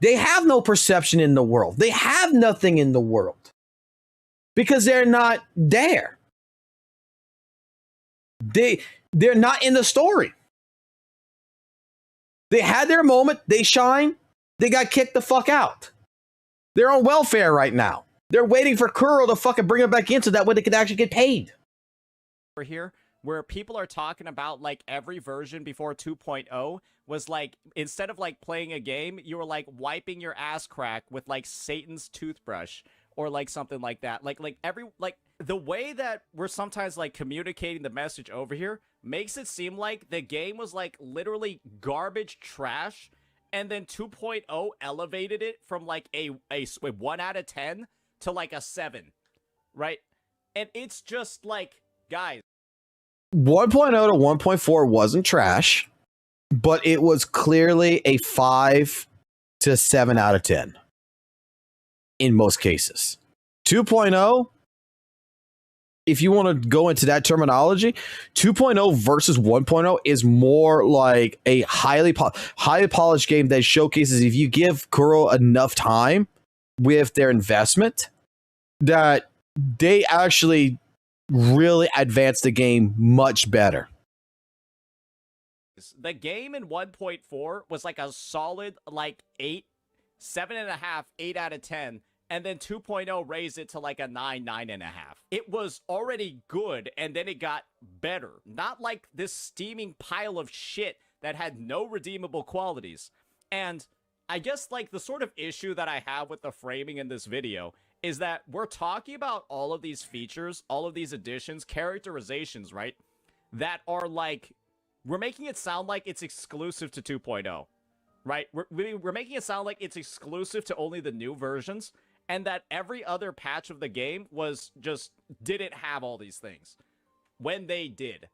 they have no perception in the world. They have nothing in the world. Because they're not there. They're not in the story. They had their moment. They shine. They got kicked the fuck out. They're on welfare right now. They're waiting for Kuro to fucking bring them back in so that way they could actually get paid. Here, where people are talking about like every version before 2.0 was like, instead of like playing a game, you were like wiping your ass crack with like Satan's toothbrush or like something like that. Like the way that we're sometimes like communicating the message over here makes it seem like the game was like literally garbage trash, and then 2.0 elevated it from like a 1 out of 10 to like a 7, right? And it's just like, guys, 1.0 to 1.4 wasn't trash, but it was clearly a 5 to 7 out of 10 in most cases. 2.0, if you want to go into that terminology, 2.0 versus 1.0 is more like a highly polished game that showcases, if you give Kuro enough time with their investment, that they actually really advance the game much better. The game in 1.4 was like a solid like 7.5, 8 out of 10, and then 2.0 raised it to like a 9, 9.5. It was already good, and then it got better. Not like this steaming pile of shit that had no redeemable qualities. And I guess like the sort of issue that I have with the framing in this video is that we're talking about all of these features, all of these additions, characterizations, right? That are like, we're making it sound like it's exclusive to 2.0, right? We're making it sound like it's exclusive to only the new versions, and that every other patch of the game was just didn't have all these things when they did.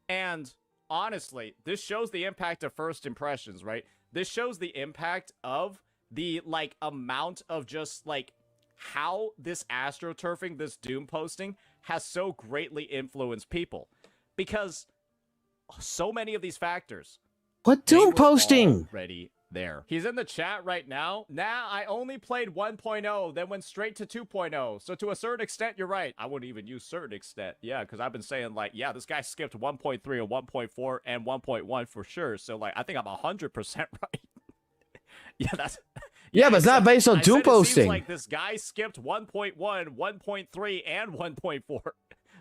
And honestly, this shows the impact of first impressions, right? This shows the impact of the, like, amount of just, like, how this astroturfing, this doom posting, has so greatly influenced people. Because so many of these factors... What doom posting? Already there. He's in the chat right now. Nah, I only played 1.0, then went straight to 2.0. So to a certain extent, you're right. I wouldn't even use certain extent. Yeah, because I've been saying, like, yeah, this guy skipped 1.3 and 1.4 and 1.1 for sure. So, like, I think I'm 100% right. Yeah, that's... Yeah, but it's not based on doom It seems posting. like this guy skipped 1.1, 1.3, and 1.4.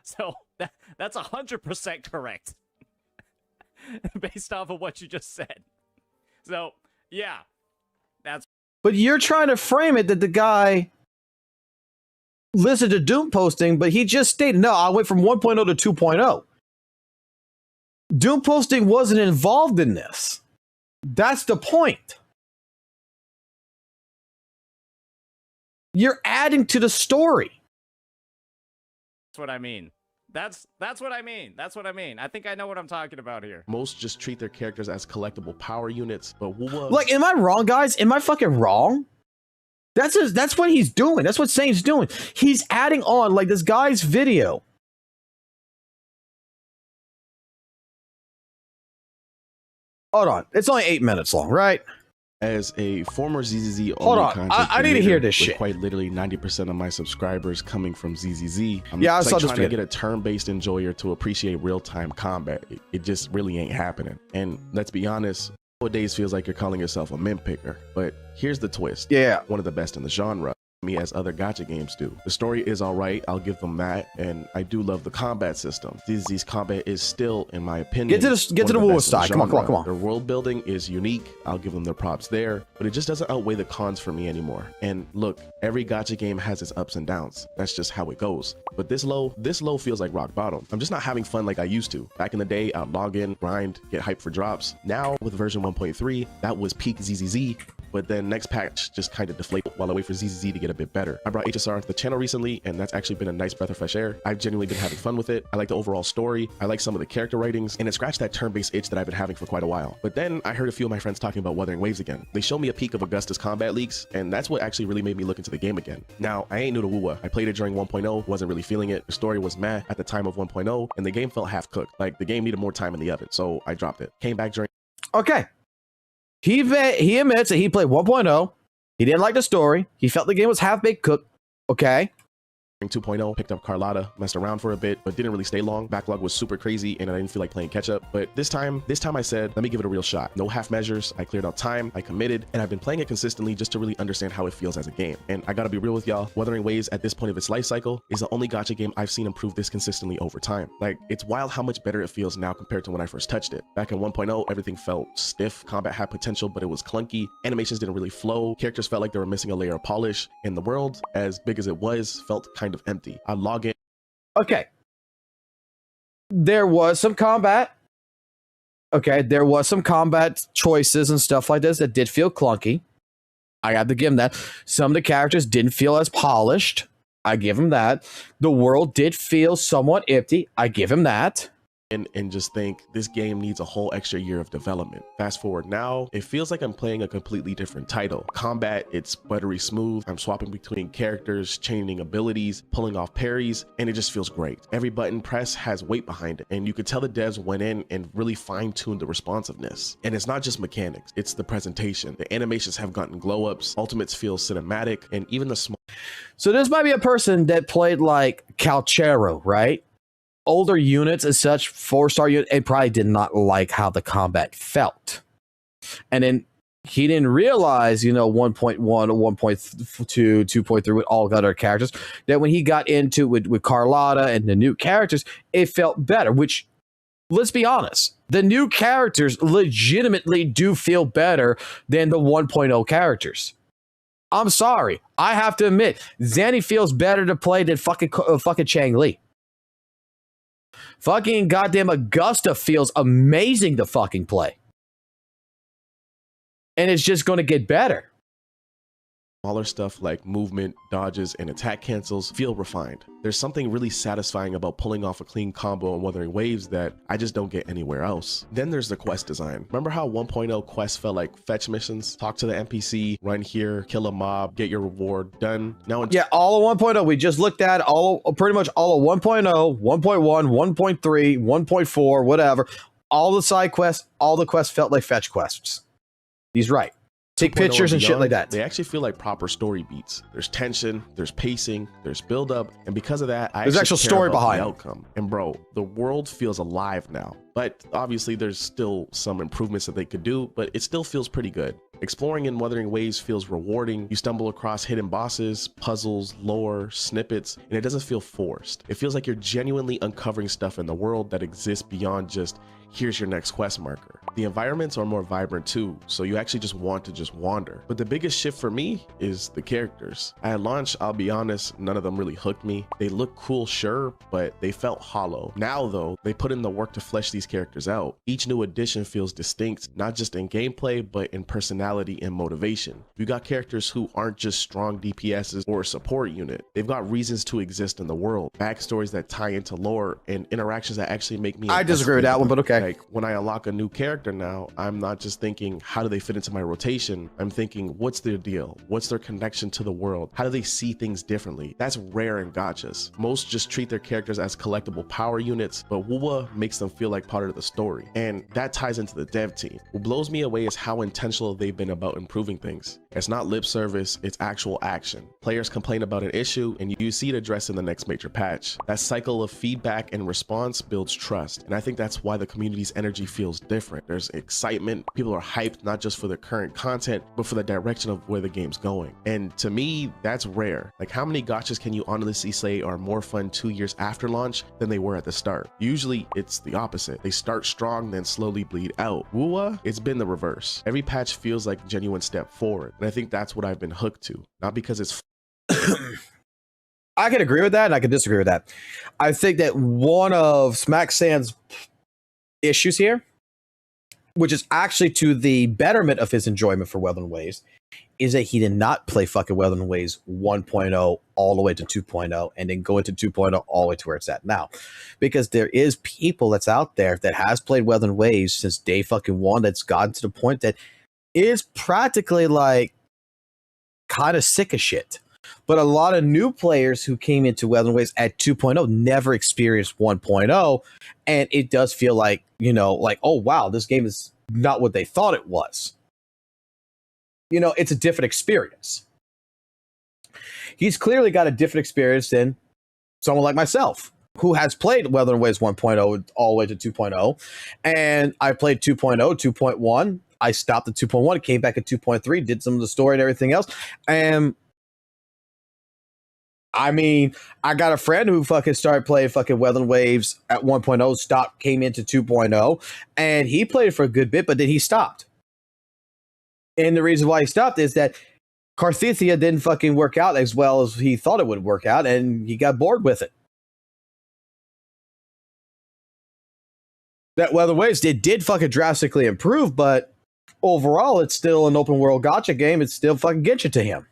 So that's 100% correct. Based off of what you just said. So, yeah. That's... But you're trying to frame it that the guy listened to doom posting, but he just stated, no, I went from 1.0 to 2.0. Doom posting wasn't involved in this. That's the point. You're adding to the story. That's what I mean. That's what I mean. That's what I mean. I think I know what I'm talking about here. Most just treat their characters as collectible power units, but WUWA... Like, am I wrong, guys? Am I fucking wrong? That's what he's doing. That's what Saint's doing. He's adding on, like, this guy's video. Hold on. It's only 8 minutes long, right? As a former ZZZ Hold on, content I need to hear this with shit. Quite literally 90% of my subscribers coming from ZZZ. I'm Yeah, I just, saw like, this trying to video. get a turn-based enjoyer to appreciate real-time combat. It just really ain't happening. And let's be honest, nowadays feels like you're calling yourself a mint picker. But here's the twist. Yeah. One of the best in the genre. Me as other gacha games do. The story is alright, I'll give them that, and I do love the combat system. ZZ's combat is still, in my opinion, Get to the WUWA side. Come on. Their world building is unique, I'll give them their props there, but it just doesn't outweigh the cons for me anymore. And look, every gacha game has its ups and downs. That's just how it goes. But this low feels like rock bottom. I'm just not having fun like I used to. Back in the day, I'd log in, grind, get hyped for drops. Now, with version 1.3, that was peak ZZZ, but then next patch just kind of deflated while I wait for ZZZ to get a bit better. I brought HSR into the channel recently, and that's actually been a nice breath of fresh air. I've genuinely been having fun with it. I like the overall story. I like some of the character writings, and it scratched that turn-based itch that I've been having for quite a while. But then I heard a few of my friends talking about Wuthering Waves again. They showed me a peek of Augusta's combat leaks, and that's what actually really made me look into the game again. Now, I ain't new to WUWA. I played it during 1.0, wasn't really feeling it. The story was meh at the time of 1.0, and the game felt half-cooked. Like, the game needed more time in the oven, so I dropped it. Came back during... Okay. He admits that he played 1.0. He didn't like the story. He felt the game was half-baked cooked. Okay. 2.0, picked up Carlotta, messed around for a bit, but didn't really stay long. Backlog was super crazy, and I didn't feel like playing catch up. But this time I said, let me give it a real shot. No half measures. I cleared out time, I committed, and I've been playing it consistently just to really understand how it feels as a game. And I gotta be real with y'all, Wuthering Waves at this point of its life cycle is the only gacha game I've seen improve this consistently over time. Like, it's wild how much better it feels now compared to when I first touched it. Back in 1.0, everything felt stiff, combat had potential, but it was clunky, animations didn't really flow, characters felt like they were missing a layer of polish, and the world, as big as it was, felt kind of empty. I log in. Okay. There was some combat. Okay, there was some combat choices and stuff like this that did feel clunky. I have to give him that. Some of the characters didn't feel as polished. I give him that. The world did feel somewhat empty. I give him that. And just think this game needs a whole extra year of development. Fast forward now, it feels like I'm playing a completely different title. Combat, it's buttery smooth. I'm swapping between characters, chaining abilities, pulling off parries, and it just feels great. Every button press has weight behind it, and you could tell the devs went in and really fine-tuned the responsiveness. And it's not just mechanics, it's the presentation. The animations have gotten glow-ups, ultimates feel cinematic, and even the small... So this might be a person that played like Calchero, right? Older units as such, 4-star unit, and probably did not like how the combat felt. And then he didn't realize, 1.1 or 1.2, 2.3 with all other characters, that when he got into with Carlotta and the new characters, it felt better, which, let's be honest, the new characters legitimately do feel better than the 1.0 characters. I'm sorry. I have to admit, Zanny feels better to play than fucking Chang Li. Fucking goddamn Augusta feels amazing to fucking play. And it's just going to get better. Smaller stuff like movement, dodges, and attack cancels feel refined. There's something really satisfying about pulling off a clean combo in Wuthering Waves that I just don't get anywhere else. Then there's the quest design. Remember how 1.0 quests felt like fetch missions? Talk to the NPC, run here, kill a mob, get your reward, done. Now Yeah, all of 1.0 we just looked at, pretty much all of 1.0, 1.1, 1.3, 1.4, whatever. All the side quests, all the quests felt like fetch quests. He's right. Take pictures and shit like that. They actually feel like proper story beats. There's tension, there's pacing, there's build up, and because of that, There's actual story behind the outcome. And bro, the world feels alive now. But obviously there's still some improvements that they could do, but it still feels pretty good. Exploring in Wuthering Waves feels rewarding. You stumble across hidden bosses, puzzles, lore, snippets, and it doesn't feel forced. It feels like you're genuinely uncovering stuff in the world that exists beyond just here's your next quest marker. The environments are more vibrant too, so you actually just want to just wander. But the biggest shift for me is the characters. At launch, I'll be honest, none of them really hooked me. They look cool, sure, but they felt hollow. Now though, they put in the work to flesh these characters out. Each new addition feels distinct, not just in gameplay, but in personality and motivation. You got characters who aren't just strong DPSs or a support unit. They've got reasons to exist in the world, backstories that tie into lore, and interactions that actually make me— I disagree with that one, but okay. Like when I unlock a new character now, I'm not just thinking, how do they fit into my rotation? I'm thinking, what's their deal? What's their connection to the world? How do they see things differently? That's rare in gachas. Most just treat their characters as collectible power units, but WUWA makes them feel like part of the story. And that ties into the dev team. What blows me away is how intentional they've been about improving things. It's not lip service, it's actual action. Players complain about an issue and you see it addressed in the next major patch. That cycle of feedback and response builds trust. And I think that's why the community's energy feels different. There's excitement. People are hyped not just for the current content, but for the direction of where the game's going. And to me, that's rare. Like, how many gachas can you honestly say are more fun 2 years after launch than they were at the start? Usually it's the opposite. They start strong, then slowly bleed out. WUWA, it's been the reverse. Every patch feels like a genuine step forward. And I think that's what I've been hooked to. Not because it's I can agree with that and I can disagree with that. I think that one of Smack Sand's issues here, which is actually to the betterment of his enjoyment for Wuthering Waves, is that he did not play fucking Wuthering Waves 1.0 all the way to 2.0 and then go into 2.0 all the way to where it's at now. Because there is people that's out there that has played Wuthering Waves since day fucking one that's gotten to the point that is practically like kind of sick of shit. But a lot of new players who came into Wuthering Waves at 2.0 never experienced 1.0. And it does feel like, you know, like, oh, wow, this game is not what they thought it was. You know, it's a different experience. He's clearly got a different experience than someone like myself, who has played Wuthering Waves 1.0 all the way to 2.0. And I played 2.0, 2.1. I stopped at 2.1, came back at 2.3, did some of the story and everything else. And I mean, I got a friend who fucking started playing fucking Wuthering Waves at 1.0, stopped, came into 2.0, and he played for a good bit, but then he stopped. And the reason why he stopped is that Carthethia didn't fucking work out as well as he thought it would work out, and he got bored with it. That Wuthering Waves did fucking drastically improve, but overall, it's still an open world gacha game. It's still fucking getcha to him.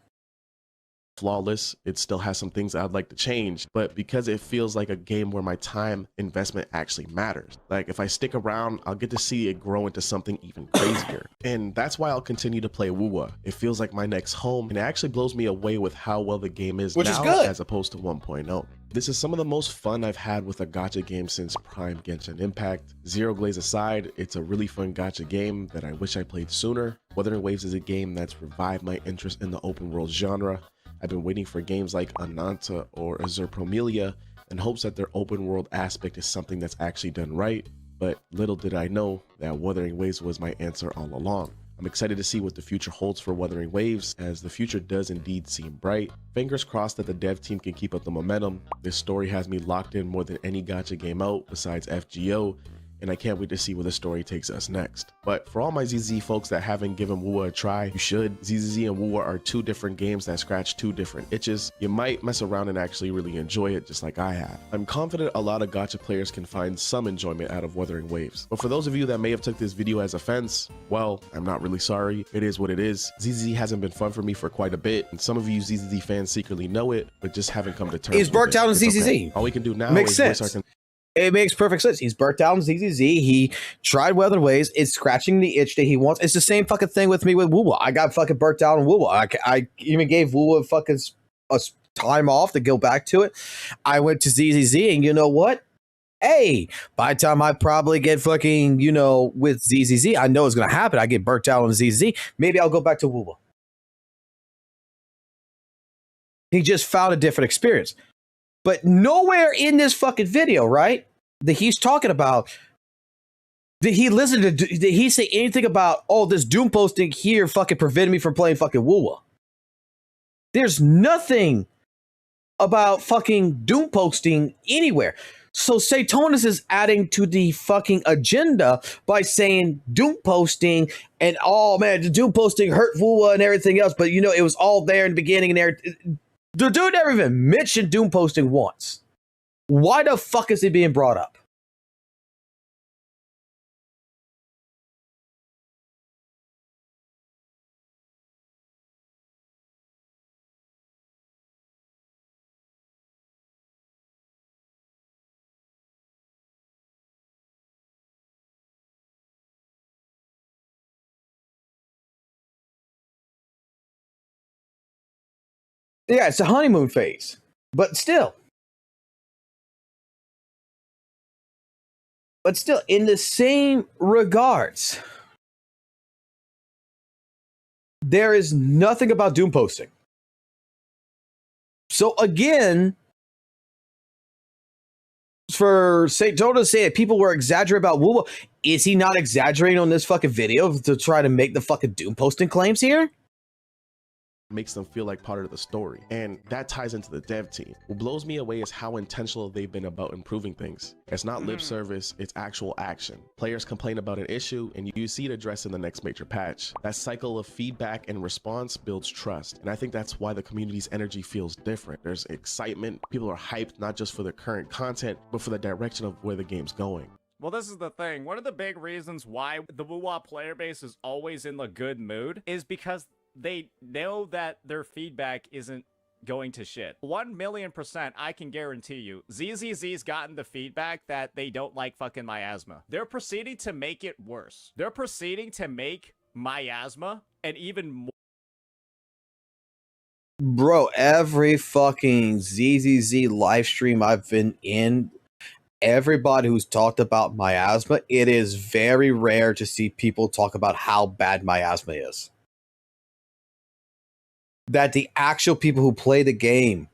Flawless. It still has some things I'd like to change, but because it feels like a game where my time investment actually matters. Like, if I stick around, I'll get to see it grow into something even crazier. And that's why I'll continue to play WUWA. It feels like my next home, and it actually blows me away with how well the game is Which now is good. as opposed to 1.0. This is some of the most fun I've had with a gacha game since Prime Genshin Impact. Zero Glaze aside, it's a really fun gacha game that I wish I played sooner. Wuthering Waves is a game that's revived my interest in the open world genre. I've been waiting for games like Ananta or Azure Promelia in hopes that their open world aspect is something that's actually done right, but little did I know that Wuthering Waves was my answer all along. I'm excited to see what the future holds for Wuthering Waves, as the future does indeed seem bright. Fingers crossed that the dev team can keep up the momentum. This story has me locked in more than any gacha game out besides FGO, and I can't wait to see where the story takes us next. But for all my ZZ folks that haven't given WUWA a try, you should. ZZZ and WUWA are two different games that scratch two different itches. You might mess around and actually really enjoy it just like I have. I'm confident a lot of gacha players can find some enjoyment out of Wuthering Waves. But for those of you that may have took this video as offense, well, I'm not really sorry. It is what it is. ZZZ hasn't been fun for me for quite a bit, and some of you ZZZ fans secretly know it, but just haven't come to terms He's with burnt it. out in It's ZZZ. okay. All we can do now Makes is voice sense. our It makes perfect sense. He's burnt out in ZZZ. He tried Weather Ways. It's scratching the itch that he wants. It's the same fucking thing with me with WUWA. I got fucking burnt out on WUWA. I even gave WUWA fucking a time off to go back to it. I went to ZZZ, and you know what? Hey, by the time I probably get fucking, you know, with ZZZ, I know it's going to happen. I get burnt out on ZZZ. Maybe I'll go back to WUWA. He just found a different experience. But nowhere in this fucking video, right, that he's talking about, did he listen to, did he say anything about, oh, this Doom posting here fucking prevented me from playing fucking WUWA? There's nothing about fucking Doom posting anywhere. So Satonis is adding to the fucking agenda by saying Doom posting and, oh man, the Doom posting hurt WUWA and everything else, but you know, it was all there in the beginning and everything. The dude never even mentioned Doom posting once. Why the fuck is he being brought up? Yeah, it's a honeymoon phase, but still. But still, in the same regards, there is nothing about Doom posting. So again, for Satonis to say that people were exaggerating about WUWA, is he not exaggerating on this fucking video to try to make the fucking Doom posting claims here? makes them feel like part of the story. And that ties into the dev team. What blows me away is how intentional they've been about improving things. It's not lip service, it's actual action. Players complain about an issue and you see it addressed in the next major patch. That cycle of feedback and response builds trust. And I think that's why the community's energy feels different. There's excitement. People are hyped not just for the current content, but for the direction of where the game's going. Well, this is the thing. One of the big reasons why the WUWA player base is always in the good mood is because they know that their feedback isn't going to shit. 1,000,000% I can guarantee you, ZZZ's gotten the feedback that they don't like fucking miasma. They're proceeding to make it worse. They're proceeding to make miasma an even more. Bro, every fucking ZZZ live stream I've been in, everybody who's talked about miasma, it is very rare to see people talk about how bad miasma is. That the actual people who play the game,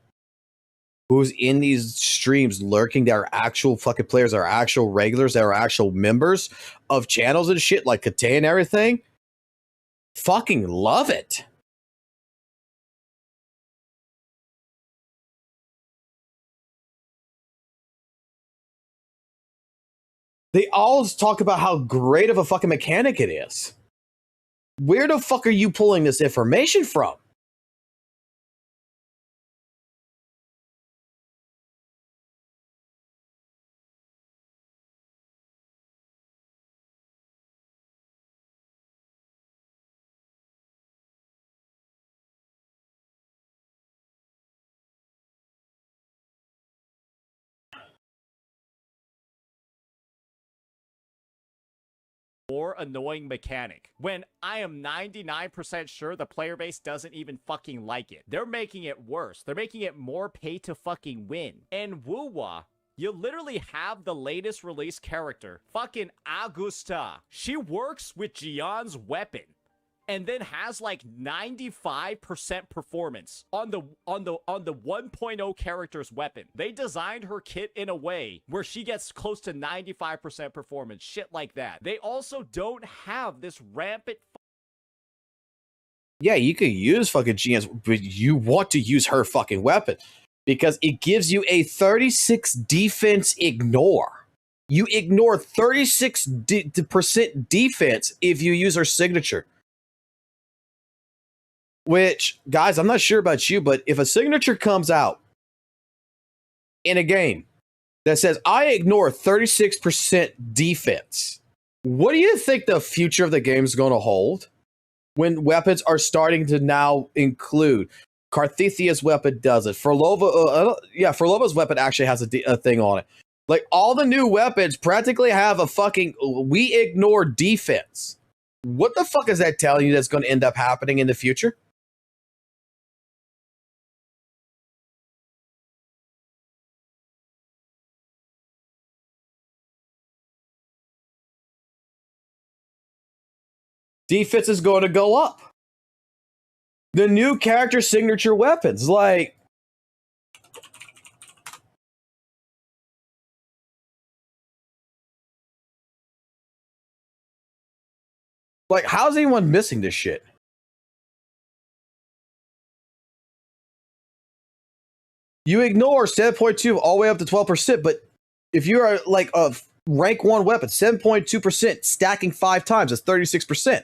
who's in these streams lurking, that are actual fucking players, that are actual regulars, that are actual members of channels and shit like Kate and everything, fucking love it. They all talk about how great of a fucking mechanic it is. Where the fuck are you pulling this information from? More annoying mechanic when I am 99% sure the player base doesn't even fucking like it. They're making it worse. They're making it more pay to fucking win. And WUWA, you literally have the latest release character, fucking Augusta. She works with Jian's weapon and then has like 95% performance on the 1.0 character's weapon. They designed her kit in a way where she gets close to 95% performance, shit like that. They also don't have this rampant. Yeah, you could use fucking GS, but you want to use her fucking weapon because it gives you a 36 defense ignore. You ignore 36% defense if you use her signature. Which, guys, I'm not sure about you, but if a signature comes out in a game that says, I ignore 36% defense, what do you think the future of the game is going to hold when weapons are starting to now include? Carthethia's weapon does it. Forlova's weapon actually has a thing on it. Like, all the new weapons practically have a fucking, we ignore defense. What the fuck is that telling you that's going to end up happening in the future? Defense is going to go up. The new character signature weapons, like, how's anyone missing this shit? You ignore 7.2 all the way up to 12%, but if you are like a rank 1 weapon, 7.2% stacking 5 times, that's 36%.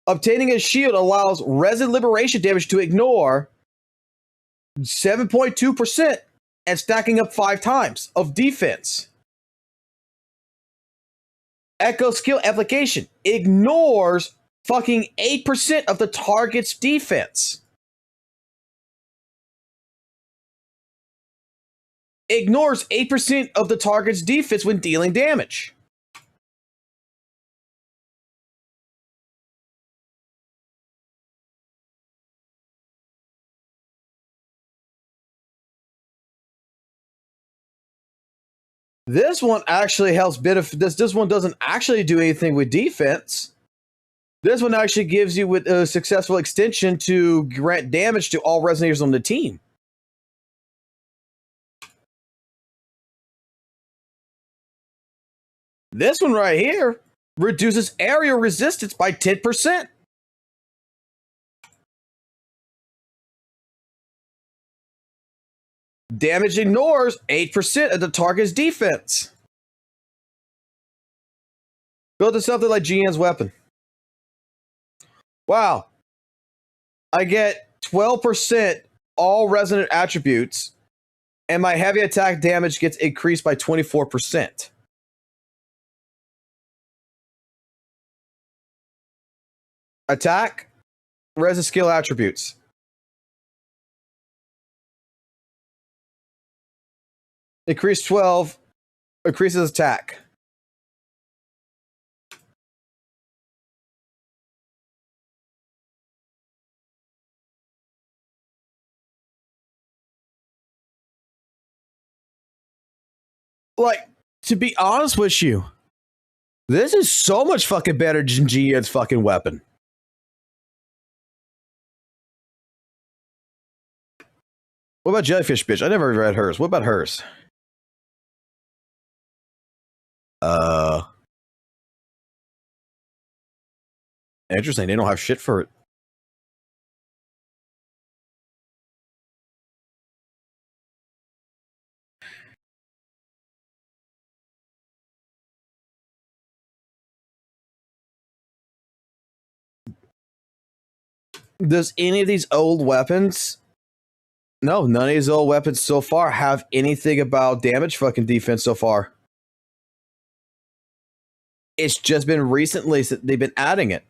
Obtaining a shield allows resin liberation damage to ignore 7.2% and stacking up 5 times of defense. Echo skill application ignores fucking 8% of the target's defense. Ignores 8% of the target's defense when dealing damage. This one actually helps benefit. This one doesn't actually do anything with defense. This one actually gives you with a successful extension to grant damage to all resonators on the team. This one right here reduces area resistance by 10%. Damage ignores 8% of the target's defense. Build to something like GN's weapon. Wow. I get 12% all resonant attributes, and my heavy attack damage gets increased by 24%. Attack, resin skill attributes. Increase 12, increases attack. Like, to be honest with you, this is so much fucking better than GN's fucking weapon. What about Jellyfish Bitch? I never read hers. What about hers? Interesting. They don't have shit for it. Does any of these old weapons? No, none of these old weapons so far have anything about damage fucking defense so far. It's just been recently that they've been adding it.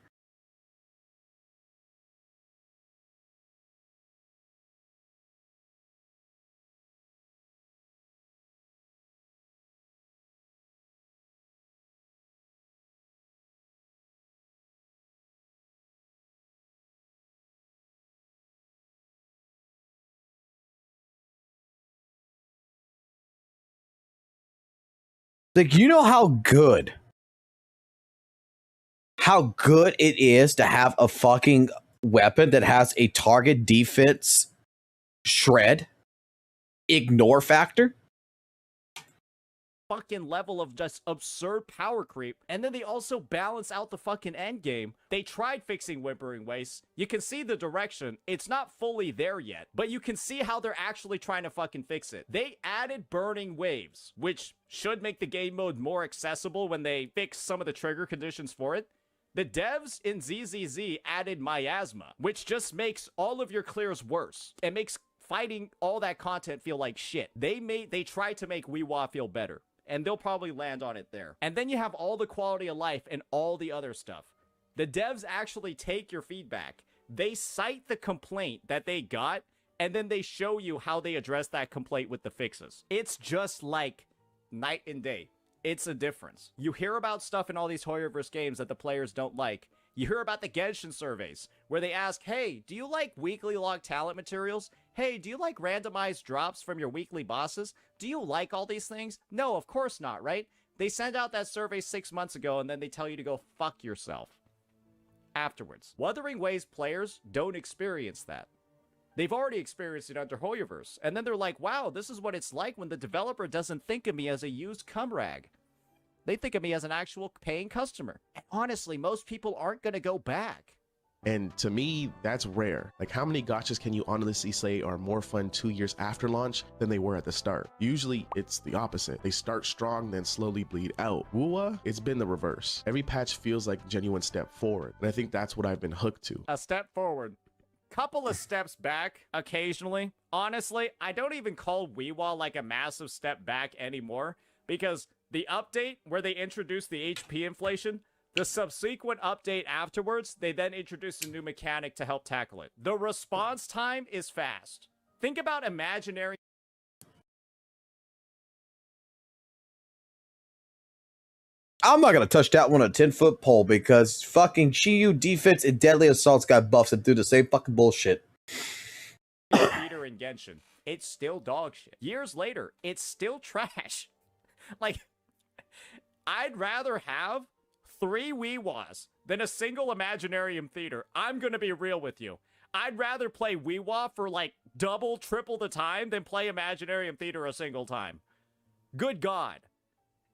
Like, you know how good it is to have a fucking weapon that has a target defense shred ignore factor? fucking level of just absurd power creep. And then they also balance out the fucking end game. They tried fixing Whimpering Wastes. You can see the direction. It's not fully there yet, but you can see how they're actually trying to fucking fix it. They added Burning Waves, which should make the game mode more accessible when they fix some of the trigger conditions for it. The devs in ZZZ added Miasma, which just makes all of your clears worse. It makes fighting all that content feel like shit. They tried to make WUWA feel better, and they'll probably land on it there. And then you have all the quality of life and all the other stuff. The devs actually take your feedback. They cite the complaint that they got, and then they show you how they address that complaint with the fixes. It's just like night and day. It's a difference. You hear about stuff in all these Hoyoverse games that the players don't like. You hear about the Genshin surveys, where they ask, hey, do you like weekly log talent materials? Hey, do you like randomized drops from your weekly bosses? Do you like all these things? No, of course not, right? They send out that survey 6 months ago, and then they tell you to go fuck yourself afterwards. Wuthering Waves players don't experience that. They've already experienced it under Hoyoverse, and then they're like, wow, this is what it's like when the developer doesn't think of me as a used cum rag. They think of me as an actual paying customer. And honestly, most people aren't going to go back. And to me, that's rare. Like, how many gachas can you honestly say are more fun 2 years after launch than they were at the start? Usually, it's the opposite. They start strong, then slowly bleed out. WUWA, it's been the reverse. Every patch feels like a genuine step forward, and I think that's what I've been hooked to. A step forward. Couple of steps back occasionally. Honestly, I don't even call WUWA like a massive step back anymore, because the update where they introduced the HP inflation, the subsequent update afterwards, they then introduced a new mechanic to help tackle it. The response time is fast. Think about imaginary... I'm not going to touch that one on a 10-foot pole because fucking Chiyu defense and deadly assaults got buffs and do the same fucking bullshit. Peter and Genshin. It's still dog shit. Years later, it's still trash. Like, I'd rather have 3 WUWAs than a single Imaginarium Theater. I'm going to be real with you. I'd rather play WUWA for like double, triple the time than play Imaginarium Theater a single time. Good God.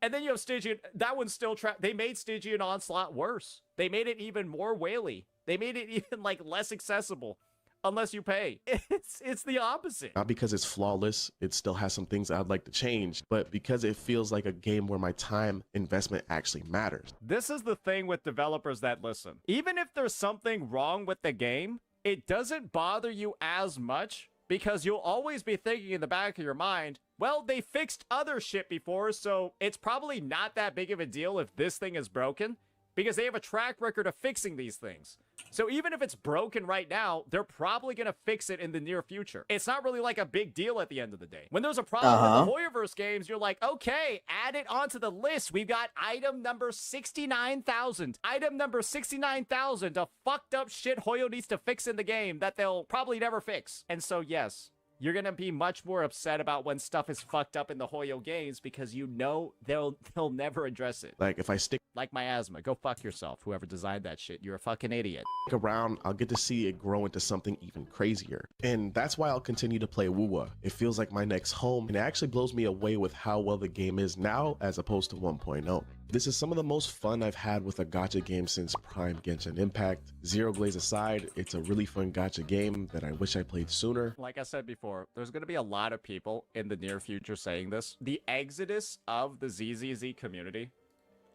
And then you have Stygian. That one's still they made Stygian Onslaught worse. They made it even more whaley. They made it even like less accessible. Unless you pay. It's the opposite. Not because it's flawless, it still has some things I'd like to change, but because it feels like a game where my time investment actually matters. This is the thing with developers that listen. Even if there's something wrong with the game, it doesn't bother you as much because you'll always be thinking in the back of your mind, well, they fixed other shit before, so it's probably not that big of a deal if this thing is broken, because they have a track record of fixing these things. So even if it's broken right now, they're probably going to fix it in the near future. It's not really like a big deal at the end of the day. When there's a problem with the Hoyoverse games, you're like, okay, add it onto the list. We've got item number 69,000. Item number 69,000 of fucked up shit Hoyo needs to fix in the game that they'll probably never fix. And so, yes, you're going to be much more upset about when stuff is fucked up in the Hoyo games because you know they'll never address it. Like, if I stick like Miasma, go fuck yourself. Whoever designed that shit, you're a fucking idiot. around, I'll get to see it grow into something even crazier. And that's why I'll continue to play WUWA. It feels like my next home, and it actually blows me away with how well the game is now as opposed to 1.0. This is some of the most fun I've had with a gacha game since Prime Genshin Impact. Zero Glaze aside, it's a really fun gacha game that I wish I played sooner. Like I said before, there's going to be a lot of people in the near future saying this. The exodus of the ZZZ community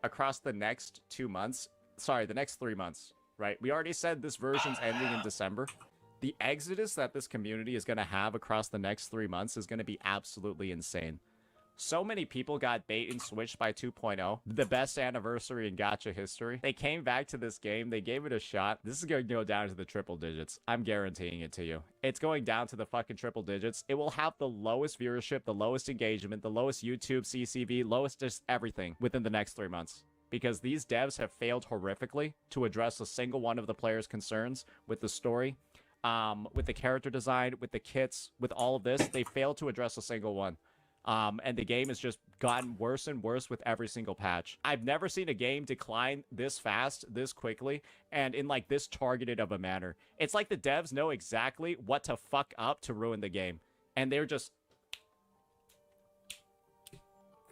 across the next 2 months, sorry, the next 3 months, right? We already said this version's ending in December. The exodus that this community is going to have across the next 3 months is going to be absolutely insane. So many people got bait and switched by 2.0, the best anniversary in gacha history. They came back to this game, they gave it a shot. This is going to go down to the triple digits. I'm guaranteeing it to you. It's going down to the fucking triple digits. It will have the lowest viewership, the lowest engagement, the lowest YouTube CCV, lowest just everything within the next 3 months. Because these devs have failed horrifically to address a single one of the players' concerns with the story, with the character design, with the kits, with all of this. They failed to address a single one. And the game has just gotten worse and worse with every single patch. I've never seen a game decline this fast, this quickly, and in like this targeted of a manner. It's like the devs know exactly what to fuck up to ruin the game. And they're just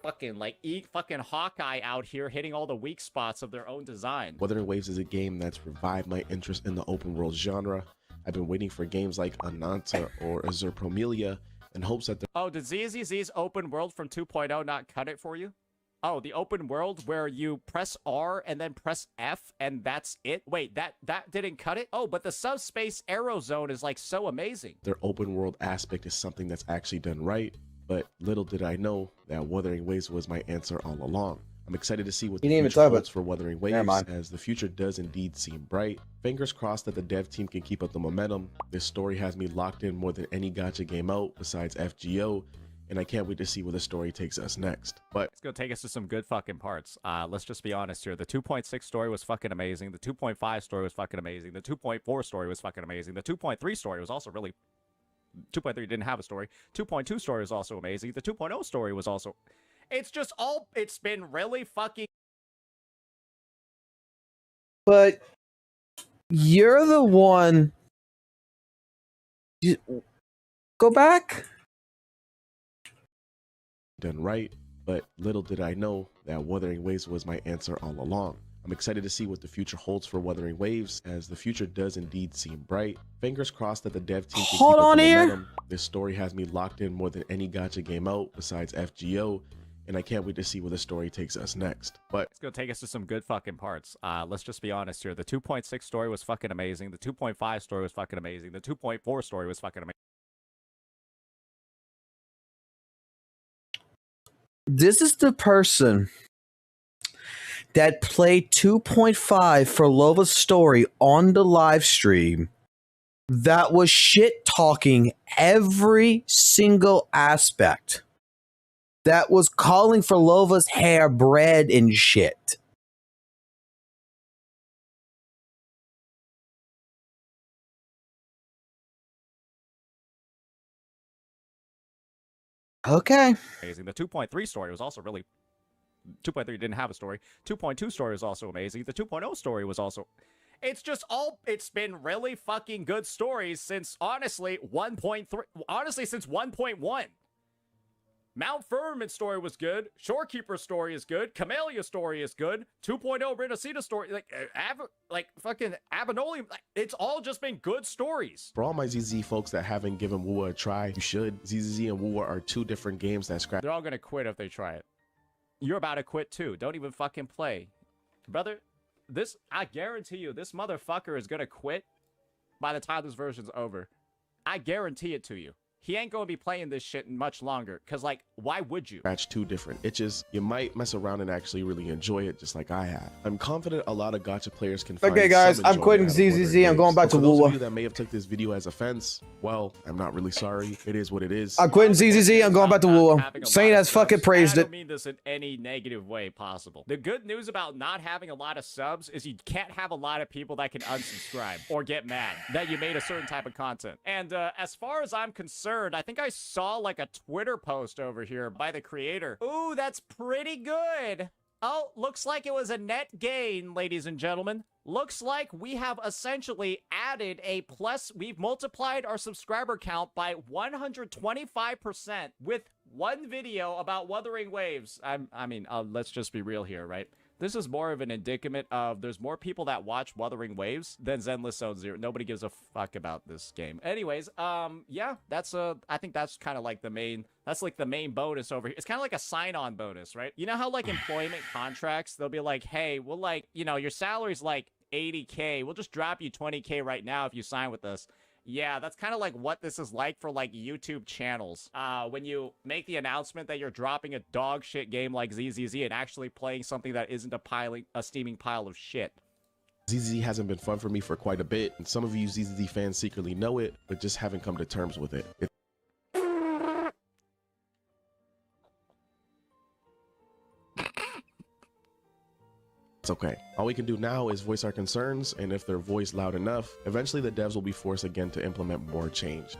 fucking like fucking Hawkeye out here hitting all the weak spots of their own design. Wuthering Waves is a game that's revived my interest in the open world genre. I've been waiting for games like Ananta or Azure Promelia in hopes that Oh, did ZZZ's open world from 2.0 not cut it for you? Oh, the open world where you press R and then press F and that's it? Wait, that didn't cut it? Oh, but the subspace arrow zone is like so amazing. their open world aspect is something that's actually done right, but little did I know that Wuthering Waves was my answer all along. I'm excited to see what You the didn't even future talk about- holds for Wuthering Never Waves, mind. as the future does indeed seem bright. Fingers crossed that the dev team can keep up the momentum. This story has me locked in more than any gacha game out besides FGO, and I can't wait to see where the story takes us next. But It's gonna take us to some good fucking parts. Let's just be honest here. The 2.6 story was fucking amazing. The 2.5 story was fucking amazing. The 2.4 story was fucking amazing. The 2.3 story was also really... 2.3 didn't have a story. 2.2 story was also amazing. The 2.0 story was also... It's just all... It's been really fucking... But you're the one. Go back. done right, but little did I know that Wuthering Waves was my answer all along. I'm excited to see what the future holds for Wuthering Waves, as the future does indeed seem bright. Fingers crossed that the dev team can Hold keep up on the here. momentum. This story has me locked in more than any gacha game out besides FGO, and I can't wait to see where the story takes us next. But It's gonna take us to some good fucking parts. Let's just be honest here. The 2.6 story was fucking amazing. The 2.5 story was fucking amazing. The 2.4 story was fucking amazing. This is the person that played 2.5 for Lova's story on the live stream that was shit talking every single aspect. That was calling for Lova's hair bread and shit. Okay. Amazing. The 2.3 story was also really... 2.3 didn't have a story. 2.2 story was also amazing. The 2.0 story was also... It's just all... It's been really fucking good stories since, honestly, 1.3... Honestly, since 1.1. Mount Firman's story was good. Shorekeeper's story is good. Camellia's story is good. 2.0 Renacita story... fucking Abinolium... It's all just been good stories. for all my ZZ folks that haven't given WUWA a try, you should. ZZZ and WUWA are two different games that scratch They're all gonna quit if they try it. You're about to quit too. Don't even fucking play. Brother, I guarantee you, this motherfucker is gonna quit by the time this version's over. I guarantee it to you. He ain't gonna be playing this shit much longer. Cause like, why would you? scratch two different itches. You might mess around and actually really enjoy it just like I have. I'm confident a lot of gacha players can find Okay, guys, some I'm quitting enjoyment out of ZZZ. Wuthering I'm going Waves. back But to for those of WUWA. you that may have took this video as offense, well, I'm not really sorry. It is what it is. I'm quitting ZZZ. I'm going back to WUWA. Saint has fucking praised I it. don't mean this in any negative way possible. The good news about not having a lot of subs is you can't have a lot of people that can unsubscribe or get mad that you made a certain type of content. And as far as I'm concerned, I think I saw like a Twitter post over here by the creator. Ooh, that's pretty good. Oh, looks like it was a net gain, ladies and gentlemen. Looks like we have essentially added a plus. We've multiplied our subscriber count by 125% with one video about Wuthering Waves. I mean, let's just be real here, right? This is more of an indicament of there's more people that watch Wuthering Waves than Zenless Zone Zero. Nobody gives a fuck about this game. Anyways, yeah, I think that's kind of like the main, that's like the main bonus over here. It's kind of like a sign-on bonus, right? You know how like employment contracts, they'll be like, hey, we'll like, you know, your salary's like 80K. We'll just drop you 20K right now if you sign with us. Yeah, that's kind of like what this is like for like YouTube channels. When you make the announcement that you're dropping a dog shit game like ZZZ and actually playing something that isn't a steaming pile of shit. ZZZ hasn't been fun for me for quite a bit, and some of you ZZZ fans secretly know it, but just haven't come to terms with it. It's okay. All we can do now is voice our concerns, and if they're voiced loud enough, eventually the devs will be forced again to implement more change.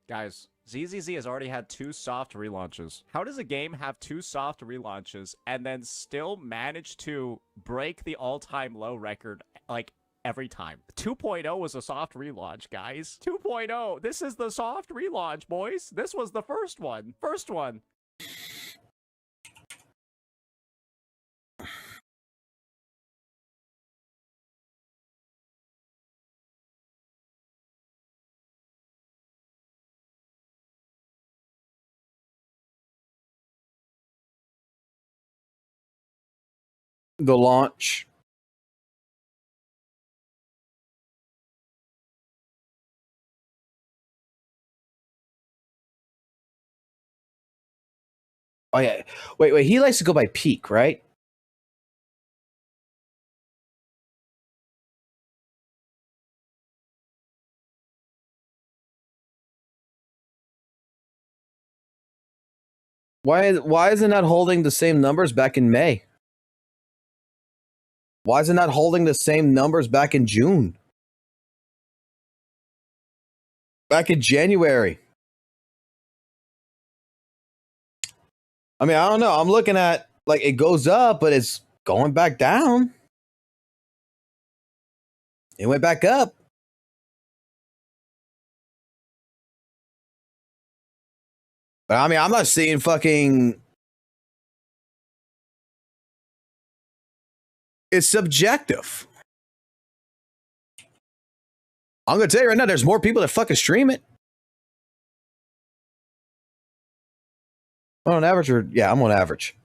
Guys, ZZZ has already had 2 soft relaunches. How does a game have 2 soft relaunches and then still manage to break the all-time low record, like, every time? 2.0 was a soft relaunch, guys. 2.0. This is the soft relaunch, boys. This was the first one. First one. The launch. Oh yeah. Wait. He likes to go by peak, right? Why isn't that holding the same numbers back in May? Why is it not holding the same numbers back in June? Back in January? I mean, I don't know. I'm looking at like it goes up, but it's going back down. It went back up. But I mean, I'm not seeing fucking. It's subjective. I'm gonna tell you right now, there's more people that fucking stream it. On average, or yeah, I'm on average.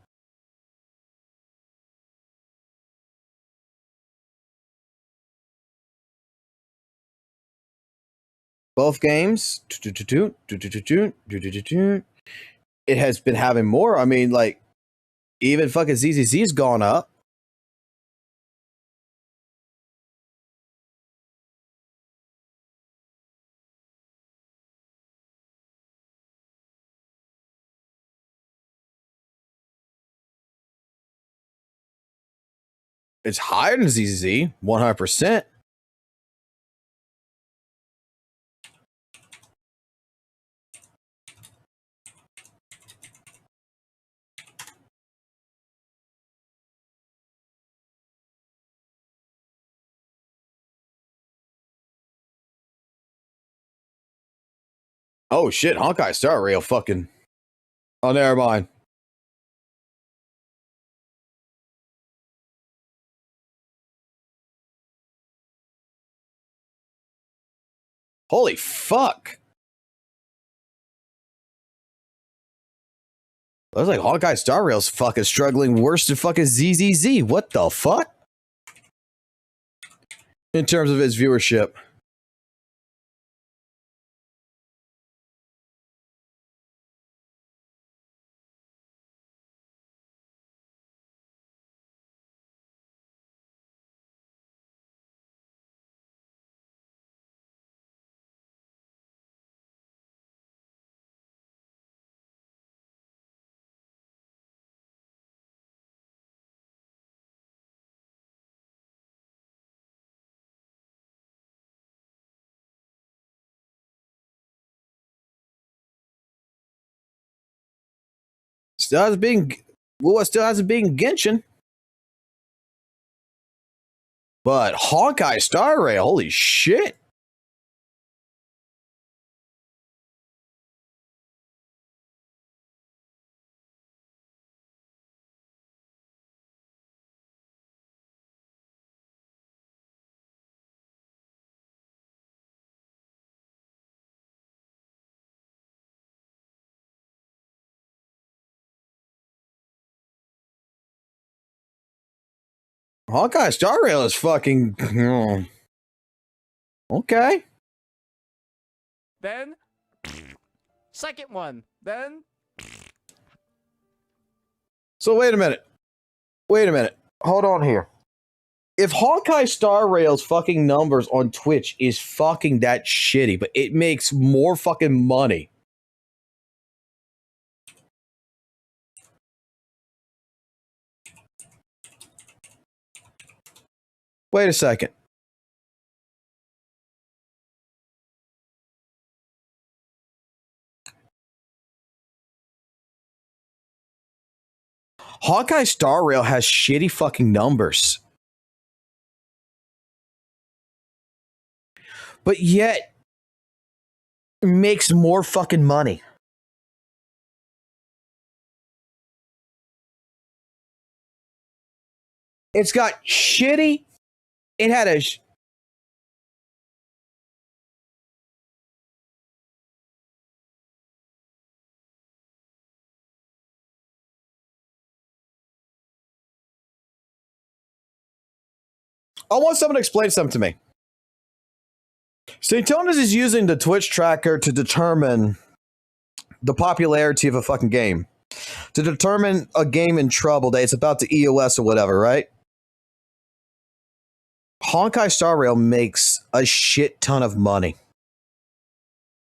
Both games. It has been having more. I mean, like, even fucking ZZZ's gone up. It's higher than ZZZ, 100%. Oh shit, Honkai Star Rail fucking. Oh, never mind. Holy fuck. Looks like Honkai Star Rail's fucking struggling worse than fucking ZZZ. What the fuck? In terms of its viewership. Still has been. WUWA still hasn't been Genshin. But Honkai Star Rail, holy shit. Honkai Star Rail is fucking. Okay. Then, second one. Then, So wait a minute. Wait a minute. Hold on here. If Honkai Star Rail's fucking numbers on Twitch is fucking that shitty, but it makes more fucking money. Wait a second. Hawkeye Star Rail has shitty fucking numbers. But yet makes more fucking money. It's got shitty. It had a I want someone to explain something to me. Saintonis is using the Twitch tracker to determine the popularity of a fucking game. To determine a game in trouble that it's about to EOS or whatever, right? Honkai Star Rail makes a shit ton of money.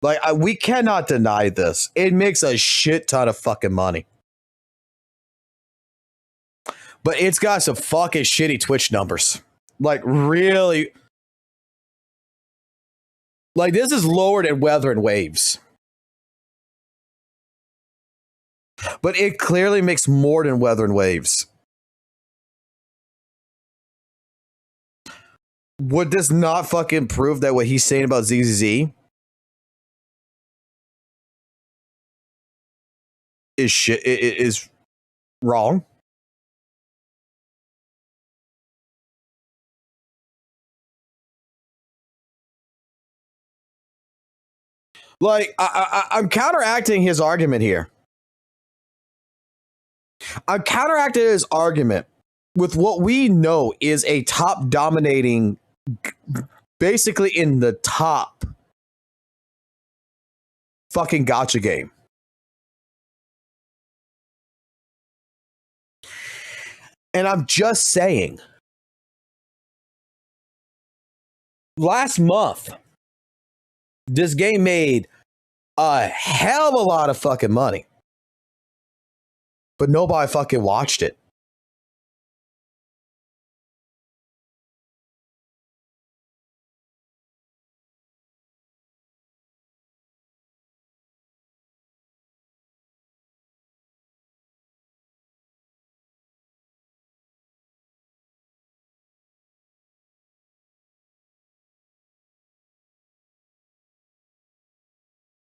Like, we cannot deny this. It makes a shit ton of fucking money. But it's got some fucking shitty Twitch numbers. Like, really. Like, this is lower than Weather and Waves. But it clearly makes more than Weather and Waves. Would this not fucking prove that what he's saying about ZZZ is shit? It is wrong? Like, I'm counteracting his argument here. I'm counteracting his argument with what we know is a top dominating, basically in the top fucking gacha game. And I'm just saying, last month, this game made a hell of a lot of fucking money. But nobody fucking watched it.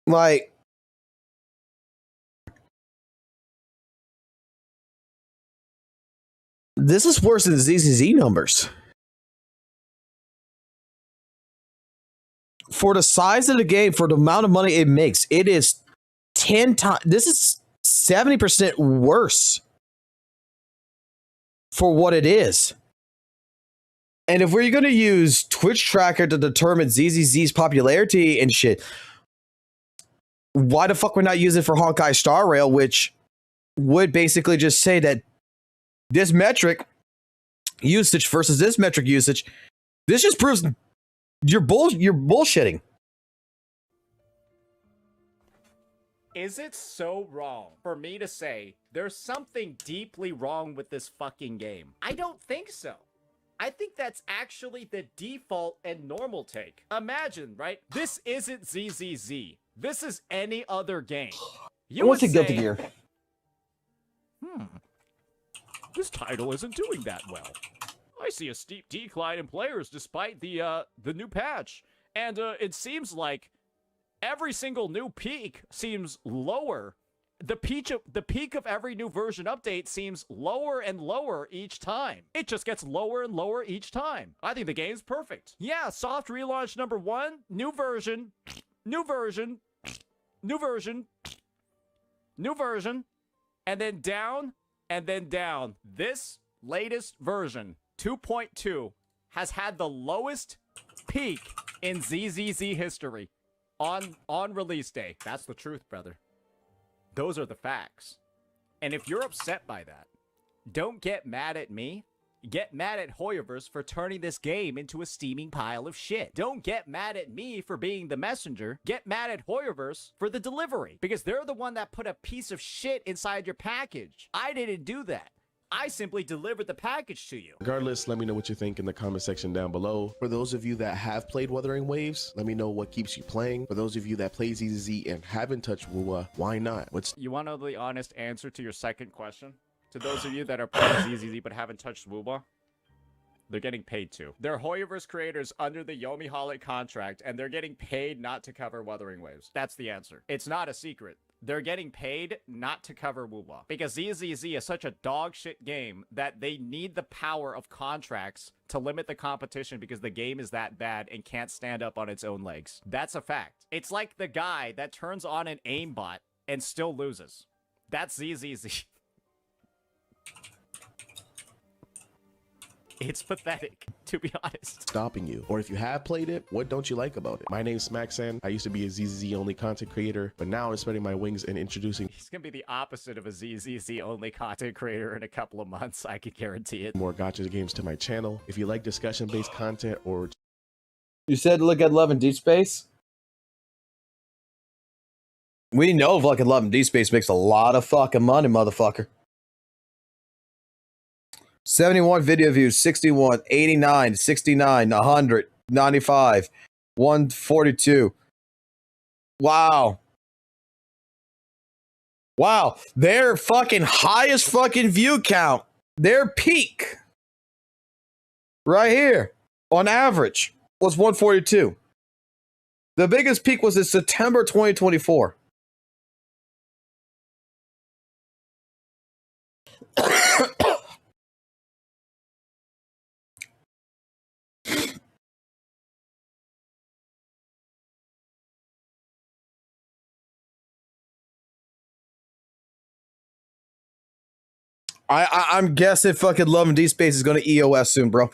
Like, this is worse than the ZZZ numbers. For the size of the game, for the amount of money it makes, it is 10 times. This is 70% worse for what it is. And if we're going to use Twitch tracker to determine ZZZ's popularity and shit, why the fuck we're not using it for Honkai Star Rail, which would basically just say that this metric usage versus this metric usage, this just proves you're bullshitting. Is it so wrong for me to say there's something deeply wrong with this fucking game? I don't think so. I think that's actually the default and normal take. Imagine, right? This isn't ZZZ. This is any other game. You would say, Guilty Gear. This title isn't doing that well. I see a steep decline in players despite the new patch. And it seems like every single new peak seems lower. The peak of every new version update seems lower and lower each time. It just gets lower and lower each time. I think the game's perfect. Yeah, soft relaunch number 1, new version, new version, new version, new version, and then down, and then down. This latest version, 2.2, has had the lowest peak in ZZZ history on release day. That's the truth, brother. Those are the facts. And if you're upset by that, don't get mad at me. Get mad at Hoyoverse for turning this game into a steaming pile of shit. Don't get mad at me for being the messenger. Get mad at Hoyoverse for the delivery. Because they're the one that put a piece of shit inside your package. I didn't do that. I simply delivered the package to you. Regardless, let me know what you think in the comment section down below. For those of you that have played Wuthering Waves, let me know what keeps you playing. For those of you that play ZZZ and haven't touched WUWA, why not? You want to know the honest answer to your second question? To those of you that are playing ZZZ but haven't touched WUWA, they're getting paid to. They're Hoyoverse creators under the Yomi Holic contract, and they're getting paid not to cover Wuthering Waves. That's the answer. It's not a secret. They're getting paid not to cover WUWA. Because ZZZ is such a dog shit game that they need the power of contracts to limit the competition because the game is that bad and can't stand up on its own legs. That's a fact. It's like the guy that turns on an aimbot and still loses. That's ZZZ. It's pathetic, to be honest. Stopping you? Or if you have played it, what don't you like about it? My name's Maxan. I used to be a ZZZ only content creator, but now I'm spreading my wings and introducing He's gonna be the opposite of a ZZZ only content creator in a couple of months, I can guarantee it. more gacha games to my channel. If you like discussion-based content or You said look at Love and Deep Space? We know fucking Love and Deep Space makes a lot of fucking money, motherfucker. 71 video views, 61, 89, 69, 100, 95, 142. Wow. Wow. Their fucking highest fucking view count, their peak, right here, on average, was 142. The biggest peak was in September 2024. I'm guessing fucking Love and Deep Space is going to EOS soon, bro.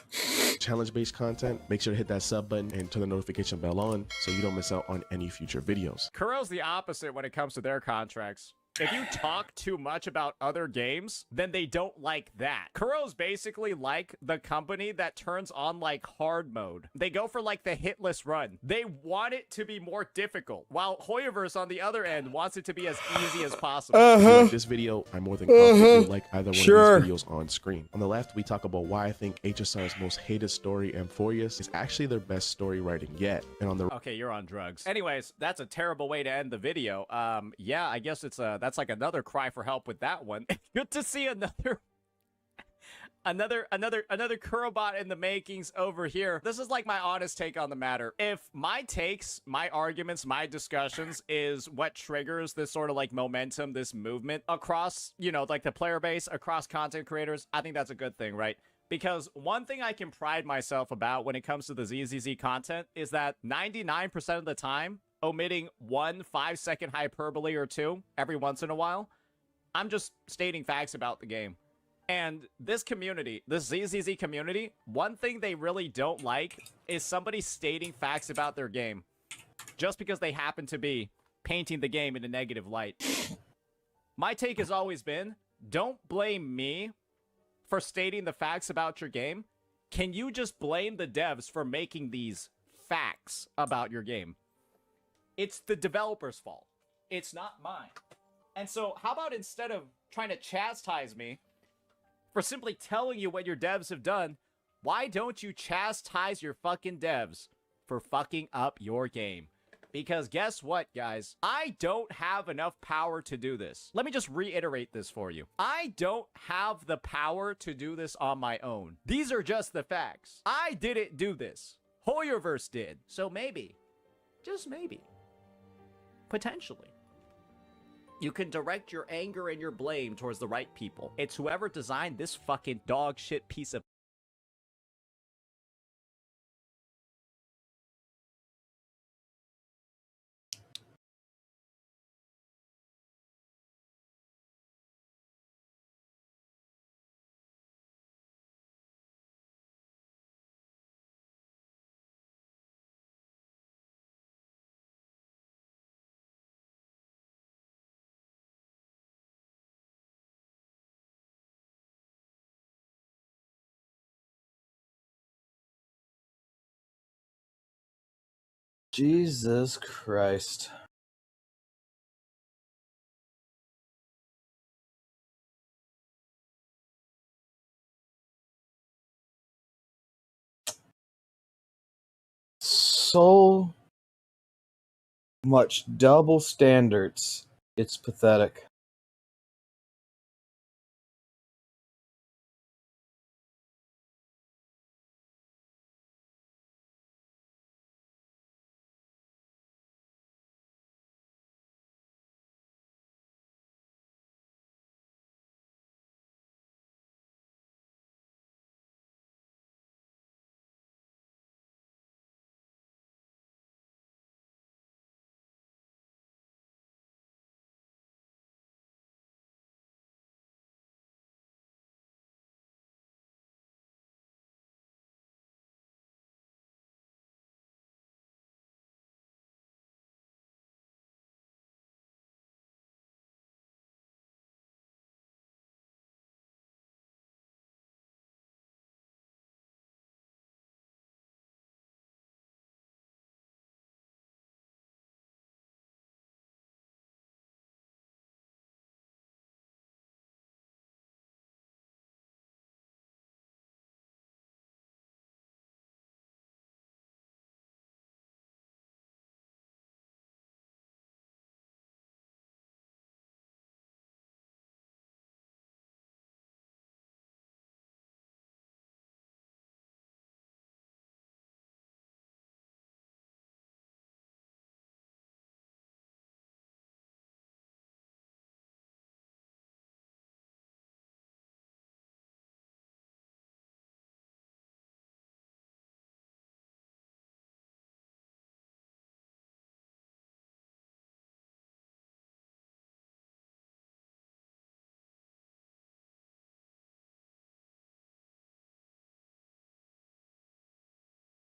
challenge-based content, make sure to hit that sub button and turn the notification bell on so you don't miss out on any future videos. Kuro's the opposite when it comes to their contracts. If you talk too much about other games, then they don't like that. Kuro's basically like the company that turns on like hard mode. They go for like the hitless run. They want it to be more difficult, while Hoyoverse on the other end wants it to be as easy as possible. If you like this video, I'm more than confident you'll like either one of these videos on screen. On the left, we talk about why I think HSR's most hated story, Amphoreus, is actually their best story writing yet. And on the Okay, you're on drugs. Anyways, that's a terrible way to end the video. Yeah, I guess it's that's like another cry for help with that one. Good to see another Kurobot in the makings over here. This is like my honest take on the matter. If my takes, my arguments, my discussions is what triggers this sort of like momentum, this movement across, you know, like the player base, across content creators, I think that's a good thing, right? Because one thing I can pride myself about when it comes to the ZZZ content is that 99% of the time, omitting 1 5-second hyperbole or 2 every once in a while, I'm just stating facts about the game. And this community, this ZZZ community, one thing they really don't like is somebody stating facts about their game just because they happen to be painting the game in a negative light. My take has always been, don't blame me for stating the facts about your game. Can you just blame the devs for making these facts about your game? It's the developer's fault. It's not mine. And so how about instead of trying to chastise me for simply telling you what your devs have done, why don't you chastise your fucking devs for fucking up your game? Because guess what, guys? I don't have enough power to do this. Let me just reiterate this for you. I don't have the power to do this on my own. These are just the facts. I didn't do this. Hoyoverse did. So maybe, just maybe, potentially, you can direct your anger and your blame towards the right people. It's whoever designed this fucking dog shit piece of Jesus Christ. So much double standards. It's pathetic.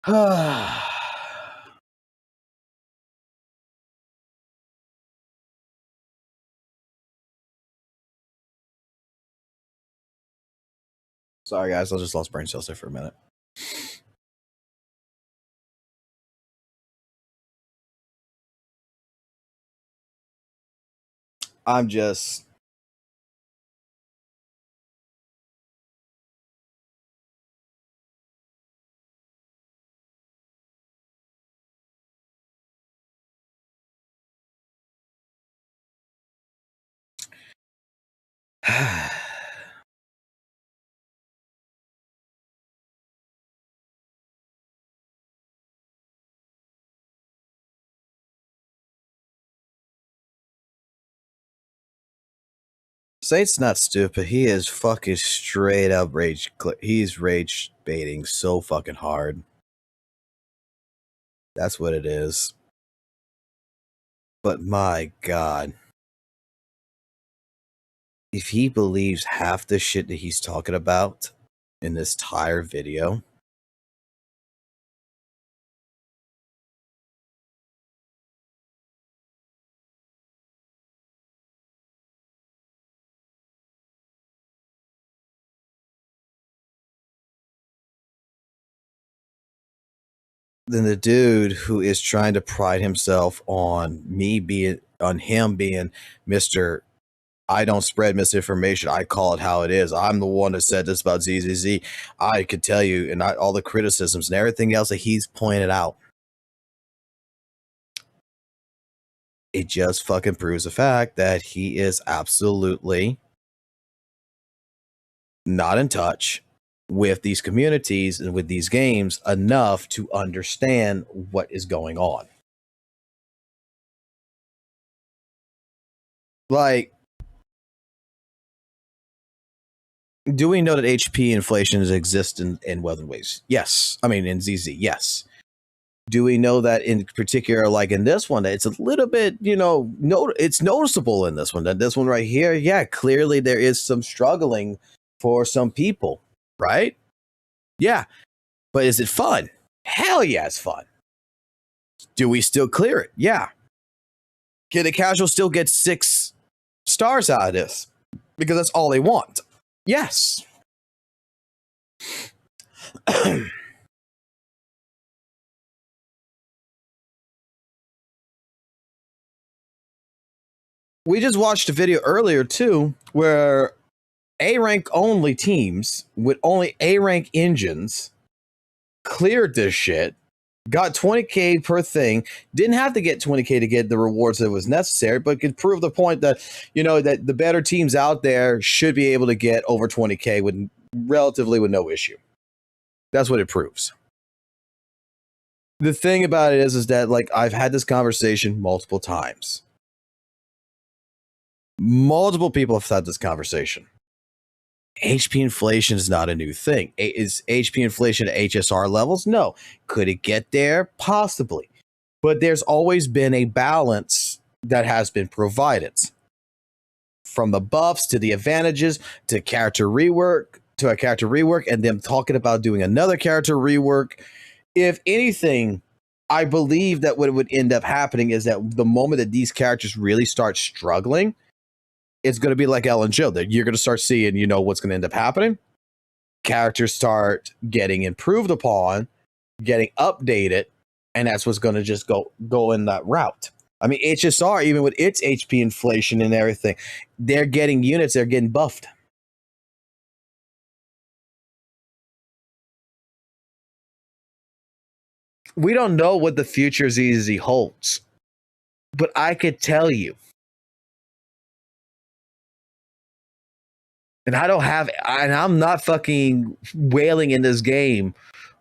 Sorry, guys. I just lost brain cells there for a minute. I'm just... Saint's not stupid. He is fucking straight up rage. He's rage baiting so fucking hard. That's what it is. But my God. If he believes half the shit that he's talking about in this entire video, then the dude who is trying to pride himself on him being Mr. I don't spread misinformation. I call it how it is. I'm the one that said this about ZZZ. I could tell you, and all the criticisms and everything else that he's pointed out. It just fucking proves the fact that he is absolutely not in touch with these communities and with these games enough to understand what is going on. Like, do we know that HP inflation exists in Weather Waves? Yes. I mean, in ZZ, yes. Do we know that in particular, like in this one, it's a little bit, it's noticeable in this one, that this one right here, yeah, clearly there is some struggling for some people, right? Yeah. But is it fun? Hell yeah, it's fun. Do we still clear it? Yeah. Can the casual still get 6 stars out of this? Because that's all they want. Yes. We just watched a video earlier too, where A rank only teams with only A rank engines cleared this shit, got 20k per thing, didn't have to get 20k to get the rewards that was necessary, but could prove the point that, that the better teams out there should be able to get over 20k with no issue. That's what it proves. The thing about it is that, like, I've had this conversation multiple times. Multiple people have had this conversation. HP inflation is not a new thing. Is HP inflation at HSR levels? No. Could it get there? Possibly. But there's always been a balance that has been provided. From the buffs to the advantages to character rework, and them talking about doing another character rework. If anything, I believe that what would end up happening is that the moment that these characters really start struggling, it's going to be like Ellen Jill, that you're going to start seeing, what's going to end up happening. Characters start getting improved upon, getting updated, and that's what's going to just go in that route. I mean, HSR, even with its HP inflation and everything, they're getting units, they're getting buffed. We don't know what the future of ZZ holds, but I could tell you, and I'm not fucking wailing in this game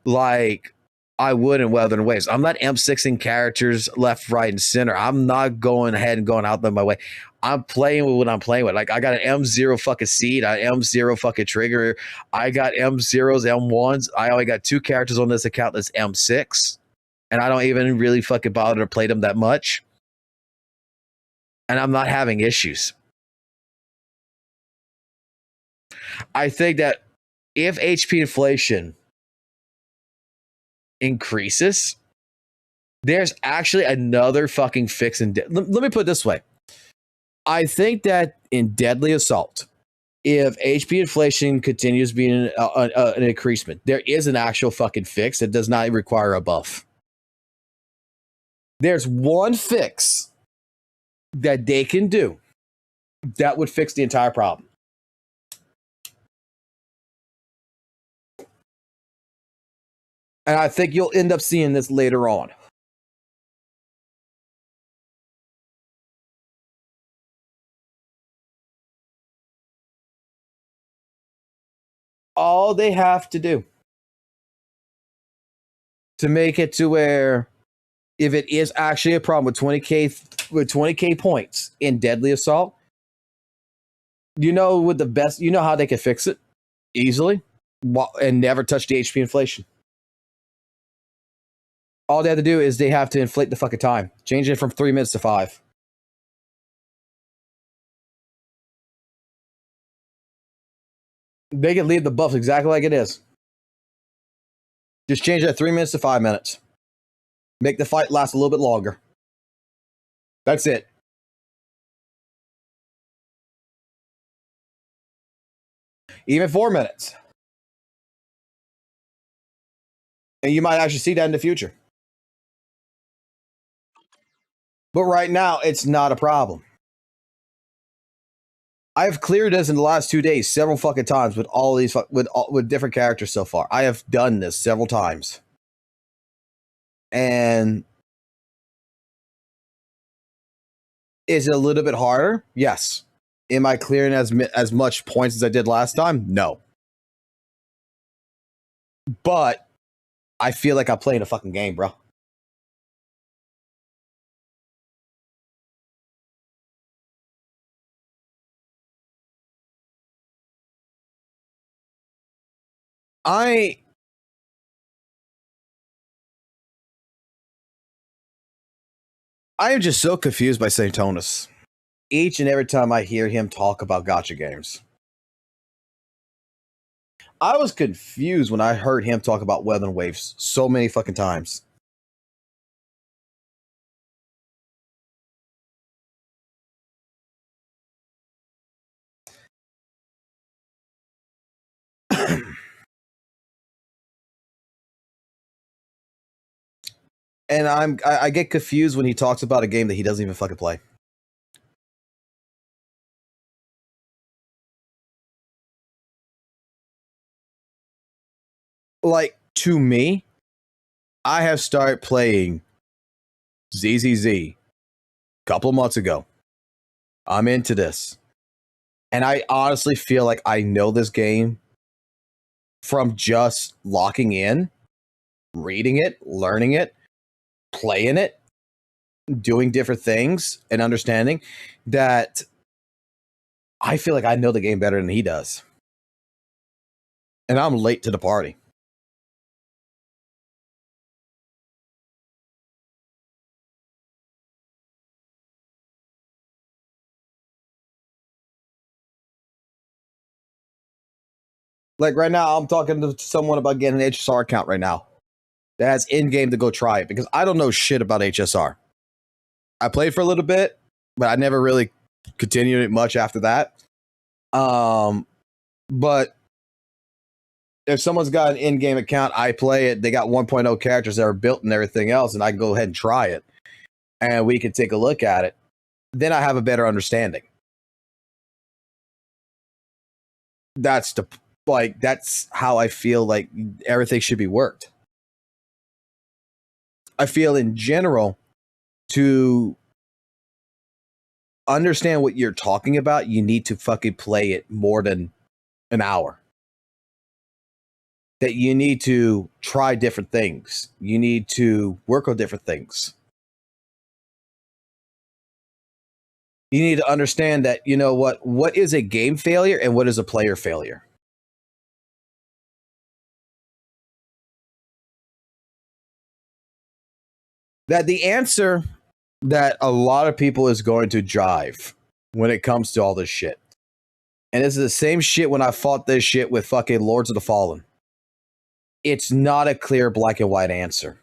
like I would in Weather and Waves. I'm not M6ing characters left, right, and center. I'm not going ahead and going out of my way. I'm playing with what I'm playing with. Like, I got an M0 fucking seed, I M0 fucking trigger. I got M0s, M1s. I only got 2 characters on this account that's M6. And I don't even really fucking bother to play them that much. And I'm not having issues. I think that if HP inflation increases, there's actually another fucking fix in let me put it this way. I think that in Deadly Assault, if HP inflation continues being an increasement, there is an actual fucking fix that does not require a buff. There's one fix that they can do that would fix the entire problem. And I think you'll end up seeing this later on. All they have to do to make it to where if it is actually a problem with 20k points in Deadly Assault, you know with the best, you know how they can fix it easily and never touch the HP inflation. All they have to do is they have to inflate the fucking time, change it from 3 minutes to 5. They can leave the buffs exactly like it is. Just change that 3 minutes to 5 minutes. Make the fight last a little bit longer. That's it. Even 4 minutes. And you might actually see that in the future. But right now, it's not a problem. I've cleared this in the last 2 days several fucking times with all these with different characters so far. I have done this several times. And is it a little bit harder? Yes. Am I clearing as much points as I did last time? No. But I feel like I'm playing a fucking game, bro. I am just so confused by St. Tonus. Each and every time I hear him talk about gacha games. I was confused when I heard him talk about Weather Waves so many fucking times. And I get confused when he talks about a game that he doesn't even fucking play. Like, to me, I have started playing ZZZ a couple of months ago. I'm into this. And I honestly feel like I know this game from just locking in, reading it, learning it, playing it, doing different things, and understanding that I feel like I know the game better than he does. And I'm late to the party. Like right now, I'm talking to someone about getting an HSR account right now. That has in-game to go try it because I don't know shit about HSR. I played for a little bit, but I never really continued it much after that. But if someone's got an in-game account, I play it. They got 1.0 characters that are built and everything else, and I can go ahead and try it. And we can take a look at it. Then I have a better understanding. That's how I feel like everything should be worked. I feel in general, to understand what you're talking about, you need to fucking play it more than an hour. That you need to try different things. You need to work on different things. You need to understand that, you know what is a game failure and what is a player failure. That the answer that a lot of people is going to drive when it comes to all this shit. And it's the same shit when I fought this shit with fucking Lords of the Fallen. it's not a clear black and white answer.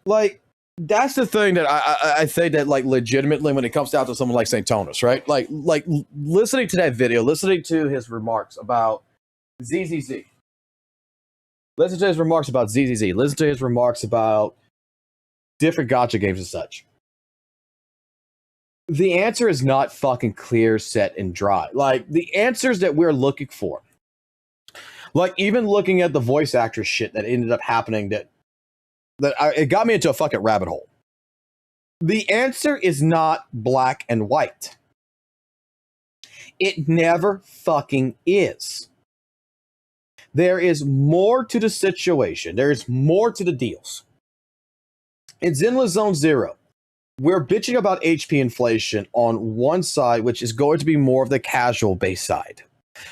Like, that's the thing that I think that, like, legitimately, when it comes down to someone like St. Tonus, right? Like listening to that video, listening to his remarks about ZZZ. Listen to his remarks about ZZZ. Listen to his remarks about different gacha games and such. The answer is not fucking clear, set, and dry. Like, the answers that we're looking for, like, even looking at the voice actor shit that ended up happening, it got me into a fucking rabbit hole. The answer is not black and white. It never fucking is. There is more to the situation. There is more to the deals. In Zenless Zone Zero, we're bitching about HP inflation on one side, which is going to be more of the casual base side,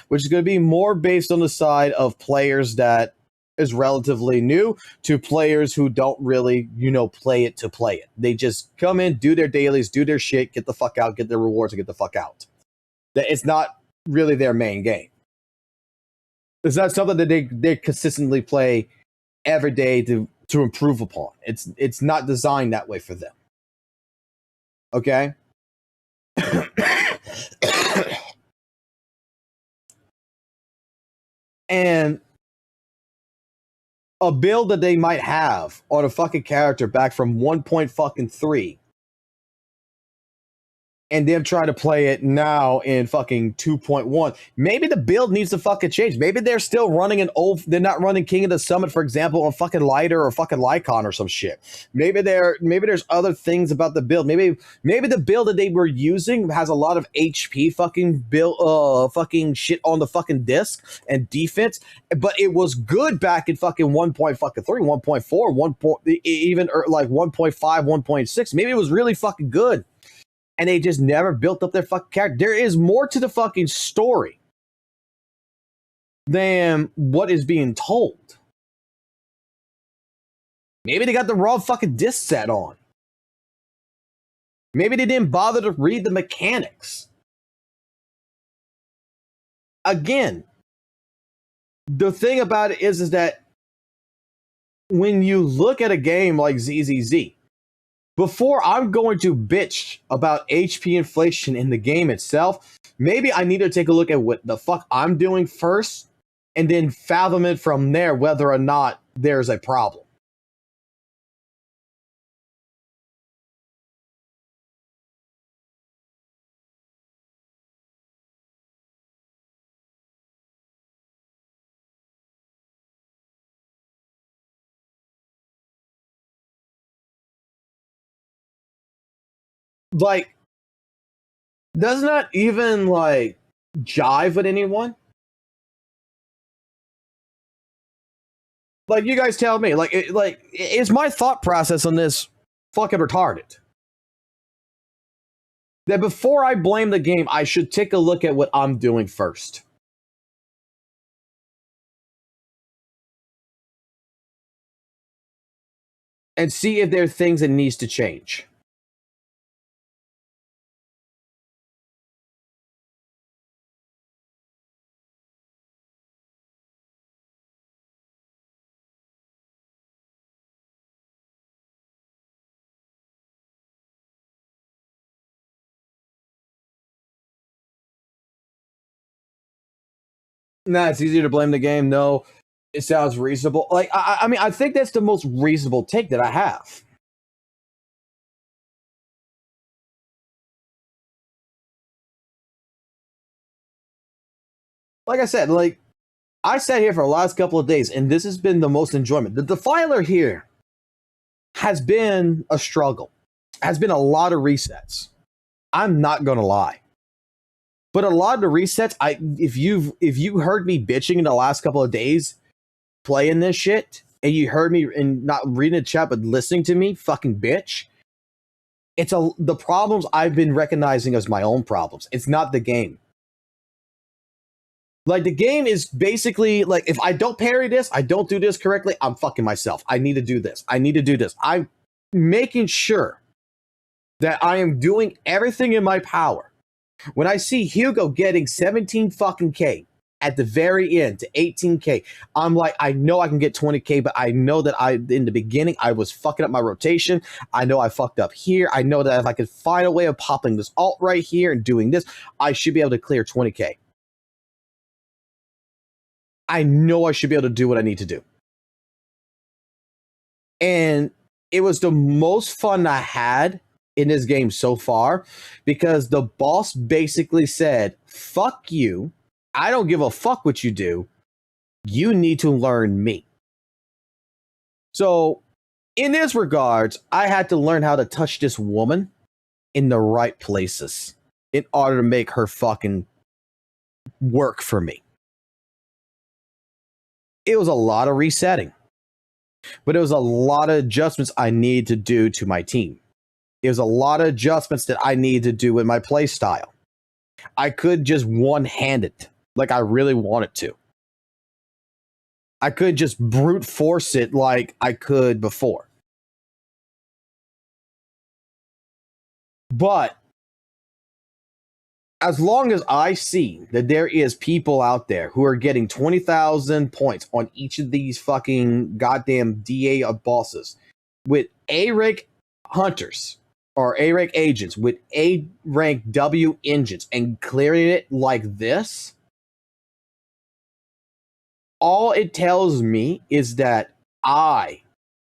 which is going to be more based on the side of players that is relatively new to players who don't really, play it to play it. They just come in, do their dailies, do their shit, get the fuck out, get their rewards, and get the fuck out. It's not really their main game. It's not something that they consistently play every day to improve upon. It's not designed that way for them. Okay? And a build that they might have on a fucking character back from 1.3 and them trying to play it now in fucking 2.1. Maybe the build needs to fucking change. Maybe they're still running they're not running King of the Summit, for example, on fucking Lighter or fucking Lycon or some shit. Maybe there's other things about the build. Maybe the build that they were using has a lot of HP fucking build, fucking shit on the fucking disc and defense, but it was good back in fucking 1.3, 1.4, even like 1.5, 1.6. Maybe it was really fucking good. And they just never built up their fucking character. There is more to the fucking story than what is being told. Maybe they got the wrong fucking disc set on. Maybe they didn't bother to read the mechanics. Again, the thing about it is that when you look at a game like ZZZ, before I'm going to bitch about HP inflation in the game itself, maybe I need to take a look at what the fuck I'm doing first and then fathom it from there whether or not there's a problem. Like, does not even like jive with anyone. Like, you guys tell me, is my thought process on this fucking retarded? That before I blame the game, I should take a look at what I'm doing first. And see if there are things that needs to change. Nah, it's easier to blame the game. No, it sounds reasonable. Like, I mean, I think that's the most reasonable take that I have. Like I said, like, I sat here for the last couple of days, and this has been the most enjoyment. The defiler here has been a struggle. Has been a lot of resets. I'm not going to lie. But a lot of the resets, if you heard me bitching in the last couple of days playing this shit, and you heard me and not reading the chat but listening to me, fucking bitch. It's the problems I've been recognizing as my own problems. It's not the game. Like, the game is basically like, if I don't parry this, I don't do this correctly, I'm fucking myself. I need to do this. I need to do this. I'm making sure that I am doing everything in my power. When I see Hugo getting 17 fucking K at the very end to 18K, I'm like, I know I can get 20K, but I know that in the beginning, I was fucking up my rotation. I know I fucked up here. I know that if I could find a way of popping this alt right here and doing this, I should be able to clear 20K. I know I should be able to do what I need to do. And it was the most fun I had in this game so far, because the boss basically said, fuck you. I don't give a fuck what you do. You need to learn me. So in this regards, I had to learn how to touch this woman in the right places in order to make her fucking work for me. It was a lot of resetting, but it was a lot of adjustments I needed to do to my team. It was a lot of adjustments that I needed to do with my play style. I could just one-hand it like I really wanted to. I could just brute force it like I could before. But as long as I see that there is people out there who are getting 20,000 points on each of these fucking goddamn DA bosses with A-rank hunters or A-rank agents with A-rank W engines and clearing it like this, all it tells me is that I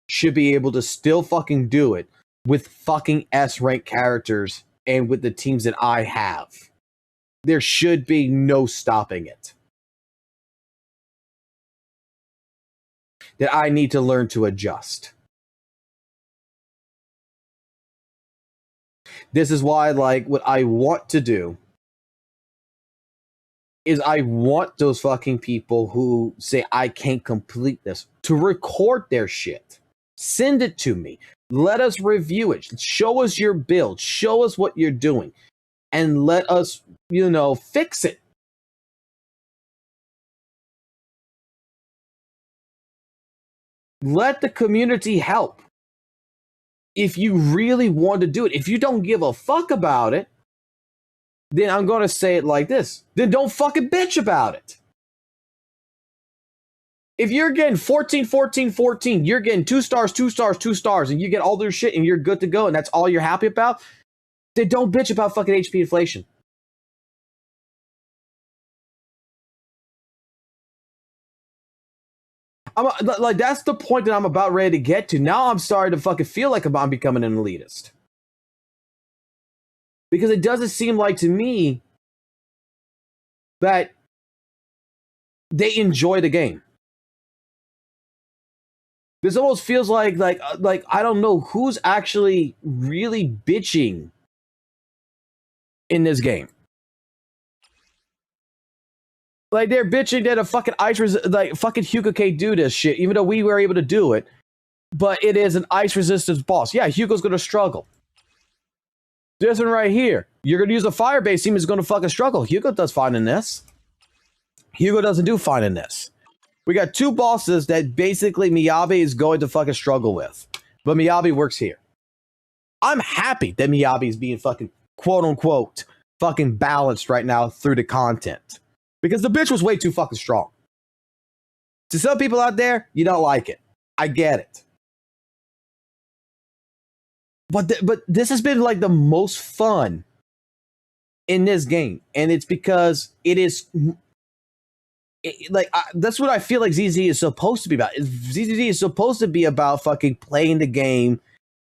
should be able to still fucking do it with fucking S-rank characters and with the teams that I have. There should be no stopping it. That I need to learn to adjust. This is why, like, what I want to do is I want those fucking people who say I can't complete this to record their shit. Send it to me. Let us review it. Show us your build. Show us what you're doing. And let us, fix it. Let the community help. If you really want to do it, if you don't give a fuck about it, then I'm going to say it like this. Then don't fucking bitch about it. If you're getting 14, 14, 14, you're getting 2 stars, 2 stars, 2 stars, and you get all their shit and you're good to go and that's all you're happy about, then don't bitch about fucking HP inflation. That's the point that I'm about ready to get to. Now I'm starting to fucking feel like I'm becoming an elitist. Because it doesn't seem like to me that they enjoy the game. This almost feels like I don't know who's actually really bitching in this game. Like, they're bitching that a fucking fucking Hugo can't do this shit, even though we were able to do it. But it is an ice resistance boss. Yeah, Hugo's gonna struggle. This one right here, you're gonna use a fire-based team is gonna fucking struggle. Hugo does fine in this. Hugo doesn't do fine in this. We got 2 bosses that basically Miyabi is going to fucking struggle with. But Miyabi works here. I'm happy that Miyabi is being fucking quote-unquote fucking balanced right now through the content. Because the bitch was way too fucking strong. To some people out there, you don't like it. I get it. But this has been like the most fun in this game. And it's because it is... that's what I feel like ZZ is supposed to be about. ZZ is supposed to be about fucking playing the game,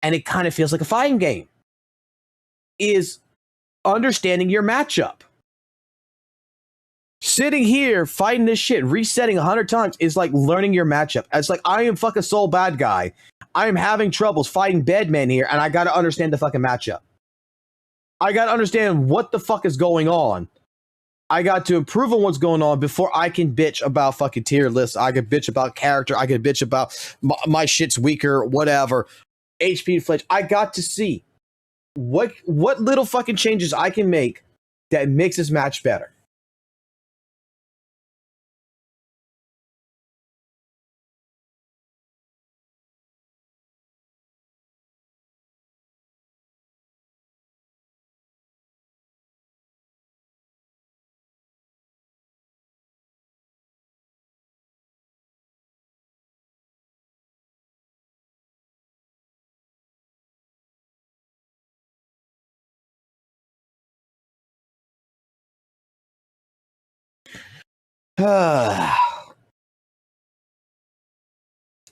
and it kind of feels like a fighting game. Is understanding your matchup. Sitting here fighting this shit, resetting 100 times is like learning your matchup. It's like, I am fucking soul bad guy. I am having troubles fighting bedmen here, and I gotta understand the fucking matchup. I gotta understand what the fuck is going on I got to improve on what's going on before I can bitch about fucking tier lists. I can bitch about character. I can bitch about my shit's weaker, whatever. HP inflation. I got to see what little fucking changes I can make that makes this match better.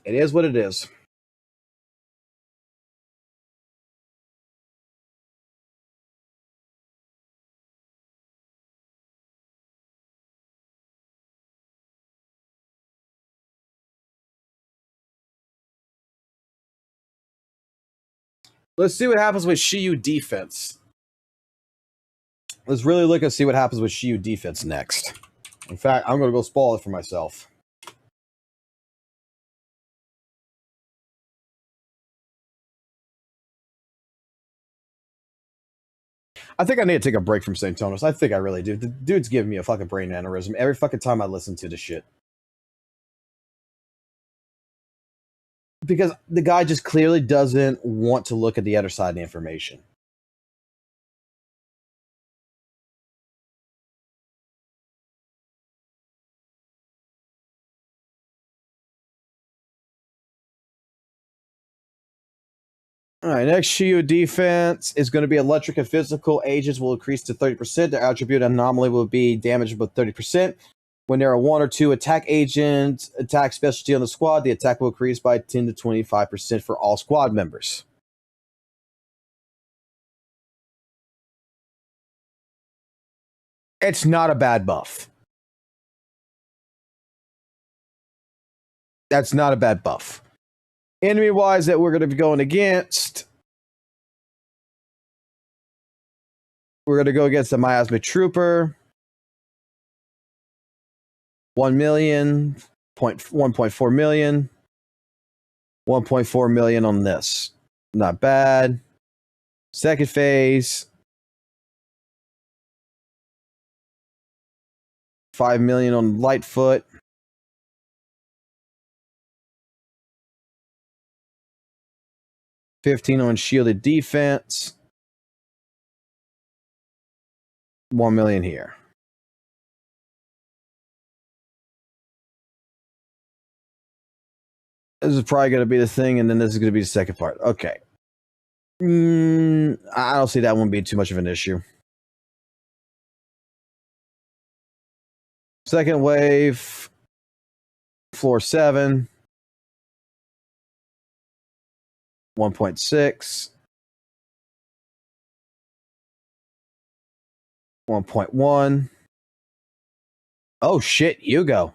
It is what it is. Let's see what happens with Shiyu defense. Let's really look and see what happens with Shiyu defense next. In fact, I'm going to go spoil it for myself. I think I need to take a break from St. Thomas. I think I really do. The dude's giving me a fucking brain aneurysm every fucking time I listen to this shit. Because the guy just clearly doesn't want to look at the other side of the information. All right, next Shiyu defense is going to be electric and physical agents will increase to 30%. Their attribute anomaly will be damaged by 30%. When there are 1 or 2 attack agents, attack specialty on the squad, the attack will increase by 10 to 25% for all squad members. It's not a bad buff. That's not a bad buff. Enemy-wise that we're going to be going against, we're going to go against the Miasma Trooper. 1 million, 1.4 million. 1.4 million on this. Not bad. Second phase. 5 million on Lightfoot. 15 on shielded defense. 1 million here. This is probably going to be the thing, and then this is going to be the second part. Okay. I don't see that one being too much of an issue. Second wave. Floor 7. 1.6. 1.1. Oh shit, you go.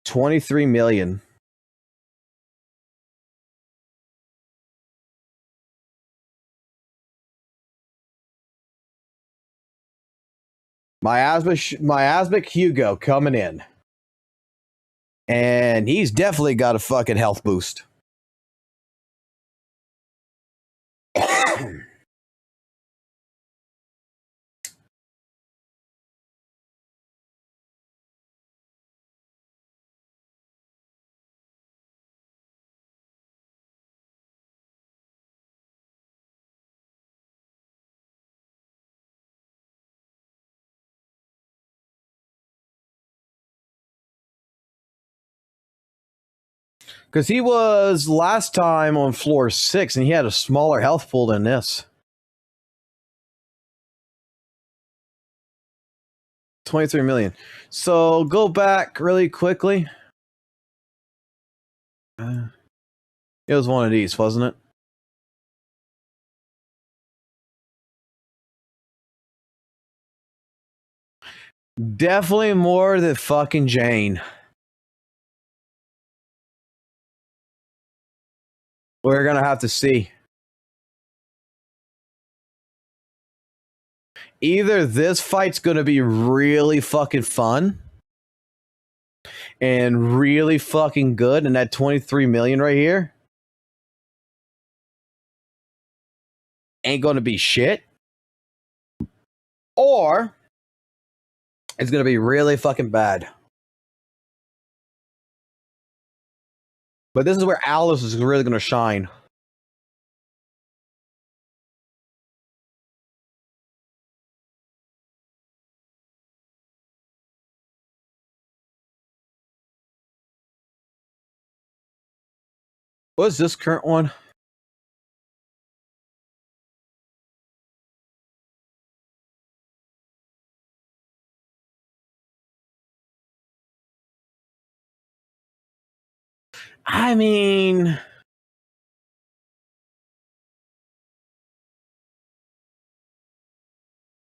23 million. Miasmic Hugo coming in. And he's definitely got a fucking health boost. Because he was last time on floor 6 and he had a smaller health pool than this. 23 million. So go back really quickly. It was one of these, wasn't it? Definitely more than fucking Jane. We're going to have to see. Either this fight's gonna be really fucking fun and really fucking good, and that 23 million right here ain't gonna be shit, or it's gonna be really fucking bad. But this is where Alice is really gonna shine. What's this current one? I mean,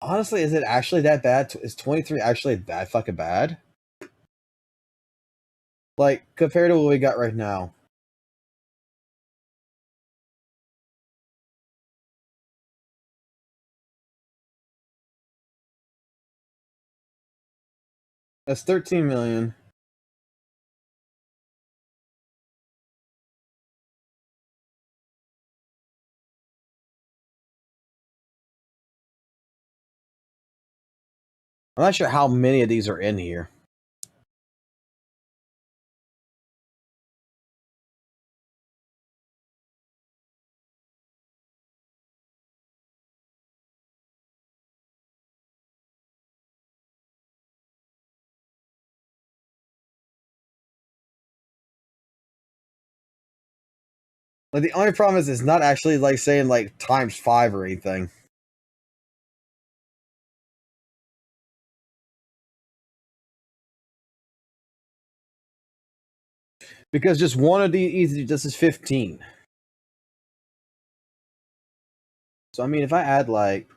honestly, is it actually that bad? Is 23 actually that fucking bad? Like, compared to what we got right now. That's 13 million. I'm not sure how many of these are in here. Like, the only problem is it's not actually like saying like ×5 or anything. Because just one of these, this is 15. So I mean, if I add like,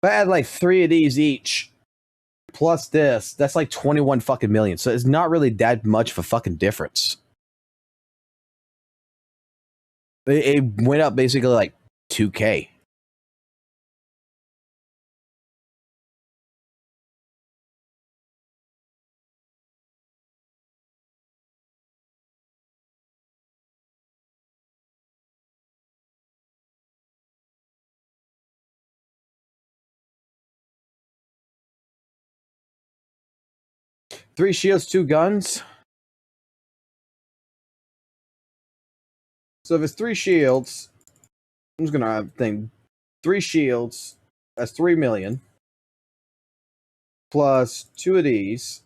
if I add like 3 of these each, plus this, that's like 21 fucking million. So it's not really that much of a fucking difference. It went up basically like 2K. Three shields, 2 guns. So if it's 3 shields, I'm just gonna think 3 shields, that's 3 million. Plus 2 of these.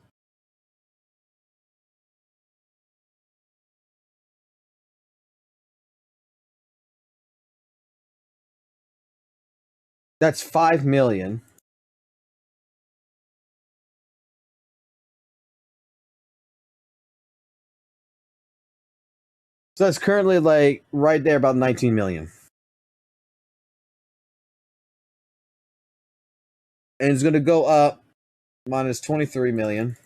That's 5 million. So that's currently like right there about 19 million. And it's going to go up minus 23 million.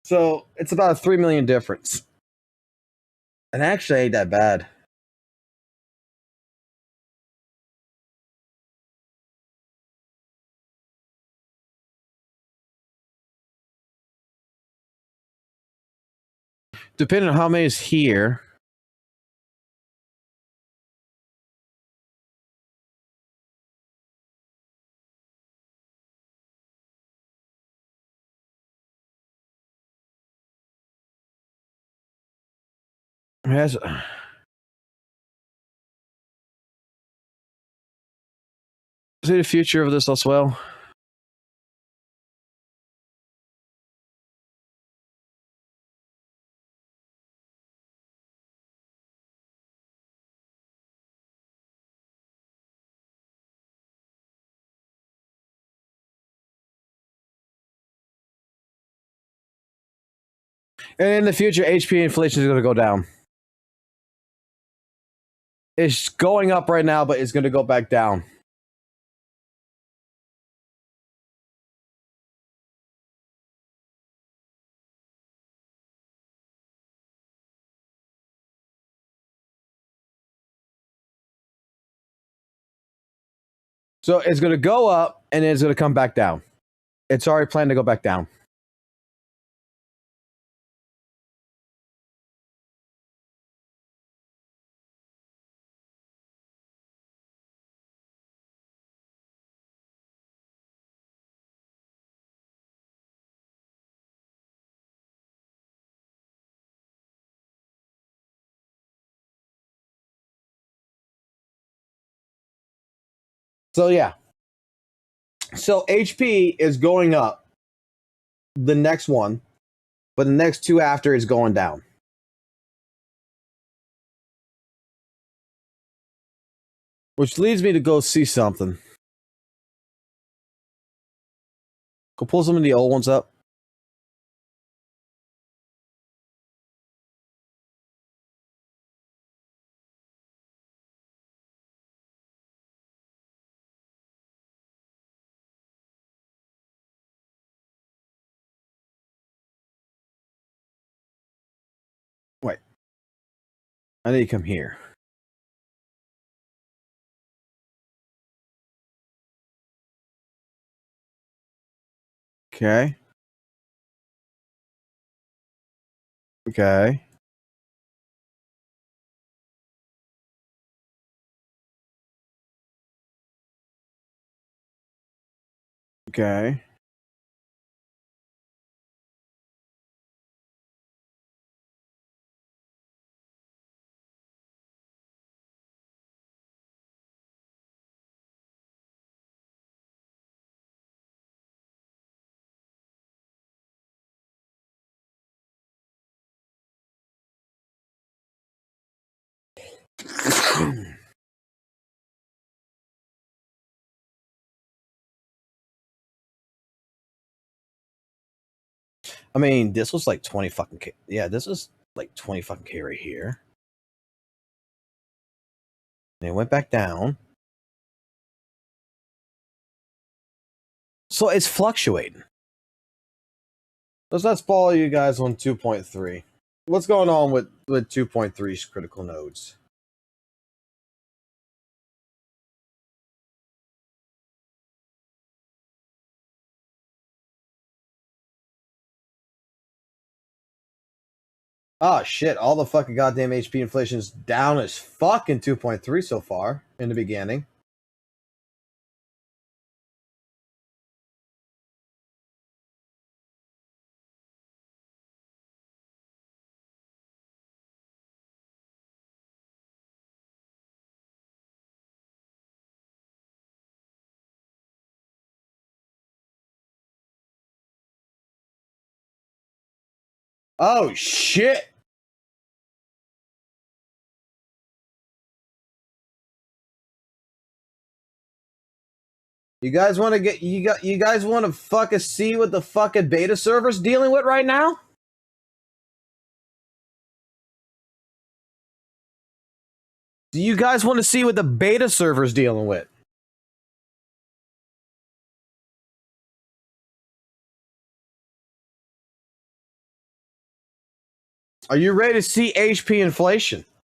So it's about a 3 million difference. And actually ain't that bad. Depending on how many is here. Has see the future of this as well. And in the future, HP inflation is going to go down. It's going up right now, but it's going to go back down. So it's going to go up and then it's going to come back down. It's already planned to go back down. So yeah. So HP is going up. The next one. But the next two after is going down. Which leads me to go see something. Go pull some of the old ones up. Wait. I need to come here. Okay. Okay. Okay. I mean, this was like 20 fucking K. Yeah, this is like 20 fucking K right here. And it went back down. So it's fluctuating. Let's not spoil you guys on 2.3. What's going on with 2.3's critical nodes? Oh shit, all the fucking goddamn HP inflation is down as fucking 2.3 so far in the beginning. Oh shit. You guys want to get you guys want to fucking see what the fucking beta server's dealing with right now? Do you guys want to see what the beta server's dealing with? Are you ready to see HP inflation?